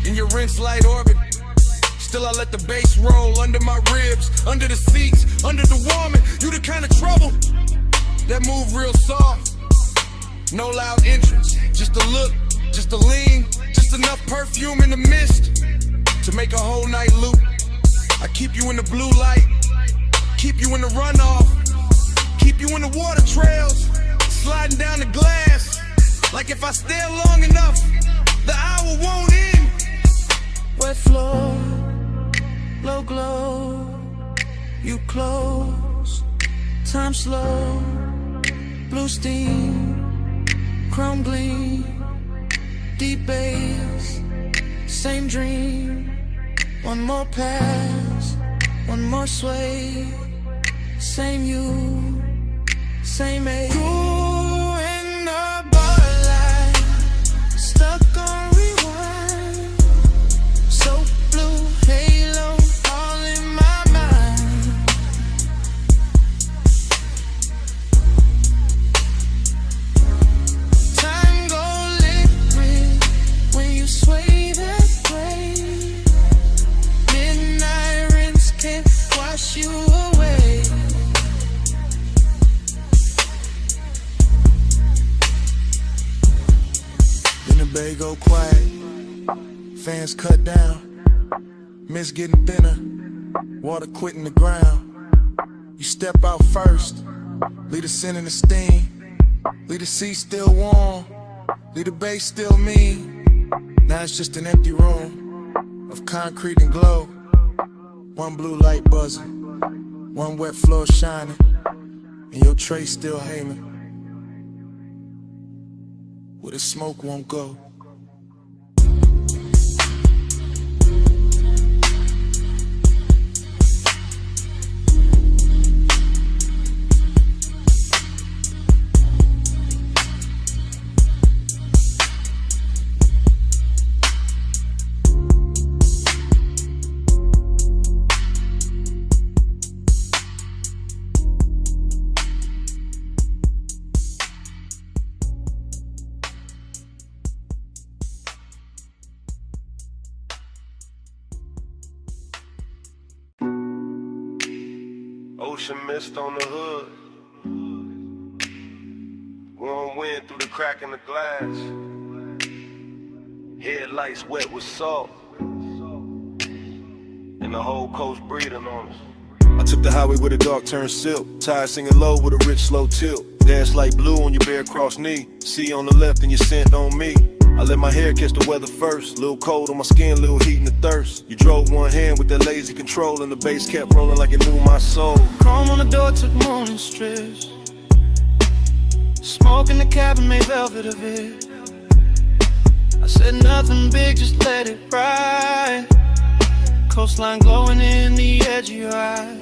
A: in your rinse light orbit. Still I let the bass roll under my ribs, under the seats, under the warming. You the kind of trouble that move real soft. No loud entrance, just a look, just a lean, just enough perfume in the mist to make a whole night loop. I keep you in the blue light, keep you in the runoff, keep you in the water trails, sliding down the glass. Like if I stay long enough, the hour won't end.
J: Wet floor, low glow, you close, time slow, blue steam, chrome gleam, deep bass,
L: Same dream, one more pass, one more sway. Same you, same age. Ooh, in the bar line, stuck on rewind. So blue, halo, all in my mind. Time go liquid when you sway that way. Midnight rinse can't wash you away.
N: Then the bay go quiet, fans cut down, mist getting thinner, water quitting the ground. You step out first, leave the scent and the steam, leave the seat still warm, leave the bay still mean. Now it's just an empty room of concrete and glow. One blue light buzzing, one wet floor shining, and your tray still hanging where the smoke won't go.
I: Ocean mist on the hood. Warm wind through the crack in the glass. Headlights wet with salt. And the whole coast breathing on us.
G: I took the highway where the dark turned silk. Tired singing low with a rich slow tilt. Dance like blue on your bare cross knee. See on the left and your scent on me. I let my hair catch the weather first. Little cold on my skin, little heat in the thirst. You drove one hand with that lazy control, and the bass kept rolling like it knew my soul.
L: Chrome on the door took morning strips. Smoke in the cabin made velvet of it. I said nothing big, just let it ride. Coastline glowing in the edge of your eye.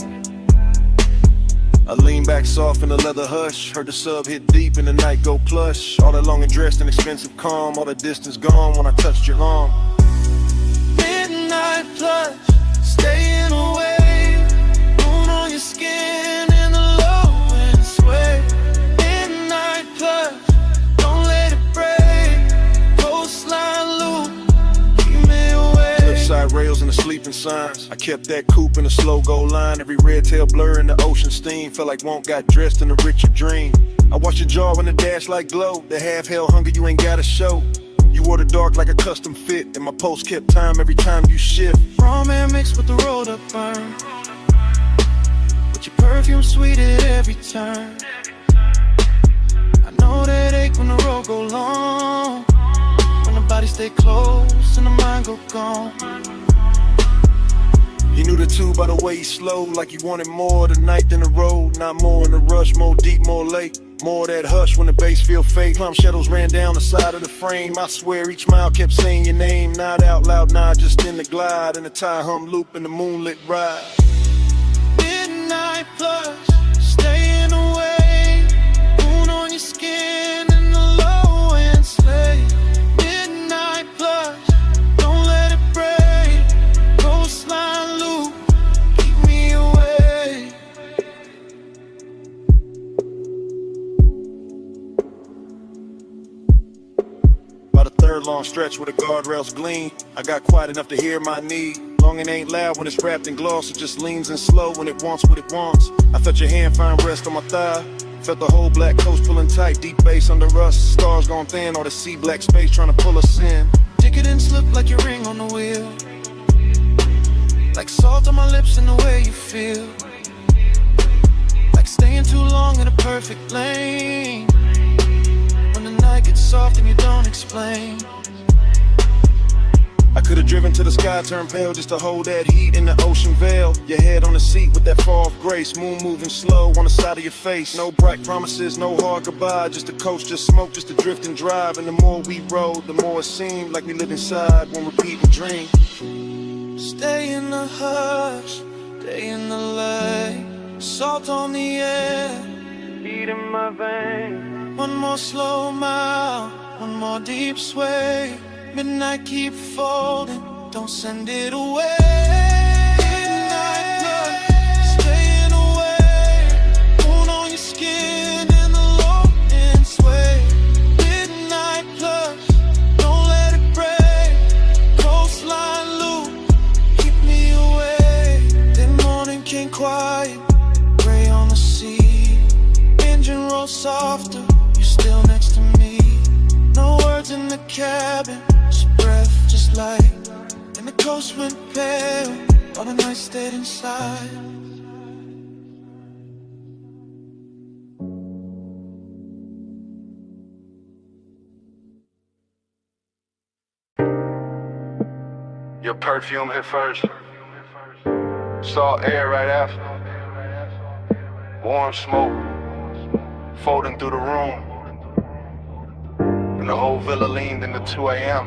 G: I lean back soft in the leather hush. Heard the sub hit deep and the night go plush. All that long and dressed in expensive calm. All the distance gone when I touched your arm.
L: Midnight plush, staying away. Moon on your skin and the low wind sway. Midnight plush, don't let it break. Coastline loop, keep me away.
G: Cliffside rails and the sleeping signs. I kept that coupe in a slow go line. Every red tail blur in the ocean steam. Felt like Won't got dressed in a richer dream. I watched your jaw in the dash like glow. The half hell hunger you ain't gotta show. You wore the dark like a custom fit, and my pulse kept time every time you shift.
L: Raw man mixed with the rolled up burn, but your perfume sweet at every turn. I know that ache when the road go long, when the body stay close and the mind go gone.
G: He knew the two by the way he slowed, like he wanted more tonight than the road. Not more in the rush, more deep, more late. More of that hush when the bass feel fake. Clown shadows ran down the side of the frame. I swear each mile kept saying your name. Not out loud, nah, just in the glide. In the tie hum loop in the moonlit ride.
L: Midnight plush, staying away. Moon on your skin and the low wind sway. Midnight plush, don't let it break. Coastline loop, keep me away.
G: About a third long stretch where the guardrails gleam. I got quiet enough to hear my need. Long and ain't loud when it's wrapped in gloss. It just leans in slow when it wants what it wants. I felt your hand find rest on my thigh. Felt the whole black coast pulling tight. Deep bass under us. Stars gone thin. All the sea black space trying to pull us in.
L: Decadence look like your ring on the wheel. Like salt on my lips and the way you feel. Like staying too long in a perfect lane. When the night gets soft and you don't explain.
G: I could've
R: Driven to the sky, turn pale just to hold that heat in the ocean veil. Your head on the seat with that fall of grace. Moon moving slow on the side of your face. No bright promises, no hard goodbye. Just a coast, just smoke, just to drift and drive. And the more we rode, the more it seemed like we lived inside one repeating dream.
J: Stay in the hush, day in the light. Salt on the air, beat in my veins. One more slow mile, one more deep sway. Midnight keep folding, don't send it away. Midnight blood, staying away. Moon on your skin and the low end sway. Midnight plus, don't let it break. Coastline loop, keep me away. Then morning came quiet, gray on the sea. Engine roll softer, you're still next to me. No words in the cabin, breath just light, and the coast went pale while the night stayed inside.
O: Your perfume hit first, salt air right after, warm smoke folding through the room, and the whole villa leaned into 2 a.m.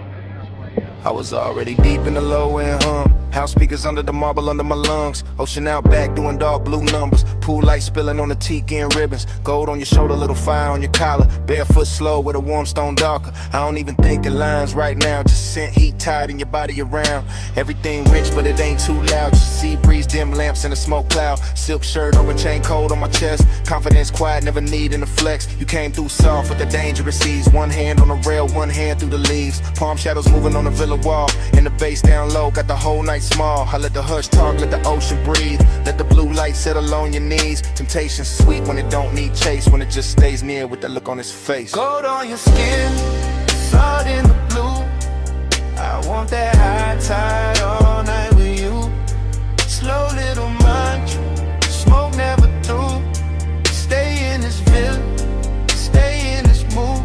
H: I was already deep in the low end hum. House speakers under the marble under my lungs. Ocean out back doing dark blue numbers. Pool light spilling on the tiki and ribbons. Gold on your shoulder, little fire on your collar. Barefoot slow with a warm stone darker. I don't even think in lines right now. Just scent heat tied in your body around. Everything rich but it ain't too loud. Just sea breeze, dim lamps and a smoke cloud. Silk shirt over chain cold on my chest. Confidence quiet, never needing to flex. You came through soft with the dangerous seas. One hand on the rail, one hand through the leaves. Palm shadows moving on the villa wall. And the bass down low, got the whole night small. I let the hush talk, let the ocean breathe. Let the blue light settle on your knees. Temptation's sweet when it don't need chase. When it just stays near with that look on his face.
J: Gold on your skin, salt in the blue. I want that high tide all night with you. Slow little mantra, smoke never through. Stay in this villa, stay in this mood.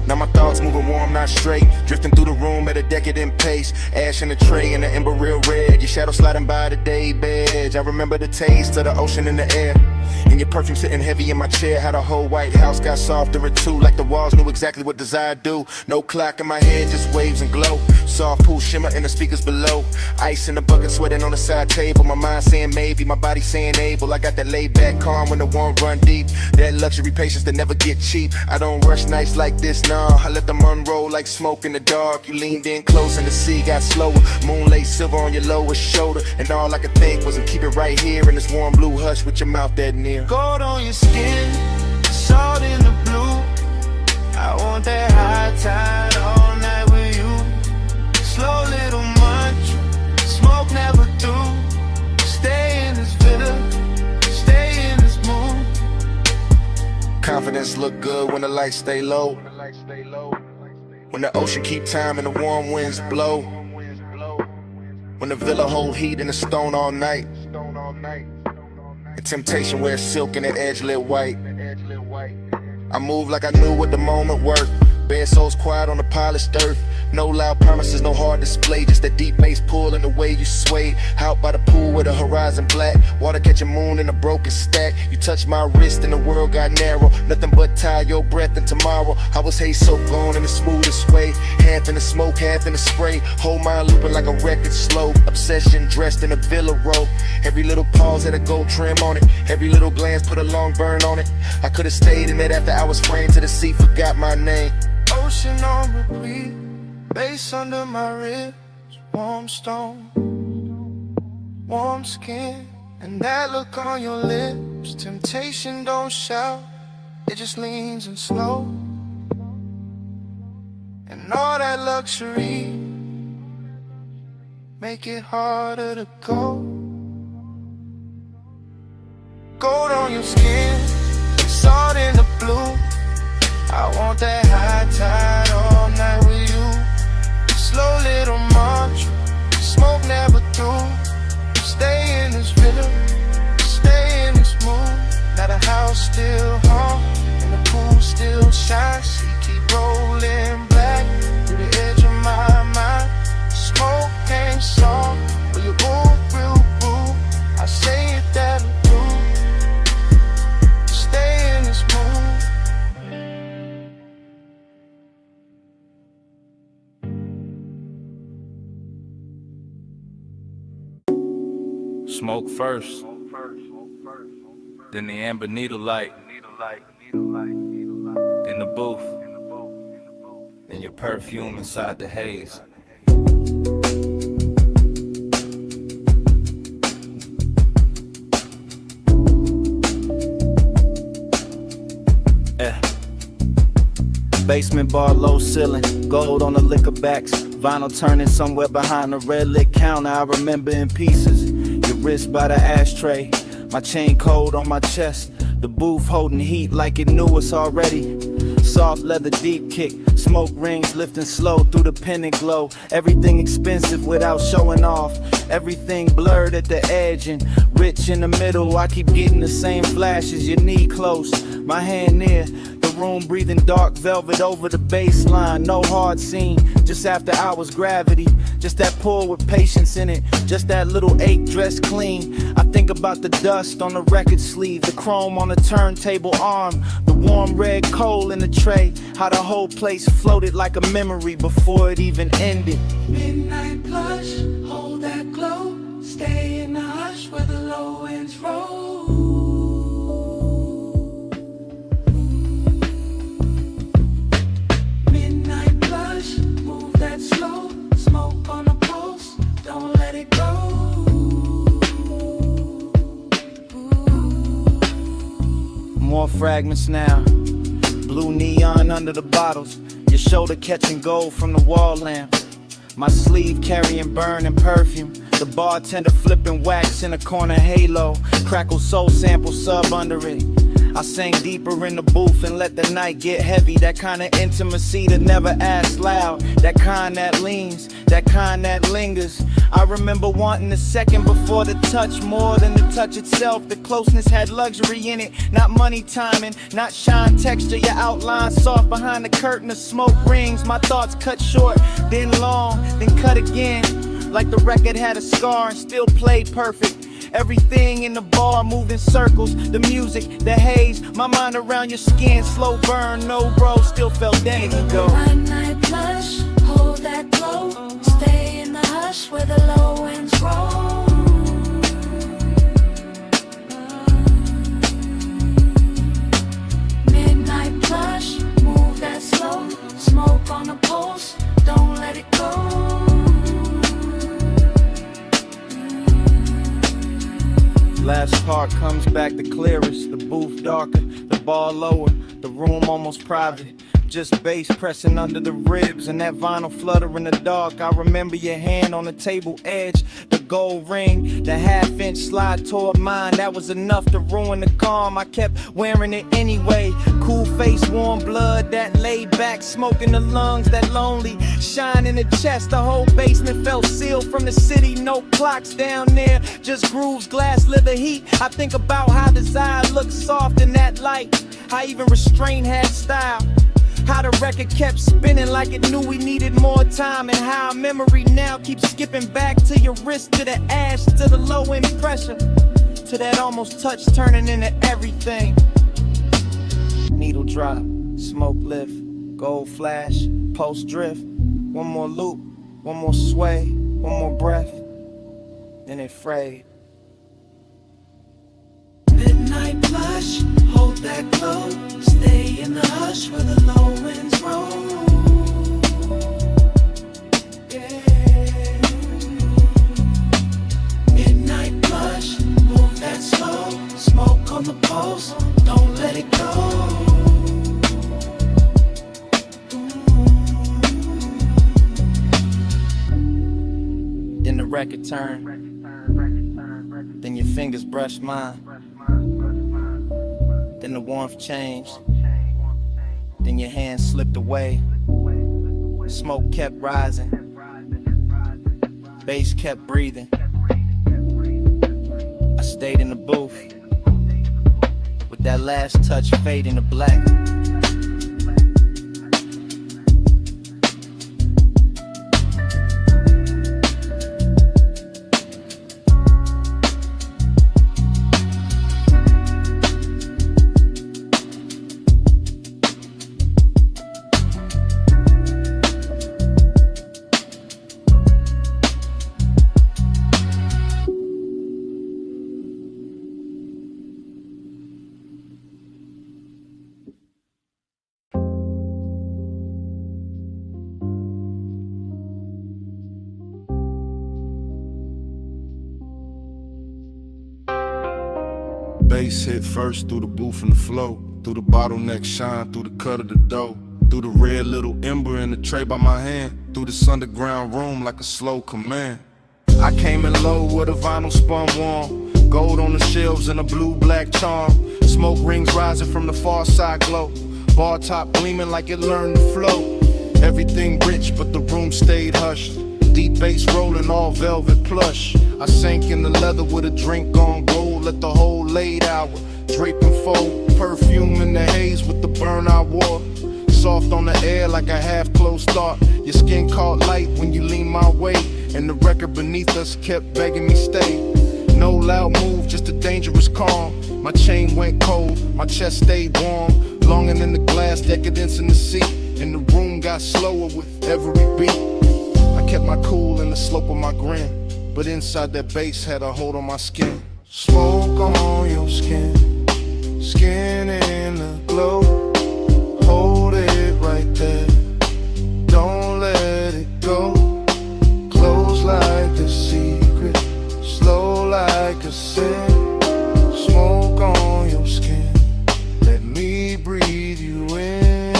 H: Now my thoughts moving warm, not straight. Drifting through the room at a decadent pace. Ash in the tray and the ember real red. Your shadow sliding by the day bed. I remember the taste of the ocean in the air. And your perfume sitting heavy in my chair. How the whole White House got softer at 2. Like the walls knew exactly what desire do. No clock in my head, just waves and glow. Soft pool shimmer in the speakers below. Ice in the bucket, sweating on the side table. My mind saying maybe, my body saying able. I got that laid back calm when the warm run deep. That luxury patience that never get cheap. I don't rush nights like this, nah. I let them unroll like smoke in the dark. You leaned in close and the sea got slower. Moonlight silver on your lower shoulder. And all I could think was to keep it right here in this warm blue hush with your mouth that near.
J: Gold on your skin, salt in the blue. I want that high tide all night with you. Slow little mantra, smoke never through. Stay in this villa, stay in this mood.
H: Confidence look good when the lights stay low. When the ocean keep time and the warm winds blow. When the villa hold heat in the stone all night. And temptation wears silk and the edge lit white. I move like I knew what the moment worth. Bare souls quiet on the polished earth. No loud promises, no hard display. Just that deep bass pull and the way you sway. Out by the pool with the horizon black. Water catching moon in a broken stack. You touch my wrist and the world got narrow. Nothing but tie your breath and tomorrow. I was Haze so gone in the smoothest way. Half in the smoke, half in the spray. Whole mind looping like a record slow. Obsession dressed in a villa robe. Every little pause had a gold trim on it. Every little glance put a long burn on it. I could've stayed in it after I was framed to the sea. Forgot my name.
J: Ocean on repeat, bass under my ribs, warm stone, warm skin, and that look on your lips. Temptation don't shout, it just leans and slow. And all that luxury make it harder to go. Gold on your skin, salt in the blue. I want that high tide all night with you. Slow little mantra, smoke never through. Stay in this villa, stay in this mood. Now the house still hum, and the pool still shines. She keep rolling black through the edge of my mind.
A: Smoke first, then the amber needle light, then the booth, then your perfume inside the haze.
H: Basement bar, low ceiling, gold on the liquor backs, vinyl turning somewhere behind the red lit counter. I remember in pieces, your wrist by the ashtray, my chain cold on my chest, the booth holding heat like it knew us already. Soft leather deep kick, smoke rings lifting slow through the pendant glow. Everything expensive without showing off, everything blurred at the edge and rich in the middle. I keep getting the same flashes, your knee close, my hand near the room, breathing dark velvet over the baseline. No hard scene, just after hours gravity, just that pull with patience in it, just that little ache dressed clean. I think about the dust on the record sleeve, the chrome on the turntable arm, the warm red coal in the tray, how the whole place floated like a memory before it even ended.
J: Midnight plush, hold that glow, stay in the hush where the low winds roll. Midnight plush, move that slow, smoke on the pulse, don't let it go.
H: More fragments now, blue neon under the bottles, your shoulder catching gold from the wall lamp, my sleeve carrying burning perfume, the bartender flipping wax in a corner halo, crackle soul sample sub under it. I sang deeper in the booth and let the night get heavy. That kind of intimacy that never asks loud, that kind that leans, that kind that lingers. I remember wanting the second before the touch more than the touch itself. The closeness had luxury in it, not money timing, not shine texture. Your outline soft behind the curtain of smoke rings. My thoughts cut short, then long, then cut again, like the record had a scar and still played perfect. Everything in the bar moved in circles, the music, the haze, my mind around your skin, slow burn, no bro, still felt days ago.
K: Midnight plush, hold that glow, stay in the hush where the low winds roll. Midnight plush, move that slow, smoke on the pulse, don't let it go.
H: Last part comes back the clearest, the booth darker, the bar lower, the room almost private. Just bass pressing under the ribs and that vinyl flutter in the dark. I remember your hand on the table edge, the gold ring, the half-inch slide toward mine. That was enough to ruin the calm. I kept wearing it anyway. Cool face, warm blood, that laid back smoke in the lungs, that lonely shine in the chest. The whole basement felt sealed from the city. No clocks down there, just grooves, glass, leather heat. I think about how desire looked soft in that light, how even restraint had style, how the record kept spinning like it knew we needed more time, and how memory now keeps skipping back to your wrist, to the ash, to the low end pressure, to that almost touch turning into everything. Needle drop, smoke lift, gold flash, pulse drift. One more loop, one more sway, one more breath, then it frayed.
J: Midnight plush, hold that glow, stay in the hush where the low winds roll. Yeah. Midnight plush, move that slow, smoke on the pulse, don't let it go.
H: Then the record turned, then your fingers brushed mine, then the warmth changed, then your hand slipped away. Smoke kept rising, bass kept breathing. I stayed in the booth with that last touch fading to black.
R: bass hit first through the booth and the flow, through the bottleneck shine, through the cut of the dough, through the red little ember in the tray by my hand, through this underground room like a slow command. I came in low with a vinyl spun warm, gold on the shelves and a blue-black charm. Smoke rings rising from the far side glow, bar top gleaming like it learned to flow. Everything rich but the room stayed hushed, deep bass rolling all velvet plush. I sank in the leather with a drink on gold, let the whole late hour drape and fold. Perfume in the haze with the burn I wore, soft on the air like a half-closed thought. Your skin caught light when you leaned my way, and the record beneath us kept begging me stay. No loud move, just a dangerous calm. My chain went cold, my chest stayed warm, longing in the glass, decadence in the seat, and the room got slower with every beat. I kept my cool in the slope of my grin, but inside that bass had a hold on my skin. Smoke on your skin, skin in the glow. Hold it right there, don't let it go. Close like a secret, slow like a sin. Smoke on your skin, let me breathe you in.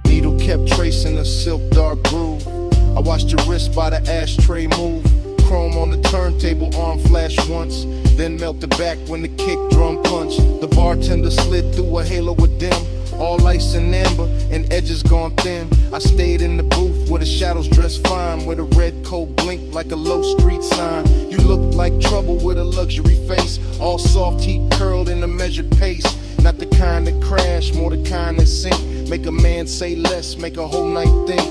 R: Needle kept tracing a silk dark groove. I watched your wrist by the ashtray move. Chrome on the turntable, arm flashed once, then melted back when the kick drum punched. The bartender slid through a halo of dim, all ice and amber, and edges gone thin. I stayed in the booth where the shadows dressed fine, where the red coat blinked like a low street sign. You looked like trouble with a luxury face, all soft heat curled in a measured pace. Not the kind that crash, more the kind that sink, make a man say less, make a whole night think.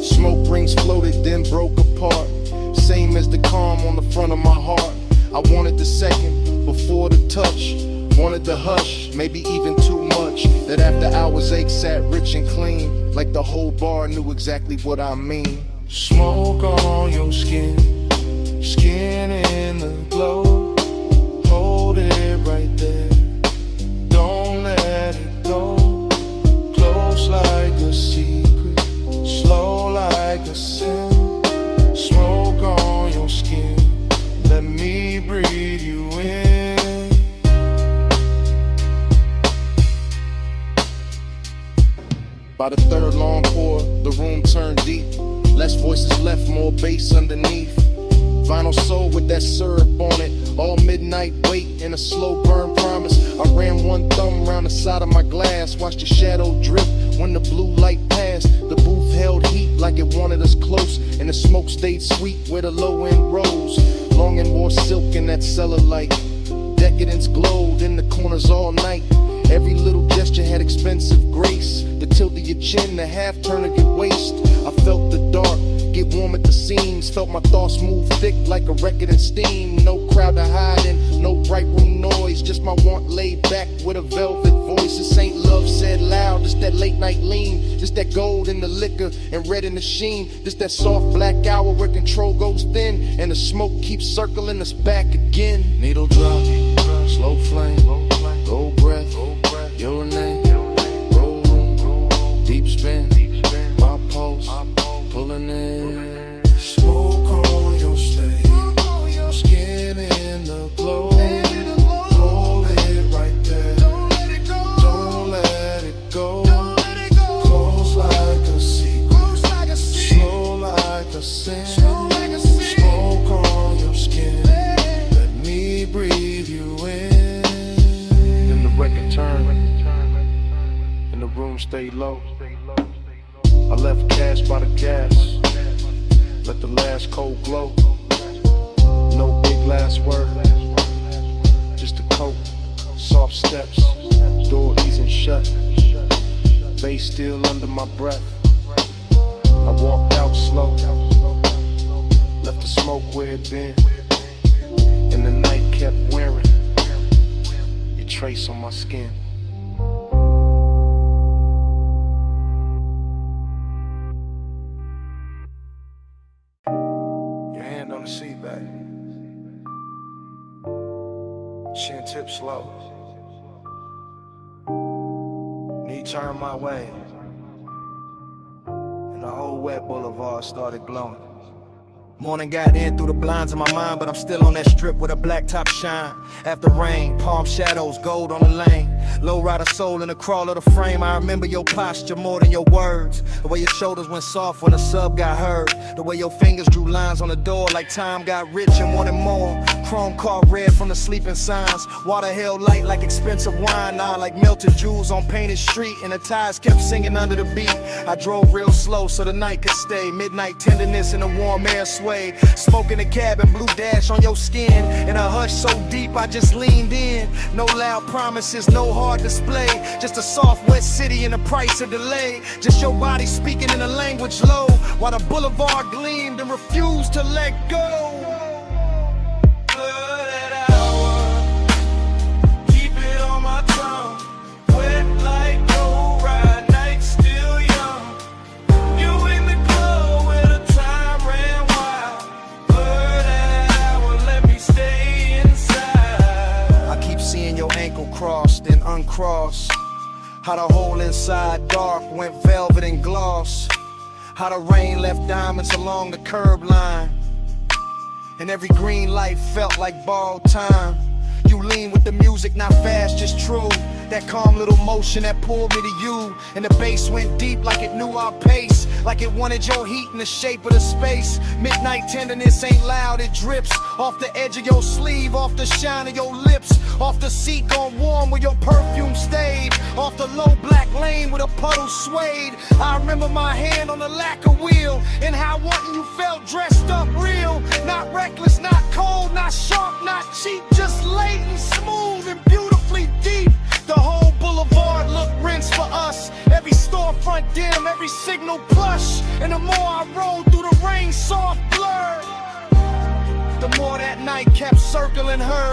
R: Smoke rings floated, then broke apart, same as the calm on the front of my heart. I wanted the second before the touch, wanted the hush, maybe even too much. That after hours ache sat rich and clean, like the whole bar knew exactly what I mean. Smoke on your skin, skin in the glow. Hold it right there, don't let it go. Close like a secret, slow like a sin. Smoke on your skin, let me breathe you in. By the third long pour, the room turned deep. Less voices left, more bass underneath. Vinyl soul with that syrup on it, all midnight wait and a slow burn promise. I ran one thumb around the side of my glass, watched the shadow drift when the blue light passed. The booth held heat like it wanted us close, and the smoke stayed sweet where the low end rose. Long and more silk in that cellar light, decadence glowed in the corners all night. Every little gesture had expensive grace, the tilt of your chin, the half turn of your waist. I felt the dark get warm at the seams, felt my thoughts move thick like a record in steam. No crowd to hide in, no bright room noise, just my want laid back with a velvet voice. This ain't love said loud, just that late night lean, just that gold in the liquor and red in the sheen, just that soft black hour where control goes thin and the smoke keeps circling us back again. Needle drop, slow flame, gold breath, your name, roll room, deep spin, my pulse, pulling in. Smoke on your stage, skin in the glow. Hold it right there, don't let it go. Close like a secret, slow like a sin. Smoke on your skin, let me breathe you in. Then the record turned, and the room stayed low. I left cash by the gas, let the last cold glow. No big last word, just a coat, soft steps, door easing shut, bass still under my breath. I walked out slow, left the smoke where it been, and the night kept wearing your trace on my skin. On the seat back, chin tip slow, knee turned my way, and the whole wet boulevard started glowing.
S: Morning got in through the blinds of my mind, but I'm still on that strip with a black top shine. After rain, palm shadows, gold on the lane. Low rider soul in the crawl of the frame. I remember your posture more than your words. The way your shoulders went soft when a sub got heard. The way your fingers drew lines on the door like time got rich and wanted more. Chrome car red from the sleeping signs. Water held light like expensive wine. Now like melted jewels on painted street. And the tires kept singing under the beat. I drove real slow so the night could stay. Midnight tenderness in the warm air sway. Smoke in the cabin, blue dash on your skin. In a hush so deep I just leaned in. No loud promises, no hard display. Just a soft wet city and the price of delay. Just your body speaking in a language low. While the boulevard gleamed and refused to let go. Crossed and uncrossed. How the whole inside dark went velvet and gloss. How the rain left diamonds along the curb line. And every green light felt like borrowed time. You lean with the music, not fast, just true. That calm little motion that pulled me to you. And the bass went deep like it knew our pace. Like it wanted your heat in the shape of the space. Midnight tenderness ain't loud, it drips off the edge of your sleeve, off the shine of your lips, off the seat gone warm where your perfume stayed, off the low black lane where the puddle swayed. I remember my hand on the lacquer wheel, and how wanting you felt dressed up real. Not reckless, not cold, not sharp, not cheap, just latent, smooth and beautifully deep. The whole boulevard looked rinsed for us. Every storefront dim, every signal plush. And the more I rolled through the rain, soft blurred, the more that night kept circling her.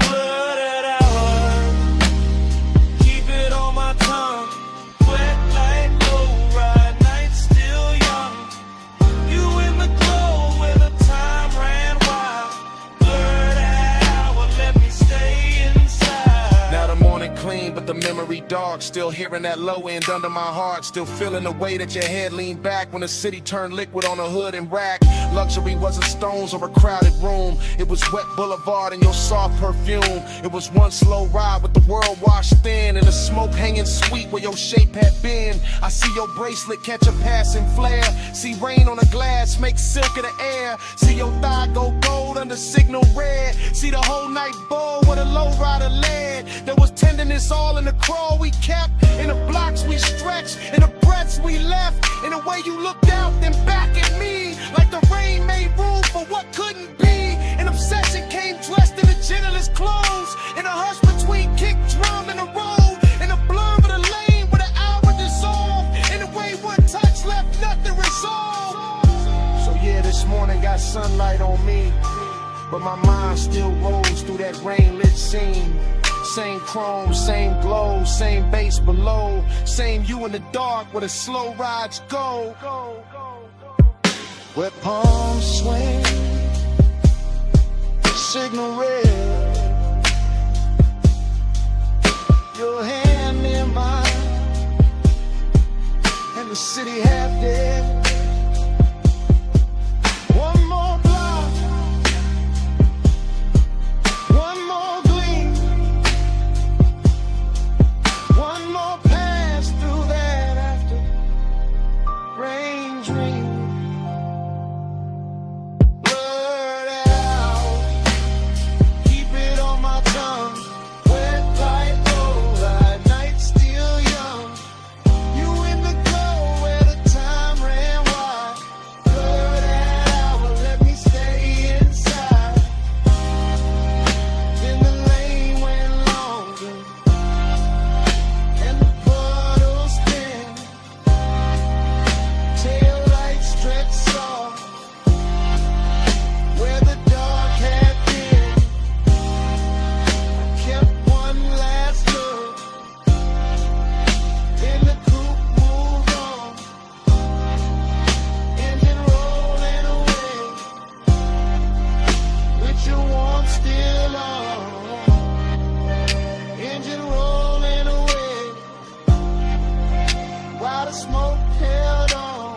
S: Blooded hour, keep it on my tongue. Wet like low ride, night still young. You in the glow where the time ran wild. Now the morning clean, but the memory dark. Still hearing that low end under my heart. Still feeling the way that your head leaned back when the city turned liquid on a hood and rack. Luxury wasn't stones or a crowded room. It was wet boulevard and your soft perfume. It was one slow ride with the world washed thin, and the smoke hanging sweet where your shape had been. I see your bracelet catch a passing flare. See rain on the glass make silk of the air. See your thigh go gold under signal red. See the whole night bowl where the low rider led. There was tenderness all in the crawl we kept, in the blocks we stretched, in the breaths we left, in the way you looked out then back at me. Like the rain made room for what couldn't be. An obsession came dressed in the gentlest clothes. In a hush between kick, drum, and the road. In the blur of the lane where the hour dissolved. In the way one touch left nothing resolved. So yeah, this morning got sunlight on me, but my mind still rolls through that rain-lit scene. Same chrome, same glow, same bass below. Same you in the dark where the slow rides go. Where palms swing, signal red. Your hand in mine, and the city half dead. One more block, one more gleam, one more pass through that after rain dream. Blurred out, keep it on my tongue. Wet like moonlight, night still young. You in the glow where the time ran wide. Blurred out, let me stay inside. Then the lane went longer, and the puddles thin. Tail lights stretched soft where the dark had been. I kept one last look, then the coupe moved on. Engine rolling away, with your warmth still on. Engine rolling away, while the smoke held on.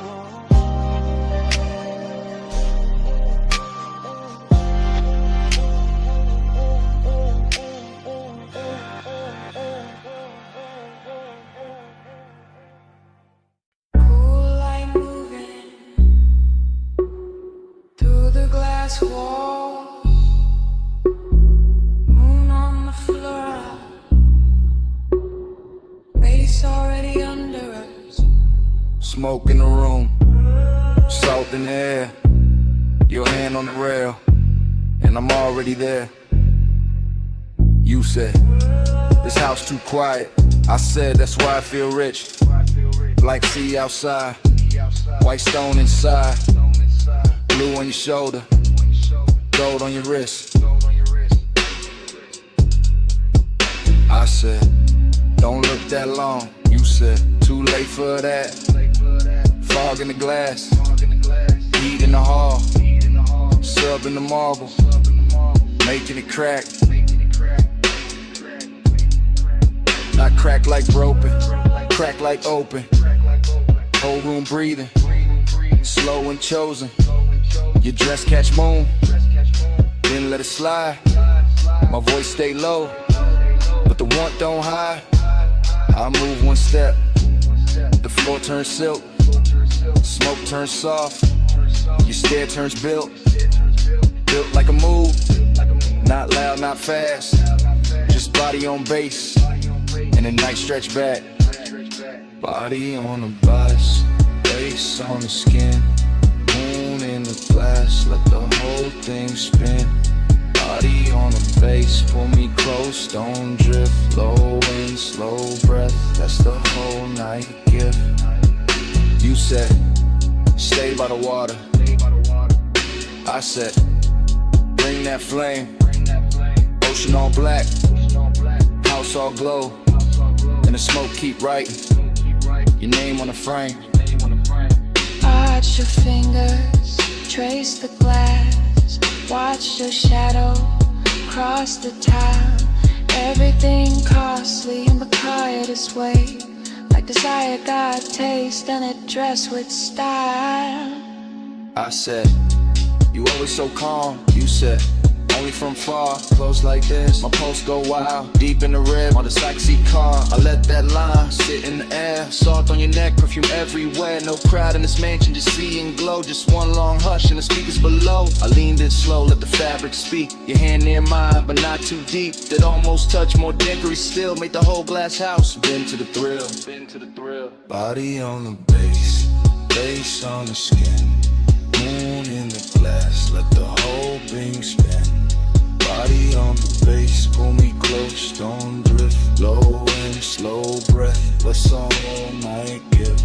A: smoke in the room, salt in the air, your hand on the rail, and I'm already there. You said, this house too quiet. I said, that's why I feel rich. Like sea outside, white stone inside, blue on your shoulder, gold on your wrist. I said, don't look that long. You said, too late for that. Fog in the glass, heat in the hall, sub in the marble, making it crack. Not crack like broken, crack like open. Whole room breathing, slow and chosen. Your dress catch moon, then let it slide. My voice stay low, but the want don't hide. I move one step, the floor turns silk, smoke turns soft, your stare turns built like a move, not loud, not fast, just body on base, and a nice stretch back. Body on the bus, face on the skin, moon in the glass, let the whole thing spin. Body on the base, pull me close, don't drift. Low wind, slow breath, that's the whole night gift. You said, stay by the water. I said, bring that flame. Ocean all black, house all glow, and the smoke keep writing your name on the frame.
K: Arch your fingers, trace the glass, watch your shadow cross the tile. Everything costly in the quietest way, like desire got taste and it dressed with style.
A: I said, you always so calm. You said, only from far, close like this. My pulse go wild, deep in the red, on the sexy car. I let that line sit in the air, salt on your neck, perfume everywhere. No crowd in this mansion, just see and glow. Just one long hush and the speakers below. I leaned in slow, let the fabric speak. Your hand near mine, but not too deep. That almost touch, more dickery still. Made the whole glass house, been to the thrill. Body on the bass, bass on the skin, moon in the glass, let the whole thing spin. Body on the base, pull me close, don't drift. Low and slow breath, what's all night give?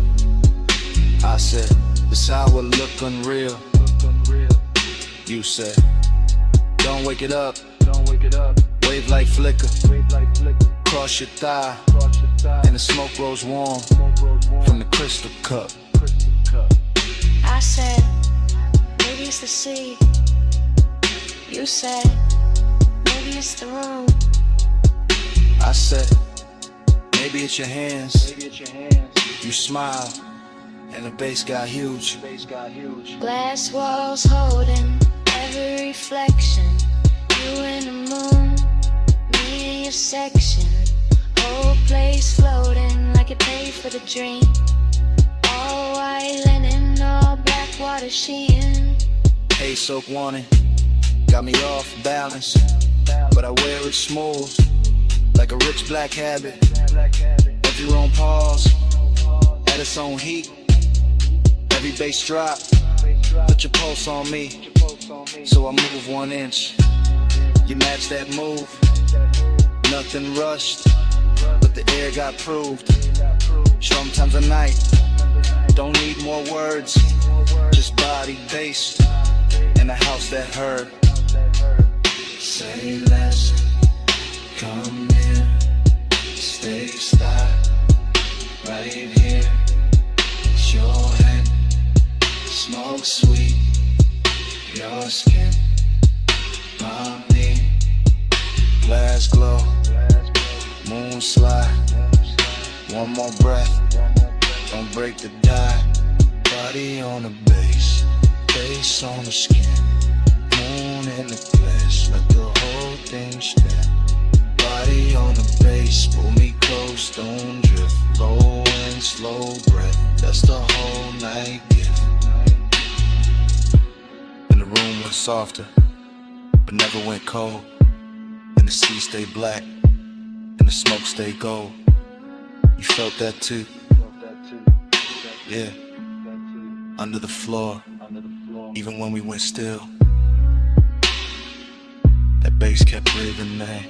A: I said, this hour look unreal. You said, don't wake it up. Wave like flicker, cross your thigh, and the smoke grows warm from the crystal cup.
K: I said, maybe it's the sea. You said, maybe it's the room.
A: I said, maybe it's your hands. You smile, and the bass got huge.
K: Glass walls holding every reflection. You and the moon, me in your section. Whole place floating like it paid for the dream. All white linen, all black water sheen.
A: Haze soak warning, got me off balance, but I wear it smooth, like a rich black habit. Every room pause, at its own heat. Every bass drop, put your pulse on me, so I move 1 inch. You match that move, nothing rushed, but the air got proved. Sometimes a night, don't need more words, just body, bass, and a house that heard.
M: Say less, come near, stay style, right here. It's your hand, smoke sweet, your skin, my knee.
A: Glass glow, moon slide, one more breath, don't break the die. Body on the bass, bass on the skin, moon in the glass, let the whole thing spin. Body on the bass, pull me close, don't drift. Low and slow breath, that's the whole night gift. And the room went softer, but never went cold. And the sea stayed black, and the smoke stayed gold. You felt that too? Yeah.
B: under the floor, even when we went still. That bass kept breathing, man.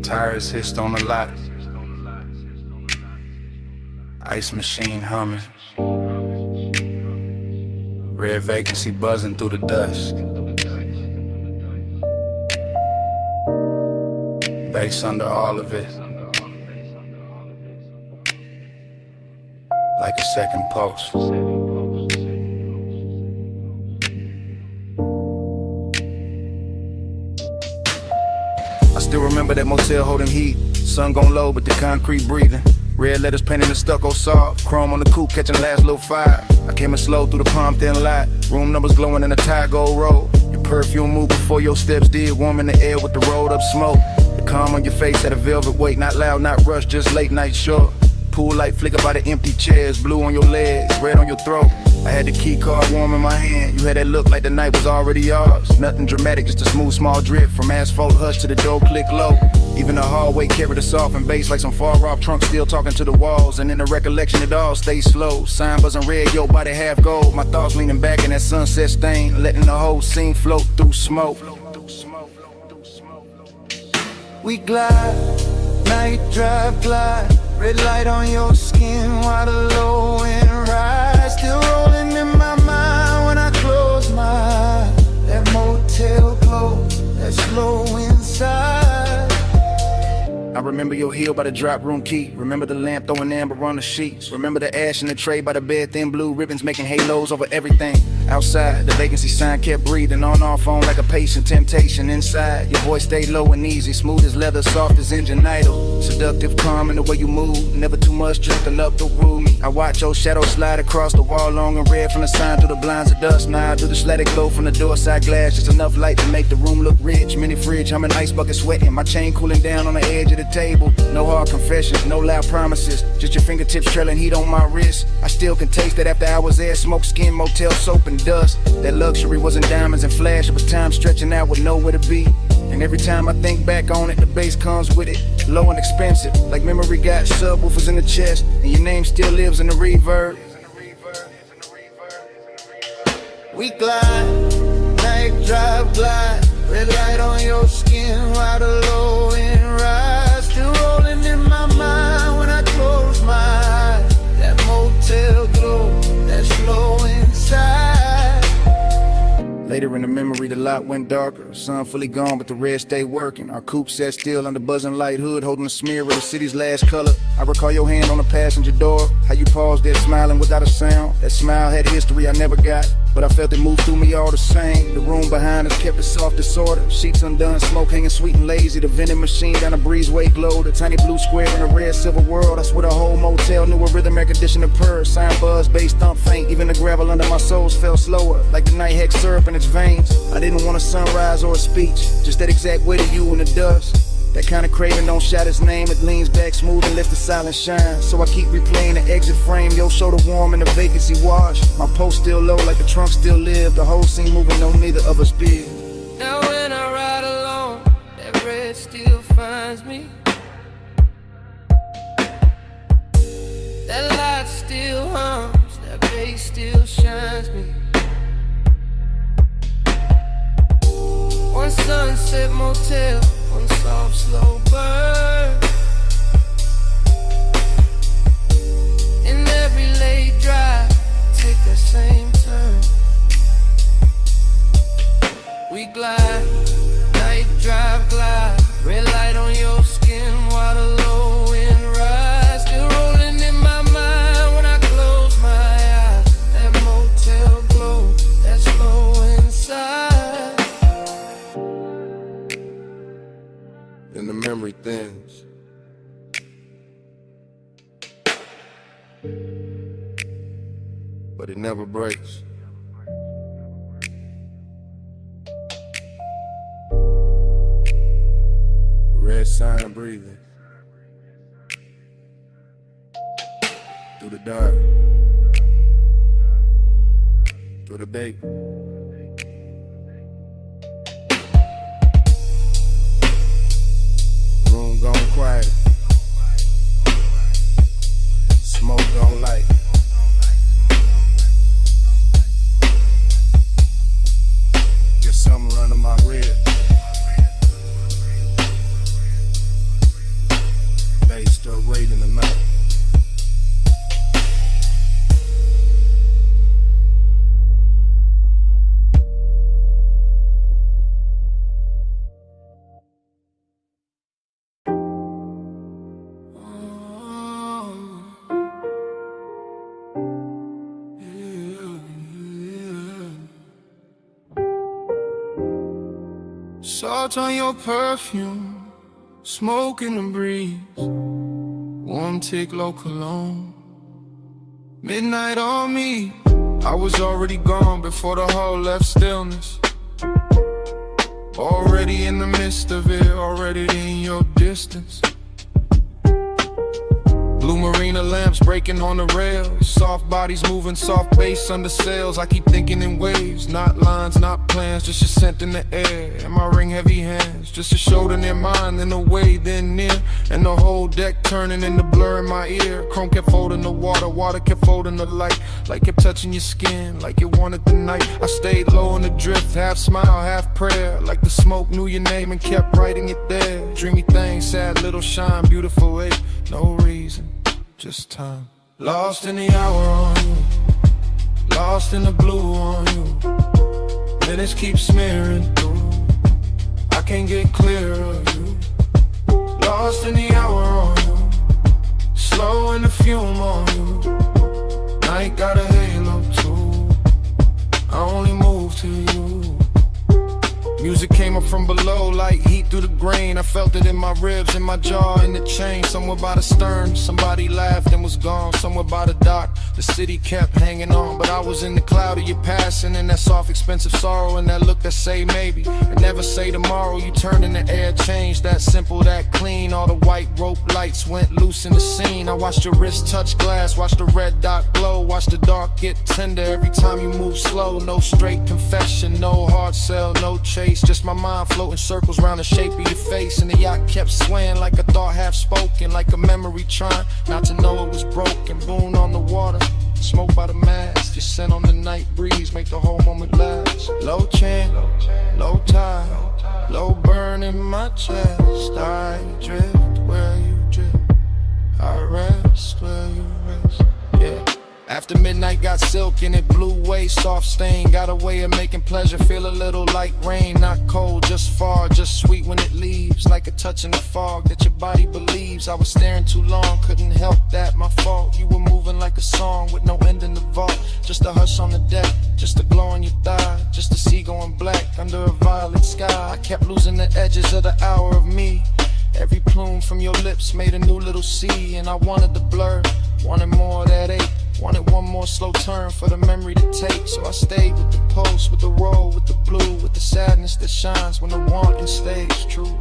A: Tires hissed on the lot. Ice machine humming. Red vacancy buzzing through the dust. Bass under all of it. Like a second pulse. I still remember that motel holding heat. Sun gon' low, but the concrete breathing. Red letters painted in stucco soft. Chrome on the coupe catching last little fire. I came in slow through the palm thin light. Room numbers glowing in the tie gold road. Your perfume moved before your steps did. Warm in the air with the rolled up smoke. The calm on your face had a velvet weight. Not loud, not rushed, just late night short. Pool light flicker by the empty chairs. Blue on your legs, red on your throat. I had the key card warm in my hand. You had that look like the night was already yours. Nothing dramatic, just a smooth small drip. From asphalt hush to the door click low. Even the hallway carried a soft and bass like some far off trunk still talking to the walls. And in the recollection it all stays slow. Sign buzzing red, your body half gold. My thoughts leaning back in that sunset stain. Letting the whole scene float through smoke.
L: We glide, night drive glide. Red light on your skin while the low end rise. Still rolling in my mind when I close my eyes. That motel glow, that slow inside.
A: I remember your heel by the drop room key. Remember the lamp throwing amber on the sheets. Remember the ash in the tray by the bed, thin blue ribbons making halos over everything. Outside, the vacancy sign kept breathing. On our phone like a patient, temptation inside. Your voice stayed low and easy, smooth as leather, soft as engine idle. Seductive, calm in the way you move. Never too much, just enough to rule me. I watch your shadow slide across the wall, long and red from the sign through the blinds of dust. Now through the static glow from the door side glass. Just enough light to make the room look rich. Mini fridge, I'm an ice bucket sweating. My chain cooling down on the edge of the table. No hard confessions, no loud promises. Just your fingertips trailing heat on my wrist. I still can taste it after hours there. Smoke, skin, motel, soap, and dust. That luxury wasn't diamonds and flash, but time stretching out with nowhere to be. And every time I think back on it, the bass comes with it. Low and expensive, like memory got subwoofers in the chest. And your name still lives in the reverb.
L: We glide, night drive glide. Red light on your skin while the low end rise. Still rolling in my mind when I close my eyes. That motel glow, that slow inside.
A: Later in the memory, the lot went darker. Sun fully gone, but the red stayed working. Our coupe sat still under buzzing light hood, holding a smear of the city's last color. I recall your hand on the passenger door, how you paused there smiling without a sound. That smile had history I never got, but I felt it move through me all the same. The room behind us kept it soft disorder. Sheets undone, smoke hanging sweet and lazy. The vending machine down the breezeway glowed. A tiny blue square in a red silver world. I swear the whole motel knew a rhythm air conditioner purr. Sign buzz, bass thump faint. Even the gravel under my soles fell slower, like the night hex syrup in its veins. I didn't want a sunrise or a speech, just that exact weight of you in the dust. That kind of craving don't shout its name. It leans back smooth and lets the silence shine. So I keep replaying the exit frame. Your shoulder warm and the vacancy wash. My post still low like the trunk still live. The whole scene moving, no neither of us big.
J: Now when I ride alone, that red still finds me. That light still hums, that bass still shines me. One sunset motel, one soft slow burn. In every late drive, take that same turn. We glide, night drive glide. Red light on your skin while the low end rise. Still rolling in my mind when I close my eyes. That motel glow, that slow inside.
R: And the memory thins. But it never breaks. Red sign breathing through the dark. with a baby. Room gone quiet. Smoke gone light. Get something running my rib. Bass still raiding the mouth.
Q: Salt on your perfume, smoke in the breeze, warm tick low cologne. Midnight on me, I was already gone before the hall left stillness. Already in the midst of it, already in your distance. Blue marina lamps breaking on the rails, soft bodies moving, soft bass under sails. I keep thinking in waves, not lines, not plans, just your scent in the air. And my ring heavy hands, just a shoulder near mine, then away, then near. And the whole deck turning into blur in my ear. Chrome kept folding the water, water kept folding the light. Like kept touching your skin, like it wanted the night. I stayed low in the drift, half smile, half prayer. Like the smoke knew your name and kept writing it there. Dreamy thing, sad little shine, beautiful ache. No reason, just time. Lost in the hour on you, lost in the blue on you. Minutes keep smearing through, I can't get clear of you. Lost in the hour on you, slow in the fume on you. Night got a halo too, I only move to you. Music came up from below like heat through the grain. I felt it in my ribs, in my jaw, in the chain. Somewhere by the stern, somebody laughed and was gone. Somewhere by the dock, the city kept hanging on. But I was in the cloud of your passing, and that soft, expensive sorrow, and that look that say maybe, and never say tomorrow. You turned in the air, changed, that simple, that clean. All the white rope lights went loose in the scene. I watched your wrist touch glass, watched the red dot glow, watched the dark get tender every time you move slow. No straight confession, no hard sell, no chase. Just my mind floating circles round the shape of your face. And the yacht kept swaying like a thought half spoken, like a memory trying not to know it was broken. Boon on the water, smoke by the mast, just scent on the night breeze, make the whole moment last. Low chant, low tide, low burn in my chest. I drift where you drift, I rest where you rest. Yeah. After midnight got silk and it blew away, soft stain. Got a way of making pleasure feel a little like rain. Not cold, just far, just sweet when it leaves. Like a touch in the fog that your body believes. I was staring too long, couldn't help that, my fault. You were moving like a song with no end in the vault. Just a hush on the deck, just a glow on your thigh. Just a sea going black under a violet sky. I kept losing the edges of the hour of me. Every plume from your lips made a new little sea. And I wanted the blur, wanted more of that ache. Wanted one more slow turn for the memory to take. So I stayed with the pulse, with the roll, with the blue, with the sadness that shines when the wanting stays true.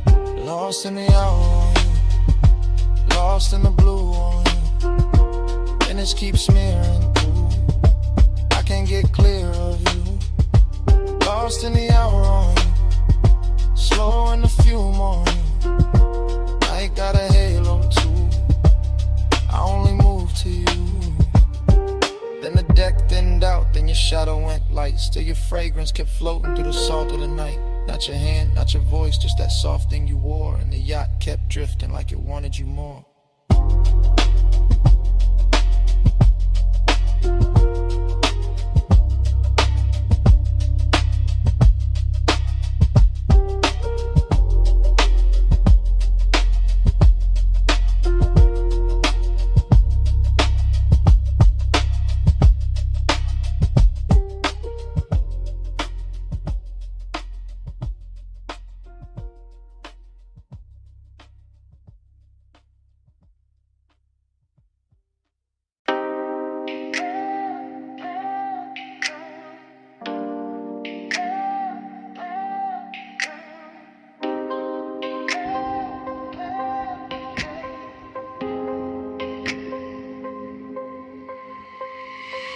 Q: Ooh. Lost in the hour on you, lost in the blue on you. Minutes keep smearing through, I can't get clear of you. Lost in the hour on you, slow in the fume on you. I got a halo too, I only move to you. Then the deck thinned out, then your shadow went light. Still your fragrance kept floating through the salt of the night. Not your hand, not your voice, just that soft thing you wore. And the yacht kept drifting like it wanted you more.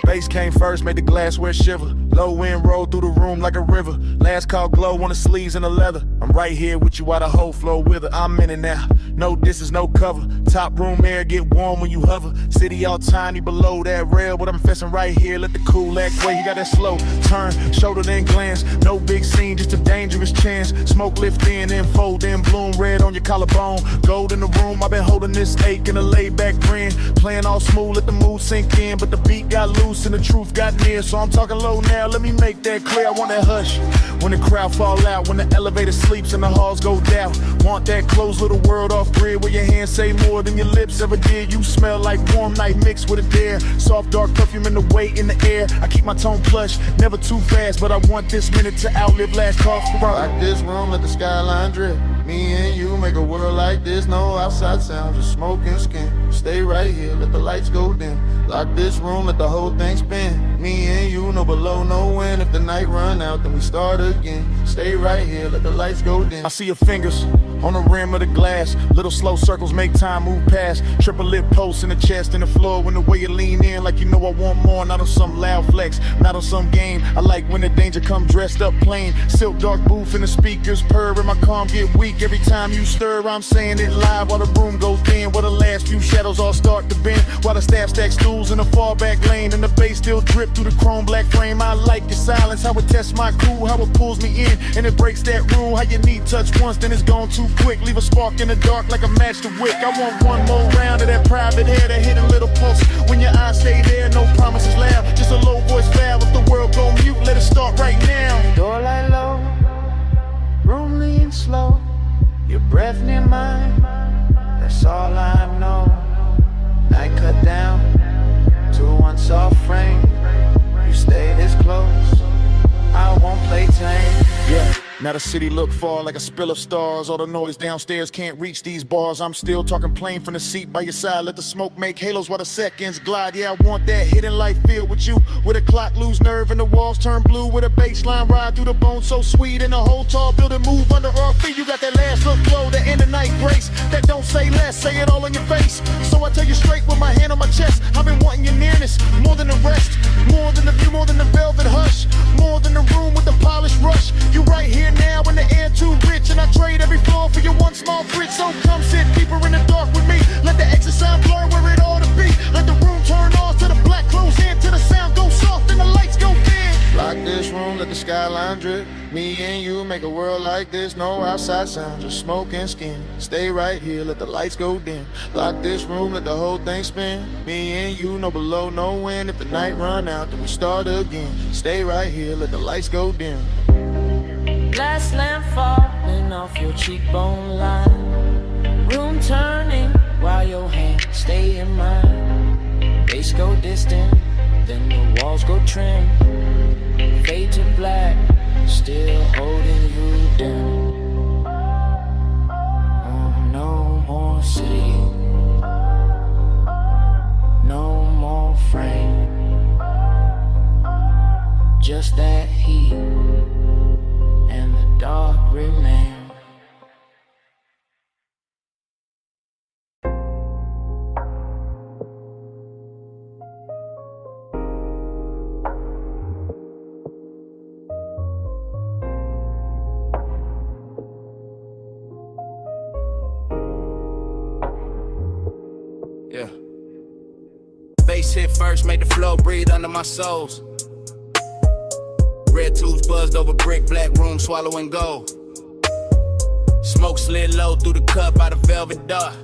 R: Bass came first, made the glassware shiver. Low wind rolled through the room like a river. Last call glow on the sleeves and the leather. I'm right here with you while the whole flow with her. I'm in it now, no distance, no cover. Top room air get warm when you hover. City all tiny below that rail, but I'm fessing right here. Let the cool act way. You got that slow turn, shoulder then glance. No big scene, just a dangerous chance. Smoke lift in and fold in, bloom red on your collarbone. Gold in the room, I've been holding this ache in a laid back grin. Playing all smooth, let the mood sink in, but the beat got loose and the truth got near. So I'm talking low now, let me make that clear. I want that hush when the crowd fall out, when the elevator sleeps and the halls go down. Want that closed little world off grid where your hands say more than your lips ever did. You smell like warm night mixed with a dare. Soft dark perfume in the weight in the air. I keep my tone plush, never too fast, but I want this minute to outlive last call for
D: Like this room, let the skyline drip. Me and you make a world like this. No outside sound, just smoke and skin. Stay right here, let the lights go dim. Lock this room, let the whole thing spin. Me and you, no below, no wind. If the night run out, then we start again. Stay right here, let the lights go dim.
R: I see your fingers on the rim of the glass. Little slow circles make time move past. Triple lip posts in the chest and the floor. When the way you lean in like you know I want more. Not on some loud flex, not on some game. I like when the danger come dressed up plain. Silk dark booth and the speakers purr and my calm get weak. Every time you stir, I'm saying it live while the room goes thin. While the last few shadows all start to bend. While the staff stacks stools in the far back lane. And the bass still drip through the chrome black frame. I like your silence, how it tests my crew. How it pulls me in and it breaks that rule. How you need touch once, then it's gone too quick. Leave a spark in the dark like a match to wick. I want one more round of that private air, that hidden little pulse. When your eyes stay there, no promises loud. Just a low voice valve. If the world go mute, let it start right now.
C: Door light low, room lean slow. Your breath near mine, that's all I know. Night cut down to one soft frame. You stay this close, I won't play tame.
R: Yeah. Now the city look far like a spill of stars. All the noise downstairs can't reach these bars. I'm still talking plain from the seat by your side. Let the smoke make halos while the seconds glide. Yeah, I want that hidden light filled with you. Where the clock lose nerve and the walls turn blue. Where the bass line ride through the bone so sweet. And the whole tall building move under our feet. You got that last look flow, that end of night grace. That don't say less, say it all in your face. So I tell you straight with my hand on my chest. I've been wanting your nearness, more than the rest. More than the view, more than the velvet hush. More than the room with the polished rush. You right here now in the air too rich. And I trade every floor for your one small bridge. So come sit deeper in the dark with me. Let the exit sound blur where it ought to be. Let the room turn on to the black close in. To the sound go soft and the lights go dim.
D: Lock this room, let the skyline drip. Me and you make a world like this. No outside sound, just smoke and skin. Stay right here, let the lights go dim. Lock this room, let the whole thing spin. Me and you, no below, no wind. If the night run out, then we start again. Stay right here, let the lights go dim.
J: Glass lamp falling off your cheekbone line. Room turning while your hands stay in mine. Bass go distant, then the walls go trim. Fade to black, still holding you down. Oh, no more city, no more frame. Just that heat and the dark remain.
F: Yeah. Bass hit first, made the flow breathe under my soles. Red tubes buzzed over brick, black room swallowing gold. Smoke slid low through the cup out of velvet dark.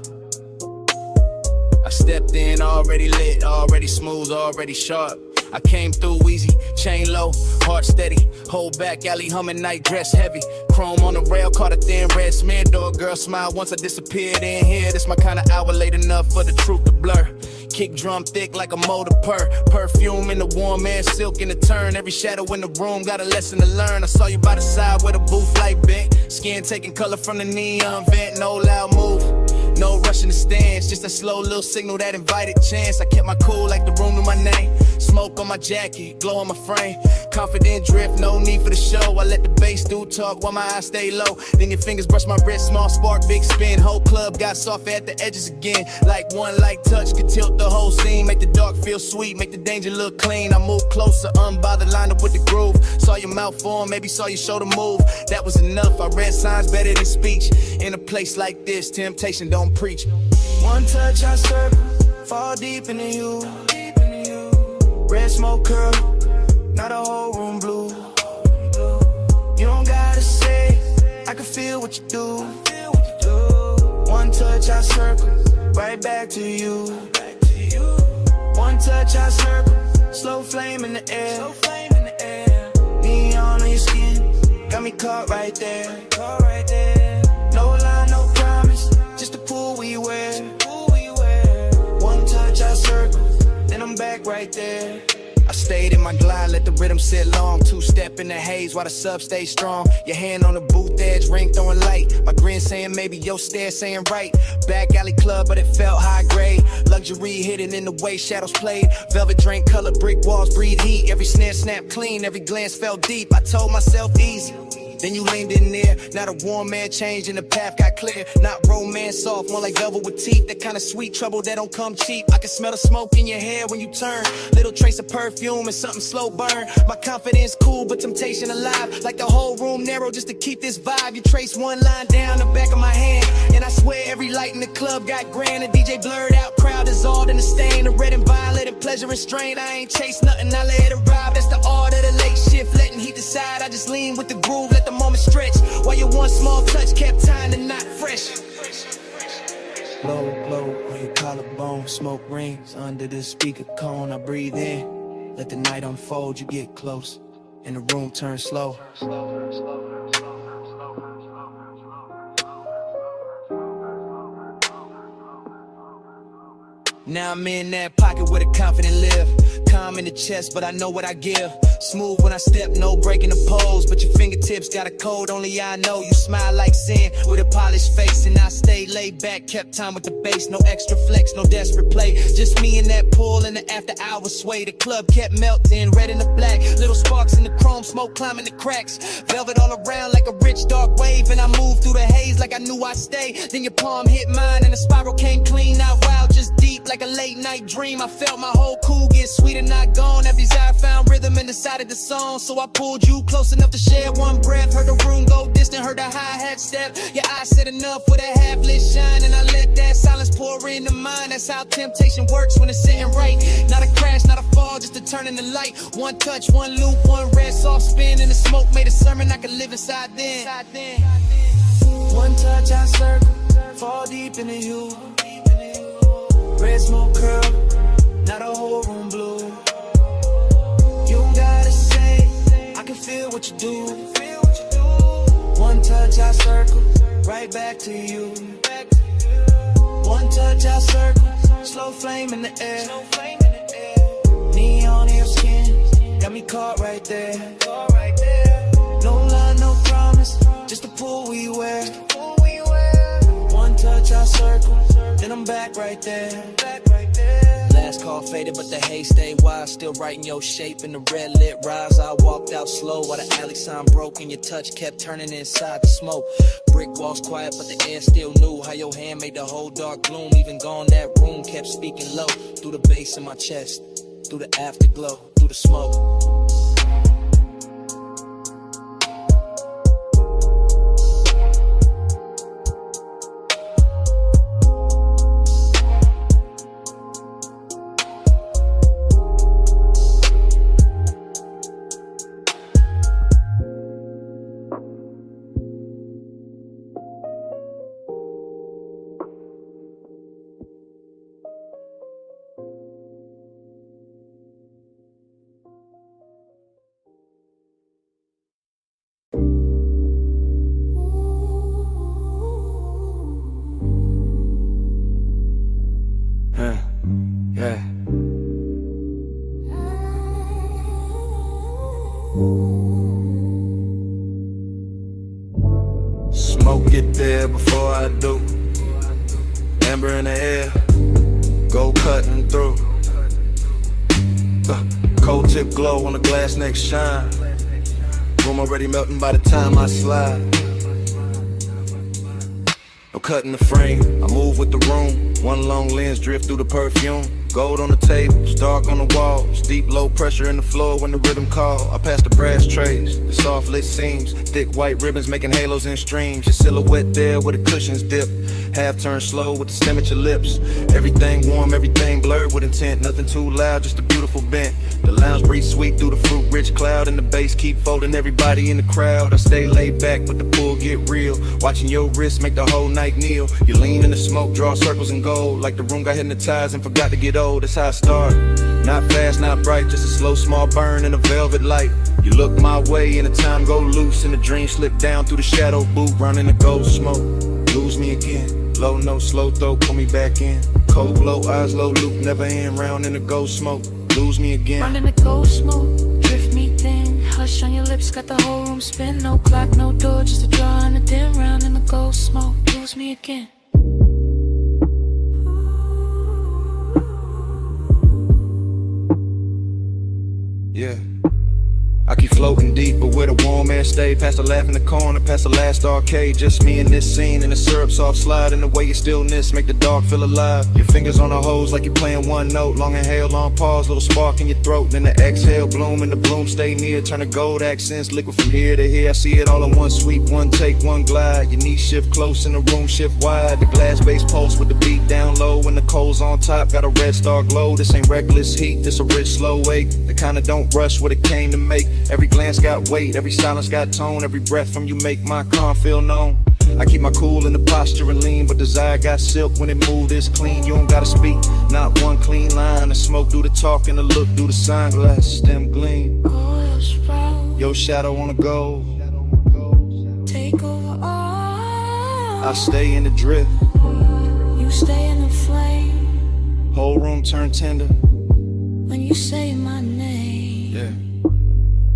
F: I stepped in already lit, already smooth, already sharp. I came through easy, chain low, heart steady. Hold back, alley humming, night dress heavy. Chrome on the rail, caught a thin red smear. Door girl smile once I disappeared in here. This my kind of hour, late enough for the truth to blur. Kick drum thick like a motor purr. Perfume in the warm air, silk in the turn. Every shadow in the room got a lesson to learn. I saw you by the side where the booth light bent. Skin taking color from the neon vent, no loud move. No rush in the stands, just a slow little signal that invited chance. I kept my cool like the room knew my name. Smoke on my jacket, glow on my frame. Confident drift, no need for the show. I let the bass do talk while my eyes stay low. Then your fingers brush my wrist, small spark, big spin. Whole club got soft at the edges again. Like one light touch could tilt the whole scene. Make the dark feel sweet, make the danger look clean. I move closer, unbothered, lined up with the groove. Saw your mouth form, maybe saw your shoulder move. That was enough, I read signs better than speech. In a place like this, temptation don't preach.
C: One touch, I circle, fall deep into you. Red smoke curl, not a whole room blue. You don't gotta say, I can feel what you do. One touch, I circle, right back to you. One touch, I circle, slow flame in the air. Neon on your skin, got me caught right there. No lie, no promise, just a pool we wear. One touch, I circle, then I'm back right there.
F: I stayed in my glide, let the rhythm sit long. Two-step in the haze while the sub stay strong. Your hand on the booth edge, ring throwing light. My grin saying maybe, your stare saying right. Back alley club, but it felt high grade. Luxury hidden in the way shadows played. Velvet drink color, brick walls breathe heat. Every snare snapped clean, every glance felt deep. I told myself easy. Then you leaned in there, now the warm man changed and the path got clear. Not romance soft, more like velvet with teeth. That kind of sweet trouble that don't come cheap. I can smell the smoke in your hair when you turn. Little trace of perfume and something slow burn. My confidence cool, but temptation alive. Like the whole room narrow just to keep this vibe. You trace one line down the back of my hand, and I swear every light in the club got grand. The DJ blurred out, crowd dissolved in the stain. The red and violet and pleasure and strain. I ain't chase nothing, I let it arrive. That's the art of the late shift, letting heat decide. I just lean with the groove, let the moment stretch. While your one small touch kept time to not fresh.
C: Low, low on your collarbone, smoke rings under the speaker cone. I breathe in, let the night unfold. You get close, and the room turns slow.
F: Now I'm in that pocket where the confident live. Calm in the chest, but I know what I give. Smooth when I step, no breaking the pose. But your fingertips got a code, only I know. You smile like sin with a polished face. And I stay laid back, kept time with the bass. No extra flex, no desperate play. Just me and that pool in the after hours sway. The club kept melting, red and the black. Little sparks in the chrome, smoke climbing the cracks. Velvet all around like a rich dark wave. And I moved through the haze like I knew I'd stay. Then your palm hit mine and the spiral came clean. Not wild, just deep like a late night dream. I felt my whole cool get sweet and not gone. Every desire found rhythm in the side of the song. So I pulled you close enough to share one breath. Heard the room go distant, heard the hi-hat step. Your eyes said enough with a half-lit shine, and I let that silence pour into mine. That's how temptation works when it's sitting right. Not a crash, not a fall, just a turn in the light. One touch, one loop, one red soft spin, and the smoke made a sermon I could live inside then.
C: One touch, I circle, fall deep into you. Red smoke curl, not a whole room blue. You don't gotta say, I can feel what you do. One touch, I circle, right back to you. One touch, I circle, slow flame in the air. Neon in your skin, got me caught right there. No lie, no promise, just a pool we wear. One touch, I circle, then I'm back right there.
F: Last call faded, but the haze stayed wide. Still writing your shape in the red lit rise. I walked out slow while the alley sign broke, and your touch kept turning inside the smoke. Brick walls quiet, but the air still knew how your hand made the whole dark gloom. Even gone, that room kept speaking low. Through the bass in my chest, through the afterglow, through the smoke.
R: Smoke get there before I do. September in the air, go cutting through. Cold tip glow on the glass neck shine. Room already melting by the time I slide. No cutting the frame, I move with the room. One long lens drift through the perfume. Gold on the tables, dark on the walls. Deep low pressure in the floor when the rhythm call. I pass the brass trays, the soft lit seams. Thick white ribbons making halos and streams. Your silhouette there where the cushions dip. Half turn slow with the stem at your lips. Everything warm, everything blurred with intent. Nothing too loud, just a beautiful bent. The lounge breeze sweet through the fruit rich cloud. And the bass keep folding everybody in the crowd. I stay laid back but the pull get real. Watching your wrist make the whole night kneel. You lean in the smoke, draw circles in gold. Like the room got hypnotized and forgot to get old. That's how I start. Not fast, not bright, just a slow small burn in a velvet light. You look my way and the time go loose. And the dream slip down through the shadow booth. Running the gold smoke, lose me again. Low note, slow throat, pull me back in. Cold glow, eyes low, loop, never end. Round in the ghost smoke, lose me again.
K: Run in the ghost smoke, drift me thin. Hush on your lips, got the whole room spin. No clock, no door, just a draw and a dim. Round in the ghost smoke, lose me again.
R: Yeah. I keep floating deep, but where the warm air stay. Past the laugh in the corner, past the last arcade. Just me and this scene, and the syrup soft slide. And the way your stillness make the dark feel alive. Your fingers on the hose like you're playing one note. Long inhale, long pause, little spark in your throat. Then the exhale, bloom, and the bloom stay near. Turn the gold accents, liquid from here to here. I see it all in one sweep, one take, one glide. Your knees shift close and the room shift wide. The glass base pulse with the beat down low. And the coals on top, got a red star glow. This ain't reckless heat, this a rich slow wake. The kind of don't rush what it came to make. Every glance got weight, every silence got tone. Every breath from you make my calm feel known. I keep my cool in the posture and lean, but desire got silk when it moved this clean. You don't gotta speak, not one clean line. The smoke do the talk and the look do the sunglass stem gleam. Your shadow on the gold.
K: Take over all.
R: I stay in the drift.
K: You stay in the flame.
R: Whole room turn tender
K: when you say my name.
R: Yeah.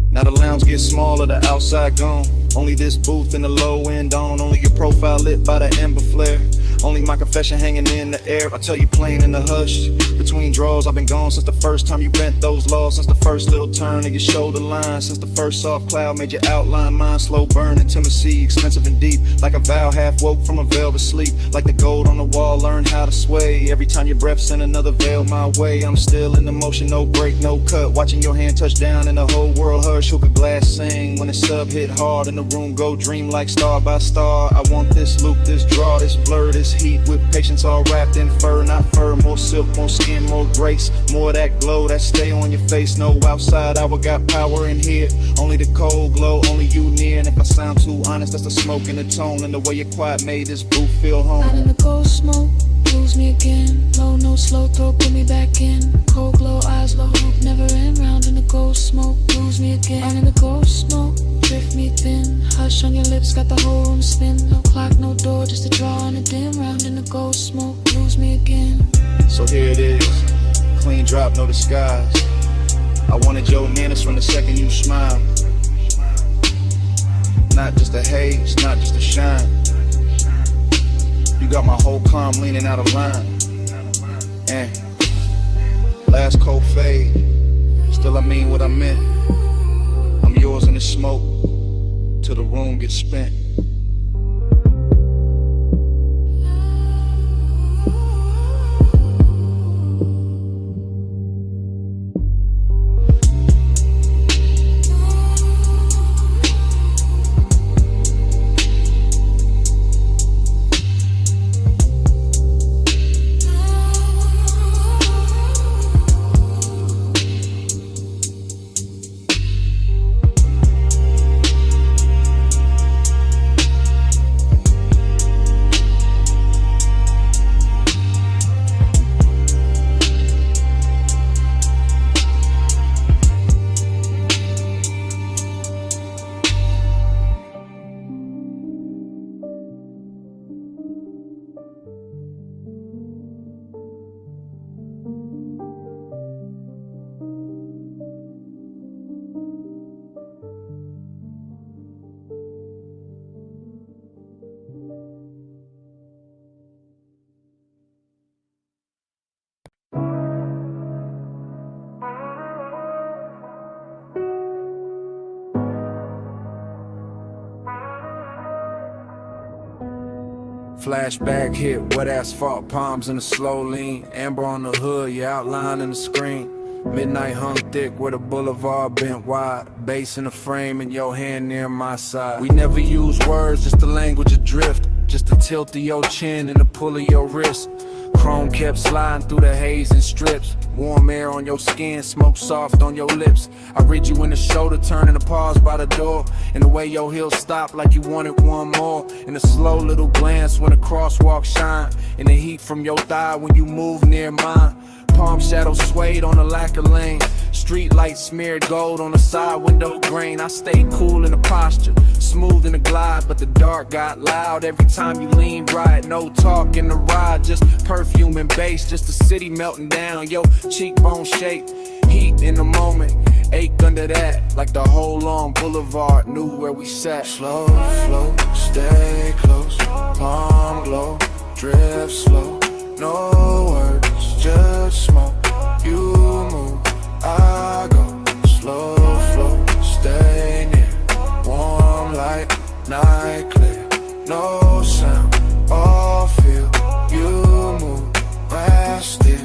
R: Now the lounge gets smaller, the outside gone. Only this booth and the low end on. Only your profile lit by the ember flare. Only my confession hanging in the air. I tell you plain in the hush. Between draws, I've been gone since the first time you bent those laws. Since the first little turn of your shoulder line. Since the first soft cloud made your outline mine. Slow burn, intimacy, expensive and deep. Like a vow half woke from a velvet sleep. Like the gold on the wall, learn how to sway. Every time your breath send another veil my way. I'm still in the motion, no break, no cut. Watching your hand touch down and the whole world hush. Hook a glass sing when the sub hit hard. And the room go dream like star by star. I want this loop, this draw, this blur, this heat. With patience all wrapped in fur, not fur. More silk, more skin, more grace. More of that glow that stay on your face. No outside hour got power in here. Only the cold glow, only you near. And if I sound too honest, that's the smoke and the tone. And the way your quiet made this booth feel home.
K: Out in the cold smoke, lose me again. Low no slow throat, put me back in. Cold glow, eyes low, hope never end. Round in the cold smoke, lose me again. Out in the cold smoke, drift me thin. Hush on your lips, got the whole room spin. No clock, no door, just a draw and a dim. Round in the cold smoke, lose me again.
R: So here it is, clean drop, no disguise. I wanted your manners from the second you smiled. Not just a haze, not just a shine. You got my whole calm leaning out of line. And last cold fade, still I mean what I meant. I'm yours in the smoke, till the room gets spent.
A: Flashback hit, wet asphalt, palms in a slow lean. Amber on the hood, you outlining the screen. Midnight hung thick where the boulevard bent wide. Bass in the frame and your hand near my side. We never use words, just the language adrift. Just the tilt of your chin and the pull of your wrist. Chrome kept sliding through the haze and strips. Warm air on your skin, smoke soft on your lips. I read you in the shoulder, turning the pause by the door. And the way your heels stop like you wanted one more. And a slow little glance when the crosswalk shine. And the heat from your thigh when you move near mine. Palm shadows swayed on the lacquer lane. Street lights smeared gold on the side window grain. I stayed cool in the posture, smooth in the glide, but the dark got loud every time you leaned right. No talk in the ride, just perfume and bass, just the city melting down. Yo, cheekbone shake, heat in the moment, ache under that, like the whole long boulevard knew where we sat.
Q: Slow flow, stay close, palm glow, drift slow, no words, just smoke. You move, I go, slow flow, stay near, warm light, night clear, no sound, all feel, you move, fast still.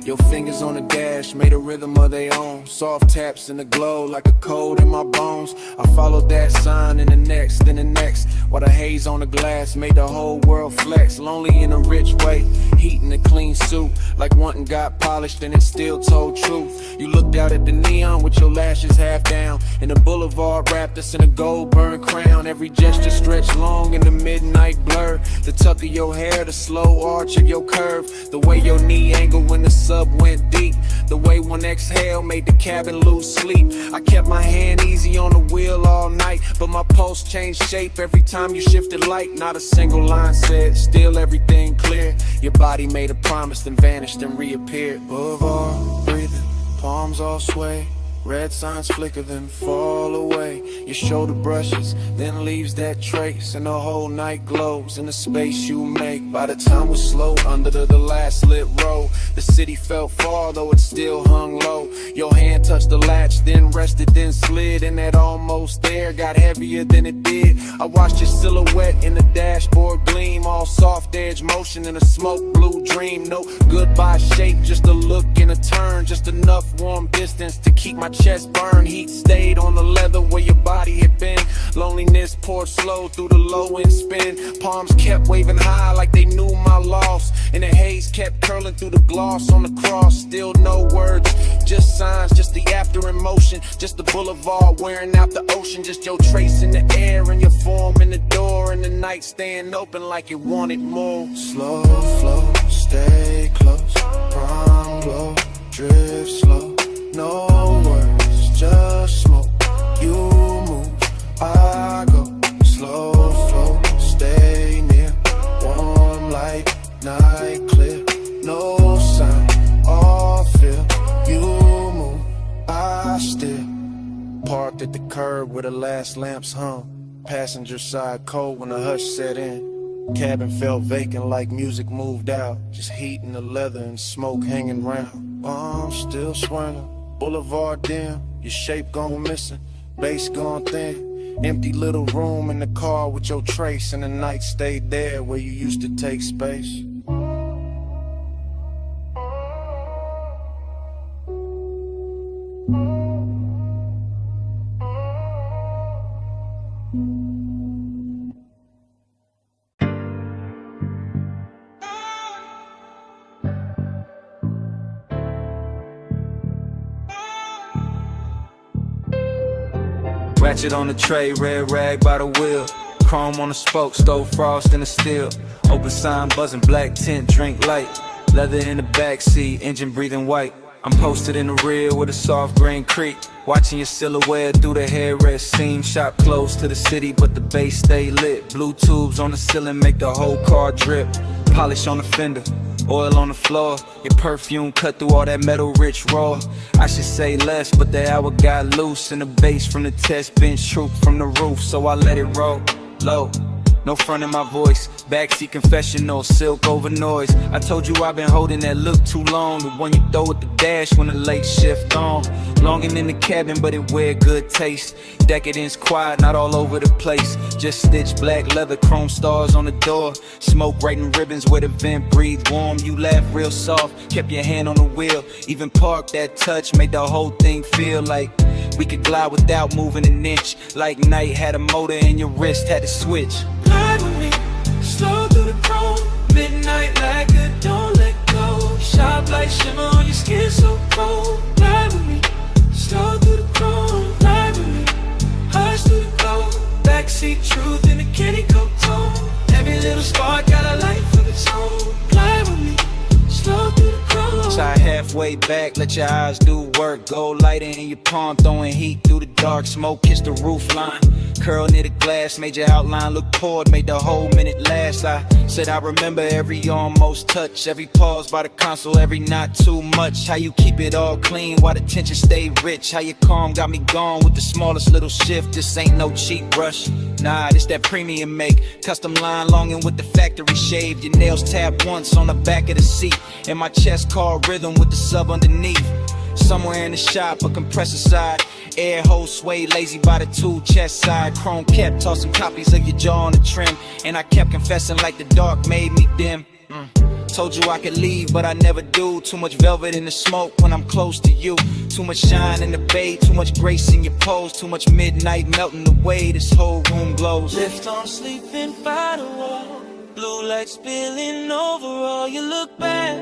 A: Your fingers on the dash made a rhythm of their own. Soft taps in the glow like a cold in my bones. I followed that sign in the next, then the next. While the haze on the glass made the whole world flex. Lonely in a rich way, heat in a clean suit. Like one got polished and it still told truth. You looked out at the neon with your lashes half down. And the boulevard wrapped us in a gold burn crown. Every gesture stretched long in the midnight blur. The tuck of your hair, the slow arch of your curve. The way your knee angled when the sub went deep. The way one exhale made the cabin lose sleep. I kept my hand easy on the wheel all night, but my pulse changed shape every time you shifted light. Not a single line said, still everything clear. Your body made a promise, then vanished and reappeared.
Q: Boulevard, breathing, palms all sway. Red signs flicker, then fall away. Your shoulder brushes, then leaves that trace. And the whole night glows in the space you make. By the time we're slow under the last lit row, the city felt far, though it still hung low. Your hand touched the latch, then rested, then slid. And that almost there got heavier than it did. I watched your silhouette in the dashboard gleam. All soft edge motion in a smoke blue dream. No goodbye shape, just a look and a turn. Just enough warm distance to keep my chest burn. Heat stayed on the leather where your body had been. Loneliness poured slow through the low end spin. Palms kept waving high like they knew my loss. And the haze kept curling through the gloss on the cross. Still no words, just signs, just the after emotion. Just the boulevard wearing out the ocean. Just your trace in the air and your form in the door. And the night staying open like it wanted more. Slow flow, stay close, prom glow, drift slow. No words, just smoke. You move, I go. Slow flow, stay near. Warm light, night clear. No sound, all feel. You move, I still.
A: Parked at the curb where the last lamps hung. Passenger side cold when the hush set in. Cabin felt vacant like music moved out. Just heat in the leather and smoke hanging round. Bombs still swirling. Boulevard dim, your shape gone missing, bass gone thin. Empty little room in the car with your trace, and the night stayed there where you used to take space. Ratchet on the tray, red rag by the wheel. Chrome on the spoke, stove frost in the steel. Open sign buzzing, black tint, drink light. Leather in the backseat, engine breathing white. I'm posted in the rear with a soft green creek. Watching your silhouette through the headrest seam. Shop close to the city, but the base stay lit. Blue tubes on the ceiling make the whole car drip. Polish on the fender, oil on the floor. Your perfume cut through all that metal rich raw. I should say less, but the hour got loose. And the bass from the test bench trooped from the roof, so I let it roll low. no front in my voice. Backseat confessional, silk over noise. I told you I've been holding that look too long. The one you throw at the dash when the late shift on. Longing in the cabin, but it wear good taste. Decadence quiet, not all over the place. Just stitched black leather, chrome stars on the door. Smoke writing ribbons where the vent breathed warm. You laugh real soft, kept your hand on the wheel. Even parked that touch, made the whole thing feel like we could glide without moving an inch. Like night had a motor and your wrist had to switch.
J: Glide with me, slow through the chrome. Midnight like a don't let go. Sharp light shimmer on your skin so cold. Glide with me, slow through the chrome. Glide with me, hush through the glow. Backseat truth in the candy coat tone. Every little spark got a life of its own. Glide with me, slow through the chrome.
A: Tie halfway back, let your eyes do work. Gold light in your palm, throwing heat through the dark. Smoke kiss the roof line. Curl near the glass, made your outline look poured, made the whole minute last. I said I remember every almost touch, every pause by the console, every not too much. How you keep it all clean while the tension stay rich. How you calm got me gone with the smallest little shift. This ain't no cheap rush. Nah, this that premium make. Custom line longing with the factory shave. Your nails tapped once on the back of the seat. And my chest called rhythm with the sub underneath. Somewhere in the shop, a compressor side. Air hose sway lazy by the tool chest side. Chrome kept tossing copies of your jaw on the trim. And I kept confessing like the dark made me dim. Told you I could leave, but I never do. Too much velvet in the smoke when I'm close to you. Too much shine in the bay, too much grace in your pose. Too much midnight melting away, this whole room glows.
J: Left arm sleeping by the wall. Blue light spilling over all. You look back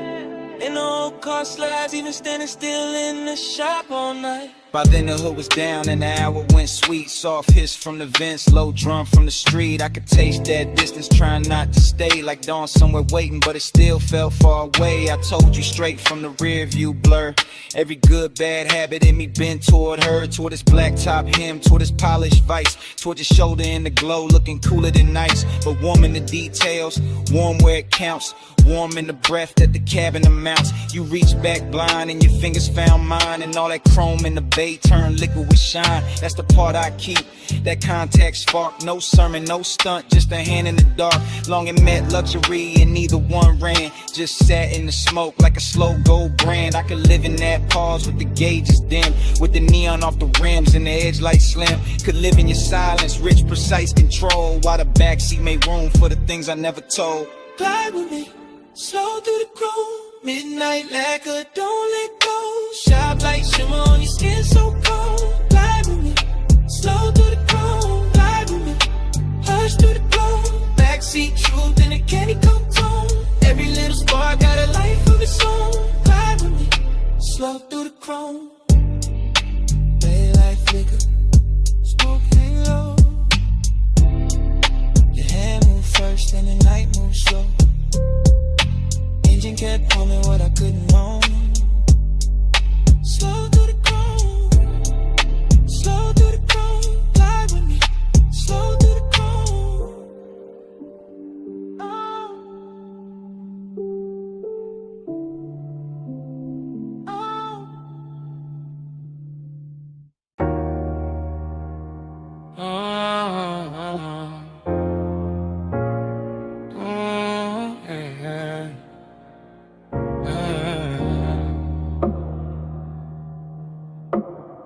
J: in the old car slides, even standing still in the shop all night.
A: By then the hood was down and the hour went sweet. Soft hiss from the vents, low drum from the street. I could taste that distance, trying not to stay. Like dawn somewhere waiting, but it still felt far away. I told you straight from the rear view blur. Every good, bad habit in me bent toward her. Toward his black top hem, toward his polished vice. Toward his shoulder in the glow, looking cooler than ice. But warm in the details, warm where it counts. Warm in the breath that the cabin amounts. You reach back blind and your fingers found mine. And all that chrome in the bay turned liquid with shine. That's the part I keep, that contact spark. No sermon, no stunt, just a hand in the dark. Long and met luxury and neither one ran. Just sat in the smoke like a slow gold brand. I could live in that pause with the gauges dim, with the neon off the rims and the edge light slim. Could live in your silence, rich, precise control, while the backseat made room for the things I never told.
J: Glide with me, slow through the chrome. Midnight lacquer, don't let go. Sharp light shimmer on your skin so cold. Glide with me, slow through the chrome. Glide with me, hush through the glow. Backseat truth in a candy coat tone. Every little spark got a life of its own. Glide with me, slow through the chrome. Daylight flicker, smoke hang low. Your hand move first and the night move slow. Engine kept humming what I couldn't own. Slow through the chrome, slow through the chrome. Glide with me, slow through the chrome.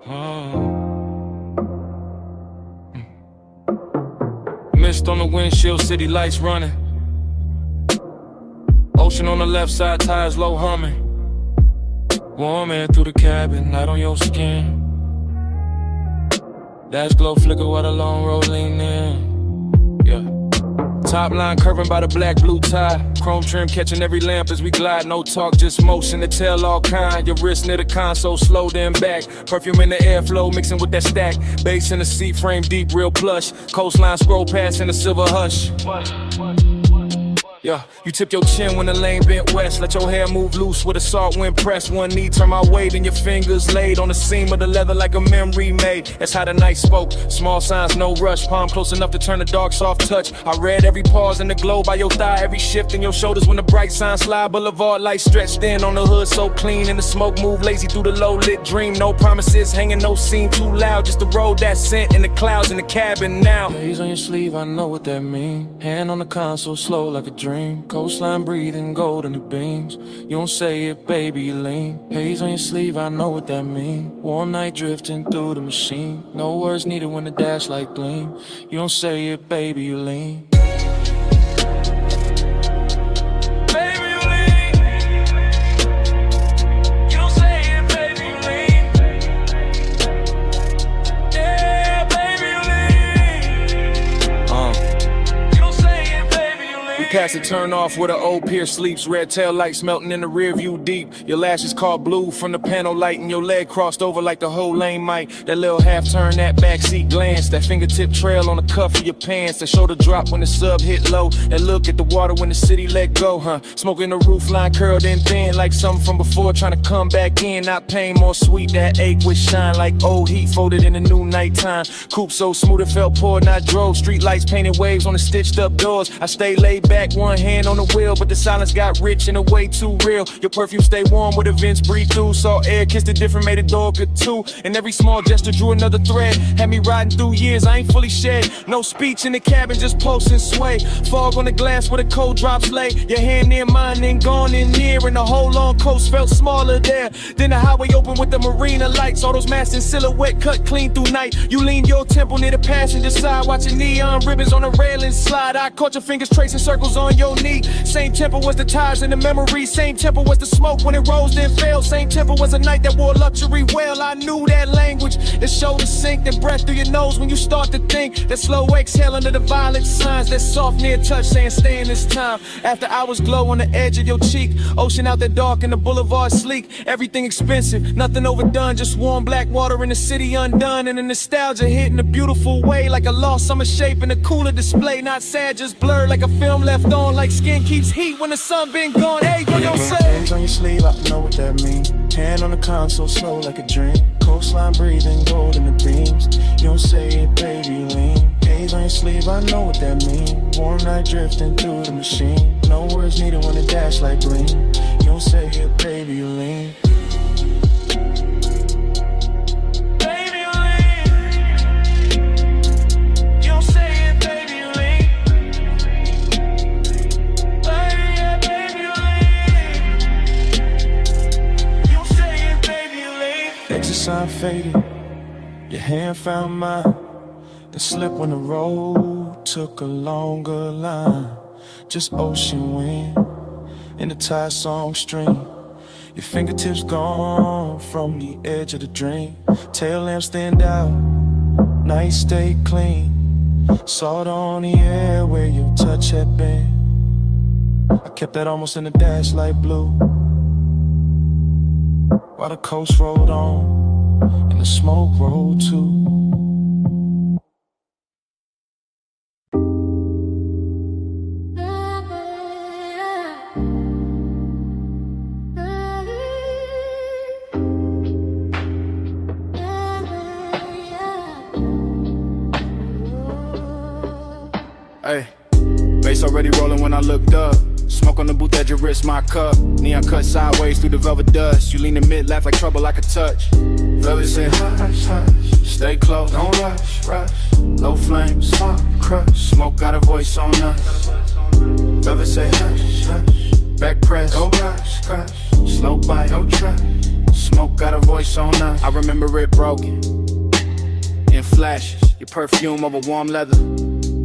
J: Oh.
G: Mist on the windshield, city lights running. Ocean on the left side, tires low humming. Warm air through the cabin, light on your skin. Dash glow flicker while the long road lean in. Yeah. Top line curving by the black blue tie. Chrome trim catching every lamp as we glide. No talk, just motion to tell all kind. Your wrist near the console, slow then back. Perfume in the airflow, mixing with that stack. Bass in the seat, frame deep, real plush. Coastline scroll past in the silver hush. Yeah, you tip your chin when the lane bent west. Let your hair move loose with a salt wind press. One knee turn my weight and your fingers laid on the seam of the leather like a memory made. That's how the night spoke. Small signs, no rush. Palm close enough to turn the dark soft touch. I read every pause in the glow by your thigh. Every shift in your shoulders when the bright signs slide. Boulevard lights stretched in on the hood so clean. And the smoke move lazy through the low lit dream. No promises hanging, no scene too loud. Just the road that sent in the clouds in the cabin now.
J: Haze on your sleeve, I know what that mean. Hand on the console, slow like a dream. Coastline breathing gold in the beams. You don't say it, baby, you lean. Haze on your sleeve, I know what that mean. Warm night drifting through the machine. No words needed when the dash light gleam. You don't say it, baby, you lean.
G: Past the turn off where the old pier sleeps. Red tail lights melting in the rear view deep. Your lashes caught blue from the panel light, and your leg crossed over like the whole lane might. That little half turn, that backseat glance, that fingertip trail on the cuff of your pants, that shoulder drop when the sub hit low, that look at the water when the city let go, huh? Smoking the roof line curled in thin like something from before, trying to come back in. Not pain, more sweet, that ache with shine like old heat folded in the new nighttime. Coupe so smooth it felt poor, not drove. Street lights painted waves on the stitched up doors. I stay laid back, one hand on the wheel, but the silence got rich in a way too real. Your perfume stay warm with the vents breathe through. Saw air, kissed it different, made a door good too. And every small gesture drew another thread. Had me riding through years, I ain't fully shed. No speech in the cabin, just pulse and sway. Fog on the glass where the cold drops lay. Your hand near mine, then gone in near. And the whole long coast felt smaller there. Then the highway open with the marina lights. All those masts in silhouette cut clean through night. You lean your temple near the passenger side, watching neon ribbons on the railing slide. I caught your fingers tracing circles on your knee. Same tempo was the ties and the memories. Same tempo was the smoke when it rose then fell. Same tempo was a night that wore luxury well. I knew that language. The shoulder sink, then breath through your nose when you start to think. That slow exhale under the violent signs. That soft near touch saying stay in this time. After hours glow on the edge of your cheek. Ocean out there dark and the boulevard sleek. Everything expensive, nothing overdone. Just warm black water in the city undone. And the nostalgia hit in a beautiful way. Like a lost summer shape in a cooler display. Not sad, just blurred like a film left on. Like skin keeps heat when the sun been gone. Hey, what you say?
J: Hands on your sleeve, I know what that mean. Hand on the console, slow like a dream. Coastline breathing gold in the beams. You don't say it, baby, lean. Haze on your sleeve, I know what that mean. Warm night drifting through the machine. No words needed when the dash light gleam. You don't say it, baby, you lean. Sign faded, your hand found mine. Then slipped when the road took a longer line. Just ocean wind in the tide song stream. Your fingertips gone from the edge of the dream. Tail lamps stand out, night stay clean. Salt on the air where your touch had been. I kept that almost in the dash light blue. While the coast rolled on and the smoke rolled too.
F: Hey, bass already rolling when I looked up. Smoke on the booth at your wrist, my cup. Neon cut sideways through the velvet dust. You lean in mid, laugh like trouble I could touch. Velvet said hush, hush, stay close, don't rush, rush. Low flames, smoke, crush. Smoke got a voice on us. Velvet say hush, hush, back press, go rush, crush. Slow bite, no trap. Smoke got a voice on us. I remember it broken in flashes. Your perfume over warm leather.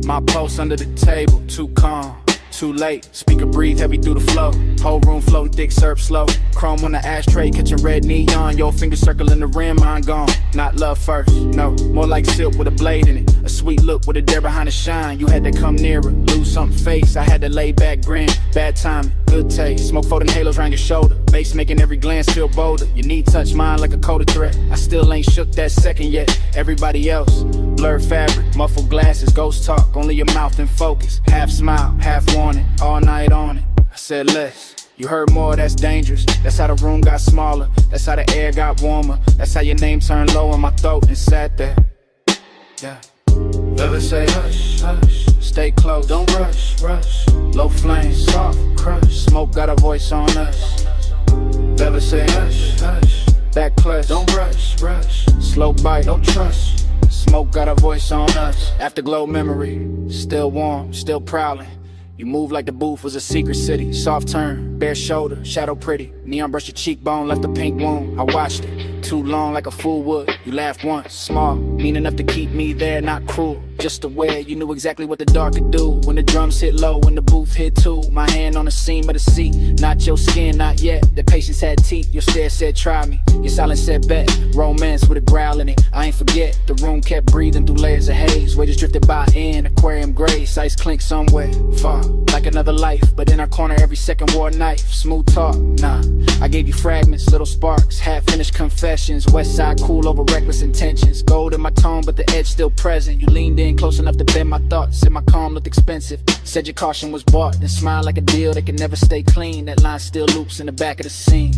F: My pulse under the table, too calm. Too late, speaker breathe heavy through the flow. Whole room floating thick, serve slow. Chrome on the ashtray, catching red neon. Your finger circling the rim, mine gone. Not love first, no, more like silk with a blade in it. A sweet look with a dare behind the shine. You had to come nearer, lose something face. I had to lay back grin, bad timing, good taste. Smoke floating halos around your shoulder. Bass making every glance feel bolder. Your knee touch mine like a coded threat. I still ain't shook that second yet. Everybody else, blurred fabric, muffled glasses, ghost talk, only your mouth in focus. Half smile, half warning, all night on it. I said less. You heard more, that's dangerous. That's how the room got smaller. That's how the air got warmer. That's how your name turned low in my throat and sat there. Yeah. Never say hush, hush. Stay close, don't rush, rush. Low flame, soft crush. Smoke got a voice on us. Never say hush, hush. Back clutch, don't rush, rush. Slow bite, don't trust. Smoke got a voice on us. Afterglow memory, still warm, still prowling. You move like the booth was a secret city. Soft turn, bare shoulder, shadow pretty. Neon brush your cheekbone, left a pink wound. I watched it, too long like a fool would. You laughed once, small, mean enough to keep me there, not cruel. Just aware, you knew exactly what the dark could do. When the drums hit low, when the booth hit too. My hand on the seam of the seat, not your skin, not yet. The patience had teeth, your stare said try me. Your silence said bet, romance with a growl in it. I ain't forget, the room kept breathing through layers of haze. Waves drifted by in aquarium grace, ice clink somewhere far, like another life. But in our corner every second wore a knife. Smooth talk, nah, I gave you fragments, little sparks, half-finished confessions. West side cool over reckless intentions. Gold in my tone but the edge still present. You leaned in close enough to bend my thoughts. Said my calm looked expensive. Said your caution was bought. Then smiled like a deal that can never stay clean. That line still loops in the back of the scene.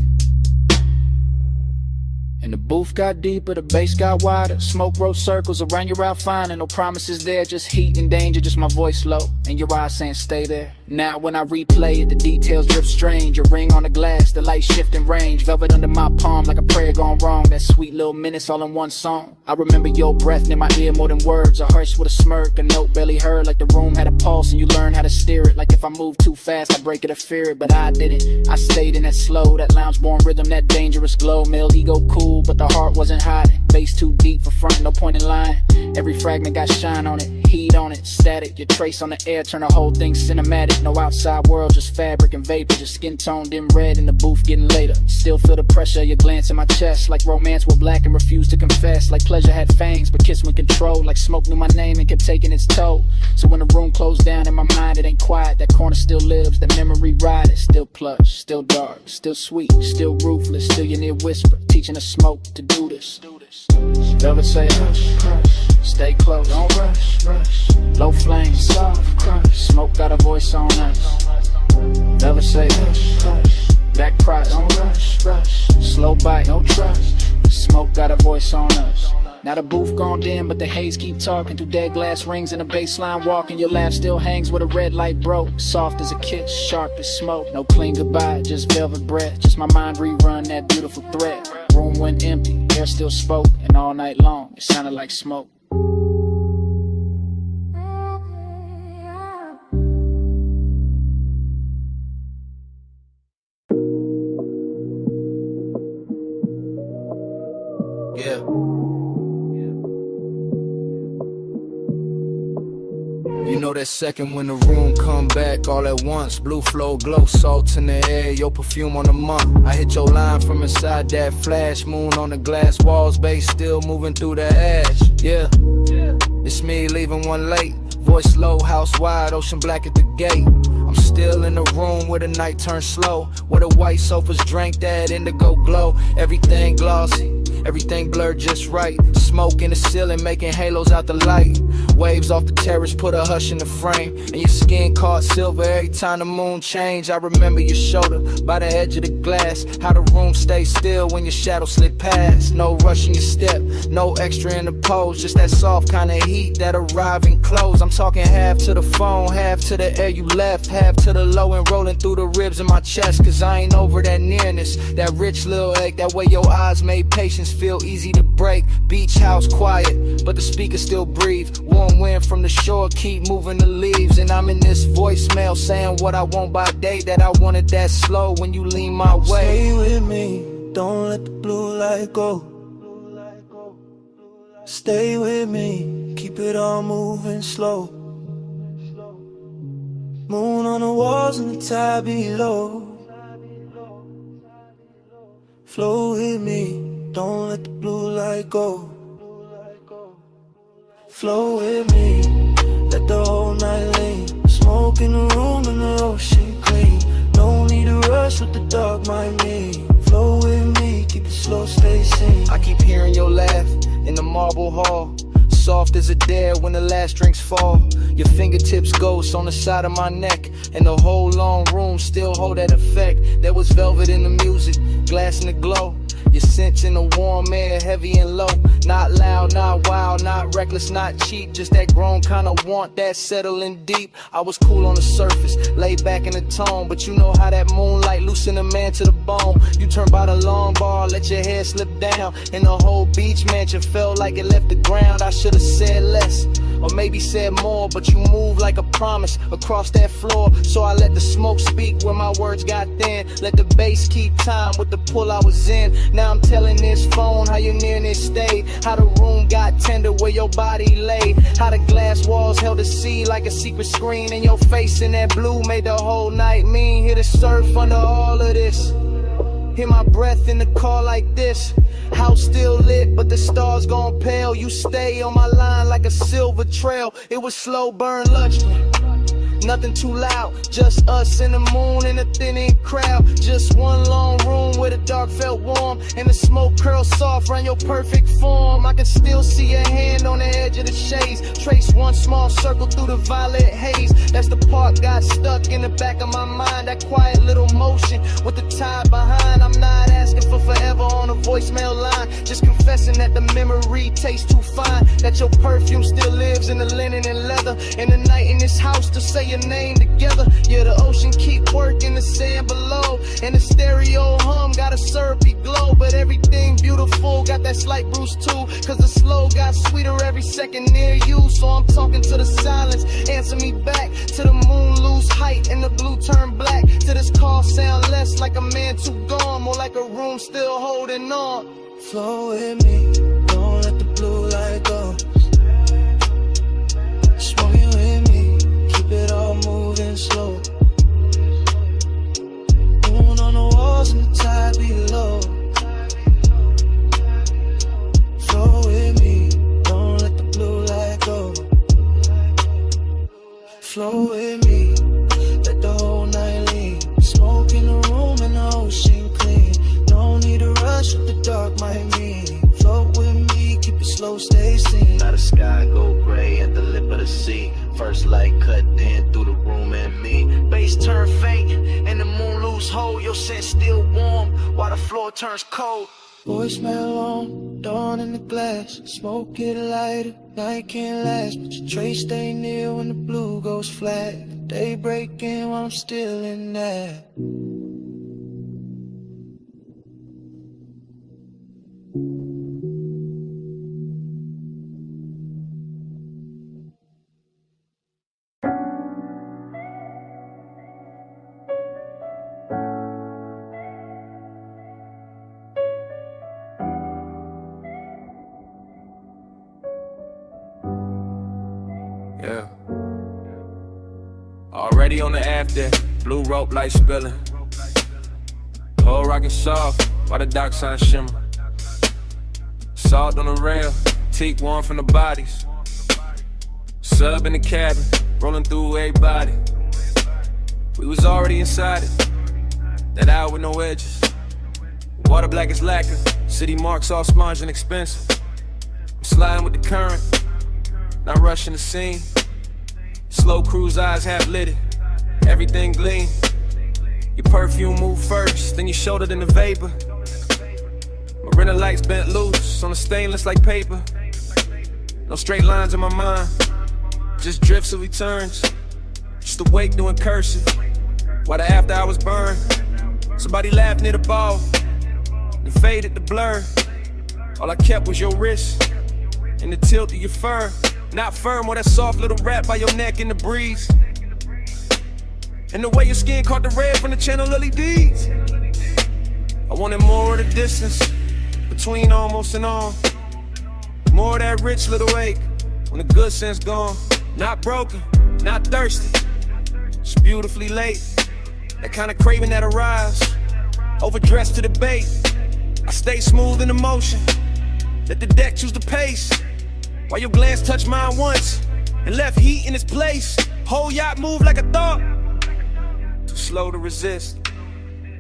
F: And the booth got deeper, the bass got wider. Smoke wrote circles around your outfine. And no promises there, just heat and danger. Just my voice low, and your eyes saying stay there. Now when I replay it, the details drift strange. A ring on the glass, the light shifting range. Velvet under my palm like a prayer gone wrong. That sweet little minutes all in one song. I remember your breath near my ear more than words. A hush with a smirk, a note barely heard. Like the room had a pulse and you learned how to steer it. Like if I moved too fast, I break it or fear it. But I didn't, I stayed in that slow, that lounge-born rhythm, that dangerous glow. Male ego cool, but the heart wasn't hiding. Bass too deep for front, no point in lying. Every fragment got shine on it, heat on it, static. Your trace on the air, turn the whole thing cinematic. No outside world, just fabric and vapor. Just skin toned in red in the booth getting later. Still feel the pressure, your glance in my chest. Like romance were black and refused to confess. Like pleasure had fangs, but kiss when control. Like smoke knew my name and kept taking its toll. So when the room closed down in my mind, it ain't quiet. That corner still lives, that memory ride. It's still plush, still dark, still sweet, still ruthless. Still your near whisper, teaching the smoke to do this. Never say hush, hush. Stay close, don't rush, rush. Low flame, soft crush. Smoke got a voice on us. Never say hush, hush. Back price, don't rush, rush. Slow bite, no trust. Smoke got a voice on us. Now the booth gone dim, but the haze keep talking through dead glass rings and a baseline walking. Your laugh still hangs where the red light broke. Soft as a kiss, sharp as smoke. No clean goodbye, just velvet breath. Just my mind rerun that beautiful thread. Room went empty, air still spoke, and all night long it sounded like smoke.
A: Yeah. You know that second when the room come back all at once. Blue flow, glow, salt in the air, your perfume on the month. I hit your line from inside that flash. Moon on the glass walls, bass still moving through the ash. Yeah, it's me leaving one late. Voice low, house wide, ocean black at the gate. I'm still in the room where the night turns slow, where the white sofas drank that indigo glow. Everything glossy, everything blurred just right. Smoke in the ceiling making halos out the light. Waves off the terrace put a hush in the frame. And your skin caught silver every time the moon changed. I remember your shoulder by the edge of the glass. How the room stayed still when your shadow slid past. No rush in your step, no extra in the pose. Just that soft kind of heat that arrive and close. I'm talking half to the phone, half to the air you left, half to the low and rolling through the ribs in my chest. Cause I ain't over that nearness, that rich little ache. That way your eyes made patience feel easy to break. Beach house quiet, but the speakers still breathe. Warm wind from the shore keep moving the leaves. And I'm in this voicemail saying what I want by day. That I wanted that slow when you lean my way.
J: Stay with me, don't let the blue light go. Stay with me, keep it all moving slow. Moon on the walls and the tide below. Flow with me, don't let the blue light go. Flow with me, let the whole night lean. Smoke in the room and the ocean clean. No need to rush. rush what the dark might mean. Flow with me, keep it slow, stay seen.
F: I keep hearing your laugh in the marble hall, soft as a dare when the last drinks fall. Your fingertips ghost on the side of my neck, and the whole long room still hold that effect. There was velvet in the music, glass in the glow. Your scent in the warm air, heavy and low. Not loud, not wild, not reckless, not cheap. Just that grown kind of want that settling deep. I was cool on the surface, laid back in the tone, but you know how that moonlight loosen a man to the bone. You turn by the long bar, let your hair slip down, and the whole beach mansion felt like it left the ground. I should've said less, or maybe said more, but you move like a promise across that floor. So I let the smoke speak where my words got thin. Let the bass keep time with the pull I was in. Now I'm telling this phone how your nearness stayed, how the room got tender where your body lay, how the glass walls held the sea like a secret screen, and your face in that blue made the whole night mean. Hear the surf under all of this, hear my breath in the car like this. House still lit, but the stars gone pale. You stay on my line like a silver trail. It was slow burn lunchtime, nothing too loud, just us and the moon and a thinning crowd. Just one long room where the dark felt warm, and the smoke curled soft around your perfect form. I can still see your hand on the edge of the shades, trace one small circle through the violet haze. That's the part got stuck in the back of my mind, that quiet little motion with the tide behind. I'm not asking for forever on a voicemail line, just confessing that the memory tastes too fine, that your perfume still lives in the linen and leather, and the night in this house to say your name together. Yeah, the ocean keep working the sand below, and the stereo hum got a syrupy glow. But everything beautiful got that slight bruise too, cause the slow got sweeter every second near you. So I'm talking to the silence, answer me back, to the moon lose height and the blue turn black, to this call sound less like a man too gone, more like a room still holding on.
J: Flow with me, don't let the blue light go. Smoking with me, keep it all moving slow. Moon on the walls and the tide below. Flow with me, don't let the blue light go. Flow with me, let the whole night lean. Smoke in the room and the ocean clean. No need to rush what the dark might mean. Float with me, keep it slow, stay seen.
F: Now the sky go gray at the lip of the sea. First light cut in through the room and me. Bass turn faint and the moon lose hold. Your scent still warm while the floor turns cold.
J: Voicemail on, dawn in the glass. Smoke get lighter, night can't last, but your trace stay near when the blue goes flat. Day breaking while I'm still in that.
G: Yeah. Already on the after, blue rope light spilling. Whole rockin' soft while the dock sign shimmer. Salt on the rail, teak warm from the bodies. Sub in the cabin, rolling through everybody. We was already inside it, that hour with no edges. Water black as lacquer, city marks all smudged and expensive. I'm sliding with the current, not rushing the scene. Slow cruise eyes half lit it, everything gleam. Your perfume move first, then your shoulder then the vapor. Marina lights bent loose on the stainless like paper. No straight lines in my mind, just drifts of returns. Just awake doing cursive, while the after hours burn. Somebody laughed near the ball, then faded the blur. All I kept was your wrist and the tilt of your fur. Not firm or that soft little wrap by your neck in the breeze. And the way your skin caught the red from the channel LEDs. I wanted more of the distance between almost and on. More of that rich little ache when the good sense gone. Not broken, not thirsty, just beautifully late. That kind of craving that arrives, overdressed to the bait. I stay smooth in the motion, let the deck choose the pace. While your glance touched mine once and left heat in its place. Whole yacht move like a thought, too slow to resist.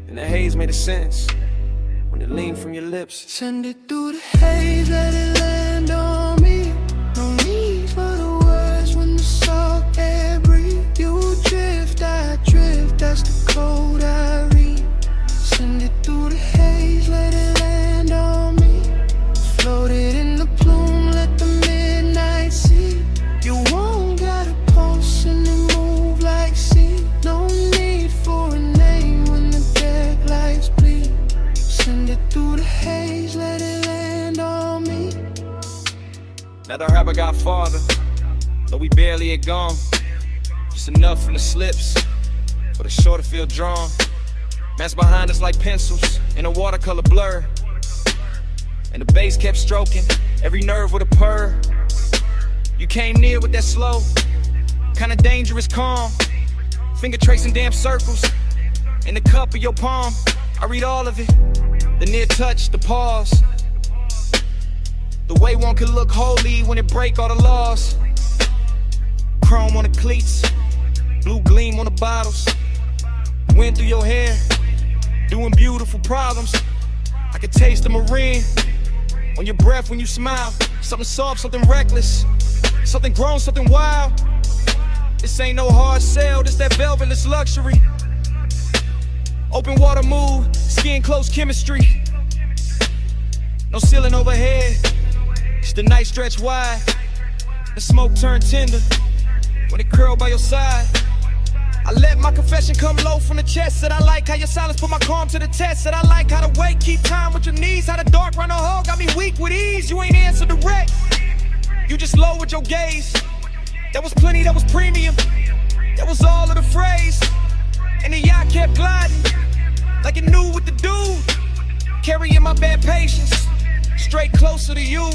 G: and the haze made a sense when it leaned from your lips.
E: Send it through the haze, let it land on me. No need for the words when the salt air breathe. You drift, I drift, that's the code I read. Send it through the haze, let it land on me. Floated in the plume, let the midnight see. You won't gotta pulse and it move like sea. No need for a name when the deck lights bleed. Send it through the haze, let it land on me.
G: Now the rapper got farther, though we barely had gone. Just enough from the slips for the shore to feel drawn. Man's behind us like pencils in a watercolor blur. And the bass kept stroking every nerve with a purr. You came near with that slow, kinda dangerous calm. Finger tracing damn circles in the cup of your palm. I read all of it, the near touch, the pause. The way one could look holy when it break all the laws. Chrome on the cleats, blue gleam on the bottles. Wind through your hair, doing beautiful problems. I could taste the marine on your breath when you smile. Something soft, something reckless, something grown, something wild. This ain't no hard sell, this that velvetless luxury. Open water move, skin close chemistry. No ceiling overhead, just the night stretch wide. The smoke turn tender when it curl by your side. I let my confession come low from the chest. Said I like how your silence put my calm to the test. Said I like how the weight keep time with your knees. How the dark run a hole got me weak with ease. You ain't answer direct, you just lowered your gaze. That was plenty, that was premium, that was all of the phrase. And the yacht kept gliding like it knew what to do. Carrying my bad patience straight closer to you.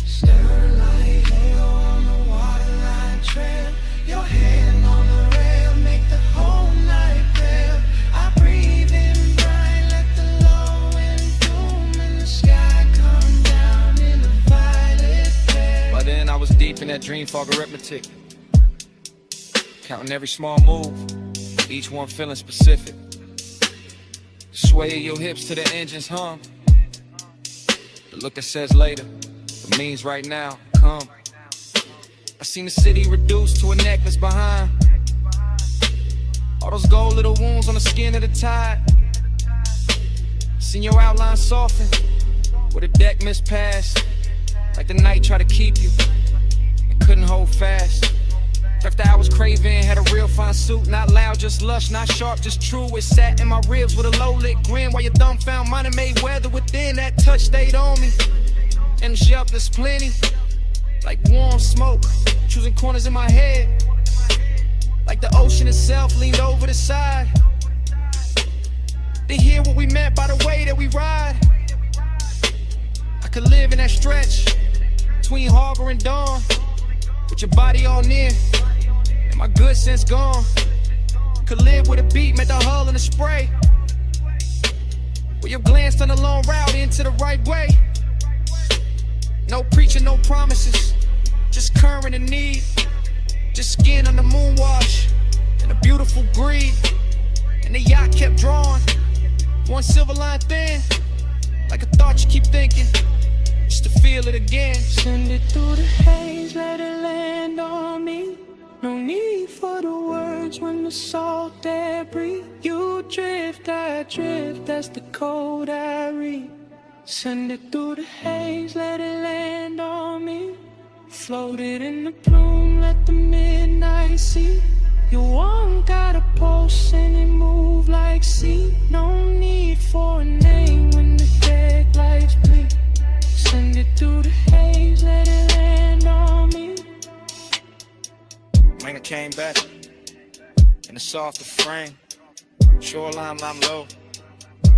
E: Stern light, halo on the waterline trail. Your hand on the rail, make the whole night pale. I breathe in brine, let the low end doom in the sky come down in a violet flare.
G: By then I was deep in that dream fog arithmetic, counting every small move, each one feeling specific. The sway of your hips to the engine's hum, the look that says later, but means right now, come. I seen the city reduced to a necklace behind. All those gold little wounds on the skin of the tide. Seen your outline soften where the deck mispassed. Like the night tried to keep you and couldn't hold fast. After I was craving, had a real fine suit. Not loud, just lush, not sharp, just true. It sat in my ribs with a low lit grin. While your thumb found mine and made weather within. That touch stayed on me. And yup, there's plenty. Like warm smoke, choosing corners in my head. Like the ocean itself leaned over the side to hear what we meant by the way that we ride. I could live in that stretch between harbor and dawn, with your body all near and my good sense gone. Could live with a beat, met the hull and the spray, where your glance turned a long route into the right way. No preaching, no promises, just current and need. Just skin on the moon wash and a beautiful greed. And the yacht kept drawing, one silver line thin, like a thought you keep thinking, just to feel it again.
E: Send it through the haze, let it land on me. No need for the words when the salt air breathe. You drift, I drift, that's the code I read. Send it through the haze, let it land on me. Floated in the plume, let the midnight see. You won't gotta pulse and it move like sea. No need for a name when the deck lights bleed. Send it through the haze, let it land on me.
G: When I came back in a softer frame, shoreline I'm low,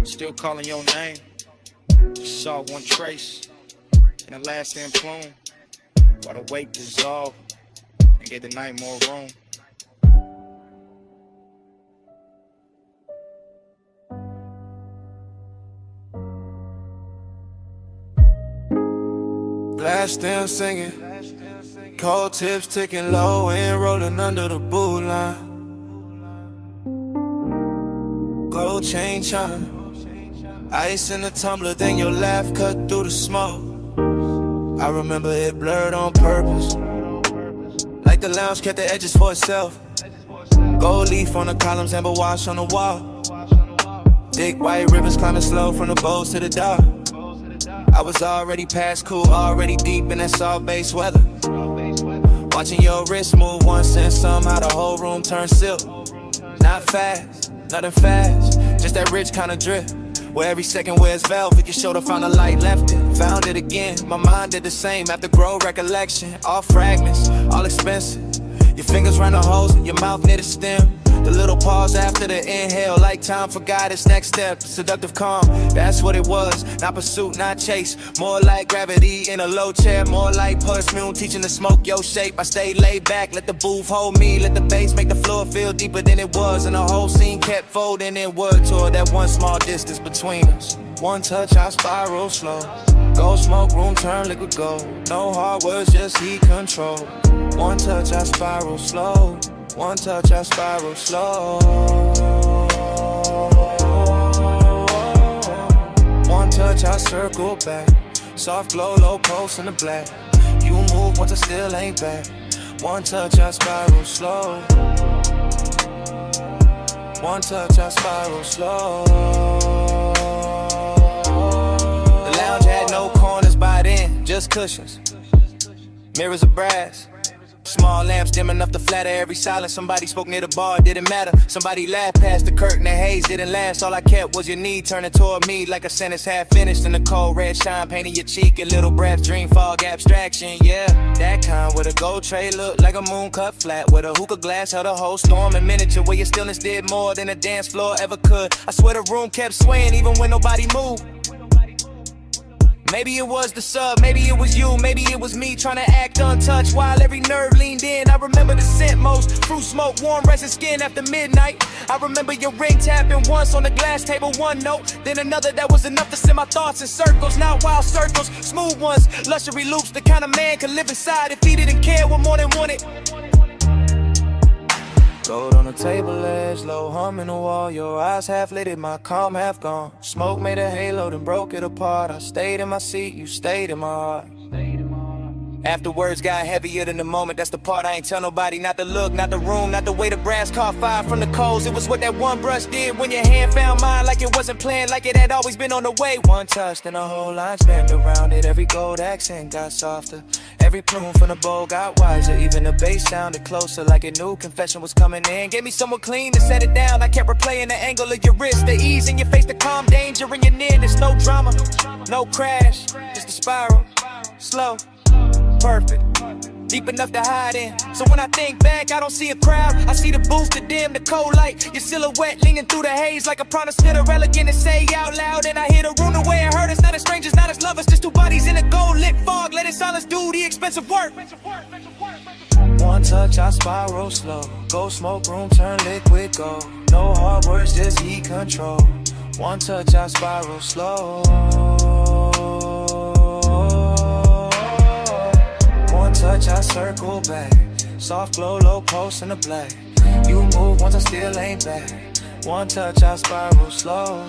G: still calling your name. Just saw one trace in the last stand plume, while the weight dissolved and gave the night more room.
Q: Blast still singing, cold tips ticking low and rolling under the boot line. Glow
J: gold chain chime. Ice in the tumbler, then your laugh cut through the smoke. I remember it blurred on purpose, like the lounge kept the edges for itself. Gold leaf on the columns, amber wash on the wall. Thick white ribbons climbing slow from the bows to the dock. I was already past cool, already deep in that soft bass weather. Watching your wrist move once and somehow the whole room turned silk. Not fast, nothing fast, just that rich kind of drip. Where every second wears velvet, your shoulder found a light, left it, found it again. My mind did the same after grow recollection. All fragments, all expensive. Your fingers round the holes, your mouth near the stem. The little pause after the inhale, like time forgot its next step. Seductive calm, that's what it was. Not pursuit, not chase. More like gravity in a low chair. More like perfume, teaching to smoke your shape. I stayed laid back, let the booth hold me. Let the bass make the floor feel deeper than it was. And the whole scene kept folding inward toward that one small distance between us. One touch, I spiral slow. Gold smoke room, turn liquid gold. No hard words, just heat control. One touch, I spiral slow. One touch, I spiral slow. One touch, I circle back. Soft glow, low pulse in the black. You move once I still ain't back. One touch, I spiral slow. One touch, I spiral slow. The lounge had no corners by then, just cushions. Mirrors of brass. Small lamps dim enough to flatter every silence. Somebody spoke near the bar, didn't matter. Somebody laughed past the curtain, the haze didn't last. All I kept was your knee turning toward me like a sentence half finished. In the cold red shine painting your cheek. A little breath, dream fog abstraction, yeah. That kind with a gold tray looked like a moon cut flat. With a hookah glass held a whole storm in miniature. Where your stillness did more than a dance floor ever could. I swear the room kept swaying even when nobody moved. Maybe it was the sub, maybe it was you, maybe it was me trying to act untouched while every nerve leaned in. I remember the scent most, fruit smoke, warm resin skin after midnight. I remember your ring tapping once on the glass table, one note, then another that was enough to send my thoughts in circles. Not wild circles, smooth ones, luxury loops. The kind of man could live inside if he didn't care what more than wanted. Gold on the table edge, low hum in the wall. Your eyes half lit, my calm half gone. Smoke made a halo, then broke it apart. I stayed in my seat, you stayed in my heart. After words got heavier than the moment, that's the part I ain't tell nobody. Not the look, not the room, not the way the brass caught fire from the coals. It was what that one brush did when your hand found mine. Like it wasn't planned, like it had always been on the way. One touch, then a whole line spanned around it. Every gold accent got softer. Every plume from the bowl got wiser. Even the bass sounded closer, like it knew confession was coming in. Gave me somewhere clean to set it down. I kept replaying the angle of your wrist, the ease in your face, the calm danger in your nearness. No drama, no crash, just a spiral, slow, perfect, deep enough to hide in. So when I think back, I don't see a crowd. I see the booth, the dim, the cold light. Your silhouette leaning through the haze like a promise to the elegant and say out loud. And I hear the room the way it hurt us. Not as strangers, not as lovers, just two bodies in a gold lit fog. Let it silence do the expensive work. One touch, I spiral slow. Gold smoke room, turn liquid gold. No hard words, just heat control. One touch, I spiral slow. One touch, I circle back. Soft glow, low pulse in the black. You move once I still ain't back. One touch, I spiral slow.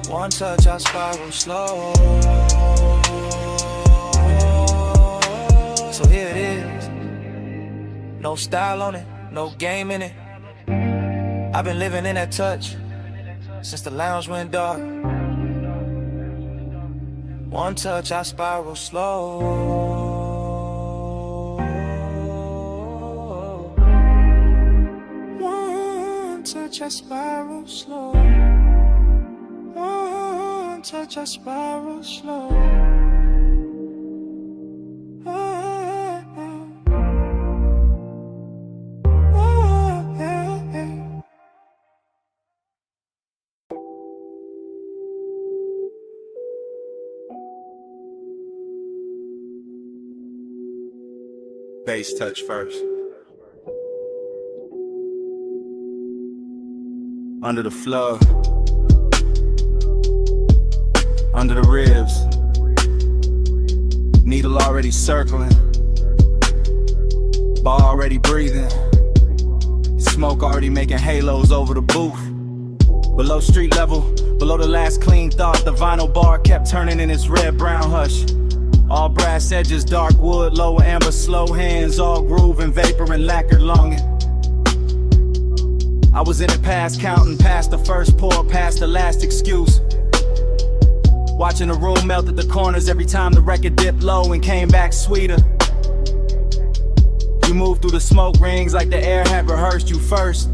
J: One touch, I spiral slow. So here it is. No style on it, no game in it. I've been living in that touch since the lounge went dark. One touch, I spiral slow. One touch, I spiral slow. One touch, I spiral slow.
R: Bass touch first. Under the floor. Under the ribs. Needle already circling. Ball already breathing.
A: smoke already making halos over the booth. Below street level, below the last clean thought, the vinyl bar kept turning in its red-brown hush. All brass edges, dark wood, lower amber, slow hands, all groove and vapor and lacquered longing. I was in it past counting, past the first pour, past the last excuse. Watching the room melt at the corners every time the record dipped low and came back sweeter. You moved through the smoke rings like the air had rehearsed you first.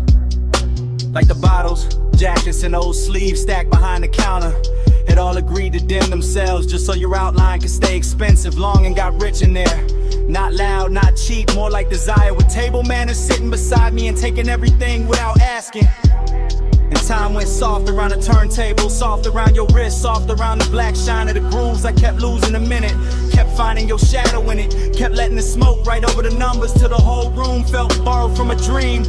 A: Like the bottles, jackets, and old sleeves stacked behind the counter had all agreed to dim themselves just so your outline could stay expensive. Long and got rich in there. Not loud, not cheap, more like desire. With table manners sitting beside me and taking everything without asking. And time went soft around the turntable, soft around your wrist, soft around the black shine of the grooves. I kept losing a minute, kept finding your shadow in it, kept letting the smoke right over the numbers till the whole room felt borrowed from a dream.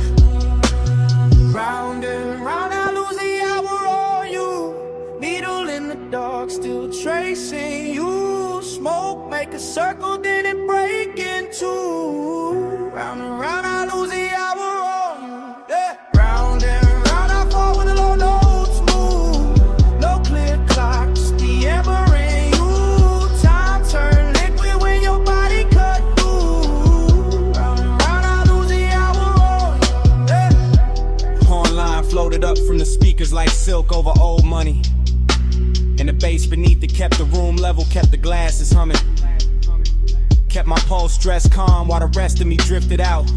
J: Round and round, I lose the hour on you. Needle in the dark, still tracing you. Smoke, make a circle, then it break in two. Round and round, I lose the hour on you. Yeah. Round and round, I fall with the low notes move. No clear clock, just the ember in you. Time turn liquid when your body cut through. Round and round, I lose the hour on you. Yeah.
A: Horn line floated up from the speakers like silk over old money. And the bass beneath it kept the room level, kept the glasses humming. Kept my pulse dressed calm while the rest of me drifted out.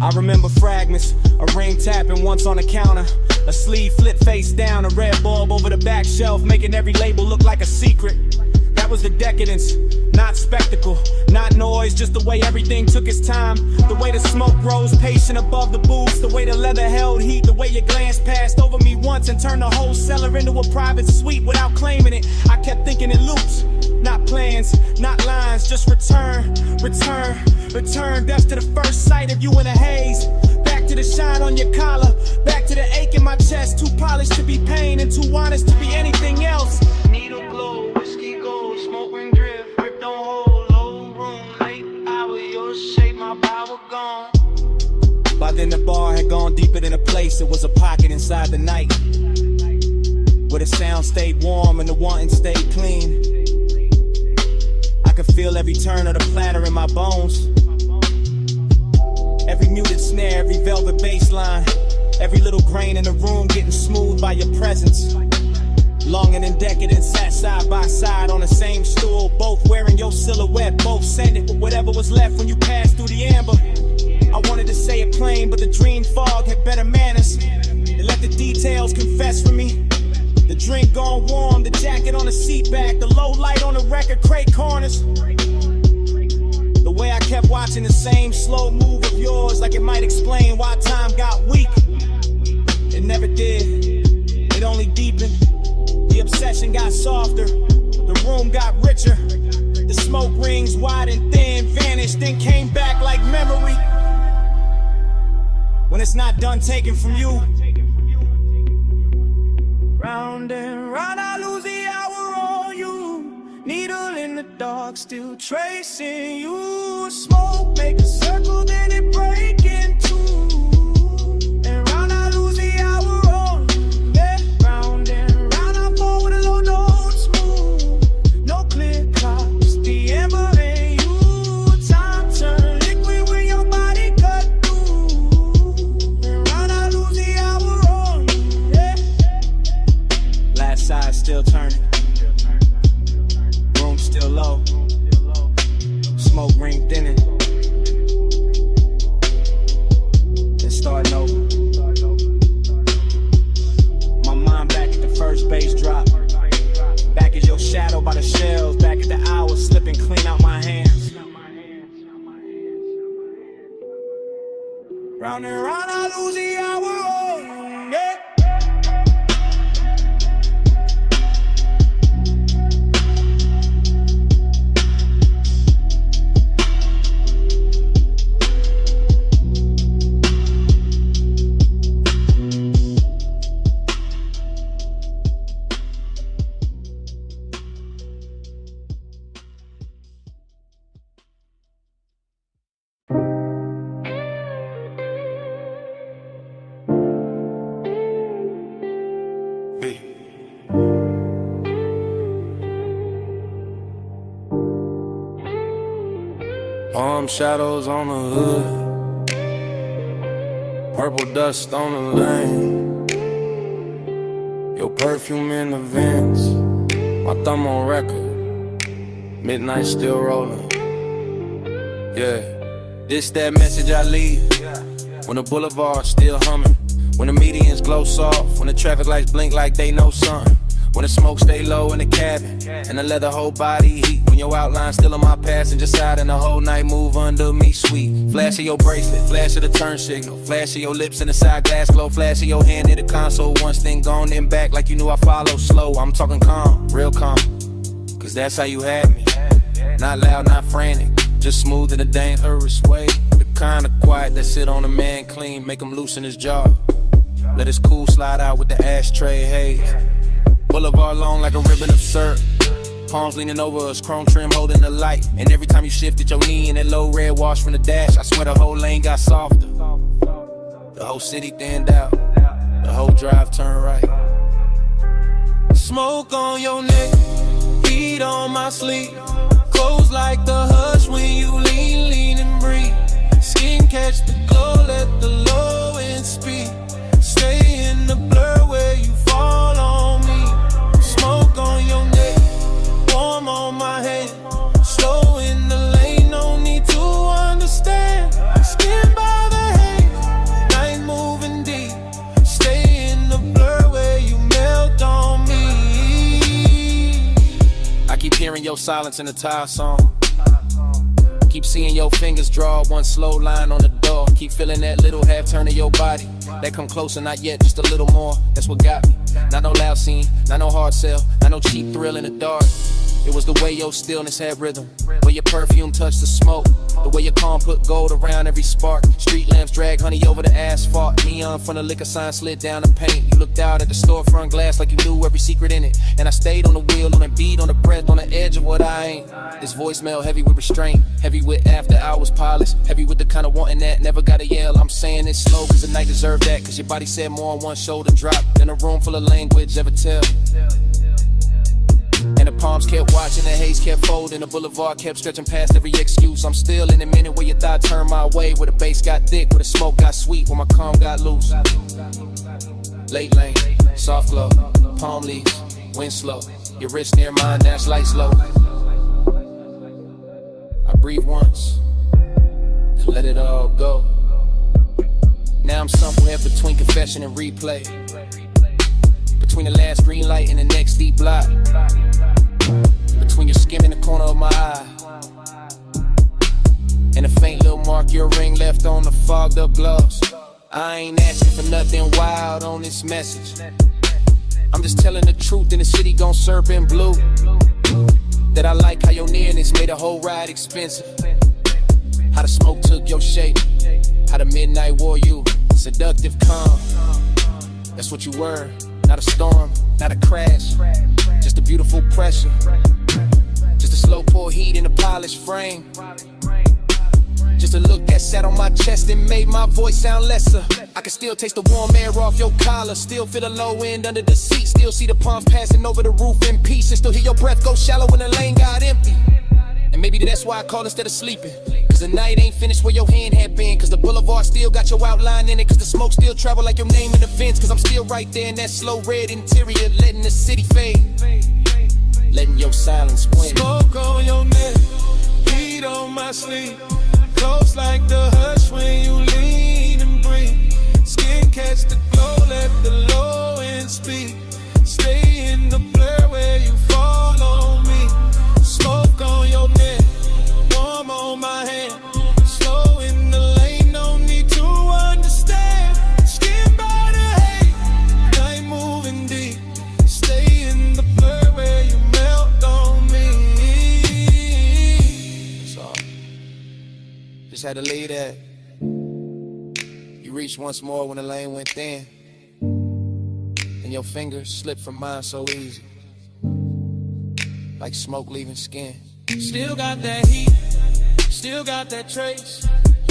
A: I remember fragments, a ring tapping once on the counter, a sleeve flipped face down, a red bulb over the back shelf, making every label look like a secret. That was the decadence, not spectacle, not noise, just the way everything took its time. The way the smoke rose patient above the booths, the way the leather held heat, the way your glance passed over me once and turned the whole cellar into a private suite without claiming it. I kept thinking in loops, not plans, not lines, just return, return, return. That's to the first sight of you in a haze. Back to the shine on your collar, back to the ache in my chest. Too polished to be pain and too honest to be anything else.
J: Needle glow, whiskey gold, smoke ring drift, grip don't hold, low room, late hour, your shape, my power gone.
A: By then the bar had gone deeper than a place, it was a pocket inside the night, where the sound stayed warm and the wanting stayed clean. I could feel every turn of the platter in my bones, every muted snare, every velvet bass line, every little grain in the room getting smooth by your presence. Longing and decadent sat side by side on the same stool, both wearing your silhouette, both scented with whatever was left when you passed through the amber. I wanted to say it plain, but the dream fog had better manners. It let the details confess for me. The drink gone warm, the jacket on the seat back, the low light on the record crate corners. The way I kept watching the same slow move of yours, like it might explain why time got weak. It never did, it only deepened. The obsession got softer, the room got richer. The smoke rings wide and thin vanished, then came back like memory. When it's not done taken from you.
J: Round and round, I lose the hour on you. Needle in the dark, still tracing you. Smoke, make a circle, then it break in two. And round, I lose the hour on you. Yeah. Round and round, I fall with a low notes move. No clear clock, just the ember in you. Time turn liquid when your body cut through. And round, I lose the hour on you. Yeah.
A: Last side still turning, room still low, smoke ring thinning, then starting over. My mind back at the first bass drop, back as your shadow by the shelves, back at the hours slipping clean out my hands.
J: Round and round, I lose the hour on you. Yeah.
A: Palm shadows on the hood, purple dust on the lane. Your perfume in the vents, my thumb on record, midnight still rolling. Yeah, this that message I leave, when the boulevard's still humming, when the medians glow soft, when the traffic lights blink like they know something, when the smoke stay low in the cabin, and the leather whole body heat, when your outline still on my passenger side, and the whole night move under me sweet. Flash of your bracelet, flash of the turn signal, flash of your lips in the side glass glow, flash of your hand in the console, once then gone then back like you knew I follow slow. I'm talking calm, real calm, cause that's how you had me. Not loud, not frantic, just smooth in a dangerous way. The kind of quiet that sit on a man clean, make him loosen his jaw. Let his cool slide out with the ashtray haze. Boulevard long like a ribbon of syrup. Palms leaning over us, chrome trim holding the light. And every time you shifted your knee in that low red wash from the dash, I swear the whole lane got softer. The whole city thinned out, the whole drive turned right.
J: Smoke on your neck, heat on my sleeve. Close like the hush when you lean, lean and breathe. Skin catch the glow, let the low end speed. Stay in the blur where you fall on me. Smoke on your neck, warm on my hand. Slow in the lane, no need to understand. Skin by the haze, night moving deep. Stay in the blur where you melt on me.
G: I keep hearing your silence in the tire song. Keep seeing your fingers draw one slow line on the door. Keep feeling that little half turn of your body. That come closer, not yet, just a little more. That's what got me. Not no loud scene, not no hard sell, not no cheap thrill in the dark. It was the way your stillness had rhythm, where your perfume touched the smoke, the way your calm put gold around every spark. Street lamps drag honey over the asphalt. Neon from the liquor sign slid down the paint. You looked out at the storefront glass like you knew every secret in it. And I stayed on the wheel, on the beat, on the breath, on the edge of what I ain't. This voicemail heavy with restraint, heavy with after hours polish, heavy with the kind of wanting that never gotta yell. I'm saying it slow cause the night deserved that, cause your body said more on one shoulder drop than a room full of language ever tell. And the palms kept watching, the haze kept folding, the boulevard kept stretching past every excuse. I'm still in the minute where your thought turned my way, where the bass got thick, where the smoke got sweet, where my calm got loose. Late lane, soft glow, palm leaves, wind slow. Your wrist near mine, dash light slow. I breathe once, and let it all go. Now I'm somewhere between confession and replay, between the last green light and the next deep block, between your skin and the corner of my eye, and a faint little mark your ring left on the fogged up gloves. I ain't asking for nothing wild on this message. I'm just telling the truth in the city gon' serve in blue. That I like how your nearness made the whole ride expensive. How the smoke took your shape, how the midnight wore you. Seductive calm, that's what you were. Not a storm, not a crash, just a beautiful pressure. Just a slow pour heat in a polished frame. Just a look that sat on my chest and made my voice sound lesser. I can still taste the warm air off your collar, still feel the low end under the seat, still see the palms passing over the roof in peace, and still hear your breath go shallow when the lane got empty. And maybe that's why I call instead of sleeping, cause the night ain't finished where your hand had been, cause the boulevard still got your outline in it, cause the smoke still travel like your name in the vents, cause I'm still right there in that slow red interior, letting the city fade, letting your silence win.
J: Smoke on your neck, heat on my sleeve. Close like the hush when you lean and breathe. Skin catch the glow, let the low end speak. Stay in the blur where you fall on me. Smoke on your neck, warm on my hand. Slow in the lane, no need to understand. Skin by the haze, night moving deep. Stay in the blur where you melt on me.
G: That's all. Just had to leave that. You reached once more when the lane went thin, and your fingers slipped from mine so easy, like smoke leaving skin.
J: Still got that heat, still got that trace.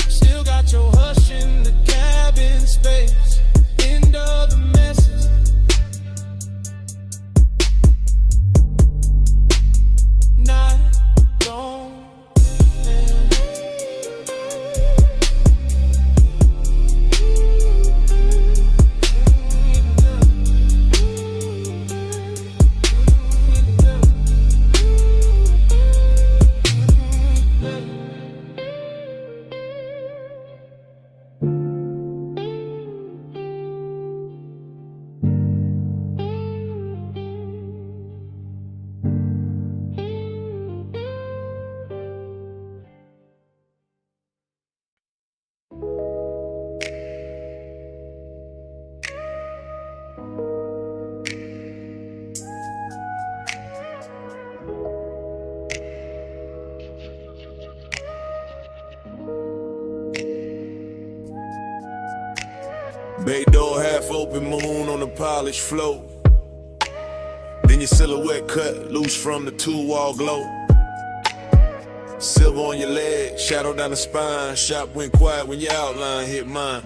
J: Still got your hush in the cabin space. End of the message. Night don't end.
R: Bay door, half open, moon on the polished floor. Then your silhouette cut loose from the two-wall glow. Silver on your leg, shadow down the spine. Shop went quiet when your outline hit mine.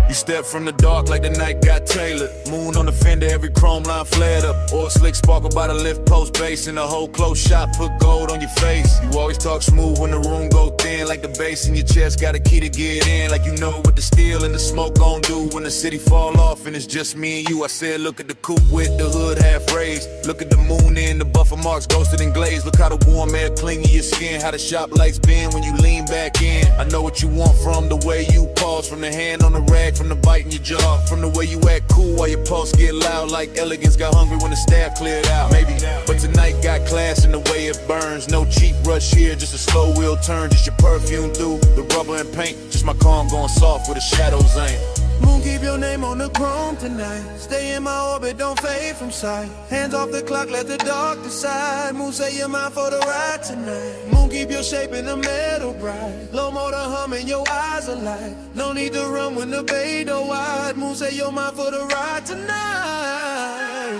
R: You step from the dark like the night got tailored. Moon on the fender, every chrome line flared up. Or slick sparkle by the lift post base. In the whole close shot, put gold on your face. You always talk smooth when the room go thin. Like the bass in your chest, got a key to get in. Like you know what the steel and the smoke gon' do when the city fall off and it's just me and you. I said look at the coupe with the hood half raised. Look at the moon in the buffer marks ghosted and glazed. Look how the warm air cling to your skin. How the shop lights bend when you lean back in. I know what you want from the way you pause. From the hand on the rag, from the bite in your jaw, from the way you act cool while your pulse get loud. Like elegance got hungry when the staff cleared out. Maybe, but tonight got class in the way it burns. No cheap rush here, just a slow wheel turn. Just your perfume through the rubber and paint. Just my calm going soft where the shadows ain't.
L: Moon, keep your name on the chrome tonight. Stay in my orbit, don't fade from sight. Hands off the clock, let the dark decide. Moon, say you're mine for the ride tonight. Moon, keep your shape in the metal bright. Low motor humming, your eyes alight. No need to run when the bay door wide. Moon, say you're mine for the ride tonight.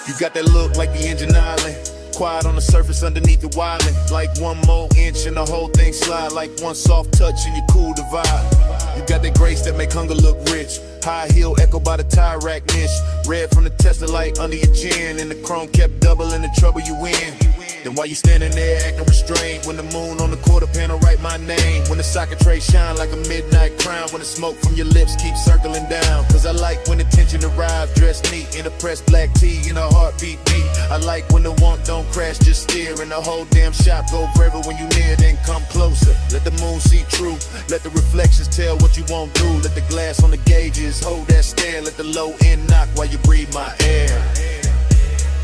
R: You got that look like the engine island. Quiet on the surface underneath the wildin'. Like one more inch and the whole thing slide. Like one soft touch and you cool the vibe. You got that grace that make hunger look rich. High heel echo by the tire rack niche. Red from the Tesla light under your chin. And the chrome kept doubling the trouble you in. Then while you standing there acting restrained, when the moon on the quarter panel write my name. When the socket tray shine like a midnight crown. When the smoke from your lips keeps circling down. Cause I like when the tension arrive, dressed neat in a pressed black tee and a heartbeat beat. I like when the want don't crash, just steer. And the whole damn shop go forever when you near, then come closer. Let the moon see true, let the reflections tell what you won't do. Let the glass on the gauges hold that stare. Let the low end knock while you breathe my air.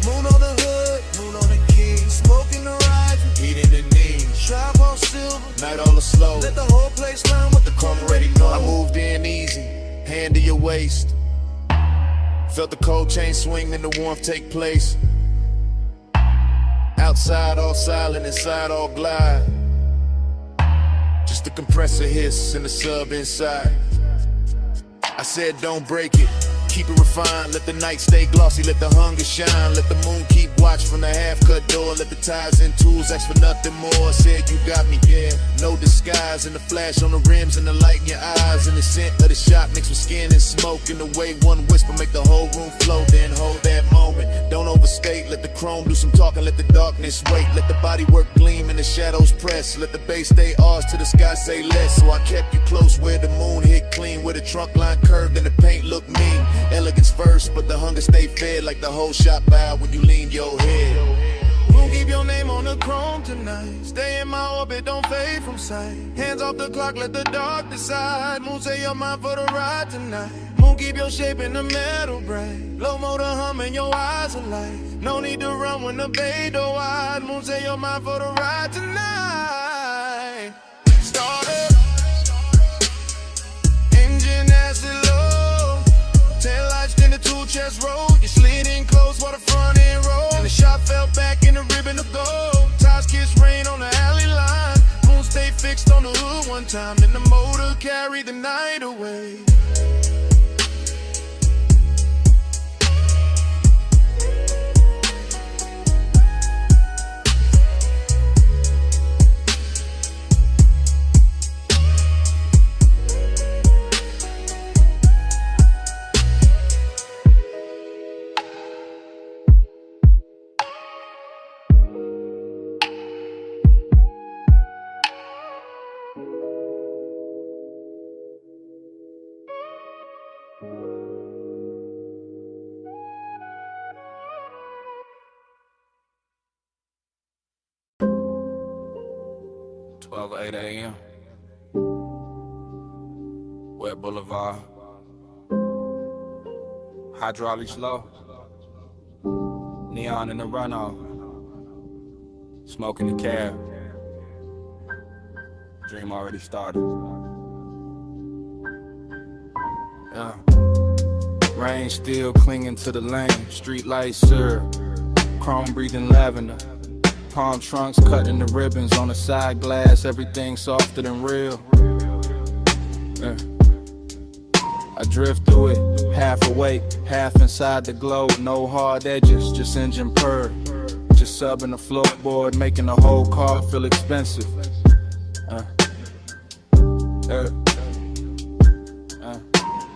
L: Moon on the hood, moon on the key. Smoke in the horizon,
R: heat in the knees.
L: Trap on silver,
R: night all slow.
L: Let the whole place learn what the
R: come already know. I moved in easy, hand to your waist. Felt the cold chain swing and the warmth take place. Outside all silent, inside all glide. Just the compressor hiss and the sub inside. I said don't break it, keep it refined. Let the night stay glossy, let the hunger shine. Let the moon keep watch from the half-cut door. Let the ties and tools ask for nothing more. I said you got me, yeah, no disguise. And the flash on the rims and the light in your eyes. And the scent of the shot mixed with skin and smoke. And the way one whisper make the whole room flow. Then hold that moment, don't overstate. Let the chrome do some talking, let the darkness wait. Let the body work gleam and the shadows press. Let the bass stay ours till the sky say less. So I kept you close where the moon hit clean. Where the trunk line curved and the paint looked mean. Elegance first, but the hunger stay fed. Like the whole shop bowed when you leaned your head.
L: Moon, keep your name on the chrome tonight. Stay in my orbit, don't fade from sight. Hands off the clock, let the dark decide. Moon, say you're mine for the ride tonight. Moon, keep your shape in the metal bright. Low motor humming, your eyes alight. No need to run when the bay door wide. Moon, say you're mine for the ride tonight. Start up, engine acid low. Tail lights, then the two chest roll. You slid in close while the front end roll. And the shot fell back in the ribbon of gold. Ties kiss rain on the alley line. Moon stay fixed on the hood one time. Then the motor carried the night away.
A: Twelve 8 a.m. West Boulevard. Hydraulics low. Neon in the runoff. Smoking the cab. Dream already started. Yeah. Rain still clinging to the lane. Street lights syrup. Chrome breathing lavender. Palm trunks cutting the ribbons on the side glass. Everything softer than real.
G: I drift through it, half awake, half inside the glow. No hard edges, just engine purr. Just subbing the floorboard, making the whole car feel expensive.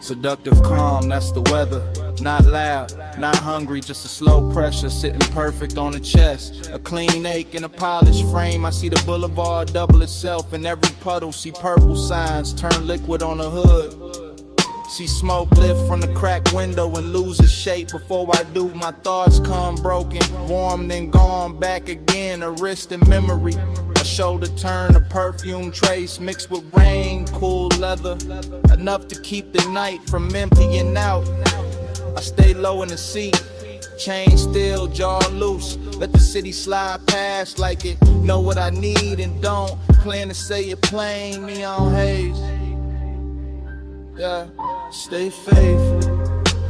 G: Seductive calm, that's the weather. Not loud, not hungry, just a slow pressure sitting perfect on the chest. A clean ache in a polished frame. I see the boulevard double itself in every puddle. See purple signs turn liquid on the hood. See smoke lift from the cracked window and lose its shape. Before I do, my thoughts come broken, warm then gone back again. A wrist in memory, a shoulder turn, a perfume trace mixed with rain, cool leather, enough to keep the night from emptying out. I stay low in the seat, chain still, jaw loose. Let the city slide past like it know what I need and don't. Plan to say it plain, neon haze. Yeah, stay faithful,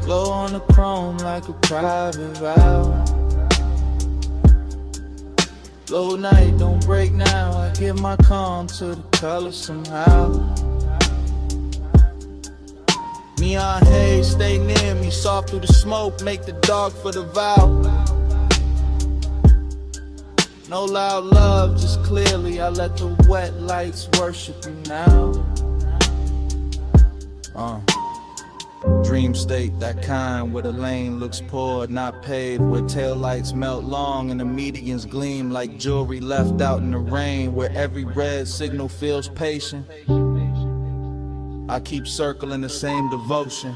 G: glow on the chrome like a private vow. Low night, don't break now. I give my calm to the color somehow. Neon haze, stay near me, soft through the smoke, make the dark for the vow. No loud love, just clearly I let the wet lights worship you now. Dream state, that kind where the lane looks poured, not paved, where taillights melt long and the medians gleam like jewelry left out in the rain, where every red signal feels patient. I keep circling the same devotion,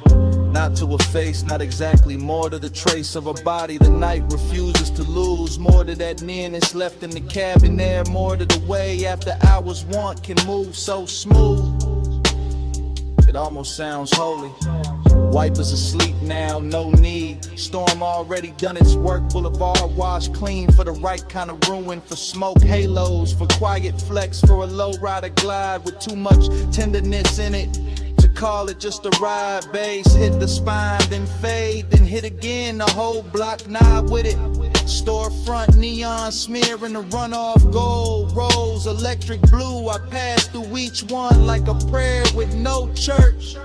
G: not to a face, not exactly, more to the trace of a body the night refuses to lose, more to that nearness left in the cabin air, more to the way after hours want can move so smooth. It almost sounds holy. Wipers asleep now, no need. Storm already done its work. Boulevard washed clean for the right kind of ruin. For smoke halos, for quiet flex, for a low rider glide with too much tenderness in it. To call it just a ride, bass hit the spine, then fade, then hit again. The whole block knob with it. Storefront neon smearing the runoff gold rose, electric blue. I pass through each one like a prayer with no church.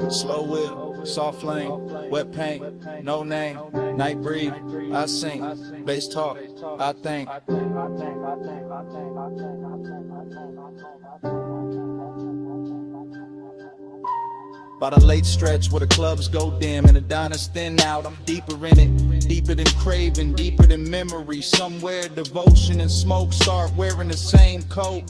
G: Slow wheel, soft flame, wet paint, no name, night breathe, I sing, bass talk, I think. By the late stretch where the clubs go dim and the diners thin out, I'm deeper in it, deeper than craving, deeper than memory. Somewhere devotion and smoke start wearing the same coat.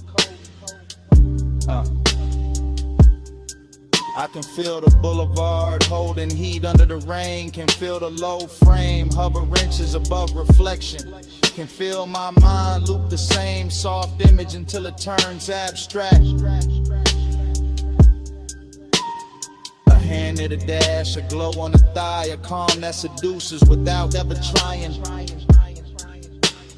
G: I can feel the boulevard holding heat under the rain. Can feel the low frame hover inches above reflection. Can feel my mind loop the same soft image until it turns abstract. A hand at a dash, a glow on the thigh, a calm that seduces without ever trying.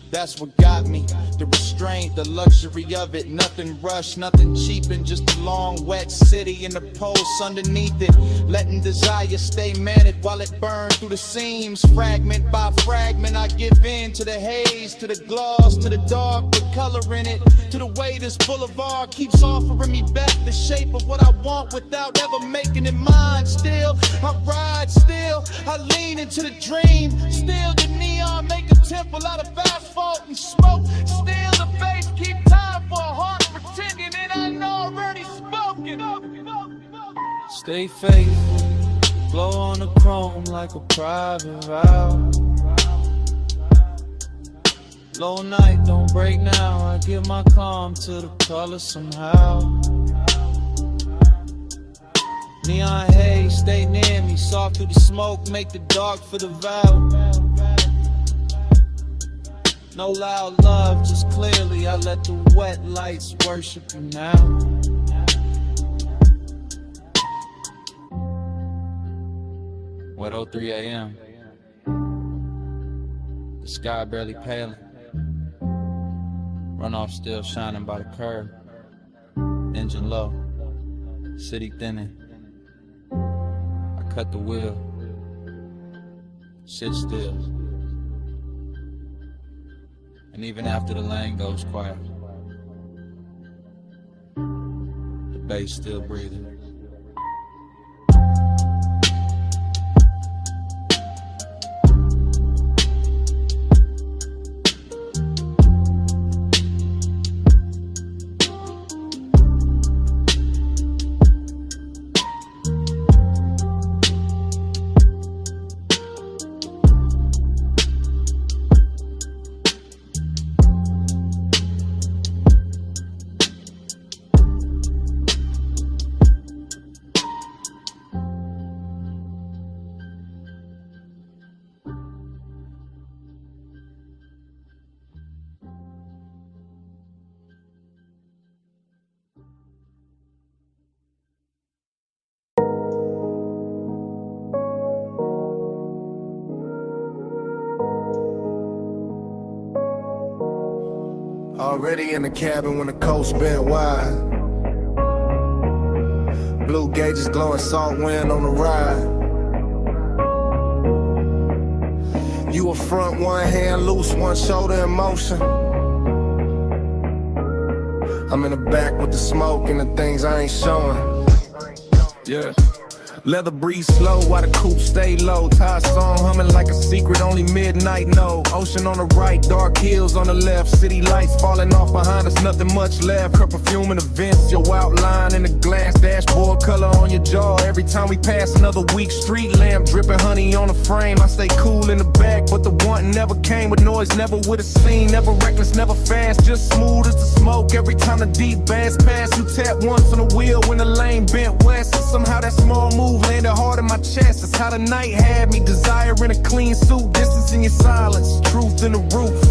G: That's what got me, the restraint, the luxury of it. Nothing rushed, nothing cheaping, just a long wet city and the pulse underneath it. Letting desire stay managed while it burns through the seams. Fragment by fragment I give in to the haze, to the gloss, to the dark with color in it. To the way this boulevard keeps offering me back the shape of what I want without ever making it mine. Still, I ride, still, I lean into the dream. Still the neon make a temple out of asphalt and smoke. Still the bass keep time for a heart pretending it ain't already spoken. Stay faithful, glow on the chrome like a private vow. Low night, don't break now. I give my calm to the color somehow. Neon haze, stay near me. Soft through the smoke, make the dark for the vow. No loud love, just clearly I let the wet lights worship you now. What 03 a.m. The sky barely paling. Runoff still shining by the curb. Engine low, city thinning. I cut the wheel, shit still. And even after the lane goes quiet, the bass still breathing.
B: Already in the cabin when the coast bent wide. Blue gauges glowing, salt wind on the ride. You a front, one hand loose, one shoulder in motion. I'm in the back with the smoke and the things I ain't showing. Yeah. Leather breeze slow while the coupe stay low. Ty song humming like a secret, only midnight know. Ocean on the right, dark hills on the left. City lights falling off behind us, nothing much left. Her perfume in the vents, your outline in the glass. Dashboard color on your jaw. Every time we pass another week, street lamp dripping honey on the frame. I stay cool in the back, but the want never came with noise, never with a scene. Never reckless, never fast, just smooth as the smoke. Every time the deep bass pass, you tap once on the wheel when the lane bent west. Somehow that small move landed hard in my chest. That's how the night had me, desiring a clean suit. Distance in your silence, truth in the roof.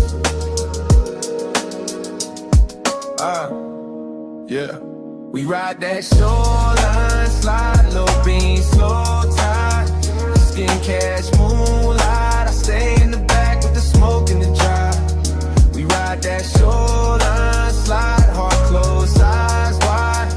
B: Yeah. We ride that shoreline, slide, low beam, slow tide. Skin cash, moonlight. I stay in the back with the smoke and the drive. We ride that shoreline, slide, heart closed, eyes wide.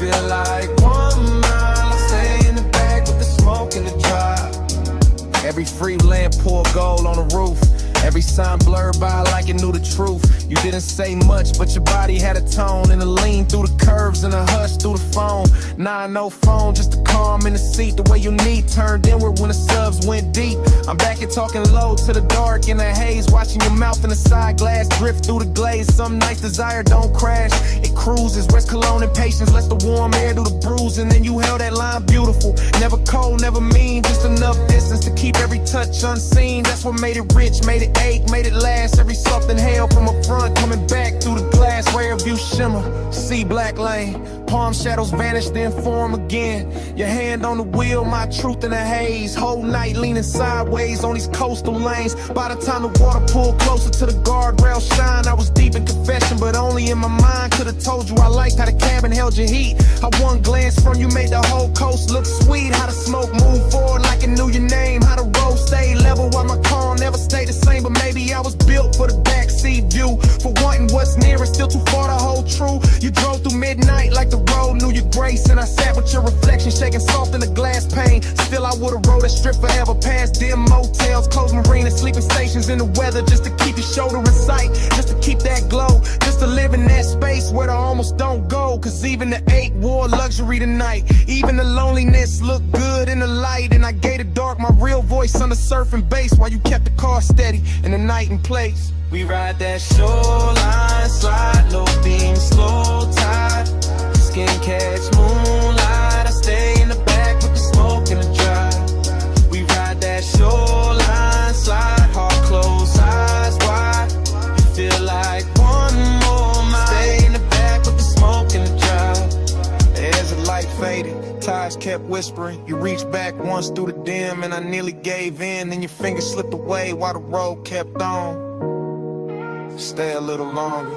B: Feel like 1 mile. I stay in the back with the smoke and the drive. Every free lamp pour gold on the roof. Every sign blurred by like it knew the truth. You didn't say much, but your body had a tone. And a lean through the curves and a hush through the phone. Nah, no phone, just a calm in the seat. The way you need turned inward when the subs went deep. I'm back here talking low to the dark in the haze. Watching your mouth in the side glass drift through the glaze. Some nights desire don't crash, it cruises. Rest cologne and patience, lets the warm air do the bruise. And then you held that line beautiful. Never cold, never mean, just enough distance to keep every touch unseen. That's what made it rich, made it ache, made it last. Every something held from a front, coming back through the glass. Rear view shimmer, see black lane. Palm shadows vanish, then form again. Your hand on the wheel, my truth in the haze. Whole night leaning sideways on these coastal lanes. By the time the water pulled closer to the guardrail shine, I was deep in confession, but only in my mind. Could've told you I liked how the cabin held your heat. How one glance from you made the whole coast look sweet. How the smoke moved forward like it knew your name. How the road stayed level while my car never stayed the same. But maybe I was built for the backseat view. For wanting what's near and still too far to hold true. You drove through midnight like the road knew your grace. And I sat with your reflection shaking soft in the glass pane. Still I would've rode that strip forever past dim motels, closed marinas, sleeping stations in the weather. Just to keep your shoulder in sight, just to keep that glow. Just to live in that space where the almost don't go. Cause even the 8 wore luxury tonight. Even the loneliness looked good in the light. And I gave the dark my real voice on the surfing bass. While you kept the car steady in the night and place.
J: We ride that shoreline, slide, low beam, slow tide. Skin catch moonlight. I stay in the back with the smoke and the drive. We ride that shoreline, slide, heart closed, eyes wide. You feel like 1 more mile.
B: Stay in the back with the smoke and the drive. As the light faded, ties kept whispering. You reached back once through the dim, and I nearly gave in. Then your fingers slipped away while the road kept on. Stay a little longer.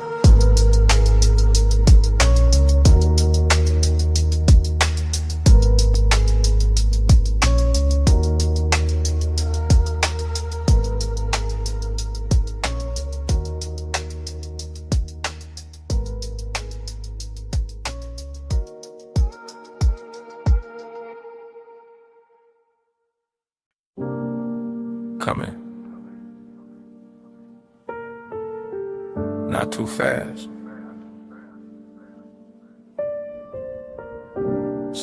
R: Coming. Not too fast.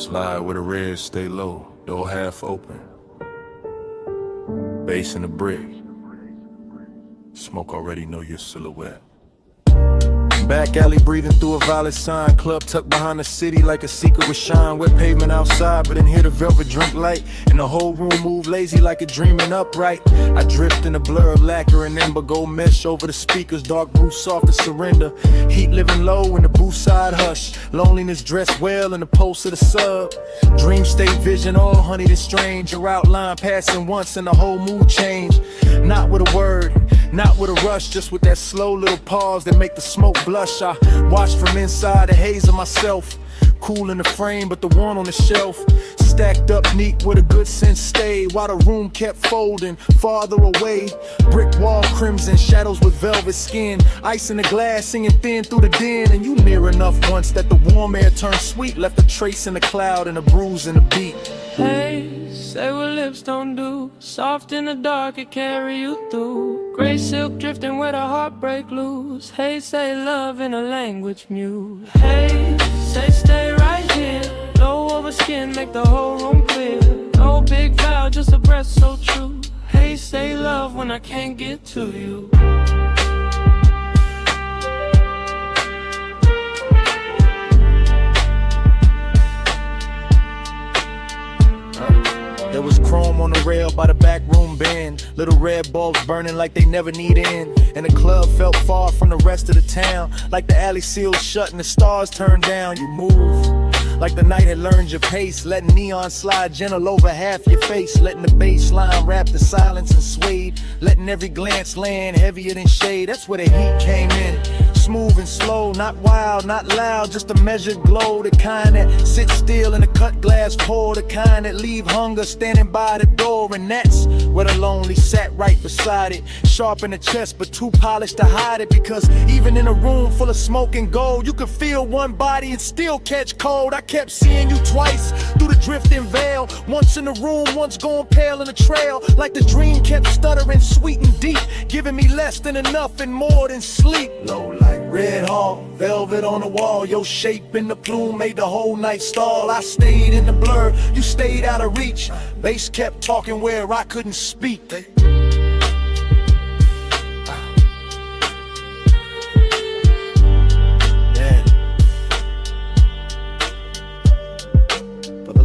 R: Slide with a red, stay low, door half open. Bass in the brick. Smoke already know your silhouette. Back alley breathing through a violet sign. Club tucked behind the city like a secret with shine. Wet pavement outside, but in here the velvet drink light. And the whole room move lazy like a dreaming upright. I drift in a blur of lacquer and ember. Gold mesh over the speakers, dark blue soft to surrender. Heat living low in the booth side hush. Loneliness dressed well in the pulse of the sub. Dream state vision, all honeyed and strange. Your outline passing once and the whole mood change. Not with a word, not with a rush, just with that slow little pause that make the smoke blush. I watch from inside the haze of myself. Cool in the frame, but the one on the shelf stacked up neat with a good sense stayed. While the room kept folding farther away. Brick wall crimson, shadows with velvet skin. Ice in the glass singing thin through the den. And you near enough once that the warm air turned sweet. Left a trace in the cloud and a bruise in the beat.
J: Hey, say what lips don't do. Soft in the dark, it carry you through. Gray silk drifting where the heartbreak loose. Hey, say love in a language mute. Hey, say stay right here. Low over skin, make the whole room clear. No big vow, just a breath so true. Hey, say love when I can't get to you.
H: There was chrome on the rail by the back room bend. Little red bulbs burning like they never need end. And the club felt far from the rest of the town. Like the alley sealed shut and the stars turned down. You move like the night had learned your pace. Letting neon slide gentle over half your face. Letting the bass line wrap the silence and swayed. Letting every glance land heavier than shade. That's where the heat came in. Smooth and slow, not wild, not loud, just a measured glow. The kind that sits still in a cut glass pour. The kind that leave hunger standing by the door. And that's where the lonely sat right beside it. Sharp in the chest but too polished to hide it. Because even in a room full of smoke and gold, you could feel one body and still catch cold. I kept seeing you twice through the drifting veil. Once in the room, once going pale in the trail. Like the dream kept stuttering sweet and deep, giving me less than enough and more than sleep. Low light, red hall, velvet on the wall. Your shape in the plume made the whole night stall. I stayed in the blur, you stayed out of reach. Bass kept talking where I couldn't speak.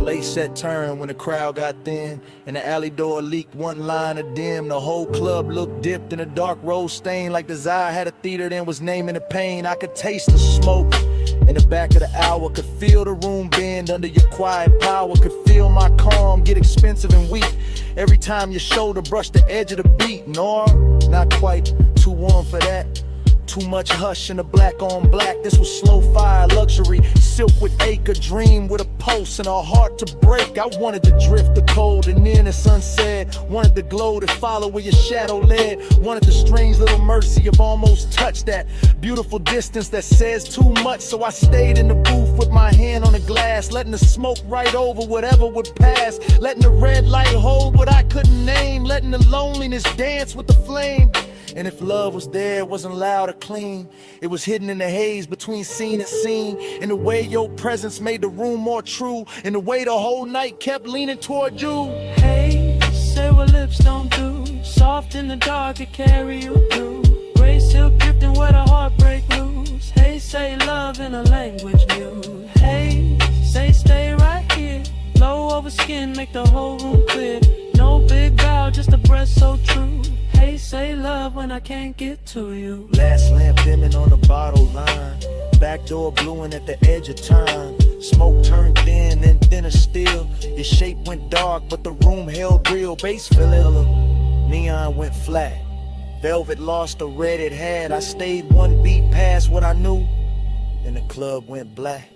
H: Late set turn when the crowd got thin and the alley door leaked one line of dim. The whole club looked dipped in a dark rose stain, like desire had a theater then was naming the pain. I could taste the smoke in the back of the hour, could feel the room bend under your quiet power, could feel my calm get expensive and weak every time your shoulder brushed the edge of the beat. Nor not quite too warm for that. Too much hush in the black on black. This was slow fire luxury, silk with acre, dream with a pulse and a heart to break. I wanted to drift the cold and then the sunset. Wanted the glow to follow where your shadow led. Wanted the strange little mercy of almost touch, that beautiful distance that says too much. So I stayed in the booth with my hand on the glass, letting the smoke right over whatever would pass. Letting the red light hold what I couldn't name. Letting the loneliness dance with the flame. And if love was there, it wasn't loud or clean. It was hidden in the haze between scene and scene. In the way your presence made the room more true. In the way the whole night kept leaning toward you.
J: Hey, say what lips don't do. Soft in the dark, it carry you through. Gray silk drifting where the heartbreak loose. Hey, say love in a language mute. Hey, say stay right here. Low over skin, make the whole room clear. No big vow, just a breath so true. Hey, say love when I can't get to you.
H: Last lamp dimming on the bottle line. Back door bluing at the edge of time. Smoke turned thin and thinner still. Your shape went dark but the room held real. Bass vanilla, neon went flat. Velvet lost the red it had. I stayed one beat past what I knew. Then the club went black.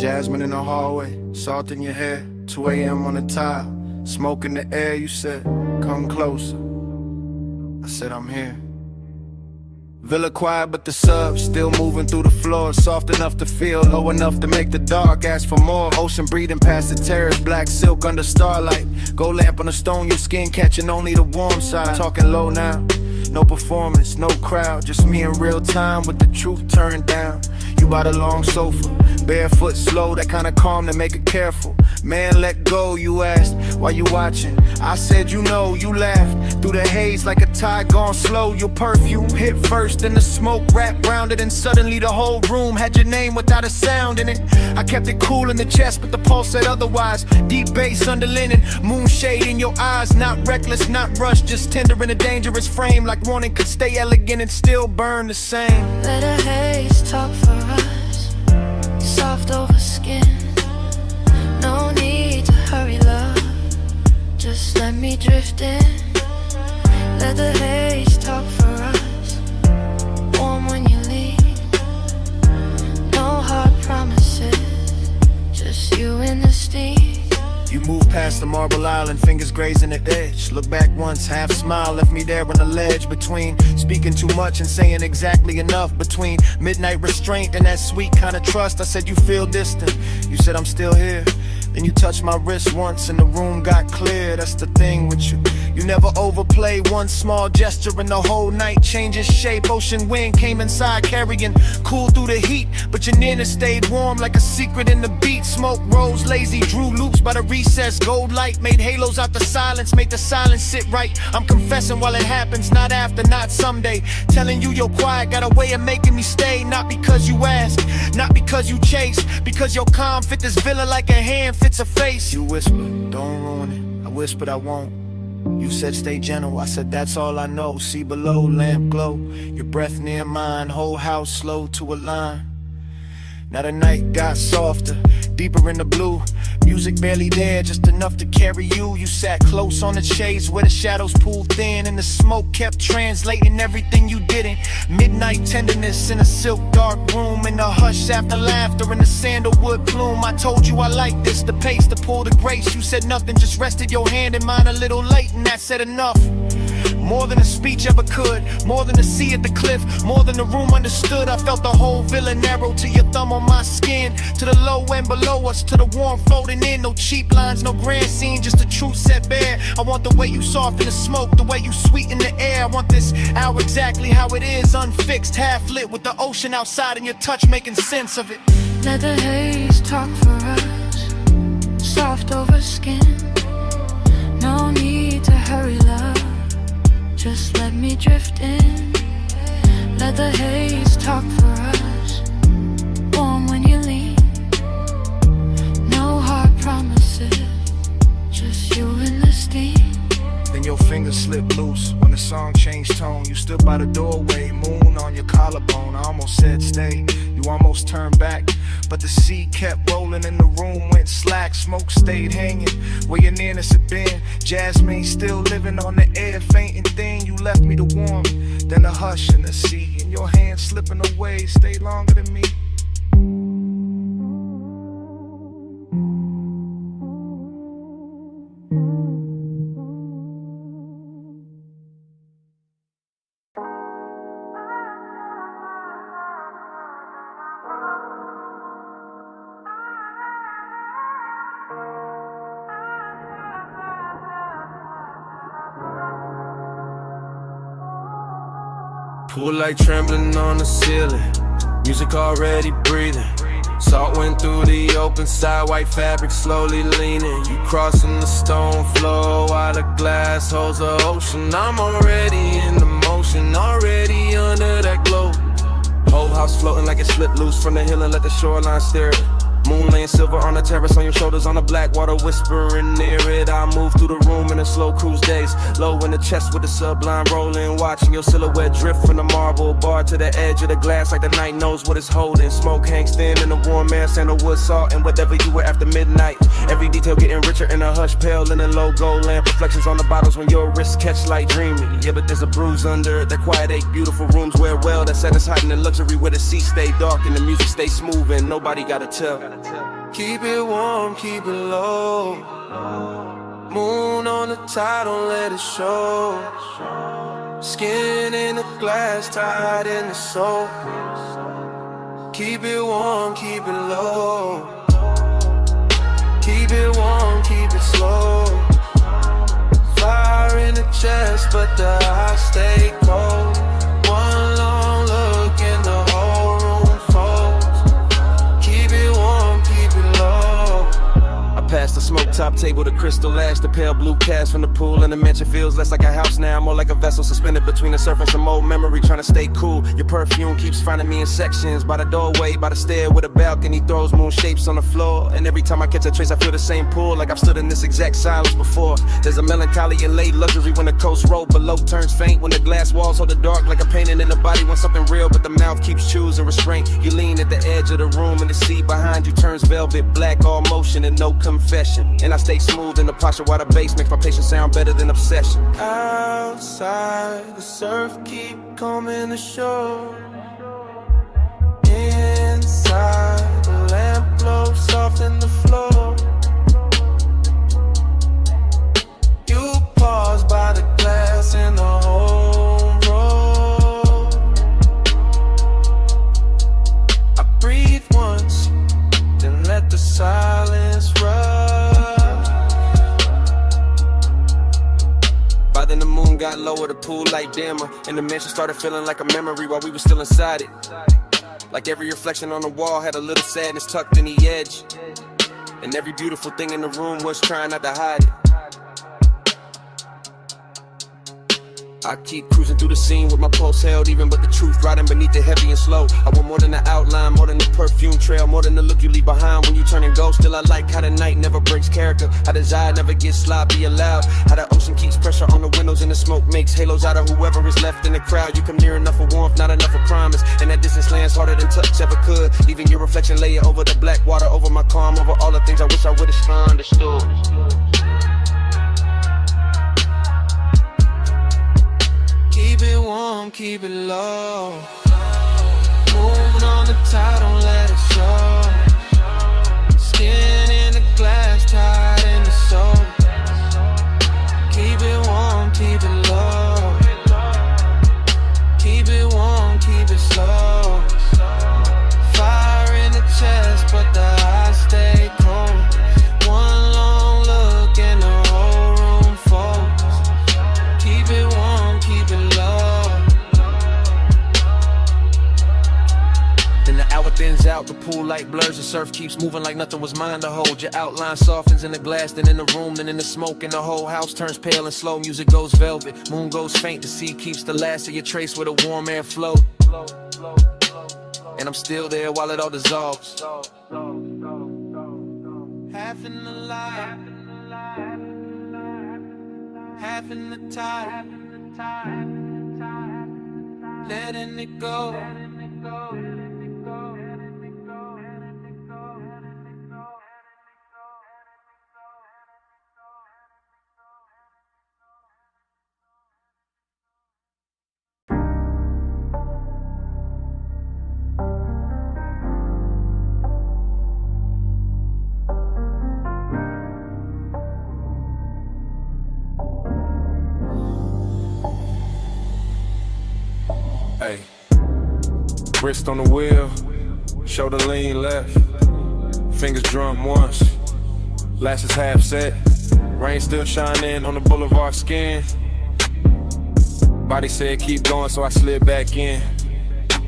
E: Jasmine in the hallway, salt in your hair, 2 a.m. on the tile, smoke in the air. You said, come closer. I said, I'm here. Villa quiet, but the subs still moving through the floor. Soft enough to feel, low enough to make the dark ask for more. Ocean breathing past the terrace, black silk under starlight. Gold lamp on the stone, your skin catching only the warm side. Talking low now, no performance, no crowd, just me in real time with the truth turned down. You by the long sofa, barefoot slow, that kind of calm to make it careful. Man, let go, you asked, why you watching? I said, you know, you laughed through the haze like a tide gone slow. Your perfume hit first, then the smoke wrapped round it, and suddenly the whole room had your name without a sound in it. I kept it cool in the chest, but the pulse said otherwise. Deep bass under linen, moonshade in your eyes, not reckless, not rushed, just tender in a dangerous frame, like wanting could stay elegant and still burn the same.
K: Let a haze talk for us, soft over skin. No need to hurry, love, just let me drift in. Let the haze talk for us, warm when you leave. No hard promises, just you and the steam.
E: You moved past the marble island, fingers grazing the edge. Look back once, half smile, left me there on the ledge. Between speaking too much and saying exactly enough. Between midnight restraint and that sweet kind of trust. I said you feel distant, you said I'm still here. Then you touched my wrist once and the room got clear. That's the thing with you, you never overplay. One small gesture and the whole night changes shape. Ocean wind came inside carrying cool through the heat, but your nearness stayed warm like a secret in the beat. Smoke rose lazy, drew loops by the recess. Gold light made halos out the silence, made the silence sit right. I'm confessing while it happens, not after, not someday. Telling you you're quiet got a way of making me stay. Not because you ask, not because you chase, because your calm fit this villa like a hand fits a face. You whispered, don't ruin it. I whispered I won't. You said stay gentle, I said that's all I know. See below, lamp glow, your breath near mine. Whole house slow to a line. Now the night got softer, deeper in the blue. Music barely there, just enough to carry you. You sat close on the shades where the shadows pulled thin, and the smoke kept translating everything you didn't. Midnight tenderness in a silk dark room, in the hush after laughter in the sandalwood plume. I told you I like this, the pace, the pull, the grace. You said nothing, just rested your hand in mine a little late, and that said enough. More than a speech ever could, more than a sea at the cliff, more than the room understood. I felt the whole villa narrow to your thumb on my skin, to the low end below us, to the warm folding in. No cheap lines, no grand scene, just the truth set bare. I want the way you soften the smoke, the way you sweeten the air. I want this hour exactly how it is, unfixed, half lit, with the ocean outside and your touch making sense of it.
K: Let the haze talk for us, soft over skin. No need to hurry, love, just let me drift in. Let the haze talk for us, warm when you leave. No hard promises, just you and the steam.
E: Then your fingers slipped loose when the song changed tone. You stood by the doorway, moon on your collarbone. I almost said stay, you almost turned back, but the sea kept rolling and the room went slack. Smoke stayed hanging where your nearness had been. Jasmine still living on the air, fainting thin. You left me the warmth, then the hush in the sea, and your hand slipping away stayed longer than me.
M: Pool light trembling on the ceiling, music already breathing. Salt went through the open side, white fabric slowly leaning. You crossing the stone floor while the glass holds the ocean. I'm already in the motion, already under that glow. Whole house floating like it slipped loose from the hill and let the shoreline stare it. Moon laying silver on the terrace, on your shoulders, on the black water whispering near it. I move through the room in a slow cruise days, low in the chest with the sublime rolling, watching your silhouette drift from the marble bar to the edge of the glass like the night knows what it's holding. Smoke hangs thin in the warm air, sandalwood salt and whatever you were after midnight. Every detail getting richer in a hush, pale in a low gold lamp. Reflections on the bottles when your wrists catch light dreaming. Yeah, but there's a bruise under that quiet ache. Beautiful rooms wear well, that set us hiding in luxury where the sea stay dark and the music stay smooth and nobody gotta tell.
J: Keep it warm, keep it low. Moon on the tide, don't let it show. Skin in the glass, tied in the soul. Keep it warm, keep it low. Keep it warm, keep it slow. Fire in the chest, but the eyes stay cold. One long look and the whole room folds. Keep it warm, keep it low.
G: I passed the smoke top table, the crystal ash, the pale blue cast from the pool, and the mansion feels less like a house now, more like a vessel suspended between the surf and some old memory, trying to stay cool. Your perfume keeps finding me in sections, by the doorway, by the stair with a balcony, throws moon shapes on the floor, and every time I catch a trace I feel the same pull, like I've stood in this exact silence before. There's a melancholy and late luxury when the coast road below turns faint, when the glass walls hold the dark like a painting in the body wants something real, but the mouth keeps choosing restraint. You lean at the edge of the room and the sea behind you turns velvet black, all motion and no confession, and I stay smooth in the posture while the bass makes my patience sound better than obsession.
J: Outside, the surf keep coming ashore. Inside, the lamp glow soft in the floor. You pause by the glass in the home road. I breathe once, then let the silence rush. By then the moon got lower, the pool light dimmer, and the mansion started feeling like a memory while we were still inside it. Like every reflection on the wall had a little sadness tucked in the edge, and every beautiful thing in the room was trying not to hide it. I keep cruising through the scene with my pulse held even, but the truth riding beneath it heavy and slow. I want more than the outline, more than the perfume trail, more than the look you leave behind when you turn and go. Still I like how the night never breaks character, how desire never gets sloppy allowed, how the ocean keeps pressure on the windows and the smoke makes halos out of whoever is left in the crowd. You come near enough for warmth, not enough for promise, and that distance lands harder than touch ever could. Leaving your reflection layer over the black water, over my calm, over all the things I wish I would've understood. Keep it warm, keep it low. Moving on the tide, don't let it show. Skin in the glass, tied in the soul. Keep it warm, keep it low. Keep it warm, keep it slow. Fire in the chest, but the eyes stay cold. One long look and the whole room folds. Keep it warm, keep it low. Then the hour thins out, the pool light blurs, the surf keeps moving like nothing was mine to hold. Your outline softens in the glass, then in the room, then in the smoke, and the whole house turns pale and slow. Music goes velvet, moon goes faint, the sea keeps the last of your trace with a warm air flow. And I'm still there while it all dissolves. Half in the light, half in the tide, letting it go.
R: Hey, wrist on the wheel, shoulder lean left, fingers drum once, lashes half set, rain still shining on the boulevard skin. Body said keep going, so I slid back in.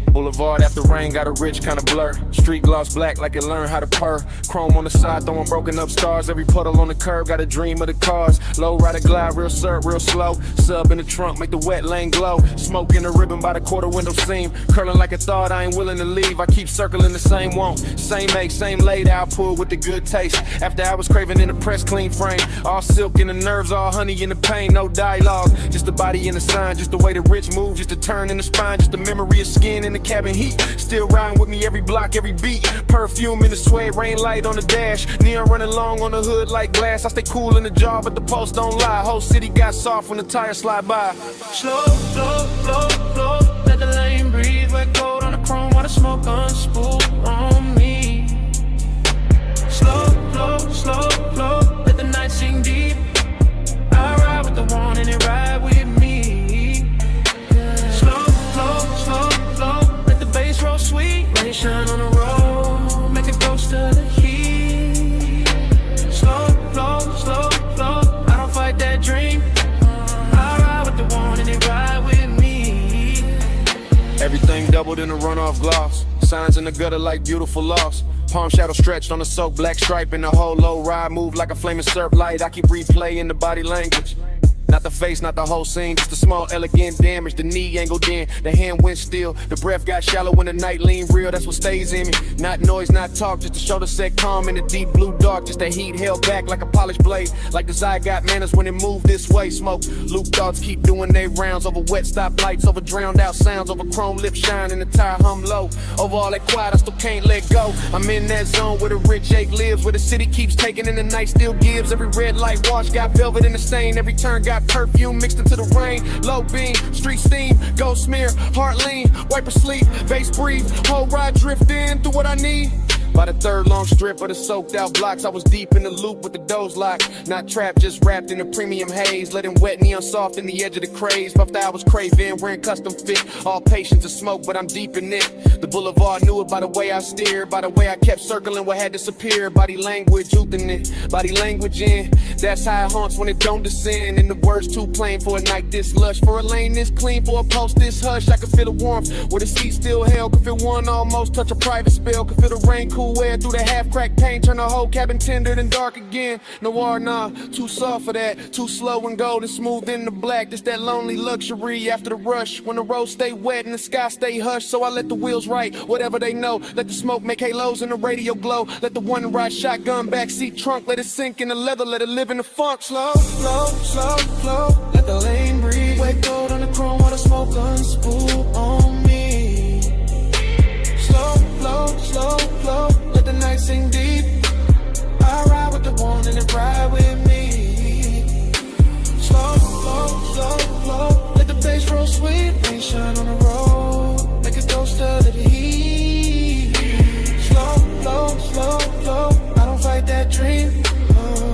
R: Boulevard after rain got a rich kind of blur. Street gloss black like it learned how to purr. Chrome on the side throwing broken up stars. Every puddle on the curb got a dream of the cars. Low rider glide real surf real slow. Sub in the trunk make the wet lane glow. Smoke in the ribbon by the quarter window seam. Curling like a thought I ain't willing to leave. I keep circling the same want. Same make, same laid out pull with the good taste. After I was craving in the press clean frame. All silk in the nerves, all honey in the pain. No dialogue, just the body and the sign. Just the way the rich move, just the turn in the spine. Just the memory of skin in the cabin heat. Still riding with me every block, every beat. Perfume in the suede, rain light on the dash. Neon running long on the hood like glass. I stay cool in the jar, but the post don't lie. Whole city got soft when the tires slide by.
J: Slow, flow, flow, flow. Let the lane breathe. Wet cold on the chrome while the smoke unspool on me.
G: dabbled in a runoff gloss. Signs in the gutter like beautiful loss. Palm shadow stretched on the soak, black stripe in the whole low ride. Move like a flaming syrup light. I keep replaying the body language. Not the face, not the whole scene, just a small elegant damage. The knee angled in, the hand went still. The breath got shallow when the night lean real, that's what stays in me. Not noise, not talk, just a shoulder set calm in the deep blue dark. Just that heat held back like a polished blade. Like desire got manners when it moved this way. Smoke, loop thoughts keep doing their rounds. Over wet stop lights, over drowned out sounds. Over chrome lip shine and the tire hum low. Over all that quiet, I still can't let go. I'm in that zone where the rich ache lives. Where the city keeps taking and the night still gives. Every red light wash got velvet in the stain. Every turn got perfume mixed into the rain. Low beam, street steam, gold smear, heart lean, wipe sleep, bass breathe, whole ride drift in through what I need. By the third long strip of the soaked out blocks, I was deep in the loop with the doors locked. Not trapped, just wrapped in a premium haze. Letting wet neon soft in the edge of the craze. Puffed I was craving, wearing custom fit. All patience to smoke, but I'm deep in it. The boulevard knew it by the way I steered. By the way I kept circling what had disappeared. Body language, youthing it, body language in. That's how it haunts when it don't descend. And the words too plain for a night this lush. For a lane this clean, for a post this hush. I could feel the warmth where the seat still held. Could feel one almost touch a private spell. Could feel the rain cool air through the half-cracked paint, turn the whole cabin tender and dark again. Noir, nah, too soft for that. Too slow and gold and smooth in the black. Just that lonely luxury after the rush. When the roads stay wet and the sky stay hushed. So I let the wheels write whatever they know. Let the smoke make halos and the radio glow. Let the one ride shotgun backseat trunk. Let it sink in the leather, let it live in the funk. Slow, slow, slow, slow. Let the lane breathe. Wake gold on the chrome while the smoke unspool on me. Slow, slow, slow, slow. Let the night sing deep. I ride with the one and it ride with me. Slow, slow, slow, slow. Let the bass roll sweet. Rain shine on the road. Make a ghost of the heat. Slow, slow, slow, slow. I don't fight that dream.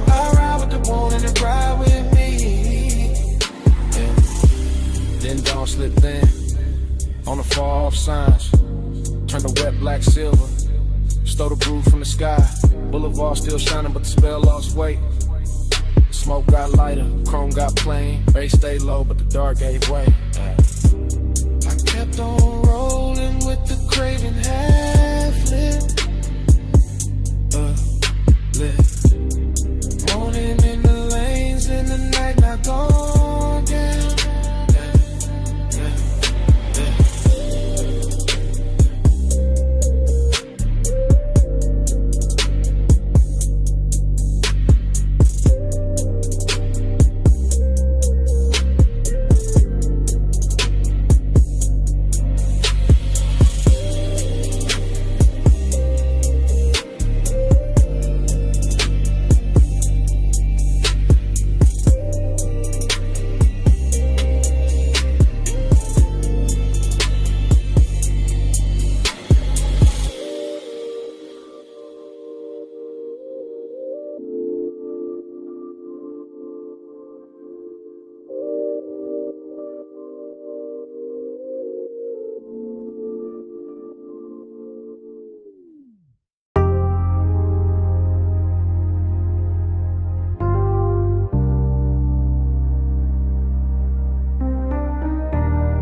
G: I ride with the one and it ride with me. Yeah. Then dawn slipped in on the far off signs. Turn the wet black silver. Stole the brew from the sky. Boulevard still shining, but the spell lost weight. Smoke got lighter, chrome got plain. Bass stayed low, but the dark gave way. I kept on rolling with the craving half lit. Lit. Morning in the lanes, in the night not gone down.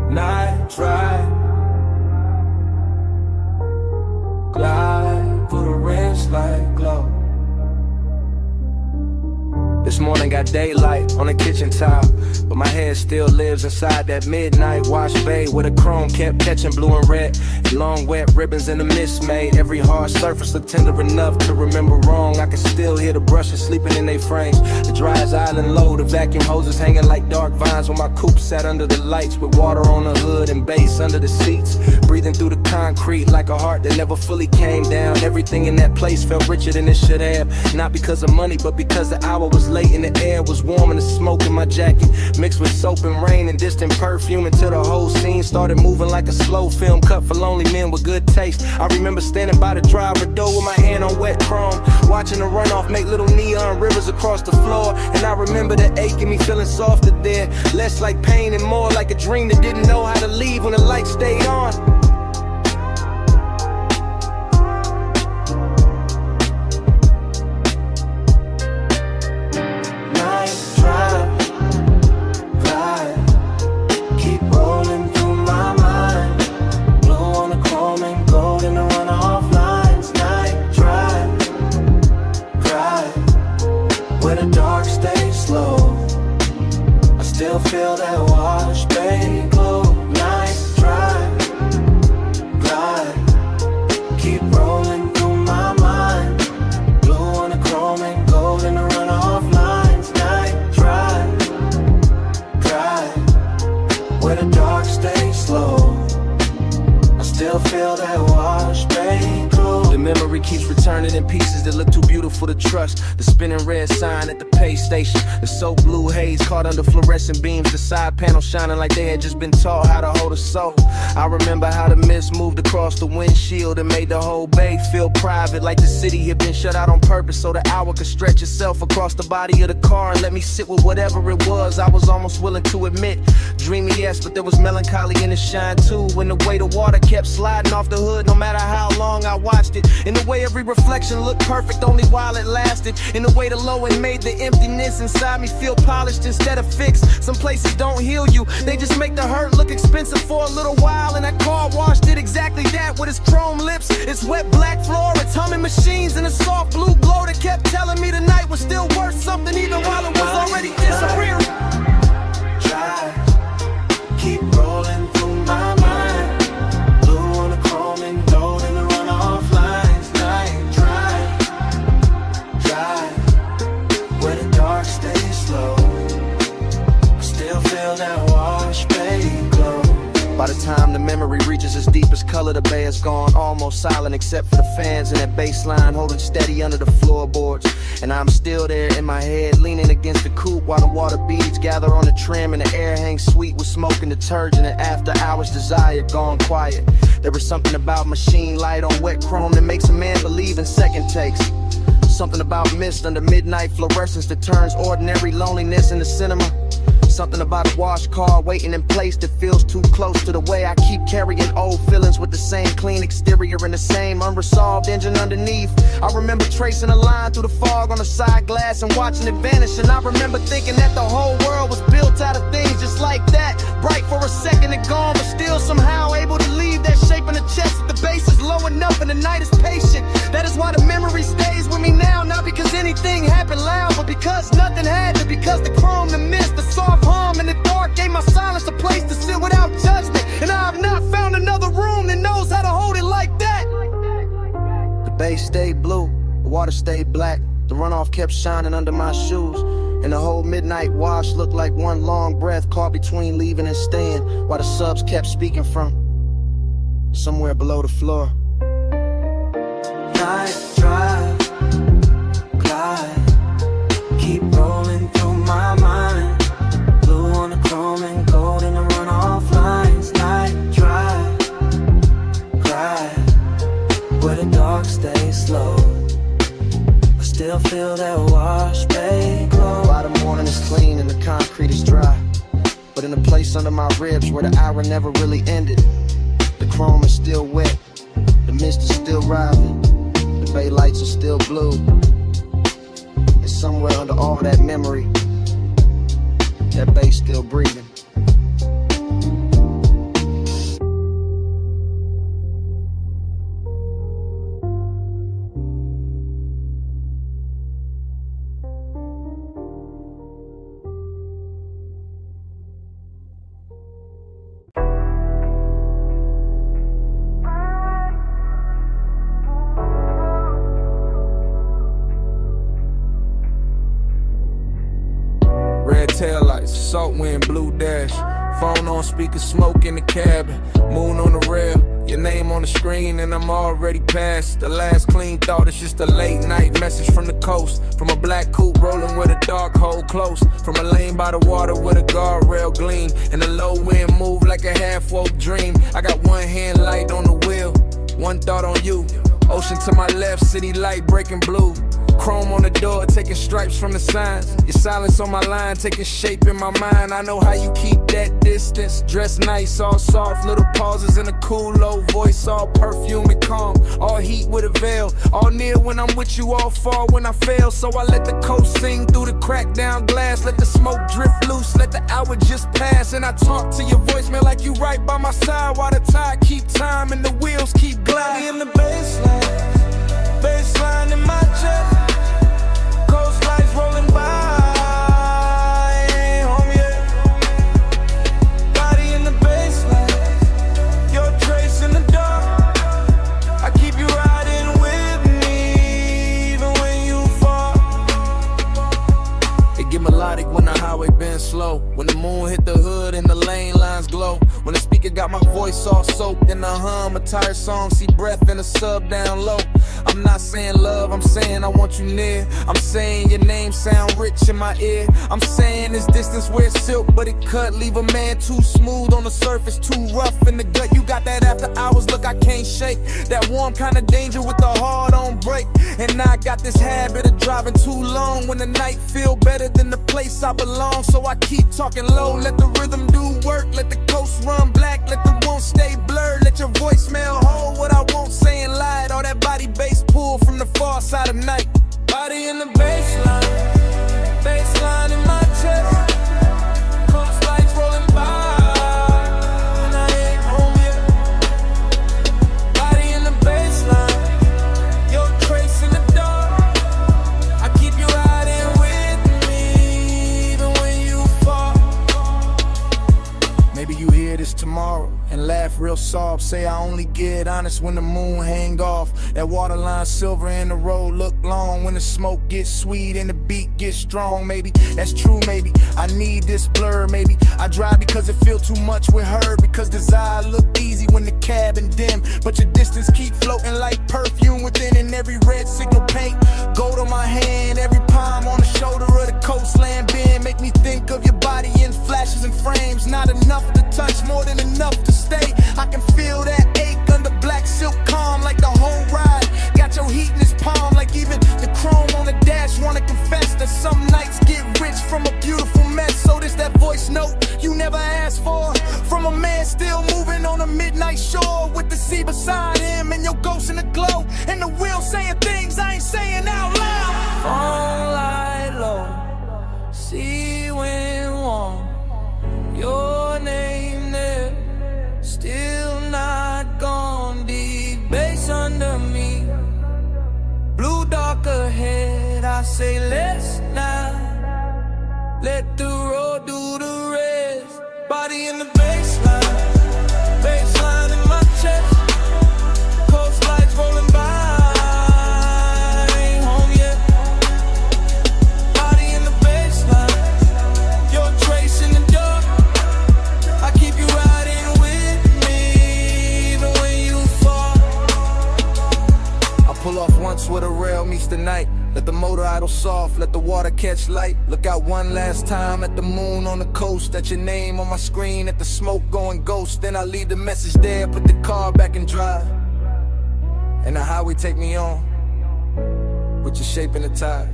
G: Night drive, glide through the rinse like glow. This morning got daylight on the kitchen tile, but my head still lives inside that midnight wash bay where the chrome kept catching blue and red. And long wet ribbons in the mist made every hard surface look tender enough to remember wrong. I can still hear the brushes sleeping in their frames. The dryer's island low, the vacuum hoses hanging like dark vines when my coupe sat under the lights with water on the hood and bass under the seats. Breathing through the concrete like a heart that never fully came down. Everything in that place felt richer than it should have. Not because of money, but because the hour was late and the air was warm and the smoke in my jacket mixed with soap and rain and distant perfume until the whole scene started moving like a slow film cut for lonely men with good taste. I remember standing by the driver door with my hand on wet chrome, watching the runoff make little neon rivers across the floor. And I remember the ache in me feeling softer there, less like pain and more like a dream that didn't know how to leave when the lights stayed on. Blue on the
A: slow. I still feel that wash, bay glow. Night drive, glide, keep rolling through my mind. Blue on the chrome and gold in the runoff lines. Night drive, where the dark stays slow. I still feel that wash, bay glow.
G: The memory keeps returning in pieces that look too beautiful to trust. The spinning red sign at the pay station, the soap blue haze caught under fluorescent beams, the side panel shining like they had just been taught how to hold a soul. I remember how the mist moved across the windshield and made the whole bay feel private, like the city had been shut out on purpose so the hour could stretch itself across the body of the car and let me sit with whatever it was I was almost willing to admit. Dreamy, yes, but there was melancholy in the shine too, when the way the water kept sliding off the hood no matter how long I watched it. In the way every reflection looked perfect only while it lasted. In the way the low end made the emptiness inside me feel polished instead of fixed. Some places don't heal you, they just make the hurt look expensive for a little while. And that car wash did exactly that with its chrome lips, its wet black floor, its humming machines, and a soft blue glow that kept telling me the night was still worth something even while it was already disappearing.
A: Drive, keep rolling through my mind. Blue on the chrome and gold in the runoff lines. Night drive, where the dark stays slow. I still feel that wash, bay glow.
H: By the time the memory reaches its deepest color, the bay is gone, almost silent except for the fans and that bass line holding steady under the floorboards. And I'm still there in my head, leaning against the coupe while the water beads gather on the trim and the air hangs sweet with smoke and detergent and after hours desire gone quiet. There was something about machine light on wet chrome that makes a man believe in second takes. Something about mist under midnight fluorescence that turns ordinary loneliness into cinema. Something about a wash car waiting in place that feels too close to the way I keep carrying old feelings with the same clean exterior and the same unresolved engine underneath. I remember tracing a line through the fog on the side glass and watching it vanish. And I remember thinking that the whole world was built out of things just like that. Bright for a second and gone, but still somehow able to leave that shape in the chest. If the base is low enough and the night is patient, that is why the memory stays with me now. Not because anything happened loud, but because nothing had to. Because the chrome, the mist, the soft hum in the dark gave my silence a place to sit without judgment. And I have not found another room that knows how to hold it like that. The bay stayed blue, the water stayed black, the runoff kept shining under my shoes, and the whole midnight wash looked like one long breath caught between leaving and staying, while the subs kept speaking from somewhere below the floor.
A: Night drive, glide, keep rolling through my mind. Blue on the chrome and gold in the runoff lines. Night drive, glide, where the dark stays slow. I still feel that wash, bay glow.
H: While the morning is clean and the concrete is dry, but in a place under my ribs where the hour never really ended, the chrome is still wet, the mist is still rising, the bay lights are still blue. And somewhere under all that memory, that bay's still breathing.
G: Red taillights, salt wind, blue dash. Phone on speaker, smoke in the cabin. Moon on the rail, your name on the screen, and I'm already past the last clean thought. It's just a late night message from the coast. From a black coupe rolling with a dark hole close. From a lane by the water with a guardrail gleam. And the low wind move like a half-woke dream. I got one hand light on the wheel, one thought on you. Ocean to my left, city light breaking blue. Chrome on the door, taking stripes from the signs. Your silence on my line, taking shape in my mind. I know how you keep that distance. Dress nice, all soft, little pauses in a cool, low voice. All perfume and calm, all heat with a veil. All near when I'm with you, all far when I fail. So I let the coast sing through the cracked down glass. Let the smoke drift loose, let the hour just pass. And I talk to your voicemail like you right by my side. While the tide keep time and the wheels keep gliding.
J: In the baseline in my chest. Coast lights rolling by.
G: melodic when the highway been slow. When the moon hit the hood and the lane lines glow. When the speaker got my voice all soaked in the hum, a tired song, see breath in a sub down low. I'm not saying love, I'm saying I want you near. I'm saying your name sound rich in my ear. I'm saying this distance where it's silk, but it cut. Leave a man too smooth on the surface, too rough in the gut. You got that after hours look I can't shake. That warm kind of danger with the heart on break. And I got this habit of driving too long when the night feel better than the place I belong. So I keep talking low, let the rhythm do work. Let the coast run black, let the won't stay blurred. Let your voicemail hold what I won't say and lie. All that body bass pull from the far side of night. Body in the baseline, baseline in my chest. Coast lights rolling by. Tomorrow and laugh real soft. Say I only get honest when the moon hang off. That waterline silver and the road look long. When the smoke gets sweet and the beat gets strong. Maybe that's true, maybe I need this blur. Maybe I drive because it feel too much with her. Because desire look easy when the cabin dim, but your distance keep floating like perfume within. And every red signal paint gold on my hand. Every palm on the shoulder of the coastland bend. Make me think of your body in flashes and frames. Not enough to touch, more than enough to stay. I can feel that ache under black silk calm, like the whole ride got your heat in his palm. Like even the chrome on the dash wanna confess that some nights get rich from a beautiful mess. So this that voice note you never asked for, from a man still moving on a midnight shore, with the sea beside him and your ghost in the glow, and the wheel saying things I ain't saying out loud.
J: Phone light low, sea wind warm, your name there, still not gone. Deep bass under me, blue dark ahead. I say let's not let the road do the rest. Body in the baseline, baseline in my chest. Coast lights rolling by.
G: Pull off once where the rail meets the night. Let the motor idle soft, let the water catch light. Look out one last time at the moon on the coast. At your name on my screen, at the smoke going ghost. Then I leave the message there, put the car back in drive. And the highway take me on, with your shape in the tide.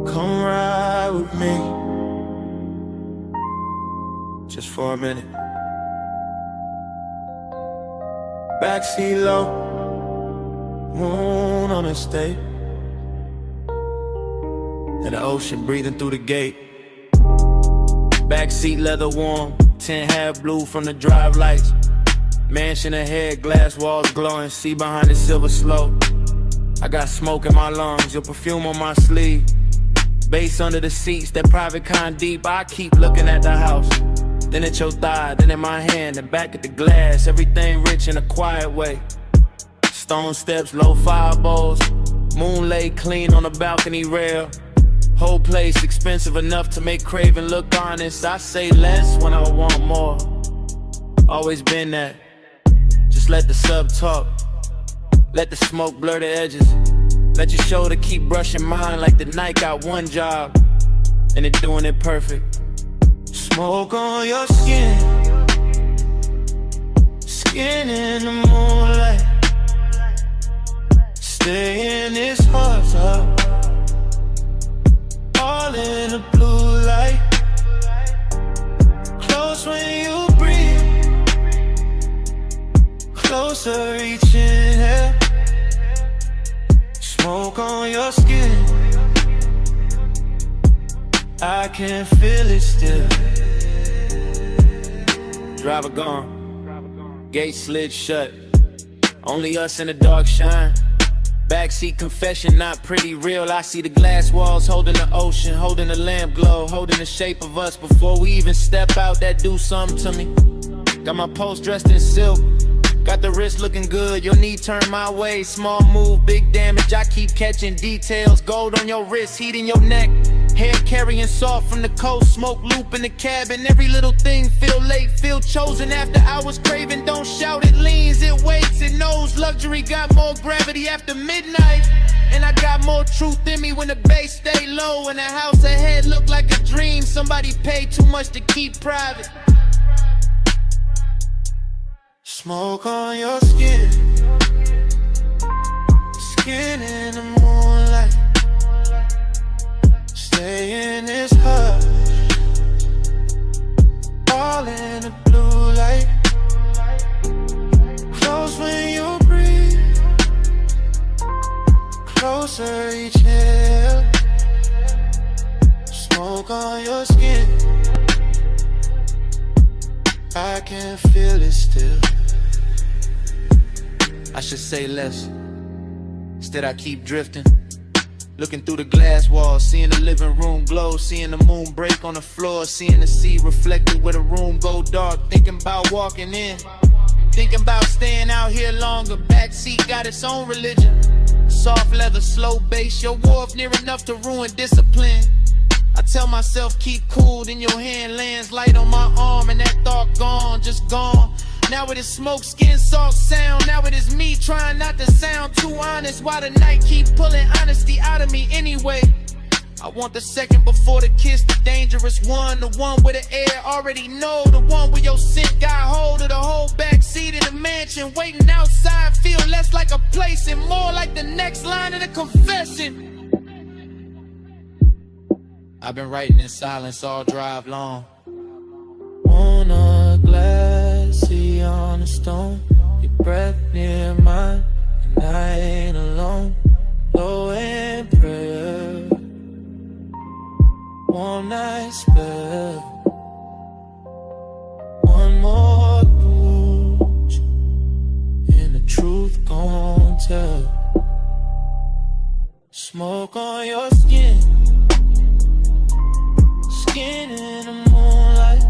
J: Come ride with me, just for a minute. Backseat low, moon on the state, and the ocean breathing through the gate. Backseat leather warm, tint half blue from the drive lights. Mansion ahead, glass walls glowing, see behind the silver slope. I got smoke in my lungs, your perfume on my sleeve. Bass under the seats, that private kind deep. I keep looking at the house, then at your thigh, then in my hand, and back at the glass. Everything rich in a quiet way. Stone steps, low fire bowls, moon laid clean on the balcony rail. Whole place expensive enough to make craving look honest. I say less when I want more, always been that. Just let the sub talk, let the smoke blur the edges. Let your shoulder keep brushing mine like the night got one job, and it doing it perfect. Smoke on your skin, skin in the moonlight. Closer, reaching here. Smoke on your skin. I can feel it still.
G: Driver gone, gate slid shut. Only us in the dark shine. Backseat confession, not pretty real. I see the glass walls holding the ocean, holding the lamp glow, holding the shape of us. Before we even step out, that do something to me. Got my post dressed in silk, got the wrist looking good. Your knee turned my way, small move, big damage. I keep catching details. Gold on your wrist, heat in your neck. Hair carrying soft from the coast, smoke loop in the cabin. Every little thing feel late, feel chosen. After hours craving, don't shout, it leans, it waits, it knows. Luxury got more gravity after midnight. And I got more truth in me when the bass stay low. And the house ahead look like a dream. Somebody paid too much to keep private.
J: Smoke on your skin. Skin in the moonlight. Stay in this hush. All in the blue light. Close when you breathe. Closer each inhale. Smoke on your skin. I can feel it still. I should say less. Instead I keep drifting. Looking through the glass walls, seeing the living room glow, seeing the moon break on the floor, seeing the sea reflected where the room go dark. Thinking about walking in, thinking about staying out here longer. Backseat got its own religion. Soft leather, slow bass, your wharf near enough to ruin discipline. I tell myself keep cool, then your hand lands light on my arm, and that thought gone, just gone. Now it is smoke, skin, salt, sound. Now it is me trying not to sound too honest. Why the night keep pulling honesty out of me anyway? I want the second before the kiss, the dangerous one. The one where the air already know. The one where your scent got hold of the whole backseat in the mansion. Waiting outside feel less like a place and more like the next line of the confession. I've been writing in silence all drive long. On a glassy on a stone, your breath near mine, and I ain't alone. Low in prayer, one night spell, one more touch, and the truth gon' tell. Smoke on your skin, skin in the moonlight.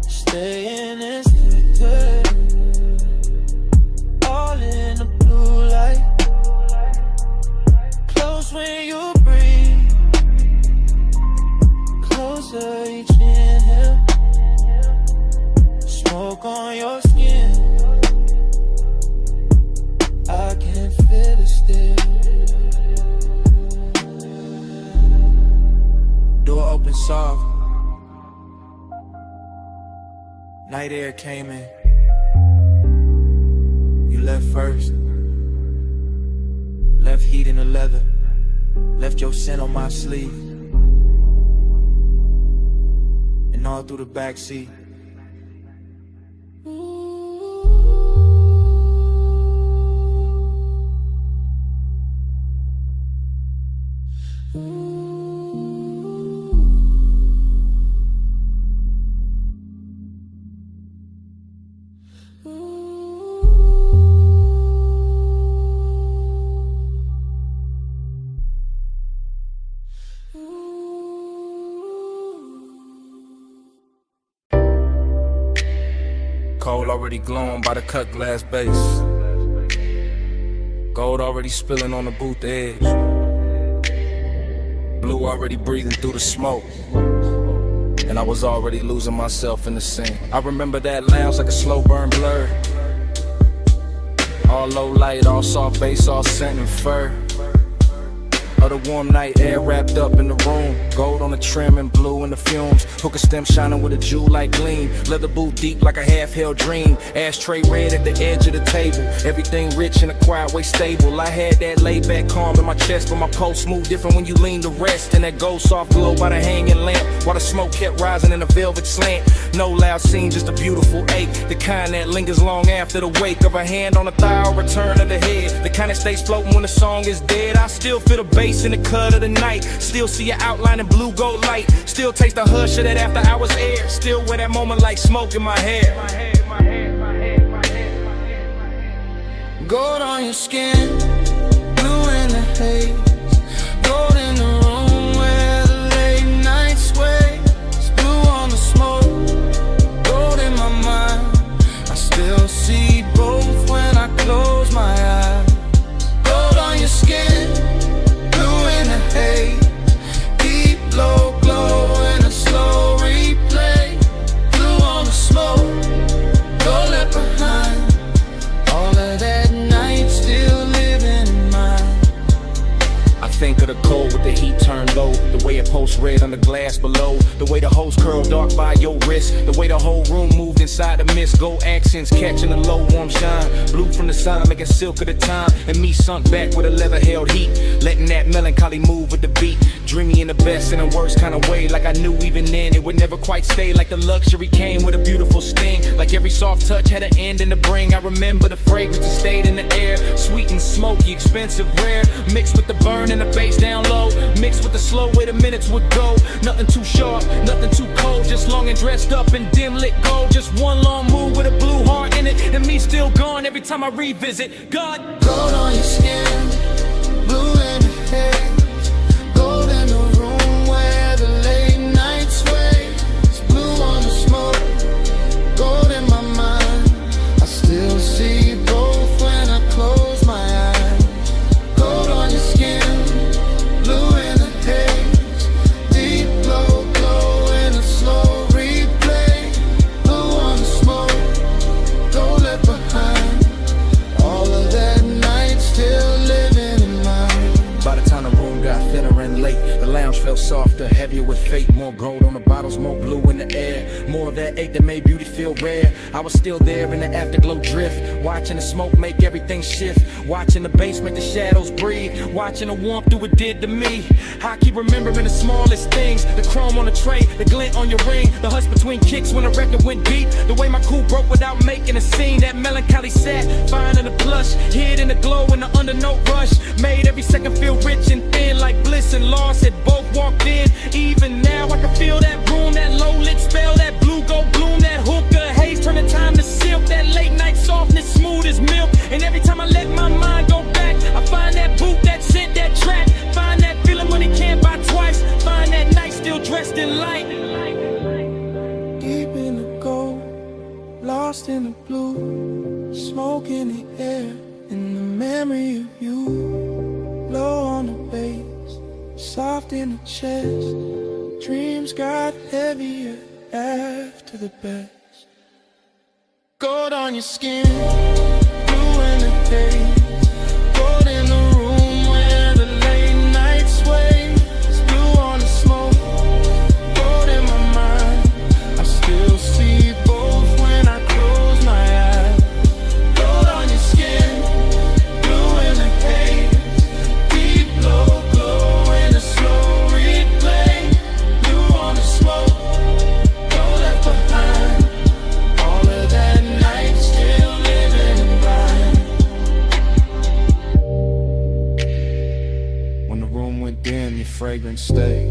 J: Stay in this picture, all in the blue light. Close when you breathe, closer each inhale. Smoke on your skin, I can feel it still. Door open soft, night air came in. You left first, left heat in the leather, left your scent on my sleeve, and all through the backseat.
A: Coal already glowing by the cut glass base. Gold already spilling on the booth edge. Blue already breathing through the smoke. And I was already losing myself in the scene. I remember that lounge like a slow burn blur. All low light, all soft bass, all scent and fur. of the warm night air wrapped up in the room. Gold on the trim and blue in the fumes. Hookah stem shining with a jewel-like gleam. Leather boot deep like a half-held dream. Ashtray red at the edge of the table. Everything rich in a quiet way stable. I had that laid-back calm in my chest, but my pulse moved different when you lean to rest. And that gold soft glow by the hanging lamp, while the smoke kept rising in a velvet slant. No loud scene, just a beautiful ache, the kind that lingers long after the wake of a hand on a thigh or return of the head. The kind that stays floating when the song is dead. I still feel the bass in the cut of the night. Still see your outline in blue gold light. Still taste the hush of that after hours air. Still wear that moment like smoke in my hair.
J: Gold on your skin, blue in the haze. Gold in the room where the late night sways. Blue on the smoke, gold in my mind. I still see both when I close my eyes. Gold on your skin, blue in the haze. Deep low glow in a slow replay. Blue on the smoke, gold left behind. All of that night still living in mine.
A: I think of the cold with the heat turned low. The way it pulsed red on the glass below. The way the hose curled dark by your wrist. The way the whole room moved inside the mist. Gold accents catching the low warm shine. Blue from the sun making silk of the time. And me sunk back with a leather held heat. Letting that melancholy move with the beat. Dreamy in the best and the worst kind of way. Like I knew even then it would never quite stay. Like the luxury came with a beautiful sting. Like every soft touch had an end in the bring. I remember the fragrance that stayed in the air. Sweet and smoky, expensive, rare. Mixed with the burn and the bass down low. Mixed with the slow way the minutes would go. Nothing too sharp, nothing too cold. Just long and dressed up in dim lit gold. Just one long move with a blue heart in it. And me still gone every time I revisit. God,
J: gold on your skin, blue in the haze. Gold in the room where the late night sways. Blue on the smoke, gold in my mind. I still see both when I close my eyes. Gold on your skin, blue in the haze. Deep low glow in a slow replay. Blue on the smoke, gold left behind. All of that night still living in mine.
A: by the time the room got thinner and late, the lounge felt softer, heavier with fate. More gold on the bottles, more blue in the air. More of that ache that made beauty feel rare. I was still there in the afterglow drift, watching the smoke make everything shift. Watching the bass make the shadows breathe. Watching the warmth do what did to me. I keep remembering the smallest things. The chrome on the tray, the glint on your ring. The hush between kicks when the record went deep. The way my cool broke without making a scene. That melancholy sat, fine in the plush. Hid in the glow in the undernote rush. Made every second feel rich and thin. Like Bliss and Lost had both walked in. Even now I can feel that room. That low lit spell. That blue gold bloom. That hookah haze turning time to silk. That late night softness smooth as milk. And every time I let my mind go back, I find that boot, that scent, that track. Find that feeling money can't buy twice. Find that night still dressed in light.
J: Deep in the gold, lost in the blue. Smoke in the air, in the memory of you. Low on the bass, soft in the chest. Dreams got heavier after the best. Gold on your skin, blue in the haze. Gold in the room where the late night sways. Blue on the smoke, gold in my mind. I still see both when I close my eyes. Gold on your skin, blue in the haze. Deep low glow in a slow replay. Blue on the smoke, gold left behind. All of that night still living in mine.
A: When the room went dim, your fragrance stayed.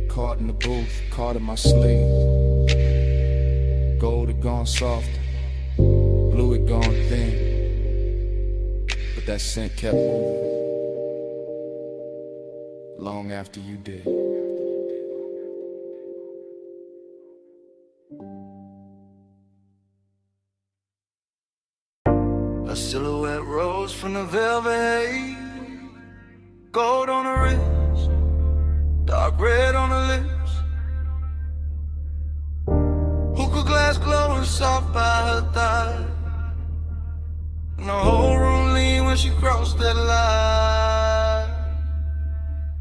A: Caught in the booth, caught in my sleeve. Gold had gone soft, blue had gone thin. But that scent kept moving, long after you did.
J: A silhouette rose from the velvet haze. Gold on the wrist, dark red on the lips. Hookah glass glowing soft by her thigh. And the whole room leaned when she crossed that line.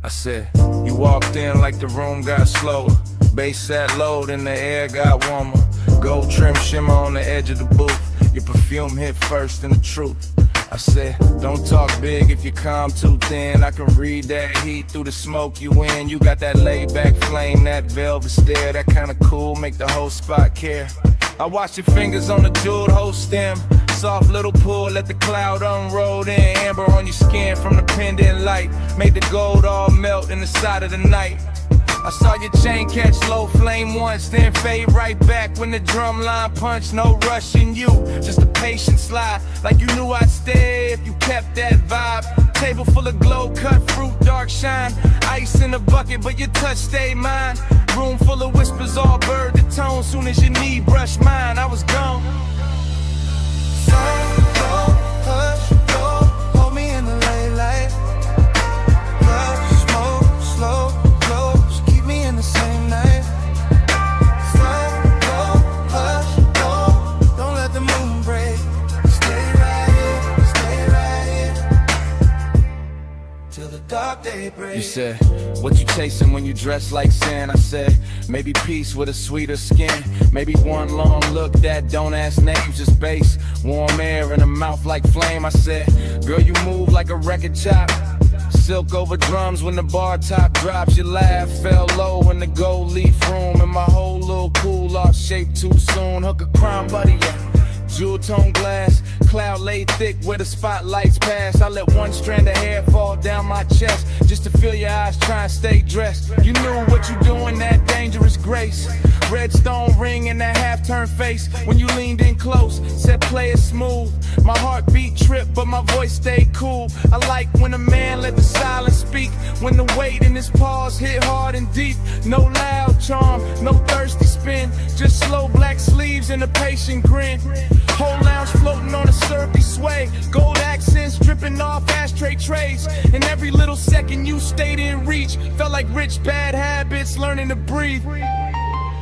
A: I said, you walked in like the room got slower. Bass sat low, then the air got warmer. Gold trim shimmer on the edge of the booth. Your perfume hit first and the truth. I said, don't talk big if you calm too thin. I can read that heat through the smoke you in. You got that laid back flame, that velvet stare, that kinda cool, make the whole spot care. I watch your fingers on the jeweled hoe stem. Soft little pull, let the cloud unroll. Then amber on your skin from the pendant light. Made the gold all melt in the side of the night. I saw your chain catch low flame once, then fade right back when the drum line punched. No rushing you, just a patient slide. Like you knew I'd stay if you kept that vibe. Table full of glow, cut fruit, dark shine. Ice in the bucket, but your touch stayed mine. Room full of whispers, all bird to tone. Soon as your knee brushed mine, I was gone.
L: Hush, go, hold me in the late light. Love, smoke, slow, close, keep me in the same night. Slow, go, hush, go, don't let the moon break. Stay right here, till the dark day breaks.
A: You said, what you chasing when you dress like sin? I said, maybe peace with a sweeter skin. Maybe one long look that don't ask names, just bass. Warm air in a mouth like flame. I said, girl, you move like a record chop. Silk over drums when the bar top drops. Your laugh fell low in the gold leaf room. And my whole little cool off shape too soon. Hook a crime buddy, yeah. Jewel tone glass, cloud laid thick where the spotlights pass. I let one strand of hair fall down my chest just to feel your eyes try and stay dressed. You knew what you doing, that dangerous grace. Red stone ring in that half-turned face when you leaned in close, said play it smooth. My heartbeat tripped, but my voice stayed cool. I like when a man let the silence speak, when the weight in his pause hit hard and deep. No loud charm, no thirsty spin, just slow black sleeves and a patient grin. Whole lounge floating on a syrupy sway, gold accents dripping off ashtray trays. And every little second you stayed in reach felt like rich bad habits learning to breathe.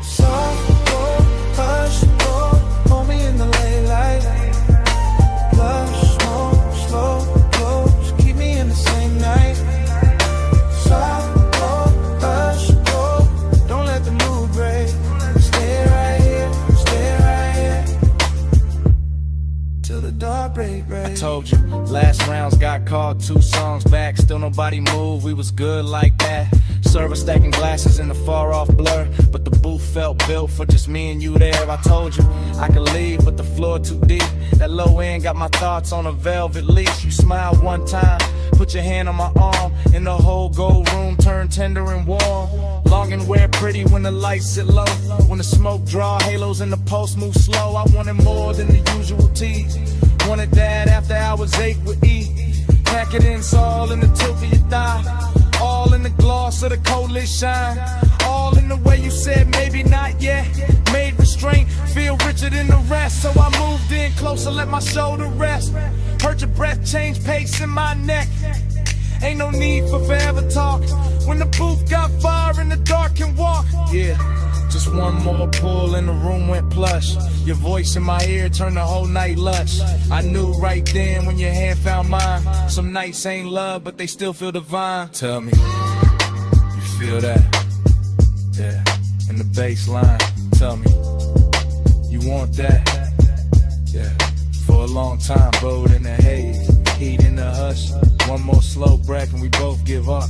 L: Soft, go, hush, go, hold me in the late light. Blush, smoke, slow, close, keep me in the same night. Soft, go, hush, go, don't let the mood break. Stay right here, till the dark break.
A: I told you, last rounds got called 2 songs back. Still nobody moved, we was good like that. Server stacking glasses in the far off blur, but the booth felt built for just me and you there. I told you I could leave, but the floor too deep. That low end got my thoughts on a velvet leash. You smiled one time, put your hand on my arm, and the whole gold room turned tender and warm. Long and wear pretty when the lights sit low, when the smoke draw halos and the pulse move slow. I wanted more than the usual tease. Wanted that after hours 8 with E. Pack it in, it's all in the tilt of your thigh. All in the gloss of the coldest shine. All in the way you said maybe not yet. Made restraint feel richer than the rest. So I moved in closer, let my shoulder rest. Heard your breath change pace in my neck. Ain't no need for forever talk. When the booth got fire in the dark can walk. Yeah, just one more pull and the room went plush. Your voice in my ear turned the whole night lush. I knew right then when your hand found mine. Some nights ain't love, but they still feel divine. Tell me, you feel that? Yeah, in the bass line. Tell me, you want that? Yeah, for a long time, bowed in the haze, heat in the hush. One more slow breath and we both give up.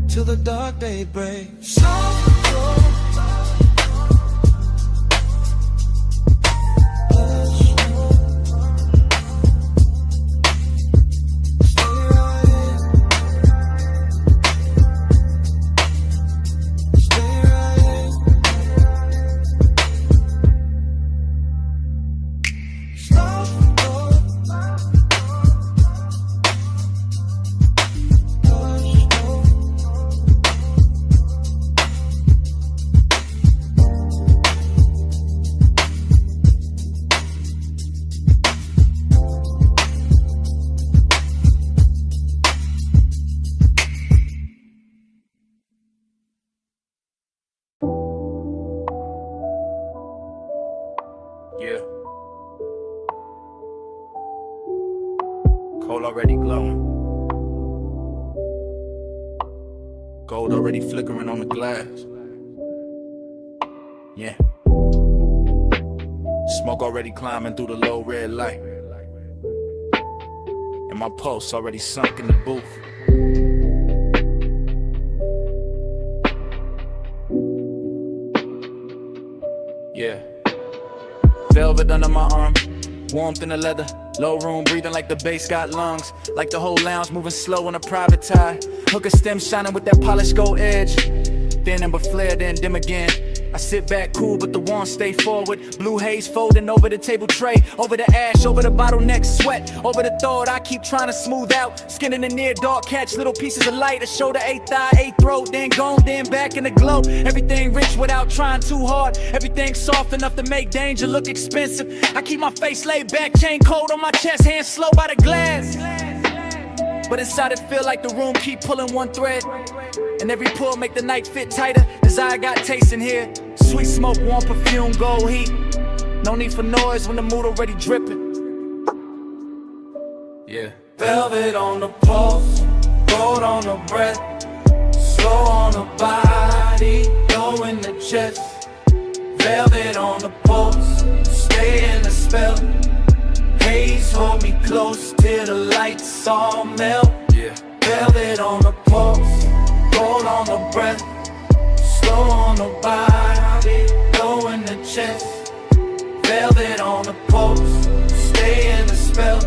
L: Till the dark day breaks.
G: already glowing. Gold already flickering on the glass. Yeah. Smoke already climbing through the low red light. And my pulse already sunk in the booth. Yeah. Velvet under my arm, warmth in the leather. Low room breathing like the bass got lungs. Like the whole lounge moving slow on a private tie. Hooker stem shining with that polished gold edge. Then amber flare, then dim again. I sit back cool, but the warmth stay forward. Blue haze folding over the table tray. Over the ash, over the bottleneck sweat. Over the thought I keep trying to smooth out. Skin in the near dark, catch little pieces of light. A shoulder, eighth eye, eighth throat. Then gone, then back in the glow. Everything rich without trying too hard. Everything soft enough to make danger look expensive. I keep my face laid back, chain cold on my chest. Hands slow by the glass. But inside it feel like the room keep pulling one thread. And every pull make the night fit tighter. Desire got taste in here. Sweet smoke, warm perfume, gold heat. No need for noise when the mood already dripping. Yeah.
J: Velvet on the pulse, gold on the breath, slow on the body, low in the chest. Velvet on the pulse, stay in the spell. Haze hold me close till the lights all melt.
G: Yeah.
J: Velvet on the pulse, gold on the breath, slow on the body, low in the chest. Velvet on the pulse, stay in the spell.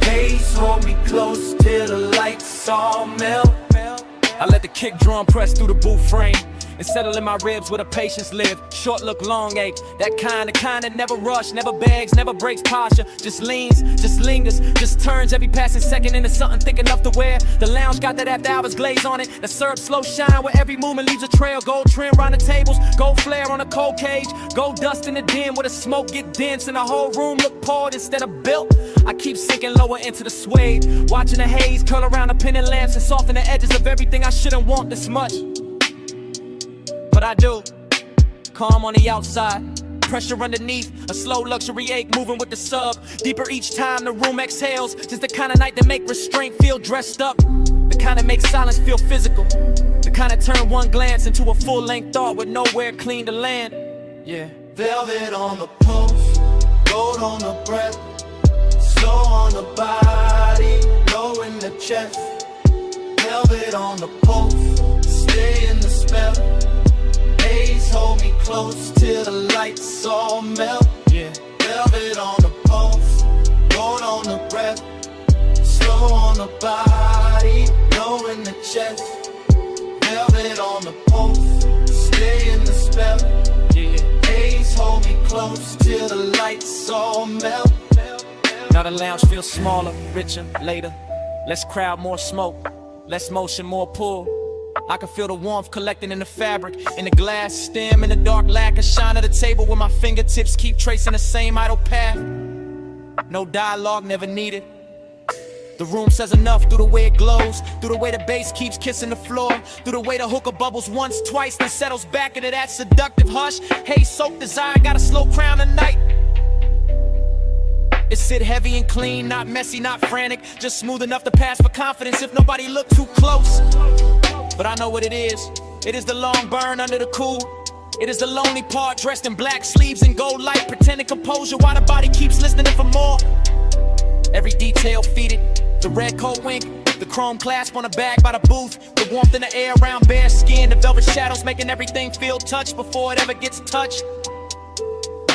J: Haze hold me close till the lights all melt.
G: I let the kick drum press through the booth frame and settle in my ribs where the patience live. Short look, long ache. That kind that never rush, never begs, never breaks posture. Just leans, just lingers, just turns every passing second into something thick enough to wear. The lounge got that after hours glaze on it. The syrup slow shine where every movement leaves a trail. Gold trim round the tables, gold flare on a cold cage. Gold dust in the den where the smoke get dense and the whole room look poured instead of built. I keep sinking lower into the suede, watching the haze curl around the pendant lamps and soften the edges of everything I shouldn't want this much. But I do. Calm on the outside, pressure underneath, a slow luxury ache moving with the sub. Deeper each time the room exhales. Just the kind of night that make restraint feel dressed up. The kind that makes silence feel physical. The kind that turn one glance into a full-length thought with nowhere clean to land. Yeah.
J: Velvet on the pulse, gold on the breath, slow on the body, low in the chest. Velvet on the pulse, stay in the spell. Haze hold me close till the lights all melt.
G: Yeah.
J: Velvet on the pulse, gold on the breath, slow on the body, low in the chest. Velvet on the pulse, stay in the spell.
G: Yeah.
J: Haze hold me close till the lights all melt.
G: Now the lounge feels smaller, richer, later. Less crowd, more smoke. Less motion, more pull. I can feel the warmth collecting in the fabric, in the glass stem, in the dark lacquer shine at the table where my fingertips keep tracing the same idle path. No dialogue, never needed. The room says enough through the way it glows, through the way the bass keeps kissing the floor, through the way the hookah bubbles once, twice, then settles back into that seductive hush. Haze soaked desire, got a slow crown tonight. It sit heavy and clean, not messy, not frantic, just smooth enough to pass for confidence if nobody look too close. But I know what it is. It is the long burn under the cool. It is the lonely part, dressed in black sleeves and gold light, pretending composure while the body keeps listening for more. Every detail feeded, the red coat wink, the chrome clasp on the bag by the booth, the warmth in the air around bare skin, the velvet shadows making everything feel touched before it ever gets touched.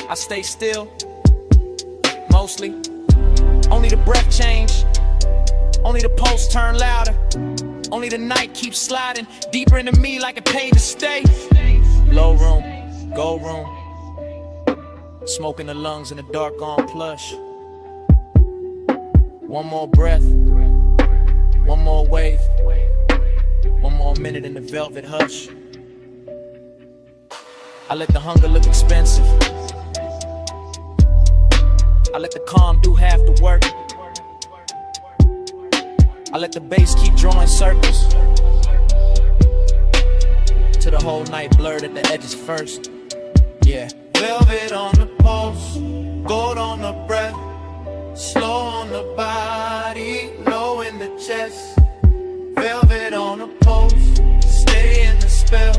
G: I stay still, mostly. Only the breath change, only the pulse turn louder. Only the night keeps sliding deeper into me like it paid to stay. Low room, gold room, smoke in the lungs in the dark on plush. One more breath, one more wave, one more minute in the velvet hush. I let the hunger look expensive. I let the calm do half the work. I let the bass keep drawing circles till the whole night blurred at the edges first. Yeah.
J: Velvet on the pulse, gold on the breath, slow on the body,
C: chest. Velvet on the post, stay in the spell.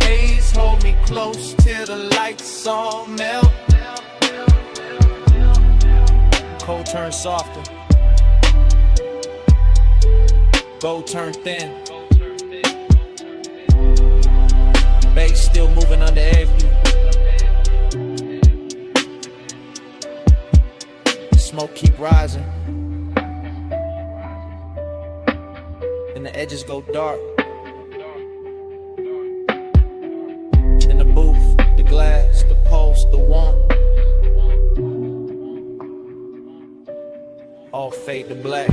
C: Haze hold me close till the lights all melt. Cold turn softer, gold turn thin. Bass still moving under every. Smoke keep rising, and the edges go dark. In the booth, the glass, the pulse, the warmth, all fade to black.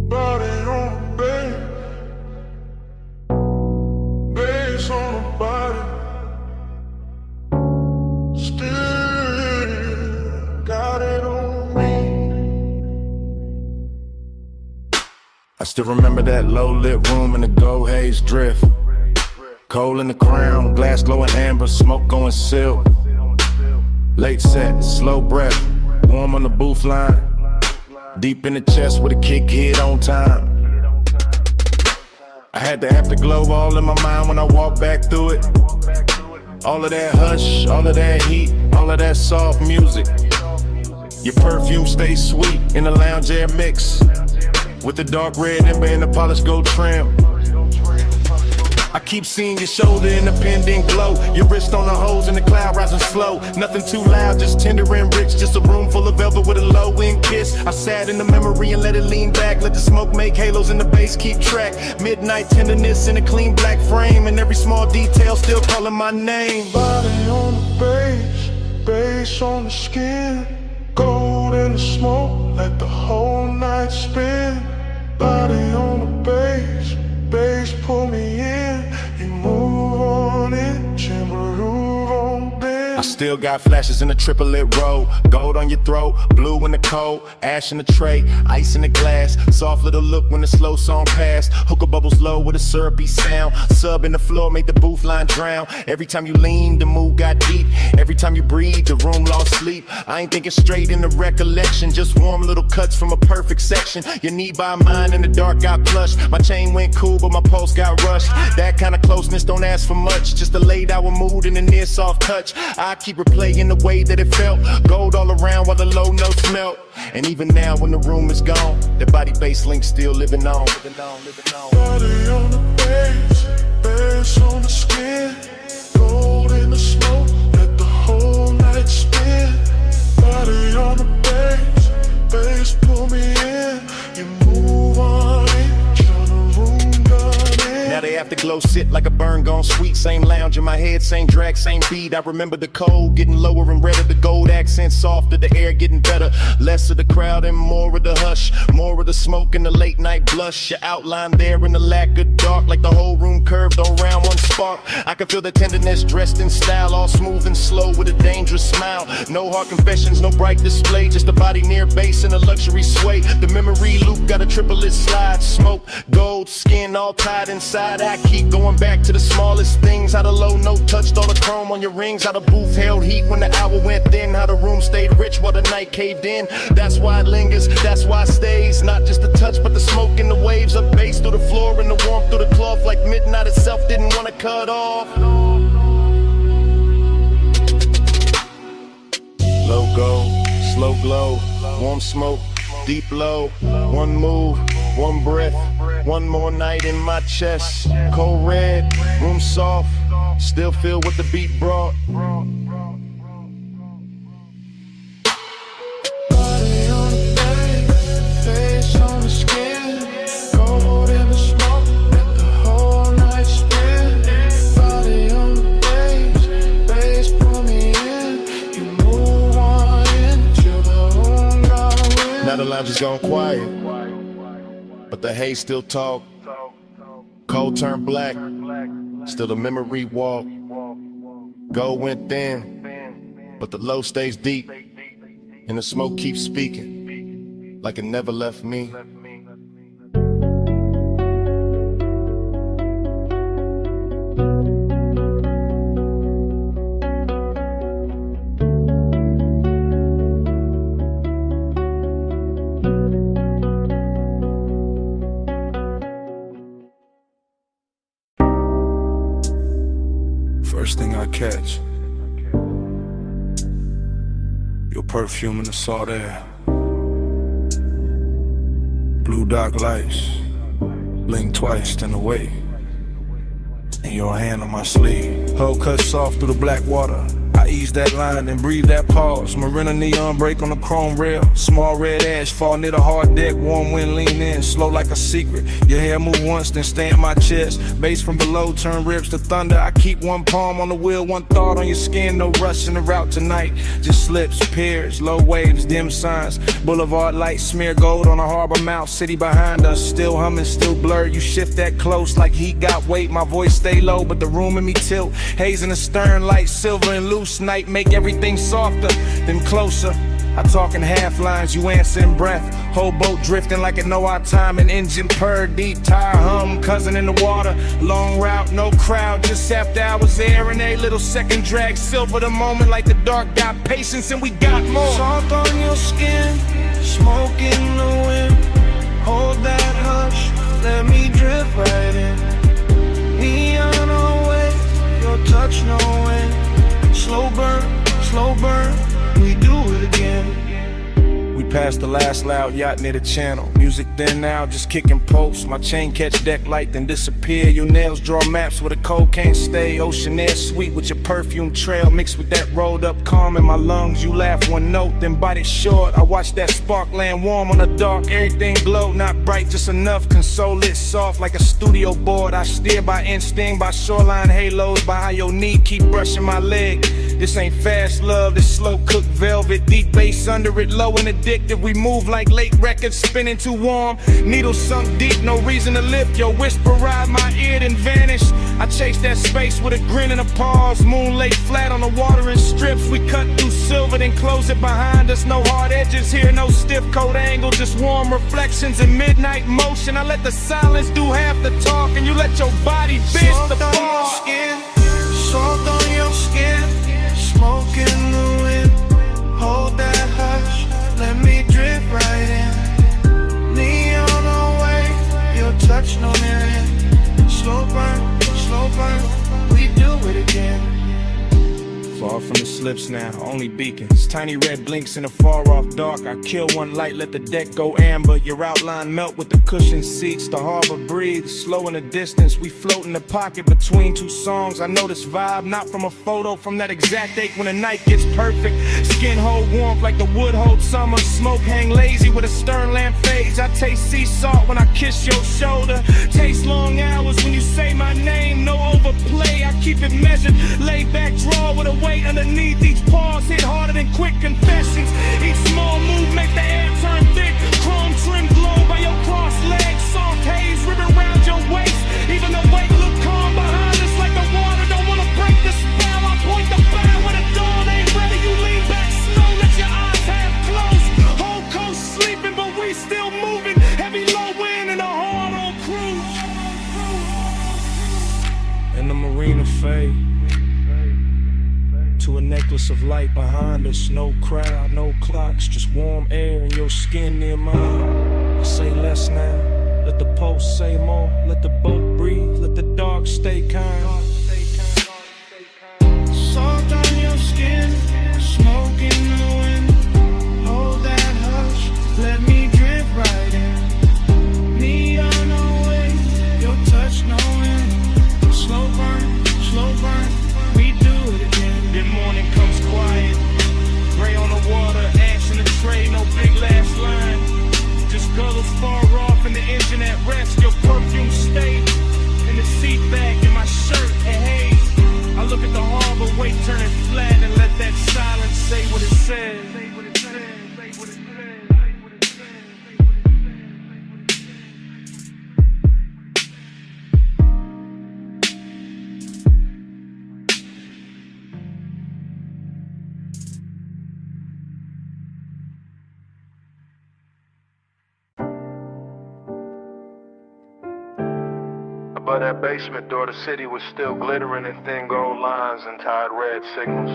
R: Body on the bed, bass on the body. Still got it on me.
T: I still remember that low-lit room in the gold haze drift. Coal in the crown, glass glowing amber, smoke going silk. Late set, slow breath, warm on the booth line. Deep in the chest with a kick hit on time. I had the afterglow all in my mind when I walked back through it. All of that hush, all of that heat, all of that soft music. Your perfume stays sweet in the lounge air mix, with the dark red ember and the polished gold trim. I keep seeing your shoulder in the pendant glow, your wrist on the hose and the cloud rising slow. Nothing too loud, just tender and rich, just a room full of velvet with a low-end kiss. I sat in the memory and let it lean back, let the smoke make halos and the bass keep track. Midnight tenderness in a clean black frame, and every small detail still calling my name.
R: Body on the bass, bass on the skin. Gold in the smoke, let the whole night spin. Body on the bass, bass pull me in. You move on it, groove on this.
T: I still got flashes in the triplet row. Gold on your throat, blue in the cold, ash in the tray, ice in the glass. Soft little look when the slow song passed. Hookah bubbles low with a syrupy sound. Sub in the floor made the booth line drown. Every time you leaned, the mood got deep. Every time you breathe, the room lost sleep. I ain't thinking straight in the recollection, just warm little cuts from a perfect section. Your knee by mine in the dark got plush. My chain went cool, but my pulse got rushed. That kind of closeness don't ask for much, just a laid out mood and a near soft touch. I keep replaying the way that it felt. Gold all around while the low notes melt. And even now when the room is gone, the body bass link still living on.
R: Body on the bass, bass on the skin. Gold in the smoke, let the whole night spin. Body on the bass, bass pull me in. You move on it, turn the room down in.
T: Now the afterglow sit like a burn gone sweet. Same lounge in my head, same drag, same beat. I remember the cold getting lower and redder, the gold accent softer, the air getting better. Less of the crowd and more of the hush, more of the smoke and the late night blush. Your outline there in the lack of dark, like the whole room curved around one spark. I can feel the tenderness dressed in style, all smooth and slow with a dangerous smile. No hard confessions, no bright display, just a body near base and a luxury sway. The memory loop got a triplet slide, smoke, gold, skin all tied inside. I keep going back to the smallest things, how the low note touched all the chrome on your rings, how the booth held heat when the hour went thin, how the room stayed rich while the night caved in. That's why it lingers, that's why it stays. Not just the touch, but the smoke and the waves up bass through the floor and the warmth through the cloth, like midnight itself didn't want to cut off. Low gold, slow glow, warm smoke, deep low. One move, one breath, one more night in my chest. Cold red, room soft, still feel what the beat brought.
R: Body on the bass, face on the skin. Gold in the smoke, let the whole night spin. Body on the bass, bass pull me in. You move on into the room, gonna win.
T: Now the lounge is gone quiet, but the haze still talk. Cold turned black, still the memory walk. Gold went thin, but the low stays deep, and the smoke keeps speaking. like it never left me.
R: First thing I catch, your perfume in the salt air. Blue dark lights, blink twice, then away. And your hand on my sleeve, hull cut soft through the black water. I ease that line and breathe that pause. Marina neon break on the chrome rail. Small red ash fall near the hard deck. Warm wind lean in, slow like a secret. Your hair move once, then stay in my chest. Bass from below turn ribs to thunder. I keep one palm on the wheel, one thought on your skin. No rush in the route tonight. Just slips, piers, low waves, dim signs. Boulevard lights smear gold on a harbor mouth. City behind us, still humming, still blurred. You shift that close like heat got weight. My voice stay low, but the room in me tilt. Haze in the stern, light silver and loose. Night make everything softer, then closer. I talk in half lines, you answer in breath. Whole boat drifting like it know our time. An engine purr, deep tire hum, cousin in the water. Long route, no crowd, just after hours there. And a little second drag, silver the moment like the dark. Got patience and we got more.
J: Salt on your skin, smoke in the wind. Hold that hush, let me drift right in. Neon away, your touch no wind. Slow burn, we do it again.
R: We passed the last loud yacht near the channel. Music then now, just kicking posts. My chain catch deck light, then disappear. Your nails draw maps where the cold can't stay. Ocean air sweet with your perfume trail. Mixed with that rolled up calm in my lungs. You laugh one note, then bite it short. I watch that spark land warm on the dark. Everything glow, not bright, just enough. Console lit soft like a studio board. I steer by instinct, by shoreline halos. By how your knee keep brushing my leg. This ain't fast love, this slow cooked velvet. Deep bass under it, low and addictive. We move like late records, spinning too warm. Needles sunk deep, no reason to lift. Your whisper ride my ear, then vanish. I chase that space with a grin and a pause. Moon laid flat on the water in strips. We cut through silver, then close it behind us. No hard edges here, no stiff coat angle. Just warm reflections in midnight motion. I let the silence do half the talk, and you let your body bitch the bar.
J: Salt on your skin, smoke in the wind. Hold that hush, let me drift right in. Neon away, your touch no mirror. Slow burn, we do it again.
R: Far from the slips now, only beacons. Tiny red blinks in the far off dark. I kill one light, let the deck go amber. Your outline melt with the cushioned seats. The harbor breathes, slow in the distance. We float in the pocket between two songs. I know this vibe, not from a photo, from that exact ache when the night gets perfect. Skin hold warmth like the wood hold summer. Smoke hang lazy with a stern lamp fades. I taste sea salt when I kiss your shoulder. Taste long hours when you say my name. No overplay, I keep it measured. Lay back, draw with a weight underneath. Each pause hit harder than quick confessions. Each small move make the air turn thick. Chrome trim glow by your cross legs. Soft haze ribbon around your waist. Even the weight look calm behind us like the water don't wanna break the spell. I point the bow when the dawn ain't ready. You lean back slow, let your eyes half closed. Whole coast sleeping, but we still moving. Heavy low wind and a hard on cruise. And the marina fade to a necklace of light behind us. No crowd, no clocks, just warm air and your skin near mine. I say less now, let the pulse say more. Let the boat breathe, let the dark stay kind.
J: Salt on your skin, smoke in the wind. Hold that hush, let me drift right in. Neon away, your touch no wind. Slow burn, we do it again.
R: Then morning comes quiet, gray on the water, ash in the tray, no big last line. Just guttles far off and the engine at rest. Your perfume stay in the seat back in my shirt and haze. I look at the harbor, weight turning flat, and let that silence say what it says.
O: above that basement door, the city was still glittering in thin gold lines and tied red signals.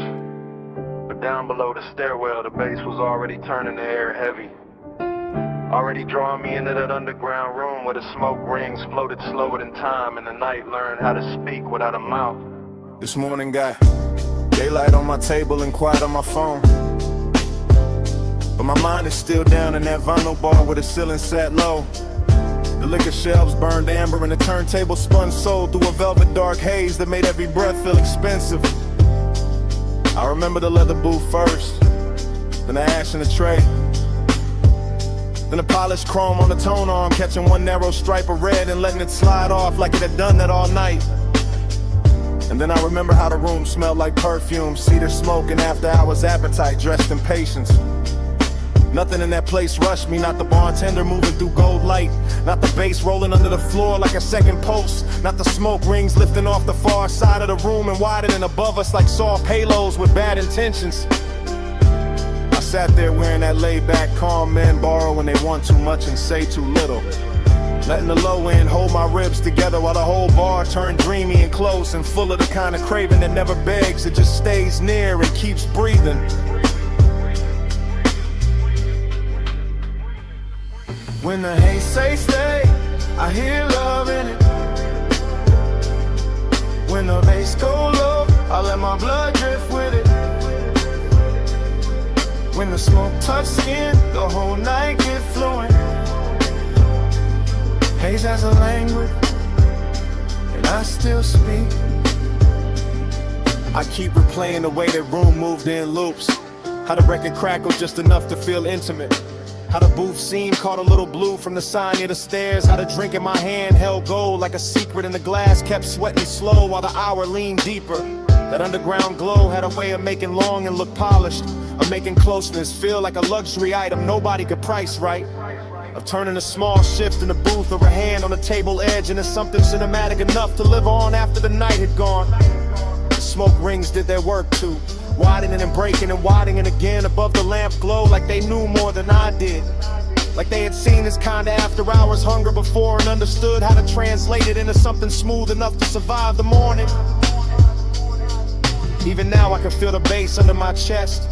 O: But down below the stairwell, the bass was already turning the air heavy, already drawing me into that underground room where the smoke rings floated slower than time and the night learned how to speak without a mouth.
R: This morning got daylight on my table and quiet on my phone, but my mind is still down in that vinyl bar where the ceiling sat low. The liquor shelves burned amber and the turntable spun soul through a velvet dark haze that made every breath feel expensive. I remember the leather booth first, then the ash in the tray, then the polished chrome on the tone arm, catching one narrow stripe of red and letting it slide off like it had done that all night. And then I remember how the room smelled like perfume, cedar smoke and after hours appetite dressed in patience. Nothing in that place rushed me, not the bartender moving through gold light, not the bass rolling under the floor like a second pulse, not the smoke rings lifting off the far side of the room and widening above us like soft halos with bad intentions. I sat there wearing that laid-back calm men borrow when they want too much and say too little, letting the low end hold my ribs together while the whole bar turned dreamy and close and full of the kind of craving that never begs, it just stays near and keeps breathing. When the haze say stay, I hear love in it. When the bass go low, I let my blood drift with it. When the smoke touch skin, the whole night get fluent. Haze has a language, and I still speak. I keep replaying the way that room moved in loops, how the record crackled just enough to feel intimate, how the booth scene caught a little blue from the sign near the stairs, how the drink in my hand held gold like a secret and the glass kept sweating slow while the hour leaned deeper. That underground glow had a way of making long and look polished, of making closeness feel like a luxury item nobody could price right, of turning a small shift in the booth or a hand on the table edge into something cinematic enough to live on after the night had gone. The smoke rings did their work too, widening and breaking and widening again above the lamp glow like they knew more than I did, like they had seen this kind of after hours hunger before and understood how to translate it into something smooth enough to survive the morning. Even now I can feel the bass under my chest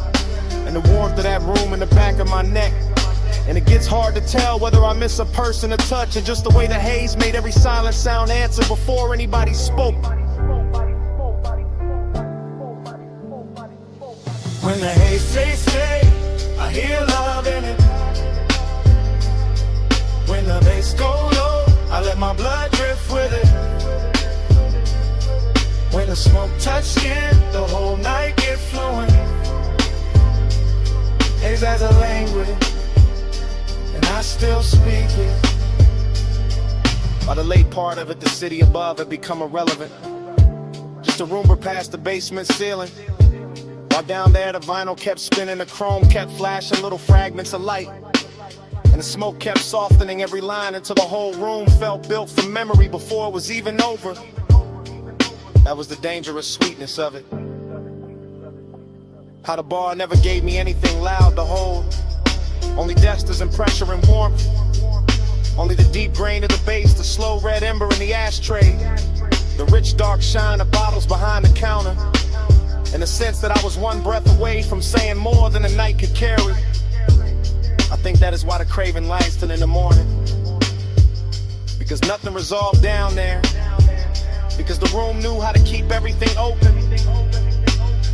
R: and the warmth of that room in the back of my neck, and it gets hard to tell whether I miss a person, a touch, or just the way the haze made every silent sound answer before anybody spoke. When the haze say stay, I hear love in it. When the bass go low, I let my blood drift with it. When the smoke touch skin, the whole night get fluent. Haze has a language, and I still speak it. By the late part of it, the city above had become irrelevant, just a rumor past the basement ceiling. While down there the vinyl kept spinning, the chrome kept flashing little fragments of light, and the smoke kept softening every line until the whole room felt built from memory before it was even over. That was the dangerous sweetness of it. How the bar never gave me anything loud to hold, only dexters and pressure and warmth, only the deep grain of the bass, the slow red ember in the ashtray, the rich dark shine of bottles behind the counter, and the sense that I was one breath away from saying more than the night could carry. I think that is why the craving lasts till in the morning, because nothing resolved down there, because the room knew how to keep everything open,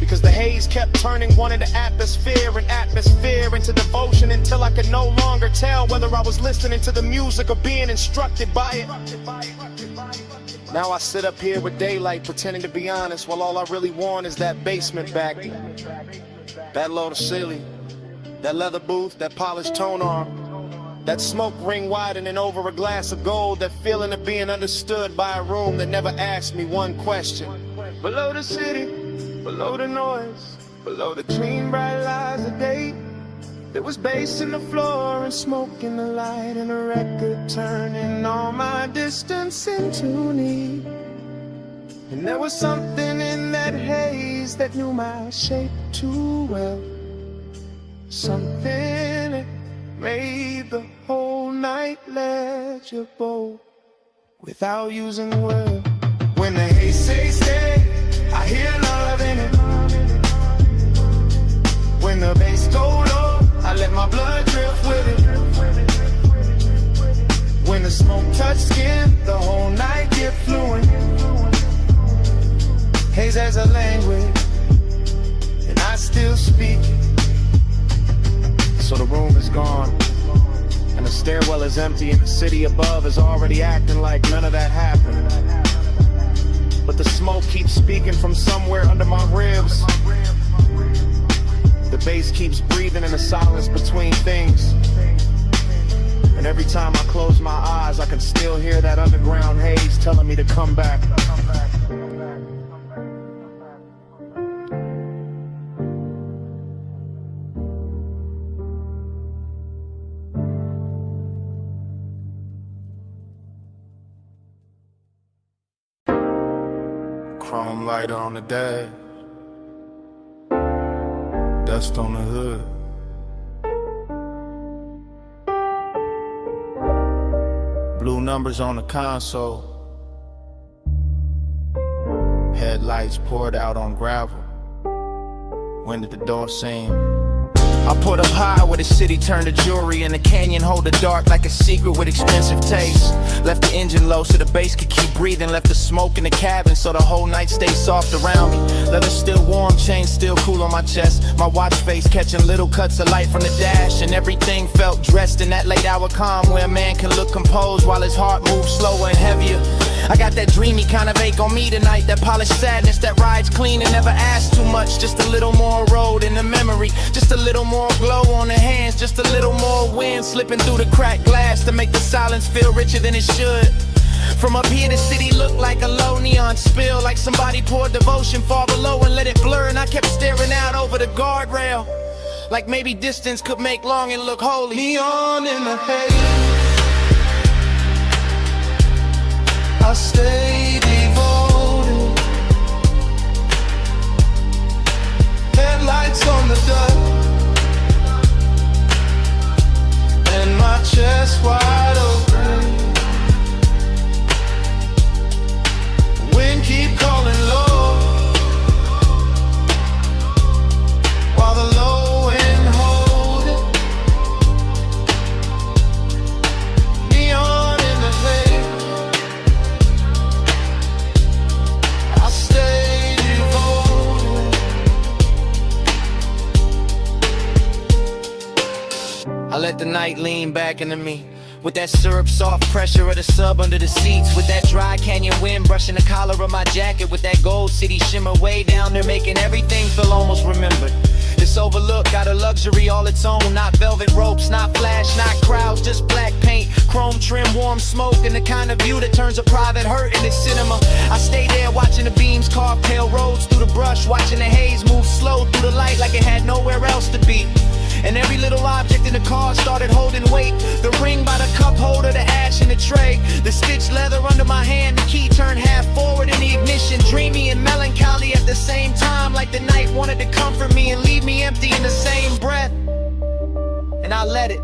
R: because the haze kept turning one into atmosphere and atmosphere into devotion until I could no longer tell whether I was listening to the music or being instructed by it. Now I sit up here with daylight pretending to be honest, while all I really want is that basement back, that low to ceiling, that leather booth, that polished tone arm, that smoke ring widening over a glass of gold, that feeling of being understood by a room that never asked me one question. Below the city, below the noise, below the clean bright lights of day, there was bass in the floor and smoke in the light and a record turning all my distance into need. And there was something in that haze that knew my shape too well, something that made the whole night legible.
D: without using words. When the haze say stay, I hear love in it. When the bass go low, I let my blood drift with it. When the smoke touch skin, the whole night get fluent. Haze as a language, and I still speak it.
F: So the room is gone, and the stairwell is empty, and the city above is already acting like none of that happened. But the smoke keeps speaking from somewhere under my ribs. The bass keeps breathing in the silence between things. And every time I close my eyes, I can still hear that underground haze telling me to come back.
R: Chrome lighter on the dash, dust on the hood.
F: Blue numbers on the console, headlights poured out on gravel. When did the door seem? I put up high where the city turned to jewelry, and the canyon hold the dark like a secret with expensive taste. Left the engine low so the bass could keep breathing. Left the smoke in the cabin so the whole night stayed soft around me. Leather still warm, chain still cool on my chest. My watch face catching little cuts of light from the dash, and everything felt dressed in that late hour calm where a man can look composed while his heart moves slower and heavier. I got that dreamy kind of ache on me tonight, that polished sadness that rides clean and never asks too much. Just a little more road in the memory, just a little more glow on the hands, just a little more wind slipping through the cracked glass to make the silence feel richer than it should. From up here the city looked like a low neon spill, like somebody poured devotion far below and let it blur. And I kept staring out over the guardrail, like maybe distance could make longing look holy.
D: Neon in the haze, I stay devoted. Headlights on the dust, and my chest wide open. Wind keep calling low, while the low end hold it. Neon in the haze, I stay devoted.
F: I let the night lean back into me, with that syrup soft pressure of the sub under the seats, with that dry canyon wind brushing the collar of my jacket, with that gold city shimmer way down there making everything feel almost remembered. This overlook got a luxury all its own, not velvet ropes, not flash, not crowds, just black paint, chrome trim, warm smoke, and the kind of view that turns a private hurt into cinema. I stay there watching the beams carve pale roads through the brush, watching the haze move slow through the light like it had nowhere else to be. And every little object in the car started holding weight. The ring by the cup holder, the ash in the tray, the stitched leather under my hand, the key turned half forward in the ignition. Dreamy and melancholy at the same time, like the night wanted to comfort me and leave me empty in the same breath. And I let it,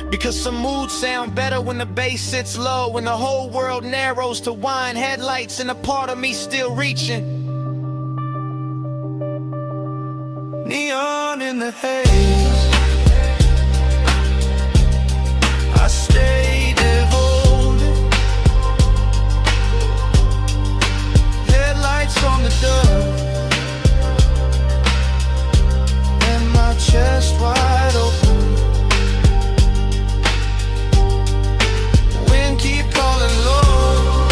F: because some moods sound better when the bass sits low, when the whole world narrows to wine headlights and a part of me still reaching.
D: Neon in the haze, I stay devoted. Headlights on the dust, and my chest wide open. Wind keep calling low,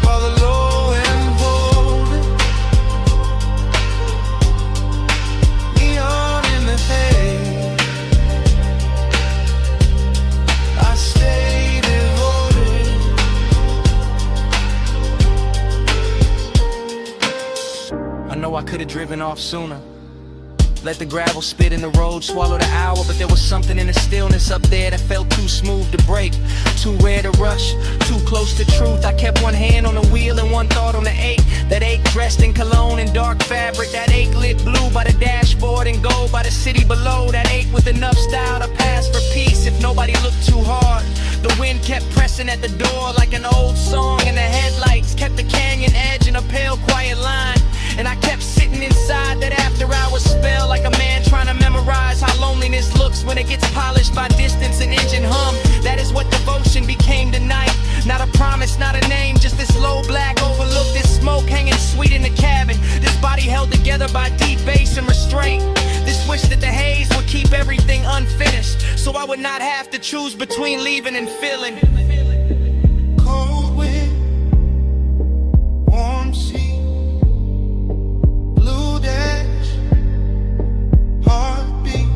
D: while the low end hold it. Neon in the haze, I stay devoted.
F: I know I could have driven off sooner, let the gravel spit in the road, swallow the hour, but there was something in the stillness up there that felt too smooth to break, too rare to rush, too close to truth. I kept one hand on the wheel and one thought on the ache, that ache dressed in cologne and dark fabric, that ache lit blue by the dashboard and gold by the city below, that ache with enough style to pass for peace if nobody
C: nobody looked too hard. The wind kept pressing at the door like an old song, and the headlights kept the canyon edge in a pale, quiet line. And I kept sitting inside that after-hours spell, like a man trying to memorize how loneliness looks when it gets polished by distance and engine hum. That is what devotion became tonight. Not a promise, not a name, just this low black overlook, this smoke hanging sweet in the cabin. This body held together by deep bass and restraint. This wish that the haze would keep everything unfinished, so I would not have to choose between leaving and feeling.
L: Cold wind, warm sea, blue dash, heartbeat,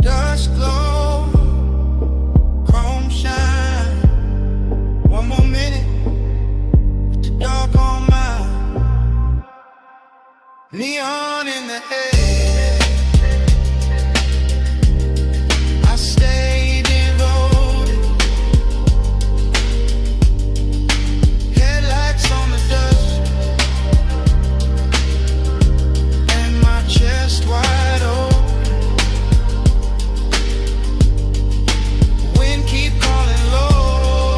L: dust glow, chrome shine. One more minute, with the dark on mine, neon in the air. I stay devoted, headlights on the dust, and my chest wide open. Wind keep calling low,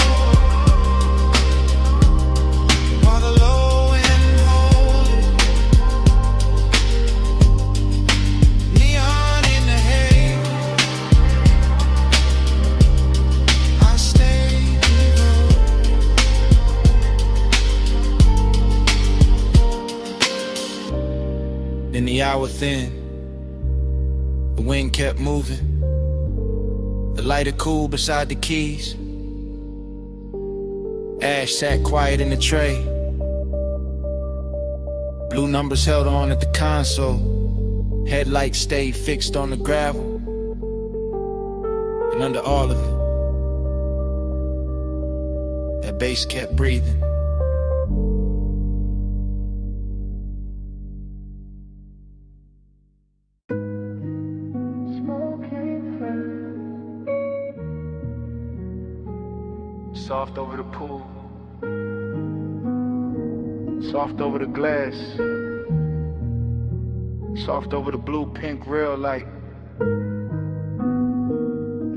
L: while the low end hold it. Neon in the haze, I stay devoted.
S: Then the hour thin, the wind kept moving, the lighter cool beside the keys. Ash sat quiet in the tray, blue numbers held on at the console, headlights stayed fixed on the gravel. And under all of it, that bass kept breathing. Soft over the pool, soft over the glass, soft over the blue pink rail light.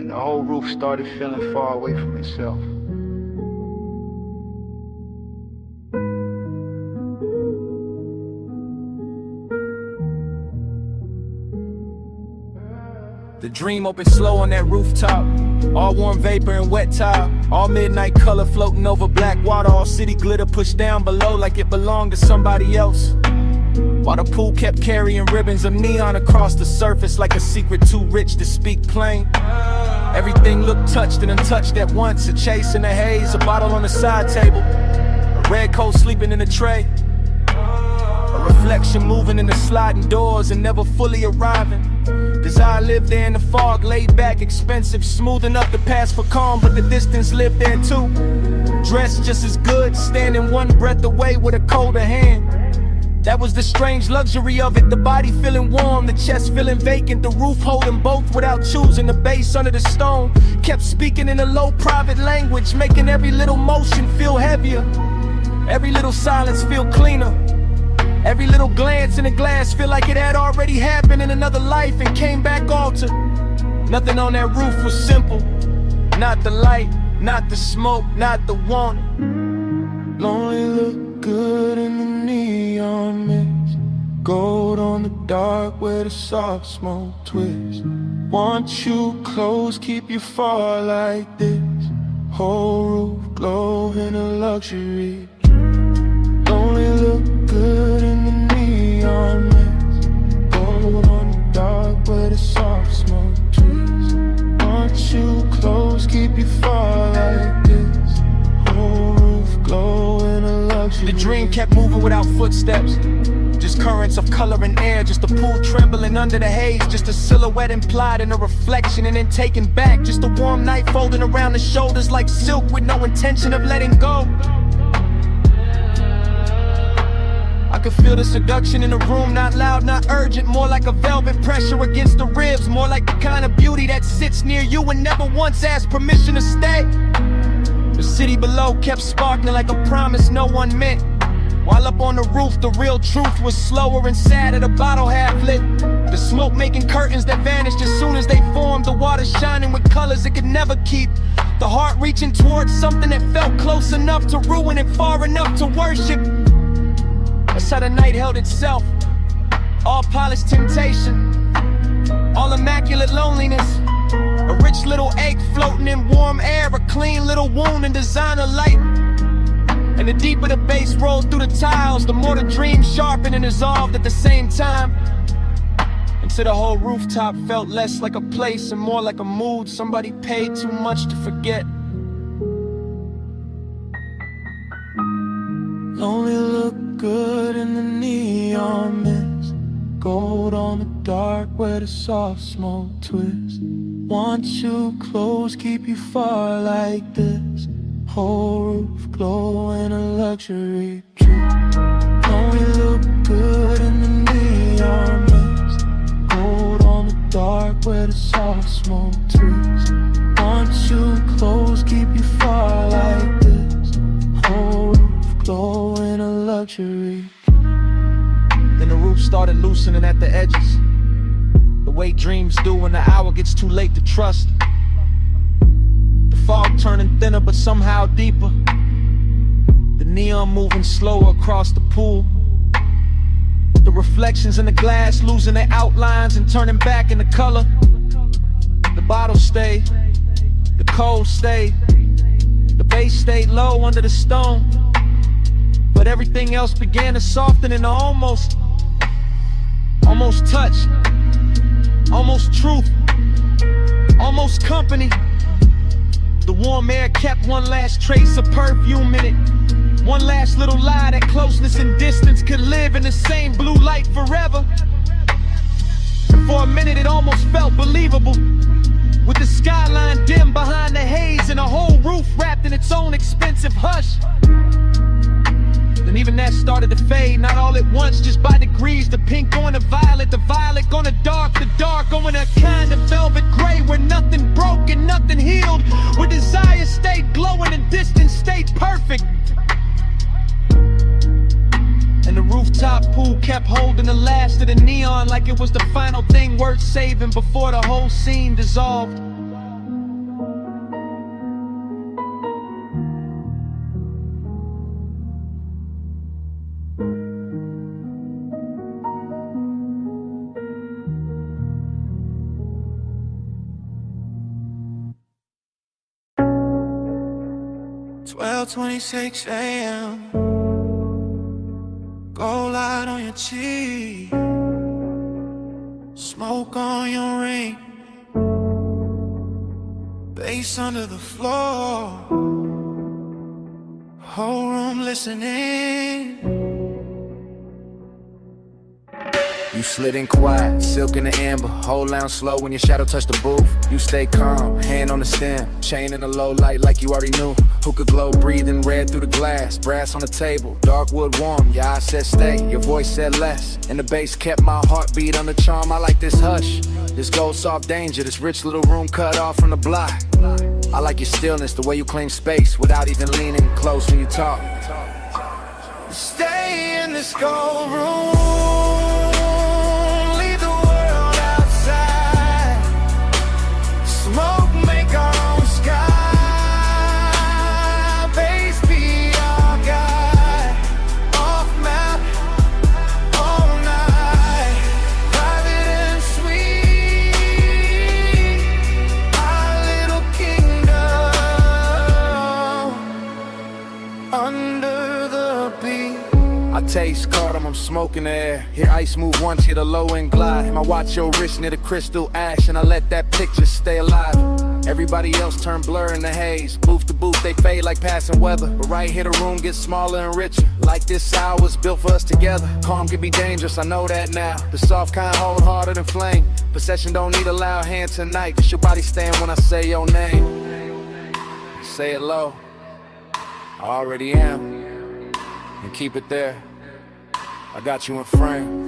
S: And the whole roof started feeling far away from itself.
G: The dream opened slow on that rooftop, all warm vapor and wet tile, all midnight color floating over black water, all city glitter pushed down below like it belonged to somebody else. While the pool kept carrying ribbons of neon across the surface like a secret too rich to speak plain. Everything looked touched and untouched at once, a chase in the haze, a bottle on the side table, a red coat sleeping in the tray, a reflection moving in the sliding doors and never fully arriving. Desire lived there in the fog, laid back, expensive, smooth enough to pass for calm, but the distance lived there too. Dressed just as good, standing one breath away with a colder hand. That was the strange luxury of it, the body feeling warm, the chest feeling vacant, the roof holding both without choosing. The bass under the stone kept speaking in a low private language, making every little motion feel heavier, every little silence feel cleaner. Every little glance in the glass feel like it had already happened in another life and came back altered. Nothing on that roof was simple. Not the light, not the smoke, not the want.
Q: Lonely look good in the neon mist, gold on the dark where the soft smoke twists. Want you close, keep you far like this, whole roof glow in a luxury. Lonely look good in the neon mist, gold on the dark where the soft smoke twists. Want you close, keep you far like this, whole roof glow in a luxury.
G: The dream kept moving without footsteps, just currents of color and air, just a pool trembling under the haze, just a silhouette implied in a reflection and then taken back, just a warm night folding around the shoulders like silk with no intention of letting go. I could feel the seduction in the room, not loud, not urgent, more like a velvet pressure against the ribs, more like the kind of beauty that sits near you and never once asked permission to stay. The city below kept sparkling like a promise no one meant, while up on the roof the real truth was slower and sadder, the bottle half lit, the smoke making curtains that vanished as soon as they formed, the water
L: started shining with colors it could never keep. The heart reaching towards something that felt close enough to ruin and far enough to worship. That's how the night held itself. All polished temptation, all immaculate loneliness. A rich little ache floating in warm air, a clean little wound in designer light. And the deeper the bass rolled through the tiles, the more the dream sharpened and dissolved at the same time. Until the whole rooftop felt less like a place and more like a mood somebody paid too much to forget.
J: Only look good in the neon mist, gold on the dark where the soft smoke twists. Want you close, keep you far like this. Whole roof glowing a luxury trip. Only look good in the neon mist, gold on the dark where the soft smoke twists. Want you close, keep you far like this. Whole roof glowing a luxury.
L: Then the roof started loosening at the edges, the way dreams do when the hour gets too late to trust. The fog turning thinner but somehow deeper, the neon moving slower across the pool. The reflections in the glass losing their outlines and turning back into color. The bottle stayed, the cold stayed, the bass stayed low under the stone. But everything else began to soften into almost touch, almost truth, almost company. The warm air kept one last trace of perfume in it, one last little lie that closeness and distance could live in the same blue light forever. And for a minute it almost felt believable, with the skyline dim behind the haze and a whole roof wrapped in its own expensive hush. Then even that started to fade, not all at once, just by degrees. The pink going to violet, the violet going to dark, the dark going to a kind of velvet gray, where nothing broke and nothing healed, where desire stayed glowing and distance stayed perfect. And the rooftop pool kept holding the last of the neon like it was the final thing worth saving before the whole scene dissolved.
J: "12:26 a.m. Gold light on your cheek, smoke on your ring, bass under the floor, whole room listening."
A: You slid in quiet, silk in the amber, hold down slow when your shadow touched the booth. You stay calm, hand on the stem, chain in the low light like you already knew. Hookah glow breathing red through the glass, brass on the table, dark wood warm. Your eyes said stay, your voice said less, and the bass kept my heartbeat on the charm. I like this hush, this gold soft danger, this rich little room cut off from the block. I like your stillness, the way you claim space without even leaning close when you talk.
J: Stay in this gold room, smoke, make our own sky. Bass be our guide. Off map, all night. Private and sweet, our little kingdom under the beat.
A: I taste cardamom, smoke in the air. Hear ice move once, hear the low end glide. And I watch your wrist near the crystal ash, and I let that picture stay alive. Everybody else turn blur in the haze. Booth to booth, they fade like passing weather. But right here the room gets smaller and richer. Like this hour was built for us together. Calm can be dangerous, I know that now. The soft kind hold harder than flame. Possession don't need a loud hand tonight. Just your body stand when I say your name. Say it low, I already am. And keep it there, I got you in frame.